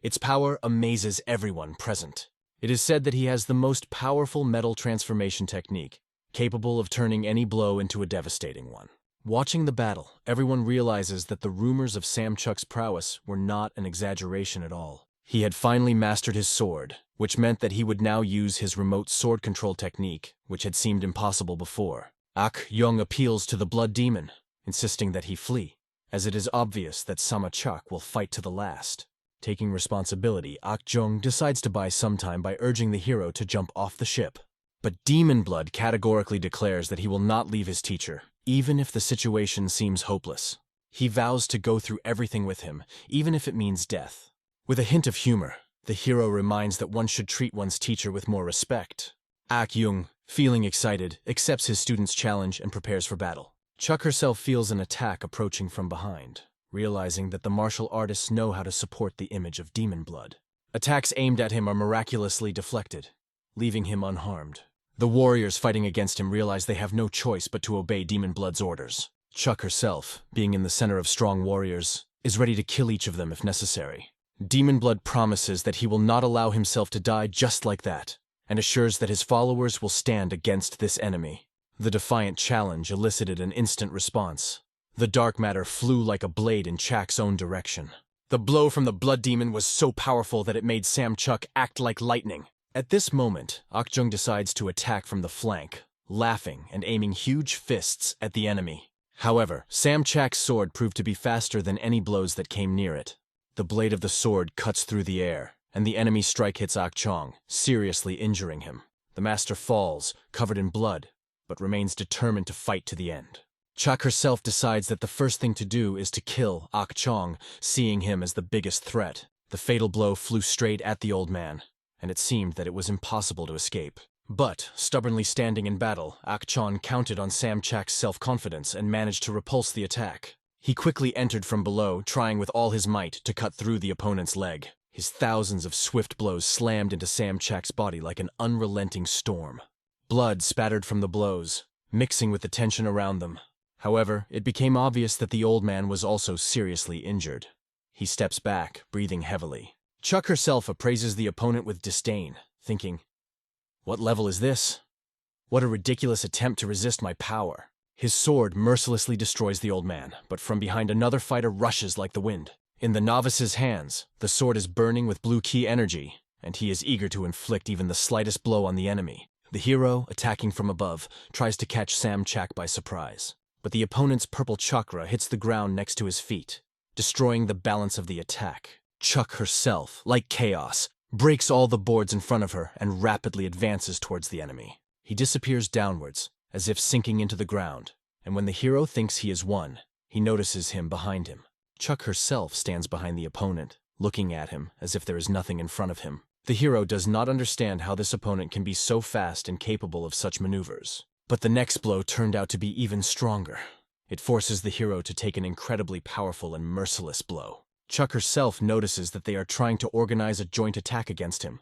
Its power amazes everyone present. It is said that he has the most powerful metal transformation technique, capable of turning any blow into a devastating one. Watching the battle, everyone realizes that the rumors of Samchuk's prowess were not an exaggeration at all. He had finally mastered his sword, which meant that he would now use his remote sword control technique, which had seemed impossible before. Ak Young appeals to the blood demon, insisting that he flee, as it is obvious that Samachuk will fight to the last. Taking responsibility, Ak Jung decides to buy some time by urging the hero to jump off the ship. But Demon Blood categorically declares that he will not leave his teacher, even if the situation seems hopeless. He vows to go through everything with him, even if it means death. With a hint of humor, the hero reminds that one should treat one's teacher with more respect. Ak Jung, feeling excited, accepts his student's challenge and prepares for battle. Chuck herself feels an attack approaching from behind, realizing that the martial artists know how to support the image of Demon Blood. Attacks aimed at him are miraculously deflected, leaving him unharmed. The warriors fighting against him realize they have no choice but to obey Demon Blood's orders. Chuck herself, being in the center of strong warriors, is ready to kill each of them if necessary. Demon Blood promises that he will not allow himself to die just like that, and assures that his followers will stand against this enemy. The defiant challenge elicited an instant response. The dark matter flew like a blade in Chak's own direction. The blow from the blood demon was so powerful that it made Samchuk act like lightning. At this moment, Akjung decides to attack from the flank, laughing and aiming huge fists at the enemy. However, Samchak's sword proved to be faster than any blows that came near it. The blade of the sword cuts through the air, and the enemy strike hits Akchong, seriously injuring him. The master falls, covered in blood, but remains determined to fight to the end. Chak herself decides that the first thing to do is to kill Akchong, seeing him as the biggest threat. The fatal blow flew straight at the old man, and it seemed that it was impossible to escape. But, stubbornly standing in battle, Akchong counted on Samchak's self-confidence and managed to repulse the attack. He quickly entered from below, trying with all his might to cut through the opponent's leg. His thousands of swift blows slammed into Samchak's body like an unrelenting storm. Blood spattered from the blows, mixing with the tension around them. However, it became obvious that the old man was also seriously injured. He steps back, breathing heavily. Chuck herself appraises the opponent with disdain, thinking, "What level is this? What a ridiculous attempt to resist my power." His sword mercilessly destroys the old man, but from behind another fighter rushes like the wind. In the novice's hands, the sword is burning with blue key energy, and he is eager to inflict even the slightest blow on the enemy. The hero, attacking from above, tries to catch Samchak by surprise. But the opponent's purple chakra hits the ground next to his feet, destroying the balance of the attack. Chuck herself, like chaos, breaks all the boards in front of her and rapidly advances towards the enemy. He disappears downwards, as if sinking into the ground, and when the hero thinks he has won, he notices him behind him. Chuck herself stands behind the opponent, looking at him as if there is nothing in front of him. The hero does not understand how this opponent can be so fast and capable of such maneuvers. But the next blow turned out to be even stronger. It forces the hero to take an incredibly powerful and merciless blow. Chuck herself notices that they are trying to organize a joint attack against him.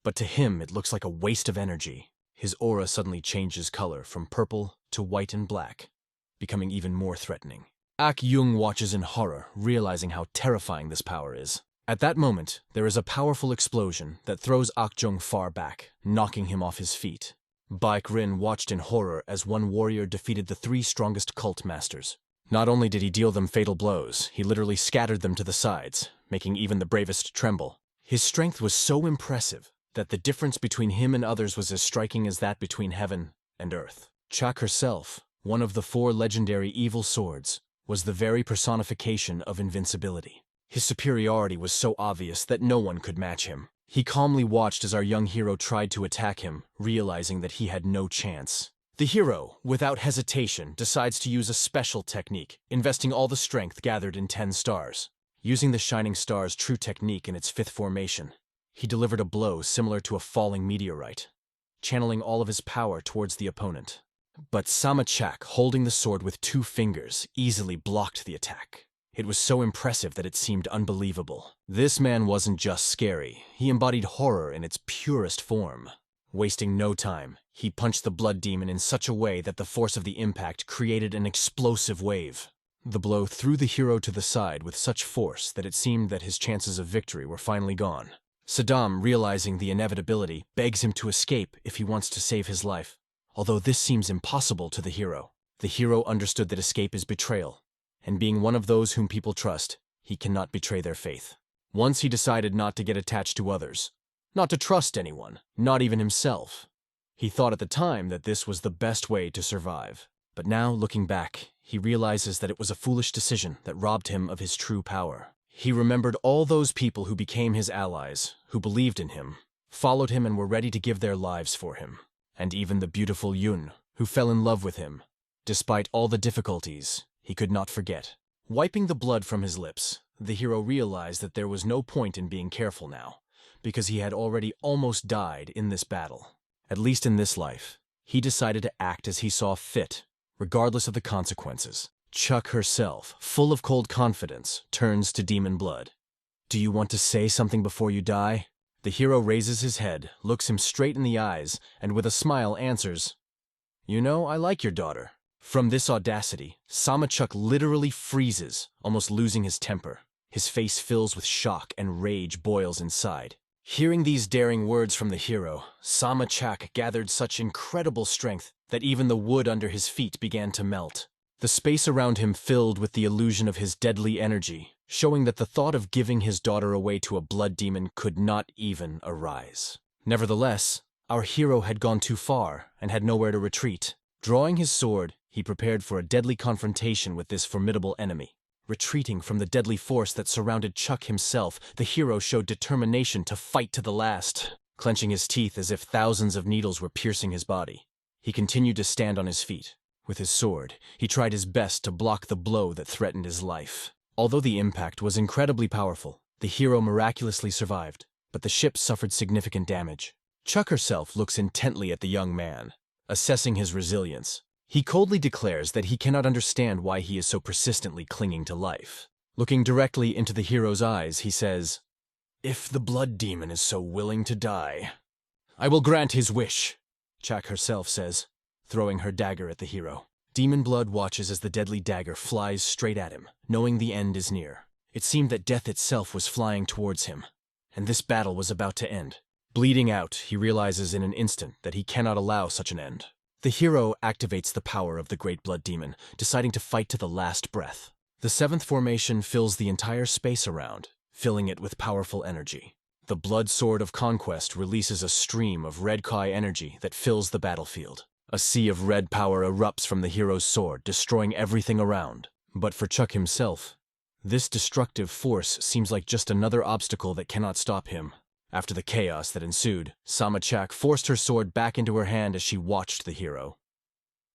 But to him, it looks like a waste of energy. His aura suddenly changes color from purple to white and black, becoming even more threatening. Ak Jung watches in horror, realizing how terrifying this power is. At that moment, there is a powerful explosion that throws Ak Jung far back, knocking him off his feet. Baek Rin watched in horror as one warrior defeated the 3 strongest cult masters. Not only did he deal them fatal blows, he literally scattered them to the sides, making even the bravest tremble. His strength was so impressive that the difference between him and others was as striking as that between heaven and earth. Chak herself, one of the 4 legendary evil swords, was the very personification of invincibility. His superiority was so obvious that no one could match him. He calmly watched as our young hero tried to attack him, realizing that he had no chance. The hero, without hesitation, decides to use a special technique, investing all the strength gathered in 10 stars. Using the Shining Star's true technique in its 5th formation, he delivered a blow similar to a falling meteorite, channeling all of his power towards the opponent. But Sama Chak, holding the sword with 2 fingers, easily blocked the attack. It was so impressive that it seemed unbelievable. This man wasn't just scary, he embodied horror in its purest form. Wasting no time, he punched the blood demon in such a way that the force of the impact created an explosive wave. The blow threw the hero to the side with such force that it seemed that his chances of victory were finally gone. Saddam, realizing the inevitability, begs him to escape if he wants to save his life. Although this seems impossible to the hero understood that escape is betrayal, and being one of those whom people trust, he cannot betray their faith. Once he decided not to get attached to others, not to trust anyone, not even himself. He thought at the time that this was the best way to survive. But now, looking back, he realizes that it was a foolish decision that robbed him of his true power. He remembered all those people who became his allies, who believed in him, followed him and were ready to give their lives for him. And even the beautiful Yun, who fell in love with him. Despite all the difficulties, he could not forget. Wiping the blood from his lips, the hero realized that there was no point in being careful now, because he had already almost died in this battle. At least in this life, he decided to act as he saw fit, regardless of the consequences. Chuck herself, full of cold confidence, turns to Demon Blood. "Do you want to say something before you die?" The hero raises his head, looks him straight in the eyes, and with a smile answers, "You know, I like your daughter." From this audacity, Samachuk literally freezes, almost losing his temper. His face fills with shock and rage boils inside. Hearing these daring words from the hero, Samachak gathered such incredible strength that even the wood under his feet began to melt. The space around him filled with the illusion of his deadly energy, showing that the thought of giving his daughter away to a blood demon could not even arise. Nevertheless, our hero had gone too far and had nowhere to retreat. Drawing his sword, he prepared for a deadly confrontation with this formidable enemy. Retreating from the deadly force that surrounded Chuck himself, the hero showed determination to fight to the last. Clenching his teeth as if thousands of needles were piercing his body, he continued to stand on his feet. With his sword, he tried his best to block the blow that threatened his life. Although the impact was incredibly powerful, the hero miraculously survived, but the ship suffered significant damage. Chuck herself looks intently at the young man, assessing his resilience. He coldly declares that he cannot understand why he is so persistently clinging to life. Looking directly into the hero's eyes, he says, "If the blood demon is so willing to die, I will grant his wish," Chak herself says, throwing her dagger at the hero. Demon Blood watches as the deadly dagger flies straight at him, knowing the end is near. It seemed that death itself was flying towards him, and this battle was about to end. Bleeding out, he realizes in an instant that he cannot allow such an end. The hero activates the power of the Great Blood Demon, deciding to fight to the last breath. The 7th formation fills the entire space around, filling it with powerful energy. The Blood Sword of Conquest releases a stream of red Kai energy that fills the battlefield. A sea of red power erupts from the hero's sword, destroying everything around. But for Chuck himself, this destructive force seems like just another obstacle that cannot stop him. After the chaos that ensued, Samachak forced her sword back into her hand as she watched the hero.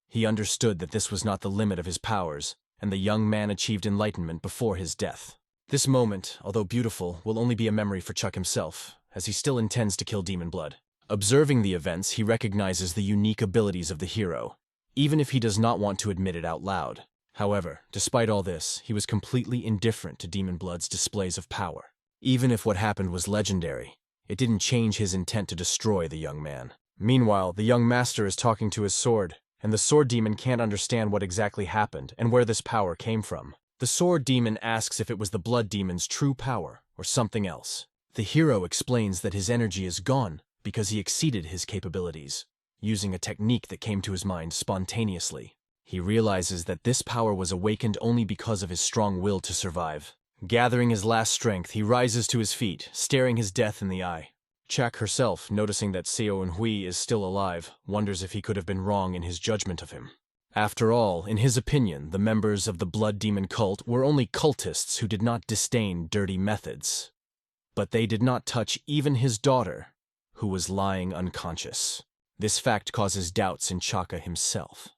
He understood that this was not the limit of his powers, and the young man achieved enlightenment before his death. This moment, although beautiful, will only be a memory for Chuck himself, as he still intends to kill Demon Blood. Observing the events, he recognizes the unique abilities of the hero, even if he does not want to admit it out loud. However, despite all this, he was completely indifferent to Demon Blood's displays of power. Even if what happened was legendary, it didn't change his intent to destroy the young man. Meanwhile, the young master is talking to his sword, and the sword demon can't understand what exactly happened and where this power came from. The sword demon asks if it was the blood demon's true power or something else. The hero explains that his energy is gone because he exceeded his capabilities, using a technique that came to his mind spontaneously. He realizes that this power was awakened only because of his strong will to survive. Gathering his last strength, he rises to his feet, staring his death in the eye. Chak herself, noticing that Seo Eun-hui is still alive, wonders if he could have been wrong in his judgment of him. After all, in his opinion, the members of the blood demon cult were only cultists who did not disdain dirty methods. But they did not touch even his daughter, who was lying unconscious. This fact causes doubts in Chaka himself.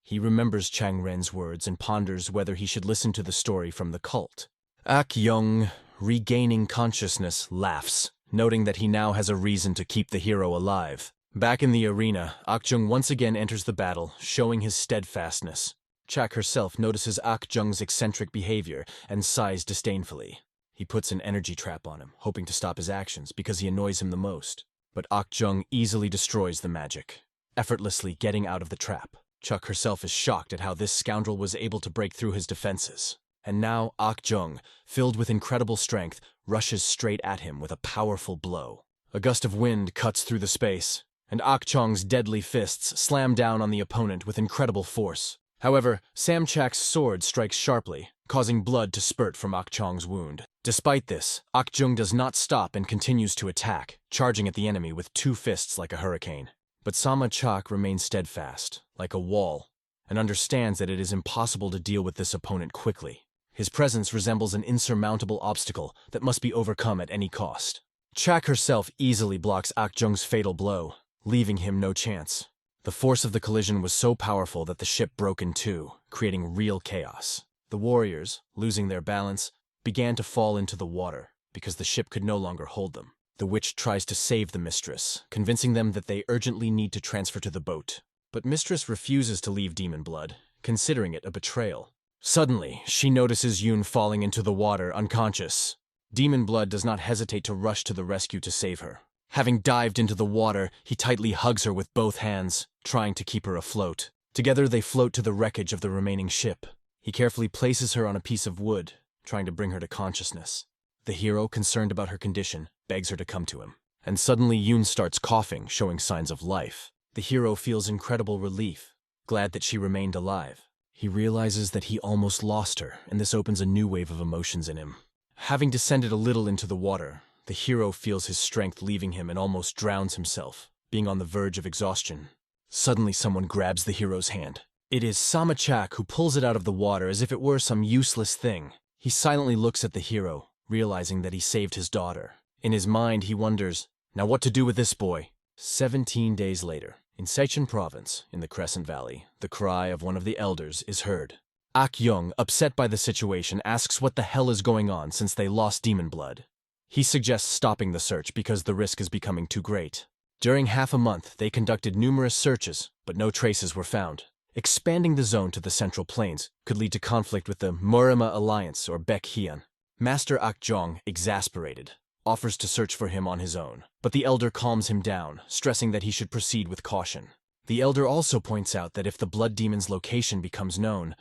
He remembers Chang Ren's words and ponders whether he should listen to the story from the cult. Ak-young, regaining consciousness, laughs, noting that he now has a reason to keep the hero alive. Back in the arena, Ak-jung once again enters the battle, showing his steadfastness. Chak herself notices Ak-jung's eccentric behavior and sighs disdainfully. He puts an energy trap on him, hoping to stop his actions because he annoys him the most. But Ak-jung easily destroys the magic, effortlessly getting out of the trap. Chuk herself is shocked at how this scoundrel was able to break through his defenses. And now Ak-jung, filled with incredible strength, rushes straight at him with a powerful blow. A gust of wind cuts through the space, and Ak-jung's deadly fists slam down on the opponent with incredible force. However, Sam Chak's sword strikes sharply, causing blood to spurt from Ak-jung's wound. Despite this, Ak-jung does not stop and continues to attack, charging at the enemy with two fists like a hurricane. But Sama Chak remains steadfast, like a wall, and understands that it is impossible to deal with this opponent quickly. His presence resembles an insurmountable obstacle that must be overcome at any cost. Chak herself easily blocks Ak-jung's fatal blow, leaving him no chance. The force of the collision was so powerful that the ship broke in two, creating real chaos. The warriors, losing their balance, began to fall into the water because the ship could no longer hold them. The witch tries to save the mistress, convincing them that they urgently need to transfer to the boat. But mistress refuses to leave demon blood, considering it a betrayal. Suddenly, she notices Yoon falling into the water unconscious. Demon blood does not hesitate to rush to the rescue to save her. Having dived into the water, he tightly hugs her with both hands, trying to keep her afloat. Together they float to the wreckage of the remaining ship. He carefully places her on a piece of wood, trying to bring her to consciousness. The hero, concerned about her condition, begs her to come to him. And suddenly Yoon starts coughing, showing signs of life. The hero feels incredible relief, glad that she remained alive. He realizes that he almost lost her, and this opens a new wave of emotions in him. Having descended a little into the water, the hero feels his strength leaving him and almost drowns himself, being on the verge of exhaustion. Suddenly someone grabs the hero's hand. It is Sama Chak who pulls it out of the water as if it were some useless thing. He silently looks at the hero, realizing that he saved his daughter. In his mind, he wonders, now what to do with this boy? 17 days later, in Seichun Province, in the Crescent Valley, the cry of one of the elders is heard. Ak-young, upset by the situation, asks what the hell is going on since they lost demon blood. He suggests stopping the search because the risk is becoming too great. During half a month, they conducted numerous searches, but no traces were found. Expanding the zone to the Central Plains could lead to conflict with the Murima Alliance or Baekhyun. Master Ak-jong, exasperated, offers to search for him on his own, but the elder calms him down, stressing that he should proceed with caution. The elder also points out that if the blood demon's location becomes known,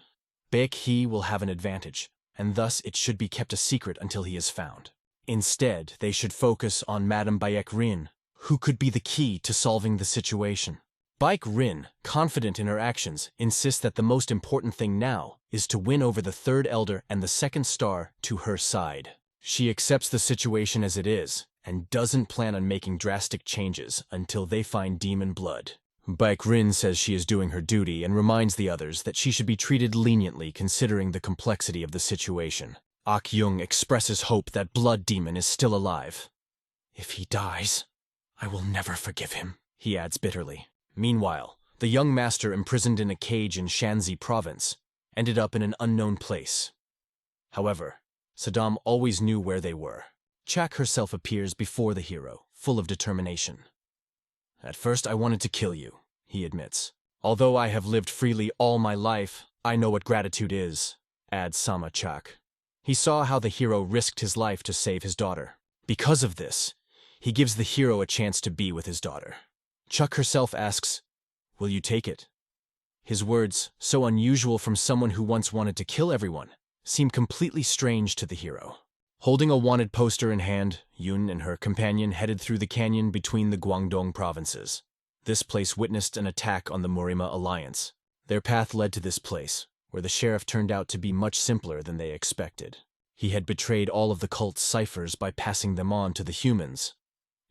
Baekhy will have an advantage, and thus it should be kept a secret until he is found. Instead, they should focus on Madame Baek Rin, who could be the key to solving the situation. Baek Rin, confident in her actions, insists that the most important thing now is to win over the third elder and the second star to her side. She accepts the situation as it is, and doesn't plan on making drastic changes until they find demon blood. Baek Rin says she is doing her duty and reminds the others that she should be treated leniently considering the complexity of the situation. Ak-young expresses hope that Blood Demon is still alive. If he dies, I will never forgive him, he adds bitterly. Meanwhile, the young master imprisoned in a cage in Shanxi province ended up in an unknown place. However, Saddam always knew where they were. Chak herself appears before the hero, full of determination. At first I wanted to kill you, he admits. Although I have lived freely all my life, I know what gratitude is, adds Sama Chak. He saw how the hero risked his life to save his daughter. Because of this, he gives the hero a chance to be with his daughter. Chuk herself asks, will you take it? His words, so unusual from someone who once wanted to kill everyone, seemed completely strange to the hero. Holding a wanted poster in hand, Yun and her companion headed through the canyon between the Guangdong provinces. This place witnessed an attack on the Murima Alliance. Their path led to this place, where the sheriff turned out to be much simpler than they expected. He had betrayed all of the cult's ciphers by passing them on to the humans,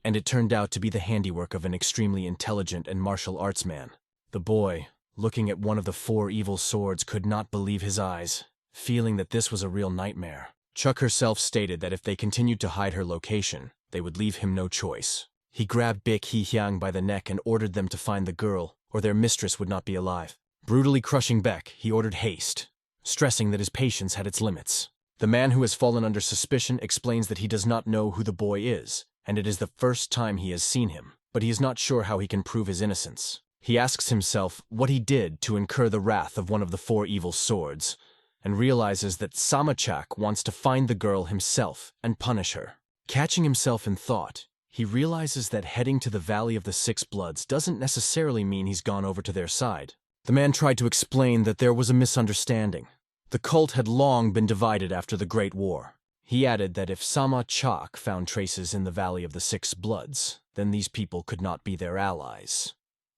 and it turned out to be the handiwork of an extremely intelligent and martial arts man. The boy, looking at one of the 4 evil swords, could not believe his eyes, feeling that this was a real nightmare. Chuck herself stated that if they continued to hide her location, they would leave him no choice. He grabbed Bik He-hyang by the neck and ordered them to find the girl, or their mistress would not be alive. Brutally crushing Beck, he ordered haste, stressing that his patience had its limits. The man who has fallen under suspicion explains that he does not know who the boy is, and it is the first time he has seen him, but he is not sure how he can prove his innocence. He asks himself what he did to incur the wrath of one of the 4 evil swords, and realizes that Samachak wants to find the girl himself and punish her. Catching himself in thought, he realizes that heading to the Valley of the 6 Bloods doesn't necessarily mean he's gone over to their side. The man tried to explain that there was a misunderstanding. The cult had long been divided after the Great War. He added that if Samachak found traces in the Valley of the 6 Bloods, then these people could not be their allies.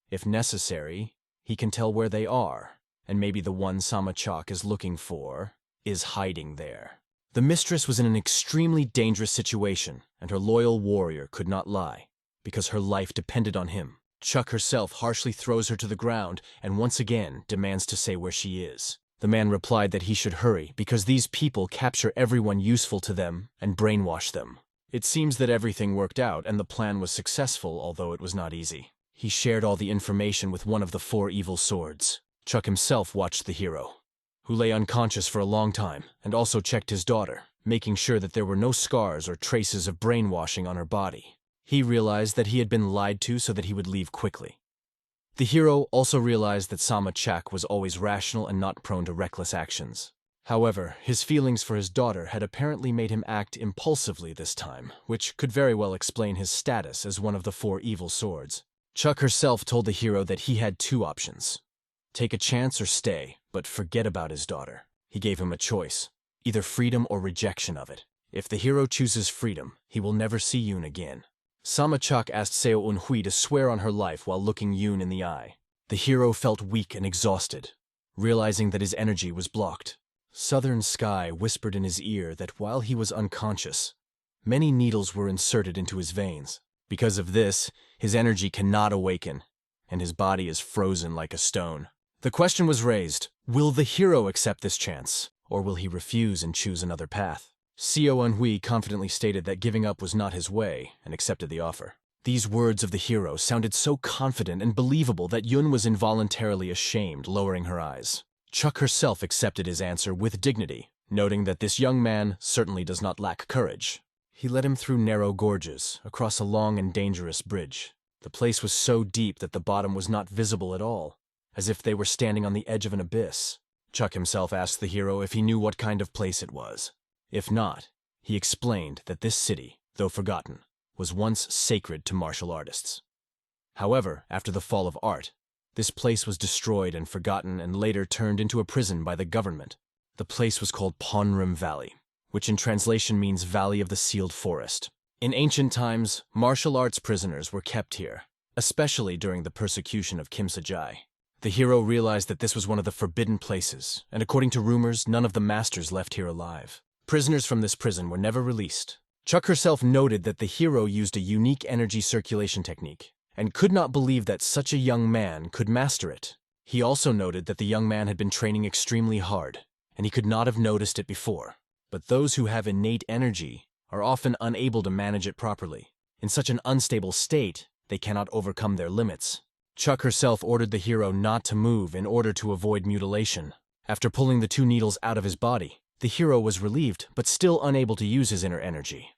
If necessary, he can tell where they are, and maybe the one Samachak is looking for is hiding there. The mistress was in an extremely dangerous situation, and her loyal warrior could not lie, because her life depended on him. Chuck herself harshly throws her to the ground and once again demands to say where she is. The man replied that he should hurry because these people capture everyone useful to them and brainwash them. It seems that everything worked out and the plan was successful, although it was not easy. He shared all the information with one of the 4 evil swords. Chuck himself watched the hero, who lay unconscious for a long time, and also checked his daughter, making sure that there were no scars or traces of brainwashing on her body. He realized that he had been lied to so that he would leave quickly. The hero also realized that Samachak was always rational and not prone to reckless actions. However, his feelings for his daughter had apparently made him act impulsively this time, which could very well explain his status as one of the 4 evil swords. Chuck herself told the hero that he had 2 options. Take a chance or stay, but forget about his daughter. He gave him a choice, either freedom or rejection of it. If the hero chooses freedom, he will never see Yoon again. Samachak asked Seo Eun-hui to swear on her life while looking Yoon in the eye. The hero felt weak and exhausted, realizing that his energy was blocked. Southern Sky whispered in his ear that while he was unconscious, many needles were inserted into his veins. Because of this, his energy cannot awaken, and his body is frozen like a stone. The question was raised, will the hero accept this chance, or will he refuse and choose another path? Seo Eun-hui confidently stated that giving up was not his way and accepted the offer. These words of the hero sounded so confident and believable that Yun was involuntarily ashamed, lowering her eyes. Chuck herself accepted his answer with dignity, noting that this young man certainly does not lack courage. He led him through narrow gorges, across a long and dangerous bridge. The place was so deep that the bottom was not visible at all, as if they were standing on the edge of an abyss. Chuck himself asked the hero if he knew what kind of place it was. If not, he explained that this city, though forgotten, was once sacred to martial artists. However, after the fall of art, this place was destroyed and forgotten and later turned into a prison by the government. The place was called Ponrim Valley, which in translation means Valley of the Sealed Forest. In ancient times, martial arts prisoners were kept here, especially during the persecution of Kim Sajai. The hero realized that this was one of the forbidden places, and according to rumors, none of the masters left here alive. Prisoners from this prison were never released. Chuck herself noted that the hero used a unique energy circulation technique, and could not believe that such a young man could master it. He also noted that the young man had been training extremely hard, and he could not have noticed it before. But those who have innate energy are often unable to manage it properly. In such an unstable state, they cannot overcome their limits. Chuck herself ordered the hero not to move in order to avoid mutilation. After pulling the 2 needles out of his body, the hero was relieved, but still unable to use his inner energy.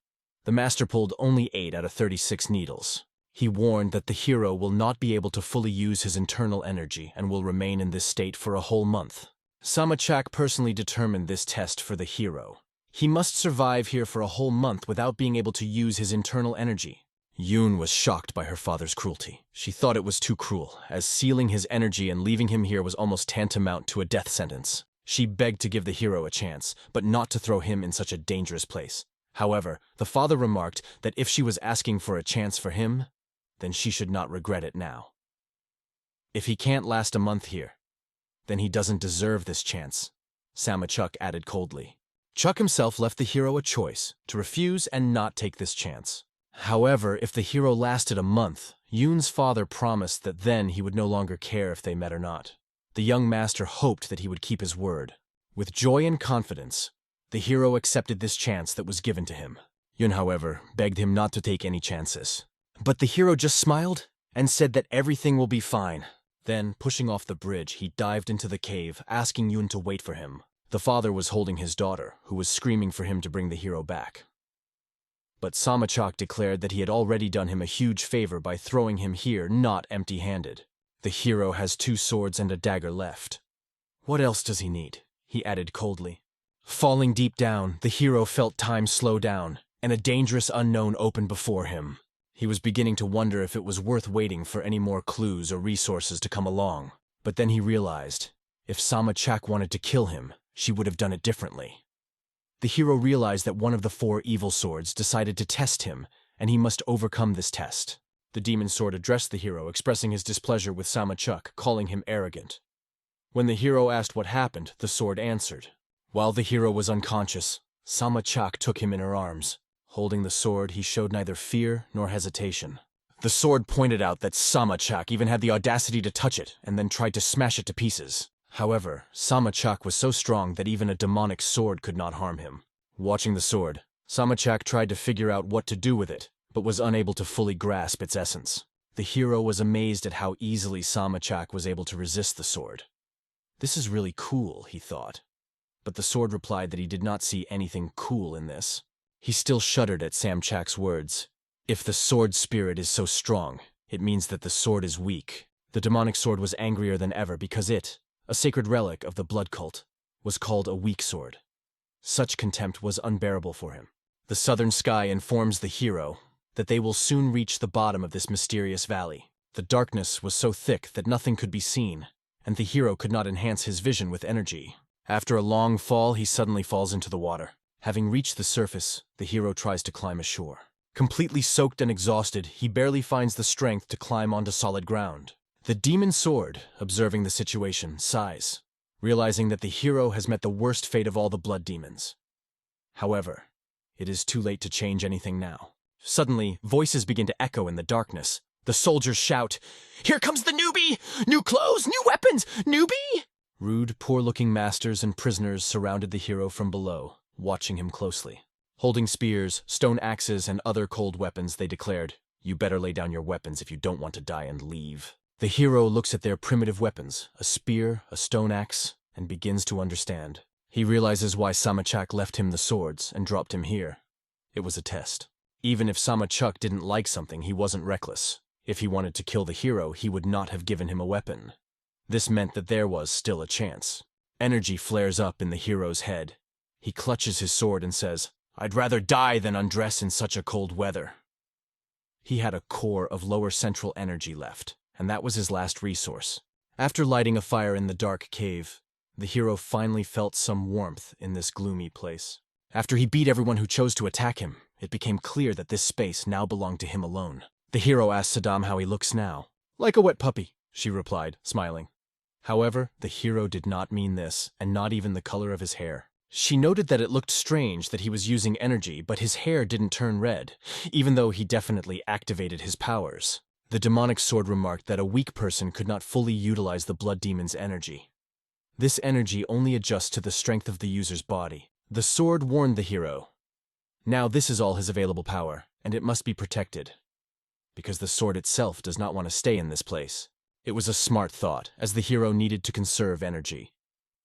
The master pulled only 8 out of 36 needles. He warned that the hero will not be able to fully use his internal energy and will remain in this state for a whole month. Samachak personally determined this test for the hero. He must survive here for a whole month without being able to use his internal energy, Yoon was shocked by her father's cruelty. She thought it was too cruel, as sealing his energy and leaving him here was almost tantamount to a death sentence. She begged to give the hero a chance, but not to throw him in such a dangerous place. However, the father remarked that if she was asking for a chance for him, then she should not regret it now. If he can't last a month here, then he doesn't deserve this chance, Chuck added coldly. Chuck himself left the hero a choice, to refuse and not take this chance. However, if the hero lasted a month, Yoon's father promised that then he would no longer care if they met or not. The young master hoped that he would keep his word. With joy and confidence, the hero accepted this chance that was given to him. Yoon, however, begged him not to take any chances. But the hero just smiled and said that everything will be fine. Then, pushing off the bridge, he dived into the cave, asking Yoon to wait for him. The father was holding his daughter, who was screaming for him to bring the hero back. But Chuck declared that he had already done him a huge favor by throwing him here not empty-handed. The hero has 2 swords and a dagger left. What else does he need? He added coldly. Falling deep down, the hero felt time slow down, and a dangerous unknown opened before him. He was beginning to wonder if it was worth waiting for any more clues or resources to come along. But then he realized, if Chuck wanted to kill him, she would have done it differently. The hero realized that one of the 4 evil swords decided to test him, and he must overcome this test. The demon sword addressed the hero, expressing his displeasure with Chuck, calling him arrogant. When the hero asked what happened, the sword answered. While the hero was unconscious, Chuck took him in her arms. Holding the sword, he showed neither fear nor hesitation. The sword pointed out that Chuck even had the audacity to touch it, and then tried to smash it to pieces. However, Chuck was so strong that even a demonic sword could not harm him. Watching the sword, Chuck tried to figure out what to do with it, but was unable to fully grasp its essence. The hero was amazed at how easily Chuck was able to resist the sword. This is really cool, he thought. But the sword replied that he did not see anything cool in this. He still shuddered at Chuck's words. If the sword spirit is so strong, it means that the sword is weak. The demonic sword was angrier than ever because it, a sacred relic of the blood cult, was called a weak sword. Such contempt was unbearable for him. The southern sky informs the hero that they will soon reach the bottom of this mysterious valley. The darkness was so thick that nothing could be seen, and the hero could not enhance his vision with energy. After a long fall, he suddenly falls into the water. Having reached the surface, the hero tries to climb ashore. Completely soaked and exhausted, he barely finds the strength to climb onto solid ground. The demon sword, observing the situation, sighs, realizing that the hero has met the worst fate of all the blood demons. However, it is too late to change anything now. Suddenly, voices begin to echo in the darkness. The soldiers shout, "Here comes the newbie! New clothes, new weapons, newbie!" Rude, poor-looking masters and prisoners surrounded the hero from below, watching him closely. Holding spears, stone axes, and other cold weapons, they declared, "You better lay down your weapons if you don't want to die and leave." The hero looks at their primitive weapons, a spear, a stone axe, and begins to understand. He realizes why Chuck left him the swords and dropped him here. It was a test. Even if Chuck didn't like something, he wasn't reckless. If he wanted to kill the hero, he would not have given him a weapon. This meant that there was still a chance. Energy flares up in the hero's head. He clutches his sword and says, "I'd rather die than undress in such a cold weather." He had a core of lower central energy left, and that was his last resource. After lighting a fire in the dark cave, the hero finally felt some warmth in this gloomy place. After he beat everyone who chose to attack him, it became clear that this space now belonged to him alone. The hero asked Saddam how he looks now. "Like a wet puppy," she replied, smiling. However, the hero did not mean this, and not even the color of his hair. She noted that it looked strange that he was using energy, but his hair didn't turn red, even though he definitely activated his powers. The demonic sword remarked that a weak person could not fully utilize the blood demon's energy. This energy only adjusts to the strength of the user's body. The sword warned the hero. Now this is all his available power, and it must be protected. Because the sword itself does not want to stay in this place. It was a smart thought, as the hero needed to conserve energy.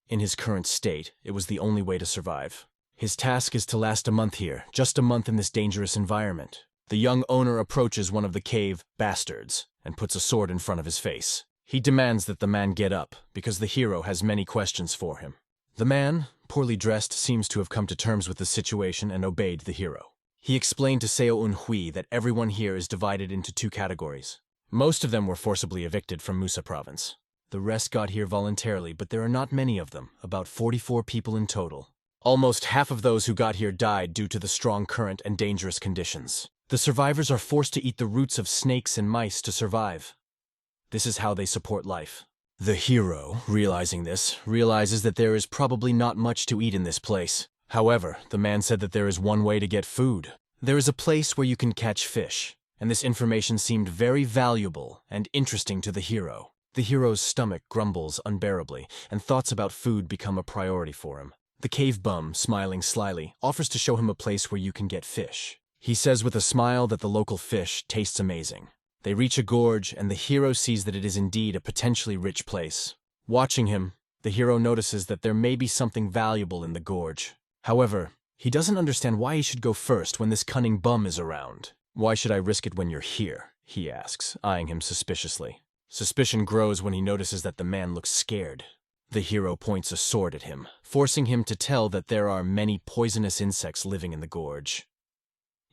In his current state, it was the only way to survive. His task is to last a month here, just a month in this dangerous environment. The young owner approaches one of the cave bastards and puts a sword in front of his face. He demands that the man get up, because the hero has many questions for him. The man, poorly dressed, seems to have come to terms with the situation and obeyed the hero. He explained to Seo Un-hui that everyone here is divided into two categories. Most of them were forcibly evicted from Musa province. The rest got here voluntarily, but there are not many of them, about 44 people in total. Almost half of those who got here died due to the strong current and dangerous conditions. The survivors are forced to eat the roots of snakes and mice to survive. This is how they support life. The hero, realizing this, realizes that there is probably not much to eat in this place. However, the man said that there is one way to get food. There is a place where you can catch fish, and this information seemed very valuable and interesting to the hero. The hero's stomach grumbles unbearably, and thoughts about food become a priority for him. The cave bum, smiling slyly, offers to show him a place where you can get fish. He says with a smile that the local fish tastes amazing. They reach a gorge, and the hero sees that it is indeed a potentially rich place. Watching him, the hero notices that there may be something valuable in the gorge. However, he doesn't understand why he should go first when this cunning bum is around. "Why should I risk it when you're here?" he asks, eyeing him suspiciously. Suspicion grows when he notices that the man looks scared. The hero points a sword at him, forcing him to tell that there are many poisonous insects living in the gorge.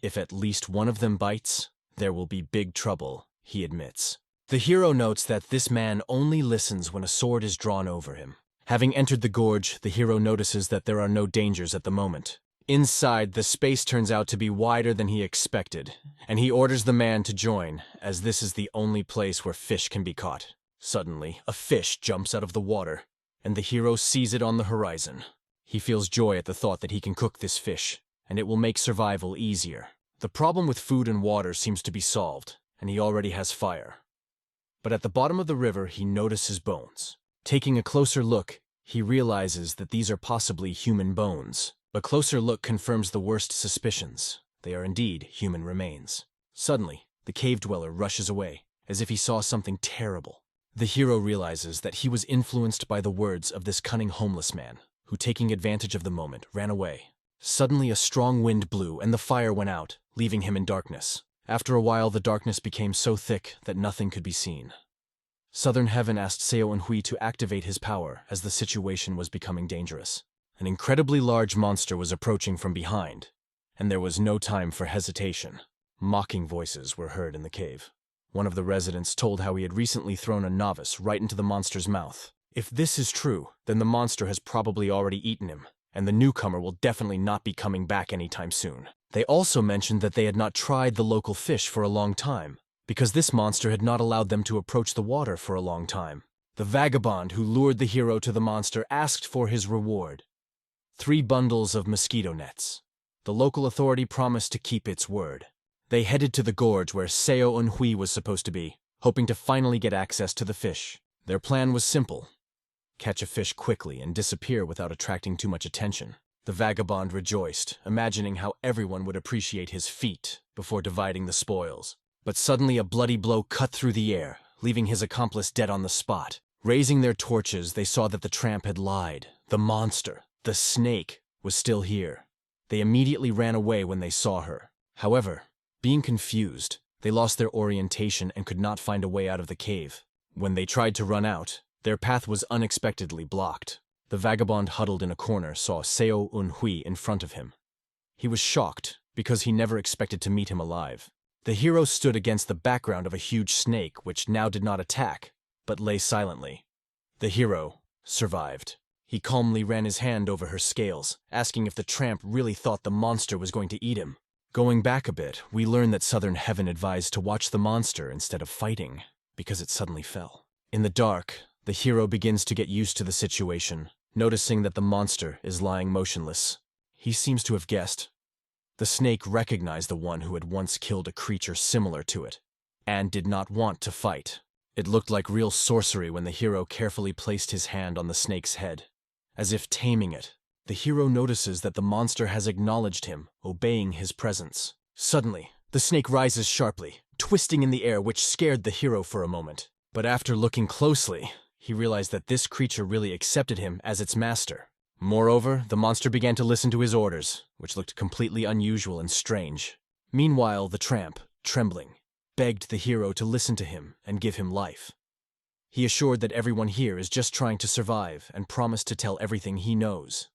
If at least one of them bites, there will be big trouble, he admits. The hero notes that this man only listens when a sword is drawn over him. Having entered the gorge, the hero notices that there are no dangers at the moment. Inside, the space turns out to be wider than he expected, and he orders the man to join, as this is the only place where fish can be caught. Suddenly, a fish jumps out of the water, and the hero sees it on the horizon. He feels joy at the thought that he can cook this fish, and it will make survival easier. The problem with food and water seems to be solved, and he already has fire. But at the bottom of the river, he notices bones. Taking a closer look, he realizes that these are possibly human bones. A closer look confirms the worst suspicions. They are indeed human remains. Suddenly, the cave dweller rushes away, as if he saw something terrible. The hero realizes that he was influenced by the words of this cunning homeless man, who, taking advantage of the moment, ran away. Suddenly a strong wind blew, and the fire went out, leaving him in darkness. After a while, the darkness became so thick that nothing could be seen. Southern Heaven asked Seo Un-hui to activate his power as the situation was becoming dangerous. An incredibly large monster was approaching from behind, and there was no time for hesitation. Mocking voices were heard in the cave. One of the residents told how he had recently thrown a novice right into the monster's mouth. If this is true, then the monster has probably already eaten him, and the newcomer will definitely not be coming back anytime soon. They also mentioned that they had not tried the local fish for a long time, because this monster had not allowed them to approach the water for a long time. The vagabond who lured the hero to the monster asked for his reward: 3 bundles of mosquito nets. The local authority promised to keep its word. They headed to the gorge where Seo Un-hui was supposed to be, hoping to finally get access to the fish. Their plan was simple: catch a fish quickly and disappear without attracting too much attention. The vagabond rejoiced, imagining how everyone would appreciate his feat before dividing the spoils. But suddenly a bloody blow cut through the air, leaving his accomplice dead on the spot. Raising their torches, they saw that the tramp had lied. The monster, the snake, was still here. They immediately ran away when they saw her. However, being confused, they lost their orientation and could not find a way out of the cave. When they tried to run out, their path was unexpectedly blocked. The vagabond huddled in a corner saw Seo Un-hui in front of him. He was shocked because he never expected to meet him alive. The hero stood against the background of a huge snake which now did not attack, but lay silently. The hero survived. He calmly ran his hand over her scales, asking if the tramp really thought the monster was going to eat him. Going back a bit, we learn that Southern Heaven advised to watch the monster instead of fighting, because it suddenly fell. In the dark, the hero begins to get used to the situation, noticing that the monster is lying motionless. He seems to have guessed. The snake recognized the one who had once killed a creature similar to it, and did not want to fight. It looked like real sorcery when the hero carefully placed his hand on the snake's head. As if taming it, the hero notices that the monster has acknowledged him, obeying his presence. Suddenly, the snake rises sharply, twisting in the air, which scared the hero for a moment. But after looking closely, he realized that this creature really accepted him as its master. Moreover, the monster began to listen to his orders, which looked completely unusual and strange. Meanwhile, the tramp, trembling, begged the hero to listen to him and give him life. He assured that everyone here is just trying to survive and promised to tell everything he knows.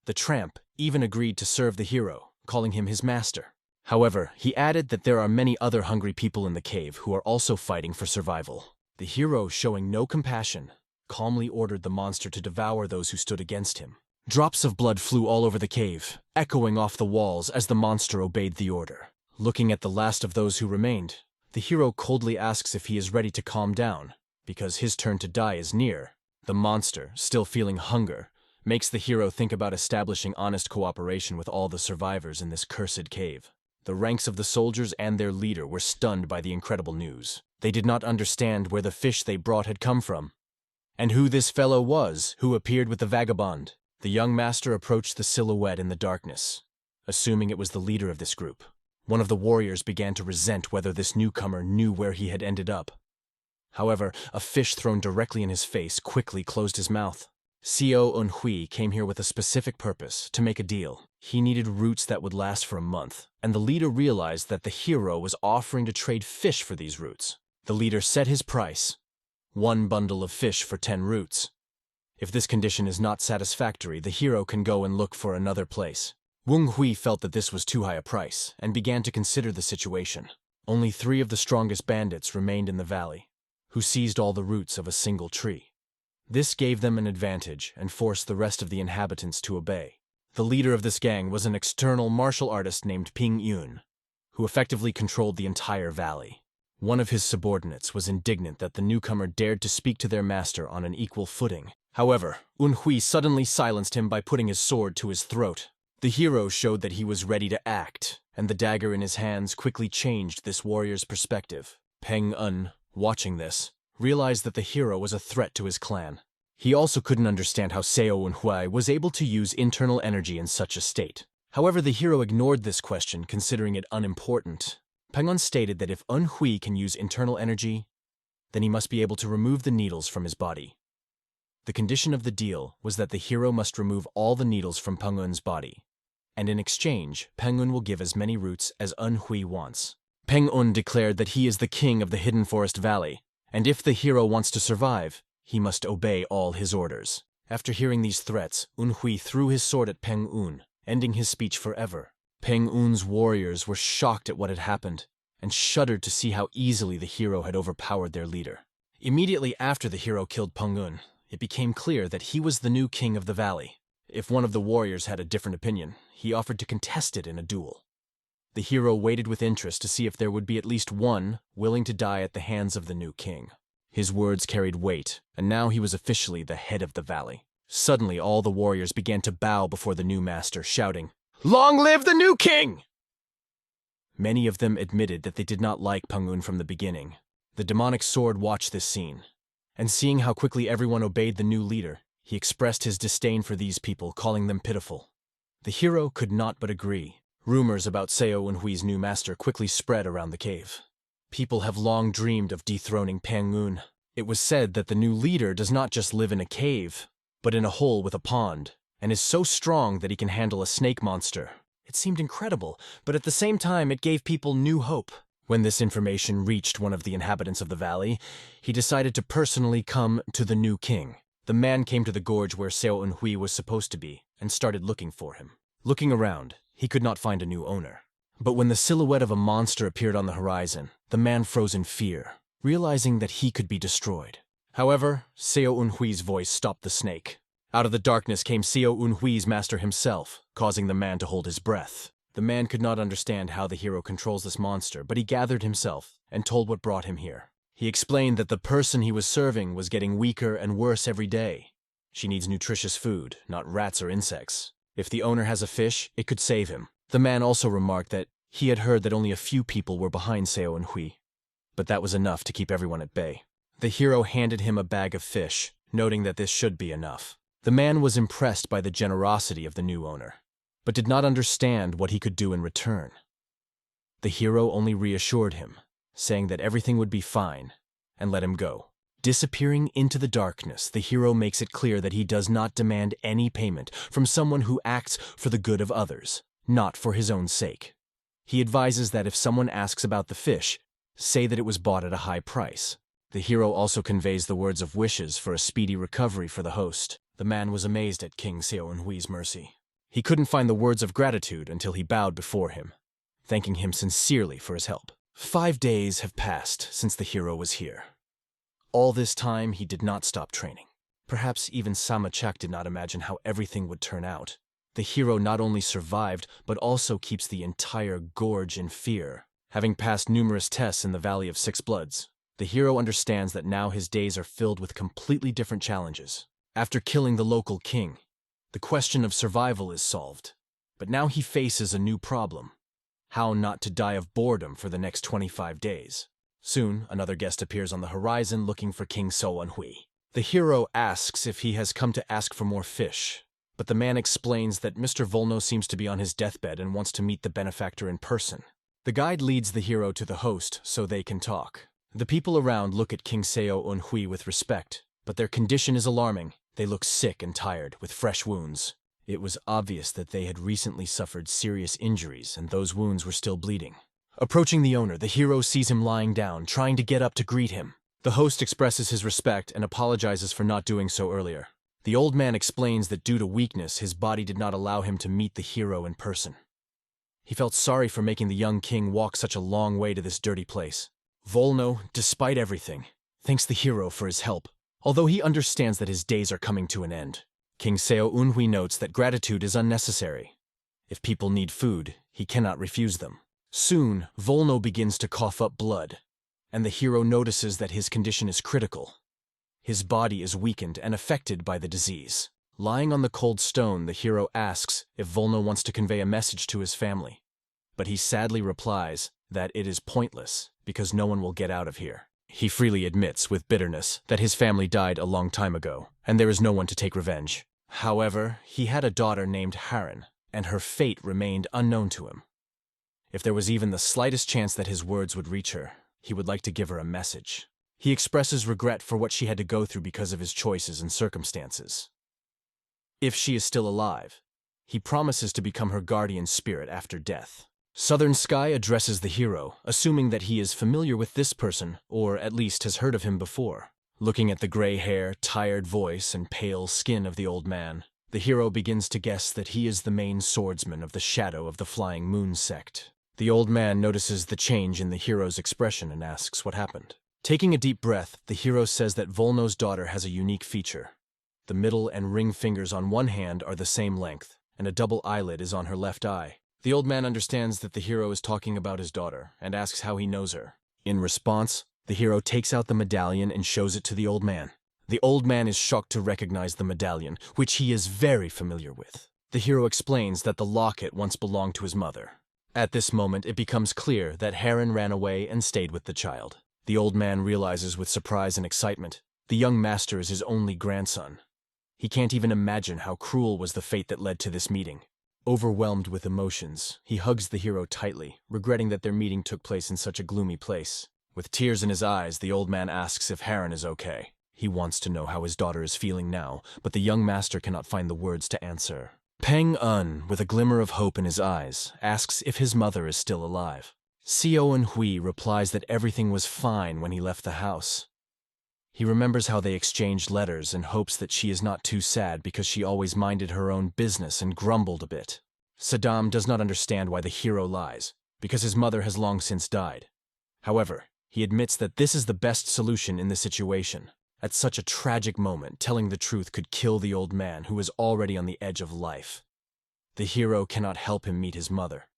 The tramp even agreed to serve the hero, calling him his master. However, he added that there are many other hungry people in the cave who are also fighting for survival. The hero, showing no compassion, calmly ordered the monster to devour those who stood against him. Drops of blood flew all over the cave, echoing off the walls as the monster obeyed the order. Looking at the last of those who remained, the hero coldly asks if he is ready to calm down, because his turn to die is near. The monster, still feeling hunger, makes the hero think about establishing honest cooperation with all the survivors in this cursed cave. The ranks of the soldiers and their leader were stunned by the incredible news. They did not understand where the fish they brought had come from, and who this fellow was who appeared with the vagabond. The young master approached the silhouette in the darkness, assuming it was the leader of this group. One of the warriors began to resent whether this newcomer knew where he had ended up. However, a fish thrown directly in his face quickly closed his mouth. Xiao Unhui came here with a specific purpose, to make a deal. He needed roots that would last for a month, and the leader realized that the hero was offering to trade fish for these roots. The leader set his price, 1 bundle of fish for 10 roots. If this condition is not satisfactory, the hero can go and look for another place. Wang Hui felt that this was too high a price, and began to consider the situation. Only 3 of the strongest bandits remained in the valley, who seized all the roots of a single tree. This gave them an advantage and forced the rest of the inhabitants to obey. The leader of this gang was an external martial artist named Ping Yun, who effectively controlled the entire valley. One of his subordinates was indignant that the newcomer dared to speak to their master on an equal footing. However, Unhui suddenly silenced him by putting his sword to his throat. The hero showed that he was ready to act, and the dagger in his hands quickly changed this warrior's perspective. Peng Un, watching this, realized that the hero was a threat to his clan. He also couldn't understand how Xiao Unhui was able to use internal energy in such a state. However, the hero ignored this question, considering it unimportant. Peng Un stated that if Unhui can use internal energy, then he must be able to remove the needles from his body. The condition of the deal was that the hero must remove all the needles from Peng Un's body, and in exchange, Peng Un will give as many roots as Unhui wants. Peng Un declared that he is the king of the Hidden Forest Valley, and if the hero wants to survive, he must obey all his orders. After hearing these threats, Unhui threw his sword at Peng Un, ending his speech forever. Peng Un's warriors were shocked at what had happened, and shuddered to see how easily the hero had overpowered their leader. Immediately after the hero killed Peng Un, it became clear that he was the new king of the valley. If one of the warriors had a different opinion, he offered to contest it in a duel. The hero waited with interest to see if there would be at least one willing to die at the hands of the new king. His words carried weight, and now he was officially the head of the valley. Suddenly, all the warriors began to bow before the new master, shouting, "Long live the new king!" Many of them admitted that they did not like Peng Un from the beginning. The demonic sword watched this scene, and seeing how quickly everyone obeyed the new leader, he expressed his disdain for these people, calling them pitiful. The hero could not but agree. Rumors about Xiao Unhui's new master quickly spread around the cave. People have long dreamed of dethroning Peng Un. It was said that the new leader does not just live in a cave, but in a hole with a pond, and is so strong that he can handle a snake monster. It seemed incredible, but at the same time it gave people new hope. When this information reached one of the inhabitants of the valley, he decided to personally come to the new king. The man came to the gorge where Xiao Unhui was supposed to be, and started looking for him. Looking around, he could not find a new owner. But when the silhouette of a monster appeared on the horizon, the man froze in fear, realizing that he could be destroyed. However, Xiao Unhui's voice stopped the snake. Out of the darkness came Xiao Unhui's master himself, causing the man to hold his breath. The man could not understand how the hero controls this monster, but he gathered himself and told what brought him here. He explained that the person he was serving was getting weaker and worse every day. She needs nutritious food, not rats or insects. If the owner has a fish, it could save him. The man also remarked that he had heard that only a few people were behind Xiao Unhui, but that was enough to keep everyone at bay. The hero handed him a bag of fish, noting that this should be enough. The man was impressed by the generosity of the new owner, but did not understand what he could do in return. The hero only reassured him, saying that everything would be fine, and let him go. Disappearing into the darkness, the hero makes it clear that he does not demand any payment from someone who acts for the good of others, not for his own sake. He advises that if someone asks about the fish, say that it was bought at a high price. The hero also conveys the words of wishes for a speedy recovery for the host. The man was amazed at King Xiao Unhui's mercy. He couldn't find the words of gratitude until he bowed before him, thanking him sincerely for his help. 5 days have passed since the hero was here. All this time, he did not stop training. Perhaps even Samachak did not imagine how everything would turn out. The hero not only survived, but also keeps the entire gorge in fear. Having passed numerous tests in the Valley of Six Bloods, the hero understands that now his days are filled with completely different challenges. After killing the local king, the question of survival is solved. But now he faces a new problem: how not to die of boredom for the next 25 days. Soon, another guest appears on the horizon looking for King So-eun-hui. The hero asks if he has come to ask for more fish, but the man explains that Mr. Volno seems to be on his deathbed and wants to meet the benefactor in person. The guide leads the hero to the host so they can talk. The people around look at King So-eun-hui with respect, but their condition is alarming. They look sick and tired, with fresh wounds. It was obvious that they had recently suffered serious injuries, and those wounds were still bleeding. Approaching the owner, the hero sees him lying down, trying to get up to greet him. The host expresses his respect and apologizes for not doing so earlier. The old man explains that due to weakness, his body did not allow him to meet the hero in person. He felt sorry for making the young king walk such a long way to this dirty place. Volno, despite everything, thanks the hero for his help, although he understands that his days are coming to an end. King So-eun-hui notes that gratitude is unnecessary. If people need food, he cannot refuse them. Soon, Volno begins to cough up blood, and the hero notices that his condition is critical. His body is weakened and affected by the disease. Lying on the cold stone, the hero asks if Volno wants to convey a message to his family, but he sadly replies that it is pointless because no one will get out of here. He freely admits with bitterness that his family died a long time ago, and there is no one to take revenge. However, he had a daughter named Haren, and her fate remained unknown to him. If there was even the slightest chance that his words would reach her, he would like to give her a message. He expresses regret for what she had to go through because of his choices and circumstances. If she is still alive, he promises to become her guardian spirit after death. Southern Sky addresses the hero, assuming that he is familiar with this person, or at least has heard of him before. Looking at the gray hair, tired voice, and pale skin of the old man, the hero begins to guess that he is the main swordsman of the Shadow of the Flying Moon sect. The old man notices the change in the hero's expression and asks what happened. Taking a deep breath, the hero says that Volno's daughter has a unique feature. The middle and ring fingers on one hand are the same length, and a double eyelid is on her left eye. The old man understands that the hero is talking about his daughter, and asks how he knows her. In response, the hero takes out the medallion and shows it to the old man. The old man is shocked to recognize the medallion, which he is very familiar with. The hero explains that the locket once belonged to his mother. At this moment, it becomes clear that Haren ran away and stayed with the child. The old man realizes with surprise and excitement the young master is his only grandson. He can't even imagine how cruel was the fate that led to this meeting. Overwhelmed with emotions, he hugs the hero tightly, regretting that their meeting took place in such a gloomy place. With tears in his eyes, the old man asks if Haren is okay. He wants to know how his daughter is feeling now, but the young master cannot find the words to answer. Peng-un, with a glimmer of hope in his eyes, asks if his mother is still alive. So-eun-hui replies that everything was fine when he left the house. He remembers how they exchanged letters and hopes that she is not too sad because she always minded her own business and grumbled a bit. Saddam does not understand why the hero lies, because his mother has long since died. However, he admits that this is the best solution in the situation. At such a tragic moment, telling the truth could kill the old man who is already on the edge of life. The hero cannot help him meet his mother,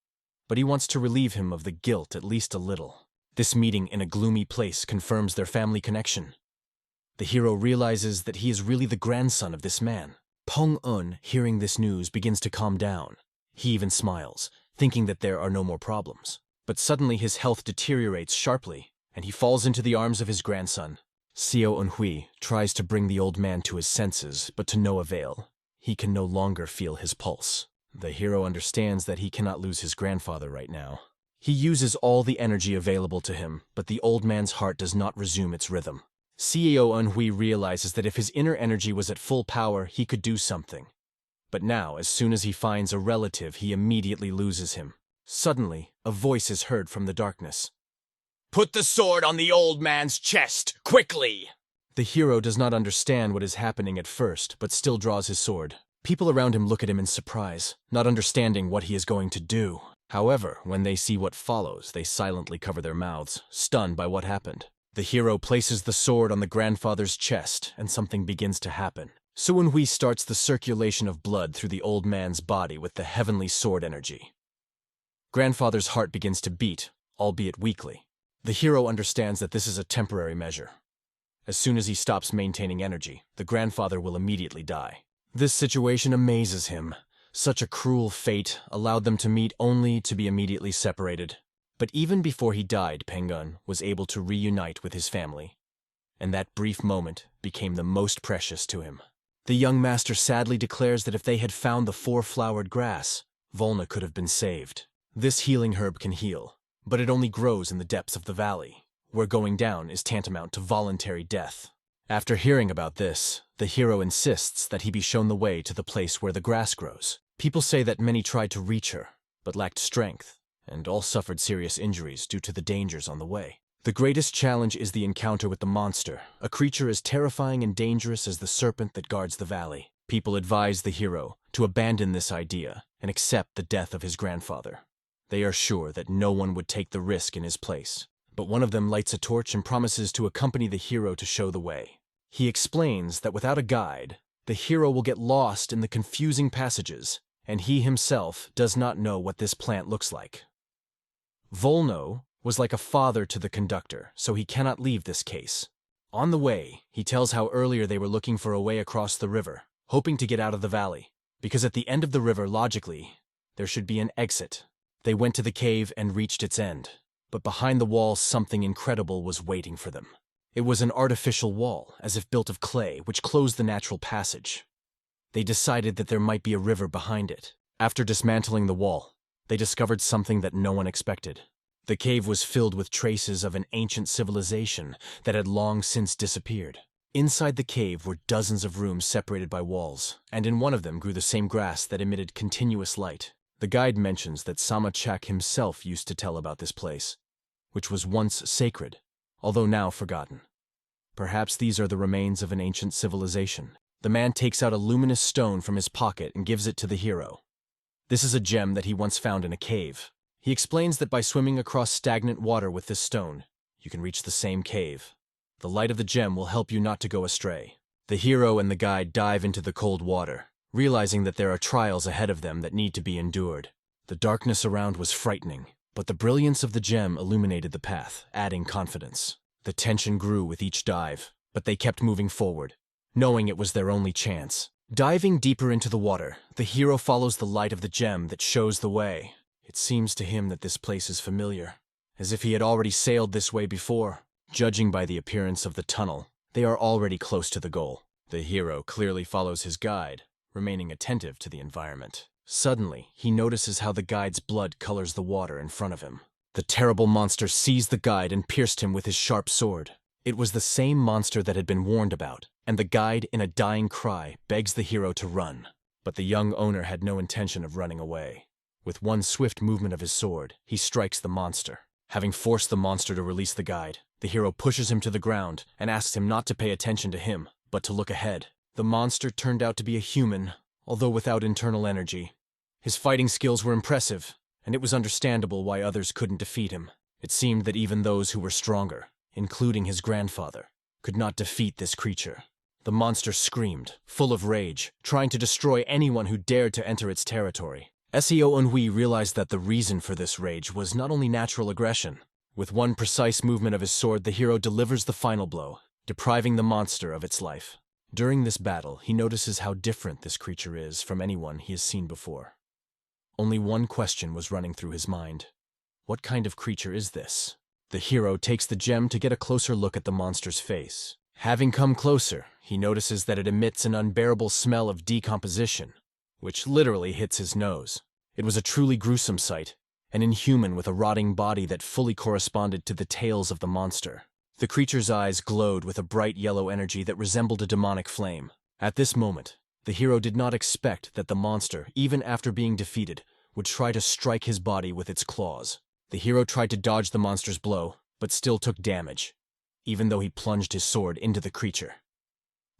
but he wants to relieve him of the guilt at least a little. This meeting in a gloomy place confirms their family connection. The hero realizes that he is really the grandson of this man. Peng-un, hearing this news, begins to calm down. He even smiles, thinking that there are no more problems. But suddenly his health deteriorates sharply, and he falls into the arms of his grandson. So-eun-hui tries to bring the old man to his senses, but to no avail. He can no longer feel his pulse. The hero understands that he cannot lose his grandfather right now. He uses all the energy available to him, but the old man's heart does not resume its rhythm. So-eun-hui realizes that if his inner energy was at full power, he could do something. But now, as soon as he finds a relative, he immediately loses him. Suddenly, a voice is heard from the darkness. "Put the sword on the old man's chest, quickly!" The hero does not understand what is happening at first, but still draws his sword. People around him look at him in surprise, not understanding what he is going to do. However, when they see what follows, they silently cover their mouths, stunned by what happened. The hero places the sword on the grandfather's chest, and something begins to happen. Suunhui starts the circulation of blood through the old man's body with the heavenly sword energy. Grandfather's heart begins to beat, albeit weakly. The hero understands that this is a temporary measure. As soon as he stops maintaining energy, the grandfather will immediately die. This situation amazes him. Such a cruel fate allowed them to meet only to be immediately separated. But even before he died, Pengun was able to reunite with his family, and that brief moment became the most precious to him. The young master sadly declares that if they had found the four-flowered grass, Volna could have been saved. This healing herb can heal, but it only grows in the depths of the valley, where going down is tantamount to voluntary death. After hearing about this, the hero insists that he be shown the way to the place where the grass grows. People say that many tried to reach her, but lacked strength, and all suffered serious injuries due to the dangers on the way. The greatest challenge is the encounter with the monster, a creature as terrifying and dangerous as the serpent that guards the valley. People advise the hero to abandon this idea and accept the death of his grandfather. They are sure that no one would take the risk in his place, but one of them lights a torch and promises to accompany the hero to show the way. He explains that without a guide, the hero will get lost in the confusing passages, and he himself does not know what this plant looks like. Volno was like a father to the conductor, so he cannot leave this case. On the way, he tells how earlier they were looking for a way across the river, hoping to get out of the valley, because at the end of the river, logically, there should be an exit. They went to the cave and reached its end, but behind the wall something incredible was waiting for them. It was an artificial wall, as if built of clay, which closed the natural passage. They decided that there might be a river behind it. After dismantling the wall, they discovered something that no one expected. The cave was filled with traces of an ancient civilization that had long since disappeared. Inside the cave were dozens of rooms separated by walls, and in one of them grew the same grass that emitted continuous light. The guide mentions that Samachak himself used to tell about this place, which was once sacred, although now forgotten. Perhaps these are the remains of an ancient civilization. The man takes out a luminous stone from his pocket and gives it to the hero. This is a gem that he once found in a cave. He explains that by swimming across stagnant water with this stone, you can reach the same cave. The light of the gem will help you not to go astray. The hero and the guide dive into the cold water, realizing that there are trials ahead of them that need to be endured. The darkness around was frightening, but the brilliance of the gem illuminated the path, adding confidence. The tension grew with each dive, but they kept moving forward, knowing it was their only chance. Diving deeper into the water, the hero follows the light of the gem that shows the way. It seems to him that this place is familiar, as if he had already sailed this way before. Judging by the appearance of the tunnel, they are already close to the goal. The hero clearly follows his guide, remaining attentive to the environment. Suddenly, he notices how the guide's blood colors the water in front of him. The terrible monster seized the guide and pierced him with his sharp sword. It was the same monster that had been warned about, and the guide, in a dying cry, begs the hero to run. But the young owner had no intention of running away. With one swift movement of his sword, he strikes the monster. Having forced the monster to release the guide, the hero pushes him to the ground and asks him not to pay attention to him, but to look ahead. The monster turned out to be a human, although without internal energy. His fighting skills were impressive, and it was understandable why others couldn't defeat him. It seemed that even those who were stronger, including his grandfather, could not defeat this creature. The monster screamed, full of rage, trying to destroy anyone who dared to enter its territory. Seo Eunhui realized that the reason for this rage was not only natural aggression. With one precise movement of his sword, the hero delivers the final blow, depriving the monster of its life. During this battle, he notices how different this creature is from anyone he has seen before. Only one question was running through his mind. What kind of creature is this? The hero takes the gem to get a closer look at the monster's face. Having come closer, he notices that it emits an unbearable smell of decomposition, which literally hits his nose. It was a truly gruesome sight, an inhuman with a rotting body that fully corresponded to the tales of the monster. The creature's eyes glowed with a bright yellow energy that resembled a demonic flame. At this moment, the hero did not expect that the monster, even after being defeated, would try to strike his body with its claws. The hero tried to dodge the monster's blow, but still took damage, even though he plunged his sword into the creature.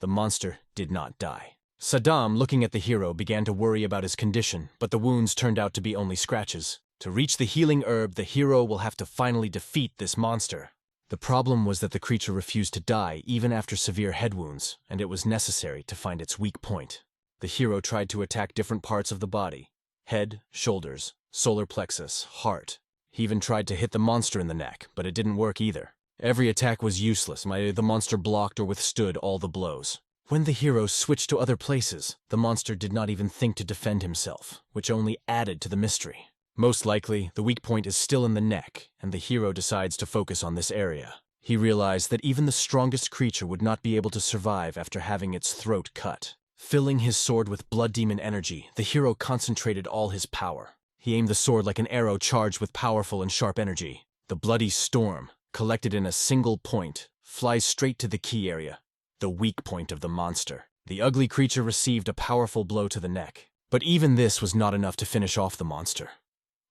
The monster did not die. Saddam, looking at the hero, began to worry about his condition, but the wounds turned out to be only scratches. To reach the healing herb, the hero will have to finally defeat this monster. The problem was that the creature refused to die even after severe head wounds, and it was necessary to find its weak point. The hero tried to attack different parts of the body: head, shoulders, solar plexus, heart. He even tried to hit the monster in the neck, but it didn't work either. Every attack was useless. The monster blocked or withstood all the blows. When the hero switched to other places, the monster did not even think to defend himself, which only added to the mystery. Most likely, the weak point is still in the neck, and the hero decides to focus on this area. He realized that even the strongest creature would not be able to survive after having its throat cut. Filling his sword with blood demon energy, the hero concentrated all his power. He aimed the sword like an arrow charged with powerful and sharp energy. The bloody storm, collected in a single point, flies straight to the key area, the weak point of the monster. The ugly creature received a powerful blow to the neck, but even this was not enough to finish off the monster.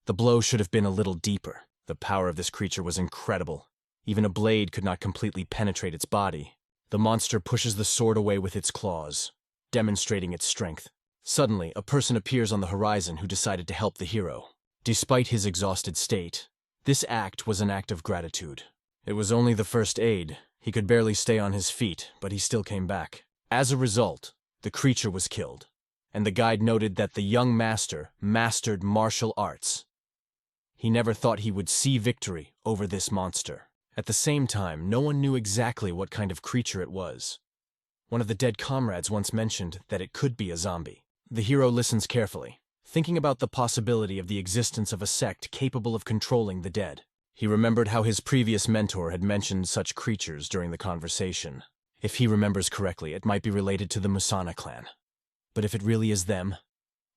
The blow should have been a little deeper. The power of this creature was incredible. Even a blade could not completely penetrate its body. The monster pushes the sword away with its claws, demonstrating its strength. Suddenly, a person appears on the horizon who decided to help the hero. Despite his exhausted state, this act was an act of gratitude. It was only the first aid. He could barely stay on his feet, but he still came back. As a result, the creature was killed, and the guide noted that the young master mastered martial arts. He never thought he would see victory over this monster. At the same time, no one knew exactly what kind of creature it was. One of the dead comrades once mentioned that it could be a zombie. The hero listens carefully, thinking about the possibility of the existence of a sect capable of controlling the dead. He remembered how his previous mentor had mentioned such creatures during the conversation. If he remembers correctly, it might be related to the Musana clan. But if it really is them,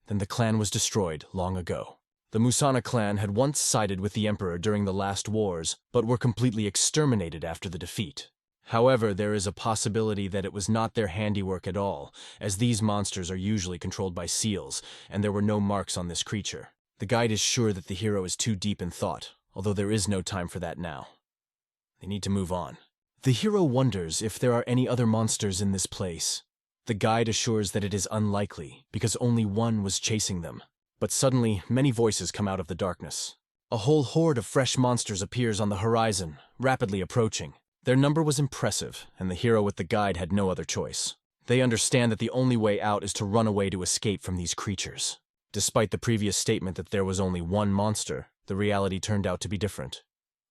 then the clan was destroyed long ago. The Musana clan had once sided with the Emperor during the last wars, but were completely exterminated after the defeat. However, there is a possibility that it was not their handiwork at all, as these monsters are usually controlled by seals, and there were no marks on this creature. The guide is sure that the hero is too deep in thought, although there is no time for that now. They need to move on. The hero wonders if there are any other monsters in this place. The guide assures that it is unlikely, because only one was chasing them. But suddenly, many voices come out of the darkness. A whole horde of fresh monsters appears on the horizon, rapidly approaching. Their number was impressive, and the hero with the guide had no other choice. They understand that the only way out is to run away to escape from these creatures. Despite the previous statement that there was only one monster, the reality turned out to be different.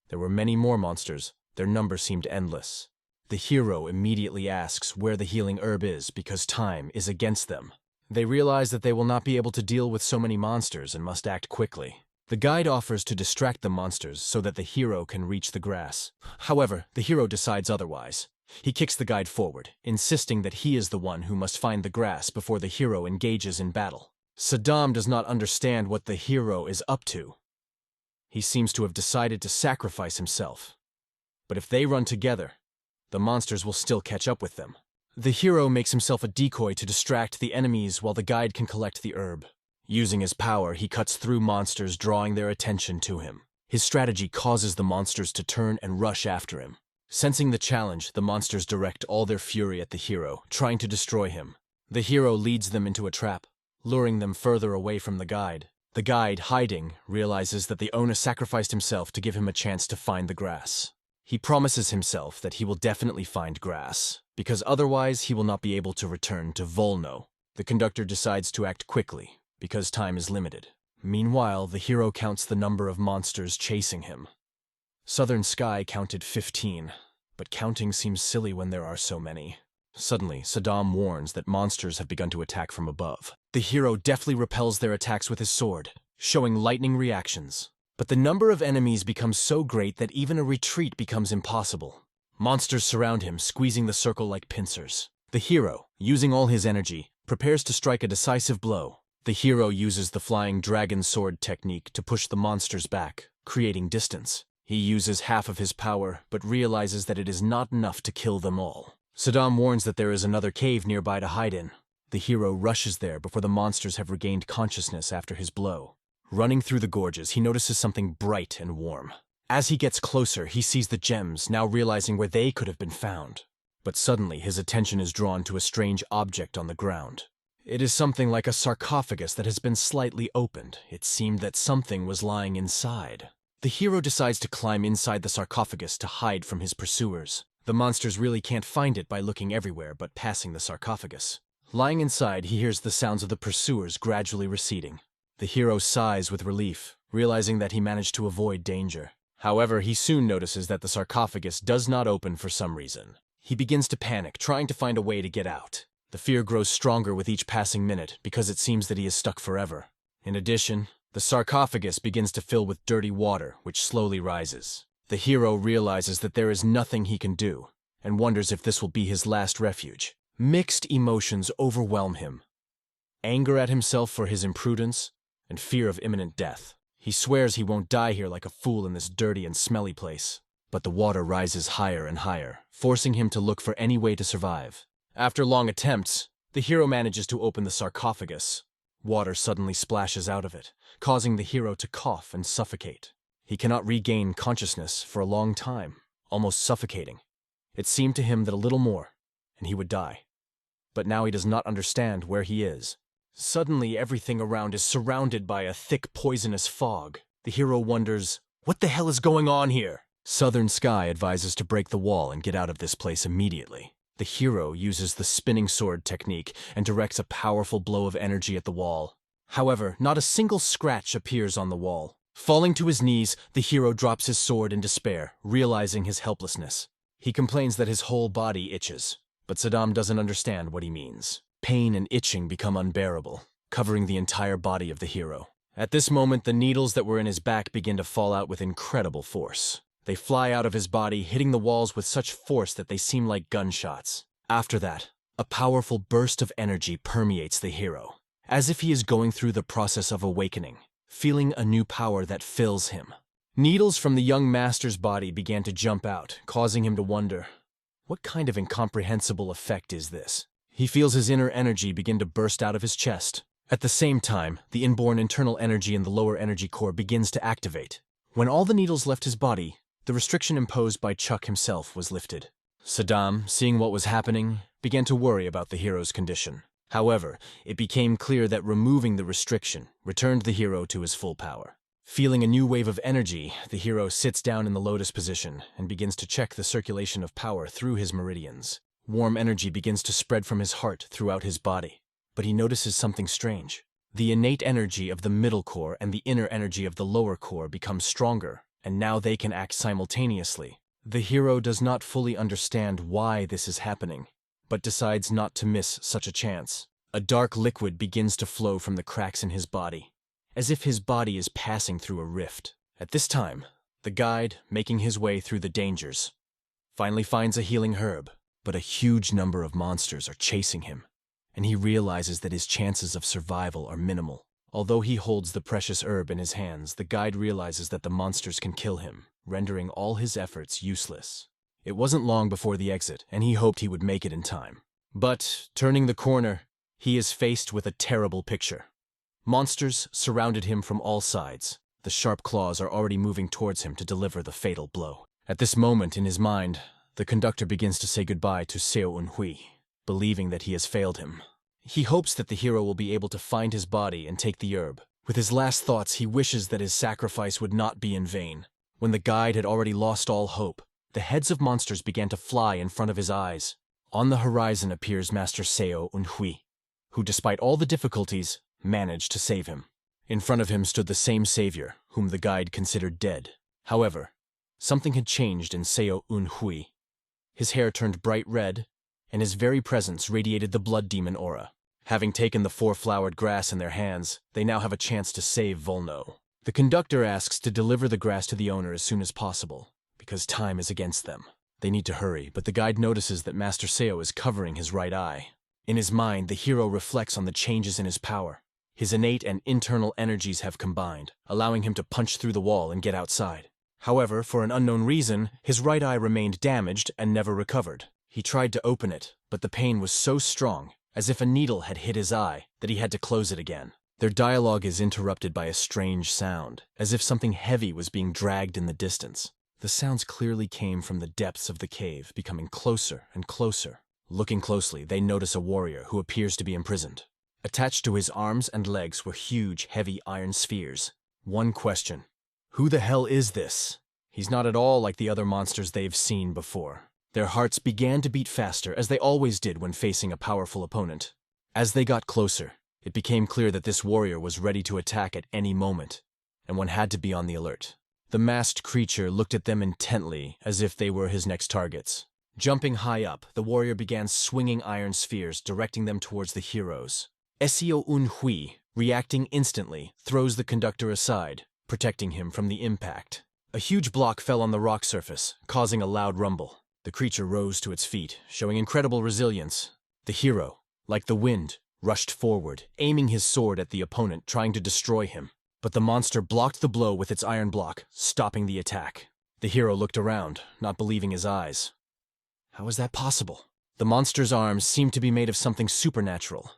There were many more monsters. Their number seemed endless. The hero immediately asks where the healing herb is because time is against them. They realize that they will not be able to deal with so many monsters and must act quickly. The guide offers to distract the monsters so that the hero can reach the grass. However, the hero decides otherwise. He kicks the guide forward, insisting that he is the one who must find the grass before the hero engages in battle. Saddam does not understand what the hero is up to. He seems to have decided to sacrifice himself. But if they run together, the monsters will still catch up with them. The hero makes himself a decoy to distract the enemies while the guide can collect the herb. Using his power, he cuts through monsters, drawing their attention to him. His strategy causes the monsters to turn and rush after him. Sensing the challenge, the monsters direct all their fury at the hero, trying to destroy him. The hero leads them into a trap, luring them further away from the guide. The guide, hiding, realizes that the owner sacrificed himself to give him a chance to find the grass. He promises himself that he will definitely find grass, because otherwise he will not be able to return to Volno. The conductor decides to act quickly, because time is limited. Meanwhile, the hero counts the number of monsters chasing him. Southern Sky counted 15, but counting seems silly when there are so many. Suddenly, Saddam warns that monsters have begun to attack from above. The hero deftly repels their attacks with his sword, showing lightning reactions. But the number of enemies becomes so great that even a retreat becomes impossible. Monsters surround him, squeezing the circle like pincers. The hero, using all his energy, prepares to strike a decisive blow. The hero uses the flying dragon sword technique to push the monsters back, creating distance. He uses half of his power, but realizes that it is not enough to kill them all. Saddam warns that there is another cave nearby to hide in. The hero rushes there before the monsters have regained consciousness after his blow. Running through the gorges, he notices something bright and warm. As he gets closer, he sees the gems, now realizing where they could have been found. But suddenly, his attention is drawn to a strange object on the ground. It is something like a sarcophagus that has been slightly opened. It seemed that something was lying inside. The hero decides to climb inside the sarcophagus to hide from his pursuers. The monsters really can't find it by looking everywhere but passing the sarcophagus. Lying inside, he hears the sounds of the pursuers gradually receding. The hero sighs with relief, realizing that he managed to avoid danger. However, he soon notices that the sarcophagus does not open for some reason. He begins to panic, trying to find a way to get out. The fear grows stronger with each passing minute because it seems that he is stuck forever. In addition, the sarcophagus begins to fill with dirty water, which slowly rises. The hero realizes that there is nothing he can do, and wonders if this will be his last refuge. Mixed emotions overwhelm him. Anger at himself for his imprudence, and fear of imminent death. He swears he won't die here like a fool in this dirty and smelly place. But the water rises higher and higher, forcing him to look for any way to survive. After long attempts, the hero manages to open the sarcophagus. Water suddenly splashes out of it, causing the hero to cough and suffocate. He cannot regain consciousness for a long time, almost suffocating. It seemed to him that a little more, and he would die. But now he does not understand where he is. Suddenly, everything around is surrounded by a thick, poisonous fog. The hero wonders, what the hell is going on here? Southern Sky advises to break the wall and get out of this place immediately. The hero uses the spinning sword technique and directs a powerful blow of energy at the wall. However, not a single scratch appears on the wall. Falling to his knees, the hero drops his sword in despair, realizing his helplessness. He complains that his whole body itches, but Saddam doesn't understand what he means. Pain and itching become unbearable, covering the entire body of the hero. At this moment, the needles that were in his back begin to fall out with incredible force. They fly out of his body, hitting the walls with such force that they seem like gunshots. After that, a powerful burst of energy permeates the hero, as if he is going through the process of awakening, feeling a new power that fills him. Needles from the young master's body began to jump out, causing him to wonder, what kind of incomprehensible effect is this? He feels his inner energy begin to burst out of his chest. At the same time, the inborn internal energy in the lower energy core begins to activate. When all the needles left his body, the restriction imposed by Chuck himself was lifted. Saddam, seeing what was happening, began to worry about the hero's condition. However, it became clear that removing the restriction returned the hero to his full power. Feeling a new wave of energy, the hero sits down in the lotus position and begins to check the circulation of power through his meridians. Warm energy begins to spread from his heart throughout his body. But he notices something strange. The innate energy of the middle core and the inner energy of the lower core become stronger, and now they can act simultaneously. The hero does not fully understand why this is happening, but decides not to miss such a chance. A dark liquid begins to flow from the cracks in his body, as if his body is passing through a rift. At this time, the guide, making his way through the dangers, finally finds a healing herb, but a huge number of monsters are chasing him, and he realizes that his chances of survival are minimal. Although he holds the precious herb in his hands, the guide realizes that the monsters can kill him, rendering all his efforts useless. It wasn't long before the exit, and he hoped he would make it in time. But, turning the corner, he is faced with a terrible picture. Monsters surrounded him from all sides. The sharp claws are already moving towards him to deliver the fatal blow. At this moment, in his mind, the conductor begins to say goodbye to Seo Eun-hui, believing that he has failed him. He hopes that the hero will be able to find his body and take the herb. With his last thoughts, he wishes that his sacrifice would not be in vain. When the guide had already lost all hope, the heads of monsters began to fly in front of his eyes. On the horizon appears Master Seo Eun-hui, who, despite all the difficulties, managed to save him. In front of him stood the same savior, whom the guide considered dead. However, something had changed in Seo Eun-hui. His hair turned bright red, and his very presence radiated the blood demon aura. Having taken the 4-flowered grass in their hands, they now have a chance to save Volno. The conductor asks to deliver the grass to the owner as soon as possible, because time is against them. They need to hurry, but the guide notices that Master Seo is covering his right eye. In his mind, the hero reflects on the changes in his power. His innate and internal energies have combined, allowing him to punch through the wall and get outside. However, for an unknown reason, his right eye remained damaged and never recovered. He tried to open it, but the pain was so strong, as if a needle had hit his eye, that he had to close it again. Their dialogue is interrupted by a strange sound, as if something heavy was being dragged in the distance. The sounds clearly came from the depths of the cave, becoming closer and closer. Looking closely, they notice a warrior who appears to be imprisoned. Attached to his arms and legs were huge, heavy iron spheres. One question: who the hell is this? He's not at all like the other monsters they've seen before. Their hearts began to beat faster, as they always did when facing a powerful opponent. As they got closer, it became clear that this warrior was ready to attack at any moment, and one had to be on the alert. The masked creature looked at them intently, as if they were his next targets. Jumping high up, the warrior began swinging iron spheres, directing them towards the heroes. Seo Un-hui, reacting instantly, throws the conductor aside, protecting him from the impact. A huge block fell on the rock surface, causing a loud rumble. The creature rose to its feet, showing incredible resilience. The hero, like the wind, rushed forward, aiming his sword at the opponent, trying to destroy him. But the monster blocked the blow with its iron block, stopping the attack. The hero looked around, not believing his eyes. How is that possible? The monster's arms seemed to be made of something supernatural.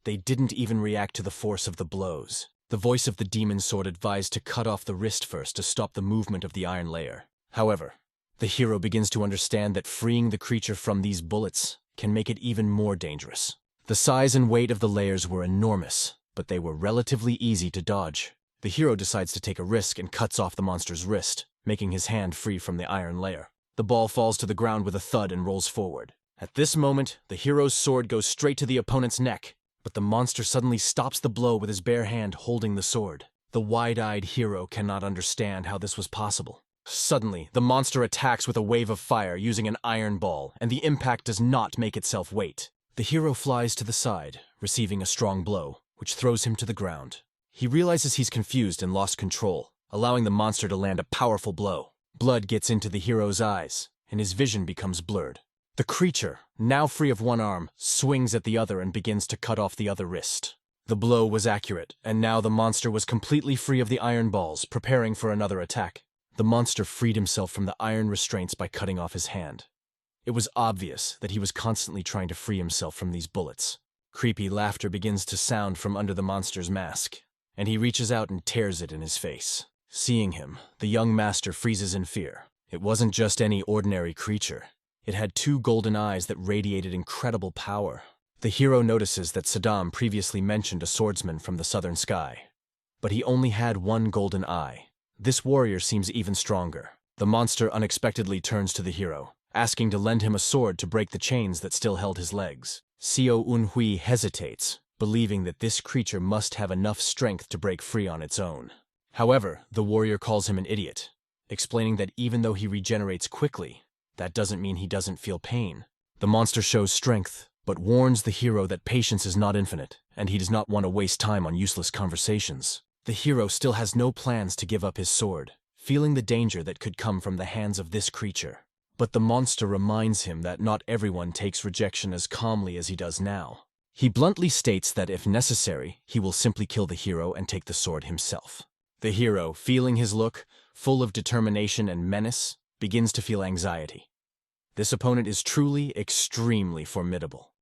They didn't even react to the force of the blows. The voice of the demon sword advised to cut off the wrist first to stop the movement of the iron layer. However, the hero begins to understand that freeing the creature from these bullets can make it even more dangerous. The size and weight of the layers were enormous, but they were relatively easy to dodge. The hero decides to take a risk and cuts off the monster's wrist, making his hand free from the iron layer. The ball falls to the ground with a thud and rolls forward. At this moment, the hero's sword goes straight to the opponent's neck, but the monster suddenly stops the blow with his bare hand holding the sword. The wide-eyed hero cannot understand how this was possible. Suddenly, the monster attacks with a wave of fire using an iron ball, and the impact does not make itself wait. The hero flies to the side, receiving a strong blow, which throws him to the ground. He realizes he's confused and lost control, allowing the monster to land a powerful blow. Blood gets into the hero's eyes, and his vision becomes blurred. The creature, now free of one arm, swings at the other and begins to cut off the other wrist. The blow was accurate, and now the monster was completely free of the iron balls, preparing for another attack. The monster freed himself from the iron restraints by cutting off his hand. It was obvious that he was constantly trying to free himself from these bullets. Creepy laughter begins to sound from under the monster's mask, and he reaches out and tears it in his face. Seeing him, the young master freezes in fear. It wasn't just any ordinary creature. It had two golden eyes that radiated incredible power. The hero notices that Saddam previously mentioned a swordsman from the southern sky, but he only had one golden eye. This warrior seems even stronger. The monster unexpectedly turns to the hero, asking to lend him a sword to break the chains that still held his legs. Seo Un-hui hesitates, believing that this creature must have enough strength to break free on its own. However, the warrior calls him an idiot, explaining that even though he regenerates quickly, that doesn't mean he doesn't feel pain. The monster shows strength, but warns the hero that patience is not infinite, and he does not want to waste time on useless conversations. The hero still has no plans to give up his sword, feeling the danger that could come from the hands of this creature. But the monster reminds him that not everyone takes rejection as calmly as he does now. He bluntly states that if necessary, he will simply kill the hero and take the sword himself. The hero, feeling his look, full of determination and menace, begins to feel anxiety. This opponent is truly extremely formidable.